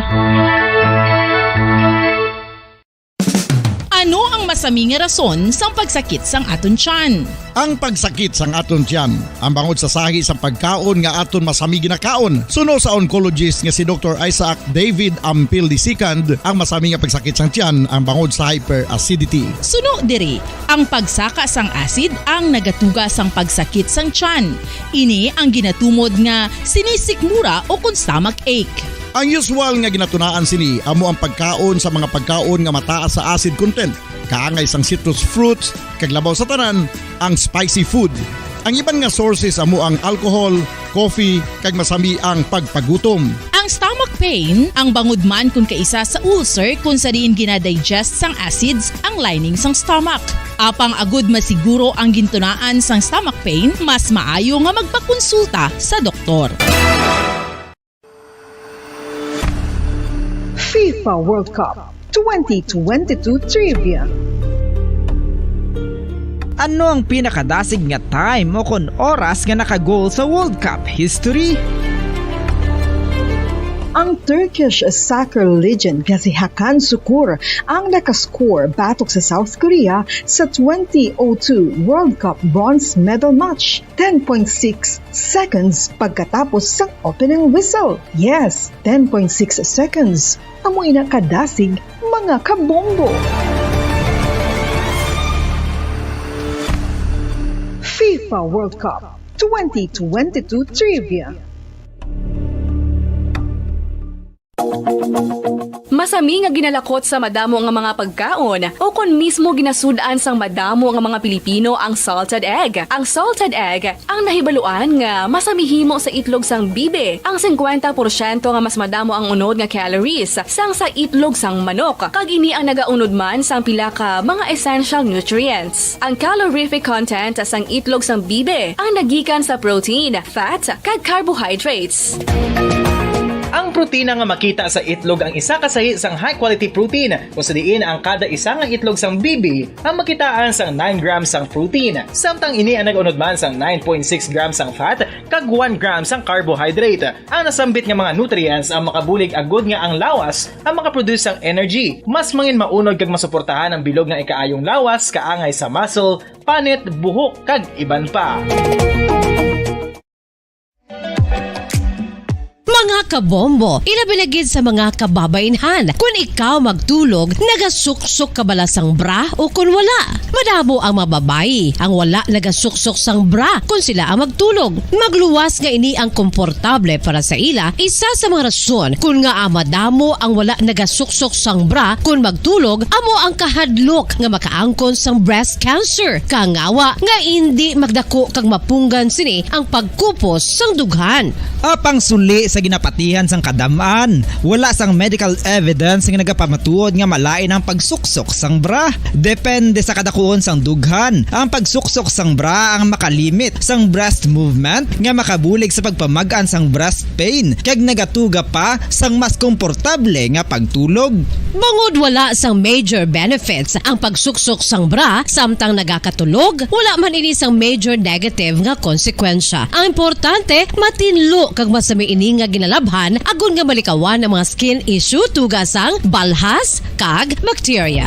Ano ang masami nga rason sa pagsakit sang aton tiyan? Ang pagsakit sang aton tiyan, ang bangod sa sahi sang pagkaon nga aton masami ginakaon. Suno sa oncologist nga si Dr. Isaac David Ampil II, ang masami nga pagsakit sang tiyan ang bangod sa hyperacidity. Suno diri, ang pagsaka sang acid ang nagatuga sang pagsakit sang tiyan. Ini ang ginatumod nga sinisikmura o kung stomach ache. Ang usual nga ginatunaan sini amo ang pagkaon sa mga pagkaon nga mataas sa acid content, kaangay sang citrus fruits, kag labaw sa tanan ang spicy food. Ang iban nga sources amo ang alcohol, coffee, kag masami ang pagpagutom. Ang stomach pain ang bangod man kung kaisa sa ulcer kung sa diin ginadigest sang acids ang lining sang stomach. Apang agud masiguro ang gintunaan sang stomach pain, mas maayo nga magpakonsulta sa doktor. FIFA World Cup 2022 Trivia. Ano ang pinakadasig nga time o kon oras nga naka-goal sa World Cup history? Ang Turkish soccer legend nga si Hakan Şükür ang nakascore batok sa South Korea sa 2002 World Cup bronze medal match 10.6 seconds pagkatapos sa opening whistle. Yes, 10.6 seconds. Amoy na kadasig mga kabombo. FIFA World Cup 2022 Trivia. Masami nga ginalakot sa madamo nga mga pagkaon o kon mismo ginasudaan sang madamo nga mga Pilipino ang salted egg. Ang salted egg ang nahibaluan nga masamihimo sa itlog sang bibe. Ang 50% nga mas madamo ang unod nga calories sang sa itlog sang manok. Kag ini ang nagaunod man sang pila ka mga essential nutrients. Ang calorific content sang itlog sang bibe ang nagikan sa protein, fat, kag carbohydrates. Ang protina nga makita sa itlog ang isa kasahi sang high quality protein kung sa diin ang kada isa nga itlog sang bibi ang makitaan sang 9 grams sang protein. Samtang ini ang nag-unod man sang 9.6 grams sang fat kag 1 gram sang carbohydrate. Ang nasambit nga mga nutrients ang makabulig agud nga ang lawas ang makaproduce sang energy. Mas mangin maunod kag masuportahan ang bilog nga ikaayong lawas kaangay sa muscle, panit, buhok kag iban pa. Mga kabombo, ilabiligid sa mga kababainhan. Kung ikaw magtulog, nagasuksok ka bala sang bra o kung wala. Madamo ang mababayi, ang wala nagasuksok sang bra kung sila ang magtulog. Magluwas nga ini ang komportable para sa ila, isa sa mga rason kung nga madamo ang wala nagasuksok sang bra kung magtulog, amo ang kahadlok nga makaangkon sang breast cancer. Kangawa nga hindi magdako kag mapunggan sini ang pagkupos sang dughan. Apang suli sa ginapatihan sang kadamaan, wala sang medical evidence nga nagapamatuod nga malain ang pagsuksok sang bra. Depende sa kadakuon sang dughan. Ang pagsuksok sang bra ang makalimit sang breast movement nga makabulig sa pagpamagaan sang breast pain kag nagatuga pa sang mas komportable nga pagtulog. Bangod wala sang major benefits ang pagsuksok sang bra samtang nagakatulog, wala man ini sang major negative nga konsekwensya. Ang importante, matinlo kag masami ini nga ginalabhan agon nga malikawan ang mga skin issue tugasang balhas kag bacteria.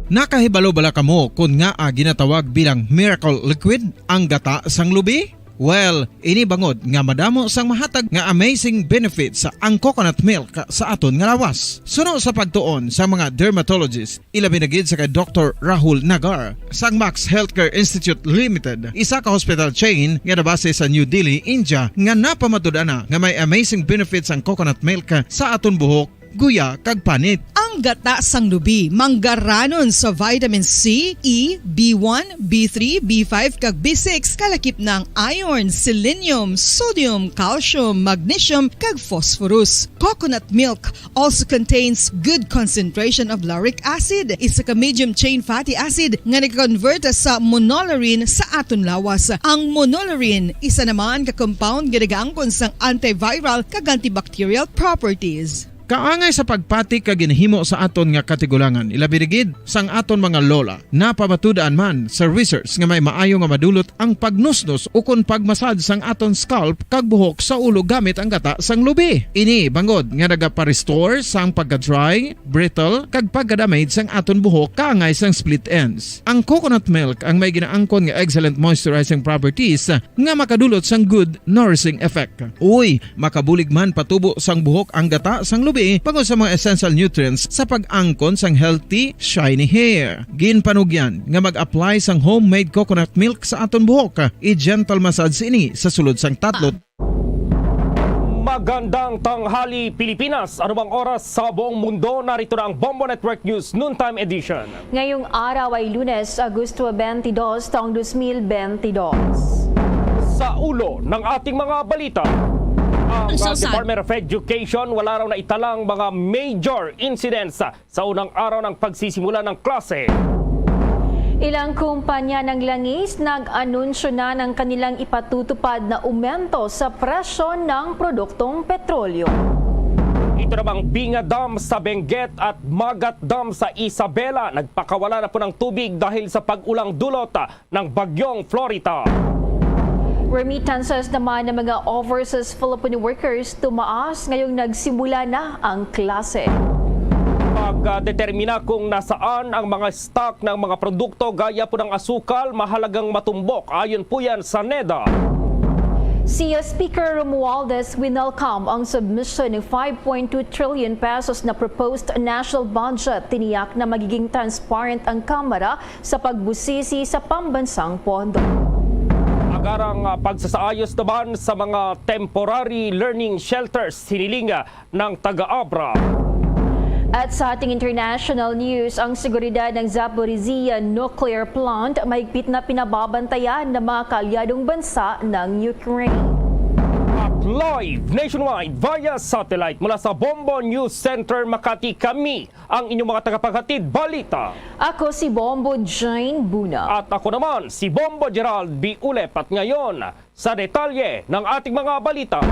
Nakahibalo bala kamo kung nga ginatawag bilang miracle liquid ang gata sang lubi? Well, ini bangod nga madamo sang mahatag nga amazing benefits sa ang coconut milk sa aton nga lawas. Suno sa pagtuon sa mga dermatologist, ilabi na gid sa kay Dr. Rahul Nagar sang Max Healthcare Institute Limited, isa ka hospital chain nga nabase sa New Delhi, India, nga napamatud-ana nga may amazing benefits ang coconut milk sa aton buhok, guya kag panit. Ang gata sang lubi manggaranon sa vitamin C, E, B1, B3, B5 kag B6 kalakip ng iron, selenium, sodium, calcium, magnesium kag phosphorus. Coconut milk also contains good concentration of lauric acid, isa ka medium chain fatty acid nga nag-convert sa monolarin sa aton lawas. Ang monolarin isa naman ka compound nga nagaangkon sang antiviral kag antibacterial properties. Kaangay sa pagpati ka ginhimo sa aton nga katigulangan, ilabirigid sang aton mga lola na pamatudaan man sa research nga may maayo nga madulot ang pagnusnos o kun pagmasad sang aton scalp kag buhok sa ulo gamit ang gata sang lubi. Ini bangod nga nagapa-restore sang pagka-dry, brittle kag pagka-damage sang aton buhok kaangay sang split ends. Ang coconut milk ang may ginaangkon nga excellent moisturizing properties nga makadulot sang good nourishing effect. Uy, makabulig man patubo sang buhok ang gata sang lubi pagod sa mga essential nutrients sa pag-angkon sang healthy, shiny hair. Ginpanugyan nga mag-apply sang homemade coconut milk sa aton buhok. I-gentle massage ini sa sulod sang tatlot. Magandang tanghali Pilipinas! Ano bang oras sa buong mundo? Narito na ang Bombo Network News Noontime Edition. Ngayong araw ay Lunes, Agosto 22, taong 2022. Sa ulo ng ating mga balita, ang Department of Education wala raw na italang mga major incidents sa unang araw ng pagsisimula ng klase. Ilang kumpanya ng langis nag-anunsyo na ng kanilang ipatutupad na aumento sa presyo ng produktong petrolyo. Ito namang Binga Dam sa Benguet at Magat Dam sa Isabela nagpakawala na po ng tubig dahil sa pag-ulang dulot ng bagyong Florita. Remittances naman ng mga overseas Filipino workers tumaas ngayong nagsimula na ang klase. Pagdetermina kung nasaan ang mga stock ng mga produkto gaya po ng asukal, mahalagang matumbok. Ayon po yan sa NEDA. CEO Speaker Romualdez winelcome ang submission ng 5.2 trillion pesos na proposed national budget. Tiniyak na magiging transparent ang Kamara sa pagbusisi sa pambansang pondo. Agarang pagsasaayos naman sa mga temporary learning shelters hiniling ng taga-Abra. At sa ating international news, ang seguridad ng Zaporizhia Nuclear Plant mahigpit na pinababantayan ng mga kaalyadong bansa ng Ukraine. At live nationwide via satellite mula sa Bombo News Center Makati, kami ang inyong mga tagapaghatid balita. Ako si Bombo Jane Buna. At ako naman si Bombo Gerald B. Ulep. At ngayon sa detalye ng ating mga balita.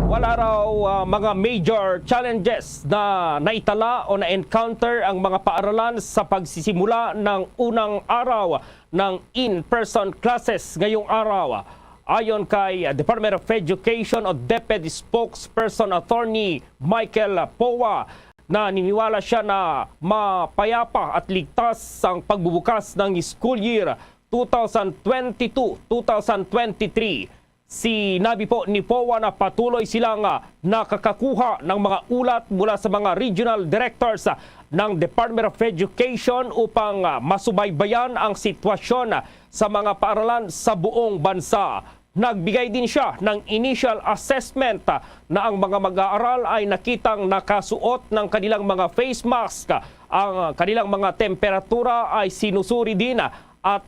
Wala raw mga major challenges na naitala o na-encounter ang mga paaralan sa pagsisimula ng unang araw ng in-person classes ngayong araw. Ayon kay Department of Education o DepEd spokesperson attorney Michael Powa, na niniwala siya na mapayapa at ligtas ang pagbubukas ng school year 2022-2023. Sinabi po ni Powa na patuloy silang nakakakuha ng mga ulat mula sa mga regional directors ng Department of Education upang masubaybayan ang sitwasyon sa mga paaralan sa buong bansa. Nagbigay din siya ng initial assessment na ang mga mag-aaral ay nakitang nakasuot ng kanilang mga face mask. Ang kanilang mga temperatura ay sinusuri din at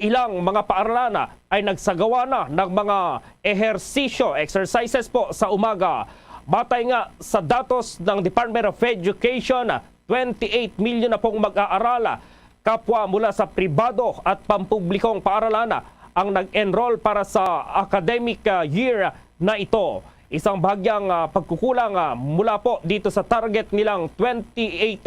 ilang mga paaralan ay nagsagawa na ng mga exercises po sa umaga. Batay nga sa datos ng Department of Education, 28 million na pong mag-aaral, kapwa mula sa pribado at pampublikong paaralan ang nag-enroll para sa academic year na ito. Isang bahagyang pagkukulang mula po dito sa target nilang 28.6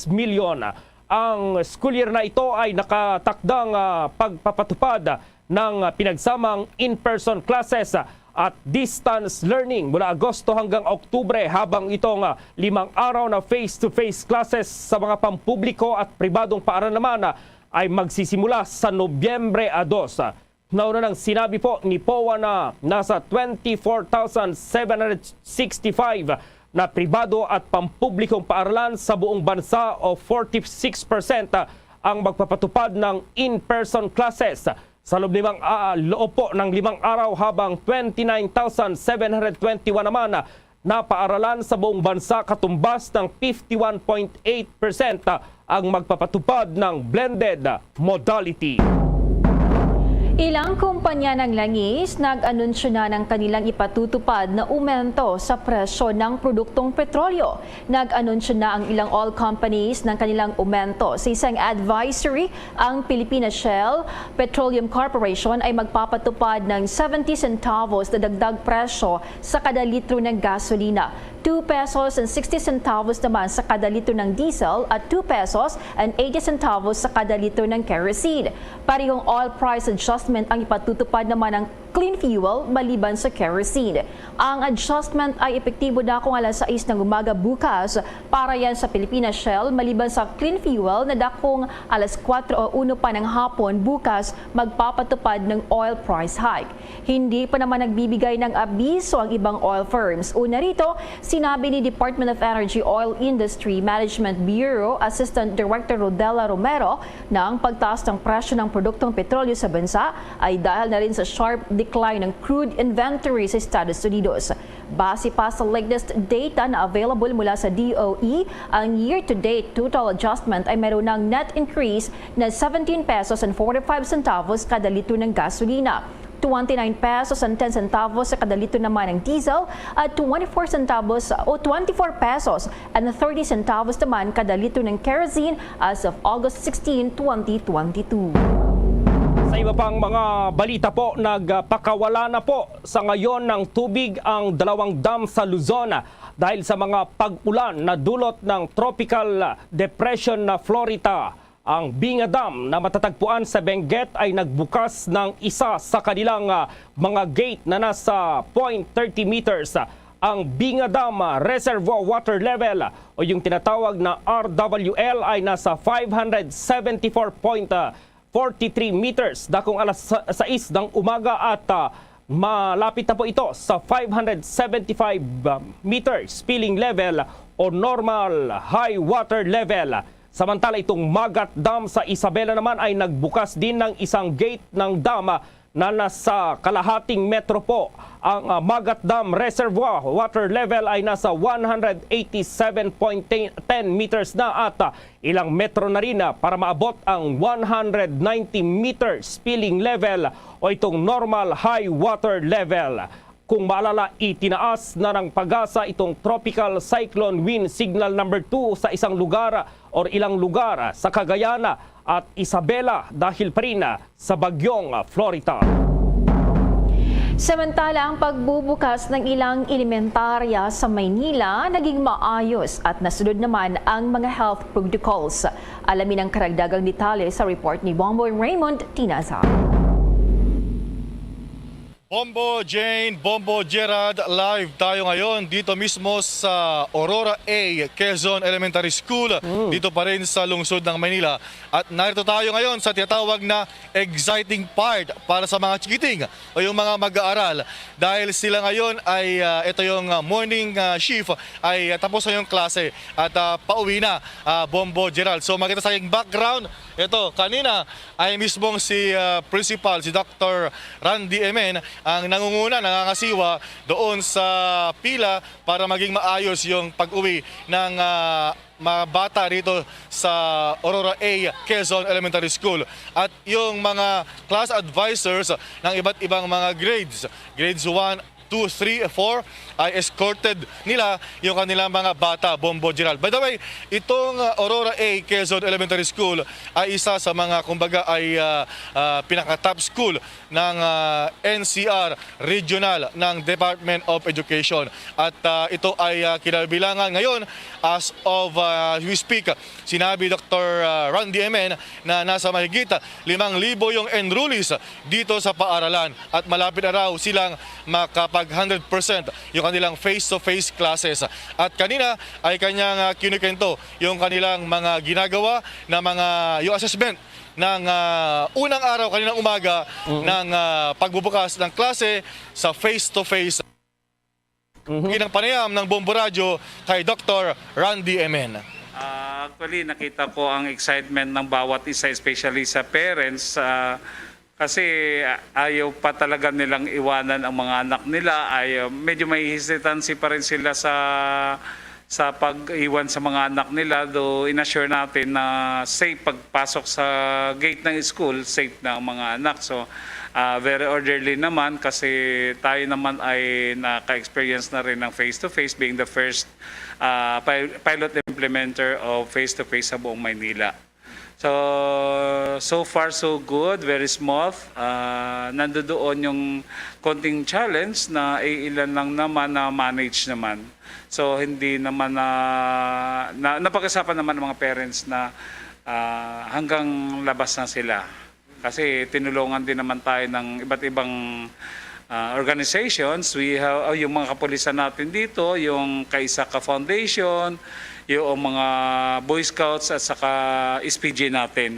million. Ang school year na ito ay nakatakdang pagpapatupad ng pinagsamang in-person classes at distance learning mula Agosto hanggang Oktubre, habang itong 5 araw na face-to-face classes sa mga pampubliko at pribadong paaralan naman ay magsisimula sa Nobyembre 2. Nauna nang sinabi po ni POA na nasa 24,765 na pribado at pampublikong paaralan sa buong bansa o 46% ang magpapatupad ng in-person classes sa loob po ng 5 araw, habang 29,721 naman na paaralan sa buong bansa, katumbas ng 51.8% ang magpapatupad ng blended modality. Ilang kumpanya ng langis nag-anunsyo na ng kanilang ipatutupad na aumento sa presyo ng produktong petrolyo. Nag-anunsyo na ang ilang oil companies ng kanilang aumento. Sa isang advisory, ang Pilipinas Shell Petroleum Corporation ay magpapatupad ng 70 centavos na dagdag presyo sa kada litro ng gasolina. 2 pesos and 60 centavos naman sa kada litro ng diesel at 2 pesos and 80 centavos sa kada litro ng kerosene. Parehong oil price adjustment ang ipatutupad naman ng clean fuel maliban sa kerosene. Ang adjustment ay epektibo na kung alas 6 ng umaga bukas para yan sa Pilipinas Shell, maliban sa clean fuel na dakong alas 4 o 1 pa ng hapon bukas magpapatupad ng oil price hike. Hindi pa naman nagbibigay ng abiso ang ibang oil firms. Una rito, sinabi ni Department of Energy Oil Industry Management Bureau Assistant Director Rodela Romero na ang pagtaas ng presyo ng produktong petrolyo sa bansa ay dahil na rin sa sharp decline ng crude inventory sa Estados Unidos. Base pa sa latest data na available mula sa DOE, ang year-to-date total adjustment ay meron ng net increase na 17 pesos and 45 centavos kada litro ng gasolina, 29 pesos and 10 centavos sa kada litro naman ng diesel at 24 centavos o 24 pesos and 30 centavos naman kada litro ng kerosene as of August 16, 2022. Sa iba pang mga balita po, nagpakawala na po sa ngayon ng tubig ang 2 dam sa Luzon dahil sa mga pag-ulan na dulot ng tropical depression na Florida. Ang Binga Dam na matatagpuan sa Benguet ay nagbukas ng isa sa kanilang mga gate na nasa 0.30 meters. Ang Binga Dam reservoir water level o yung tinatawag na RWL ay nasa 574.43 meters dakong alas 6 ng umaga at malapit na po ito sa 575 meters spilling level o normal high water level. Samantala itong Magat Dam sa Isabela naman ay nagbukas din ng isang gate ng dam na nasa kalahating metro po. Ang Magat Dam reservoir water level ay nasa 187.10 meters na at ilang metro na rin para maabot ang 190 meters spilling level o itong normal high water level. Kung maalala, itinaas na ng Pag-asa itong tropical cyclone wind signal number 2 sa isang lugar o ilang lugar sa Cagayan at Isabela dahil pa rin sa bagyong Florita. Samantala, ang pagbubukas ng ilang elementarya sa Maynila naging maayos at nasunod naman ang mga health protocols. Alamin ang karagdagang detalye sa report ni Bomboy Raymond Tinaza. Bombo Jane, Bombo Gerard, live tayo ngayon dito mismo sa Aurora A, Quezon Elementary School, dito pa rin sa lungsod ng Maynila. At narito tayo ngayon sa tinatawag na exciting part para sa mga chikiting o yung mga mag-aaral. Dahil sila ngayon ay ito yung morning shift ay tapos na yung klase at pauwi na, Bombo Gerard. So makita sa aking background, ito kanina ay mismong si principal, si Dr. Randy Emen, ang nangunguna, nangangasiwa doon sa pila para maging maayos yung pag-uwi ng mga bata rito sa Aurora A, Quezon Elementary School. At yung mga class advisors ng iba't ibang mga grades 1, 2, 3, 4 ay escorted nila yung kanilang mga bata, Bombo Gerald. By the way, itong Aurora A, Quezon Elementary School ay isa sa mga kumbaga ay pinaka-top school ng NCR Regional ng Department of Education. At ito ay kinabilangan ngayon as of we speak. Sinabi Dr. Randy Emen na nasa mahigit 5,000 yung enrollees dito sa paaralan at malapit na raw silang kapag 100% yung kanilang face-to-face classes. At kanina ay kanyang kinukwento yung kanilang mga ginagawa na yung assessment ng unang araw kaninang umaga ng pagbubukas ng klase sa face-to-face. Inang panayam ng Bombo Radio kay Dr. Randy Emen. Actually, nakita ko ang excitement ng bawat isa, especially sa parents, kasi ayaw pa talaga nilang iwanan ang mga anak nila. Medyo may hesitancy pa rin sila sa pag-iwan sa mga anak nila, though inassure natin na safe pagpasok sa gate ng school, safe na ang mga anak. So very orderly naman kasi tayo naman ay naka-experience na rin ng face-to-face, being the first pilot implementer of face-to-face sa buong Maynila. So far so good, very smooth. Nandoon yung konting challenge na ilan lang naman na manage naman. So hindi naman napag-usapan naman ng mga parents na hanggang labas na sila. Kasi tinulungan din naman tayo ng iba't ibang organizations. We have yung mga kapulisan natin dito, yung Kaisaka Foundation, yung mga Boy Scouts at saka SPG natin.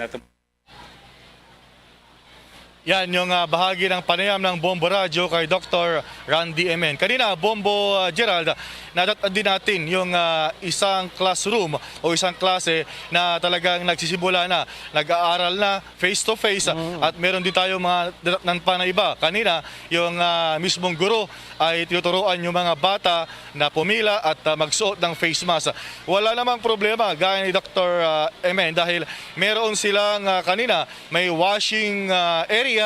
Yan yung bahagi ng panayam ng Bombo Radio kay Dr. Randy Emen. Kanina, Bombo Gerald, nadatad din natin yung isang classroom o isang klase na talagang nagsisimula na, nag-aaral na face-to-face at meron din tayo mga dadatnan pa na iba. Kanina, yung mismong guro ay tinuturuan yung mga bata na pumila at magsuot ng face mask. Wala namang problema gaya ni Dr. Emen dahil meron silang kanina may washing area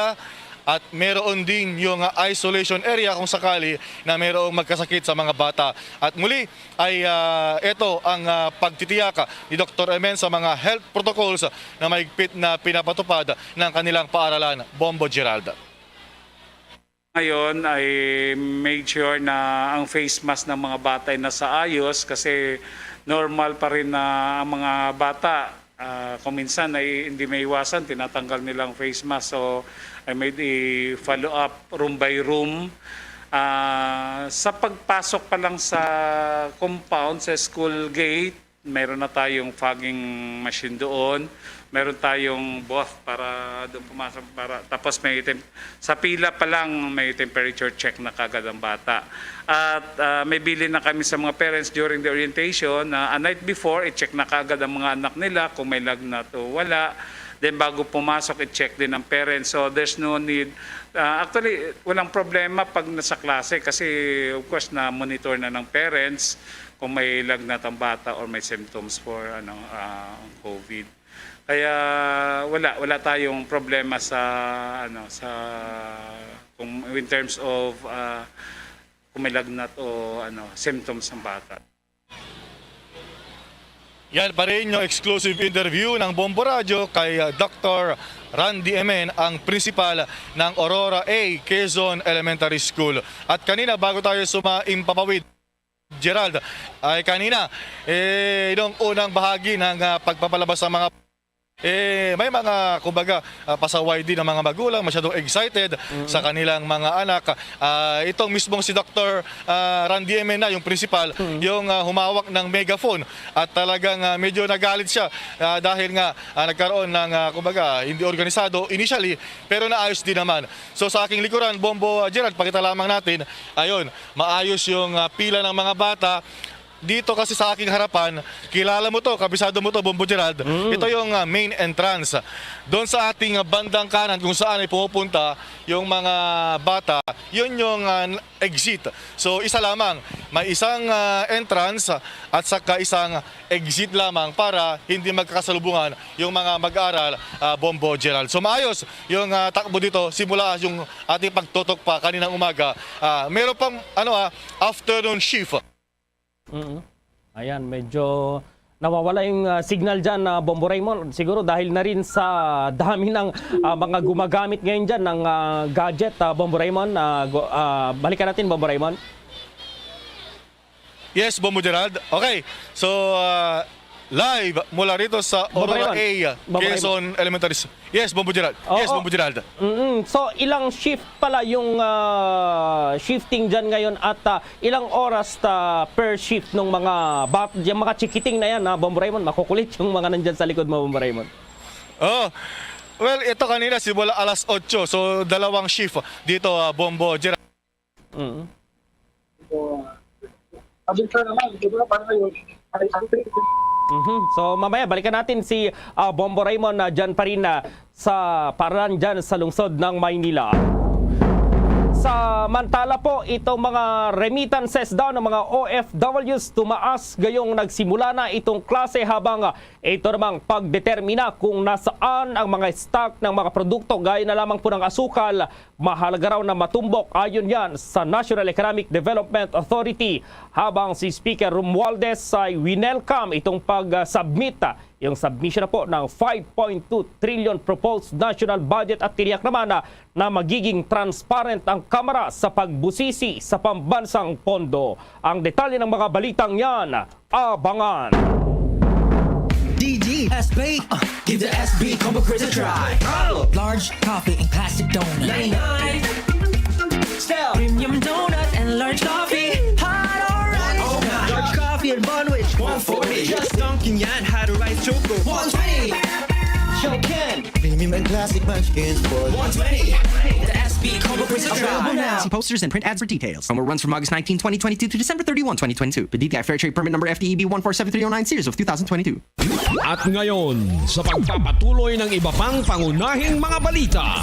at meron din yung isolation area kung sakali na mayroong magkasakit sa mga bata. At muli ay ito ang pagtitiyak ni Dr. Emen sa mga health protocols na mahigpit na pinapatupad ng kanilang paaralan. Bombo Gerald. Ngayon ay make sure na ang face mask ng mga bata ay nasa ayos kasi normal pa rin na ang mga bata kung minsan ay hindi may iwasan, tinatanggal nilang face mask. So I made a follow-up room by room. Sa pagpasok pa lang sa compound, sa school gate, meron na tayong fogging machine doon. Meron tayong buff para doon pumasok. Tapos sa pila pa lang may temperature check na kagad ang bata. At may bili na kami sa mga parents during the orientation na a night before, i-check na kagad ang mga anak nila kung may lagnat o wala. Then bago pumasok, i-check din ng parents. So there's no need. Actually, walang problema pag nasa klase kasi of course na monitor na ng parents kung may lagnat ang bata or may symptoms for COVID. Kaya wala tayong problema kung in terms of kung may lagnat o symptoms ng bata. Yan pa rin yung exclusive interview ng Bombo Radio kay Dr. Randy Emen, ang principal ng Aurora A Quezon Elementary School. At kanina bago tayo sumaimpapawid, Gerald, ay kanina yung unang bahagi ng pagpapalabas ng mga may mga kumbaga pasaway din ng mga magulang, masyadong excited sa kanilang mga anak. Itong mismong si Dr. Randy Emen na yung principal, yung humawak ng megaphone at talagang medyo nagalit siya dahil nga nagkaroon ng kumbaga hindi organisado initially pero naayos din naman. So sa aking likuran, Bombo Gerald, pakita lamang natin, ayun, maayos yung pila ng mga bata. Dito kasi sa aking harapan, kilala mo to, kabisado mo to, Bombo Gerald. Ito yung main entrance. Doon sa ating bandang kanan kung saan ay pumupunta yung mga bata, yun yung exit. So isa lamang, may isang entrance at saka isang exit lamang para hindi magkakasalubungan yung mga mag-aaral, Bombo Gerald. So maayos yung takbo dito simula yung ating pagtutok pa kaninang umaga. Meron pang afternoon shift. Ayan, medyo nawawala yung signal dyan na Bombo Raymond. Siguro dahil na rin sa dami ng mga gumagamit ngayon dyan ng gadget, Bombo Raymond. Balikan natin, Bombo Raymond. Yes, Bombo Gerald. Okay, so live mula rito sa Aurora A, Quezon Elementary School. Yes, Bombo Gerald. Yes, Bombo Gerald. So, ilang shift pala yung shifting dyan ngayon at ilang oras per shift ng mga yung mga chikiting na yan, Bombo Raymond? Makukulit yung mga nandyan sa likod mo, Bombo Raymond. Well, ito kanina simula alas 8. So, dalawang shift dito, Bombo Gerald. So mamaya balikan natin si Bombo Raymond dyan pa rin sa paran dyan sa lungsod ng Maynila. Samantala po, itong mga remittances daw ng mga OFWs tumaas gayong nagsimula na itong klase habang ito namang pagdetermina kung nasaan ang mga stock ng mga produkto gaya na lamang po ng asukal, mahalaga raw na matumbok ayon yan sa National Economic Development Authority. Habang si Speaker Romualdez ay winelcome itong pag-submit yung submission na po ng 5.2 trillion proposed national budget at tiniyak naman na magiging transparent ang Kamara sa pagbusisi sa pambansang pondo. Ang detalye ng mga balitang yan, abangan! DG SB, give the SB combo craze a try. Large coffee and plastic donut. 99. Still premium donut and large coffee. Hot or ice. Large coffee and Bunwich. 140. Just Dunkin' yan. Hot or ice choco. 120. Shokin. Premium and classic munchkins for 120. The SB combo craze a try. See posters and print ads for details. Promo runs from August 19, 2022 to December 31, 2022. The DTI Fair Trade Permit number FTEB 147309 series of 2022. At ngayon, sa pagpapatuloy ng iba pang pangunahing mga balita.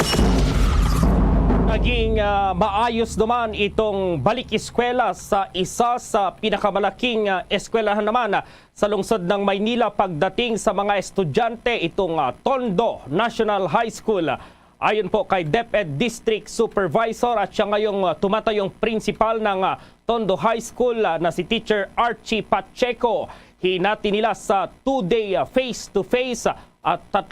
Naging maayos naman itong balik-eskwela sa isa sa pinakamalaking eskwelahan naman sa lungsod ng Maynila pagdating sa mga estudyante, itong Tondo National High School. Ayon po kay DepEd District Supervisor at siya ngayong tumatayong principal ng Tondo High School na si Teacher Archie Pacheco. Hinati nila sa 2-day face-to-face at 3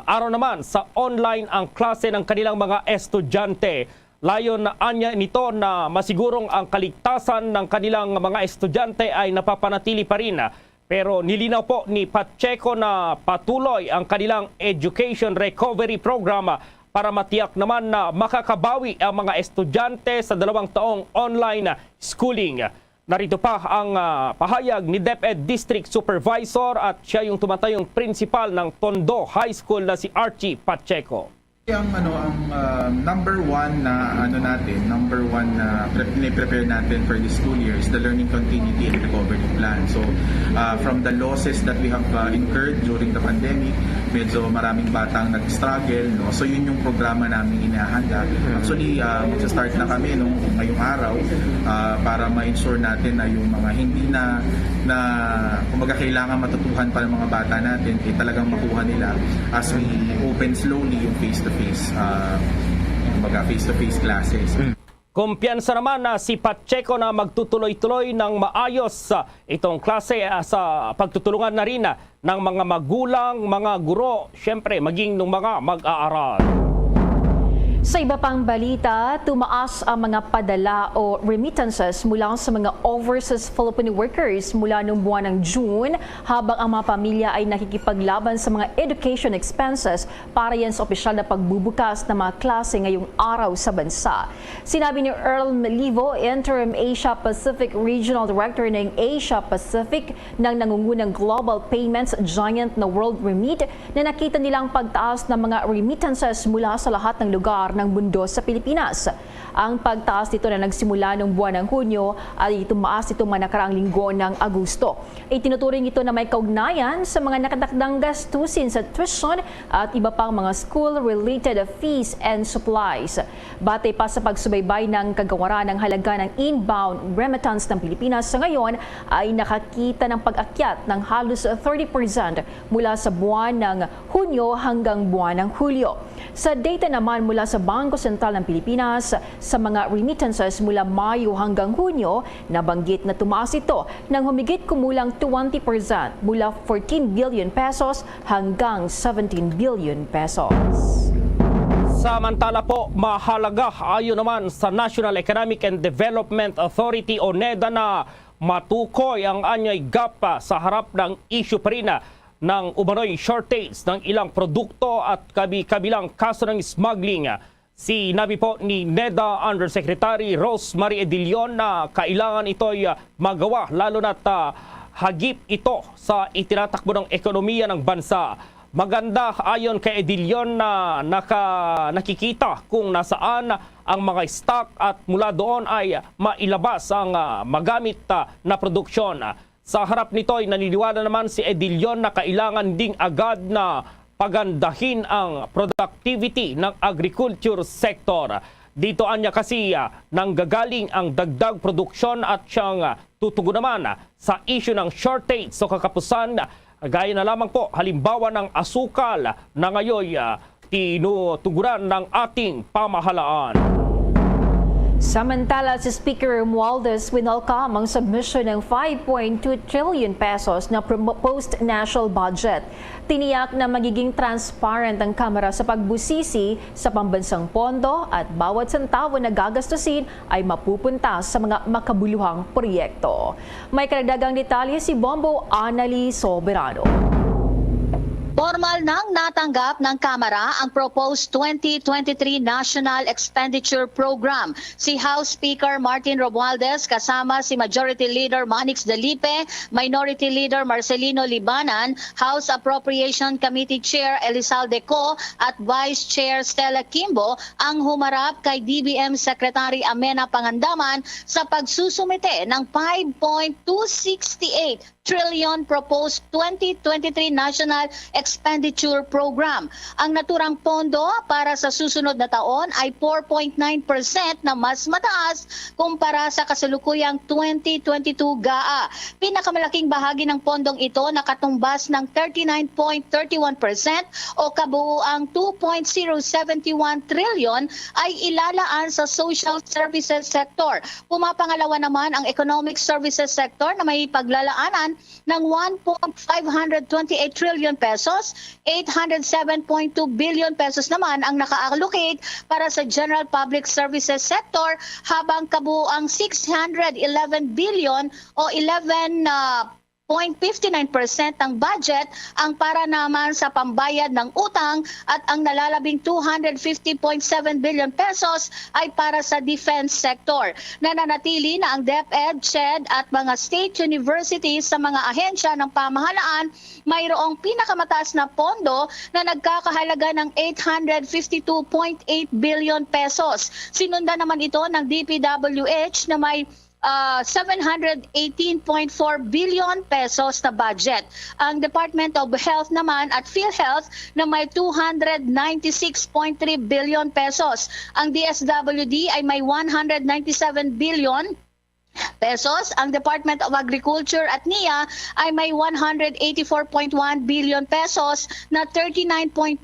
araw naman sa online ang klase ng kanilang mga estudyante. Layon na anya nito na masigurong ang kaligtasan ng kanilang mga estudyante ay napapanatili pa rin. Pero nilinaw po ni Pacheco na patuloy ang kanilang Education Recovery Program para matiyak naman na makakabawi ang mga estudyante sa 2 taong online schooling. Narito pa ang pahayag ni DepEd District Supervisor at siya yung tumatayong principal ng Tondo High School na si Archie Pacheco. Ang number one na prepare natin for this school year is the learning continuity and recovery plan. So from the losses that we have incurred during the pandemic, medyo maraming batang nag-struggle, no? So yun yung programa namin inahanda. Actually magsa-start na kami ngayong araw para ma-ensure natin na yung mga hindi na kumbaga kailangan matutuhan pa ng mga bata natin talagang makuha nila as we open slowly yung face-to-face classes. Kumpiyansa naman na si Pacheco na magtutuloy-tuloy ng maayos itong klase sa pagtutulungan na rin ng mga magulang, mga guro, syempre maging ng mga mag-aaral. Sa iba pang balita, tumaas ang mga padala o remittances mula sa mga overseas Filipino workers mula noong buwan ng June habang ang mga pamilya ay nakikipaglaban sa mga education expenses para yan sa opisyal na pagbubukas ng mga klase ngayong araw sa bansa. Sinabi ni Earl Malivo, Interim Asia Pacific Regional Director ng Asia Pacific ng nangungunang global payments giant na World Remit, na nakita nilang pagtaas ng mga remittances mula sa lahat ng lugar ng mundo sa Pilipinas. Ang pagtaas nito na nagsimula noong buwan ng Hunyo ay tumaas ito nakaraang linggo ng Agosto. Itinuturing ito na may kaugnayan sa mga nakatakdang gastusin sa tuition at iba pang mga school-related fees and supplies. Batay pa sa pagsubaybay ng kagawaran ng halaga ng inbound remittance ng Pilipinas sa ngayon ay nakakita ng pag-akyat ng halos 30% mula sa buwan ng Hunyo hanggang buwan ng Hulyo. Sa data naman mula sa Bangko Sentral ng Pilipinas, sa mga remittances mula Mayo hanggang Hunyo, nabanggit na tumaas ito ng humigit kumulang 20% mula 14 billion pesos hanggang 17 billion pesos. Samantala po, mahalaga ayon naman sa National Economic and Development Authority o NEDA na matukoy ang anyay gapa sa harap ng issue pa rin ng umano'y shortage ng ilang produkto at kabilang kaso ng smuggling. Sinabi po ni NEDA Undersecretary Rosemary Edilion na kailangan ito'y magawa lalo na't hagip ito sa itinatakbo ng ekonomiya ng bansa. Maganda ayon kay Edilion na nakikita kung nasaan ang mga stock at mula doon ay mailabas ang magamit na produksyon. Sa harap nito ay naniniwala naman si Edilion na kailangan ding agad na pagandahin ang productivity ng agriculture sector. Dito anya kasi nanggagaling ang dagdag produksyon at siyang tutugon naman sa issue ng shortage so kakapusan. Gaya na lamang po halimbawa ng asukal na ngayon tinutuguran ng ating pamahalaan. Samantala, si Speaker Romualdez winelcome ang submission ng 5.2 trillion pesos na proposed national budget. Tiniyak na magiging transparent ang Kamara sa pagbusisi sa pambansang pondo at bawat sentavo na gagastusin ay mapupunta sa mga makabuluhang proyekto. May karagdagang detalye si Bombo Annali Soberano. Formal nang natanggap ng Kamara ang proposed 2023 National Expenditure Program. Si House Speaker Martin Romualdez kasama si Majority Leader Manix Dalipe, Minority Leader Marcelino Libanan, House Appropriation Committee Chair Elizalde Co at Vice Chair Stella Kimbo ang humarap kay DBM Secretary Amena Pangandaman sa pagsusumite ng 5.268 trillion proposed 2023 National Expenditure Program. Ang naturang pondo para sa susunod na taon ay 4.9% na mas mataas kumpara sa kasalukuyang 2022 GAA. Pinakamalaking bahagi ng pondong ito nakatumbas ng 39.31% o kabuuang 2.071 trillion ay ilalaan sa social services sector. Pumapangalawa naman ang economic services sector na may paglalaanan ng 1.528 trillion pesos, 807.2 billion pesos naman ang naka-allocate para sa general public services sector habang kabuuang 611 billion o 11.59% ng budget ang para naman sa pambayad ng utang at ang nalalabing 250.7 billion pesos ay para sa defense sector. Nananatili na ang DepEd, CHED at mga state universities sa mga ahensya ng pamahalaan mayroong pinakamataas na pondo na nagkakahalaga ng 852.8 billion pesos. Sinundan naman ito ng DPWH na may 718.4 billion pesos na budget. Ang Department of Health naman at PhilHealth na may 296.3 billion pesos. Ang DSWD ay may 197 billion pesos. Ang Department of Agriculture at NIA ay may 184.1 billion pesos na 39.2%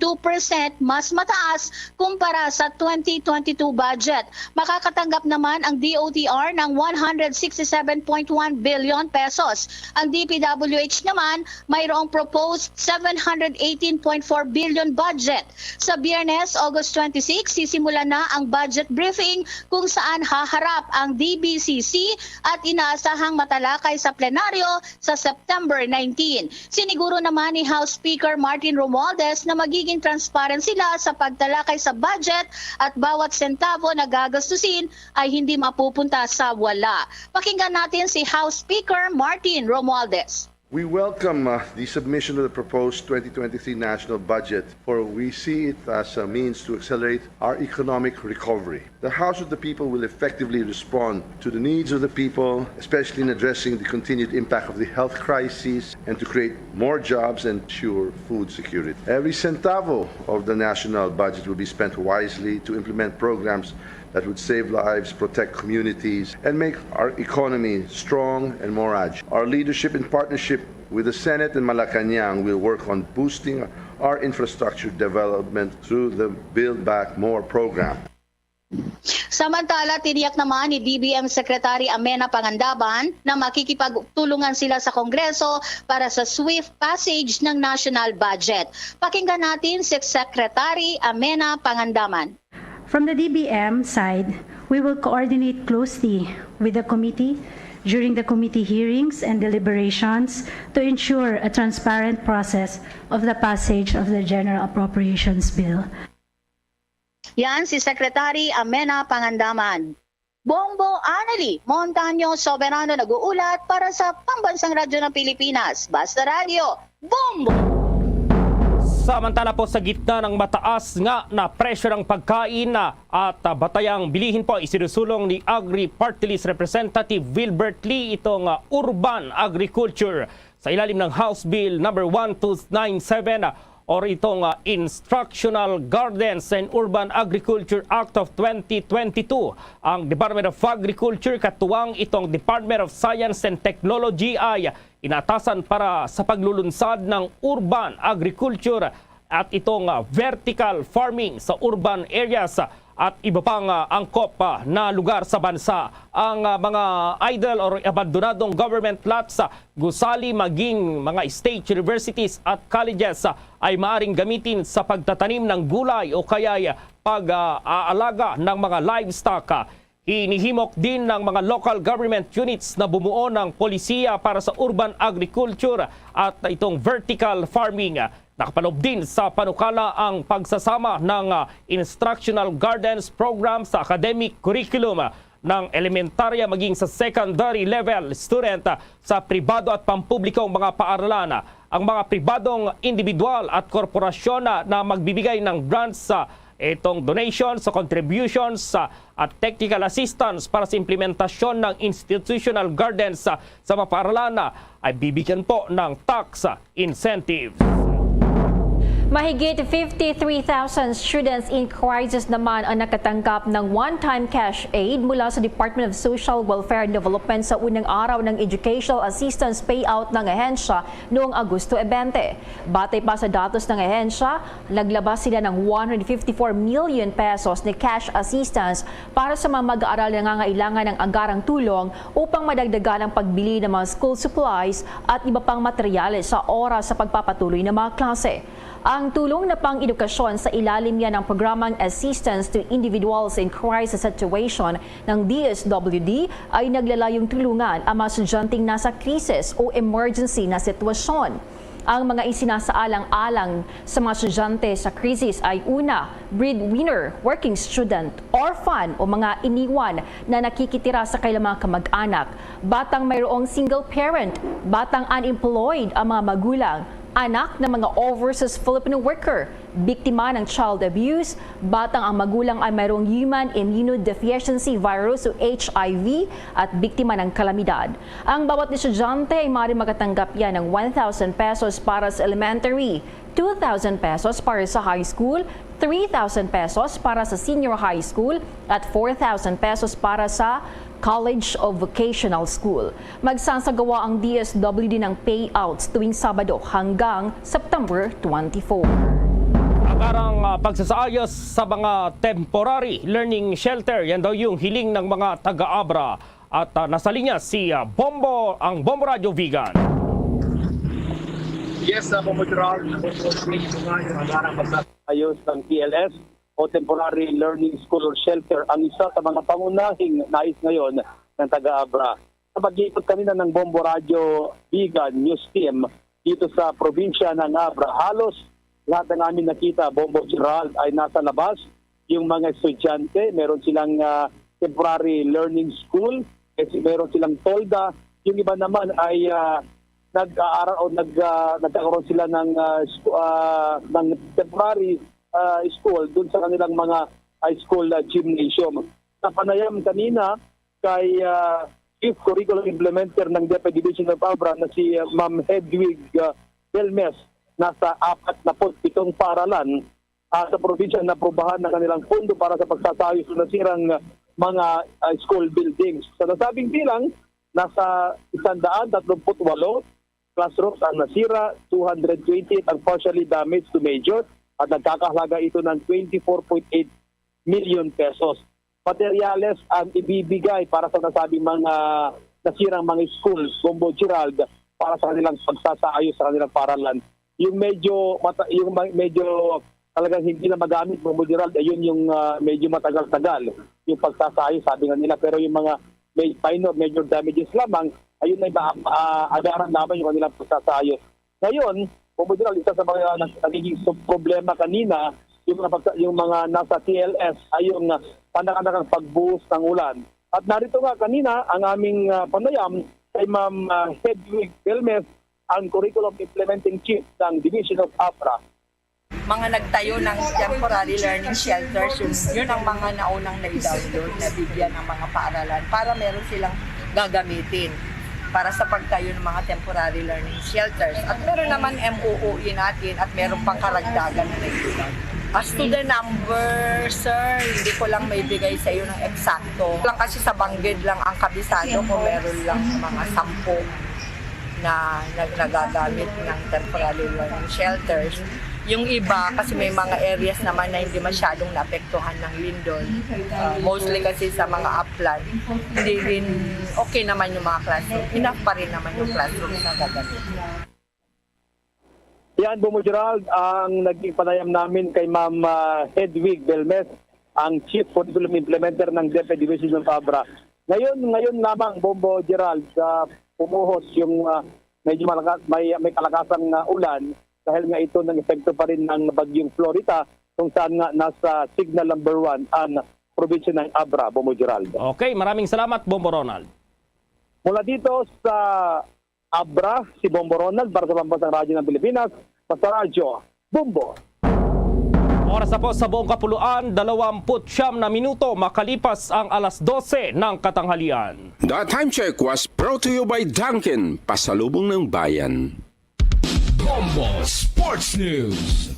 mas mataas kumpara sa 2022 budget. Makakatanggap naman ang DOTR ng 167.1 billion pesos. Ang DPWH naman mayroong proposed 718.4 billion budget. Sa Biyernes, August 26, sisimula na ang budget briefing kung saan haharap ang DBCC at inaasahang matalakay sa plenaryo sa September 19. Siniguro naman ni House Speaker Martin Romualdez na magiging transparent sila sa pagtalakay sa budget at bawat sentavo na gagastusin ay hindi mapupunta sa wala. Pakinggan natin si House Speaker Martin Romualdez. We welcome the submission of the proposed 2023 national budget, for we see it as a means to accelerate our economic recovery. The House of the People will effectively respond to the needs of the people, especially in addressing the continued impact of the health crisis and to create more jobs and ensure food security. Every centavo of the national budget will be spent wisely to implement programs that would save lives, protect communities, and make our economy strong and more agile. Our leadership in partnership with the Senate and Malacanang will work on boosting our infrastructure development through the Build Back More program. Samantala, tiniyak naman ni DBM Secretary Amena Pangandaban na makikipagtulungan sila sa Kongreso para sa swift passage ng national budget. Pakinggan natin si Secretary Amena Pangandaban. From the DBM side, we will coordinate closely with the committee during the committee hearings and deliberations to ensure a transparent process of the passage of the General Appropriations Bill. Yan si Secretary Amena Pangandaman. Bombo Anali, Montaño Soberano nag-uulat para sa Pambansang Radyo ng Pilipinas. Basta Radio, Bombo! Samantala po sa gitna ng mataas nga na presyo ng pagkain at batayang bilihin po isinusulong ni Agri Party List Representative Wilbert Lee itong urban agriculture sa ilalim ng House Bill number 1297 or itong Instructional Gardens and Urban Agriculture Act of 2022. Ang Department of Agriculture katuwang itong Department of Science and Technology ay inatasan para sa paglulunsad ng urban agriculture at itong vertical farming sa urban areas at iba pang angkop na lugar sa bansa. Ang mga idle or abandonadong government lots, gusali maging mga state universities at colleges ay maaring gamitin sa pagtatanim ng gulay o kaya pag-aalaga ng mga livestock. Hinihimok din ng mga local government units na bumuo ng polisiya para sa urban agriculture at itong vertical farming. Nakapaloob din sa panukala ang pagsasama ng instructional gardens program sa academic curriculum ng elementarya maging sa secondary level student sa pribado at pampublikong mga paaralan. Ang mga pribadong individual at korporasyon na magbibigay ng grants sa itong donations o contributions at technical assistance para sa implementasyon ng institutional gardens sa mga paaralan ay bibigyan po ng tax incentives. Mahigit 53,000 students in crisis naman ang nakatanggap ng one-time cash aid mula sa Department of Social Welfare and Development sa unang araw ng Educational Assistance Payout ng ahensya noong Agosto 20. Batay pa sa datos ng ahensya, naglabas sila ng 154 million pesos ni cash assistance para sa mga mag-aaral na nangangailangan ng agarang tulong upang madagdagan ang pagbili ng mga school supplies at iba pang materyales sa oras sa pagpapatuloy ng mga klase. Ang tulong na pang-edukasyon sa ilalim yan ng programang Assistance to Individuals in Crisis Situation ng DSWD ay naglalayong tulungan ang mga estudyanteng nasa krisis o emergency na sitwasyon. Ang mga isinasaalang-alang sa mga estudyante sa krisis ay una, breadwinner, working student, orphan o mga iniwan na nakikitira sa kailang mga kamag-anak, batang mayroong single parent, batang unemployed ang mga magulang, anak ng mga overseas Filipino worker, biktima ng child abuse, batang ang magulang ay mayroong human immunodeficiency virus o HIV at biktima ng kalamidad. Ang bawat estudyante ay maaaring makatanggap yan ng 1,000 pesos para sa elementary, 2,000 pesos para sa high school, 3,000 pesos para sa senior high school at 4,000 pesos para sa College of Vocational School. Magsasagawa ang DSWD ng payouts tuwing Sabado hanggang September 24. Agarang pagsasaayos sa mga temporary learning shelter, yan daw yung hiling ng mga taga-Abra. At nasa linya si Bombo, ang Bombo Radio Vegan. Yes, Bombo Gerald, yung agarang pagsasaayos ng PLS o Temporary Learning School or Shelter ang isa sa mga pangunahing nais ngayon ng taga-Abra. Sa pag-iikot kanina ng Bombo Radio Vegan News Team dito sa probinsya ng Abra, halos lahat ng amin nakita, Bombo Gerald, ay nasa labas. Yung mga estudyante, meron silang Temporary Learning School, meron silang tolda. Yung iba naman ay nag-aaral o nagkakaroon sila ng temporary school doon sa kanilang mga high school gymnasium. Napanayam kanina kay Chief Curriculum Implementer ng DepEd Division of Abra na si Ma'am Hedwig Belmes, nasa 47 paaralan sa probinsya na aprobahan ng kanilang pondo para sa pagsasayos ng nasirang mga school buildings. Sa nasabing bilang, nasa 138 classrooms ang nasira, 228 ang partially damaged to major, at nagkakahalaga ito ng 24.8 million pesos. Materyales ang ibibigay para sa nasabing mga nasirang mga schools, Bombo Gerald, para sa kanilang pagsasaayos sa kanilang paaralan. Yung medyo talagang hindi na magamit, Bombo Gerald, ayun yung medyo matagal-tagal yung pagsasaayos, sabi nga nila. Pero yung mga may minor, major damages lamang, ayun ay agaran naman yung kanilang pagsasaayos. Ngayon, General, isa sa mga nagiging problema kanina, yung mga nasa TLS ay yung pandakandagang pagbuhos ng ulan. At narito nga kanina ang aming panayam kay Ma'am Hedwig Belmes, ang Curriculum Implementing Chief ng Division of APRA. Mga nagtayo ng temporary learning shelters, yun ang mga naunang na-download na bigyan ng mga paaralan para meron silang gagamitin para sa pagtayo ng mga temporary learning shelters. At meron naman MOOE natin at meron pang karagdagan na naibigay. As to the number, sir, hindi ko lang may bigay sa iyo ng eksakto. Lang kasi sa Bangged lang ang kabisado ko, meron lang mga 10 na nagagamit ng temporary learning shelters. Yung iba, kasi may mga areas naman na hindi masyadong naapektuhan ng lindol. Mostly kasi sa mga upland, hindi rin okay naman yung mga classroom. Enough pa rin naman yung classroom na gagamit. Yan, Bomo Gerald, ang naging panayam namin kay Ma'am Hedwig Belmes, ang Chief Curriculum Implementer ng DepEd Division of ABRA. Ngayon lamang, Bombo Gerald, pumuhos yung medyo may kalakasang ulan dahil nga ito ng epekto pa rin ng bagyong Florida kung saan nga nasa signal number 1 ang probinsya ng Abra, Bombo Gerald. Okay, maraming salamat, Bombo Ronald. Mula dito sa Abra, si Bombo Ronald para sa Pambansang Radyo ng Pilipinas, sa Radyo Bombo. Oras na po sa buong kapuluan, 29 na minuto makalipas ang alas 12 ng katanghalian. The time check was brought to you by Dunkin', pasalubong ng bayan. Bombo Sports News.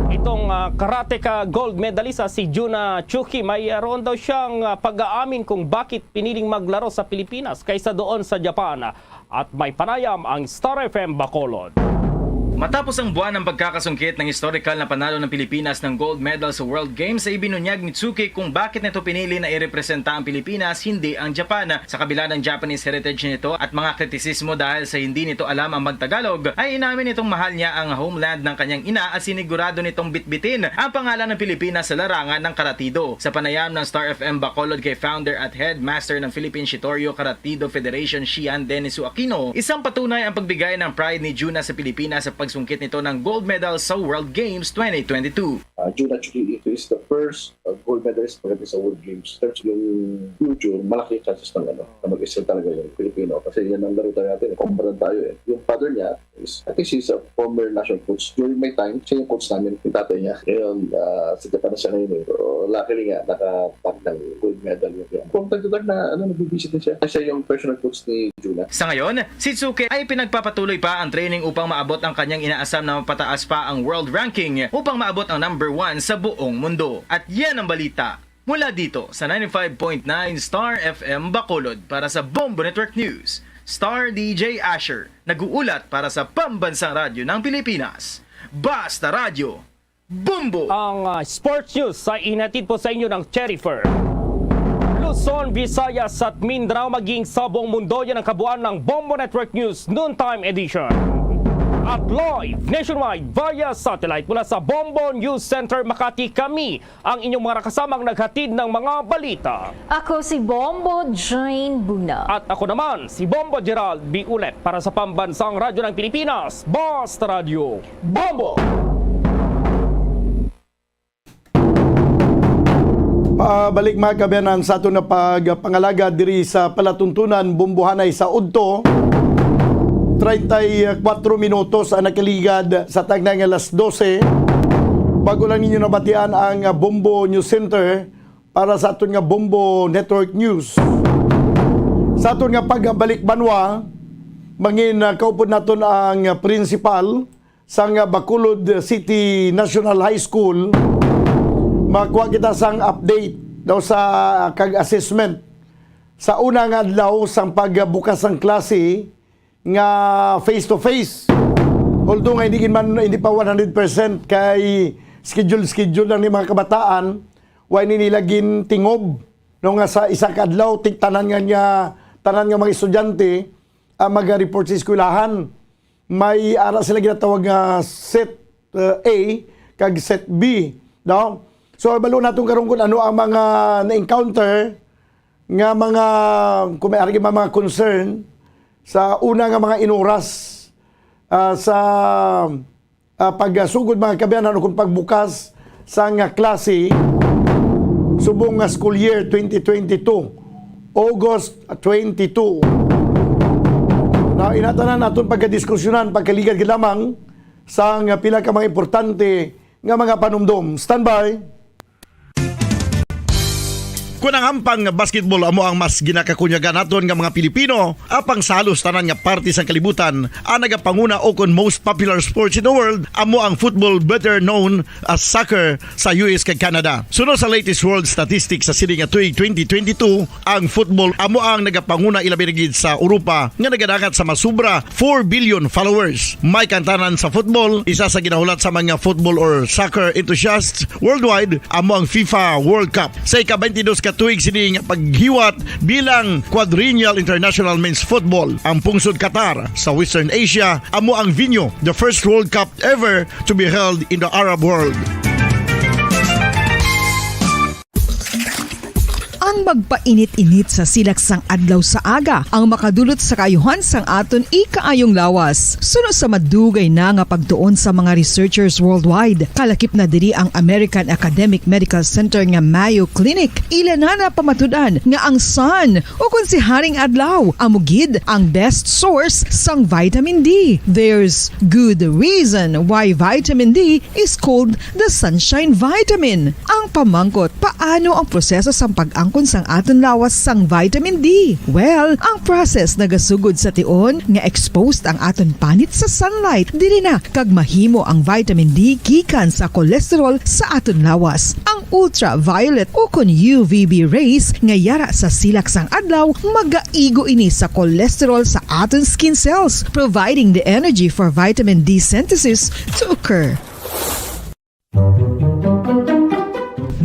Itong karateka gold medalista si Juna Chuki, mayroon daw siyang pag-aamin kung bakit piniling maglaro sa Pilipinas kaysa doon sa Japan. At may panayam ang Star FM Bacolod. Matapos ang buwan ng pagkakasungkit ng historical na panalo ng Pilipinas ng gold medal sa World Games, ay ibinunyag ni Tsuki kung bakit nito pinili na irepresenta ang Pilipinas, hindi ang Japan. Sa kabila ng Japanese heritage nito at mga kritisismo dahil sa hindi nito alam ang magtagalog, ay inamin nitong mahal niya ang homeland ng kanyang ina at sinigurado nitong bitbitin ang pangalan ng Pilipinas sa larangan ng karatido. Sa panayam ng Star FM Bacolod kay founder at headmaster ng Philippine Shitorio Karatido Federation, Shian Denisu Aquino, isang patunay ang pagbigay ng pride ni Juna sa Pilipinas sa pagsungkit nito ng gold medal sa World Games 2022. Juna Chuki is the first gold medalist pagdating sa World Games. Terms yung future, malaki chances ng na mag-excel talaga yung Pilipino. Kasi yan ang laro tayo natin. Kumparan tayo eh. Yung father niya is, I think she's a former national coach. During my time, siya yung coach namin, yung tatay niya. Ngayon, sa Japan na siya ngayon eh. Pero luckily nga, nakatag ng gold medal yun. Kung tagtatag na, nag-visit din siya. Siya yung personal coach ni Juna. Sa ngayon, si Tsuki ay pinagpapatuloy pa ang training upang maabot ang kanyang inaasam na mapataas pa ang world ranking upang maabot ang number 1 sa buong mundo. At yan ang balita mula dito sa 95.9 Star FM Bacolod para sa Bombo Network News. Star DJ Asher, nag-uulat para sa Pambansang Radyo ng Pilipinas. Basta Radyo, Bombo! Ang sports news ay inatid po sa inyo ng Cherryfer. Luzon, Visayas at Mindanao maging sa buong mundo, yan ang kabuuan ng Bombo Network News Noontime Edition. At live nationwide via satellite mula sa Bombo News Center Makati, kami ang inyong mga kasamang naghatid ng mga balita. Ako si Bombo Jane Buna. At ako naman si Bombo Gerald B. Ulet para sa Pambansang Radyo ng Pilipinas, Basta Radio Bombo! Pabalik mga kabayanan sa ato na pagpangalaga diri sa palatuntunan Bumbuhanay sa Udto. 34 minutos ang nakaligad sa tagnang alas 12. Bago lang ninyo nabatian ang Bombo News Center para sa aton nga Bombo Network News. Sa aton nga pagbalik banwa, mangin kaupod naton ang principal sa Bacolod City National High School. Makuha kita sang update daw sa kag-assessment sa unang adlaw sang pagbukas ng klase nga face-to-face. Although nga hindi pa 100% kay schedule lang ni mga kabataan, why nilagin tingob no nga sa isa ka adlaw tanan nga mga estudyante mag-report sa eskwelahan. May ara sila ginatawag nga set A kag set B, no? So balo naton karon kun ano ang mga na-encounter nga mga kung may argi mga concern sa una nga mga inuras sa pagsugod mga kabayanan o kung pagbukas sa nga klase subong nga school year 2022 August 22 na inatanan naton pagkadiskusyonan pagkaligad lamang sa nga pila ka mga importante nga mga panumdum. Standby. Kung ang hampang basketball amo ang mas ginakakunyagan naton nga mga Pilipino, apang salos tanan nga parte sang kalibutan, ang nagapanguna o kon most popular sports in the world, amo ang football better known as soccer sa US kag Canada. Sunod sa latest world statistics sa sini nga tuig 2022, ang football amo ang nagapanguna ilabi gid sa Europa nga nagadakat sa masubra 4 billion followers. May kantanan sa football, isa sa ginahulat sa mga football or soccer enthusiasts worldwide, amo ang FIFA World Cup. Sa ika-22 tuig sini nga paghiwat bilang quadrennial international men's football. Ang pungsod Qatar sa Western Asia amo ang venue, the first World Cup ever to be held in the Arab world. Ang magpainit-init sa silaksang adlaw sa aga ang makadulot sa kayuhan sang aton ikaayong lawas. Suno sa madugay na nga pagtuon sa mga researchers worldwide, kalakip na diri ang American Academic Medical Center nga Mayo Clinic. Ilan na pamatudan nga ang sun o kung si Haring Adlaw amugid ang best source sang vitamin D. There's good reason why vitamin D is called the sunshine vitamin. Ang pamangkot, paano ang proseso sang pag-angkon sang aton lawas sang vitamin D? Well, ang process nagasugod sa tion nga exposed ang aton panit sa sunlight. Dili na kag mahimo ang vitamin D gikan sa cholesterol sa aton lawas. Ang ultraviolet o kon UVB rays nga yara sa silak sang adlaw magaigo ini sa cholesterol sa aton skin cells, providing the energy for vitamin D synthesis to occur.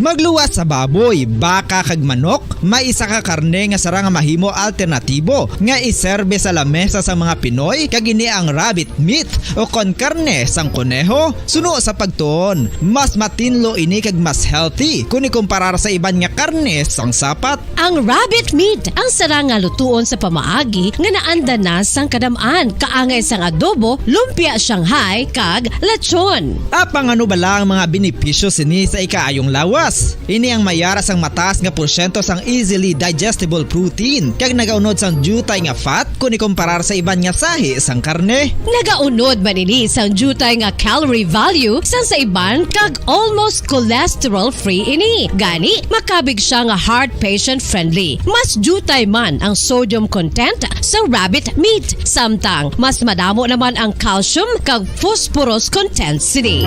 Magluwas sa baboy, baka kag manok, may isa ka karne nga sara nga mahimo alternatibo nga iserbe sa lamesa sa mga Pinoy kag ini ang rabbit meat o kon karne sang kuneho. Suno sa pagtuon, mas matinlo ini kag mas healthy kung ikumparar sa iban nga karne sang sapat. Ang rabbit meat ang sara nga lutuon sa pamaagi nga naanda na sang kadamaan, kaangay sang adobo, lumpia Shanghai kag lechon. Apang ano bala ang mga benepisyo sini sa ikaayong lawas? Ini ang mayara sang mataas nga porsyento sang easily digestible protein kag nagaunod sang jutay nga fat kung ikumparar sa iban nga sahi sang karne. Nagaunod man ini sang jutay nga calorie value sang sa iban kag almost cholesterol free ini. Gani makabig siya nga heart patient friendly. Mas jutay man ang sodium content sa rabbit meat, samtang mas madamo naman ang calcium kag phosphorus content sini.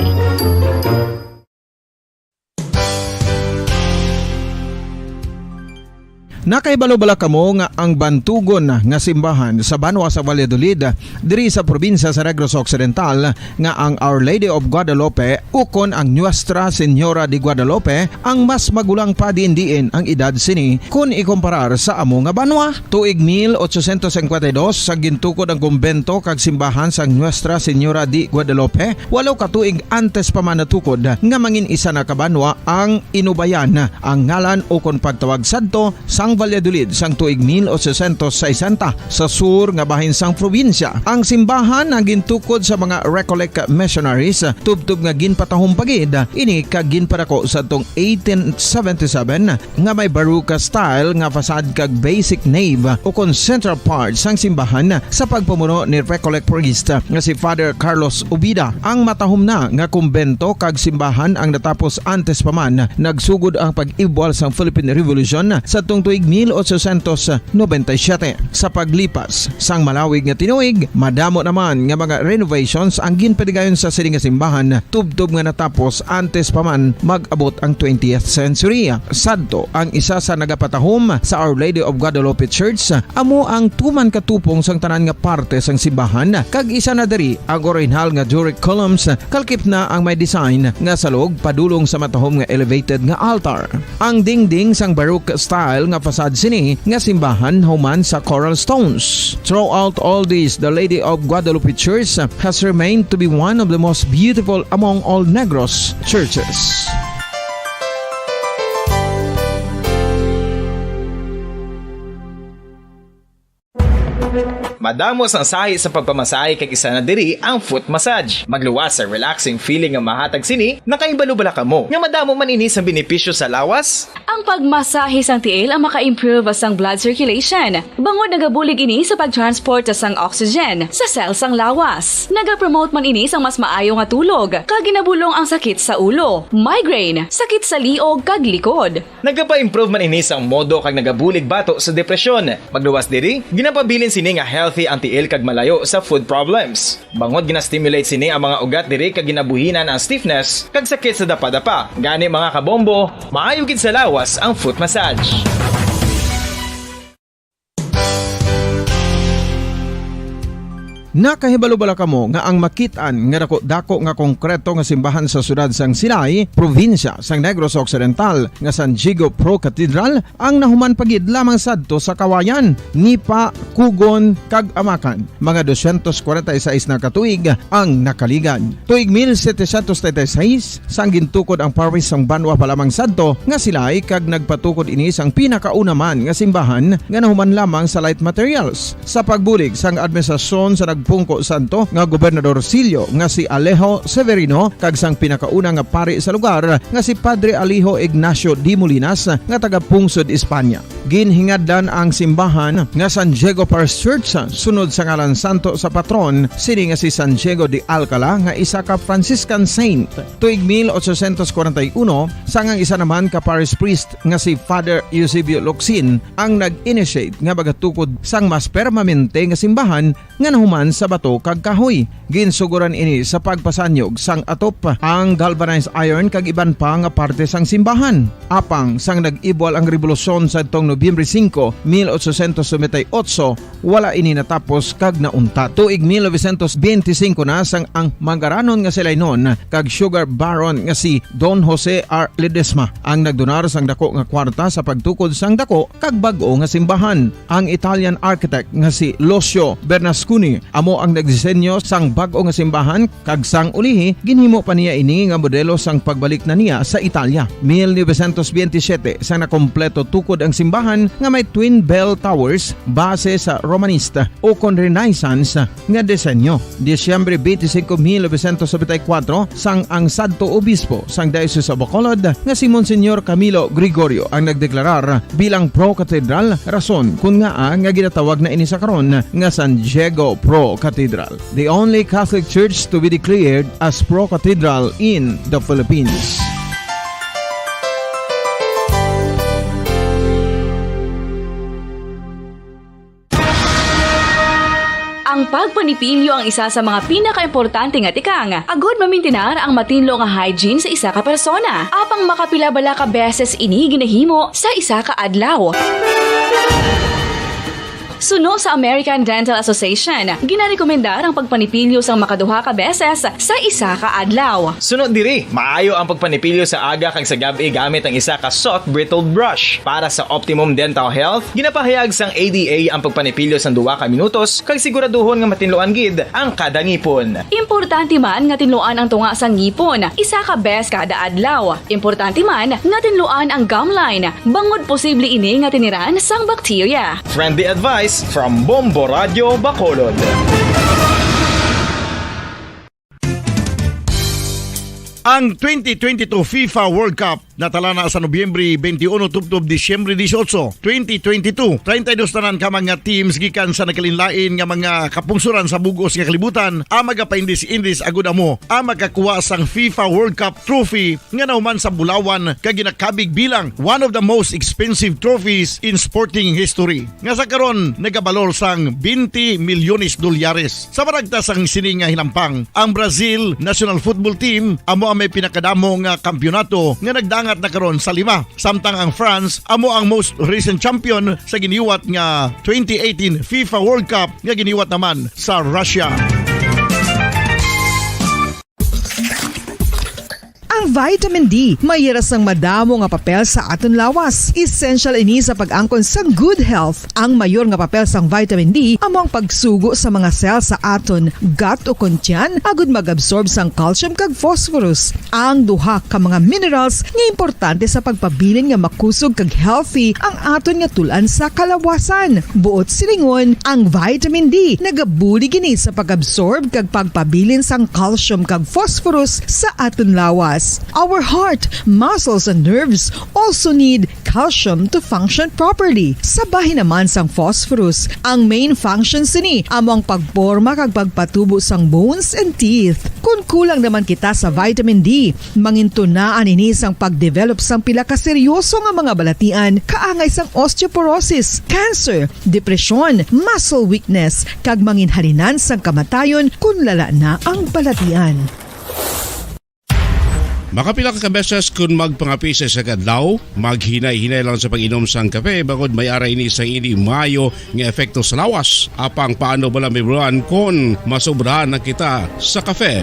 Nakaibalo-bala kamo nga ang bantugon nga simbahan sa Banwa sa Valladolid diri sa probinsya sa Negros Occidental nga ang Our Lady of Guadalupe ukon ang Nuestra Señora de Guadalupe ang mas magulang pa diin ang edad sini kung ikumparar sa amo nga banwa. Tuig 1852 sa gintukod ang kumbento kag simbahan sa Nuestra Señora de Guadalupe, walo ka tuig antes pa man natukod nga mangin isa na kabanwa ang inubayan ang ngalan ukon pagtawag sadto sang Valladolid sang tuig 1860 sa sur nga bahin sang probinsya. Ang simbahan ang gintukod sa mga Recollect missionaries tubtub nga ginpatahong pagid ini kag ginpadako sa tong 1877 nga may baroque style nga fasad kag basic nave o kon central part sang simbahan sa pagpamuno ni Recollect priest nga si Father Carlos Ubida. Ang matahom na nga kumbento kag simbahan ang natapos antes pa man nagsugod ang pag-ibwal sang Philippine Revolution sa tong tuig 1897. Sa paglipas sang malawig nga tinuig, madamo naman nga mga renovations ang ginpadigayon sa sining nga simbahan tubtob nga natapos antes pa man mag-abot ang 20th century. Sadto ang isa sa nagapatahom sa Our Lady of Guadalupe Church, amo ang tuman katupong sang tanan nga parte sang simbahan kag isa na diri ang original nga Doric columns kalkip na ang may design nga salog padulong sa matahom nga elevated nga altar. Ang dingding sang baroque style nga fasad sini nga simbahan human sa coral stones. Throughout all this, the Lady of Guadalupe Church has remained to be one of the most beautiful among all Negros churches. Madamos ang sahi sa pagpamasahe kag isa na diri ang foot massage. Magluwas sa relaxing feeling nga mahatag sini, nakaibalo-bala ka mo. Nga madamo man ini sa benepisyo sa lawas. Ang pagmasahe sang tiil ang maka-improve sang blood circulation. Bangod nagabulig ini sa pagtransport sang oxygen sa cells sang lawas. Nagapromote man ini sang mas maayo nga tulog, kag ginabulong ang sakit sa ulo, migraine, sakit sa liog kag likod. Nagapa-improve man ini sang modo kag nagabulig bato sa depresyon. Magluwas diri, ginapabilin sini nga healthy ang tiil kag malayo sa food problems. Bangod gina-stimulate sini ang mga ugat diri kag ginabuhinan ang stiffness kag sakit sa dapa-dapa. Gani mga kabombo, maayo gid sa lawas ang foot massage. Nakahibalo-bala kamo nga ang makitaan nga dako nga konkreto nga simbahan sa sudad sang Sinai, probinsya sang Negros Occidental nga San Diego Pro Cathedral ang nahuman pagid lamang sadto sa kawayan, Nipa, Kugon, kag Amakan. Mga 246 na katuig ang nakaligan. Tuig 1736 sang gintukod ang parish sang Banwa pa lamang sadto nga silay kag nagpatukod ini sang pinakauna man nga simbahan nga nahuman lamang sa light materials. Sa pagbulig sang administrasyon sa Pungko Santo nga Gobernador Silio nga si Alejo Severino kag sang pinakauna nga pari sa lugar nga si Padre Alijo Ignacio Di Molinas nga taga Pungsod, Espanya. Ginhingadlan ang simbahan nga San Diego Parish Church sunod sa ngalan santo sa patron sini nga si San Diego de Alcala nga isa ka Franciscan saint. Tuig 1841 sangang isa naman ka parish priest nga si Father Eusebio Locsin ang nag-initiate nga bagatukod sang mas permanente nga simbahan nga nahuman sa bato kag kahoy. Ginsuguran ini sa pagpasanyog sang atop ang galvanized iron kag iban pa nga parte sang simbahan. Apang sang nag-ibwal ang revolusyon sa tong Nobyembre 5, 1898, wala ini natapos kag naunta. Tuig 1925 na sang ang mangaranon nga silay noon kag sugar baron nga si Don Jose R. Ledesma ang nagdonar sang dako nga kwarta sa pagtukod sang dako kag bag-o nga simbahan. Ang Italian architect nga si Lucio Bernasconi amo ang nagdisenyo sang bag-o nga simbahan kag sang ulihi ginhimo pa niya ini nga modelo sang pagbalik na niya sa Italia. 1927 sang nakompleto tukod ang simbahan nga may twin bell towers base sa Romanista o kon Renaissance nga disenyo. Disyembre 25, 1974 sang ang Santo Obispo sang Diocese of Bacolod nga si Monsignor Camilo Gregorio ang nagdeklarar bilang Pro Cathedral, rason kun nga ginatawag na ini sa karon nga San Diego Pro Cathedral, the only Catholic church to be declared as Pro Cathedral in the Philippines. Ang pagpanipilyo ang isa sa mga pinaka-importante nga tikang. Agod mamintinar ang matinlo nga hygiene sa isa ka persona. Apang makapilabala ka beses ini ginahimo sa isa ka adlaw. Suno sa American Dental Association, ginarekomendar ang pagpanipilyo sang makaduha ka beses sa isa ka adlaw. Sunod diri, maayo ang pagpanipilyo sa aga kag sa gabi gamit ang isa ka soft brittled brush. Para sa optimum dental health, ginapahayag sang ADA ang pagpanipilyo sang 2 ka minutos kag siguraduhon nga matinloan gid ang kada ngipon. Importante man nga tinluan ang tunga sang ngipon, isa ka bes kada adlaw. Importante man nga tinluan ang gum line, bangod posible ini nga tiniran sang bakterya. Friendly advice from Bombo Radio Bacolod. Ang 2022 FIFA World Cup natala na sa Nobyembre 21 tubtob Disyembre 18, 2022. 32 tanan ka mga teams gikan sa nakalinlain nga mga kapungsuran sa bugos nga kalibutan ang magapaindis-indis agud amo ang makakuha sang FIFA World Cup trophy nga nahuman sa Bulawan kag ginakabig bilang one of the most expensive trophies in sporting history. Nga sa karon nagabalor sang 20 milyones dolyares. Sa baragta sang sini nga hinampang, ang Brazil National Football Team amo may pinakadamo nga kampyonato nga nagdangat na karon sa 5. Samtang ang France amo ang most recent champion sa giniwat nga 2018 FIFA World Cup nga giniwat naman sa Russia. Ang vitamin D mayra sang madamo nga papel sa aton lawas. Essential ini sa pag-angkon sang good health. Ang mayor nga papel sang vitamin D among pagsugo sa mga cell sa aton gut o kuntyan agud mag-absorb sang calcium kag phosphorus. Ang duha ka mga minerals nga importante sa pagpabilin nga makusog kag healthy ang aton nga tulan sa kalawasan. Buot silingon, ang vitamin D nagabuli gini sa pag-absorb kag pagpabilin sang calcium kag phosphorus sa aton lawas. Our heart, muscles and nerves also need calcium to function properly. Sabahin naman sang phosphorus, ang main functions ni among pagporma kag pagpatubo sang bones and teeth. Kung kulang naman kita sa vitamin D, mangintunaan ini sang pagdevelop sang pila ka seryoso nga mga balatian, kaangay sang osteoporosis, cancer, depresyon, muscle weakness, kag manginhalinan sang kamatayon kung lala na ang balatian. Makapila ka beses kung magpangapisa sa kadlaw, maghinay-hinay lang sa pag-inom sang kape bagod may ara ini sa hindi mayo nga epekto sa lawas. Apang paano bala may buruan kung masobrahan na kita sa kape.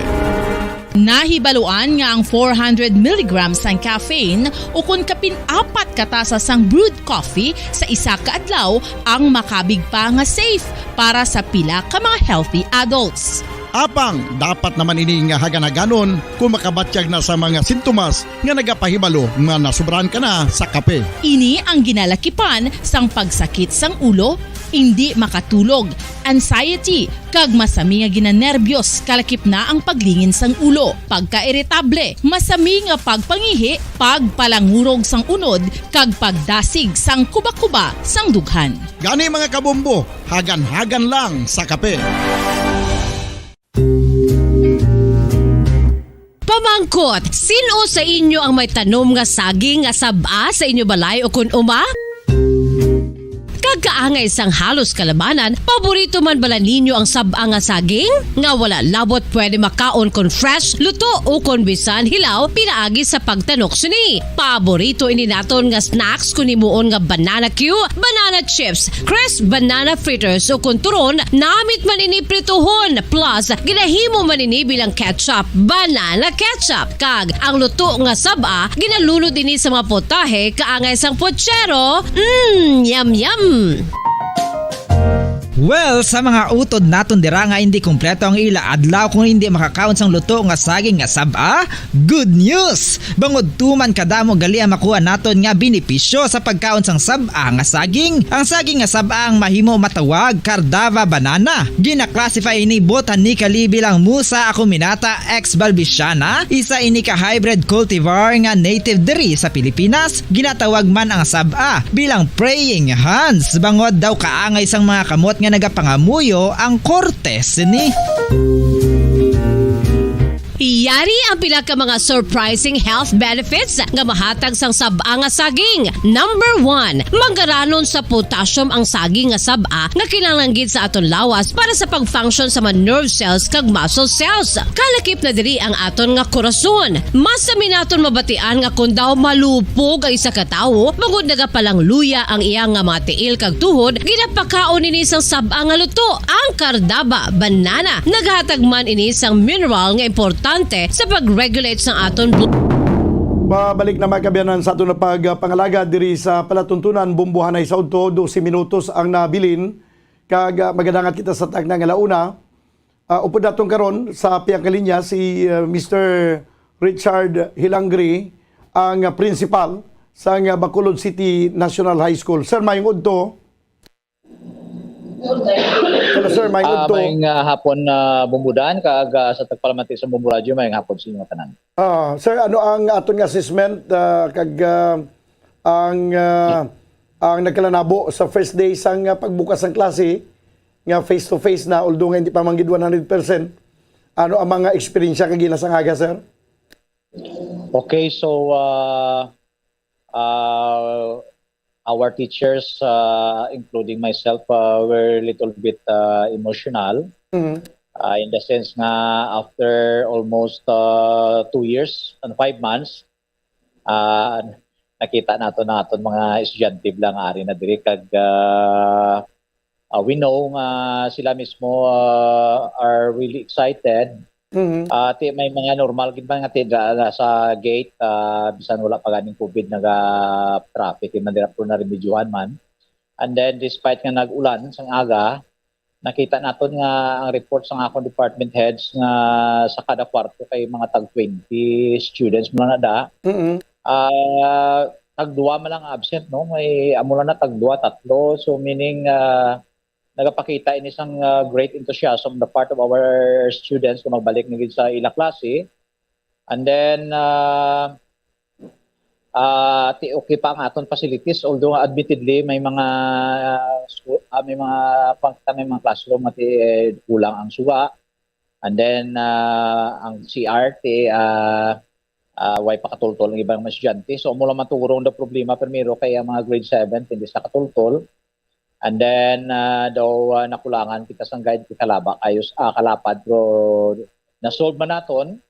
Nahibaluan nga ang 400 mg ang caffeine o kung kapin-apat katasa sang brewed coffee sa isa ka adlaw ang makabig pa nga safe para sa pila ka mga healthy adults. Apang, dapat naman ini nga haganaganon kung makabatyag na sa mga sintomas nga nagapahibalo nga nasubrahan ka na sa kape. Ini ang ginalakipan sang pagsakit sang ulo, hindi makatulog, anxiety, kag masami nga ginanerbiyos kalakip na ang paglingin sang ulo, pagka-iritable, masami nga pagpangihi, pagpalangurog sang unod, kag pagdasig sang kuba-kuba sang dughan. Gani mga kabombo, hagan-hagan lang sa kape. Pamangkot, sino sa inyo ang may tanom nga saging nga saba sa inyo balay o kun uma? Kagkaangay sang halos kalabanan, paborito man bala ninyo ang saba nga saging? Nga wala labot pwede makaon kon fresh, luto o kon bisan hilaw, pinaagi sa pagtanok suni. Paborito ini naton nga snacks kun himuon nga banana Q, banana chips, crisp banana fritters o kun turon, namit man ini prituhon, plus ginahimo man ini bilang ketchup, banana ketchup. Kag ang luto nga saba, ginalunod ini sa mga potahe kaangay sang pochero. Yum yum. Well, sa mga utod naton dira nga hindi kumpleto ang ila adlaw kung hindi makakaon sang luto nga saging nga saba, good news! Bangod tuman kadamo gali ang makuha naton nga benepisyo sa pagkaon sang saba nga saging. Ang saging nga saba ang mahimo matawag Cardava banana. Gina-classify ini botanically bilang Musa acuminata ex balbisiana, isa ini ka hybrid cultivar nga native diri sa Pilipinas. Ginatawag man ang saba bilang praying hands. Bangod daw kaangay sang mga kamot nga nagapangamuyo ang kortes ni. Iyari ang pila ka mga surprising health benefits nga mahatag sang saba nga saging. Number 1, manggaranon sa potassium ang saging nga saba nga kinahanglan sa aton lawas para sa pag-function sa mga nerve cells kag muscle cells. Kalakip na diri ang aton nga korason. Mas sa minaton mabatian nga kun daw malupog ang isa ka tawo, bangod nagapalang luya ang iyang nga mga tiil kag tuhod, ginapakaon ini sang saba nga luto, ang Cardava banana. Naghatag man ini sang mineral nga importante sa pag-regulate sa aton blood. Pabalik na magkabiyanan sa aton na pagpangalaga diri sa palatuntunan bumbuhanay sa udto 12 minutos ang nabilin kag magadangat kita sa tagna nga launa. Upod natong karon sa piyang kalinya si Mr. Richard Hilangri, ang principal sa Bacolod City National High School. Sir, mayong udto. Hello sir, mayong udto. Mayong hapon bumbudan kag sa tagpalamati sa Bumbu Radio mayong hapon sa inyo tanan. Sir, ano ang aton nga assessment kag ang nagkalanabo sa first day sang pagbukas ng klase nga face to face na although nga hindi pa manggid 100%, ano ang mga eksperyensya kag gila sang aga, sir? Okay, so our teachers, including myself, were a little bit emotional. In the sense nga after almost 2 years and 5 months, nakita naton mga estudyante lang ari na diri kag we know nga sila mismo are really excited Ti may mga normal gid ba nga ti sa gate bisan wala pa ganing COVID naga traffic man dira po na remedyohan man. And then despite nga nag-ulan sang aga, nakita naton nga ang report sang akong department heads nga sa kada kwarto kay mga tag 20 students mo na da. Tagduwa man lang absent no, may amo lang na tagduwa tatlo, so meaning nagapakita ini isang great enthusiasm on the part of our students kung magbalik na gid sa ila klase. And then okay pa ang aton facilities, although admittedly may mga classroom at kulang ang suga. And then ang CRT way pa katultol ng ibang mga estudyante. So mula maturo ang problema primero kaya mga grade 7 hindi sa katultol. And then daw nakulangan kita sang guide kita kalapad pero na-solve man naton.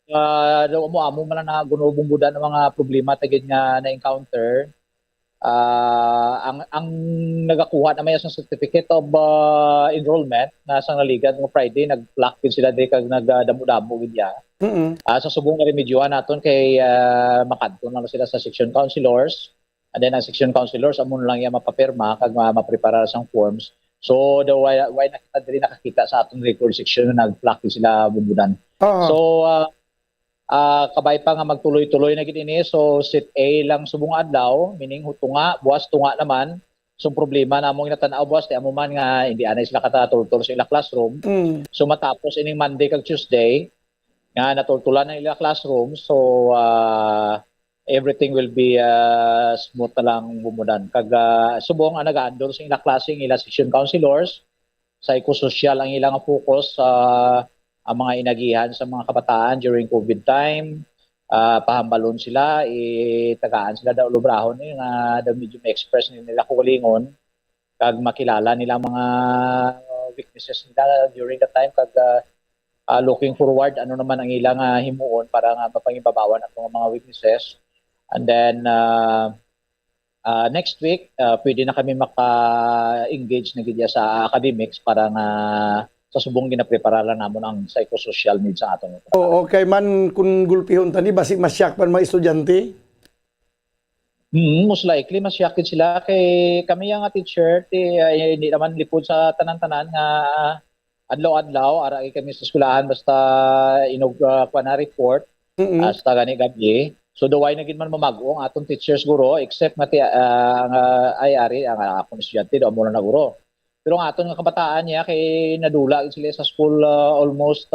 Daw amo man na gunubong buda ng mga problema tagid nga na-encounter. Ang nagakuha na may isang certificate of enrollment na sa naligan ng Friday nag-block din sila di kag nagdamo-damo gid ya. Sa subong na remedyohan naton kay makadto na sila sa section councilors. And then ang section councilors amon lang ya mapapirma kag maprepara sang forms. So the why nakita diri nakakita sa atong record section na nag-block din sila bumbudan. So kabay pa nga magtuloy-tuloy na gid ini. So set A lang subong adlaw, meaning hutunga, buwas tunga naman. So problema namong natanaw buwas ti amo man nga hindi anay sila katatultol sa ila classroom. So matapos ining Monday kag Tuesday nga natultulan ang ila classroom, so everything will be smooth na lang bumudan. Kag subong ang nag-handle sa ila klase ila section councilors, psychosocial ang ilang focus ang mga inagihan sa mga kabataan during COVID time. Pahambalon sila, tagaan sila daw lubrahon nga daw medyo ma-express nila kulingon kag makilala nila mga weaknesses nila during the time kag looking forward ano naman ang ilang himuon para nga mapangibabawan atong mga weaknesses. And then next week pwede na kami maka-engage na gid sa academics para nga sa subong ginaprepara lang namon ang psychosocial needs sa atong. Oo, okay man kung gulpihon tani basi masyak pa mga estudyante. Most likely masyakit sila kay kami nga teacher hindi naman lipod sa tanan-tanan nga adlaw-adlaw ara kami sa eskwelahan basta inog na report hasta gani gabi. So daway na gid man mamag-o ang atong teachers guro except nga ang ay-ari ang akong estudyante do mo na guro. Pero ang aton nga kabataan niya kay nadula sila sa school almost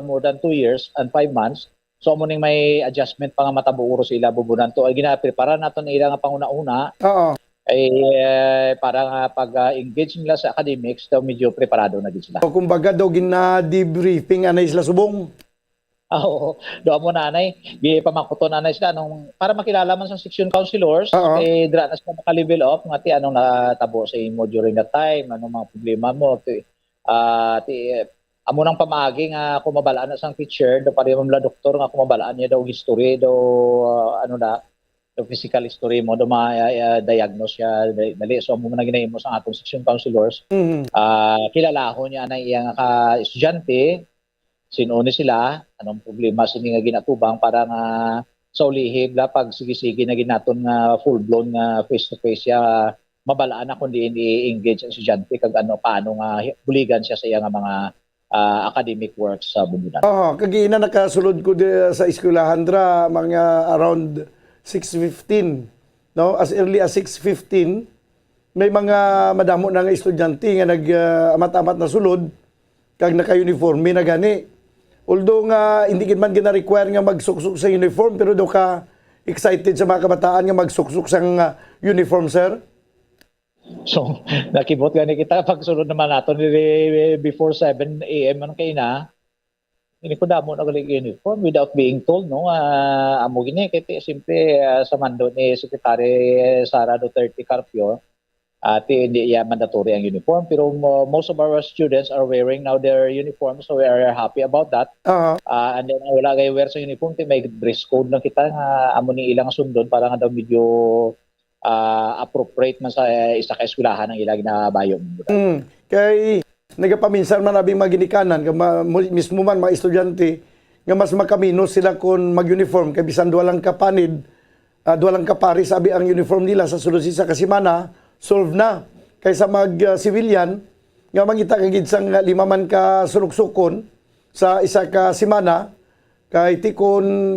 more than 2 years and 5 months. So mo ning may adjustment pa nga matabuuro sila bubunan to ay ginaprepara naton ila nga panguna-una. Ay para nga pag-engage nila sa academics daw medyo preparado na gid sila. O kumbaga daw gina-debriefing anay sila subong. Oo, do mo nanay, gi pamakuton nanay sila nung para makilala man sa section councilors, dra na sila maka-level up nga ti anong natabo sa imo during that time, anong mga problema mo ti amo nang pamaagi nga kumabalaan na sang teacher do pare mamla doktor nga kumabalaan niya daw history do do physical history mo do ma-diagnose siya dali so amo man ginahimo sa atong section councilors. Kilalahon niya na iyang ka estudyante sino ni sila, anong problema sini nga ginatubang para nga sa ulihib la pag sige-sige na ginaton nga full-blown nga face-to-face siya mabalaan na kundi i-engage ang estudyante kag paano nga buligan siya sa iya nga mga academic works sa bumudan. Kagina nakasulod ko sa eskwelahan dra mga around 6:15, no? As early as 6:15 may mga madamo na nga estudyante nga nag-amat-amat na sulod kag naka-uniforme na gani. Although nga hindi gid man gina-require nga magsuksok sa uniform pero daw ka excited sa mga kabataan nga magsuksok sa uniform, sir? So, nakibot gani kita pagsulod naman nato before 7 AM man kay na. Hindi ko damo na galing uniform without being told, no? Amo gini kay simple sa mando ni Secretary Sara Duterte Carpio. Hindi mandatory ang uniform pero most of our students are wearing now their uniform so we are happy about that. And then wala kay wear sa uniform may dress code lang kita nga amo ni ilang sundon para nga daw medyo appropriate man sa isa ka eskwelahan ang ilang ginabayo. Kay nagapaminsan man abing maginikanan mismo man mga estudyante nga mas makaminos sila kung mag-uniform kay bisan duwalang kapanid, duwalang kapari sabi ang uniform nila sa sulod sa kasimana, solve na. Kaysa mag-civilian nga mangita kagid sang 5 man ka suruksukon sa isa ka simana kay tikon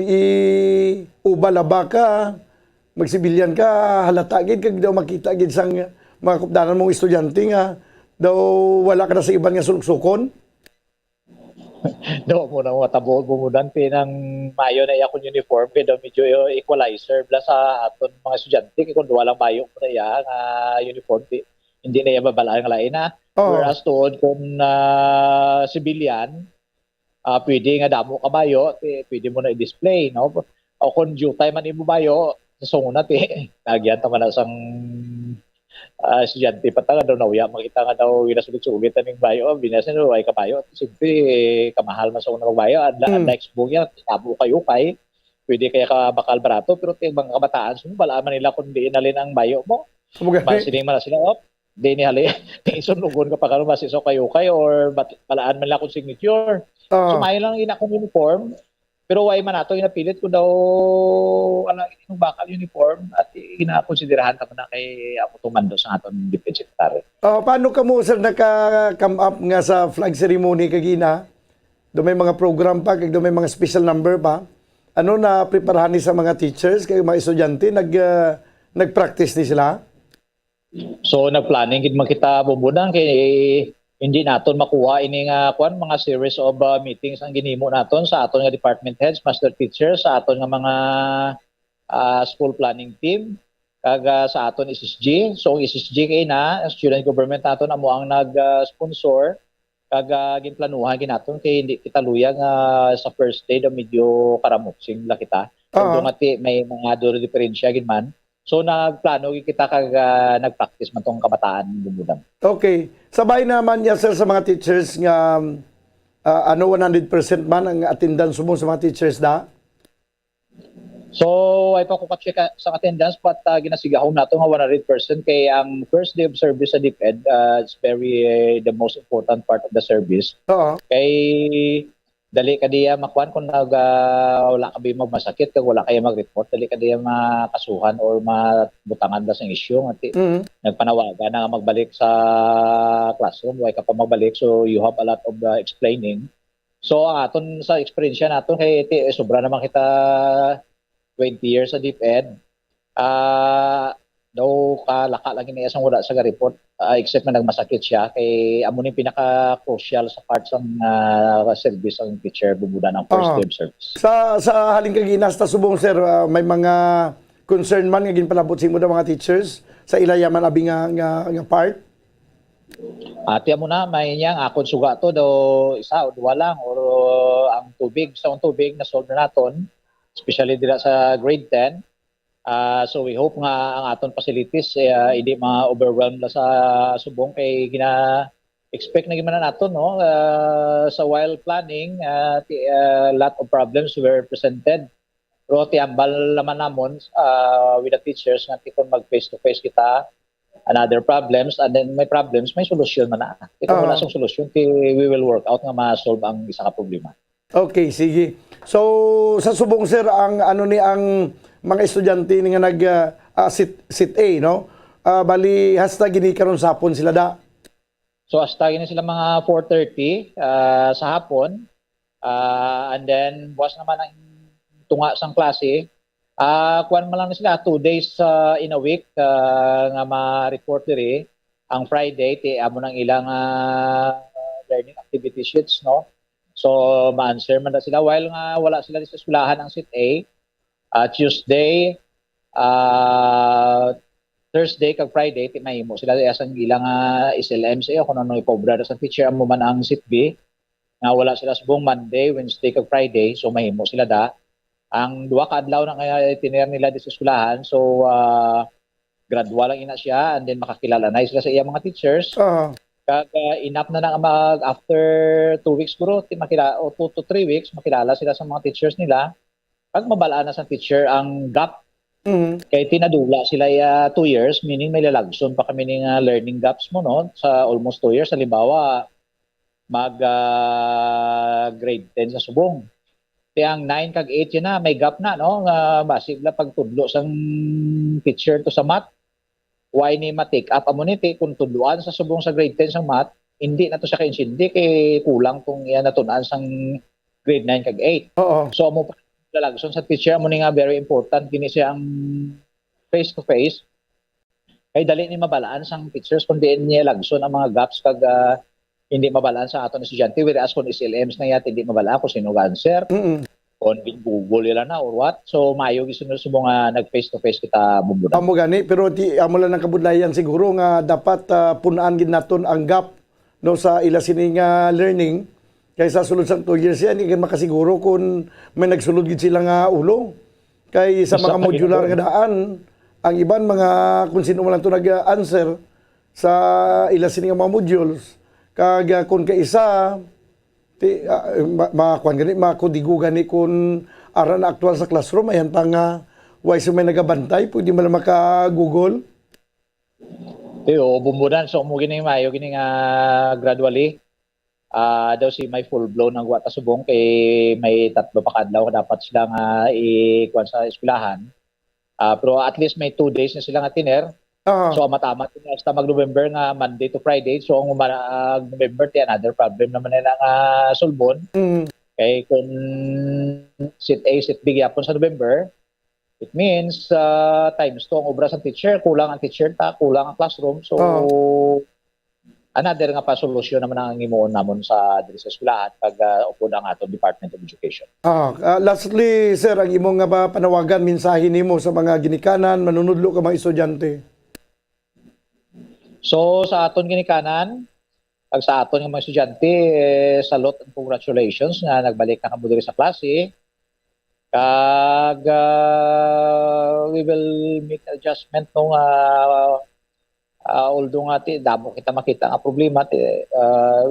ubalaba ka magsibilyan ka halata gid kag daw makita gid sang mga kupdanan mong estudyante nga daw wala ka na sa iban nga suluksukon. No, mo na matabo bumudan ng mayo na akong uniform pero medyo equalizer bla sa aton mga estudyante kung walang mayo mo na ya nga uniform hindi na iya babalaan nga lain na. Whereas tuod kung civilian pwede nga damo ka mayo pwede mo na i-display no. O kung due time man imo mayo sa sungunat nagyan ta man sang estudyante pa taga daw nauya makita nga daw ginasulit-sulit ning bayo binasan no ay kabayo simple kamahal man sa unang bayo next book yan tabo kayo kay pwede kaya ka bakal barato pero ting mga kabataan sumo bala man nila kun diin nalin ang bayo mo sining man sila di ni hali isunugon ka pa karon masiso kayo or balaan man la kun signature sumayo lang ina kong uniform. Pero why man nato inapilit ko daw yung bakal uniform at ina-konsiderahan ta na kay ako tumando sa aton defense secretary. Paano ka mo sir naka-come up nga sa flag ceremony kagina? Do may mga program pa kag do may mga special number pa? Ano na preparahan ni sa mga teachers kay mga estudyante nag-practice ni sila? So nagplanning gid man kita bumbudan kay hindi naton makuha ini nga mga series of meetings ang ginhimo naton sa aton nga department heads, master teachers, sa aton nga mga school planning team, kag sa aton SSG. So ang SSG kay na student government naton amo ang nag-sponsor kag ginplanuhan ginaton kay hindi kita luyag sa first day do medyo karamuksing la kita. Kung may mga duro diferensya gid man. So nagplano kita kag nagpractice man tong kabataan bumudang. Okay. Sabay naman niya sir sa mga teachers nga 100% man ang attendance mo sa mga teachers da? So ay pa ko check sa attendance but ginasigahom nato nga 100% kay ang first day of service sa DepEd it's very the most important part of the service. Kay dali ka diya makuan kung wala ka ba magmasakit kag wala kaya mag-report dali ka diya makasuhan or mabutangan ba sa issue nga nagpanawagan na magbalik sa classroom way ka pa magbalik so you have a lot of explaining. So aton sa experience naton kay sobra naman kita 20 years sa DepEd daw kalaka lang ini asang wala sa report except na nagmasakit siya kay amo ni pinaka-crucial sa part sa service ang teacher bubuda ng first day of service. Sa halin kaginas ta subong sir may mga concern man nga ginpalabot sa imo da mga teachers sa ilayaman abi nga part. Ati mo na may niyang akon suga to daw isa o duwa lang or ang tubig na solve na naton especially dira sa grade 10. So we hope nga ang aton facilities hindi ma-overwhelm la sa subong kay expect na gimana naton no sa while planning lot of problems were presented pero tiambal naman namon with the teachers nga tikon mag face to face kita another problems and then may problems may solusyon man na tikon wala song solusyon we will work out nga ma-solve ang isa ka problema. Okay, sige. So sa subong sir ang ang mga estudyante nga nag sit A no bali hasta gini karon sa hapon sila da. So hasta gini sila mga 4:30 sa hapon and then buwas naman ang tunga sang klase kuan man lang sila 2 days in a week nga ma-report diri ang Friday amo nang ilang learning activity sheets no. So ma-answer man na sila while nga wala sila sa eskwelahan ang sit A. Tuesday, Thursday kag Friday mahimo sila asang ilang SLM sa kung ano ipobra sa teacher amo man ang sit B nga wala sila subong Monday, Wednesday kag Friday so mahimo sila da ang duha ka adlaw na kaya itiner nila sa eskwelahan so gradual lang ina siya and then makakilala na sila sa iyang mga teachers. Kag enough na mag after 2 weeks bro makilala o 2 to 3 weeks makilala sila sa mga teachers nila. Pag mabalaan na sa teacher ang gap, kay tinadula sila 2 years, meaning may lalagson pa kami ng learning gaps mo, no? Sa almost 2 years, halimbawa, mag grade 10 sa subong. Kaya ang 9 kag 8 yun na, may gap na, no? Basig na pagtudlo sang teacher to sa math. Why ni ma-take up amo niti kung tudloan sa subong sa grade 10 sang math, hindi na to siya kaintindi kay kulang kung yan natunan sang grade 9 kag 8. Oo. So amo pa lalagson sa teacher mo ni nga very important kini siya ang face to face. Kay dali ni mabalaan sang teachers kung diin niya lagson ang mga gaps kag hindi mabalaan sa aton estudyante, whereas kung SLMs na yat hindi mabalaan kung sino answer. Kung Google nila na or what. So mayo gisunod sa mga nag face to face kita bumbudan. Amo gani pero amo lang ng kabudlayan siguro nga dapat punaan gid naton ang gap no sa ila sini nga learning kaysa sulod sa 2 years yan hindi makasiguro kung may nagsulod gid sila nga ulo. Kay sa mga modular nga daan ang iban mga kung sino man lang to nag-answer sa ila sini nga mga modules kag kung kaisa makuan gani makudigo gani kung aran aktual sa classroom ayan pa nga why sa may nagabantay pwede man maka-google. Yo bumbudan so mo gini mayo gini nga gradually daw si may full blown ang wata subong kay may 3 pa kadlaw dapat sila nga ikuan sa eskwelahan. Pero at least may 2 days na sila nga tiner. So matama hasta mag-November nga Monday to Friday. So ang November ti another problem naman nila nga sulbon. Kay kung sit A, sit B yapon sa November, it means times 2 ang obra sa teacher, kulang ang teacher ta, kulang ang classroom. So another nga pa solusyon naman ang himuon namon sa diri sa eskwelahan pag upod ang ato Department of Education. Lastly, sir, ang imong nga panawagan mensahe nimo sa mga ginikanan manunudlo ka mga estudyante. So sa aton ginikanan, pag sa aton nga mga estudyante, salute and congratulations na nagbalik na kamo diri sa klase. Kag we will make adjustment nung although nga damo kita makita nga problema,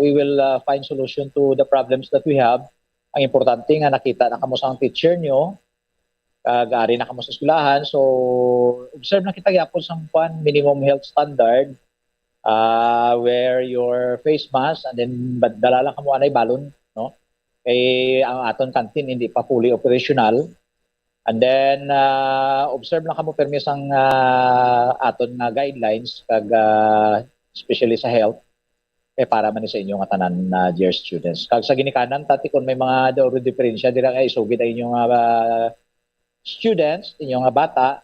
we will find solution to the problems that we have. Ang importante nga nakita na kamo sa teacher nyo, kag ari na kamo sa eskwelahan. So observe na kita gyapon sang minimum health standard. Wear your face mask and then dala lang kamo anay balon, no? Kay ang aton canteen hindi pa fully operational. And then observe lang kamo permis ang aton nga guidelines kag especially sa health para man sa inyo nga tanan na dear students. Kag sa ginikanan tati kun may mga daw diferensya dira kay isugid ay inyo nga students, inyo nga bata.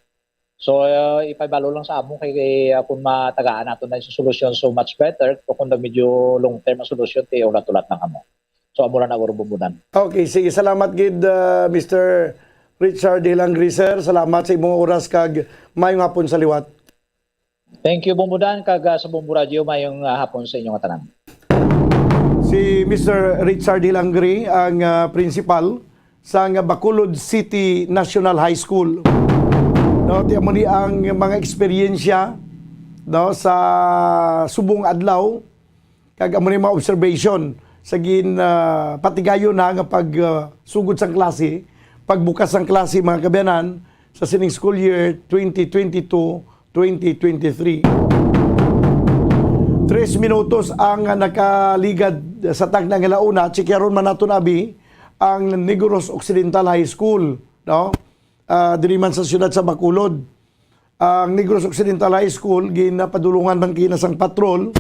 So, ipabalo lang sa among kay kung matagaan nato na yung solusyon so much better kung medyo long-term ang solusyon, ulat-ulat na kamo. So, amo lang na bumbudan. Okay, sige. Salamat gid Mr. Richard De Langri, sir. Salamat sa imong oras kag mayong hapon sa liwat. Thank you, bumbudan. Kag sa Bumbu Radio, mayong hapon sa inyong tanan. Si Mr. Richard De Langri, ang principal sa Bacolod City National High School. No, tiyan mo ni ang mga eksperyensya no sa subong adlaw kag amo ni mga observation sa patigayon na nga pag sugod sang klase, pagbukas sang klase mga kabayanan sa sining school year 2022-2023. 3 minutos ang nakaligad sa tagna nga launa, chikaron man naton abi ang Negros Occidental High School, no? Diri man sa siyudad sa Bacolod. Ang Negros Occidental High School ginapadulungan man kinasang patrol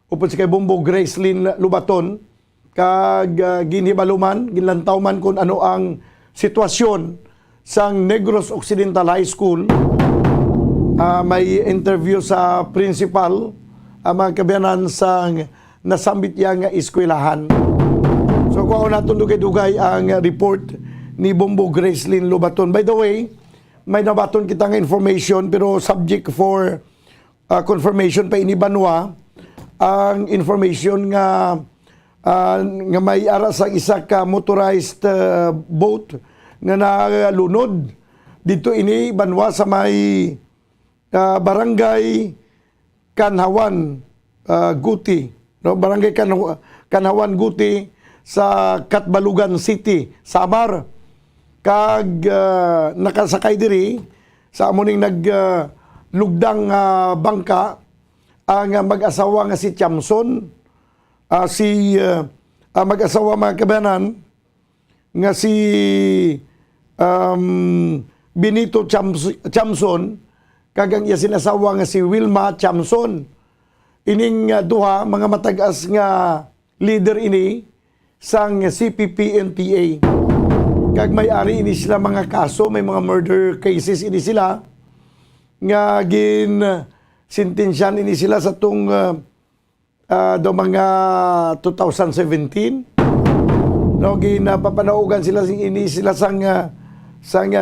upod si kay Bumbu Gracelyn Lubaton kag ginhibaluman ginlantaw man kung ano ang sitwasyon sang Negros Occidental High School. May interview sa principal mga kabayanan sang nasambit yang eskwelahan. So kung naton dugay-dugay ang report ni Bumbu Gracelyn Lubaton. By the way, may nabaton kita nga information pero subject for confirmation pa inibanwa ang information nga may ara sa isa ka motorized boat nga nalunod dito ini banwa sa may barangay Kanhawan Guti, no? Barangay Kanhawan Guti sa Katbalugan City, Samar. Kag nakasakay diri sa amuning naglugdang bangka ang mag-asawa nga si Chamson mag-asawa mga kabanan nga si Benito Chamson kagang iya sinasawa nga si Wilma Chamson. Ining duha mga matagas nga leader ini sang CPP-NPA. Kag may-ari ini sila mga kaso, may mga murder cases ini sila nga sintensyan ini sila sa tung do mga 2017. No, ginapapanaugan sila ini sila sang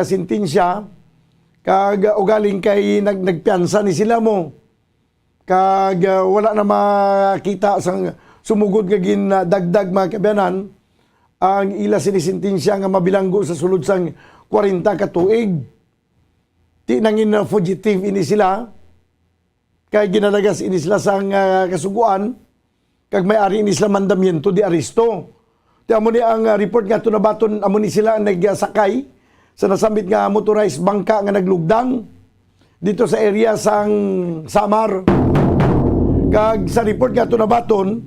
sintensya kag ugaling kay nagpiansa ni sila mo kag wala na makita sang sumugod nga dagdag mga kabayanan ang ila sinisintensya nga mabilanggo sa sulod sang 40 ka tuig. Ti nangin fugitive ini sila kay ginalagas ini sila sang kasuguan kag may-ari ini sila mandamiento di aresto. Ti amo ni ang report nga tunabaton amo ni sila nagsakay sa nasambit nga motorized bangka nga naglugdang dito sa area sang Samar. Kag sa report nga tunabaton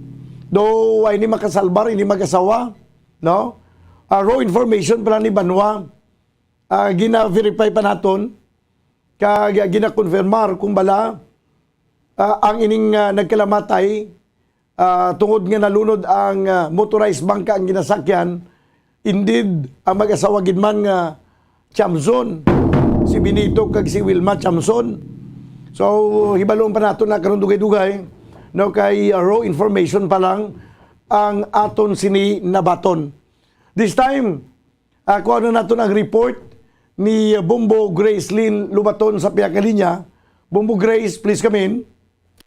do ay ni makasalbar ini magasawa, no? Raw information pala ni Banwa. Gina-verify pa naton kag gina-confirmar kung bala ang ining nagkalamatay tungod nga nalunod ang motorized bangka ang ginasakyan. Indeed, ang mag-asawa gid man nga Chamson, si Benito kag si Wilma Chamson. So hibalon pa nato na karon dugay-dugay no kay raw information pa lang ang aton sini nabaton. This time kuha na naton ang report ni Bombo Grace Lynn Lubaton sa Piaka Linya. Bombo Grace, please come in.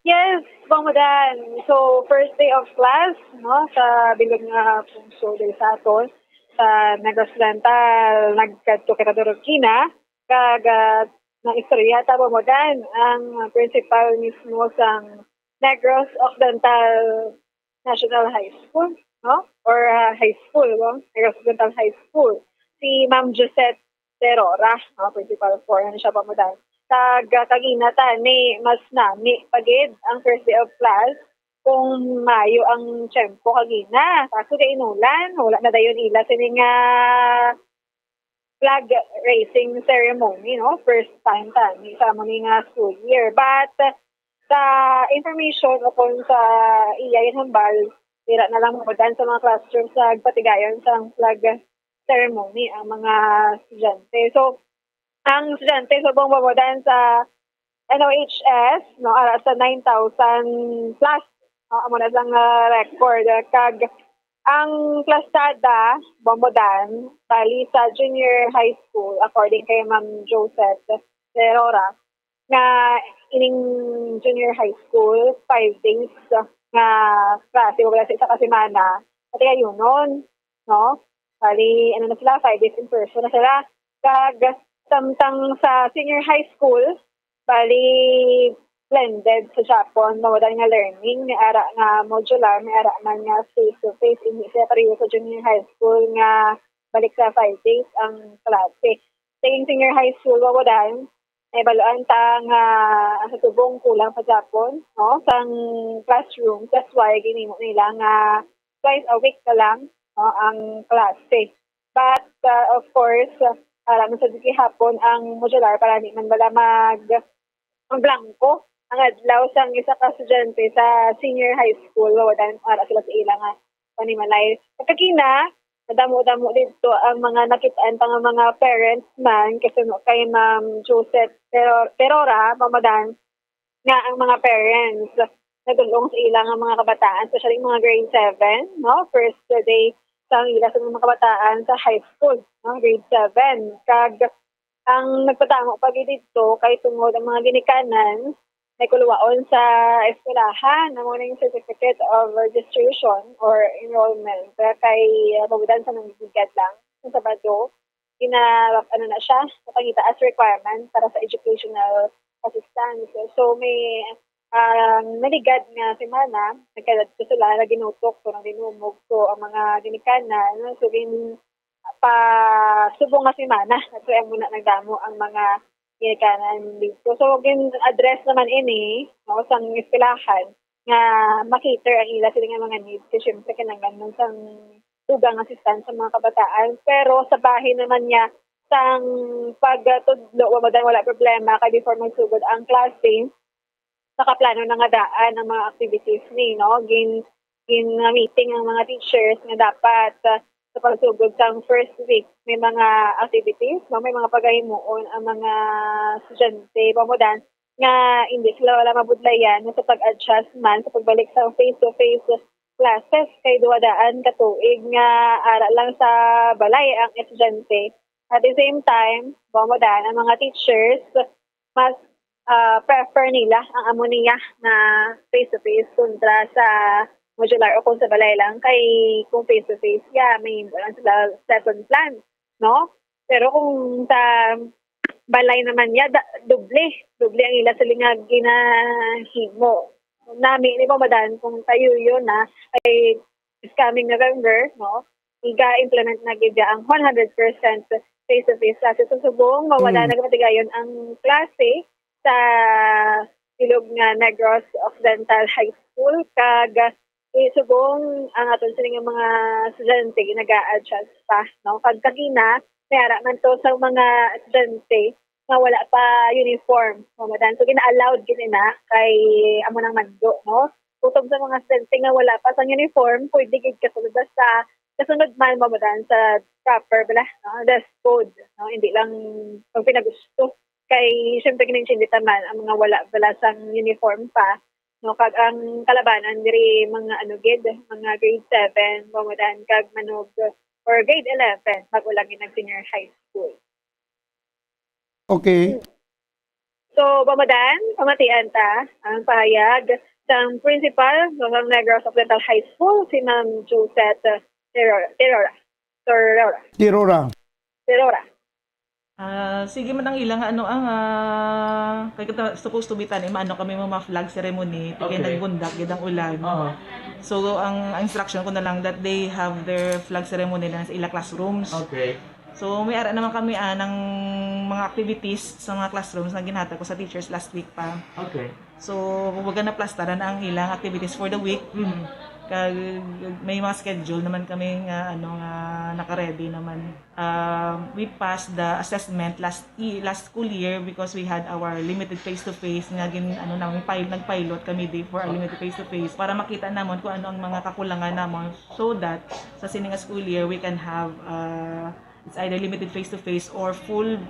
Yes, Bangmadan. So, first day of class, no, sa bilog nga pungso del Satos, sa Negros Oriental, nagkadto kita Dorokina, kag na istorya ta Bangmadan, ang principal mismo sang Negros Occidental National High School, no? Or high school, no? Negros Occidental High School. Si Ma'am Josette Terora, no? Principal 4, ano siya Bangmadan. Kaginata ni mas nami pagid ang first day of class kung Mayo ang tiyempo kagina. Kaso kay inulan, wala na dayon ila sining flag racing ceremony, no? First time tani sa muni nga school year. But sa information o kung sa iya hambal, tira na lang mo sa mga classroom sa patigayon sa flag ceremony ang mga estudyante. So, ang estudyante sa buong babadan sa NOHS, no, ara sa 9,000 plus, amo na lang record. Kag ang klasada, Bombodan, bali sa junior high school, according kay Ma'am Josette Terora, na ining junior high school, 5 days nga klase, wala sa isa kasimana. At kaya yun nun, no? Bali, ano na sila, 5 days in person na sila. Kag samtang sa senior high school, bali blended sa Japon, mawadan nga learning, may ara nga modular, may ara man nga face-to-face, hindi siya pariyo sa junior high school nga balik sa 5 days ang klase. Sa senior high school, mawadan, ay baluan ta nga sa tubong kulang sa Japon, no? Sang classroom, that's why ginimo nila nga twice a week ka lang, no, ang klase. But, of course, alam sa hapon ang modular para di man bala ang blanco ang adlaw sang isa ka estudyante sa senior high school wadan para sila sa ilang panimalay. Kapagina madamo-damo dito ang mga nakitaan pang mga parents man kasi kay Ma'am Josette Terora pamadan nga ang mga parents nagulong sa ilang mga kabataan, especially mga grade 7, no? First day sa ila sa mga kabataan sa high school, no? Grade 7. Kag ang nagpatamo pag dito kay tungod ang mga ginikanan may kuluwaon sa eskwelahan na muna yung certificate of registration or enrollment. Kaya kay pabudan sa nangyigad lang sa Sabado, na siya, napangita as requirement para sa educational assistance. So may naligad nga semana, nagkalat ko sila na ginutok ko ng dinumog ko ang mga ginikanan. So subong nga semana, nagsuya muna nagdamo ang mga ginikanan dito. So address naman ini, no, sa eskwelahan, nga makiter ang ila sila nga mga needs. Kasi syempre kinangganon sang tugang assistance sa mga kabataan. Pero sa bahay naman niya, sang pagtudlo, wala problema kay before magsugod ang klase, nakaplano na nga daan ang mga activities ni, no? Meeting ang mga teachers nga dapat sa pagsugod sang first week may mga activities, no? May mga paghimuon ang mga estudyante pamudan nga hindi sila wala mabudlayan sa pag-adjust man sa pagbalik sa face-to-face classes kay duwadaan katuig nga ara lang sa balay ang estudyante. At the same time, pamudan ang mga teachers mas prefer nila ang amo niya na face-to-face kontra sa modular o kung sa balay lang kay kung face-to-face may lang sila lesson plan, no? Pero kung sa balay naman niya, doble ang ila sa lingag ginahimo. Nami, di ba madan, kung tayo yun na, ay this coming November, no? Iga-implement na gid ang 100% face-to-face classes. So, subong, mawala na gamatigayon ang klase sa Ilog nga Negros Occidental High School kag subong ang aton sining mga estudyante nag-a-adjust pa, no? Kag kagina mayara man to sa mga estudyante nga wala pa uniform, no? Madan so gina-allowed gini na kay amo nang maddo, no? Kutob sa mga estudyante nga wala pa sa uniform, pwede gid kasulod sa kasunod man madan sa proper no? Dress code, no? Hindi lang pag pinagusto kay syempre kininchindita man ang mga wala sang uniform pa, no? Kag ang kalabanan diri mga mga grade 7 pamudan kag manog or grade 11 mag-ulang ng senior high school. Okay. So pamudan pamatian ta ang pahayag sang principal ng Negros Occidental High School si Ma'am Josette Tirora. Sige man ang ilang kay kita supposed to be tanim kami mga flag ceremony kay nagbundak gid ang ulan. So ang instruction ko na lang that they have their flag ceremony na sa ila classrooms. Okay. So may ara naman kami ng mga activities sa mga classrooms na ginhatag ko sa teachers last week pa. Okay. So wag na plastaran ang ilang activities for the week. Kag may mga schedule naman kami nga naka-ready naman. We passed the assessment last school year because we had our limited face-to-face nga nagpilot kami for our limited face-to-face para makita namon kung ano ang mga kakulangan namon so that sa sining school year we can have it's either limited face-to-face or full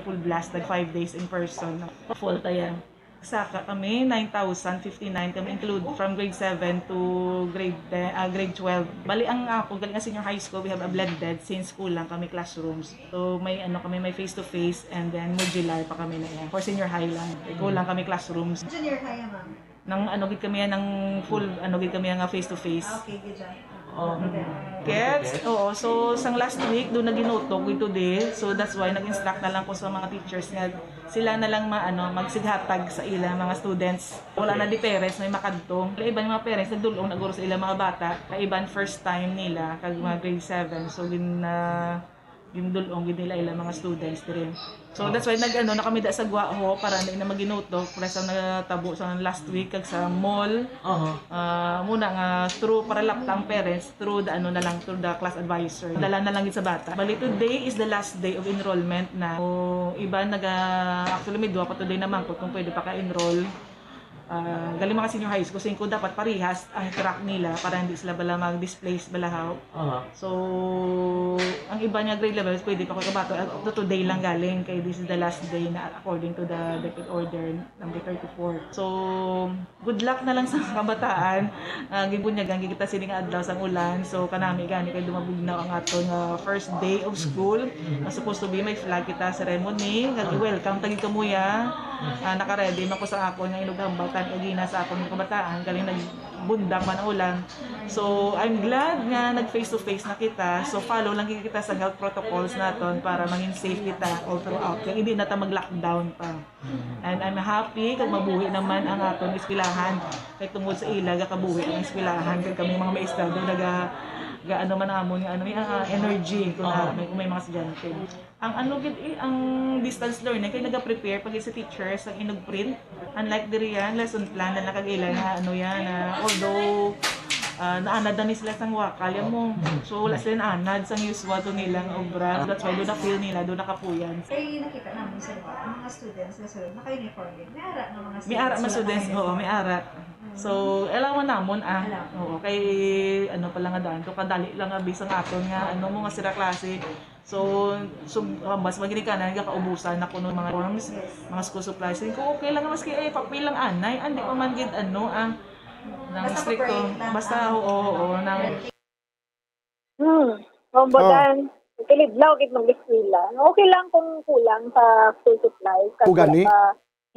full blast 5 days in person. Full tayo. Saka kami 9,059 kami include from grade 7 to grade 12. Bali ang ako galing senior high school we have a blended since school lang kami classrooms. So may may face to face and then modular pa kami na yan. For senior high lang. Ikaw lang kami classrooms. Junior high ma'am. Nang gid kami ng full gid kami nga face to face. Okay, good job. Gets? Oo. So, sang last week, doon nag-inotok with today. So, that's why nag-instruct na lang ko sa mga teachers nga sila na lang magsighatag sa ilang mga students. Wala na di parents, may makadto. Iban mga parents, nagdulong naguro sa ilang mga bata. Kaiban first time nila, kag mga grade 7. So, gindulong nila ilang mga students din. So that's why na kami da sa Guaho para na maginotok para sa natabo sa last week kag sa mall. Muna nga through para laptang parents through the through the class advisor. Dala na lang gid sa bata. Bali today is the last day of enrollment na. So iba actually may duwa pa today naman kung pwede pa ka-enroll. Galing mga senior high school, kasi dapat parihas ang track nila para hindi sila mag-displace balahaw. So, ang iba niya grade levels, pwede pa ko kabato. Up to today lang galing, kay this is the last day na according to the decade order number 34. So, good luck na lang sa kabataan. Gibunyagan, kita sining adlaw sa ulan. So, kanami gani kay dumabugnaw ang aton first day of school. Supposed to be may flag kita ceremony. Welcome, tagi kamuya. Naka-ready man ko sa ako nga inughambatan ugina sa akong kabataan galing nagbundak man ang ulan. So I'm glad nga nag face to face na kita. So follow lang kita sa health protocols naton para maging safe kita all throughout. Kaya hindi na ta mag-lockdown pa. And I'm happy kag mabuhi naman ang aton eskwelahan. Kay tungod sa ila kabuhi ang eskwelahan kay kami mga maestro gaano man namon nga energy kung may mga estudyante. Ang distance learning kay naga-prepare pag sa teachers ang inog-print, unlike diri yan lesson plan na nakagila nga although naanad na sila sang wakal mo. So wala sila naanad sang usual to nilang obra. That's why doon na feel nila, doon nakapuyan. Kaya nakita namin sa ang mga students na sunod, naka-uniform din. May ara ng mga students. May ara mga students, oo, may ara. So, alam mo namon oo, kay pa lang nga daan, to kadali lang nga bisang aton nga mo nga sila klase. So mas magini ka na kaubusan na kuno mga forms, mga school supplies. Ko okay lang mas kay papel lang anay, andi pa man gid nang stricto. Basta oo nang Bombodan. Kilidlaw gid ng eskwela. Okay lang kung kulang sa school supplies kasi Ugani.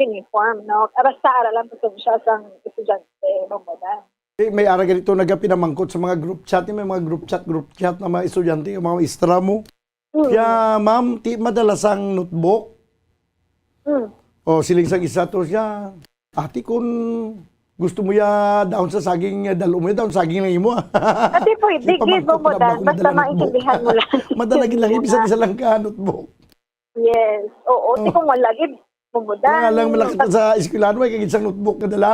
uniform, no? Basta aralan pa siya sang estudyante, Bombodan. May ara ganito nagapinamangkot sa mga group chat, may mga group chat na mga estudyante, mga maestra mo. Kaya ma'am, ti madalas ang notebook. O siling sang isa to siya. Ati kung gusto mo ya daon sa saging, dalo mo ya daon saging lang imo. Ati pwede gid Bombodan, basta maintindihan mo lang. Madalagin lang isa lang ka notebook. Yes. Oo, ti kung wala gid Bombodan. Mga lang malaki sa eskwelahan mo kay isang notebook na dala.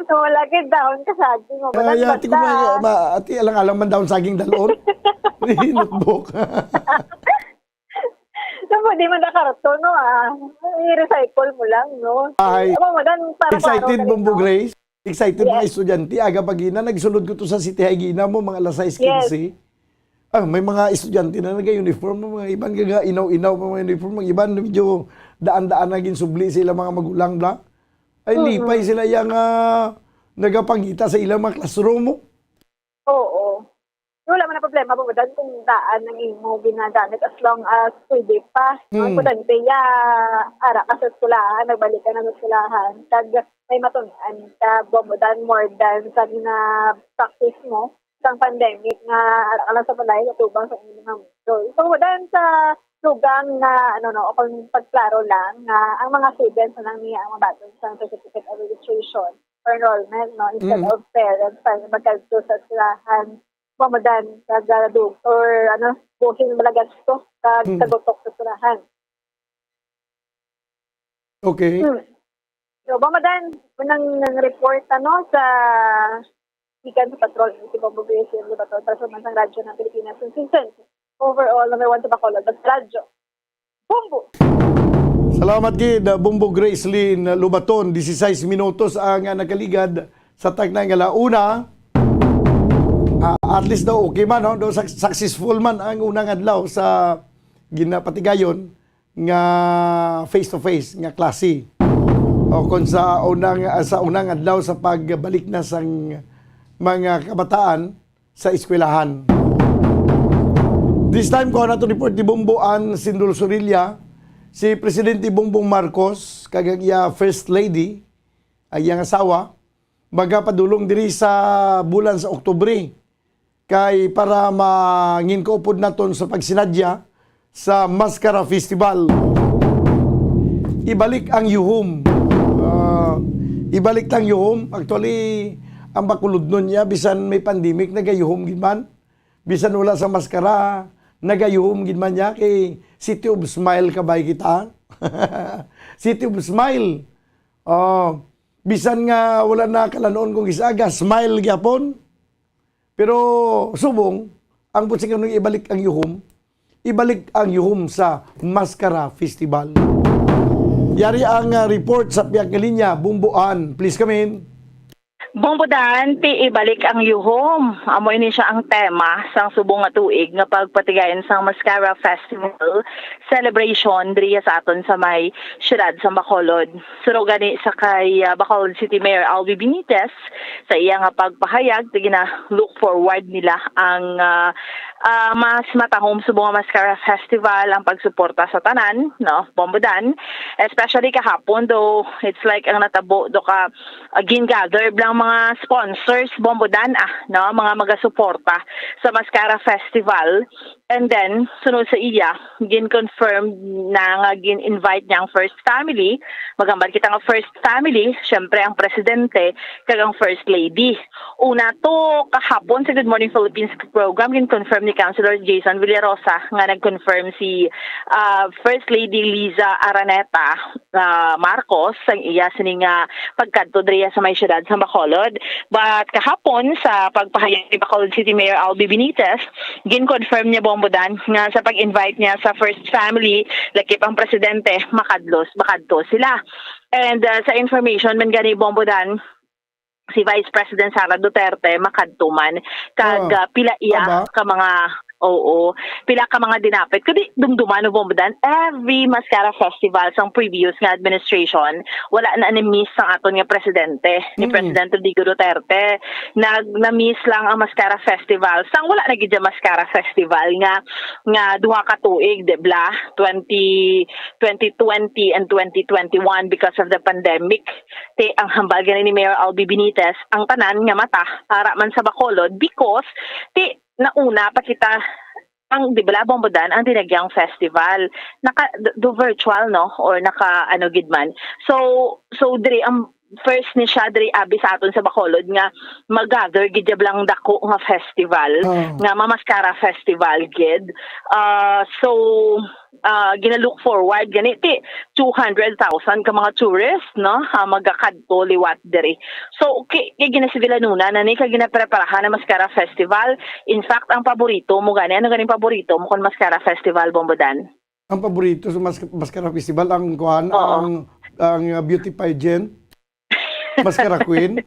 So, wala gid daon ka saging Bombodan. Ay, ati ko ati alang-alang man daon saging dalon. Notebook. So, di man na karton, no, i-recycle mo lang, no? Ay, Bombodan, para excited Bombo Grace? Excited mga estudyante. Aga pagina, nagsulod ko to sa City Higina mo, mga alas 6:15. May mga estudyante na nag-uniform, mga ibang inaw-inaw pa mga uniform, mga ibang medyo daan-daan naging subli sila mga magulang na. Ay, lipay sila yung nagapangita sa ilang mga classroom mo. Oo. Wala man na problema po dan kung daan ng imo ginagamit as long as pwede pa. Ang importante ara ka sa eskwelahan, nagbalik ka na sa eskwelahan. Tag may matunan ka Bombodan more than sa practice mo sa pandemic nga ara ka lang sa balay tubang sa imo nga mundo. So Bombodan sa lugang na kung pagklaro lang na ang mga students na lang niya ang mabatong sa certificate of registration or enrollment, no, instead of parents para magkalto sa eskwelahan. Bombodan kagado or buhin malagas to kagotok sa surahan. Okay. So Bombodan nang report sa ikan sa patrol si Bombo Grace Lubaton para sa mansang radyo ng Pilipinas season. Overall number 1 sa Bacolod but radyo. Bombo. Salamat gid Bombo Grace Lynn Lubaton, 16 minutos ang nakaligad sa tagnay nga launa. At least daw okay man, no? Daw successful man ang unang adlaw sa ginapatigayon nga face-to-face nga klase. O kung sa unang adlaw sa pagbalik na sang mga kabataan sa eskwelahan. This time ko na to report ni Bomboan Sindul Sorilla, si Presidente Bongbong Marcos, kag iya First Lady, ay iyang asawa, magapadulong diri sa bulan sa Oktubre kay para mangin ko upod naton sa pagsinadya sa Mascara Festival. Ibalik ang yuhum. Ibalik lang yuhum. Actually, ang Bacolod nun niya, bisan may pandemic, nagayuhum gidman. Bisan wala sa maskara, nagayuhum gidman niya kay City of Smile kabay kita. City of Smile. Bisan nga wala na kalanoon kung isaga, smile gyapon. Pero subong, ang putsing nung ibalik ang yuhum sa Mascara Festival. Yari ang report sa Piyak Linya, Bomboan. Please come in. Bombodan, ti ibalik ang yuhom. Amo ini siya ang tema sang subong nga tuig nga pagpatigayon sang Mascara Festival celebration diriya sa aton sa may syudad sa Bacolod. Suro gani sa kay Bacolod City Mayor Alvi Benitez sa iya nga pagpahayag ti gina-look forward nila ang mas matahom subong nga Mascara Festival ang pagsuporta sa tanan, no, Bombodan. Especially kahapon though it's like ang natabo do ka gin-gather lang mga sponsors Bombodan no, mga magasuporta sa Mascara Festival And then, sunod sa iya, gin-confirm na nga gin-invite niya ang first family. Magambal kita nga first family, syempre ang presidente, kag ang first lady. Una to, kahapon sa Good Morning Philippines program, gin-confirm ni Councilor Jason Villarosa nga nag-confirm si First Lady Liza Araneta Marcos, ang iya sining pagkadto diriya sa may syudad sa Bacolod. But kahapon sa pagpahayag ni Bacolod City Mayor Albi Benitez, gin-confirm niya Bombodan nga sa pag-invite niya sa first family, lakip ang presidente, makadto sila. And sa information man gani Bombodan, si Vice President Sara Duterte makadto man kag pila iya ka mga pila ka mga dinapit kundi dumduman no Bombodan every Mascara Festival sang previous nga administration wala na ni-miss ang aton nga presidente ni President Rodrigo Duterte. Na-miss lang ang Mascara Festival sang wala na gid Mascara Festival nga duha ka tuig debla 2020 and 2021 because of the pandemic. Ang hambal gani ni Mayor Albi Benitez ang tanan nga mata para man sa Bacolod because nauna pa kita ang di ba Bombodan ang dinagyang festival do virtual no or naka gid man so diri ang first ni siya diri abi sa aton sa Bacolod nga mag-gather gid lang dako nga festival nga Mamaskara Festival gid so gina-look forward ganiti 200,000 ka mga tourists no magakadto liwat diri. So okay ginasivila nuna na ni ka ginapreparahan na Mascara Festival. In fact ang paborito mo gani ano ganing paborito mo kon Mascara Festival Bombodan? Ang paborito sa Mascara Festival ang kuan ang beauty pageant. Mascara Queen?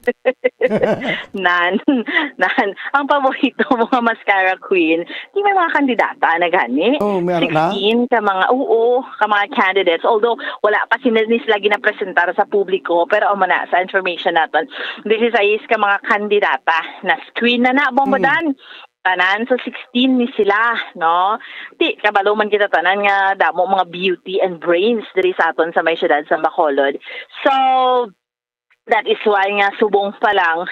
nan. Ang paborito mga Mascara Queen, di may mga kandidata na gani. 16 ka mga, ka mga candidates. Although, wala pa sila ginapresentar sa publiko, pero na sa information natin, this is ka mga kandidata na screen na Bombodan. Tanan, so 16 ni sila, no? Di, kabalo man kita tanan nga damo mga beauty and brains diri sa aton sa may syudad sa Bacolod. So, that is why nga subong pa lang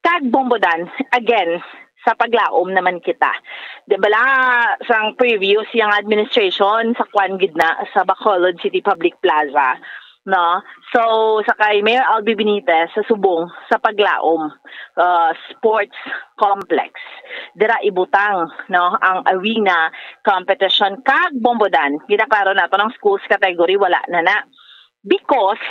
kag Bombodan again sa paglaom naman kita. Di bala sang previous yung administration sa kwan gidna sa Bacolod City Public Plaza, no? So sa kay Mayor Albi Benitez sa subong sa paglaom sports complex. Dira ibutang no ang arena competition kag Bombodan. Ginaklaro nato ng schools category wala na. Because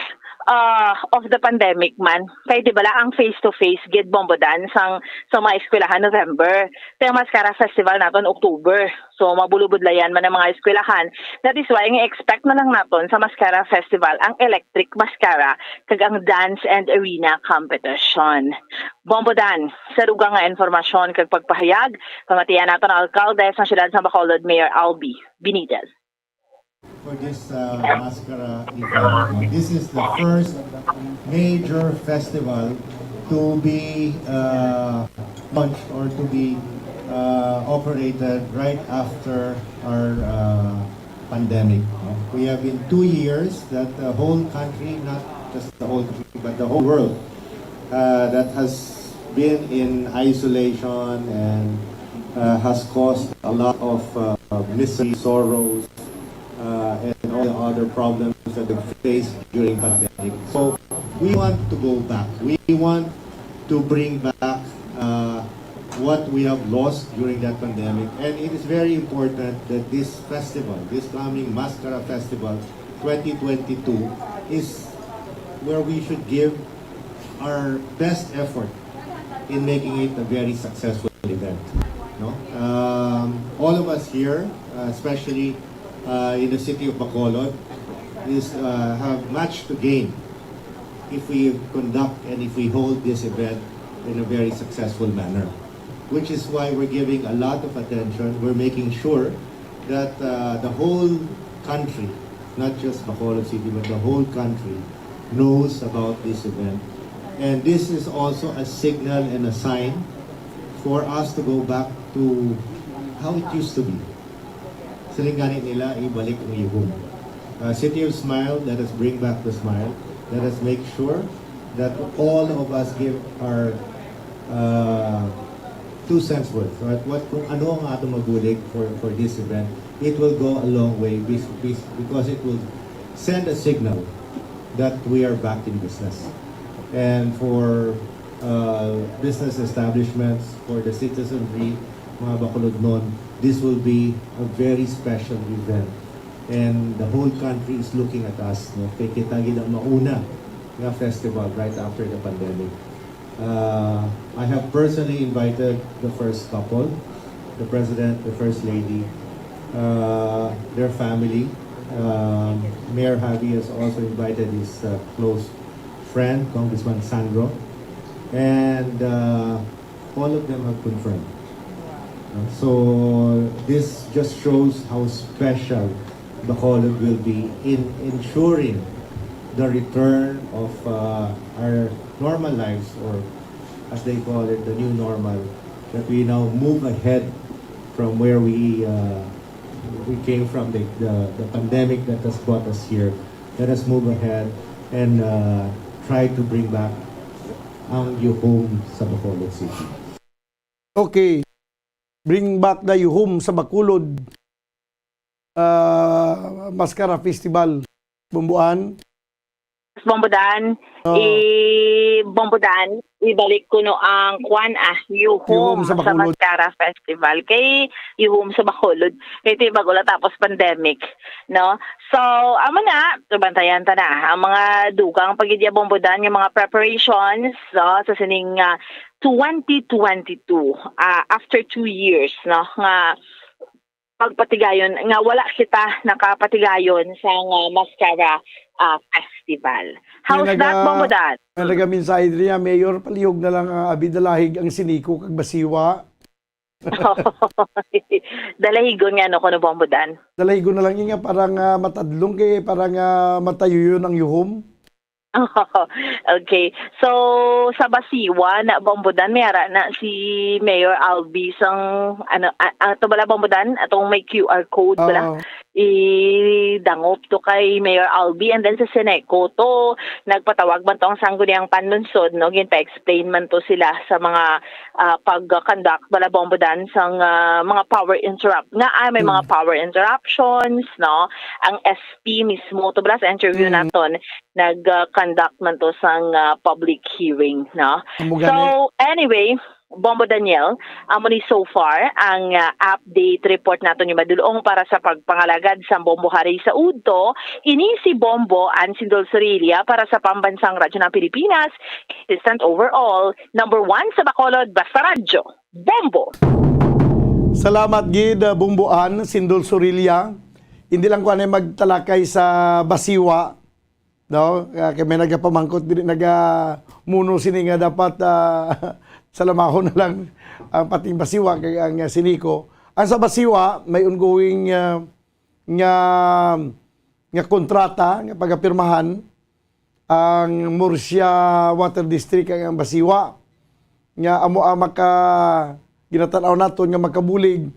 of the pandemic man, kaya di bala ang face-to-face gid Bombodan sa mga eskwelahan November. Kaya Mascara Festival naton October. So mabulubudlayan man ang mga eskwelahan. That is why expect na lang naton sa Mascara Festival ang electric mascara kag ang dance and arena competition. Bombodan, sa dugang nga informasyon kag pagpahayag, pamatiyan naton ang alkalde sa siyudad sa Bacolod Mayor Albi Benitez. For this Mascara event. This is the first major festival to be launched or to be operated right after our pandemic. We have been 2 years that the whole country, not just the whole country, but the whole world that has been in isolation and has caused a lot of misery, sorrows, and all the other problems that they faced during pandemic. So we want to go back. We want to bring back what we have lost during that pandemic. And it is very important that this festival, this coming Mascara Festival 2022, is where we should give our best effort in making it a very successful event. No? All of us here, especially in the city of Bacolod, have much to gain if we conduct and if we hold this event in a very successful manner. Which is why we're giving a lot of attention. We're making sure that the whole country, not just Bacolod City, but the whole country knows about this event. And this is also a signal and a sign for us to go back to how it used to be. Silinganin nila, ibalik ang yuhong. City of Smile, let us bring back the smile. Let us make sure that all of us give our 2 cents worth. Right? Kung ano ang atong mabulig for this event, it will go a long way because it will send a signal that we are back in business. And for business establishments, for the citizenry, mga Bacolod nun, this will be a very special event. And the whole country is looking at us. No? Kaya kita gid ang mauna nga festival right after the pandemic. I have personally invited the first couple, the President, the First Lady, their family. Mayor Javi has also invited his close friend, Congressman Sandro, and all of them have confirmed. So this just shows how special Bacolod will be in ensuring the return of our normal lives, or as they call it, the new normal, that we now move ahead from where we came from, the pandemic that has brought us here. Let us move ahead and try to bring back ang yuhum sa Bacolod City. Okay. Bring back the yuhum sa Bacolod Mascara Festival. Bumbuan. Bombodan, Bombodan, ibalik ko no ang yuhum sa Mascara Festival kay yuhum sa Bacolod kay ito bago tapos pandemic, no? So amo na bantayan ta na ang mga dugang pagidya Bombodan, yung mga preparations sa sining 2022 after 2 years, no, nga pagpatigayon nga wala kita nakapatigayon sa Mascara Festival. How's that, Bombodan? Nagaminsahe niya, Mayor, palihog na lang abidalahig ang siniko kag basiwa. Dalahigon nga no kono Bombodan. Dalahigon na lang nga parang matadlong kay parang matayo yun ang yuhum. Okay. So sa Basiwa na Bombodan mayara na si Mayor Albi sang ato bala Bombodan atong may QR code bala idangop to kay Mayor Albi, and then sa Seneco to nagpatawag man to ang sangguniang panlunsod, no, ginpa-explain man to sila sa mga pag-conduct bala Bombodan sang mga power interrupt nga may mga power interruptions, no, ang SP mismo to bala sa interview naton nag-conduct man to sang public hearing, no. So anyway, Bombo Daniel, amo ni so far ang update report nato ni Madulong para sa pagpangalagad sa Bombo Hari sa Udto. Ini si Bombo Ansindol Sorilia para sa Pambansang Radyo ng Pilipinas, consistent overall, number 1 sa Bacolod, Basta Radyo, Bombo. Salamat gid Bumbuan Sindol Sorilia. Hindi lang ko anay magtalakay sa Basiwa, no, kay may nagapamangkot diri nagamuno sini nga dapat salamahon na lang ang pating Basiwa kay ang siniko. Ang sa Basiwa may ongoing nga kontrata nga pagapirmahan ang Murcia Water District ang Basiwa nga amo maka ginatanaw naton nga makabulig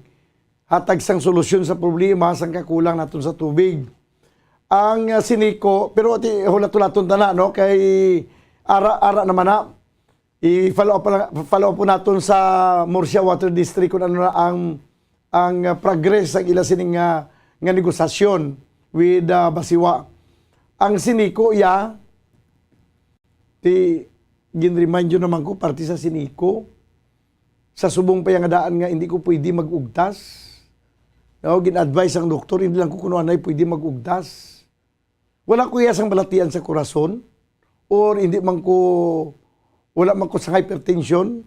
hatag sang solusyon sa problema sang kakulang naton sa tubig. Ang siniko pero hulat-hulaton tana, no, kay ara naman na i-follow up po natin sa Murcia Water District kung ano na ang progress ang ila sining nga negosasyon with Basiwa. Ang siniko gin-remind yun naman ko parte sa siniko sa subong payangadaan nga hindi ko pwede mag-ugtas. No, gin-advise ang doktor hindi lang ko kuno anay pwede mag-ugtas. Wala ko iyasang balatian sa korason or hindi man ko wala man ko sa hypertension.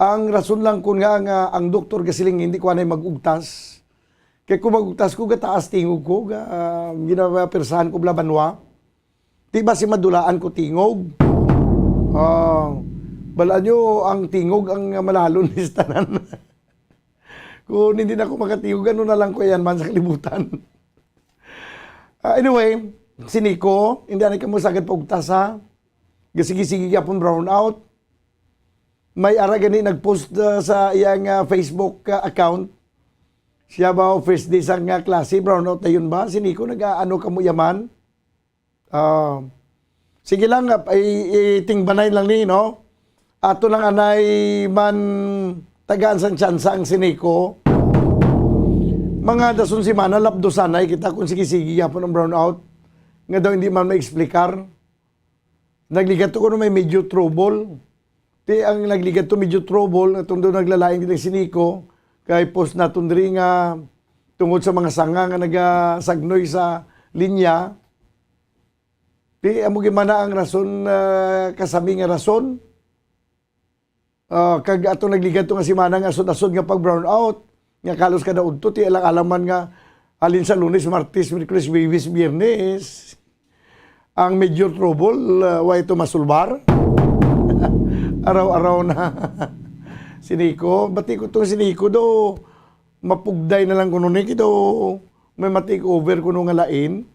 Ang rason lang ko nga ang doktor kasiling hindi ko anay mag-ugtas. Kaya kung mag-ugtas ko, gataas tingog ko, ginapersahan ko blabanwa. Di ba si madulaan ko tingog? Bala nyo, ang tingog ang malalon ni tanan. Kung hindi na ako makatingog, gano'n na lang ko yan man sa kalibutan. Anyway, siniko, hindi anay ka mo sagad pa-ugtas ha. Gasigi-sige yapon brown out. May ara gani nagpost sa iyang Facebook account. Siya ba first day sang klase brown out na yun ba? Siniko nag-ano ka mo yaman? Sige lang, itingbanay lang ni, no? Ato lang anay man tagaan sang tsansa ang siniko. Mga dason si Mana, lapdo sanay kita kung sige-sige yapon ang brownout. Nga daw hindi man maeksplikar. Nagligat ko may medyo trouble. Ang nagligat to medyo trouble, itong doon naglalaing din siniko, kay post na tundri nga tungod sa mga sanga nga nagasagnoy sa linya. Amo gimana ang rason, kasami nga rason. Kag ato nagligat to nga si Mana nga asod-asod nga pag brown out. Nga kalos kada udto ti alang alaman nga alin sa Lunes, Martes, Miyerkules, Huwebes, Biyernes. Ang major trouble, why ito masulbar? Araw-araw na siniko. Bati ko itong siniko do, mapugday na lang kuno ni kito. May matake over kuno nga lain.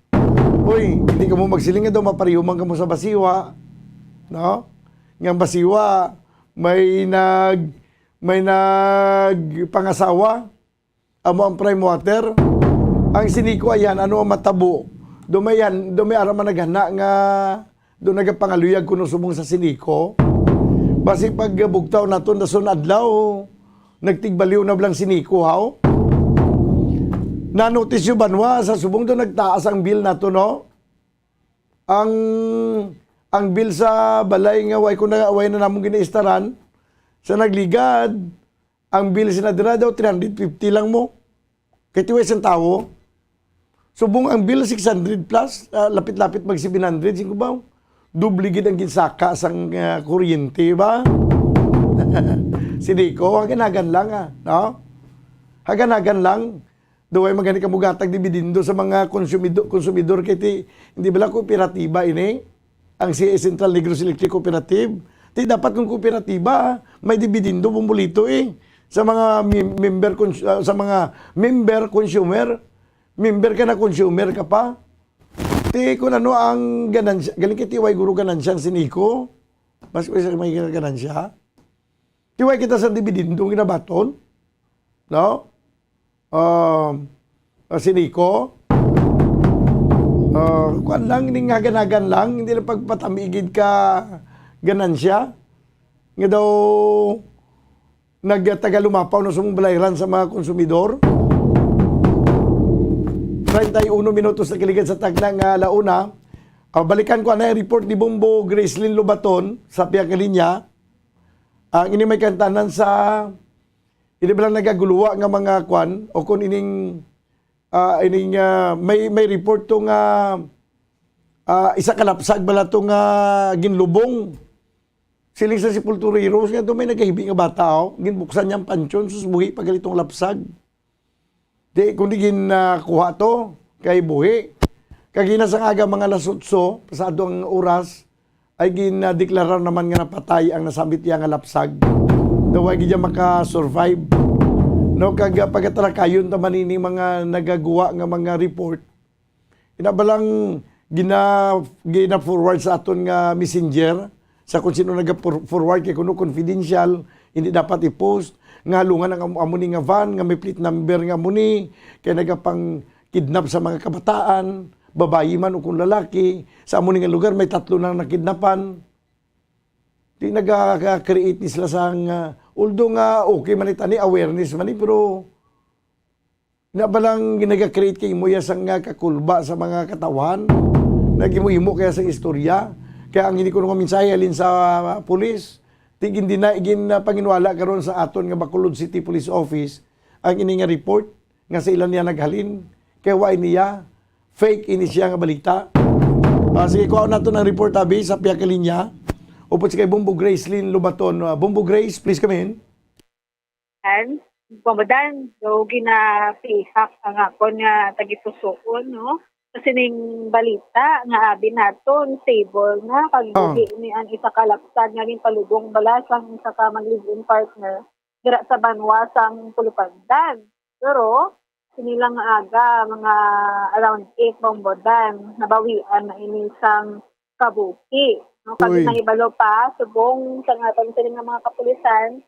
Uy, hindi ka mo magsiling nga daw, mapariyuman ka mo sa basiwa. No? Nga basiwa, may pangasawa. Amo ang prime water. Ang siniko ayan, ano ang matabo. Dumay araman naghana nga doon nagapangaluyag kuno subong sa siniko. Basi pagbugtaw naton dason adlaw, nagtigbaliw na blang siniko haw. Na-notice yung banwa sa subong doon nagtaas ang bill nato no. Ang bill sa balay nga way na namong ginaistaran sa nagligad. Ang bill sinadira daw 350 lang mo. Kaya tiwes ang tao. Subong ang bill 600 plus, lapit-lapit mag 700, singko ba? Dubligid ang ginsaka sang kuryente ba? Siniko, haganagan lang no? Haganagan lang. Duway magani ka mugatag dibidindo sa mga konsumidor kiti hindi bala kooperatiba ini ang Central Negros Electric Cooperative. Ti dapat kung kooperatiba may dibidindo bumbulito sa mga member consumer. Member ka na consumer ka pa. Ti kung ano ang ganansya, galing kiti way guru ganansya siniko. Mas may ganansya. Tiway kita sa dibidindo ginabaton. No? Siniko. Kuan lang, hindi nga ganagan lang, hindi na pagpatamigid ka ganansya. Nga daw nagtagalumapaw na sumumbalayran sa mga konsumidor. 31 minutos na kiligad sa taglang launa. Balikan ko na report ni Bombo Gracelyn Lobaton sa Piakalinya. Ang ini may kantanan sa hindi ba lang nagaguluwa nga mga kwan o kung may report to nga isa kalapsag bala to nga ginlubong. Siling sa sepultureros nga may nagahibi nga bata ginbuksan niyang pansyon susbuhi pag itong lapsag. Di, kundi kuha to, kay buhi. Kagina sa aga mga lasutso, pasado ang oras, ay ginadeklarar naman nga napatay ang nasabit niya nga lapsag. Daway gina makasurvive. No, pagkatrakayon taman ini mga nagagawa nga mga report. Inabalang gina-forward sa aton nga messenger, sa kung sino nag-forward kay kuno confidential, hindi dapat i-post. Nga lungan ang amuni nga van, nga may plate number nga amuni, kaya nagapang kidnap sa mga kabataan, babayi man o kung lalaki, sa amuni nga lugar may 3 nang nakidnapan. Di nag-create ni sila sang, although nga okay man itani, awareness man pero nabalang ginag-create kay mo sang kakulba sa mga katawan, nagimo-imo kaya sa istorya, kaya ang hindi ko nung minsahe alin sa pulis, tigin din na panginwala karon sa aton nga Bacolod City Police Office ang ini nga report nga sa ilan niya naghalin kay wa niya fake ini siya nga balita. Sige kuha nato ng report abi sa Piakalinya. Upot si kay Bombo Gracelyn Lobaton. Bombo Grace, please come in. And pamadan do ginapihak ang akon nga tagitusuon no. Kasi ning balita nga abi naton stable na pagbuhi ni ang isa kalapsag nga rin palubong balasang isa ka mag-live-in partner dira sa Banwasang Pulupandan. Pero sinilang aga mga around 8 bombodan nabawian na inisang kabuki. No, kasi nahibalo pa subong sa aton sila nga mga kapulisan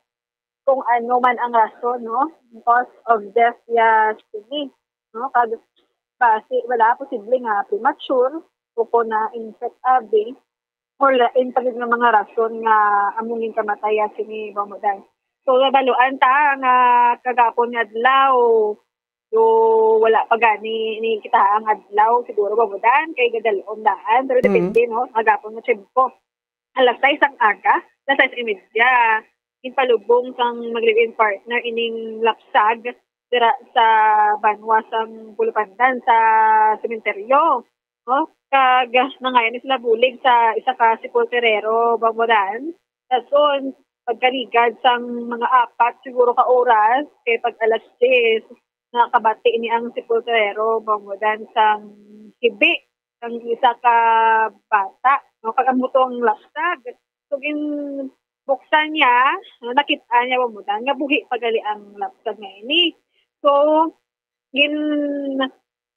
kung ano man ang rason no cause of death ya sini no kasi wala posible nga premature o ko na infect abi or lain pa nga mga rason nga among kamatayan sini Bamudan. So nabaluan ta nga kagapon nga adlaw. So wala pa gani ni kita ang adlaw siguro babudan kay gadalon daan pero depende no kagapon nga tiyempo. Alas 6 ang aga, alas 6:30. Inpalubong sang mag-live-in partner ining lapsag dira sa banwa sang Pulupandan sa sementeryo. No? Kag nangayon sila bulig sa isa ka sepulturero bamudan. Dason pagkaligad sang mga 4 siguro ka oras kay pag alas 10 nakabati ni ang sepulturero bamudan sang hibi sang isa ka bata. No? Kag ang butong lapsag. So buksan niya, nakita niya bamudan nga buhi pagali ang lapsag nga ini. So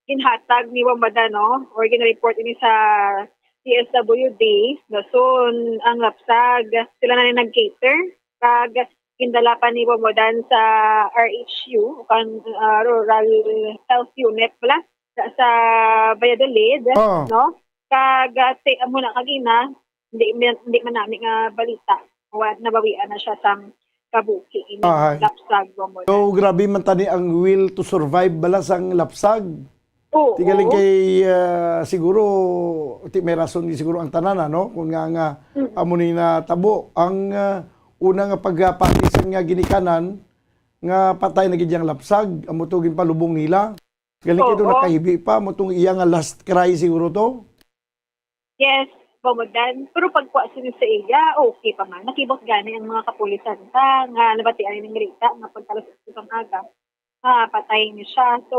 ginhatag ni Wambada, no? Or ginreport ini sa CSWD. So, ang lapsag, sila na nag-cater. Kag, indala pa ni Wambadan sa RHU, Rural Health Unit pala, sa Valladolid, no? Kag, amo na kagina, hindi man namin nga balita. Nabawian na siya sang kabuki ini lapsag Wambadan. So, grabe man tani ang will to survive bala sang lapsag. Tigaling kay siguro may rason ni siguro ang tanan no kung nga amo ni na tabo ang una nga pagpatisan nga ginikanan nga patay na gid yang lapsag amo to ginpalubong nila galing kay nakahibi pa mo tong iya nga last cry siguro to. Yes, bamudan pero pagkuha sini sa iya okay pa man nakibot gani ang mga kapulisan ta nga nabatian ning Rita nga pagkalas sa aga patay ni siya. So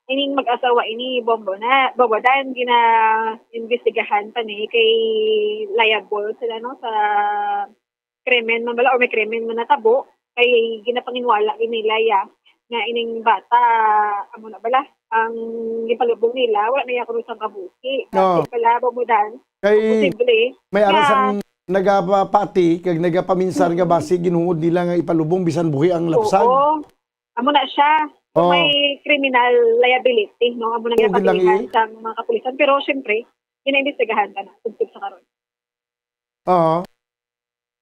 ining mag-asawa ini Bobodan gina-investigahan pa ni kay liable sila no sa krimen man bala or may krimen man natabo kay ginapanginwala ini Laya nga ining bata amo na bala ang gipalubong nila wala na yakuro sang kabuki kasi pala Bobodan kay posible may arasang nagapati kag nagapaminsar nga basi ginuod nila nga ipalubong bisan buhi ang lapsag. Oo. Amo na siya. So, may criminal liability, no? Amo na ginapagilihan sa mga kapulisan. Pero, syempre, ina-investigahan ka na. Tugtog sa karon.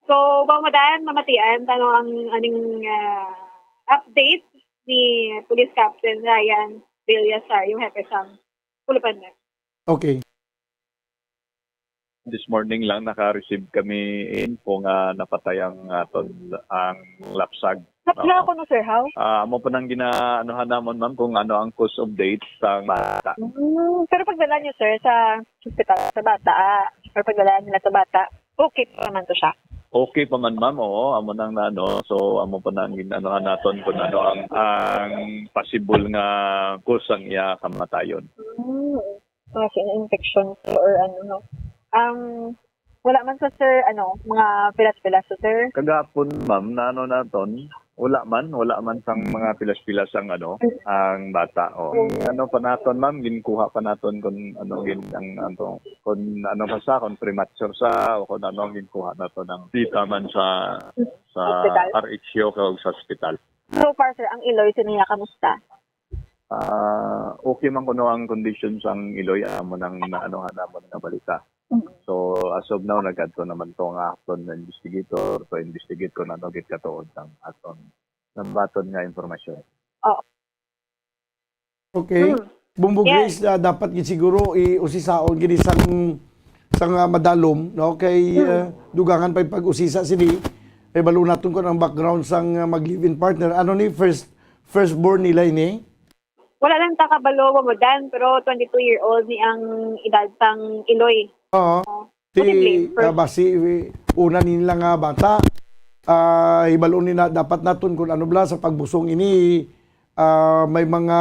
So, Bamadan, mamatian, ang aning update ni Police Captain Ryan Villasar, yung hepe sa Pulupandan. Okay. This morning lang naka-receive kami info nga napatay ang lapsag. Napla ako no, sir, how? Amo pa nang ginaanuhan naman ma'am kung ano ang cause of death sa bata. Pero pagdala niyo, sir, sa hospital sa bata, or pagdala nila sa bata, okay pa naman to siya? Okay pa man ma'am, oo. Amo nang so amo pa nang ginaanuhan naton kung ano ang possible nga cause ang iya kamatayon. Kasi infection or ano, no? Wala man sa sir, mga pilas-pilas sa sir? Kagapon ma'am, naton, wala man sang mga pilas-pilas ang ang bata. Ano pa naton ma'am, ginkuha pa naton kung kung premature sa o kung ano ginkuha naton ang dita man sa RHO o sa hospital. So far sir, ang Iloy siniya kamusta? Okay man kuno ang conditions ang Iloy amo nang naanohan namon nga balita. So as of now nagadto naman to nga aton na investigator to investigate kung ano gid katuod ang aton ng baton nga impormasyon. Okay. Bumbo Grace dapat gid siguro usisaon gid sang madalom no kay dugangan pa pag-usisa sini ay balo naton kon ang background sang mag-live-in partner ano ni firstborn nila ini. Wala lang takabalo mo dan pero 22-year-old ni ang edad sang Iloy. Basi una nila nga bata hibalo ni na dapat naton kung ano bla sa pagbusong ini may mga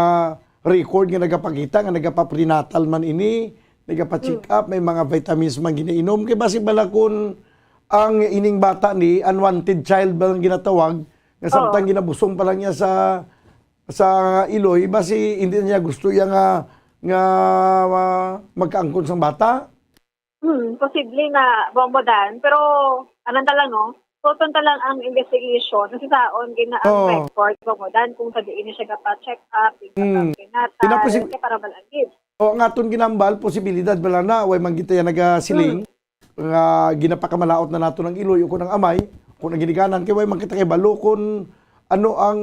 record nga nagapakita nga nagapaprenatal man ini nagapa-check up may mga vitamins man ginainom kay basi bala kun ang ining bata ni unwanted child ba ginatawag nga samtang ginabusong pa lang niya sa Iloy basi hindi niya gusto iya nga magkaangkon sang bata. Posible na bombodan pero anan ta lang no toton ta lang ang investigation kasi saon gina ang record bombodan kung sa diin siya gapa-check up para balagid. Ang aton ginambal posibilidad bala na way manggita ya nagasiling nga ginapakamalaot na nato ng Iloy o ng amay kung naginiganan kay way makita kay balo kung ano ang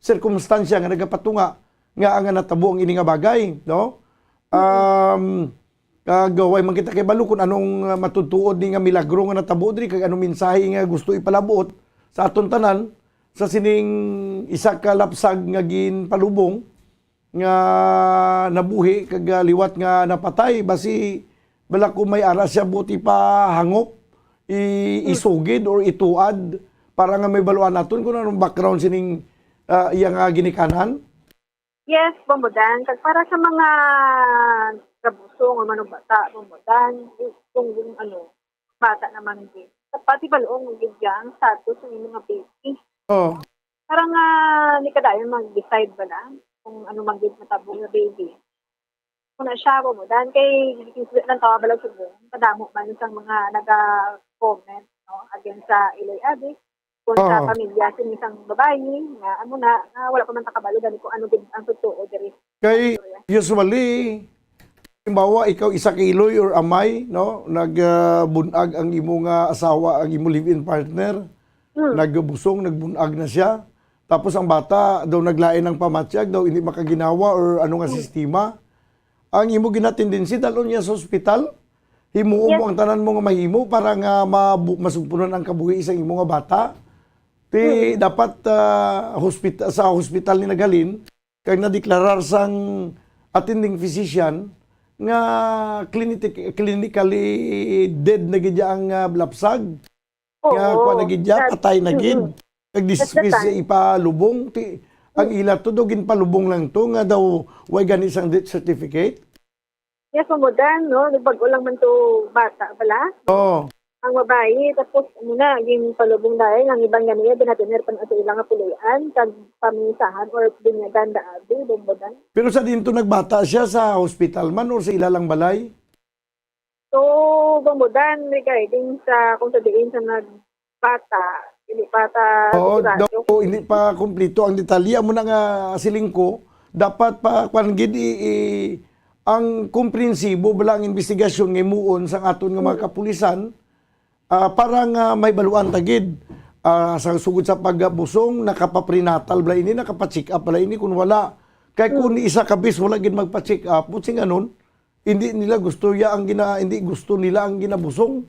sirkumstansya nga nagapatunga nga ang natabo ang ini nga bagay, no? Gaway makita kay balo kung anong matutuod ni nga milagro nga natabo diri kag anong mensahe nga gusto ipalabot sa aton tanan sa sining isa ka lapsag nga ginpalubong nga nabuhi kag liwat nga napatay basi bala ko may ara siya buti pa hangop isugid or ituad para nga may baluan naton kung anong background sining iyang ginikanan. Yes, Bambudan. Kag para sa mga kabusong o manong bata, Bambudan, kung bata naman din. Pati balong magigyan status ng mga baby. Oh. Parang ni kadayon mag-decide ba na kung ano magiging matabong na baby. Kung na siya, Bambudan, kay lang tawabalag siguro. Kadamo man isang mga naga-comment against sa Iloy Abi. Kung sa pamilya sin isang babae nga wala pa man takabalo gani kung ano din ang totoo diri. Kay usually halimbawa ikaw isa ka Iloy or amay no nagbunag ang imo nga asawa ang imo live-in partner nagbusong nagbunag na siya tapos ang bata daw naglain ng pamatsyag daw hindi makaginawa or ano nga sistema ang imo ginatendency dalon niya sa ospital himuo mo ang tanan mo nga mahimo para nga masumpunan ang kabuhi isang imo nga bata. Dapat sa hospital ni nagalin kay nadeklarar sang attending physician nga clinically dead na gid ang lapsag nga kuan na gid patay na gid nag-dismiss ipalubong ang ila to daw ginpalubong lang to nga daw way gani sang death certificate. Yes, Bambudan, no? Nagbago lang man to bata bala. Ang babae, tapos yung palubong dahil, ang ibang ganiya, binatiner pa na ilang pulian, kag pamisahan or binyagan daabi, Bambudan. Pero sa dinto nagbata siya sa hospital man or sa ilalang balay? So, Bambudan, regarding sa, kung sabihin sa nagbata, hindi pa hindi pa kumpleto ang detalye mo na nga silingko, dapat pa kwanggid ang komprehensibo bala ang investigasyon ng muon sa aton nga mga kapulisan para nga may baluan tagid sa sugod sa pagbusong nakapaprenatal bala ini nakapacheck up bala ini kun wala kay kun isa ka bis wala gid magpa-check up puting anon hindi nila gusto ya ang hindi gusto nila ang ginabusong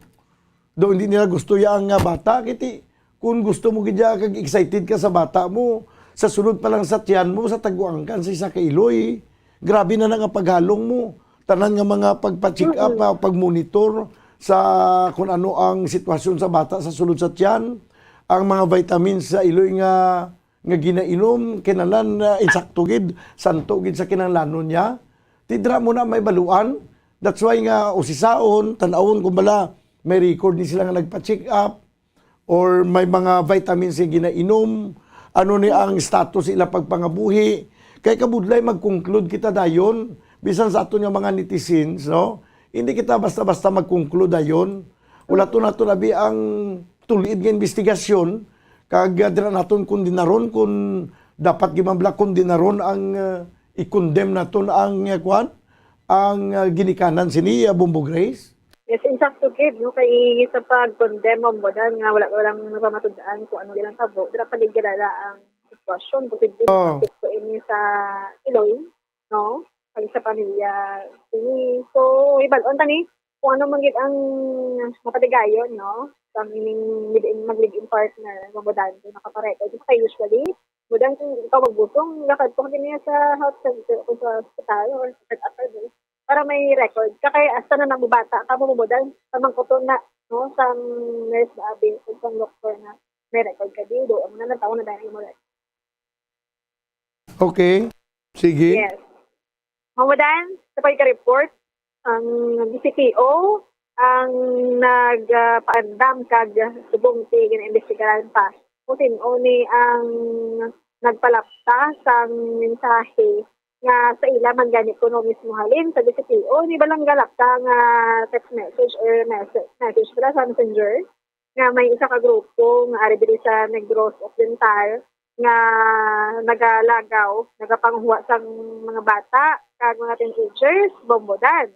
do hindi nila gusto ya ang bata kiti kun gusto mo gid kag excited ka sa bata mo sa sunod pa lang sa tiyan mo sa taguangkan sa isa ka Iloy grabe na nga paghalong mo tanan nga mga pagpa-check up pagmonitor sa kung ano ang sitwasyon sa bata sa sulod sa tiyan, ang mga vitamins sa Iloy nga ginainom, kinalan insakto gid, santo gid sa kinahanglanon niya. Tidra mo na may baluan. That's why nga usisaon, tanawon kung bala, may record ni sila nga nagpa-check up or may mga vitamins nga ginainom, ano ni ang status ila pagpangabuhi. Kay kabudlay mag-conclude kita dayon, bisan sa aton nga mga netizens, no? Hindi kita basta-basta mag-conclude ayon. Wala to nato nabi ang tulid nga investigasyon kag dira naton kundinaron kung dapat gimambla kundinaron ang i-condemn naton ang ang ginikanan sini Bombo Grace. Yes, insakto gid no kay sa pag-condemn mo nga walang napamatudaan kung ano ilang tabo. Dira paligidala ang sitwasyon posible ko ini sa Iloy, no? Sa pamilya. So, ibalon tani kung ano man gid ang mapatigayon, no? Sa meaning mag-live-in partner, Bambudan, nakaparecord. Kaya usually, Bambudan kung ikaw magbusong, lakad ko niya sa health center o sa hospital or sa after para may record. Kaya hasta na nang bata ka mo, Bambudan, sa mangkuton na, no? Sa nurse na abi, sa doktor na may record ka dito. Ang mga nataon na dahil mo record. Okay. Sige. Yes. Bambudan, sa pagka-report, ang DCPO ang nagpaandam kag subong ti gina-investigahan pa. Kutin ni ang nagpalapta sa mensahe nga sa ila man ganit kuno mismo halin sa DCPO ni balang galapta nga text message or message pala sa Messenger nga may isa ka grupo nga ari diri sa Negros Occidental nga nagalagaw, nagapanghuwa sa mga bata kag mga teenagers, Bambudan.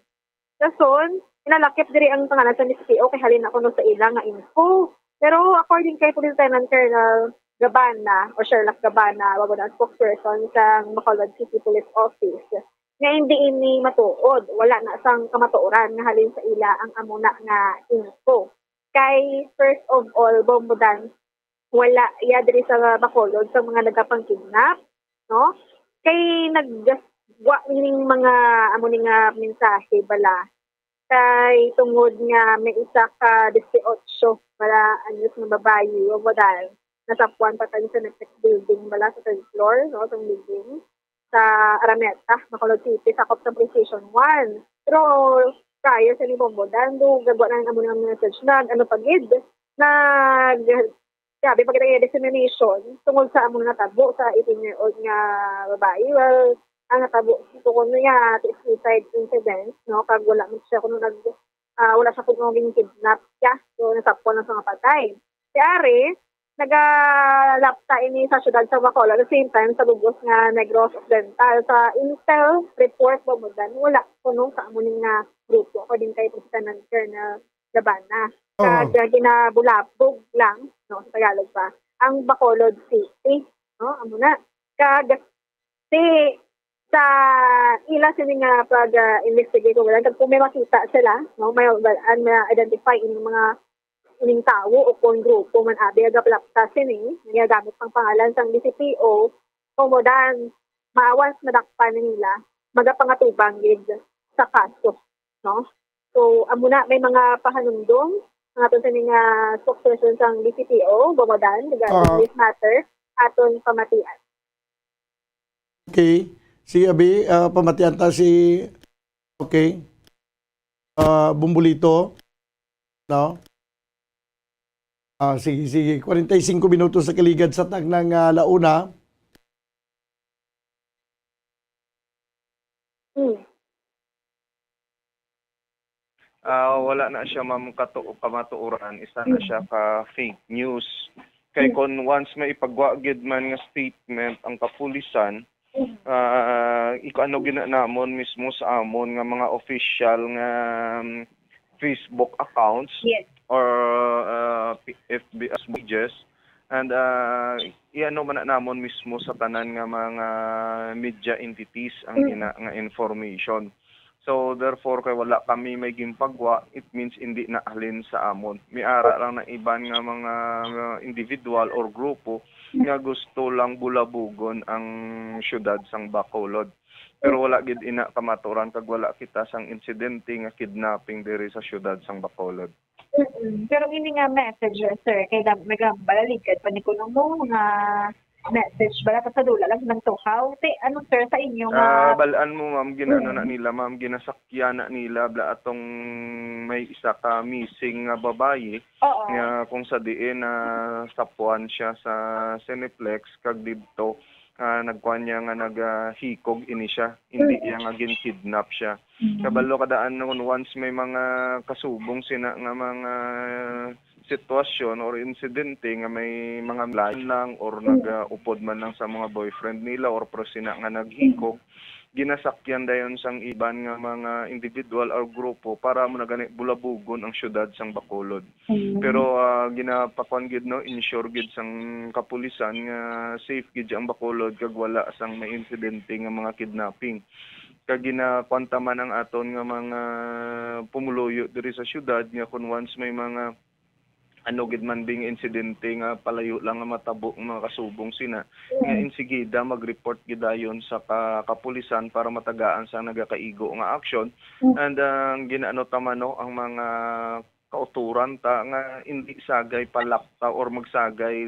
Dason, inalakip diri ang pangalan sa DCPO kay halin ako no sa ila nga info Pero according kay Police Lieutenant Colonel Gabana o Sherlock Gabana, wag na spokesperson sa Bacolod City Police Office, nga hindi ini matuod, wala na sang kamatuoran nga halin sa ila ang amuna nga info. Kay first of all, bombodan, wala iya diri sa Bacolod sa mga nagapang-kidnap, no? Kay nagwa ning mga amo ni nga mensahe bala kay tungod nga may isa ka 18 para anyos nga babayi o badal nasapuan pa tayo sa next building bala sa third floor, no, sa building sa Araneta, Bacolod City, sakop sa Police Station 1. Pero prior sa ni Bombodan, gagawa na ang amo ng message na ano pagid grabe pag yung dissemination tungkol sa among natabo sa 18-year-old nga babae. Well, ang natabo tungkol niya suicide incident, no, kag wala man siya kuno wala siya kuno kidnap siya, so nasapon lang sa mga patay. Si Ari nagalapta ini sa syudad sa Bacolod at the same time sa lubos nga Negros Occidental. Sa intel report Bombodan, wala kuno sa among nga grupo according kay Lieutenant Colonel Labana. Kag ginabulabog lang, no, sa Tagalog pa, ang Bacolod City, no, amo na. Kag sa ila sini nga pag investigate ko wala, kag kung may makita sila, no, may identify ini mga ining tao o kung grupo man abi agaplapta sini, gamit pang pangalan sang DCPO, Bombodan, maawas madakpan nila, magapangatubang gid sa kaso, no. So, amo na may mga pahanumdum ang aton sa mga spokesperson sang DCPO, Bombodan, regarding this matter, aton pamatian. Okay. Si Abi, pamatian ta si okay. Bumbulito. No? Sige. 45 minutos sa kaligad sa tag ng launa. Wala na siya kamatuoran, isa na siya ka fake news. Kay kon once may ipagwagid man nga statement ang kapulisan, ano ginanamon mismo sa amon nga mga official nga Facebook accounts or FB pages, and iano man namon mismo sa tanan nga mga media entities ang ina nga information. So therefore kay wala kami may gimpagwa, it means hindi na halin sa amon. Miara lang na iban nga mga individual or grupo nga gusto lang bulabugon ang syudad sang Bacolod. Pero wala gid ina kamaturan kag wala kita sang insidente nga kidnapping diri sa syudad sang Bacolod. Pero ini nga message, sir, kay may balaligad pa ni kuno mo nga message bala sa dula lang ng tuhaw. Ano sir sa inyo nga balaan mo ma'am ginano na nila ma'am ginasakyan na nila bla atong may isa ka missing nga babae nga kung sa diin na sapuan siya sa Cineplex kag didto nagkuan niya nga naghikog ini siya, hindi iya nga gin-kidnap siya. Kabalo kadaan noon once may mga kasubong sina nga mga sitwasyon or insidente nga may mga line lang or nag-upod man lang sa mga boyfriend nila or prosina nga naghikog, ginasakyan dayon sang iban nga mga individual or grupo para mo nagani bulabugon ang syudad sang Bacolod. Pero ginapakuan gid no, ensure gid sang kapulisan nga safe gid ang Bacolod kag wala sang may insidente nga mga kidnapping. Kag ginakwanta man ang aton nga mga pumuluyo diri sa syudad nga kun once may mga gid man bing insidente nga palayo lang nga matabo mga kasubong sina nga insigida mag-report gid dayon sa kapulisan para matagaan sa nagakaigo nga action. And ginaano tamano ang mga kauturan ta nga hindi sagay palakta or magsagay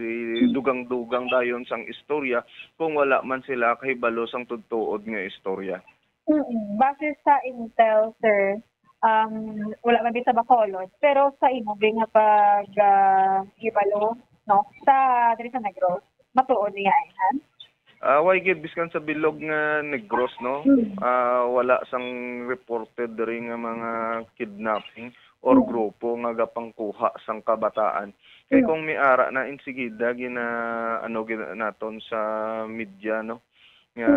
dugang-dugang dayon sang istorya kung wala man sila kahibalo sang tudtuod nga istorya. Base sa intel, sir, wala man din sa Bacolod, pero sa imo nga pag ibalo, no, sa diri sa Negros, matuod niya ayhan. Why gid biskan sa bilog nga Negros, no? Wala sang reported diri nga mga kidnapping or grupo nga gapangkuha sang kabataan. Kay kung miara na insigida gina naton sa media, no, nga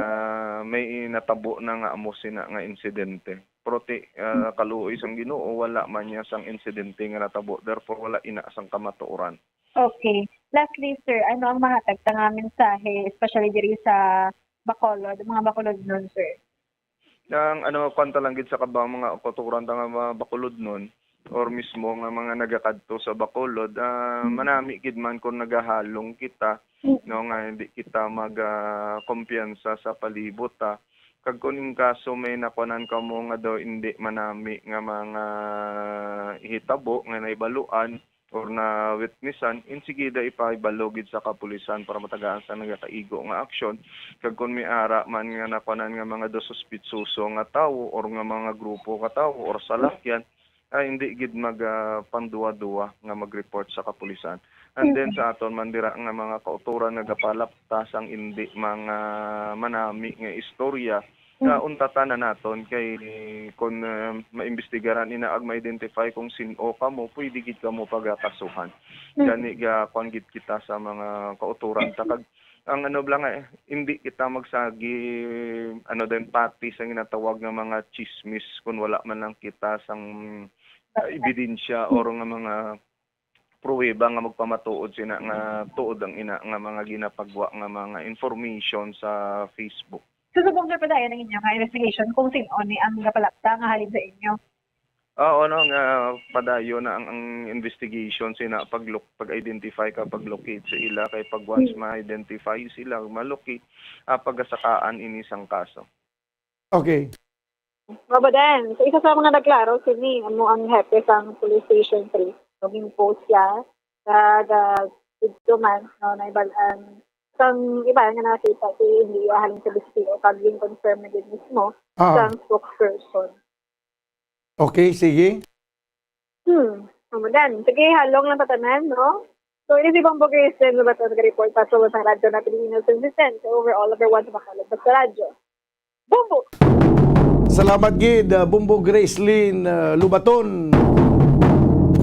may natabo na nga amo sina nga insidente. prote kaluoy sang Ginoo wala man niya sang insidente nga natabo, therefore wala ina sang kamatuoran. Okay. Lastly, sir, ano ang mahatag sa nga mensahe, especially diri sa Bacolod, mga Bacolod nun, sir? Ang kwanta lang gid sa kabang mga katuran nga mga Bacolod nun or mismo nga mga nagakadto sa Bacolod, manami gid man kung nagahalong kita, no, nga hindi kita kumpiyansa sa palibot. Kag kuning kaso may nakunan ka mo nga daw hindi manami nga mga ihitabo nga naibaluan or na witnessan, insigida ipahibalogid sa kapulisan para matagaan sa nagakaigo nga aksyon. Kag kung may ara man nga nakunan nga mga suspitsuso nga tawo or nga mga grupo ka tawo or salakyan, hindi gid panduwa-duwa nga mag-report sa kapulisan. And then sa aton mandira nga mga kauturan nagapalaptas ang hindi mga manami nga istorya, untatan na naton kay kung maimbestigaran inaag ma-identify kung sino ka mo, pwede gid ka mo pagkasuhan. Gani kung gid kita sa mga kauturan takag ang hindi kita magsagi pati sa ginatawag nga mga chismis kung wala man lang kita sang ebidensya or nga mga pruweba nga magpamatuod sina nga tuod ang ina nga mga ginapagwa nga mga information sa Facebook. Susubong sir pa dayon ang inyong investigation kung sino ni ang napalapta nga halin sa inyo. Nga padayo na ang investigation sina pag-identify ka, pag-locate sa ila kay pag once ma-identify sila, ma-locate, pagasakaan ini sang kaso. Okay. Mabadan, so isa sa mga naglaro sini amo ang hepe sang police station 3. Naging post ya dito man no na ibalan sang iba nga nakita si hindi halin sa BCO kaging confirm na din mismo sang spokesperson. Okay, sige. Mabadan, sige halong lang tatanan, no? So, ini si Bombo Gracelyn Lubaton nag-report pa sa radyo na Pilipinas San Vicente over all over once Bacolod sa radyo. Bombo! Salamat gid Bombo Gracelyn Lubaton.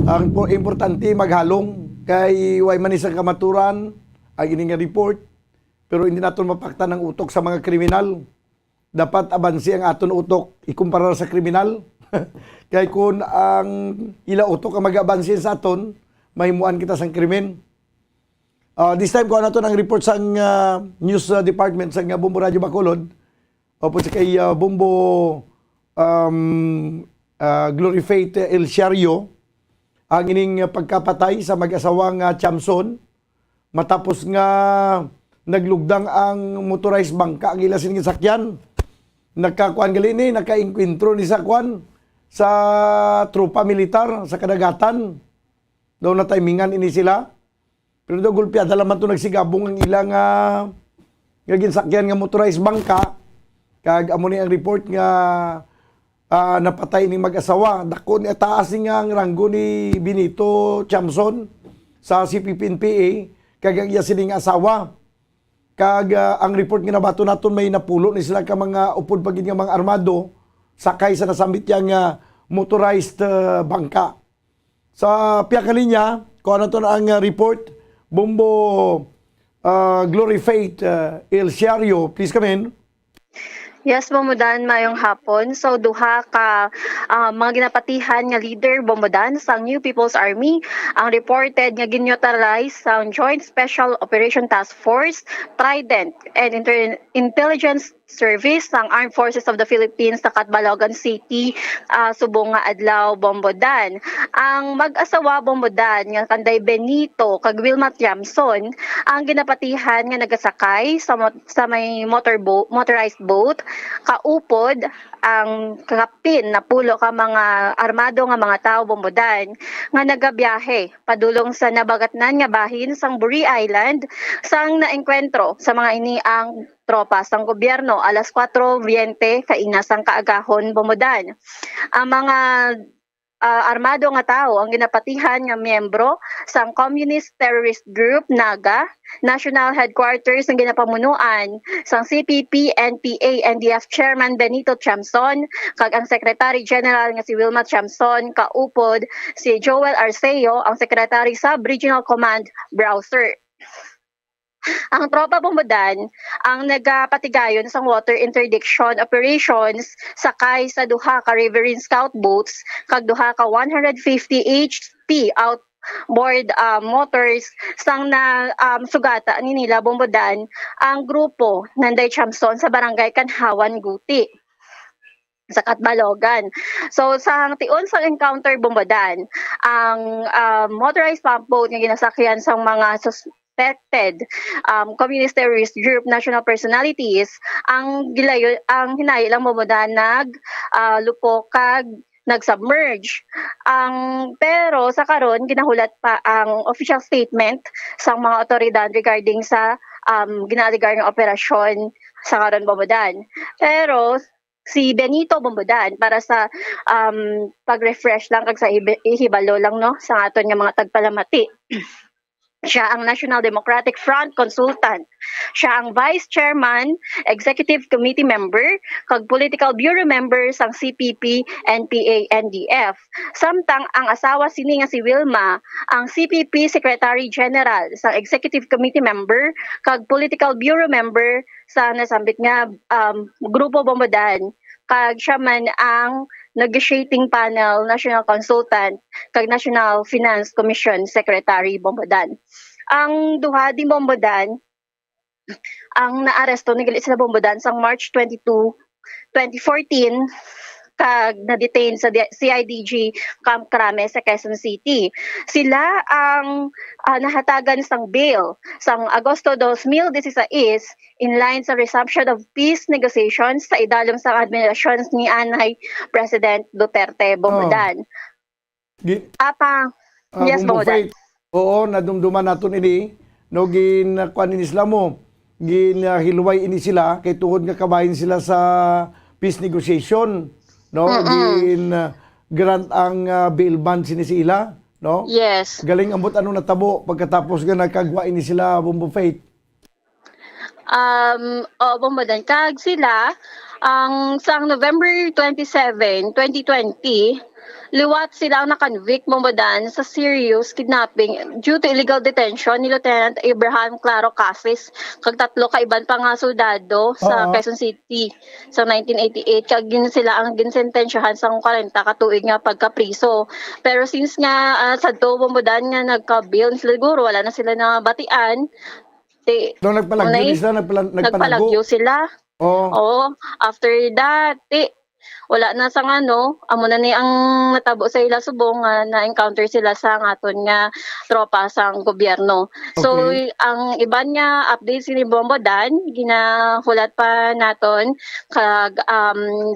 Ang importante maghalong kay way man isang kamaturan ang ining report pero hindi naton mapakta ng utok sa mga kriminal. Dapat abansi ang aton utok ikumpara sa kriminal. Kay kung ang ila utok ang mag-abansin sa aton, mahimuan kita sang krimen. This time ko naton ang report sa news department sa Bombo Radio Bacolod. Opo sa kay Bombo Glory Faith El Shario ang ining pagkapatay sa mag-asawang Chamson matapos nga naglugdang ang motorized bangka ang ila sining sakyan. Nakakuan gali ni naka-inkwentro ni sakwan sa tropa militar sa kadagatan. Daw na timingan ini sila. Pero daw gulpiada laman to nagsigabong ang ilang nga ginsakyan nga motorized bangka. Kag amo ni ang report nga napatay ni mag-asawa. Dako ni taas nga ang ranggo ni Benito Chamson sa CPP-NPA kag ang iya sining asawa. Kag ang report nga nabato naton may napulo ni sila ka mga upod pagid nga mga armado sakay sa nasambit yang motorized bangka. Sa piyakalinya, kung ano to na ang report, Bombo Glory Faith El Shario, please come in. Yes, Bombodan, mayong hapon. So, duha ka mga ginapatihan nga leader, Bombodan, sa New People's Army, ang reported nga gineutralize sa Joint Special Operation Task Force, Trident, and Intelligence Service ng Armed Forces of the Philippines sa Catbalogan City, subong nga adlaw, Bombodan. Ang mag-asawa, Bombodan, nga kanday Benito, kag Wilma Tiamson, ang ginapatihan nga nagasakay sa may motorized boat, kaupod ang kakapin na pulo ka mga armado nga mga tao, Bombodan, nga nagabiyahe padulong sa nabagatnan nga bahin sang Buri Island sang naengkwentro sa mga ini ang tropa sang gobyerno alas 4:20 kainasang kaagahon, Bombodan. Ang mga armado nga tao ang ginapatihan nga miyembro sang Communist Terrorist Group NAGA, National Headquarters ng ginapamunuan sang CPP, NPA, NDF Chairman Benito Chamson, kag ang Secretary General nga si Wilma Chamson, kaupod si Joel Arceo, ang Secretary Sub Regional Command Browser. ang tropa Bombodan ang nagapatigayon sa water interdiction operations sakay sa duha ka riverine scout boats kag duha ka 150 HP outboard motors sang na sugata ni nila Bombodan ang grupo Nanday Chamson sa barangay Kanhawan, Guti sa Katbalogan. So sa tion sa encounter Bombodan, ang motorized pump boat nga ginasakyan sang mga suspected communist terrorist group national personalities ang hinayi lang Bombodan lupo kag nagsubmerge. Pero sa karon ginahulat pa ang official statement sa mga otoridad regarding sa ginaligar nga operasyon sa karon Bombodan. Pero si Benito Bombodan para sa pag-refresh lang kag sa ihibalo lang no sa aton nga mga tagpalamati. Siya ang National Democratic Front Consultant. Siya ang Vice Chairman, Executive Committee Member, kag Political Bureau Member sang CPP, NPA, NDF. Samtang ang asawa sini nga si Wilma, ang CPP Secretary General sang Executive Committee Member, kag Political Bureau Member sa nasambit nga Grupo Bombodan. Kag siya man ang negotiating panel, national consultant, kag National Finance Commission Secretary Bombodan. Ang duha di Bombodan, ang naaresto ni sila Bombodan sang March 22, 2014, kag na-detain sa CIDG Camp Crame sa Quezon City. Sila ang nahatagan sang bail sang Agosto 2016 in line sa resumption of peace negotiations sa idalom sa administrasyon ni Anay President Duterte Bombodan. Yes, Bombodan. Oo, nadumduman naton ini no ginkuan ini sila mo ginahilway ini sila kay tungod nga kabahin sila sa peace negotiation no grant ang bail bond sinisila no. Yes, galing ambot ano natabo pagkatapos nga nagkagwa ini sila Bombo Faith. Bombodan kag sila ang sang November 27, 2020 liwat sila ang na-convict Bombodan sa serious kidnapping due to illegal detention ni Lieutenant Abraham Claro Casis kag tatlo ka iban pa nga soldado sa Quezon City sa 1988 kag sila ang ginsentensyahan sa 40 ka tuig nga pagkapriso. Pero since nga sadto Bombodan nga nagka-bail siguro wala na sila na batian. Nagpalagyo sila. Oo. After that, wala na sa amo na ni ang natabo sa ila subong na-encounter sila sa aton nga tropa sang gobyerno. So ang iban nga update ni Bombodan ginahulat pa naton kag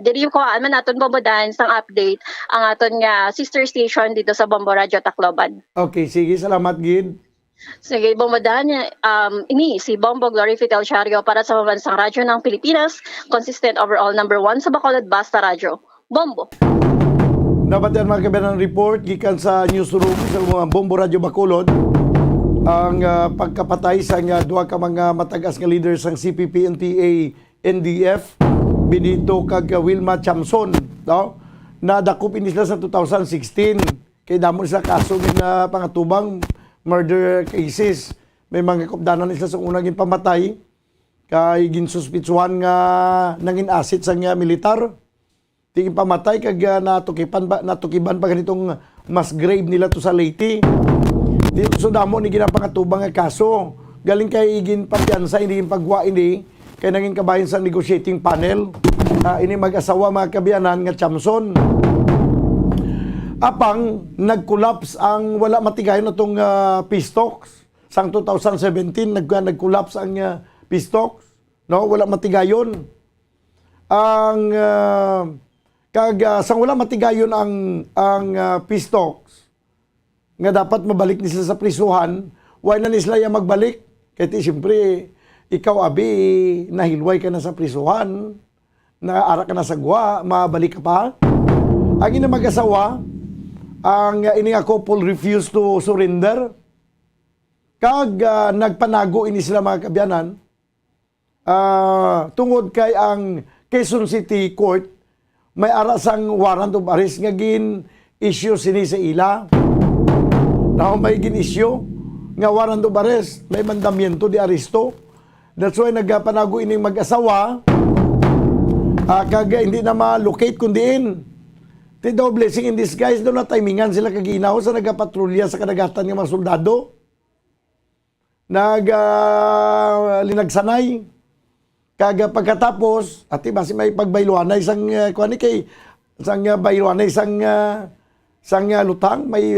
diri ko man naton Bombodan sang update ang aton nga sister station dito sa Bombo Radio Tacloban. Okay, sige, salamat gid. Sige, Bombodan, ini si Bombo Glory Fitel Chario para sa Pambansang Radyo ng Pilipinas, consistent overall number 1 sa Bacolod Basta Radyo. Bombo! Dapat yan mga kabayan ng report gikan sa newsroom sa mga Bombo Radio Bacolod ang pagkapatay sa duha ka mga matagas nga leaders ng CPP, NPA, NDF, Benito kag Wilma Chamson, no? Nadakop ini sila sa 2016 kay damo sa kaso nga pangatubang murder cases. May mga kopdanan nila sa unang pamatay kay ginsuspitsuhan nga nangin asset sa nga militar. Tingin pamatay kag natukiban pa ganitong mass grave nila to sa Leyte. Dito so damo ni ginapangatubang nga kaso. Galing kay igin pagyansa ini pagwa ini kay nangin kabahin sa negotiating panel. Ini mag-asawa mga kabiyanan nga Chamson. Apang nag-collapse ang wala matigayon na itong peace talks. Sang 2017, nag-collapse ang peace talks. No? Wala matigayon. Ang sang wala matigayon ang peace talks, nga dapat mabalik ni sila sa prisuhan, why na ni sila yung magbalik? Kaya siyempre, ikaw abi, nahilway ka na sa prisuhan, naara ka na sa gwa, mabalik ka pa. Ang ina mag-asawa, ang ini nga couple refused to surrender. Kag nagpanago ini sila mga kabyanan tungod kay ang Quezon City Court may arasang warrant of arrest nga gin issue sini sa ila. Now may gin issue nga warrant of arrest, may mandamiento di aresto. That's why nagpanago ining mag-asawa, hindi na ma-locate kundiin. Ti daw blessing in disguise, daw na timingan sila kaginaw sa nagapatrolya sa kadagatan ng mga soldado. Linagsanay. Kaga pagkatapos, at basi may pagbayluanay isang bayluanay isang lutang, may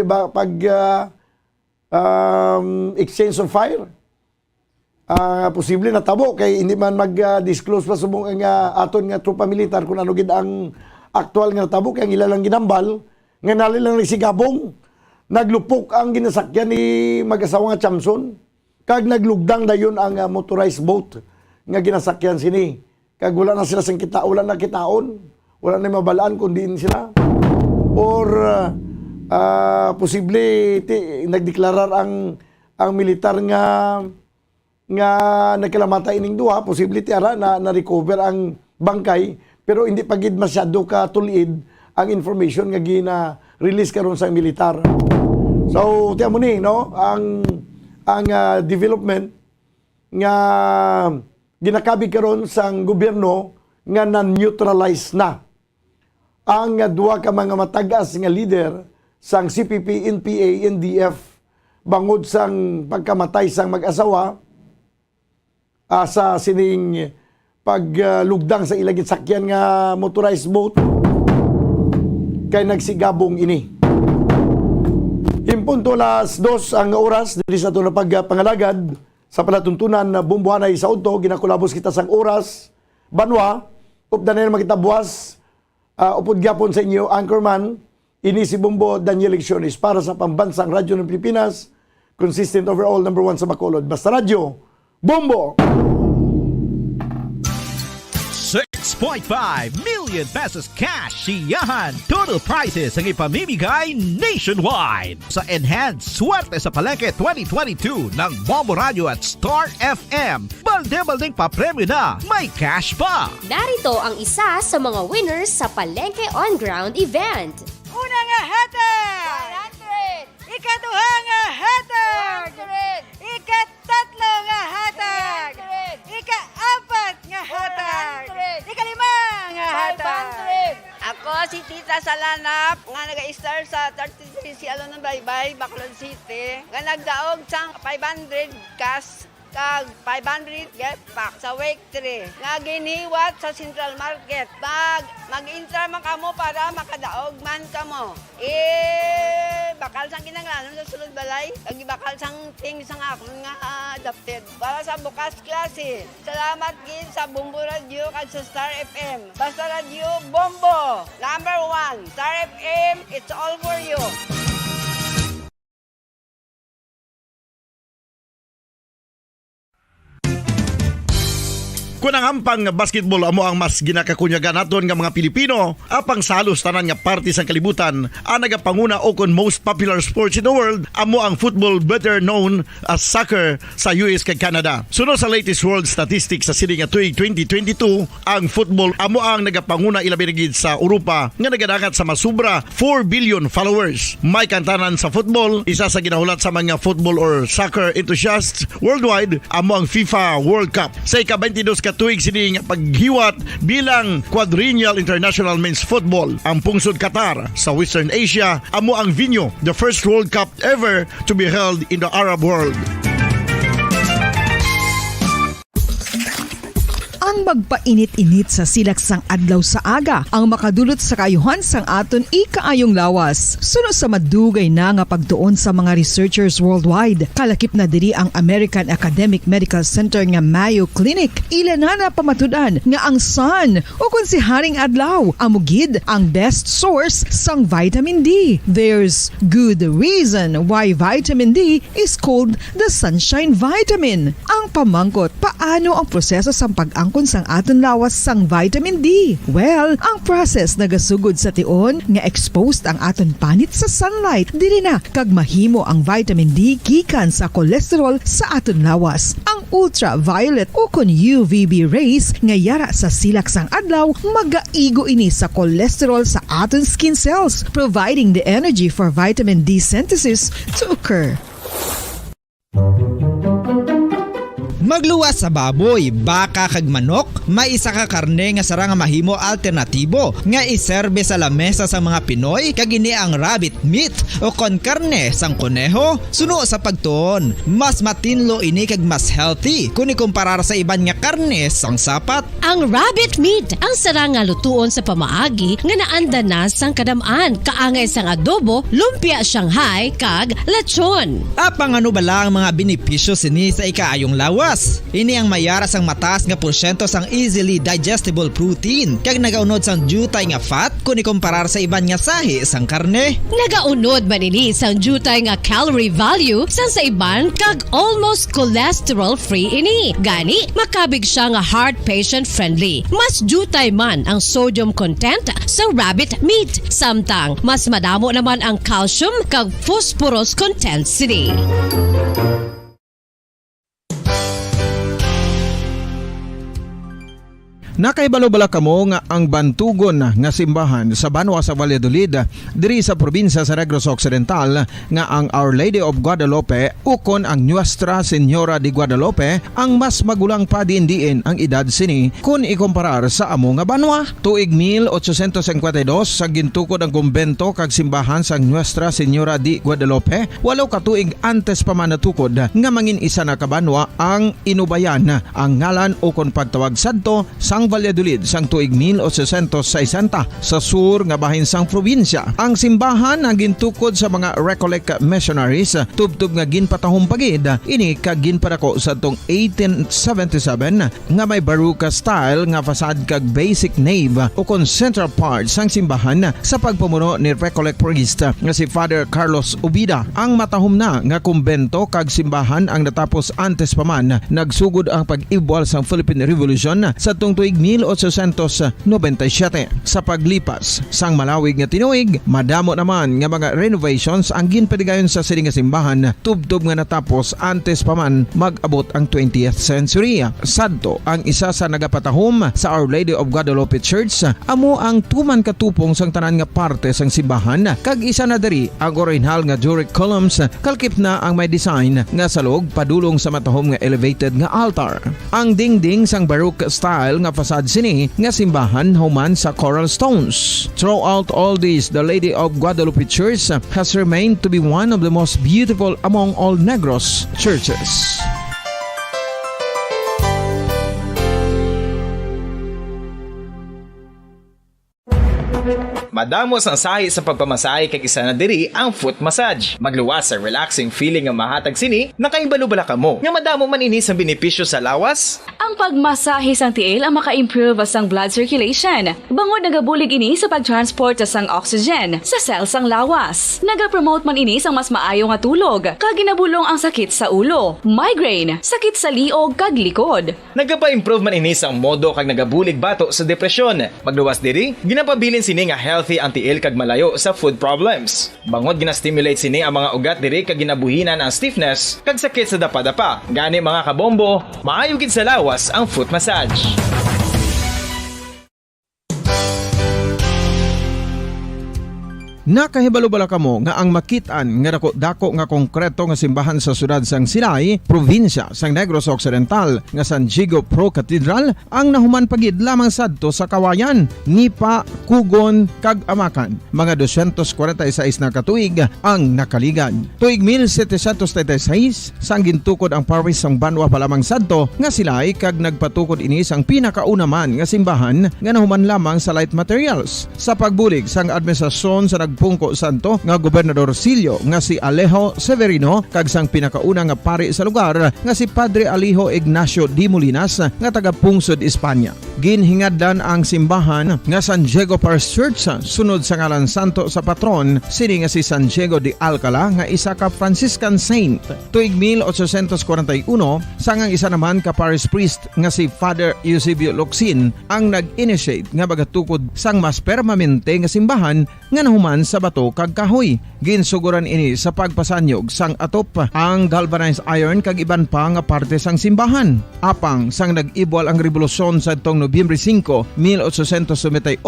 exchange of fire. Posible na tabo kay hindi man mag-disclose pa subong nga aton nga tropa militar kung ano gid ang aktual nga tabo kay ang ilalang ginambal nga nalilang nagsigabong. Naglupok ang ginasakyan ni mag-asawa nga Chamson. Kag naglugdang dayon ang motorized boat nga ginasakyan sini. Kag wala na sila wala na kitaon, wala na mabalaan kung diin sila. Or posible nagdeklarar ang militar nga nagkalamata ining duha, posible tiara na recover ang bangkay, pero hindi pagid masyado ka tulid ang information nga gina-release karon sa militar. So, tiyan mo ni, no? Ang development nga ginakabig karon sang gobyerno nga na-neutralize na ang duha ka mga matagas nga leader sang CPP, NPA, NDF bangod sang pagkamatay sang mag-asawa sa sining paglugdang sa ilagit sakyan nga motorized boat kay nagsigabong ini. Impunto las 2 ang oras dili sa ito na pagpangalagad sa palatuntunan na bumbuhanay sa unto, ginakulabos kita sang oras, banwa, upda na makita buwas, upod gyapon sa inyo, Anchorman, ini si Bumbo Daniel Lecciones para sa Pambansang Radyo ng Pilipinas, consistent overall number 1 sa Bacolod. Basta Radyo, Bumbo! 6.5 million pesos cash siyahan. Total prizes ang ipamimigay nationwide sa Enhanced Swerte sa Palengke 2022 ng Bombo Radio at Star FM. Balde-baldeng papremyo na, may cash pa. Narito ang isa sa mga winners sa Palengke On Ground event. Una nga hatag! 100! Ikaduha nga hatag! 100! Ikatatlo nga hatag! 100! Ikaapat nga hatag! 100! Ikalima nga hatag! 500! Ako si Tita Salanap nga nag-star sa 33 si Alon ng Baybay, Bacolod City. Nga nagdaog sang 500 cash kag 500 get pack sa Wake 3 nga giniwat sa Central Market. Mag-intra man kamo para makadaog man kamo. Bakal sang kinanglanon sa sulod balay, kag bakal sang ting sang akon nga adapted para sa bukas klase. Salamat gid sa Bombo Radio kag sa Star FM. Basta Radio Bombo, number 1. Star FM, it's all for you. Kung ang ampang basketball amo ang mas ginakakunyagan naton nga mga Pilipino, apang salos tanan nga parte sang kalibutan, ang nagapanguna o kon most popular sports in the world, amo ang football, better known as soccer sa US kag Canada. Sunod sa latest world statistics sa sining nga tuig 2022, ang football amo ang nagapanguna ilabi gid sa Europa nga nagadakat sa masubra 4 billion followers. May kantanan sa football, isa sa ginahulat sa mga football or soccer enthusiasts worldwide, amo ang FIFA World Cup. Sa ika-22 tuig sini nga paghiwat bilang quadrennial international men's football. Ang pungsod Qatar sa Western Asia amo ang venue, the first World Cup ever to be held in the Arab world. Ang magpainit-init sa silaksang adlaw sa aga ang makadulot sa kayuhan sang aton ikaayong lawas. Suno sa madugay na nga pagtuon sa mga researchers worldwide. Kalakip na diri ang American Academic Medical Center nga Mayo Clinic. Ilan na pamatudan nga ang sun o kung si Haring Adlaw amugid ang best source sang vitamin D. There's good reason why vitamin D is called the sunshine vitamin. Ang pamangkot, paano ang proseso sang pag-angkon sang aton lawas sang vitamin D? Well, ang process nagasugod sa tion nga exposed ang aton panit sa sunlight. Dili na kag mahimo ang vitamin D gikan sa cholesterol sa aton lawas. Ang ultraviolet o kon UVB rays nga yara sa silak sang adlaw magaigo ini sa cholesterol sa aton skin cells, providing the energy for vitamin D synthesis to occur. Magluwas sa baboy, baka kag manok, may isa ka karne nga sara nga mahimo alternatibo nga iserbe sa lamesa sa mga Pinoy kag ini ang rabbit meat o kon karne sang kuneho. Suno sa pagtuon, mas matinlo ini kag mas healthy kung ikumparar sa iban nga karne sang sapat. Ang rabbit meat ang sara nga lutuon sa pamaagi nga naanda na sang kadamaan, kaangay sang adobo, lumpia Shanghai kag lechon. Apang ano ba lang mga benepisyo sini sa ikaayong lawas? Ini ang mayara sang mataas nga porsyento sang easily digestible protein kag nagaunod sang jutay nga fat kung ikumparar sa iban nga sahi sang karne. Nagaunod man ini sang jutay nga calorie value sang sa iban kag almost cholesterol free ini. Gani makabig siya nga heart patient friendly. Mas jutay man ang sodium content sa rabbit meat, samtang mas madamo naman ang calcium kag phosphorus content sini. Nakaibalo-bala kamo nga ang bantugon nga simbahan sa Banwa sa Valladolid diri sa probinsya sa Negros Occidental nga ang Our Lady of Guadalupe ukon ang Nuestra Señora de Guadalupe ang mas magulang pa diin ang edad sini kung ikumparar sa amo nga banwa. Tuig 1852 sa gintukod ang kumbento kag simbahan sa Nuestra Señora de Guadalupe, 8 katuig antes pa man natukod nga mangin isa na kabanwa ang inubayan ang ngalan ukon pagtawag sadto sang Valladolid sang tuig 1860 sa sur nga bahin sang probinsya. Ang simbahan ang gintukod sa mga Recollect missionaries tubtub nga ginpatahong pagid ini kag ginpadako sa tong 1877 nga may baroque style nga fasad kag basic nave o kon central part sang simbahan sa pagpamuno ni Recollect priest nga si Father Carlos Ubida. Ang matahom na nga kumbento kag simbahan ang natapos antes pa man nagsugod ang pag-ibwal sang Philippine Revolution sa tong tuig 1897. Sa paglipas sang malawig nga tinuig, madamo naman nga mga renovations ang ginpadigayon sa sining nga simbahan tubtob nga natapos antes pa man mag-abot ang 20th century. Sadto ang isa sa nagapatahom sa Our Lady of Guadalupe Church, amo ang tuman katupong sang tanan nga parte sang simbahan kag isa na diri ang original nga Doric columns kalkip na ang may design nga salog padulong sa matahom nga elevated nga altar. Ang dingding sang baroque style nga fasad sini nga simbahan human sa coral stones. Throughout all this, the Lady of Guadalupe Church has remained to be one of the most beautiful among all Negros churches. Madamos ang sahi sa pagpamasahe kag isa na diri ang foot massage. Magluwas sa relaxing feeling nga mahatag sini, nakaibalo-bala kamo. Nga madamo man ini sa benepisyo sa lawas. Ang pagmasahe sang tiil ang maka-improve sang blood circulation. Bangod nagabulig ini sa pagtransport sang oxygen sa cells sang lawas. Nagapromote man ini sang mas maayo nga tulog, kag ginabulong ang sakit sa ulo, migraine, sakit sa liog kag likod. Nagapa-improve man ini sang modo kag nagabulig bato sa depresyon. Magluwas diri, ginapabilin sini nga healthy ang tiil kag malayo sa food problems. Bangod gina-stimulate sini ang mga ugat diri kag ginabuhinan ang stiffness kag sakit sa dapa-dapa. Gani mga kabombo, maayo gid sa lawas ang foot massage. Nakahibalo-bala kamo nga ang makitaan nga dako nga konkreto nga simbahan sa sudad sang Sinay, probinsya sang Negros Occidental nga San Diego Pro Cathedral ang nahuman pagid lamang sadto sa Kawayan, Nipa, Kugon kag Amakan. Mga 246 na katuig ang nakaligan. Tuig 1736 sang gintukod ang parish sang Banwa pa lamang sadto nga silay kag nagpatukod ini sang pinakauna man nga simbahan nga nahuman lamang sa light materials. Sa pagbulig sang administrasyon sa Pungko Santo nga Gobernador Silio nga si Alejo Severino kag sang pinakauna nga pari sa lugar nga si Padre Alejo Ignacio de Molinas nga taga Pungsod, Espanya. Ginhingadlan ang simbahan nga San Diego Parish Church sunod sa ngalan santo sa patron sini nga si San Diego de Alcala nga isa ka Franciscan saint. Tuig 1841 sangang isa naman ka parish priest nga si Father Eusebio Locsin ang nag-initiate nga bagatukod sang mas permanente nga simbahan nga nahuman sa bato kag kahoy. Ginsuguran ini sa pagpasanyog sang atop ang galvanized iron kag iban pa nga parte sang simbahan. Apang sang nag-ibwal ang revolusyon sa tong Nobyembre 5, 1898,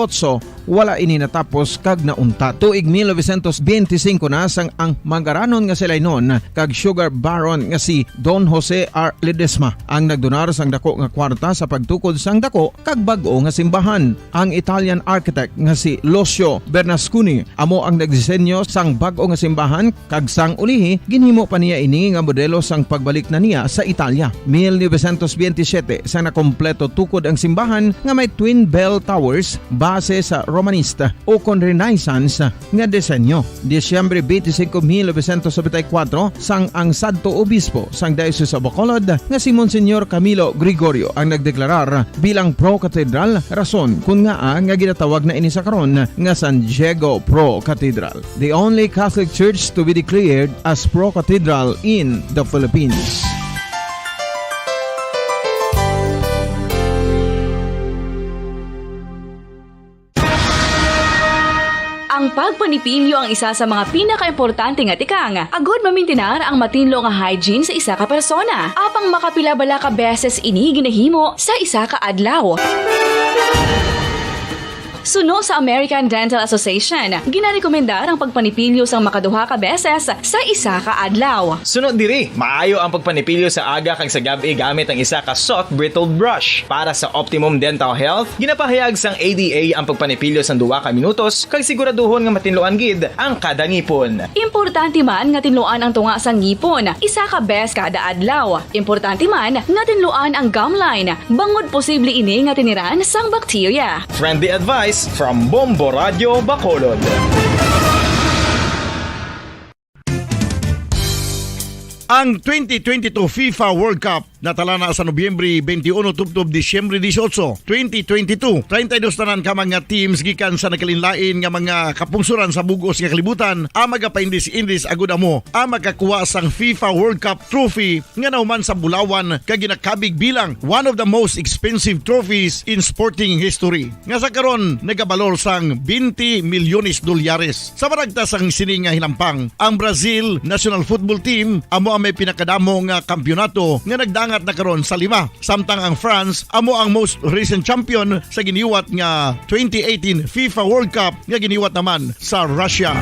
wala ini natapos kag nauntat. Tuig 1925 na sang ang mangaranon nga silay noon kag sugar baron nga si Don Jose R. Ledesma ang nagdonar sang dako nga kwarta sa pagtukod sang dako kag bag-o nga simbahan. Ang Italian architect nga si Lucio Bernasconi amo ang nagdisenyo sang bag-o nga simbahan kag sang ulihi ginhimo pa niya ini nga modelo sang pagbalik na niya sa Italia. 1927 sang nakompleto tukod ang simbahan nga may twin bell towers base sa Romanista o kon Renaissance nga disenyo. Disyembre 25, 1974 sang ang sadto obispo sang Diocese of Bacolod nga si Monsignor Camilo Gregorio ang nagdeklarar bilang pro-cathedral, rason kung nga ginatawag na ini sa karon nga San Diego Pro-Cathedral, the only Catholic church to be declared as pro-cathedral in the Philippines. Ang pagpanipilyo ang isa sa mga pinaka-importante nga tikang. Agod mamintinar ang matinlo nga hygiene sa isa ka persona. Apang makapila-bala ka beses ini ginahimo sa isa ka adlaw. Suno sa American Dental Association, ginarekomendar ang pagpanipilyo sang makaduha ka beses sa isa ka adlaw. Sunod diri, maayo ang pagpanipilyo sa aga kag sa gabi gamit ang isa ka soft brittled brush. Para sa optimum dental health, ginapahayag sang ADA ang pagpanipilyo sang 2 ka minutos kag siguraduhon nga matinloan gid ang kada ngipon. Importante man nga tinluan ang tunga sang ngipon, isa ka bes kada adlaw. Importante man nga tinluan ang gum line, bangod posible ini nga tiniran sang bakterya. Friendly advice from Bombo Radio Bacolod. Ang 2022 FIFA World Cup natala na sa Nobyembre 21 tubtob Disyembre 18, 2022. 32 tanan ka mga teams gikan sa nakalinlain nga mga kapungsuran sa bugos nga kalibutan ang magapaindis-indis agud amo ang makakuha sang FIFA World Cup trophy nga nauman sa Bulawan kag ginakabig bilang one of the most expensive trophies in sporting history. Nga sa karon nagabalor sang 20 milyones dolyares. Sa baragta sang sini nga hinampang, ang Brazil National Football Team amo may pinakadamo nga kampyonato nga nagdangat na karon sa 5. Samtang ang France amo ang most recent champion sa giniwat nga 2018 FIFA World Cup nga giniwat naman sa Russia.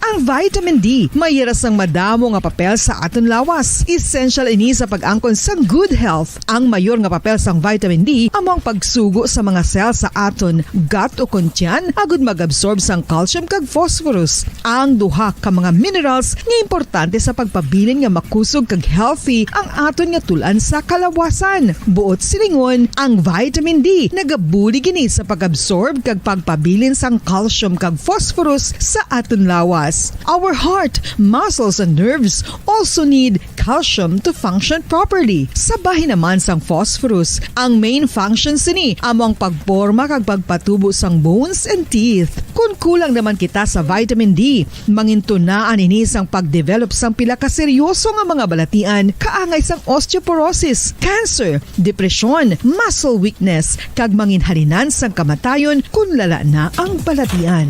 Ang vitamin D mayira sang madamo nga papel sa aton lawas. Essential ini sa pag-angkon sang good health. Ang mayor nga papel sang vitamin D amo ang pagsugo sa mga cell sa aton gut o kuntyan agud mag-absorb sang calcium kag phosphorus. Ang duha ka mga minerals nga importante sa pagpabilin nga makusog kag healthy ang aton nga tulan sa kalawasan. Buot silingon, ang vitamin D nagabuli gini sa pag-absorb kag pagpabilin sang calcium kag phosphorus sa aton lawas. Our heart, muscles, and nerves also need calcium to function properly. Sabahin naman sang phosphorus, ang main function sini amo ang pagporma kag pagpatubo sang bones and teeth. Kung kulang naman kita sa vitamin D, mangintunaan ini sang pagdevelop sang pila ka seryoso nga mga balatian, kaangay sang osteoporosis, cancer, depresyon, muscle weakness, kag manginhalinan sang kamatayon kung lala na ang balatian.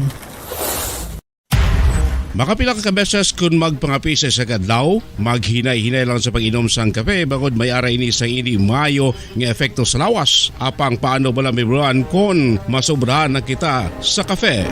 Makapila ka beses kung magpangapisa sa kadlaw, maghinay-hinay lang sa pag-inom sang kape bagod may ara ini sang hindi mayo nga efekto sa lawas. Apang paano bala may buruan kung masobrahan na kita sa kape.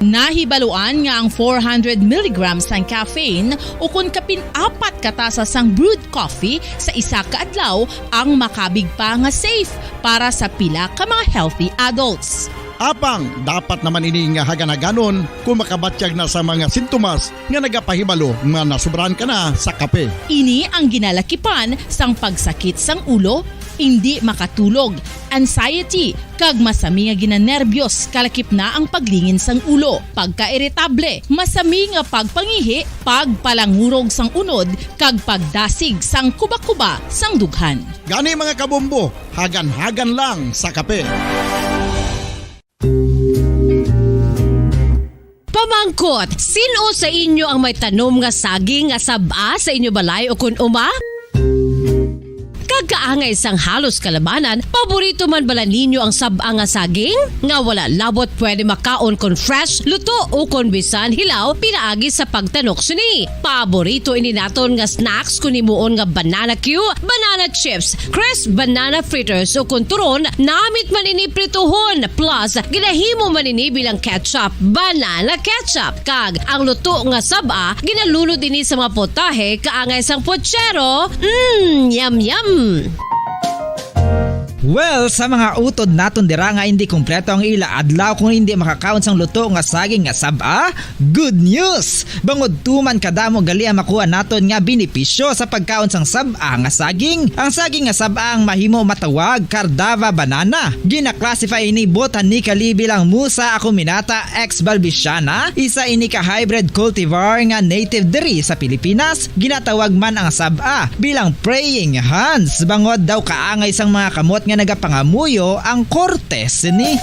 Nahibaluan nga ang 400 mg sang caffeine o kung kapin-4 katasa sang brewed coffee sa isa ka adlaw ang makabig pa nga safe para sa pila ka mga healthy adults. Apang, dapat naman ini nga haganaganon kung makabatyag na sa mga sintomas nga nagapahibalo nga nasubrahan ka na sa kape. Ini ang ginalakipan sang pagsakit sang ulo, hindi makatulog, anxiety, kag masami nga ginanerbiyos kalakip na ang paglingin sang ulo, pagka-irritable, masami nga pagpangihi, pagpalangurog sang unod, kag pagdasig sang kuba-kuba sang dughan. Gani mga kabombo, hagan-hagan lang sa kape. Pamangkot, sino sa inyo ang may tanom nga saging nga saba sa inyo balay o kun uma? kagkaangay sang halos kalabanan, paborito man bala ninyo ang sab-a nga saging? Nga wala labot pwede makaon kon fresh, luto o kon bisan hilaw pinaagi sa pagtanok sini. Paborito ini naton nga snacks kun himuon nga banana Q, banana chips, crisp banana fritters o kun turon, namit man ini prituhon plus ginahimo man ini bilang ketchup, banana ketchup. Kag ang luto nga sab-a ginalunod ini sa mga potahe kaangay sang pochero. Yum yum. Well, sa mga utod naton dira nga hindi kumpleto ang ila adlaw kung hindi makakaon sang luto nga saging nga sab-a, good news! Bangod tuman kadamo gali ang makuha naton nga benepisyo sa pagkaon sang sab-a nga saging. Ang saging nga sab-a ang mahimo matawag Cardava banana. Gina-classify ini botanically bilang Musa acuminata ex balbisiana, isa ini ka hybrid cultivar nga native diri sa Pilipinas. Ginatawag man ang sab-a bilang praying hands. Bangod daw kaangay sang mga kamot nga nagapangamuyo ang kortes ni.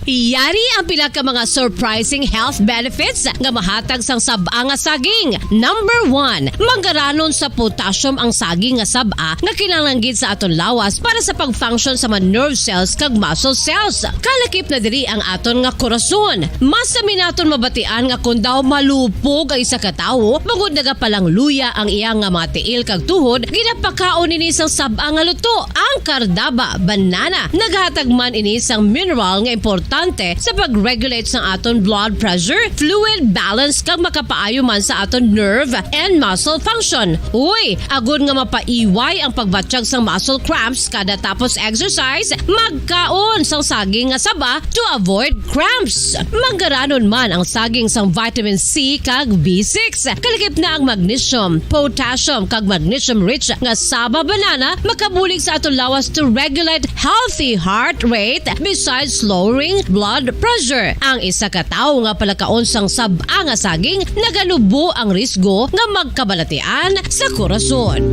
Iyari ang pila ka mga surprising health benefits nga mahatag sang sab-a nga saging. Number 1, manggaranon sa potassium ang saging nga sab-a nga kinahanglan sa aton lawas para sa pag-function sa mga nerve cells kag muscle cells. Kalakip na diri ang aton nga korason. Mas sa minaton mabatian nga kun daw malupog ang isa ka tawo, bangod nagapalang luya ang iyang nga mga tiil kag tuhod, ginapakaon ini sang sab-a nga luto, ang Cardava banana. Naghatag man ini sang mineral nga importante sa pag-regulate sa aton blood pressure, fluid balance kag makapaayo man sa aton nerve and muscle function. Uy, agud nga mapaiway ang pagbatsyag sang muscle cramps kada tapos exercise, magkaon sang saging nga saba to avoid cramps. Manggaranon man ang saging sang vitamin C kag B6. Kalakip na ang magnesium, potassium kag magnesium rich nga saba banana makabulig sa aton lawas to regulate healthy heart rate besides lowering blood pressure. Ang isa ka tawo nga palakaon sang sab-a nga saging naganubo ang risgo nga magkabalatian sa korason.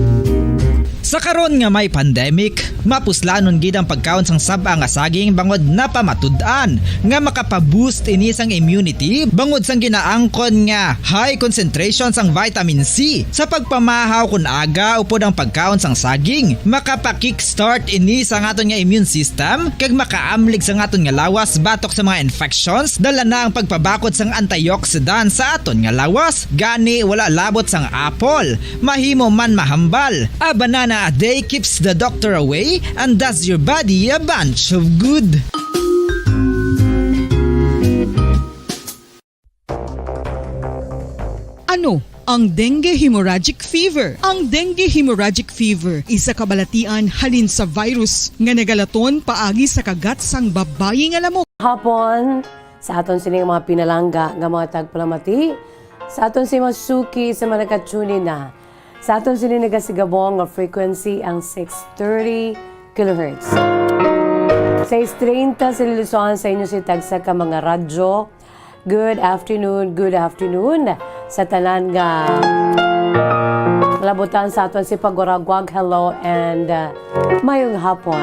Sa karon nga may pandemic, mapuslanon gid ang pagkaon sang sab-a nga saging bangod napamatud-an nga makapaboost ini sang immunity bangod sang ginaangkon nga high concentration sang vitamin C. Sa pagpamahaw kun aga upod ang pagkaon sang saging, makapa-kickstart ini sa aton nga immune system kag makaamlig sa aton nga lawas batok sa mga infections. Dala na ang pagpabakod sang antioxidant sa aton nga lawas. Gani wala labot sang apple, mahimo man mahambal. A banana a day keeps the doctor away and does your body a bunch of good. Ano ang dengue hemorrhagic fever? Ang dengue hemorrhagic fever isa kabalatian halin sa virus nga nagalaton paagi sa kagat sang babayi nga lamok. Hapon sa aton sining mga pinalangga nga mga tagpalamati, sa aton si Masuki sa mga nakatsuni na, sa aton sining nagasigabong nga frequency ang 630 kHz. 630 sa Luzon sa inyo si tagsa ka mga radyo. Good afternoon sa tanan nga labutan sa aton si Paguragwag. Hello and mayong hapon.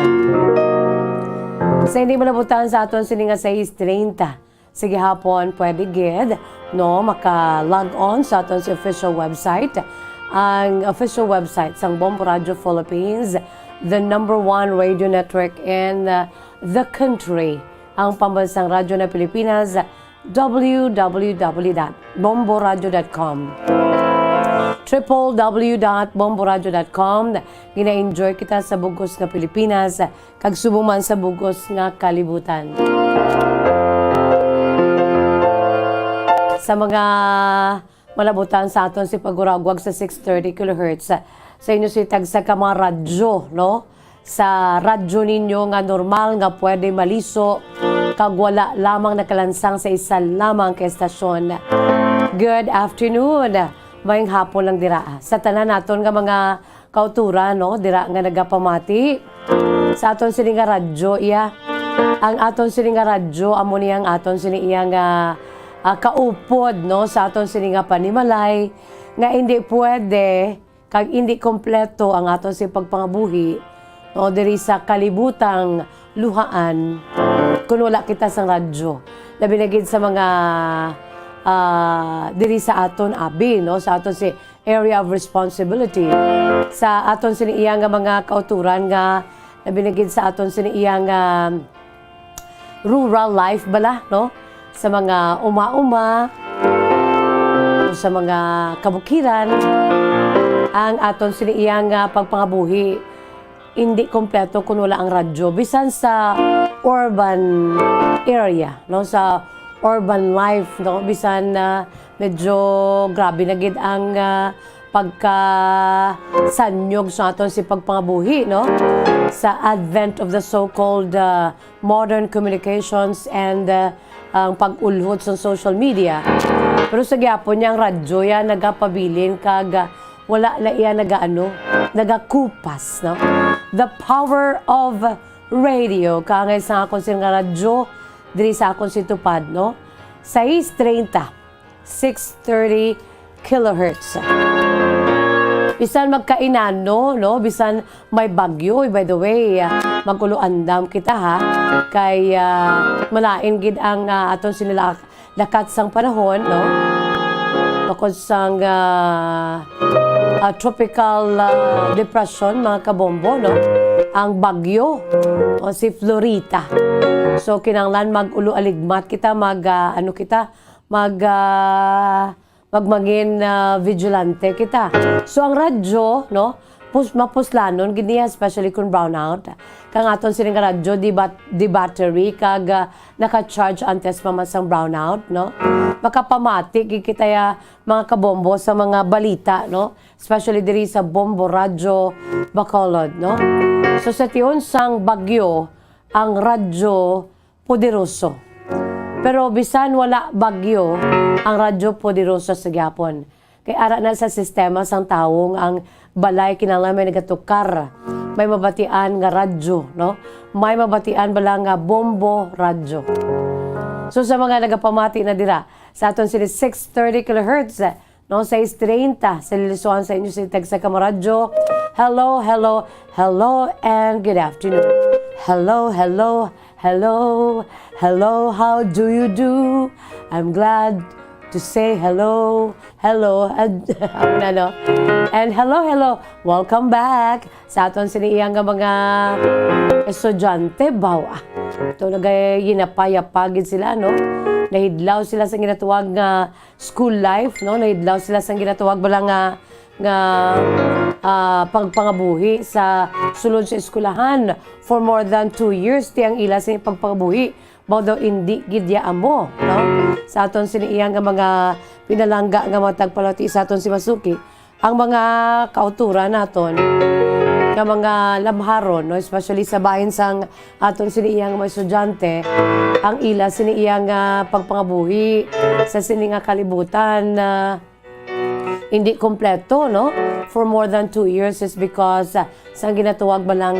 Sa hindi malabutan sa aton sining nga 630. Sige hapon, pwede gid no maka-log on sa aton si official website. Ang official website sang Bombo Radio Philippines, the #1 radio network in the country. Ang pambansang radyo na Pilipinas, www.bomboradio.com. www.bomboradio.com. Gina-enjoy kita sa bugos nga Pilipinas, kag subong man sa bugos nga kalibutan. Sa mga malabutan sa aton si Paguragwag sa 630 kHz. Sa inyo si tagsa ka mga radyo, no? Sa radyo ninyo nga normal nga pwede maliso kag wala lamang nakalansang sa isa lamang ka estasyon. Good afternoon. Mayong hapon lang dira. Sa tanan naton nga mga kautura, no? Dira nga nagapamati. Sa aton sini nga radyo, iya. Ang aton sini nga radyo, amo niyang aton sini iya nga kaupod, no? Sa aton sini nga panimalay nga hindi pwede kag hindi kompleto ang aton si pagpangabuhi, no? Diri sa kalibutang luhaan kung wala kita sang radyo. Labi na gid sa mga diri sa aton abi, no? Sa aton si area of responsibility sa aton siniiyang nga mga kauturan nga nabinigid sa aton siniiyang rural life bala, no? Sa mga uma-uma, sa mga kabukiran, ang aton siniiyang pagpangabuhi hindi kompleto kung wala ang radyo. Bisan sa urban area, no? Sa urban life, no? Bisan medyo grabe na gid ang pagkasanyog sa aton si pagpangabuhi, no? Sa advent of the so-called modern communications and ang pag-ulhot sa social media. Pero sa gyapon niyang radyo yan nagapabilin kag wala na iya nagakupas, no? The power of radio kangay sa akon sin nga radyo diri sa akon situpad, no? 630 630 kilohertz. Bisan magkainano, no? Bisan may bagyo, by the way, maguluandam kita ha. Kay malain gid ang aton sinila lakat sang panahon, no? Bakod sang tropical depression, mga kabombo, no? Ang bagyo, o si Florita. So kinanglan mag-ulu-aligmat kita, magmangin vigilante kita. So ang radyo, no, mapuslanon giniya, especially kung brownout. Kang aton sining radyo di battery kag naka-charge antes mamasang brownout, no. Makapamati kita ya mga kabombo sa mga balita, no, especially diri sa Bombo Radyo Bacolod, no. So sa tiyon sang bagyo ang radyo poderoso. Pero bisan wala bagyo, ang radyo poderoso sa gyapon. Kay ara na sa sistema sang tawong ang balay kinahanglan may nagatukar. May mabatian nga radyo, no? May mabatian bala nga bombo radyo. So sa mga nagapamati na dira, sa aton sila 630 kilohertz, no? 630 sa lilisuan sa inyo si Tagsa Kamaradyo. Hello, hello, hello, and good afternoon. Hello, hello, hello, hello, how do you do? I'm glad to say hello, hello, and hello, hello, welcome back sa aton siniyang mga estudyante, bawa. Ito nagayinapayapagid sila, no? Nahidlaw sila sa ginatuwag nga school life, no? Nahidlaw sila sa ginatuwag bala nga pagpangabuhi sa sulod sa eskwelahan for more than 2 years tiyang ila sa pagpangabuhi daw hindi gidya amo, no? Sa aton siniiyang nga mga pinalangga nga mga tagpalati sa aton si Masuki ang mga kauturan naton nga mga lamharon, no? Especially sa bahin sang aton siniiyang mga estudyante ang ila siniiyang pagpangabuhi sa sininga kalibutan hindi kompleto, no? For more than 2 years is because sa ginatuwag balang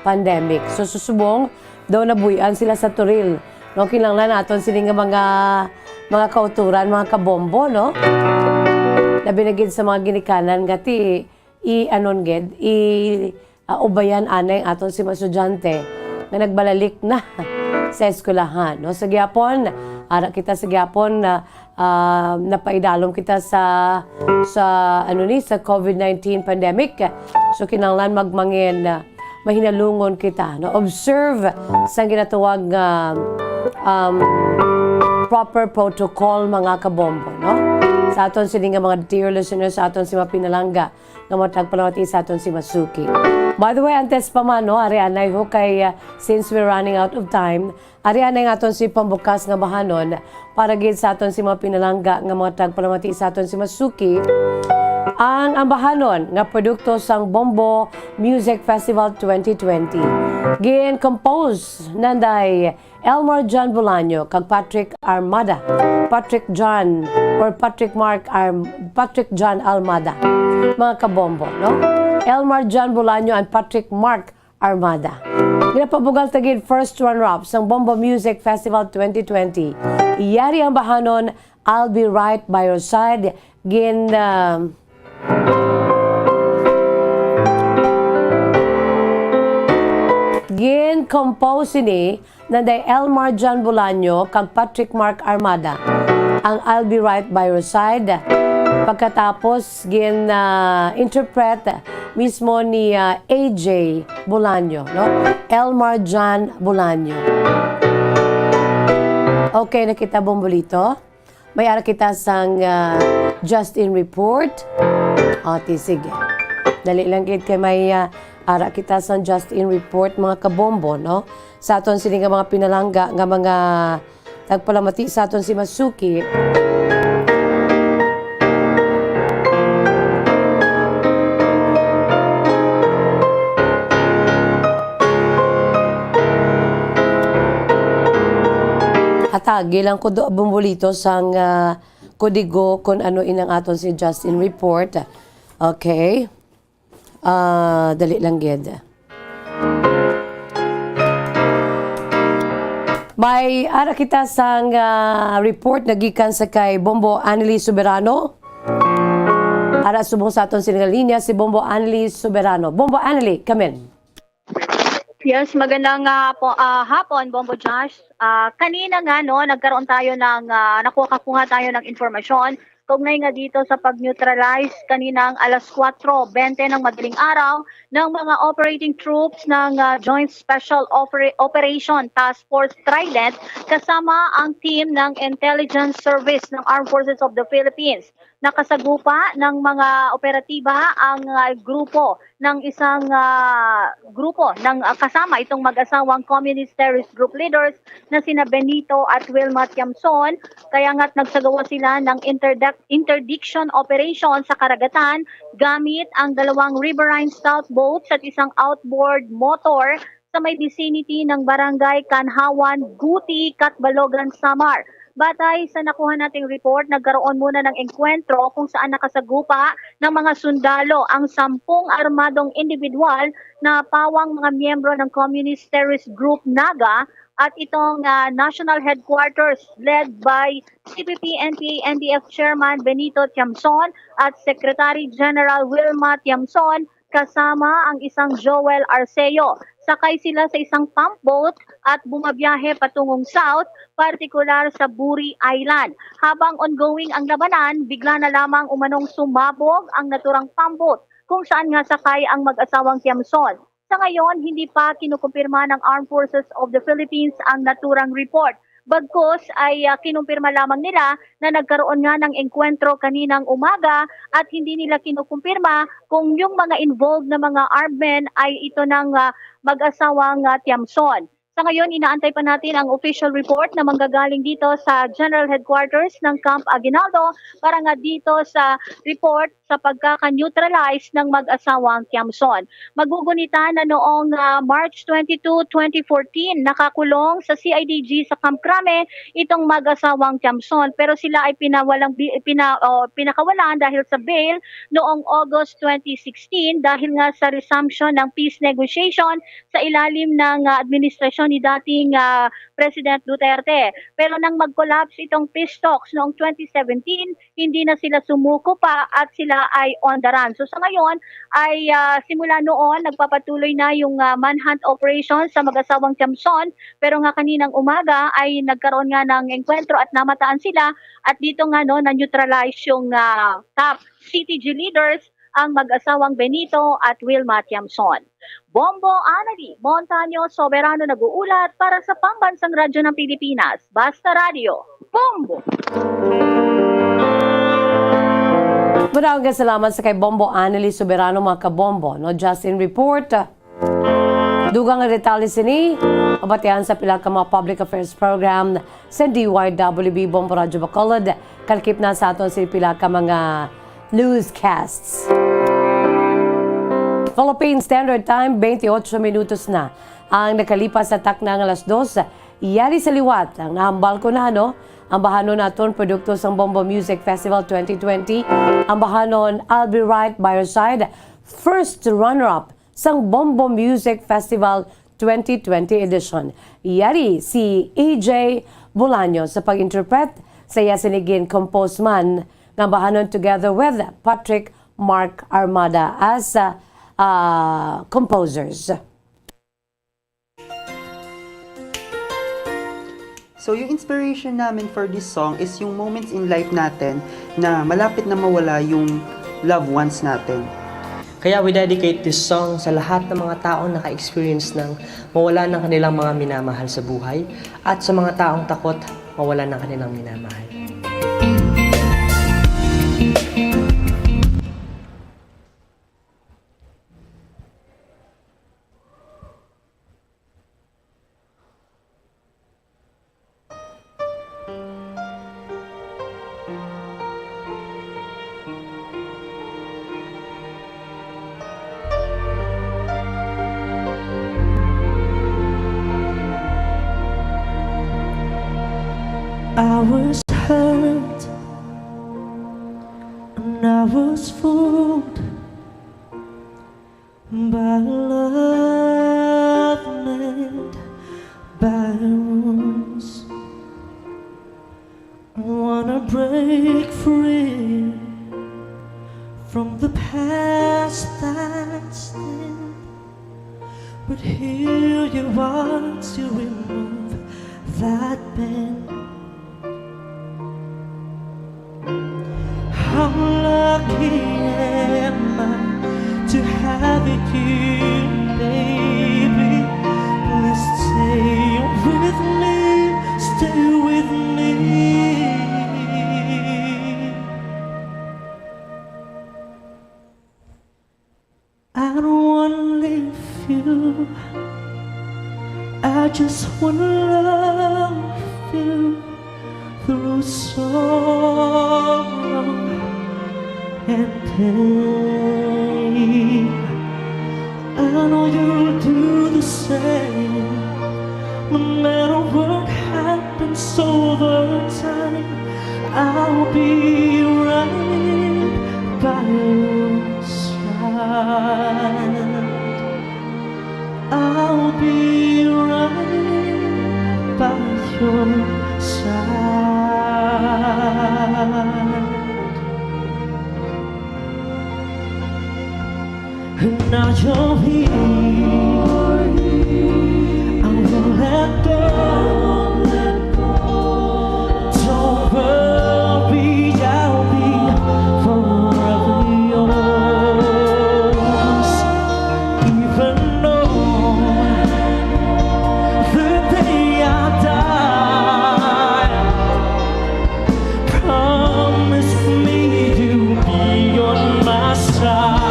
pandemic. So susubong daw nabuyan sila sa turil. No, kinanglan naton sila nga mga kauturan, mga kabombo, no? Nabinagid sa mga ginikanan gati ubayan anay aton si masudyante nga nagbalalik na sa eskwelahan, no? Sa gyapon, ara kita sa gyapon na napaidalom kita sa COVID-19 pandemic. So kinanglan magmangin mahinalungon kita, no? Observe sa ginatawag proper protocol, mga kabombo, no? Sa aton sini nga mga dear listeners, sa aton si Mapinalangga nga matagpalawati sa aton si Masuki. By the way, antes pa man, no, ari anay ho kay since we're running out of time, ari anay nga aton si pambukas nga bahanon para gid sa aton si Mapinalangga nga matagpalawati sa aton si Masuki. Ang ambahanon nga produkto sang Bombo Music Festival 2020 gin-compose nanday Elmar John Bolaño kag Patrick John Almada, mga kabombo, no? Elmar John Bolaño and Patrick Mark Armada. Ginapabugal tagid first runner-up sang Bombo Music Festival 2020. Iyari ang bahanon I'll Be Right by Your Side compose ni nanday Elmar John Bolaño kag Patrick Mark Armada ang I'll Be Right by Your Side Pagkatapos interpret mismo ni AJ Bolaño, no? Elmar Jan Bolaño. Okay, nakita bombolito. May ara kita sang Just In Report. Sige. Dali lang kay may ara kita sang Just In Report mga kabombo, no? Sa aton sini nga mga pinalangga nga mga tagpalamati sa aton si Masuki. Atagi lang ko do bumbolito sang kodigo kung ano inang aton si Just In Report. Okay. Dali lang gid. May ara kita sang report na gikan sa kay Bombo Anneli Soberano. Ara subong sa aton sininga linya si Bombo Anneli Soberano. Bombo Anneli, come in. Yes, magandang hapon, Bombo Josh. Kanina nga, nagkaroon tayo ng, nakuha tayo ng informasyon kaugnay nga dito sa pag-neutralize kaninang alas 4:20 ng madaling araw ng mga operating troops ng Joint Special Operation Task Force Trident kasama ang team ng Intelligence Service ng Armed Forces of the Philippines. Nakasagupa ng mga operatiba ang grupo ng isang grupo ng kasama itong mag-asawang Communist Terrorist Group leaders na sina Benito at Wilma Tiamson. Kaya nga't nagsagawa sila ng interdiction operation sa karagatan gamit ang dalawang riverine stout boats at isang outboard motor sa may vicinity ng Barangay Kanhawan, Guti, Katbalogan, Samar. Batay sa nakuha nating report, nagkaroon muna ng engkwentro kung saan nakasagupa ng mga sundalo ang 10 armadong individual na pawang mga miyembro ng Communist Terrorist Group NAGA at itong national headquarters led by CPP, NPA, NDF Chairman Benito Tiamson at Secretary General Wilma Tiamson kasama ang isang Joel Arceo. Sakay sila sa isang pump boat at bumabiyahe patungong south, partikular sa Buri Island. Habang ongoing ang labanan, bigla na lamang umanong sumabog ang naturang pump boat kung saan nga sakay ang mag-asawang Tiamson. Sa ngayon, hindi pa kinukumpirma ng Armed Forces of the Philippines ang naturang report. Bagkus ay kinumpirma lamang nila na nagkaroon nga ng engkwentro kaninang umaga at hindi nila kinukumpirma kung yung mga involved na mga armed men ay ito ng mag-asawang Tiamson. Sa ngayon, inaantay pa natin ang official report na manggagaling dito sa General Headquarters ng Camp Aguinaldo para nga dito sa report sa pagkaka-neutralize ng mag-asawang Tiamson. Magugunita na noong March 22, 2014, nakakulong sa CIDG sa Camp Crame itong mag-asawang Tiamson. Pero sila ay pinakawalan dahil sa bail noong August 2016 dahil nga sa resumption ng peace negotiation sa ilalim ng administrasyon ni dating President Duterte. Pero nang mag-collapse itong peace talks noong 2017, hindi na sila sumuko pa at sila ay on the run. So sa ngayon ay simula noon nagpapatuloy na yung manhunt operation sa mag-asawang Tiamson, pero nga kaninang umaga ay nagkaroon nga ng engkwentro at namataan sila at dito nga na-neutralize yung top CTG leaders ang mag-asawang Benito at Wilma Tiamson. Bombo Anneli Montaño Soberano nag-uulat para sa Pambansang Radyo ng Pilipinas. Basta Radio, Bombo! Maraming salamat sa kay Bombo Anneli Soberano mga kabombo. Just In Report. Dugang detalye sini, mabatihan sa pila ka mga public affairs program sa DYWB Bombo Radyo Bacolod. Kalkip na sa aton sa pila ka mga newscasts. Philippine Standard Time, 28 minutos na ang nakalipas sa takna ng alas 2. Iyari sa liwat ang nahambal ko na ang bahanon naton produkto sang Bombo Music Festival 2020. Ang bahanon I'll Be Right by Your Side, first runner-up sang Bombo Music Festival 2020 edition. Iyari si AJ Bolaño sa pag-interpret sa iya sinigin composed man ng bahanon together with Patrick Mark Armada as composers. So yung inspiration namin for this song is yung moments in life natin na malapit na mawala yung loved ones natin. Kaya we dedicate this song sa lahat ng mga taong naka-experience ng mawala ng kanilang mga minamahal sa buhay at sa mga taong takot mawala ng kanilang minamahal. I was hurt and I was fooled by love made by wounds. I wanna break free from the past that's in, but here you are to remove that pain. How lucky am I to have you, baby? Please stay with me, stay with me. I don't wanna leave you, I just wanna love you through sorrow and pain. I know you'll do the same, no matter what happens over time. I'll be right by your side. I'll be right by your side. Now you're here, I won't let go. Don't worry, I'll be forever yours. Even on the day I die, promise me you'll be on my side.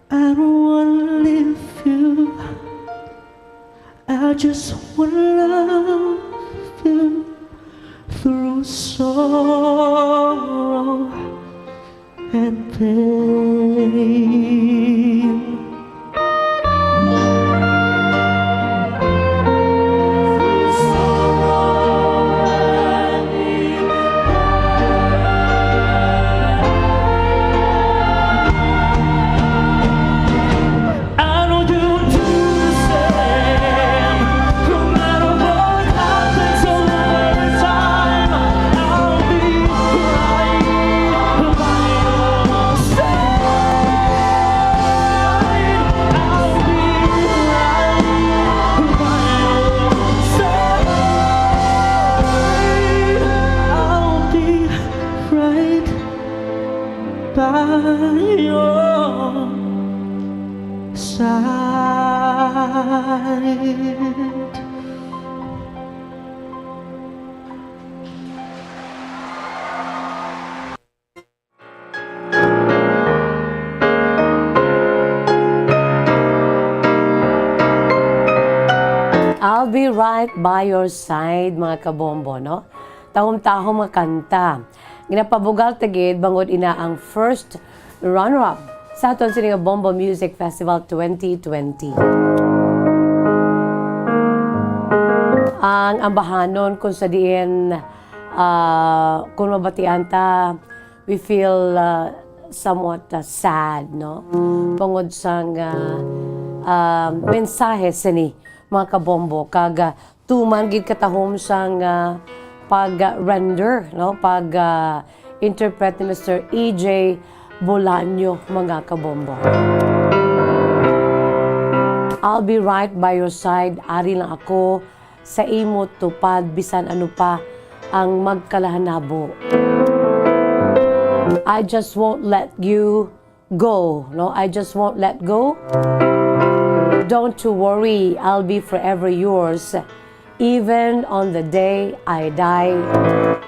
I don't wanna leave you, I just wanna love you through sorrow and pain. I'll be right by your side. I'll be right by your side, mga kabombo, no? Tahom-tahom mga kanta. Ginapabugal tagid bangod ina ang first runner-up sa aton sining Bombo Music Festival 2020. Ang ambahanon kung sa diin kung mabatian ta, we feel somewhat sad, no? Bangod sang mensahe sini mga kabombo kag tuman gid katahom sang pag-render, no? Pag-interpret ni Mr. EJ Bolaño, mga kabombo. I'll be right by your side, ari lang ako sa imo tupad bisan ano pa ang magkalahanabo. I just won't let you go, no? I just won't let go. Don't you worry, I'll be forever yours. Even on the day I die,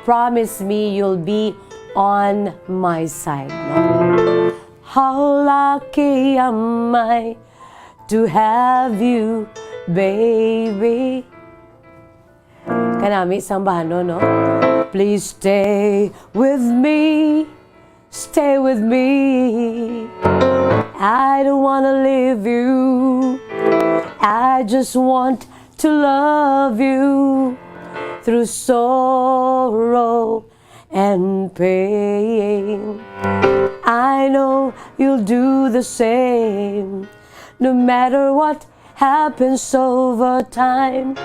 promise me you'll be on my side. No? How lucky am I to have you, baby. Kanami sambahan, no? Please stay with me, stay with me. I don't wanna leave you. I just want to love you through sorrow and pain. I know you'll do the same. No matter what happens over time,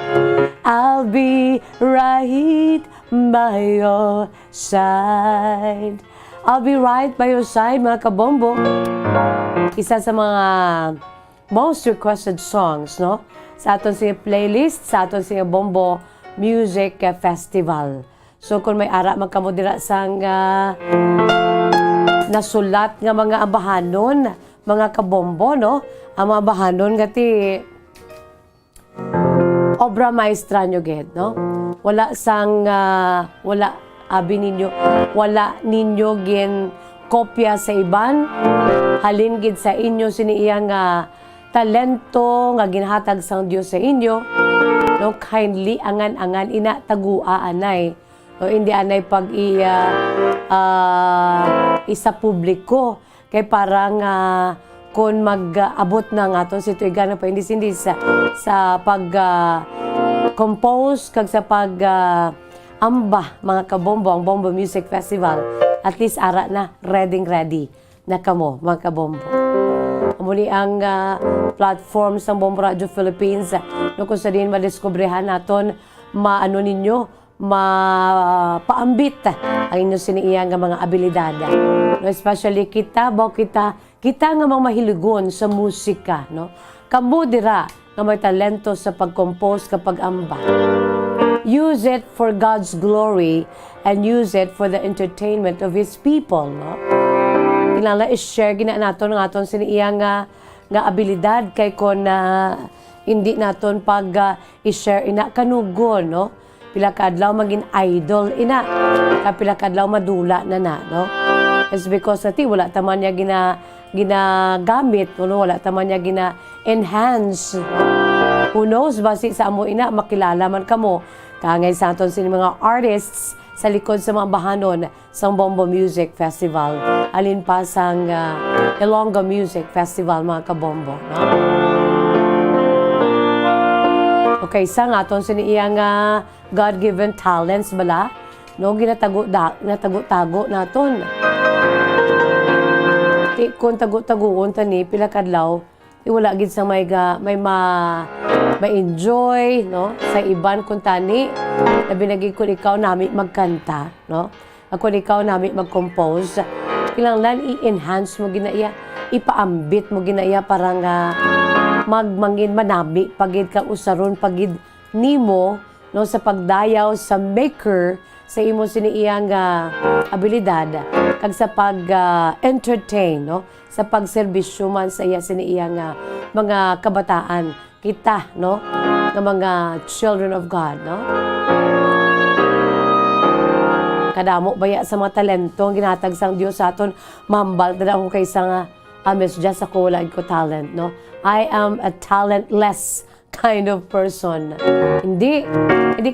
I'll be right by your side. I'll be right by your side, mga kabombo. Isa sa mga most requested songs, no? Sa aton siya playlist, sa aton siya Bombo Music Festival. So kung may ara magkamodira sang nasulat nga mga abahanon, mga kabombo, no? Ang mga abahanon gati obra maestra nyo ged, no? Wala sang wala abi ninyo, wala ninyo gin kopya sa iban, halin gid sa inyo siniiya nga talento nga ginhatag sang Dios sa inyo, no? Kindly angan-angan ina tagua anay, no? Hindi anay pag isa publiko kay parang kung mag-abot na nga to si tuigan pa hindi sa pag compose kag sa pag amba, mga kabombo, ang Bombo Music Festival, at least ara na ready na kamo, mga kabombo. Muli ang platform sa Bombo Radio Philippines, no, kung sa din madiskubrihan naton maano ninyo, mapaambit ang inyo siniiyang mga abilidad. No, especially kita nga mga mahiligon sa musika, no? Kamo dira nga may talento sa pag-compose kapag amba. Use it for God's glory and use it for the entertainment of His people, no? Kinala i-share gina naton ng aton siniiyang nga abilidad kay kon hindi naton pag i-share ina kanugon, no? Pila kadlaw maging idol ina, kapila kadlaw madula na, no? It's because ati wala taman niya ginagamit, no? Wala taman niya gina-enhance. Who knows, basi sa amo ina makilala man kamo kangay sa aton sini mga artists sa likod sa mga bahanon sa Bombo Music Festival, alin pa sang Ilonggo Music Festival, mga kabombo, no? Okay, sa nga aton siniiyang God-given talents bala, no? Ginatago-tago naton. Kung tago-tagoon tani pila kadlaw, wala gid sang may ma-enjoy, no? Sa iban kun tani labi nagi kun ikaw nami magkanta, no? Ako ikaw nami mag-compose, kinahanglan i-enhance mo ginaiya, ipaambit mo ginaiya para nga magmangin manami pagid kang usaron pagid nimo, no, sa pagdayaw sa maker sa imo siniiyang abilidad kag sa pag entertain, no, sa pagserbisyo man sa iya siniiyang mga kabataan kita, no? Ng mga children of God, no? Kadamo baya sa mga talento ang ginhatag sang Dios sa aton, mambal na ako kaysa nga Miss Jess, ako wala ko talent, no? I am a talentless kind of person. Hindi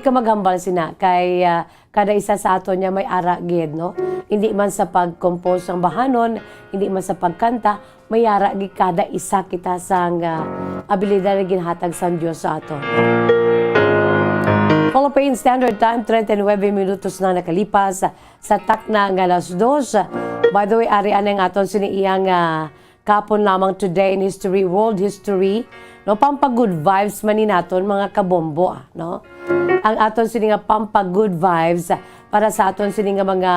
ka maghambal sina kay kada isa sa aton niya may ara gid, no? Hindi man sa pag-compose ng bahanon, hindi man sa pagkanta, may ara gid kada isa kita sang abilidad na ginhatag sa Dios sa aton. Philippine Standard Time, 39 minutos na nakalipas sa takna ng alas 2. By the way, arian ang aton siniiyang kapon lamang today in history, world history. No, pampa-good vibes man ni naton mga kabombo. No? Ang aton sininga pampa-good vibes para sa aton sininga mga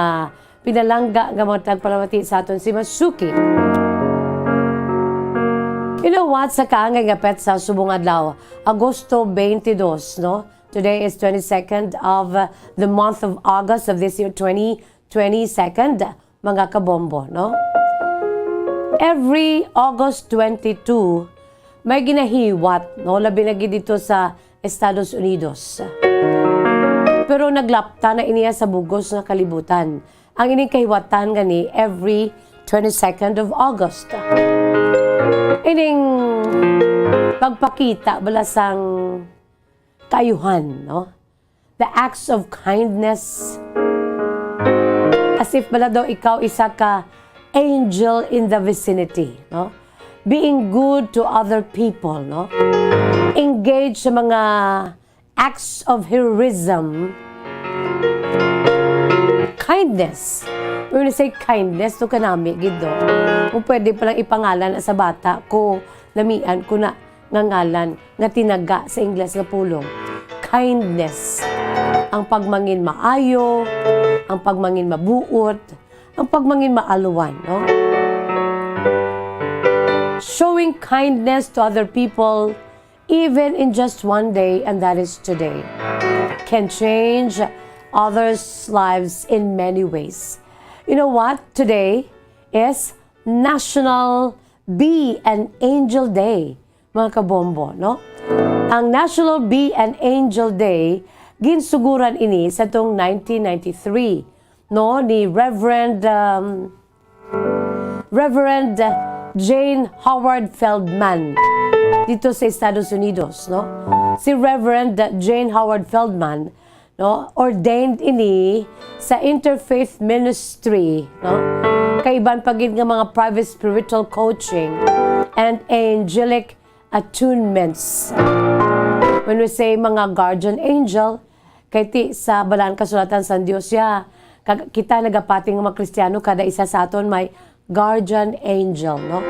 pinalangga nga mga tagpalamati sa aton si Masuki. You know what? Sa kaangay nga pet sa subong adlaw, Agosto 22, no? Today is 22nd of the month of August of this year, 2022, mga kabombo, no? Every August 22, may ginahiwat, no? Labi na dito sa Estados Unidos. Pero naglapta na iniya sa bugos ng kalibutan. Ang ining kahiwatan gani every 22nd of August. Ining pagpakita balasang kayuhan, no? The acts of kindness. As if bala daw ikaw isa ka angel in the vicinity, no? Being good to other people, no? Engage sa mga acts of heroism. Kindness. When you say kindness, to kanami, gido. Kung pwede palang ipangalan sa bata ko, lamian ko na ngangalan nga tinaga sa Ingles nga pulong. Kindness. Ang pagmangin maayo, ang pagmangin mabuot, ang pagmangin maaluwan, no? Showing kindness to other people even in just one day, and that is today, can change others' lives in many ways. You know what? Today is National Be an Angel Day, mga kabombo, no? Ang National Be an Angel Day, ginsuguran ini sa tong 1993, no? Ni Reverend Jane Howard Feldman dito sa Estados Unidos, no? Si Reverend Jane Howard Feldman, no, ordained ini sa Interfaith Ministry, no? Kaiban pagid nga mga private spiritual coaching and angelic attunements. When we say mga guardian angel, kay ti sa balaan kasulatan sa Dios ya, kita nagapating mga Kristiyano kada isa sa aton may guardian angel, no?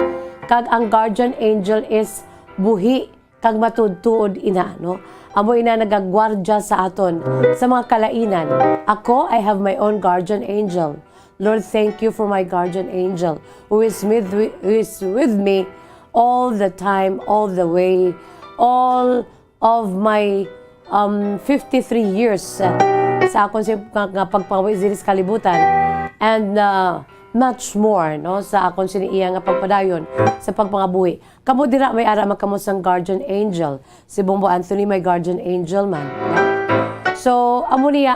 Kag ang guardian angel is buhi kag matudtuod ina, no? Amo ina nagagwardya sa aton sa mga kalainan. Ako, I have my own guardian angel. Lord, thank you for my guardian angel who is with me all the time, all the way, all of my 53 years sa akong nga pagpawiziris kalibutan, and much more, no, sa akong siniiya nga pagpadayon sa pagpangabuhi. Kamo dira may ara makamo sang guardian angel. Si Bombo Anthony may guardian angel man, no? So amo niya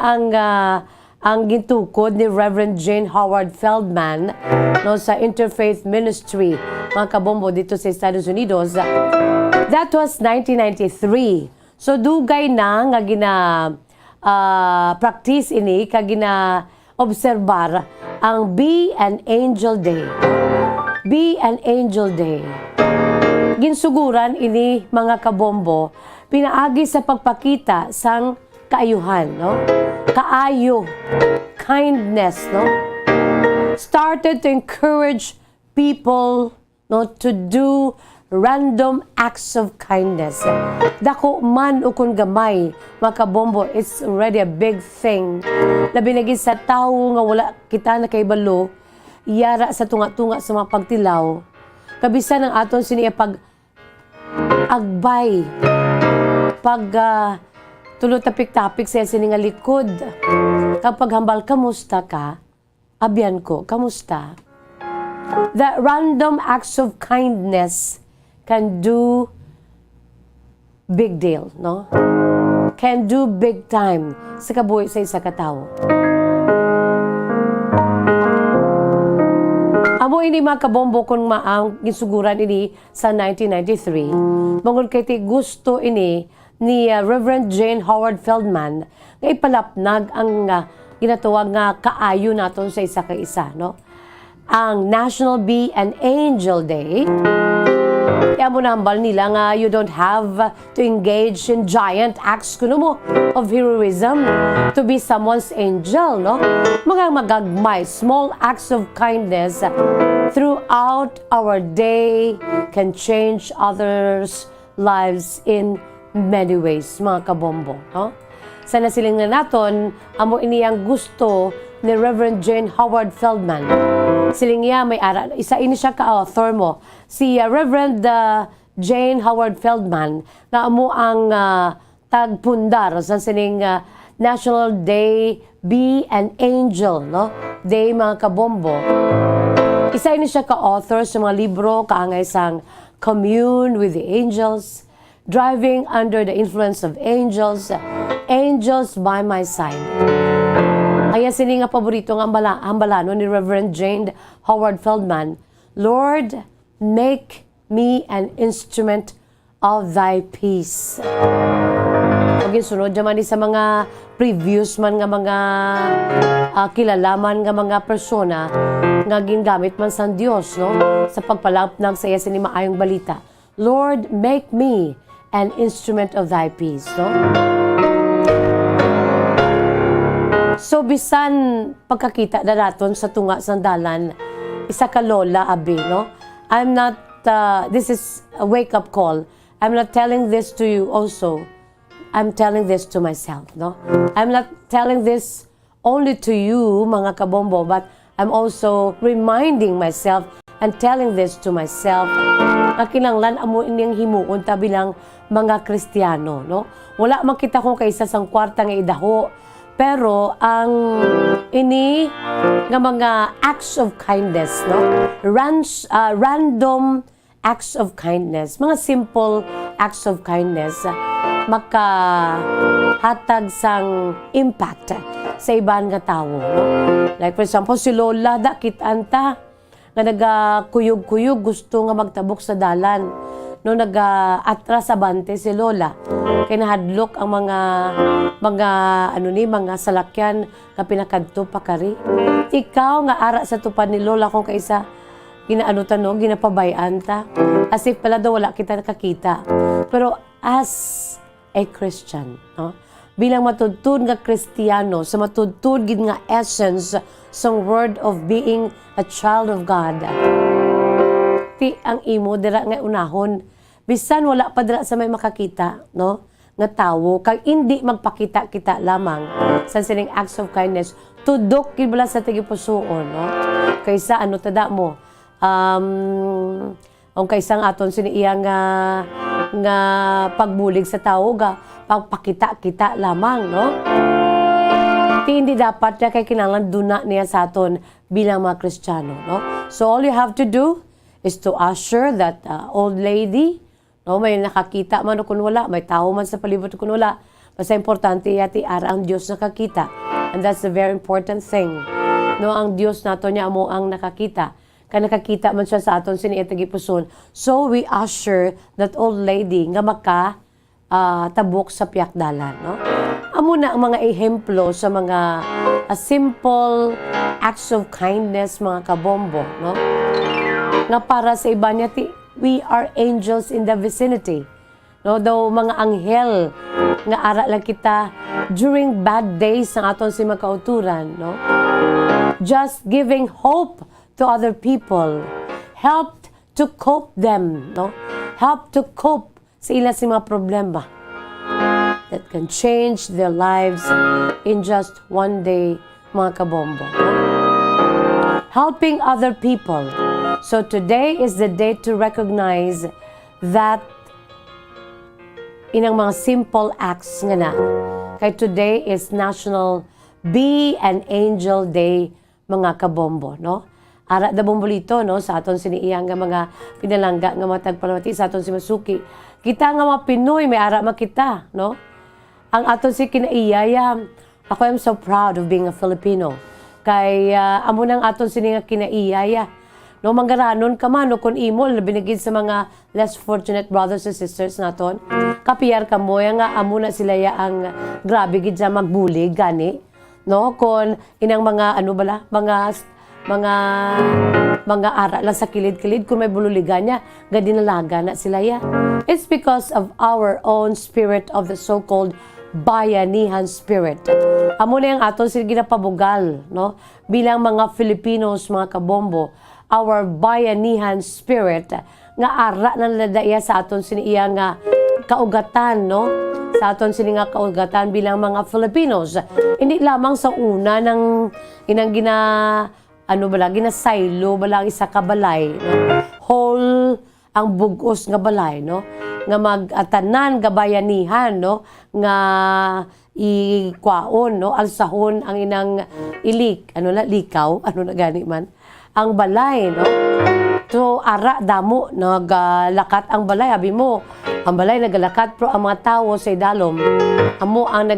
ang gintukod ni Reverend Jane Howard Feldman, no, sa Interfaith Ministry, mga kabombo dito sa Estados Unidos. That was 1993. So dugay na nga practice ini kag obserbar ang Be an Angel Day. Be an Angel Day. Ginsuguran ini mga kabombo pinaagi sa pagpakita sang kaayuhan, no? Kaayo, kindness, no? Started to encourage people, no, to do random acts of kindness. Dako man o kung gamay, mga kabombo, it's already a big thing. Labi na sa tao nga wala kita na kay balo, yara sa tunga-tunga sa mga pagtilaw. Kabisa ng aton siniya agbay, tulot tapik-tapik sa sininga likod. Kapag hambal, kamusta ka? Abyan ko, kamusta? The random acts of kindness can do big deal, no? Can do big time sa kabuhi sa isa ka tawo. Amo ini mga kabombo kung maang gisuguran ini sa 1993. Mangod kay ti gusto ini ni Reverend Jane Howard Feldman nga ipalapnag ang ginatawag nga kaayo naton sa isa ka isa, no? Ang National Be an Angel Day. Kaya mo nambal nila nga you don't have to engage in giant acts kuno mo of heroism to be someone's angel, no? Mga magagmay, small acts of kindness throughout our day can change others' lives in many ways, mga kabombo, no? Sa nasiling na naton, amo iniyang gusto ni Reverend Jane Howard Feldman. Siling niya may ara, isa ini siya ka-author mo. Si Reverend Jane Howard Feldman na amo ang tagpundar sa sining National Day Be an Angel, no? Day, mga kabombo. Isa ini siya ka-author sa mga libro kaangay sang Commune with the Angels, Driving Under the Influence of Angels, Angels by My Side. Kaya sini nga paborito nga hambalano ni Reverend Jane Howard Feldman, Lord, make me an instrument of thy peace. Pagin sunod naman sa mga previews man nga mga kilalaman nga mga persona nga gingamit man sa Dios, no? Sa pagpalapnag sa iya sini maayong balita. Lord, make me an instrument of thy peace, no? So bisan pagkakita na naton sa tunga sandalan, isa ka lola abi, no? I'm not this is a wake-up call. I'm not telling this to you also. I'm telling this to myself, no? I'm not telling this only to you, mga kabombo, but I'm also reminding myself and telling this to myself. Kinanglan amo inyang himuon ta bilang mga Kristiyano, no? Wala man kita kung kaisa sang kwarta nga idaho. Pero ang ini nga mga acts of kindness, no? Random acts of kindness, mga simple acts of kindness, makahatag sang impact sa iban nga tawo, no? Like for example, si Lola dakitan ta nga nagakuyog-kuyog gusto nga magtabok sa dalan. No nag-atras abante si Lola. Kinahadlok ang mga salakyan nga pinakadto pa kari. Ikaw nga ara sa tupad ni Lola kung kaisa ginapabayan ta. As if pala daw wala kita nakakita. Pero as a Christian, no? Bilang matudtod nga Kristiyano, sa matudtod gid nga essence sa word of being a child of God. Ti ang imo dira nga unahon, bisan wala pa dira sa may makakita, no? Nga tawo kag hindi magpakita kita lamang sa sining acts of kindness, tudok gid bala sa tigipusoon, no? Kaysa ano tada mo, ang kaisang aton siniiyang nga pagbulig sa tawo ga pagpakita kita lamang, no? Hindi dapat na kay kinahanglan duna niya sa aton bilang mga Kristiyano, no? So all you have to do is to assure that old lady, no, may nakakita man o kung wala, may tao man sa palibot o kung wala, basta importante yati ara ang Diyos nakakita. And that's a very important thing. No, ang Diyos nato niya mo ang nakakita. Kaya nakakita man siya sa aton siniitagipuson. So we assure that old lady nga tabok sa piyakdalan, no? Amo na ang mga ehemplo sa mga simple acts of kindness, mga kabombo, no? Nga para sa iba niya, we are angels in the vicinity. No, daw mga anghel nga ara lang kita during bad days ng aton si makauturan, no? Just giving hope to other people, help to cope them, no? Help to cope sa ila si mga problema that can change their lives in just one day, mga kabombo, no? Helping other people. So today is the day to recognize that inang mga simple acts nga na. Kaya today is National Be an Angel Day, mga kabombo, no? ara da bombolito no sa aton siniiyang nga mga pinalangga nga mga tagpalamati sa aton si Masuki. Kita nga mga Pinoy may ara makita no. Ang aton si kinaiyaya. Ako am so proud of being a Filipino. Kay amo nang aton sini nga kinaiyaya. No manggaranon ka man no kun imol binigid sa mga less fortunate brothers and sisters naton. Kapiyar ka mo nga amo na sila ya ang grabe gid sa magbulig gani. No kon inang mga ano bala mga ara lang sa kilid-kilid kung may bululigan niya, gadinalaga na sila ya. It's because of our own spirit of the so-called bayanihan spirit. Amo na yung aton sila ginapabugal, no? Bilang mga Filipinos, mga kabombo, our bayanihan spirit nga ara na nadaya sa aton siniya nga kaugatan, no? Sa aton sini nga kaugatan bilang mga Filipinos. Hindi lamang sa una ng inang ginasaylo bala ang isa ka balay, no? Whole ang bugos nga balay, no? Nga mag-atanan nga bayanihan, no? Nga ikwaon, no? Alsahon ang inang likaw, gani man ang balay, no? So ara damo naglakat ang balay, abi mo ang balay naglakat pero ang mga tawo sa idalom amo ang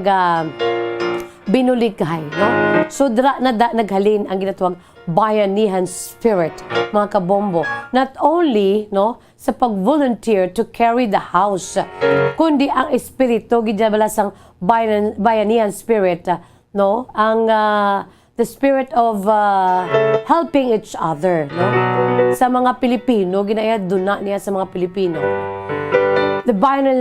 binuligay, no? So dra na naghalin ang ginatawag bayanihan spirit, mga kabombo. Not only, no, sa pag-volunteer to carry the house, kundi ang espiritu gidabala sang bayanihan spirit, no? Ang the spirit of helping each other, no? Sa mga Pilipino, ginaya duna niya sa mga Pilipino. The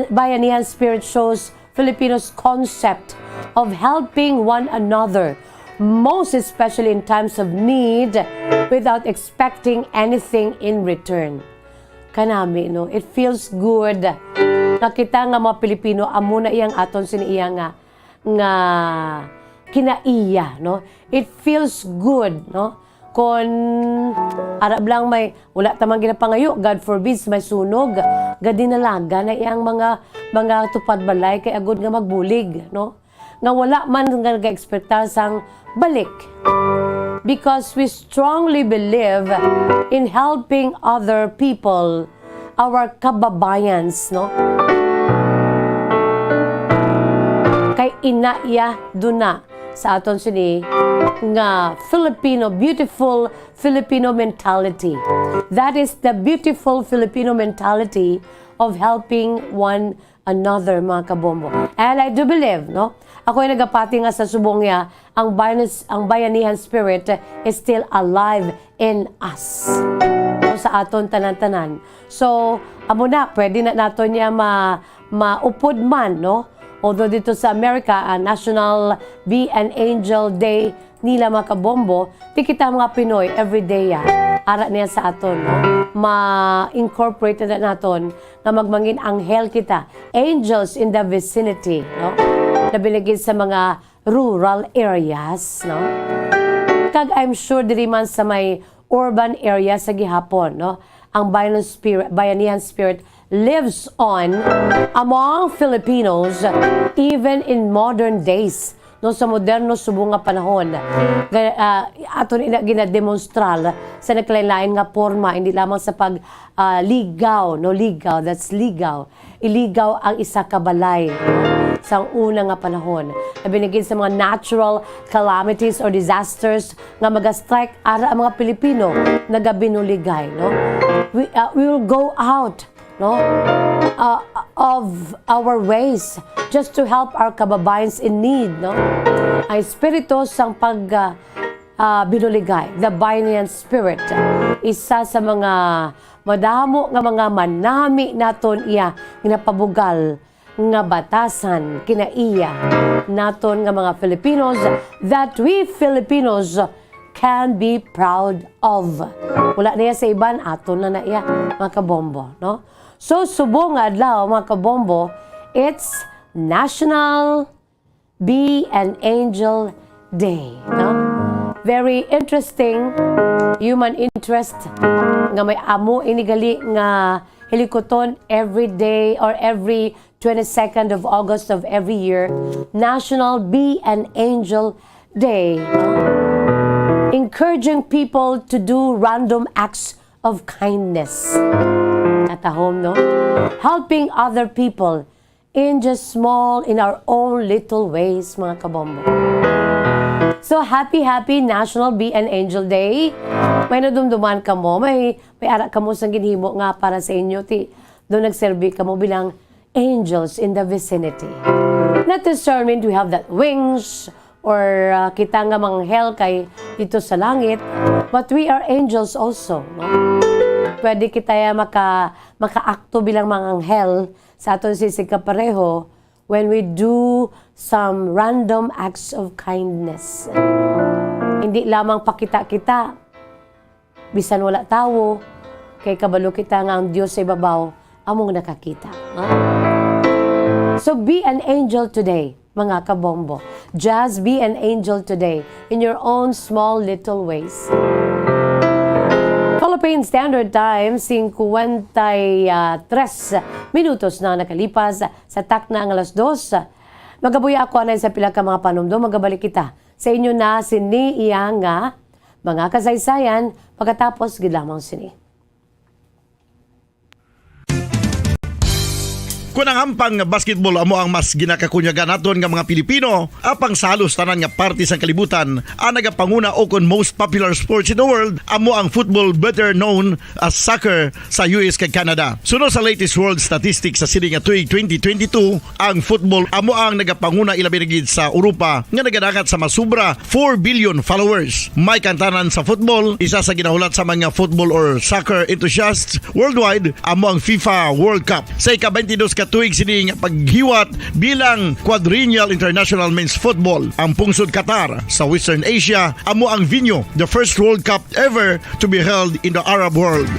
bayanihan spirit shows Filipinos' concept of helping one another, most especially in times of need, without expecting anything in return. Kanami, no? It feels good. Nakita nga mga Pilipino, amo na iyang aton siniiya nga kinaiya, no? It feels good, no? Kung arab lang may wala tamang ginapangayo, God forbids may sunog, gadinalaga na iyang mga tupad balay kay agud nga magbulig, no? Nga wala man nga nag-expecta sang balik. Because we strongly believe in helping other people, our kababayans, no? Kay inaiya duna sa aton sini nga Filipino, beautiful Filipino mentality. That is the beautiful Filipino mentality of helping one another, mga kabombo. And I do believe, no? Ako ay nagapati nga sa subong niya, ang bayanihan spirit is still alive in us. No, sa aton tanan-tanan. So, amo na, pwede na nato niya maupod man, no? Although dito sa Amerika, National Be an Angel Day nila mga kabombo, di kita mga Pinoy everyday ya. Ara niya sa aton, no? Ma-incorporate na naton na magmangin anghel kita. Angels in the vicinity, no? Na binigay sa mga rural areas, no? Kag I'm sure diri man sa may urban area sa gihapon, no? Ang bayanihan spirit lives on among Filipinos even in modern days, no, sa moderno subong nga panahon. Aton ina ginademonstral sa naglain-lain nga porma, hindi lamang sa ligaw, no, ligaw, that's legal. Iligaw ang isa ka balay, no, sa una nga panahon. Binigyan sa mga natural calamities or disasters nga mag-strike ara ang mga Pilipino nagabinuligay, no. We will go out, no, of our ways just to help our kababayans in need, no. Ang espiritu sang binuligay, the bayanihan spirit, isa sa mga madamo nga mga manami naton iya ginapabugal nga batasan kinaiya naton nga mga Filipinos that we Filipinos can be proud of. Wala niya sa iban, aton na iya, mga kabombo, no? So, subong nga adlaw, mga kabombo, it's National Be an Angel Day, no? Very interesting human interest nga may amo inigali nga hilikoton every day or every 22nd of August of every year, National Be an Angel Day, no? encouraging people to do random acts of kindness. Katahom, no? Helping other people in our own little ways, mga kabombo. So, happy National Be an Angel Day. May nadumduman ka mo, may ara ka mo sa ginhimo nga para sa inyo, doon nagserbi ka mo bilang angels in the vicinity. Not determined we have that wings, or kita nga manghel kay dito sa langit, but we are angels also, no? Pwede kita maka-akto bilang mga anghel sa aton sisig kapareho when we do some random acts of kindness. Hindi lamang pakita-kita, bisan wala tawo, kay kabalo kita nga ang Diyos sa ibabaw, among nakakita. So be an angel today, mga kabombo. Just be an angel today in your own small little ways. Philippine Standard Time, 53 minutos na nakalipas sa takna ang alas 2. Magabuya ako anay sa pila ka mga panumdum, magabalik kita sa inyo na siniiya nga mga kasaysayan pagkatapos gidlamang sini. Kung ang ampang basketball amo ang mas ginakakunyagan naton nga mga Pilipino, apang salos tanan nga parte sa kalibutan, ang nagapanguna o kon most popular sports in the world, amo ang football, better known as soccer sa US kag Canada. Sunod sa latest world statistics sa sini nga tuig 2022, ang football amo ang nagapanguna ilabi na gid sa Europa nga nagadangat sa masubra 4 billion followers. May kantanan sa football, isa sa ginahulat sa mga football or soccer enthusiasts worldwide, amo ang FIFA World Cup. Sa ika-22 tuig sining paghiwat bilang quadrennial international men's football. Ang pungsod Qatar sa Western Asia amo ang venue, the first World Cup ever to be held in the Arab world.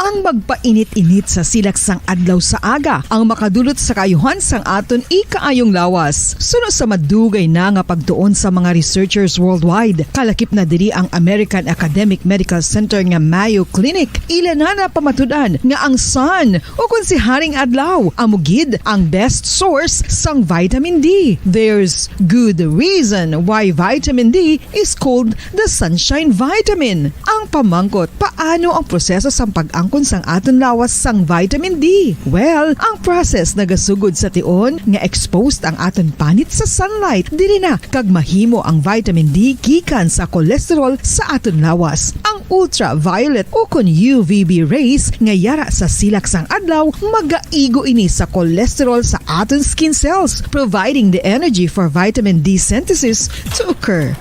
Ang magpainit-init sa silaksang adlaw sa aga ang makadulot sa kaayuhan sang aton ikaayong lawas. Suno sa madugay na nga pagtuon sa mga researchers worldwide. Kalakip na diri ang American Academic Medical Center nga Mayo Clinic. Ila na pamatudan nga ang sun o kung si Haring Adlaw amugid ang best source sang vitamin D. There's good reason why vitamin D is called the sunshine vitamin. Ang pamangkot, paano ang proseso sang pag-angkon sang aton lawas sang vitamin D? Well, ang process nagasugod sa tion nga exposed ang aton panit sa sunlight dili na kag mahimo ang vitamin D gikan sa cholesterol sa aton lawas. Ang ultraviolet o kon UVB rays nga yara sa silak sang adlaw magaigo ini sa cholesterol sa aton skin cells, providing the energy for vitamin D synthesis to occur.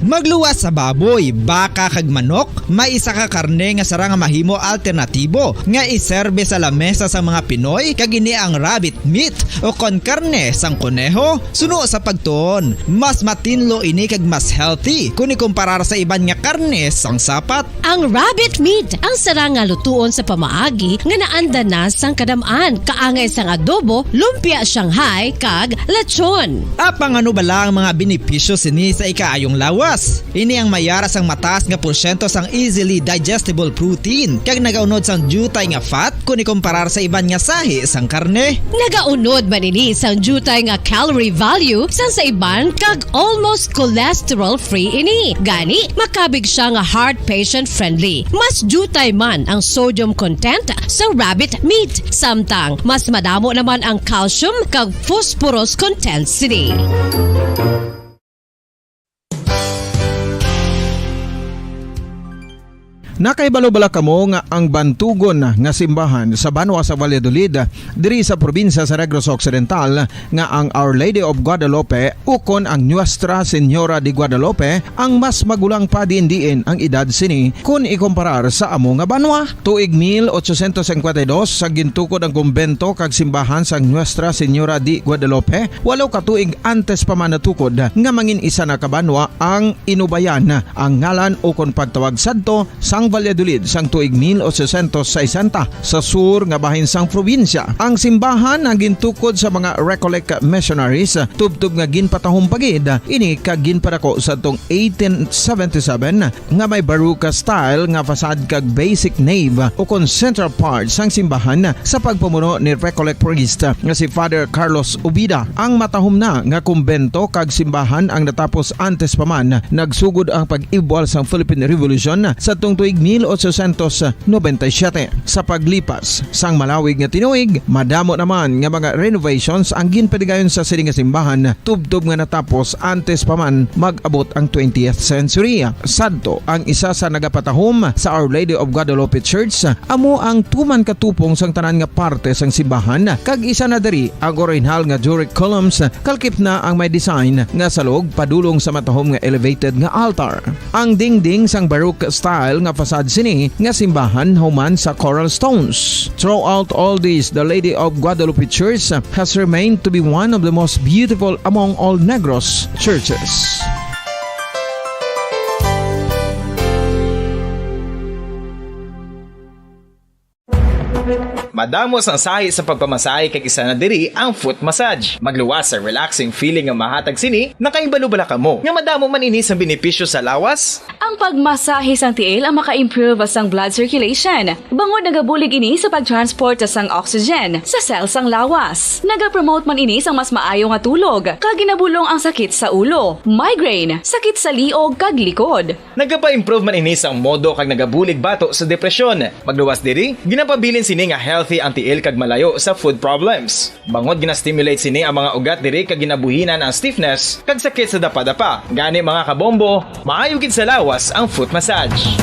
Magluwas sa baboy, baka kag manok, may isa ka karne nga sarang mahimo alternatibo nga iserbe sa lamesa sa mga Pinoy kag ini ang rabbit meat o kon karne sang kuneho. Suno sa pagtuon, mas matinlo ini kag mas healthy kung ikumparar sa iban nga karne sang sapat. Ang rabbit meat ang sarang nga lutuon sa pamaagi nga naanda na sang kadamaan, kaangay sang adobo, lumpia Shanghai kag lechon. Apang ano bala ang mga benepisyo sini sa ikaayong lawas? Ini ang mayaras ang mataas nga porsyento sang easily digestible protein kag nagaunod sang jutay nga fat kung ikumparar sa iban nga sahi sang karne. Nagaunod man ini sang jutay nga calorie value sang sa iban kag almost cholesterol free ini. Gani makabig siya nga heart patient friendly. Mas jutay man ang sodium content sa rabbit meat, samtang mas madamo naman ang calcium kag phosphorus content sini. Nakaibalo-bala kamo nga ang bantugon nga simbahan sa Banwa sa Valladolid diri sa probinsya sa Negros Occidental nga ang Our Lady of Guadalupe ukon ang Nuestra Señora de Guadalupe ang mas magulang pa diin ang edad sini kung ikumparar sa amo nga banwa. Tuig 1852 sa gintukod ang kumbento kag simbahan sang Nuestra Señora de Guadalupe, walo ka tuig antes pa man natukod nga mangin isa na kabanwa ang inubayan ang ngalan ukon pagtawag sadto sang sang Valladolid sang tuig 1860 sa sur nga bahin sang probinsya. Ang simbahan ang gintukod sa mga Recollect missionaries tubtub nga ginpatahong pagid ini kag ginpadako sa tong 1877 nga may baroque style nga fasad kag basic nave o kon central part sang simbahan sa pagpamuno ni Recollect priest nga si Father Carlos Ubida. Ang matahom na nga kumbento kag simbahan ang natapos antes pa man nagsugod ang pag-ibwal sang Philippine Revolution sa tong tuig 1897. Sa paglipas sang malawig nga tinuig, madamo naman nga mga renovations ang ginpadigayon sa sining nga simbahan tubtob nga natapos antes pa man mag-abot ang 20th century. Sadto ang isa sa nagapatahom sa Our Lady of Guadalupe Church amo ang tuman katupong sang tanan nga parte sang simbahan kag isa na diri ang original nga Doric columns kalkip na ang may design nga salog padulong sa matahom nga elevated nga altar. Ang dingding sang baroque style nga fasad sini nga simbahan human sa coral stones. Throughout all this, the Lady of Guadalupe Church has remained to be one of the most beautiful among all Negros churches. Madamos ang sahi sa pagpamasahe kag isa na diri ang foot massage. Magluwas sa relaxing feeling nga mahatag sini, nakaimbalubala ka mo. Nga madamo man ini sa benepisyo sa lawas. Ang pagmasahe sang tiil ang maka-improve sang blood circulation. Bangod nagabulig ini sa pagtransport sang oxygen sa cells sang lawas. Nagapromote man ini sang mas maayo nga tulog, kag ginabulong ang sakit sa ulo, migraine, sakit sa liog kag likod. Nagapa-improve man ini sang modo kag nagabulig bato sa depresyon. Magluwas diri, ginapabilin sini nga healthy anti-ill kag malayo sa food problems. Bangod gina-stimulate sini ang mga ugat diri kag ginabuhinan ang stiffness kag sakit sa dapa-dapa. Gani mga kabombo, maayo gid sa lawas ang foot massage.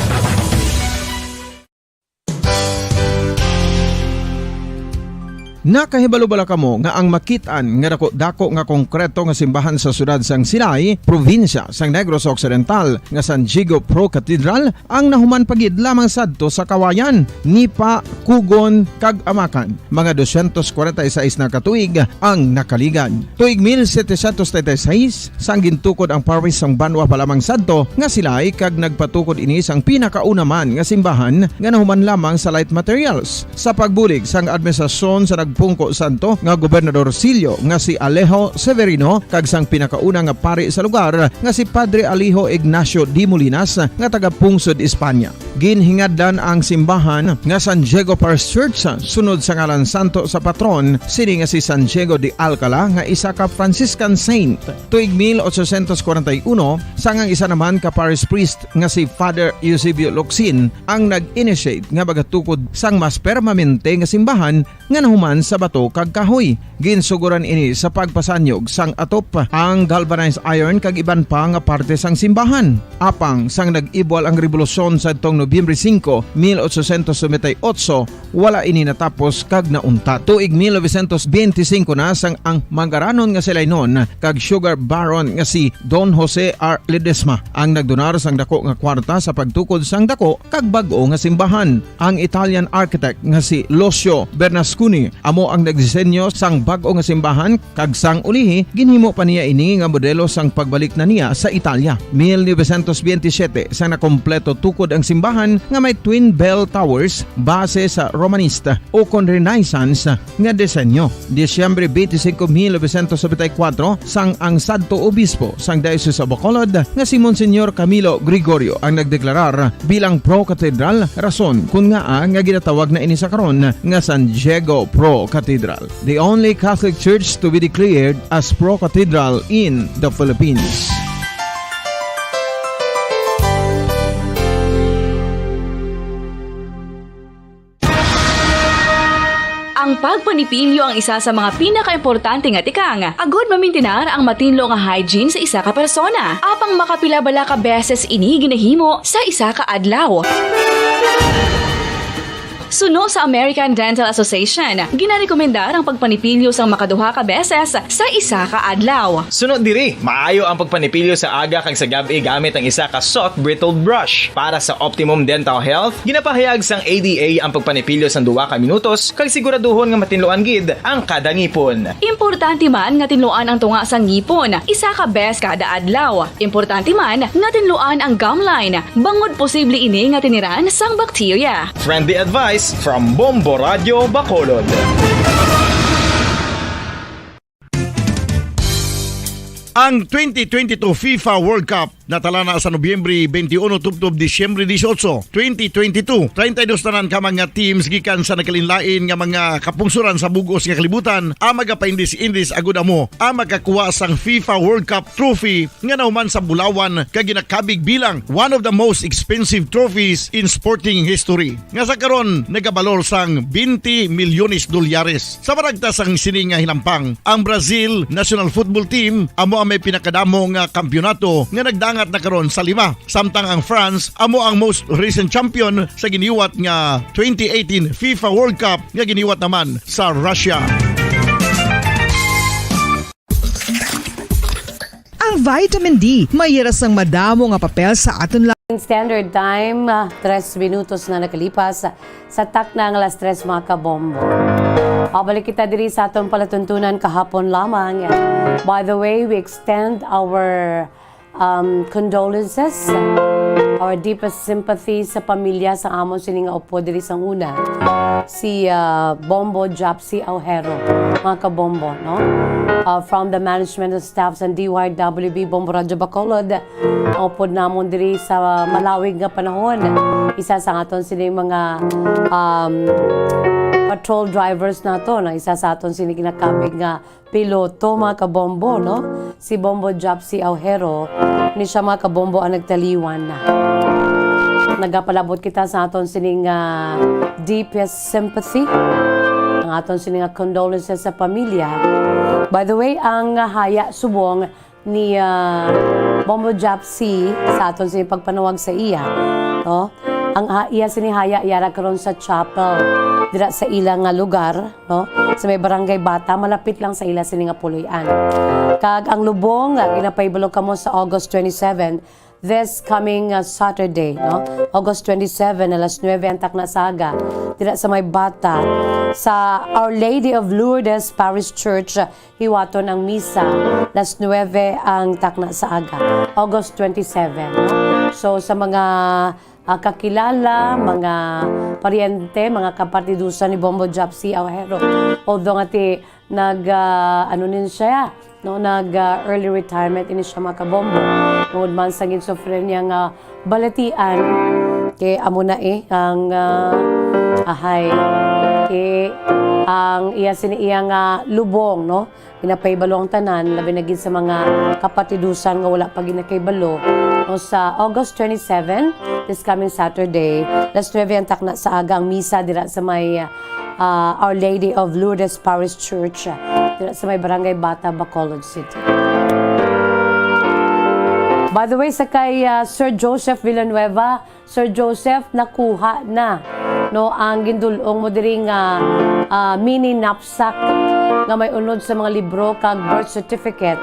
Nakahibalo-bala kamo nga ang makitaan nga dako nga konkreto nga simbahan sa sudad sang Sinay, probinsya sang Negros Occidental nga San Diego Pro Cathedral ang nahuman pagid lamang sadto sa Kawayan, Nipa, Kugon kag Amakan. Mga 246 na katuig ang nakaligan. Tuig 1736 sang gintukod ang parish sang Banwa pa lamang sadto nga Silay kag nagpatukod ini sang pinakauna man nga simbahan nga nahuman lamang sa light materials. Sa pagbulig sang administrasyon sa Pungko Santo nga Gobernador Silio nga si Alejo Severino kag sang pinakauna nga pari sa lugar nga si Padre Alijo Ignacio Di Molinas nga taga Pungsod, Espanya. Ginhingaddan ang simbahan nga San Diego Parish Church sunod sa ngalan santo sa patron sini nga si San Diego de Alcala nga isa ka Franciscan saint. Tuig 1841 sang ang isa naman ka parish priest nga si Father Eusebio Locsin ang nag-initiate nga bagatukod sang mas permanente nga simbahan nga nahuman sa bato kag kahoy. Ginsuguran ini sa pagpasanyog sang atop ang galvanized iron kag iban pa nga parte sang simbahan. Apang sang nag-ibwal ang revolusyon sa tong Nobyembre 5, 1898, wala ini natapos kag naunta. Tuig 1925 na sang ang manggaranon nga silay noon kag sugar baron nga si Don Jose R. Ledesma ang nagdonar sang dako nga kwarta sa pagtukod sang dako kag bag-o nga simbahan. Ang Italian architect nga si Lucio Bernasconi amo ang nagdisenyo sang bag-o nga simbahan kag sang ulihi ginhimo pa niya ini nga modelo sang pagbalik na niya sa Italia. 1927 sang nakompleto tukod ang simbahan nga may twin bell towers base sa Romanista o kon Renaissance nga disenyo. Disyembre 25, 1974 sang ang sadto obispo sang Diocese of Bacolod nga si Monsignor Camilo Gregorio ang nagdeklarar bilang pro cathedral, rason kung nga ginatawag na ini sa karon nga San Diego Pro Cathedral, the only Catholic church to be declared as pro cathedral in the Philippines. Ang pagpanipilyo ang isa sa mga pinaka-importante nga tikang. Agod mamintinar ang matinlo nga hygiene sa isa ka persona. Apang makapilabala ka beses ini ginahimo sa isa ka adlaw. Suno sa American Dental Association, ginarekomendar ang pagpanipilyo sang makaduha ka beses sa isa ka adlaw. Sunod diri, maayo ang pagpanipilyo sa aga kag sa gabi gamit ang isa ka soft brittle brush. Para sa optimum dental health, ginapahayag sang ADA ang pagpanipilyo sang 2 ka minutos kag siguraduhon nga matinluan gid ang kada ngipon. Importante man nga tinluan ang tunga sa ngipon, isa ka bes kada adlaw. Importante man nga tinluan ang gum line, bangod posible ini nga tiniran sang bakterya. Friendly advice from Bombo Radio Bacolod. Ang 2022 FIFA World Cup natala na sa Nobyembre 21 tubtob Disyembre 18, 2022. 32 tanan ka mga teams gikan sa nakalinlain nga mga kapungsuran sa bugos nga kalibutan ang magapaindis-indis agud amo ang makakuha sang FIFA World Cup trophy nga nauman sa Bulawan kag ginakabig bilang one of the most expensive trophies in sporting history. Nga sa karon nagabalor sang 20 milyones dolyares. Sa baragta sang sini nga hinampang, ang Brazil National Football Team amo ang may pinakadamo nga kampyonato nga nagdangat na karon sa 5. Samtang ang France amo ang most recent champion sa giniwat nga 2018 FIFA World Cup nga giniwat naman sa Russia. Ang vitamin D, mayroon ang madamo nga papel sa aton Standard time, 3 minutos na nakalipas sa takna ng alas 3 mga kabombo. Pabalik kita diri sa atong palatuntunan kahapon lamang. By the way, we extend our condolences, our deepest sympathy sa pamilya sa amon sining nga upo diri sa una. Si Bombo Japsi Aujero, mga kabombo, no? From the management and staff sa DYWB Bombo Radio Bacolod, upod namon diri sa malawig nga panahon. Isa sa aton sini mga patrol drivers nato, na isa sa aton sini kinakabig nga piloto, mga kabombo, no? Si Bombo Japsi Aujero, ni siya mga kabombo ang nagtaliwan na. Nagapalabot kita sa aton sining deepest sympathy, ang aton sining condolences sa pamilya. By the way, ang haya subong ni Bombo Japsi sa aton sining pagpanawag sa iya, no? Ang iya sinihaya yara karon sa chapel dira sa ilang lugar, no? Sa may barangay Bata, malapit lang sa ila sini nga puloy-an. Kag ang lubong ginapahibalo kamo sa August 27 this coming Saturday, no? August 27 alas 9 ang takna saga dira sa may Bata sa Our Lady of Lourdes Parish Church. Hiwaton ang misa alas 9 ang takna sa aga, August 27, no? So sa mga kakilala, mga paryente, mga kapartidusan ni Bombo Japsi Aujero, although nga ti ano nin siya, no, early retirement ini siya mga kabombo. Tungod man sa ginsofre niya nga balatian, kay amo na ang ang iya sini iya nga lubong, no? Ginapahibalo ang tanan, labi na gid sa mga kapatidusan nga wala pa ginakaybalo. No, sa August 27, this coming Saturday, alas 9 ang takna sa aga ang misa dira sa may Our Lady of Lourdes Parish Church dira sa may barangay Bata, Bacolod City. By the way, sa kay Sir Joseph Villanueva, Sir Joseph, nakuha na, no, ang gindulong mo diri nga mini knapsack nga may unod sa mga libro kag birth certificate,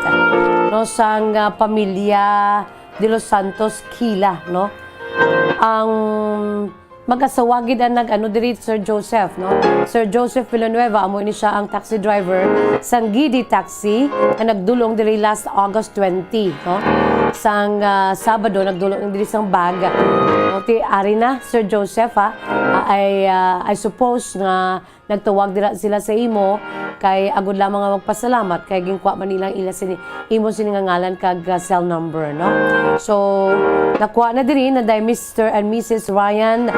no, sang pamilya de Los Santos Kila, no? Ang mag-asawagid ang nag-ano diri Sir Joseph, no? Sir Joseph Villanueva, amo ni siya ang taxi driver sang Gidi Taxi na nagdulong diri last August 20, no? Sang Sabado nagdulong diri sang bag. No, ti ari na Sir Joseph, I suppose nga nagtawag dira sila sa imo kay agud lamang nga magpasalamat kay gingkuha man nilang ila sini imo sini nga ngalan kag cell number, no? So nakuha na diri na day Mr. and Mrs. Ryan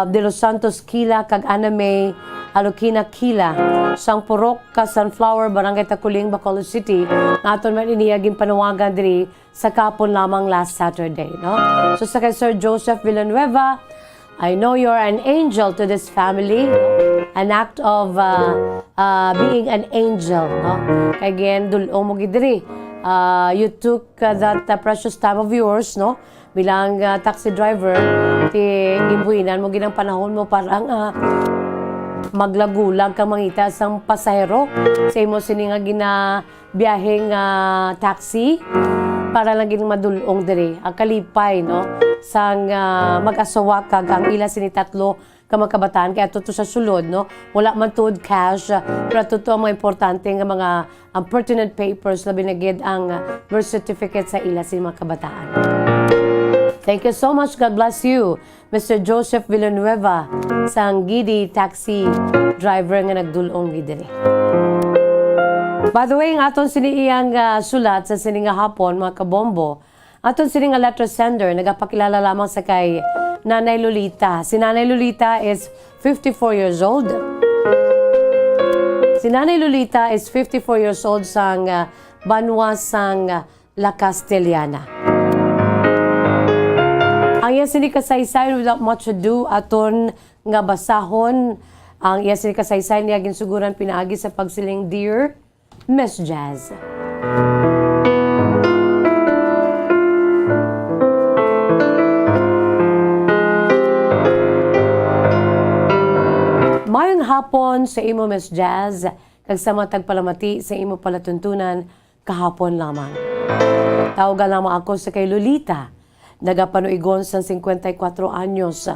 de Los Santos Kila kag Ana May Alukina Kila sang Purok ka Sunflower Barangay Takuling, Bacolod City. Naton man iniyaging panawagan diri sa kapon lamang last Saturday, no? So sa kay Sir Joseph Villanueva, I know you're an angel to this family, an act of being an angel, no? Kaya again, dulong mo gidiri. You took that precious time of yours, no? bilang taxi driver, ti imbuinan mo ginang panahon mo parang maglagulag kang mangita sang pasahero sa imo sini nga ginabiyaheng taxi para lang ginang madulong diri ang kalipay no sang mag-asawa kag ang ila sini tatlo ka mga kabataan kaya tuto sa sulod no wala man tuod cash pero tuto ang mga importante nga mga ang pertinent papers na binagid ang birth certificate sa ila sini mga kabataan. Thank you so much. God bless you, Mr. Joseph Villanueva, sang Gidi taxi driver nga nagdulong gidiri. By the way, ang aton siniiyang sulat sa sininga hapon, mga kabombo, aton sininga letter sender, nagapakilala lamang sa kay Nanay Lolita. Si Nanay Lolita is 54 years old. Si Nanay Lolita is 54 years old sang Banwa sang La Castellana. Ang iya sini kasaysayan without much ado aton nga basahon ang iya sini kasaysayan niya ginsuguran pinaagi sa pagsiling Dear Miss Jazz. Mayong hapon sa imo Miss Jazz kag sa matag palamati sa imo palatuntunan kahapon lamang. Tawagan lamang ako sa kay Lolita. Nagapanuigon sa 54 anyos.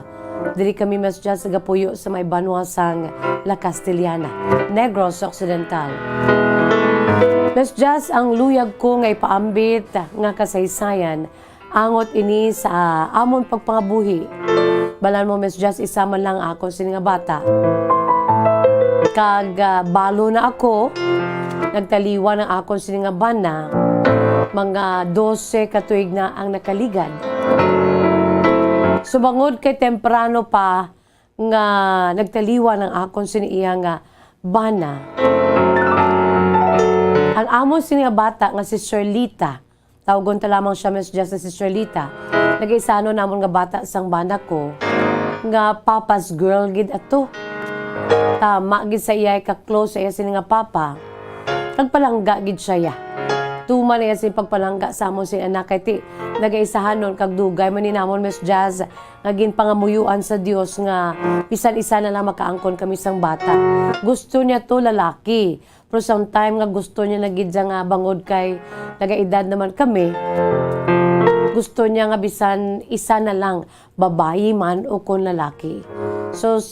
Diri kami Miss Jazz nagapuyo sa may Banwa sang La Castellana, Negros Occidental. Miss Jazz, ang luyag ko nga ipaambit nga kasaysayan angot ini sa amon pagpangabuhi. Balan mo Miss Jazz, isa man lang ako sini nga bata. Kag balo na ako, nagtaliwa ng akon sini nga bana, mga 12 katuig na ang nakaligad. Subangod kay temprano pa nga nagtaliwa ng akon siniya nga bana. Ang amon sini nga bata nga si Shirlita, tawagon ta lamang siya Miss Jazz si Shirlita. Nagaisano namon nga bata sang bana ko nga papa's girl gid ato. Tama gid sa iya ka close sa iya sini nga papa. Nagpalangga gid siya. Tuman na si pagpalangga sa amon si anak kay ti nagaisahan nun kag dugay man ni namon Miss Jazz nga ginpangamuyuan sa Dios nga bisan isa na lang makaangkon kami sang bata. Gusto niya to lalaki. Pero sometime nga gusto niya na gid nga bangod kay nagaedad naman kami. Gusto niya nga bisan isa na lang babayi man o kun lalaki. So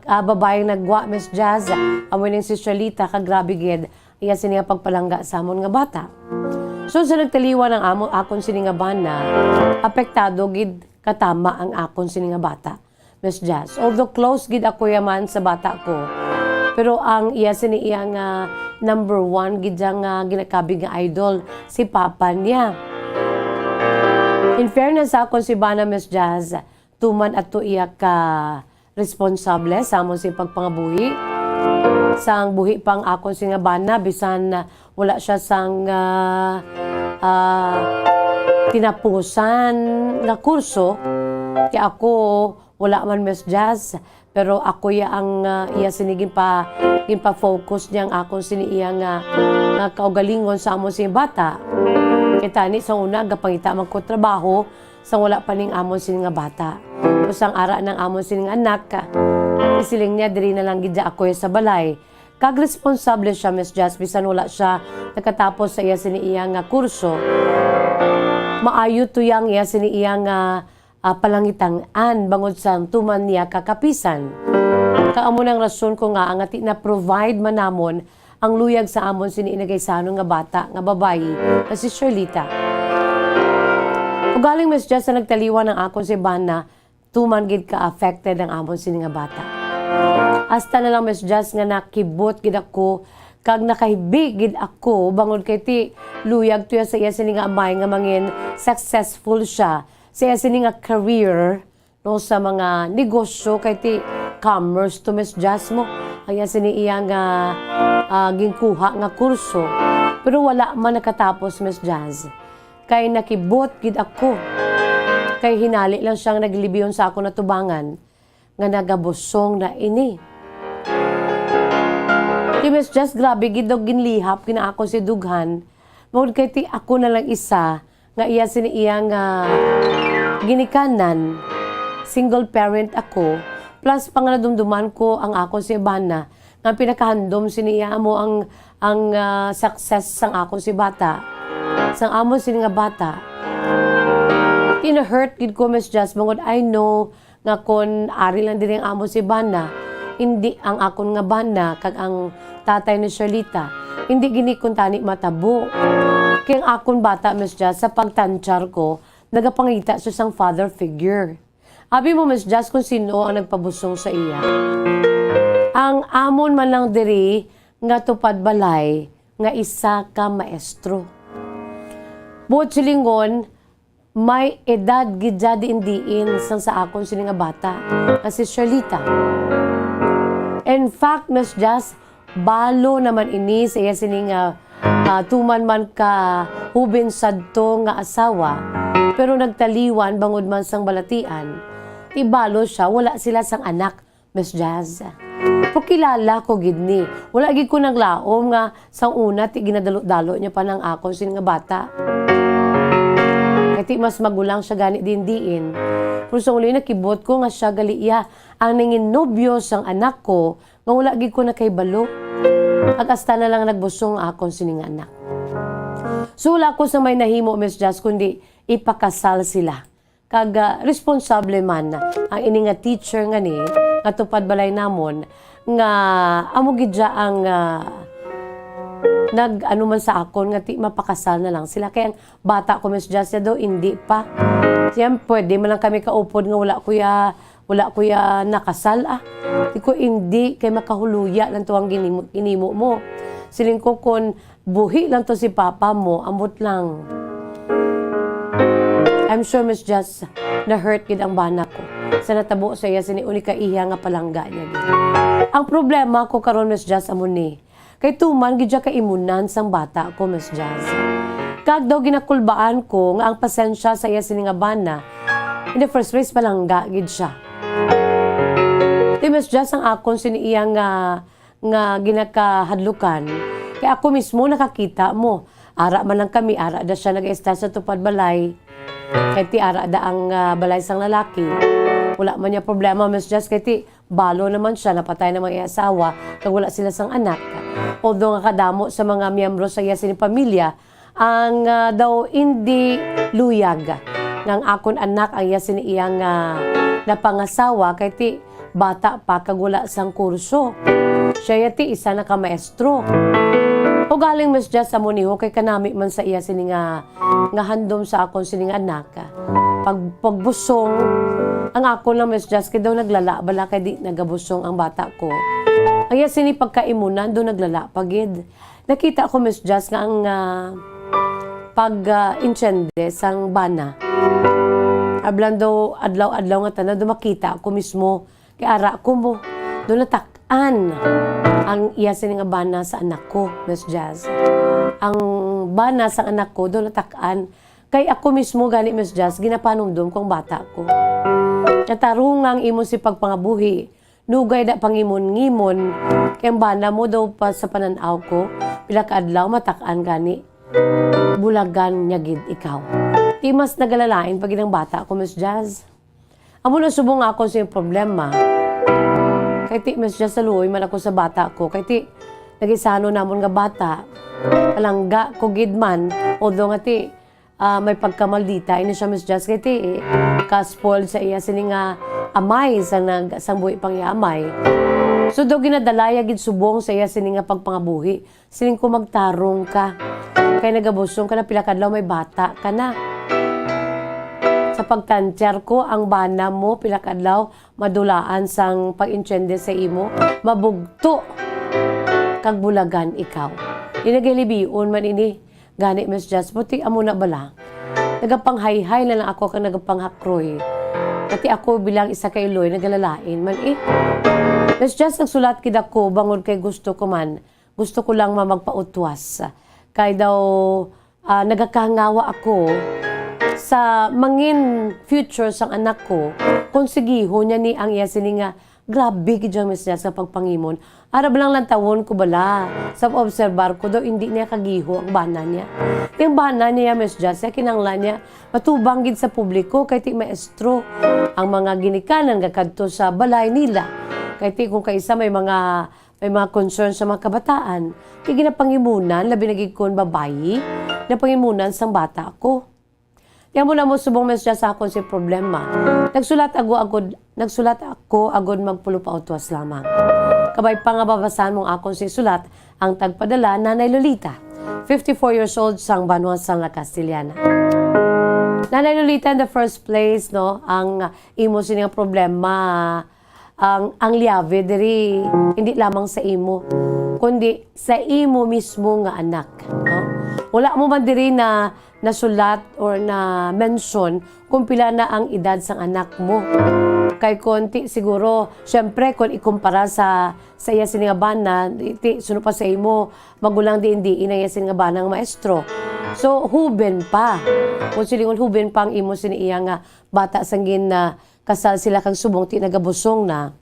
babae nagwa Miss Jazz amoy ning si Shalita kag grabe gid iya sini nga pagpalangga sa amon nga bata. So sa nagtaliwa ng akon sini nga bana, apektado gid katama ang akon sini nga bata, Miss Jazz. Although close gid ako yaman sa bata ko, pero ang iya sini iya nga number 1 gid nga ginakabig nga idol si papa niya. In fairness sa akon si bana Miss Jazz, tuman ato iya ka responsable sa amon si pagpangabuhi. Sang buhi pang akon si nga bana bisan wala siya sang tinapusan nga kurso kaya ako wala man Miss Jazz pero ako ya ang iya sinigin pa focus niyang akon sini iya nga kaugalingon sa amon si bata kita ni sa una gapangita man ko trabaho sang wala pa ning amon sini nga bata usang ara ng amon sini nga anak isiling niya diri na lang gid ako sa balay. Kag responsable siya Miss Jazz bisan wala siya nakatapos sa iya sini iya nga kurso. Maayo to yang iya sini iya nga palangitan-an bangod sa tuman niya kakapisan. Kaamo nang rason ko nga ang ati na provide man namon ang luyag sa amon sini inagaysano nga bata nga babayi na si Shirlita. Ugaling Miss Jazz na nagtaliwa ng akon si bana tuman gid ka affected ang amon sini nga bata. Hasta na lang Miss Jazz nga nakibot gid ako kag nakahibig gid ako bangod kay ti luyag tuya sa iya sini nga amay nga mangin successful siya sa iya sini nga career no sa mga negosyo kay ti commerce to Miss Jazz mo ang iya sini iya nga ginkuha nga kurso pero wala man nakatapos Miss Jazz kay nakibot gid ako kay hinali lang siyang naglibiyon sa ako na tubangan nga nagabusong na ini. Di Miss Jazz, grabe gidog ginlihap kina ako si dughan. Mawag kay ti ako na lang isa nga iya sini iya nga ginikanan, single parent ako, plus pangaladumduman ko ang ako si Bana, nga pinakahandom siniya mo ang success sang ako si bata. Sang amo sini nga bata. Ina-hurt gid ko, Miss Jazz, bangod I know nga kon ari lang din ang amo si Bana, hindi ang akon nga Bana kag ang tatay ni Sharlita, hindi gini kun tani matabo. Kaya ang akon bata, Miss Jazz, sa pagtansyar ko, nagapangita sa sang father figure. Abi mo, Miss Jazz, kung sino ang nagpabusong sa iya. Ang amon man lang diri nga tupad balay nga isa ka maestro. Buot silingon, may edad gidya diin sang sa akon sini nga bata, nga si Sharlita. In fact, Miss Jazz, balo naman ini sa iya sini nga tuman man ka hubin sadto nga asawa, pero nagtaliwan bangod man sang balatian, ibalo siya, wala sila sang anak, Miss Jazz. Pero kilala ko gid ni. Wala gid ko naglaom nga sang una ti ginadalo-dalo niya pa ng ako sin nga bata. Kaya mas magulang siya gani din. Pero sa uli nakibot ko nga siya gali iya ang nangin nobyo sang anak ko nga wala gid ko na kay balo. Agasta na lang nagbusong akong sining anak. So wala ko sa may nahimo, Miss Jazz, kundi ipakasal sila. Kag responsable man ang ini nga teacher nga ni nga tupad balay namon nga amo gidya ang nag-ano man sa akon nga ti mapakasal na lang sila. Kaya ang bata ko, Miss Jazz, daw hindi pa. Siya pwede man lang kami kaupod nga wala kuya nakasal Di ko hindi kay makahuluya lang to ang ginimo mo. Siling ko kon buhi lang to si papa mo, ambot lang. I'm sure, Miss Jazz, na-hurt gid ang bana ko. Sa natabo sa iya, siniuni ka iya nga palangga niya gid. Ang problema ko karon, Miss Jazz, amo ni. Kay tuman, gid ka imunan sang bata ko, Miss Jazz. Kag daw ginakulbaan ko nga ang pasensya sa iya sini nga bana, in the first place, palangga gid siya. Di, Miss Jazz, ang akon sini iya nga ginakahadlukan. Kaya ako mismo nakakita mo. Ara man lang kami, ara da siya nag-estar sa tupad balay. Kaya ti ara da ang balay sang lalaki. Wala man niya problema, Miss Jazz, kaya ti balo naman siya, napatay ng mga asawa, kag wala sila sang anak. Although nga kadamo sa mga miyembro sa iya sini pamilya, ang daw hindi luyag ng akon anak ang iya sini iyang napangasawa, kaya ti bata pa kag wala sang kurso. Siya ti isa na ka maestro. O galing, Miss Jazz, sa muniho kay kanami man sa iya sini nga handom sa akon sini nga anak. Pagbusong ang ako lang, Miss Jazz, kay daw naglala bala kay di nagabusong ang bata ko. Ang iya sini pagkaimunan do naglala pagid. Nakita ko, Miss Jazz, nga ang pag-insyende sang bana. Ablan daw adlaw-adlaw nga tanan do makita ako mismo kay ara ko mo do natak-an ang iya sini nga bana sa anak ko, Miss Jazz. Ang bana sa anak ko do natak-an kay ako mismo gani, Miss Jazz, ginapanumdum kong bata ko. Natarungang imo si pagpangabuhi, nugay da pangimon-ngimon, kay ang bana mo daw pa sa pananaw ko, pila ka adlaw matak-an gani. Bulagan niya gid ikaw. Di mas nagalalain pag ang bata ko, Miss Jazz. Amo na subong ako sa problema. Kay ti, Miss Jazz, saluoy man ako sa bata ko. Kay ti, nagisano namon nga bata. Palangga ko gid man. Although nga ti, may pagkamaldita. Ini siya, Miss Jazz, kay ti, ka-spoiled sa iya sini nga amay sang buhi pang iya amay. So daw ginadalaya gid subong sa iya sini nga pagpangabuhi. Sining ko magtarong ka. Kay nagabusong ka na pila kadlaw may bata ka na. Sa pagtansyar ko, ang bana mo, pila kadlaw, madulaan sang pag-insyende sa imo, mabugto, kag bulagan ikaw. Inagilibion man ini, gani, Miss Jazz, puti amo na bala. Nagapanghay-hay na lang ako kang nagapanghakroy. Pati ako bilang isa kay Loy, nagalalain man Miss Jazz, nagsulat kid ako, bangod kay gusto ko man, gusto ko lang magpautwas. Kay daw, nagakahangawa ako sa mangin future sang anak ko, konsigiho niya ni ang iya sini nga, grabe gidyan Miss Jess sa pagpangimon. Arab lang lang tawon ko bala. Sa obserbar ko daw, hindi niya kagiho ang bana niya. Yung bana niya, Miss Jess, kinanglan niya, matubang gid sa publiko, kay ti maestro. Ang mga ginikanan, kakadto sa balay nila. Kay ti kung kaisa may mga concern sa mga kabataan, kaya ginapangimunan, labi nagigkon babayi, napangimunan sang bata ko. Kaya mo na mo subong mesya sa akong si problema. Nagsulat ako agod magpulupa utwas lamang. Kabay pa nga babasahan mong akong si sulat ang tagpadala Nanay Lolita, 54 years old sang Banwa sang La Castillana. Nanay Lolita, in the first place, no, ang imo sining problema, ang liave diri hindi lamang sa imo, kundi sa imo mismo nga anak, no? Wala mo man diri na nasulat or na mention kung pila na ang edad sang anak mo. Kay konti siguro, syempre kung ikumpara sa iya siningaban na suno pa sa imo, magulang di iya siningaban ng maestro. So huben pa. Kung silingon huben pa ang imo siniya nga bata sanggin na kasal sila kang subong ti nagabusong na.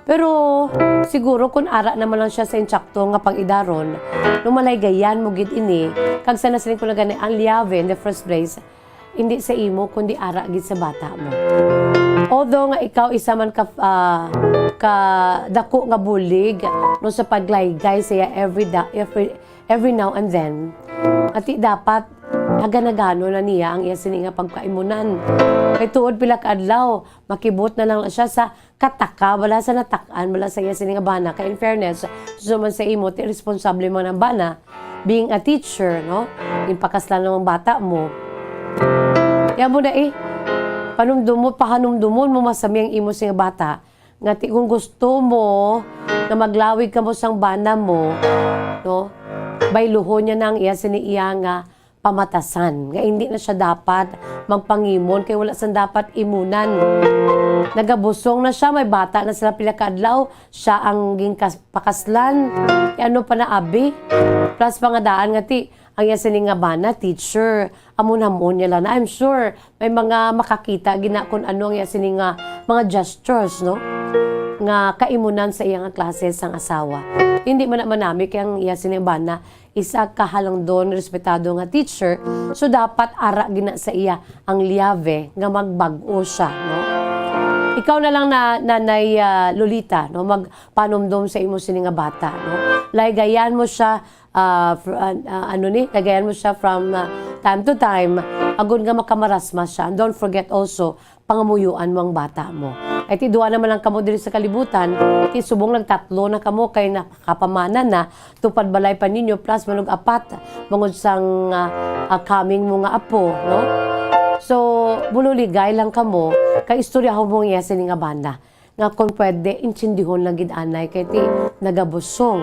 Pero siguro kung ara naman lang siya sa insakto nga pang-idaron, numalay gayan mo gid ini, kag sana siling ko na gani ang liave in the first place, hindi sa imo kundi ara gid sa bata mo. Although nga ikaw isa man ka dako nga bulig no sa paglaygay saya every now and then, ati dapat haganagano na niya ang iya sini nga pagkaimunan. Kay tuod pila ka adlaw, makibot na lang siya sa kataka, wala sa natakan, wala sa iya sini nga bana. Kay in fairness, suman sa imo, ti responsable mo ng bana, being a teacher, no? Impakaslan ng bata mo. Kaya mo na pahanumdumon mo masami ang imo sini bata. Nga kung gusto mo na maglawig ka mo sang bana mo, no? Bayluho niya nang iya sini iya nga pamatasan. Nga hindi na siya dapat magpangimon kaya wala siyang dapat imunan. Nagabusong na siya, may bata na sila pila kaadlaw, siya ang pakaslan. Ano pa na abi? Plus pangadaan nga ti, ang iya sining nga bana, teacher, amon-hamon niya lang. I'm sure may mga makakita gina kung ano ang iya sining nga mga gestures, no? Nga kaimunan sa iya nga klase sang asawa. Hindi man manami kaya ang iya sining bana, isa kahalang doon, respetado nga teacher, so dapat ara gina sa iya ang liave nga magbag-o siya, no? Ikaw na lang na Nanay Lolita, no, magpanumdum sa imo sini nga bata, no? Laygayan mo siya lagayan mo siya from time to time, agud nga makamarasmas siya. And don't forget also pangamuyuan mo ang bata mo. Ay ti duwa naman lang kamo diri sa kalibutan, ti subong nagtatlo na kamo kay nakapamanan na tupad balay pa ninyo plus manug apat mangod sang coming mo nga apo, no? So bululigay lang kamo kay istoryaho mo iya sini nga banda nga kung pwede intindihon lang gid anay kay ti nagabusong.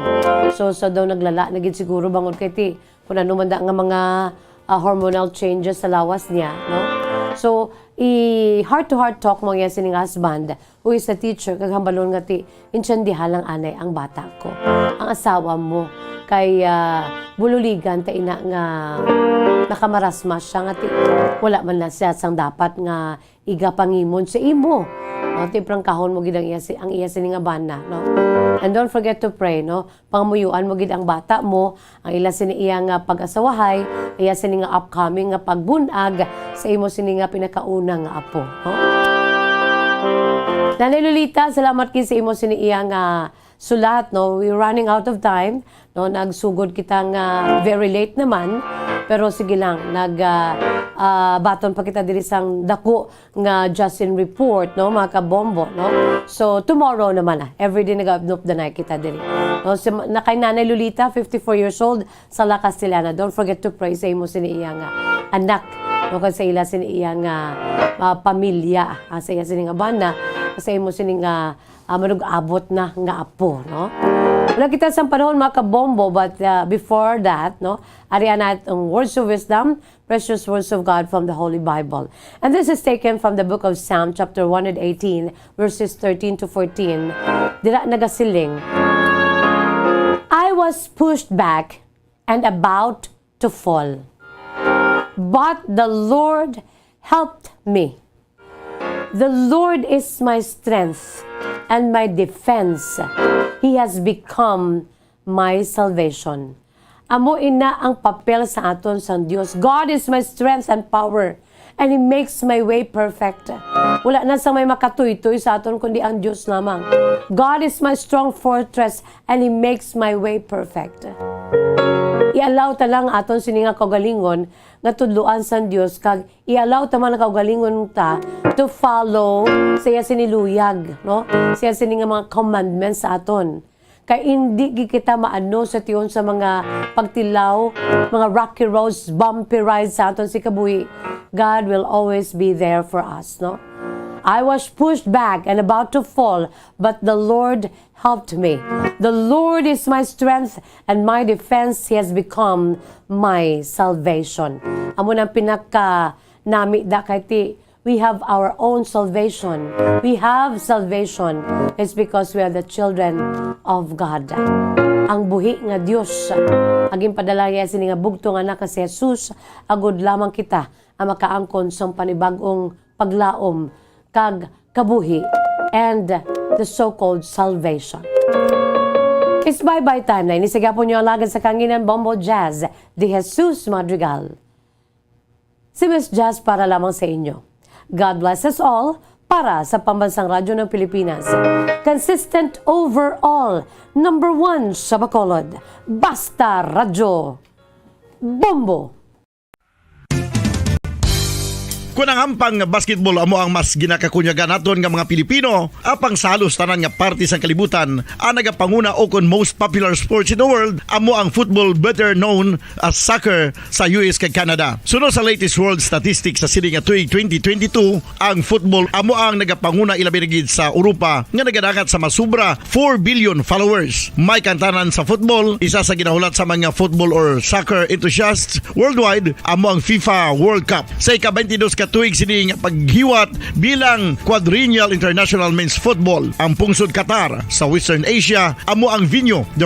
So daw naglala na gid siguro bangod kay ti kun ano man da nga mga hormonal changes sa lawas niya, no? So heart-to-heart talk mo yan sining husband who is a teacher, kaghambalon nga ti, intsandihan lang anay ang bata ko. Ang asawa mo, kay bululigan ta ina nga nakamarasmas siya nga ti, wala man na siya sang dapat nga igapangimon sa imo. No, ti prangkahon mo gid ang iya sining nga bana, no? And don't forget to pray, no? Pangmuyuan mo gid ang bata mo, ang ila sini iya nga pag-asawahay, iya sini nga upcoming nga pagbunag sa imo sini nga pinakauna nga apo, no? Nanay Lolita, salamat kay sa imo sini iya nga sulat, no? We're running out of time, no? Nagsugod kita nga very late naman, pero sige lang, baton pa kita diri sang dako nga Justin report, no, mga kabombo, no? So tomorrow naman every day nag-upload na kita diri, no? So, na kay Nanay Lolita, 54 years old sa La Castillana. Don't forget to pray sa imo sini iya nga anak, no, kasi sa ila sini iya nga pamilya, sa iya sini nga bana, kasi imo sini nga manug-abot na nga apo, no? Wala kita sa panahon mga kabombo, but before that, no, ariyan natin words of wisdom, precious words of God from the Holy Bible. And this is taken from the book of Psalm, chapter 118, verses 13 to 14. Dira nagasiling, I was pushed back and about to fall, but the Lord helped me. The Lord is my strength and my defense. He has become my salvation. Amo ina ang papel sa aton sa Dios. God is my strength and power, and He makes my way perfect. Wala na sa may makatuytoy sa aton kundi ang Diyos lamang. God is my strong fortress, and He makes my way perfect. I-allow ta lang aton sininga kaugalingon nga tudloan sa Dios, kag i-allow ta man ang kaugalingon ta to follow siya siniluyag, no? Siya sininga mga commandments sa aton. Kaya hindi kita maano sa tiyon sa mga pagtilaw, mga rocky roads, bumpy rides sa aton si kabuhi. God will always be there for us, no? I was pushed back and about to fall, but the Lord helped me. The Lord is my strength and my defense. He has become my salvation. Amo nang pinaka nami da kay ti, we have our own salvation. We have salvation. It's because we are the children of God. Ang buhi nga Dios aging padalaya sini nga bugtong anak si Jesus, agud lamang kita ang makaangkon sa panibagong paglaom kag kabuhi and the so-called salvation. It's bye-bye time na. Inisiga po niyo ang lagad sa kanginan Bombo Jazz de Jesus Madrigal. Si Miss Jazz para lamang sa inyo. God bless us all para sa Pambansang Radyo ng Pilipinas. Consistent overall, number 1 sa Bacolod. Basta Radyo Bombo. Kung ang ampang basketball amo ang mas ginakakunyagan naton nga mga Pilipino, apang salos tanan nga parte sa kalibutan, ang nagapanguna o kon most popular sports in the world, amo ang football better known as soccer sa US kag Canada. Sunod sa latest world statistics sa sini nga tuig 2022, ang football amo ang nagapanguna ilabi na gid sa Europa nga nagadangat sa masubra 4 billion followers. May kantanan sa football, isa sa ginahulat sa mga football or soccer enthusiasts worldwide, amo ang FIFA World Cup. Sa ika-22 katuig sini nga paghiwat bilang Quadrennial International Men's Football. Ang pungsod Qatar sa Western Asia amo ang venue. The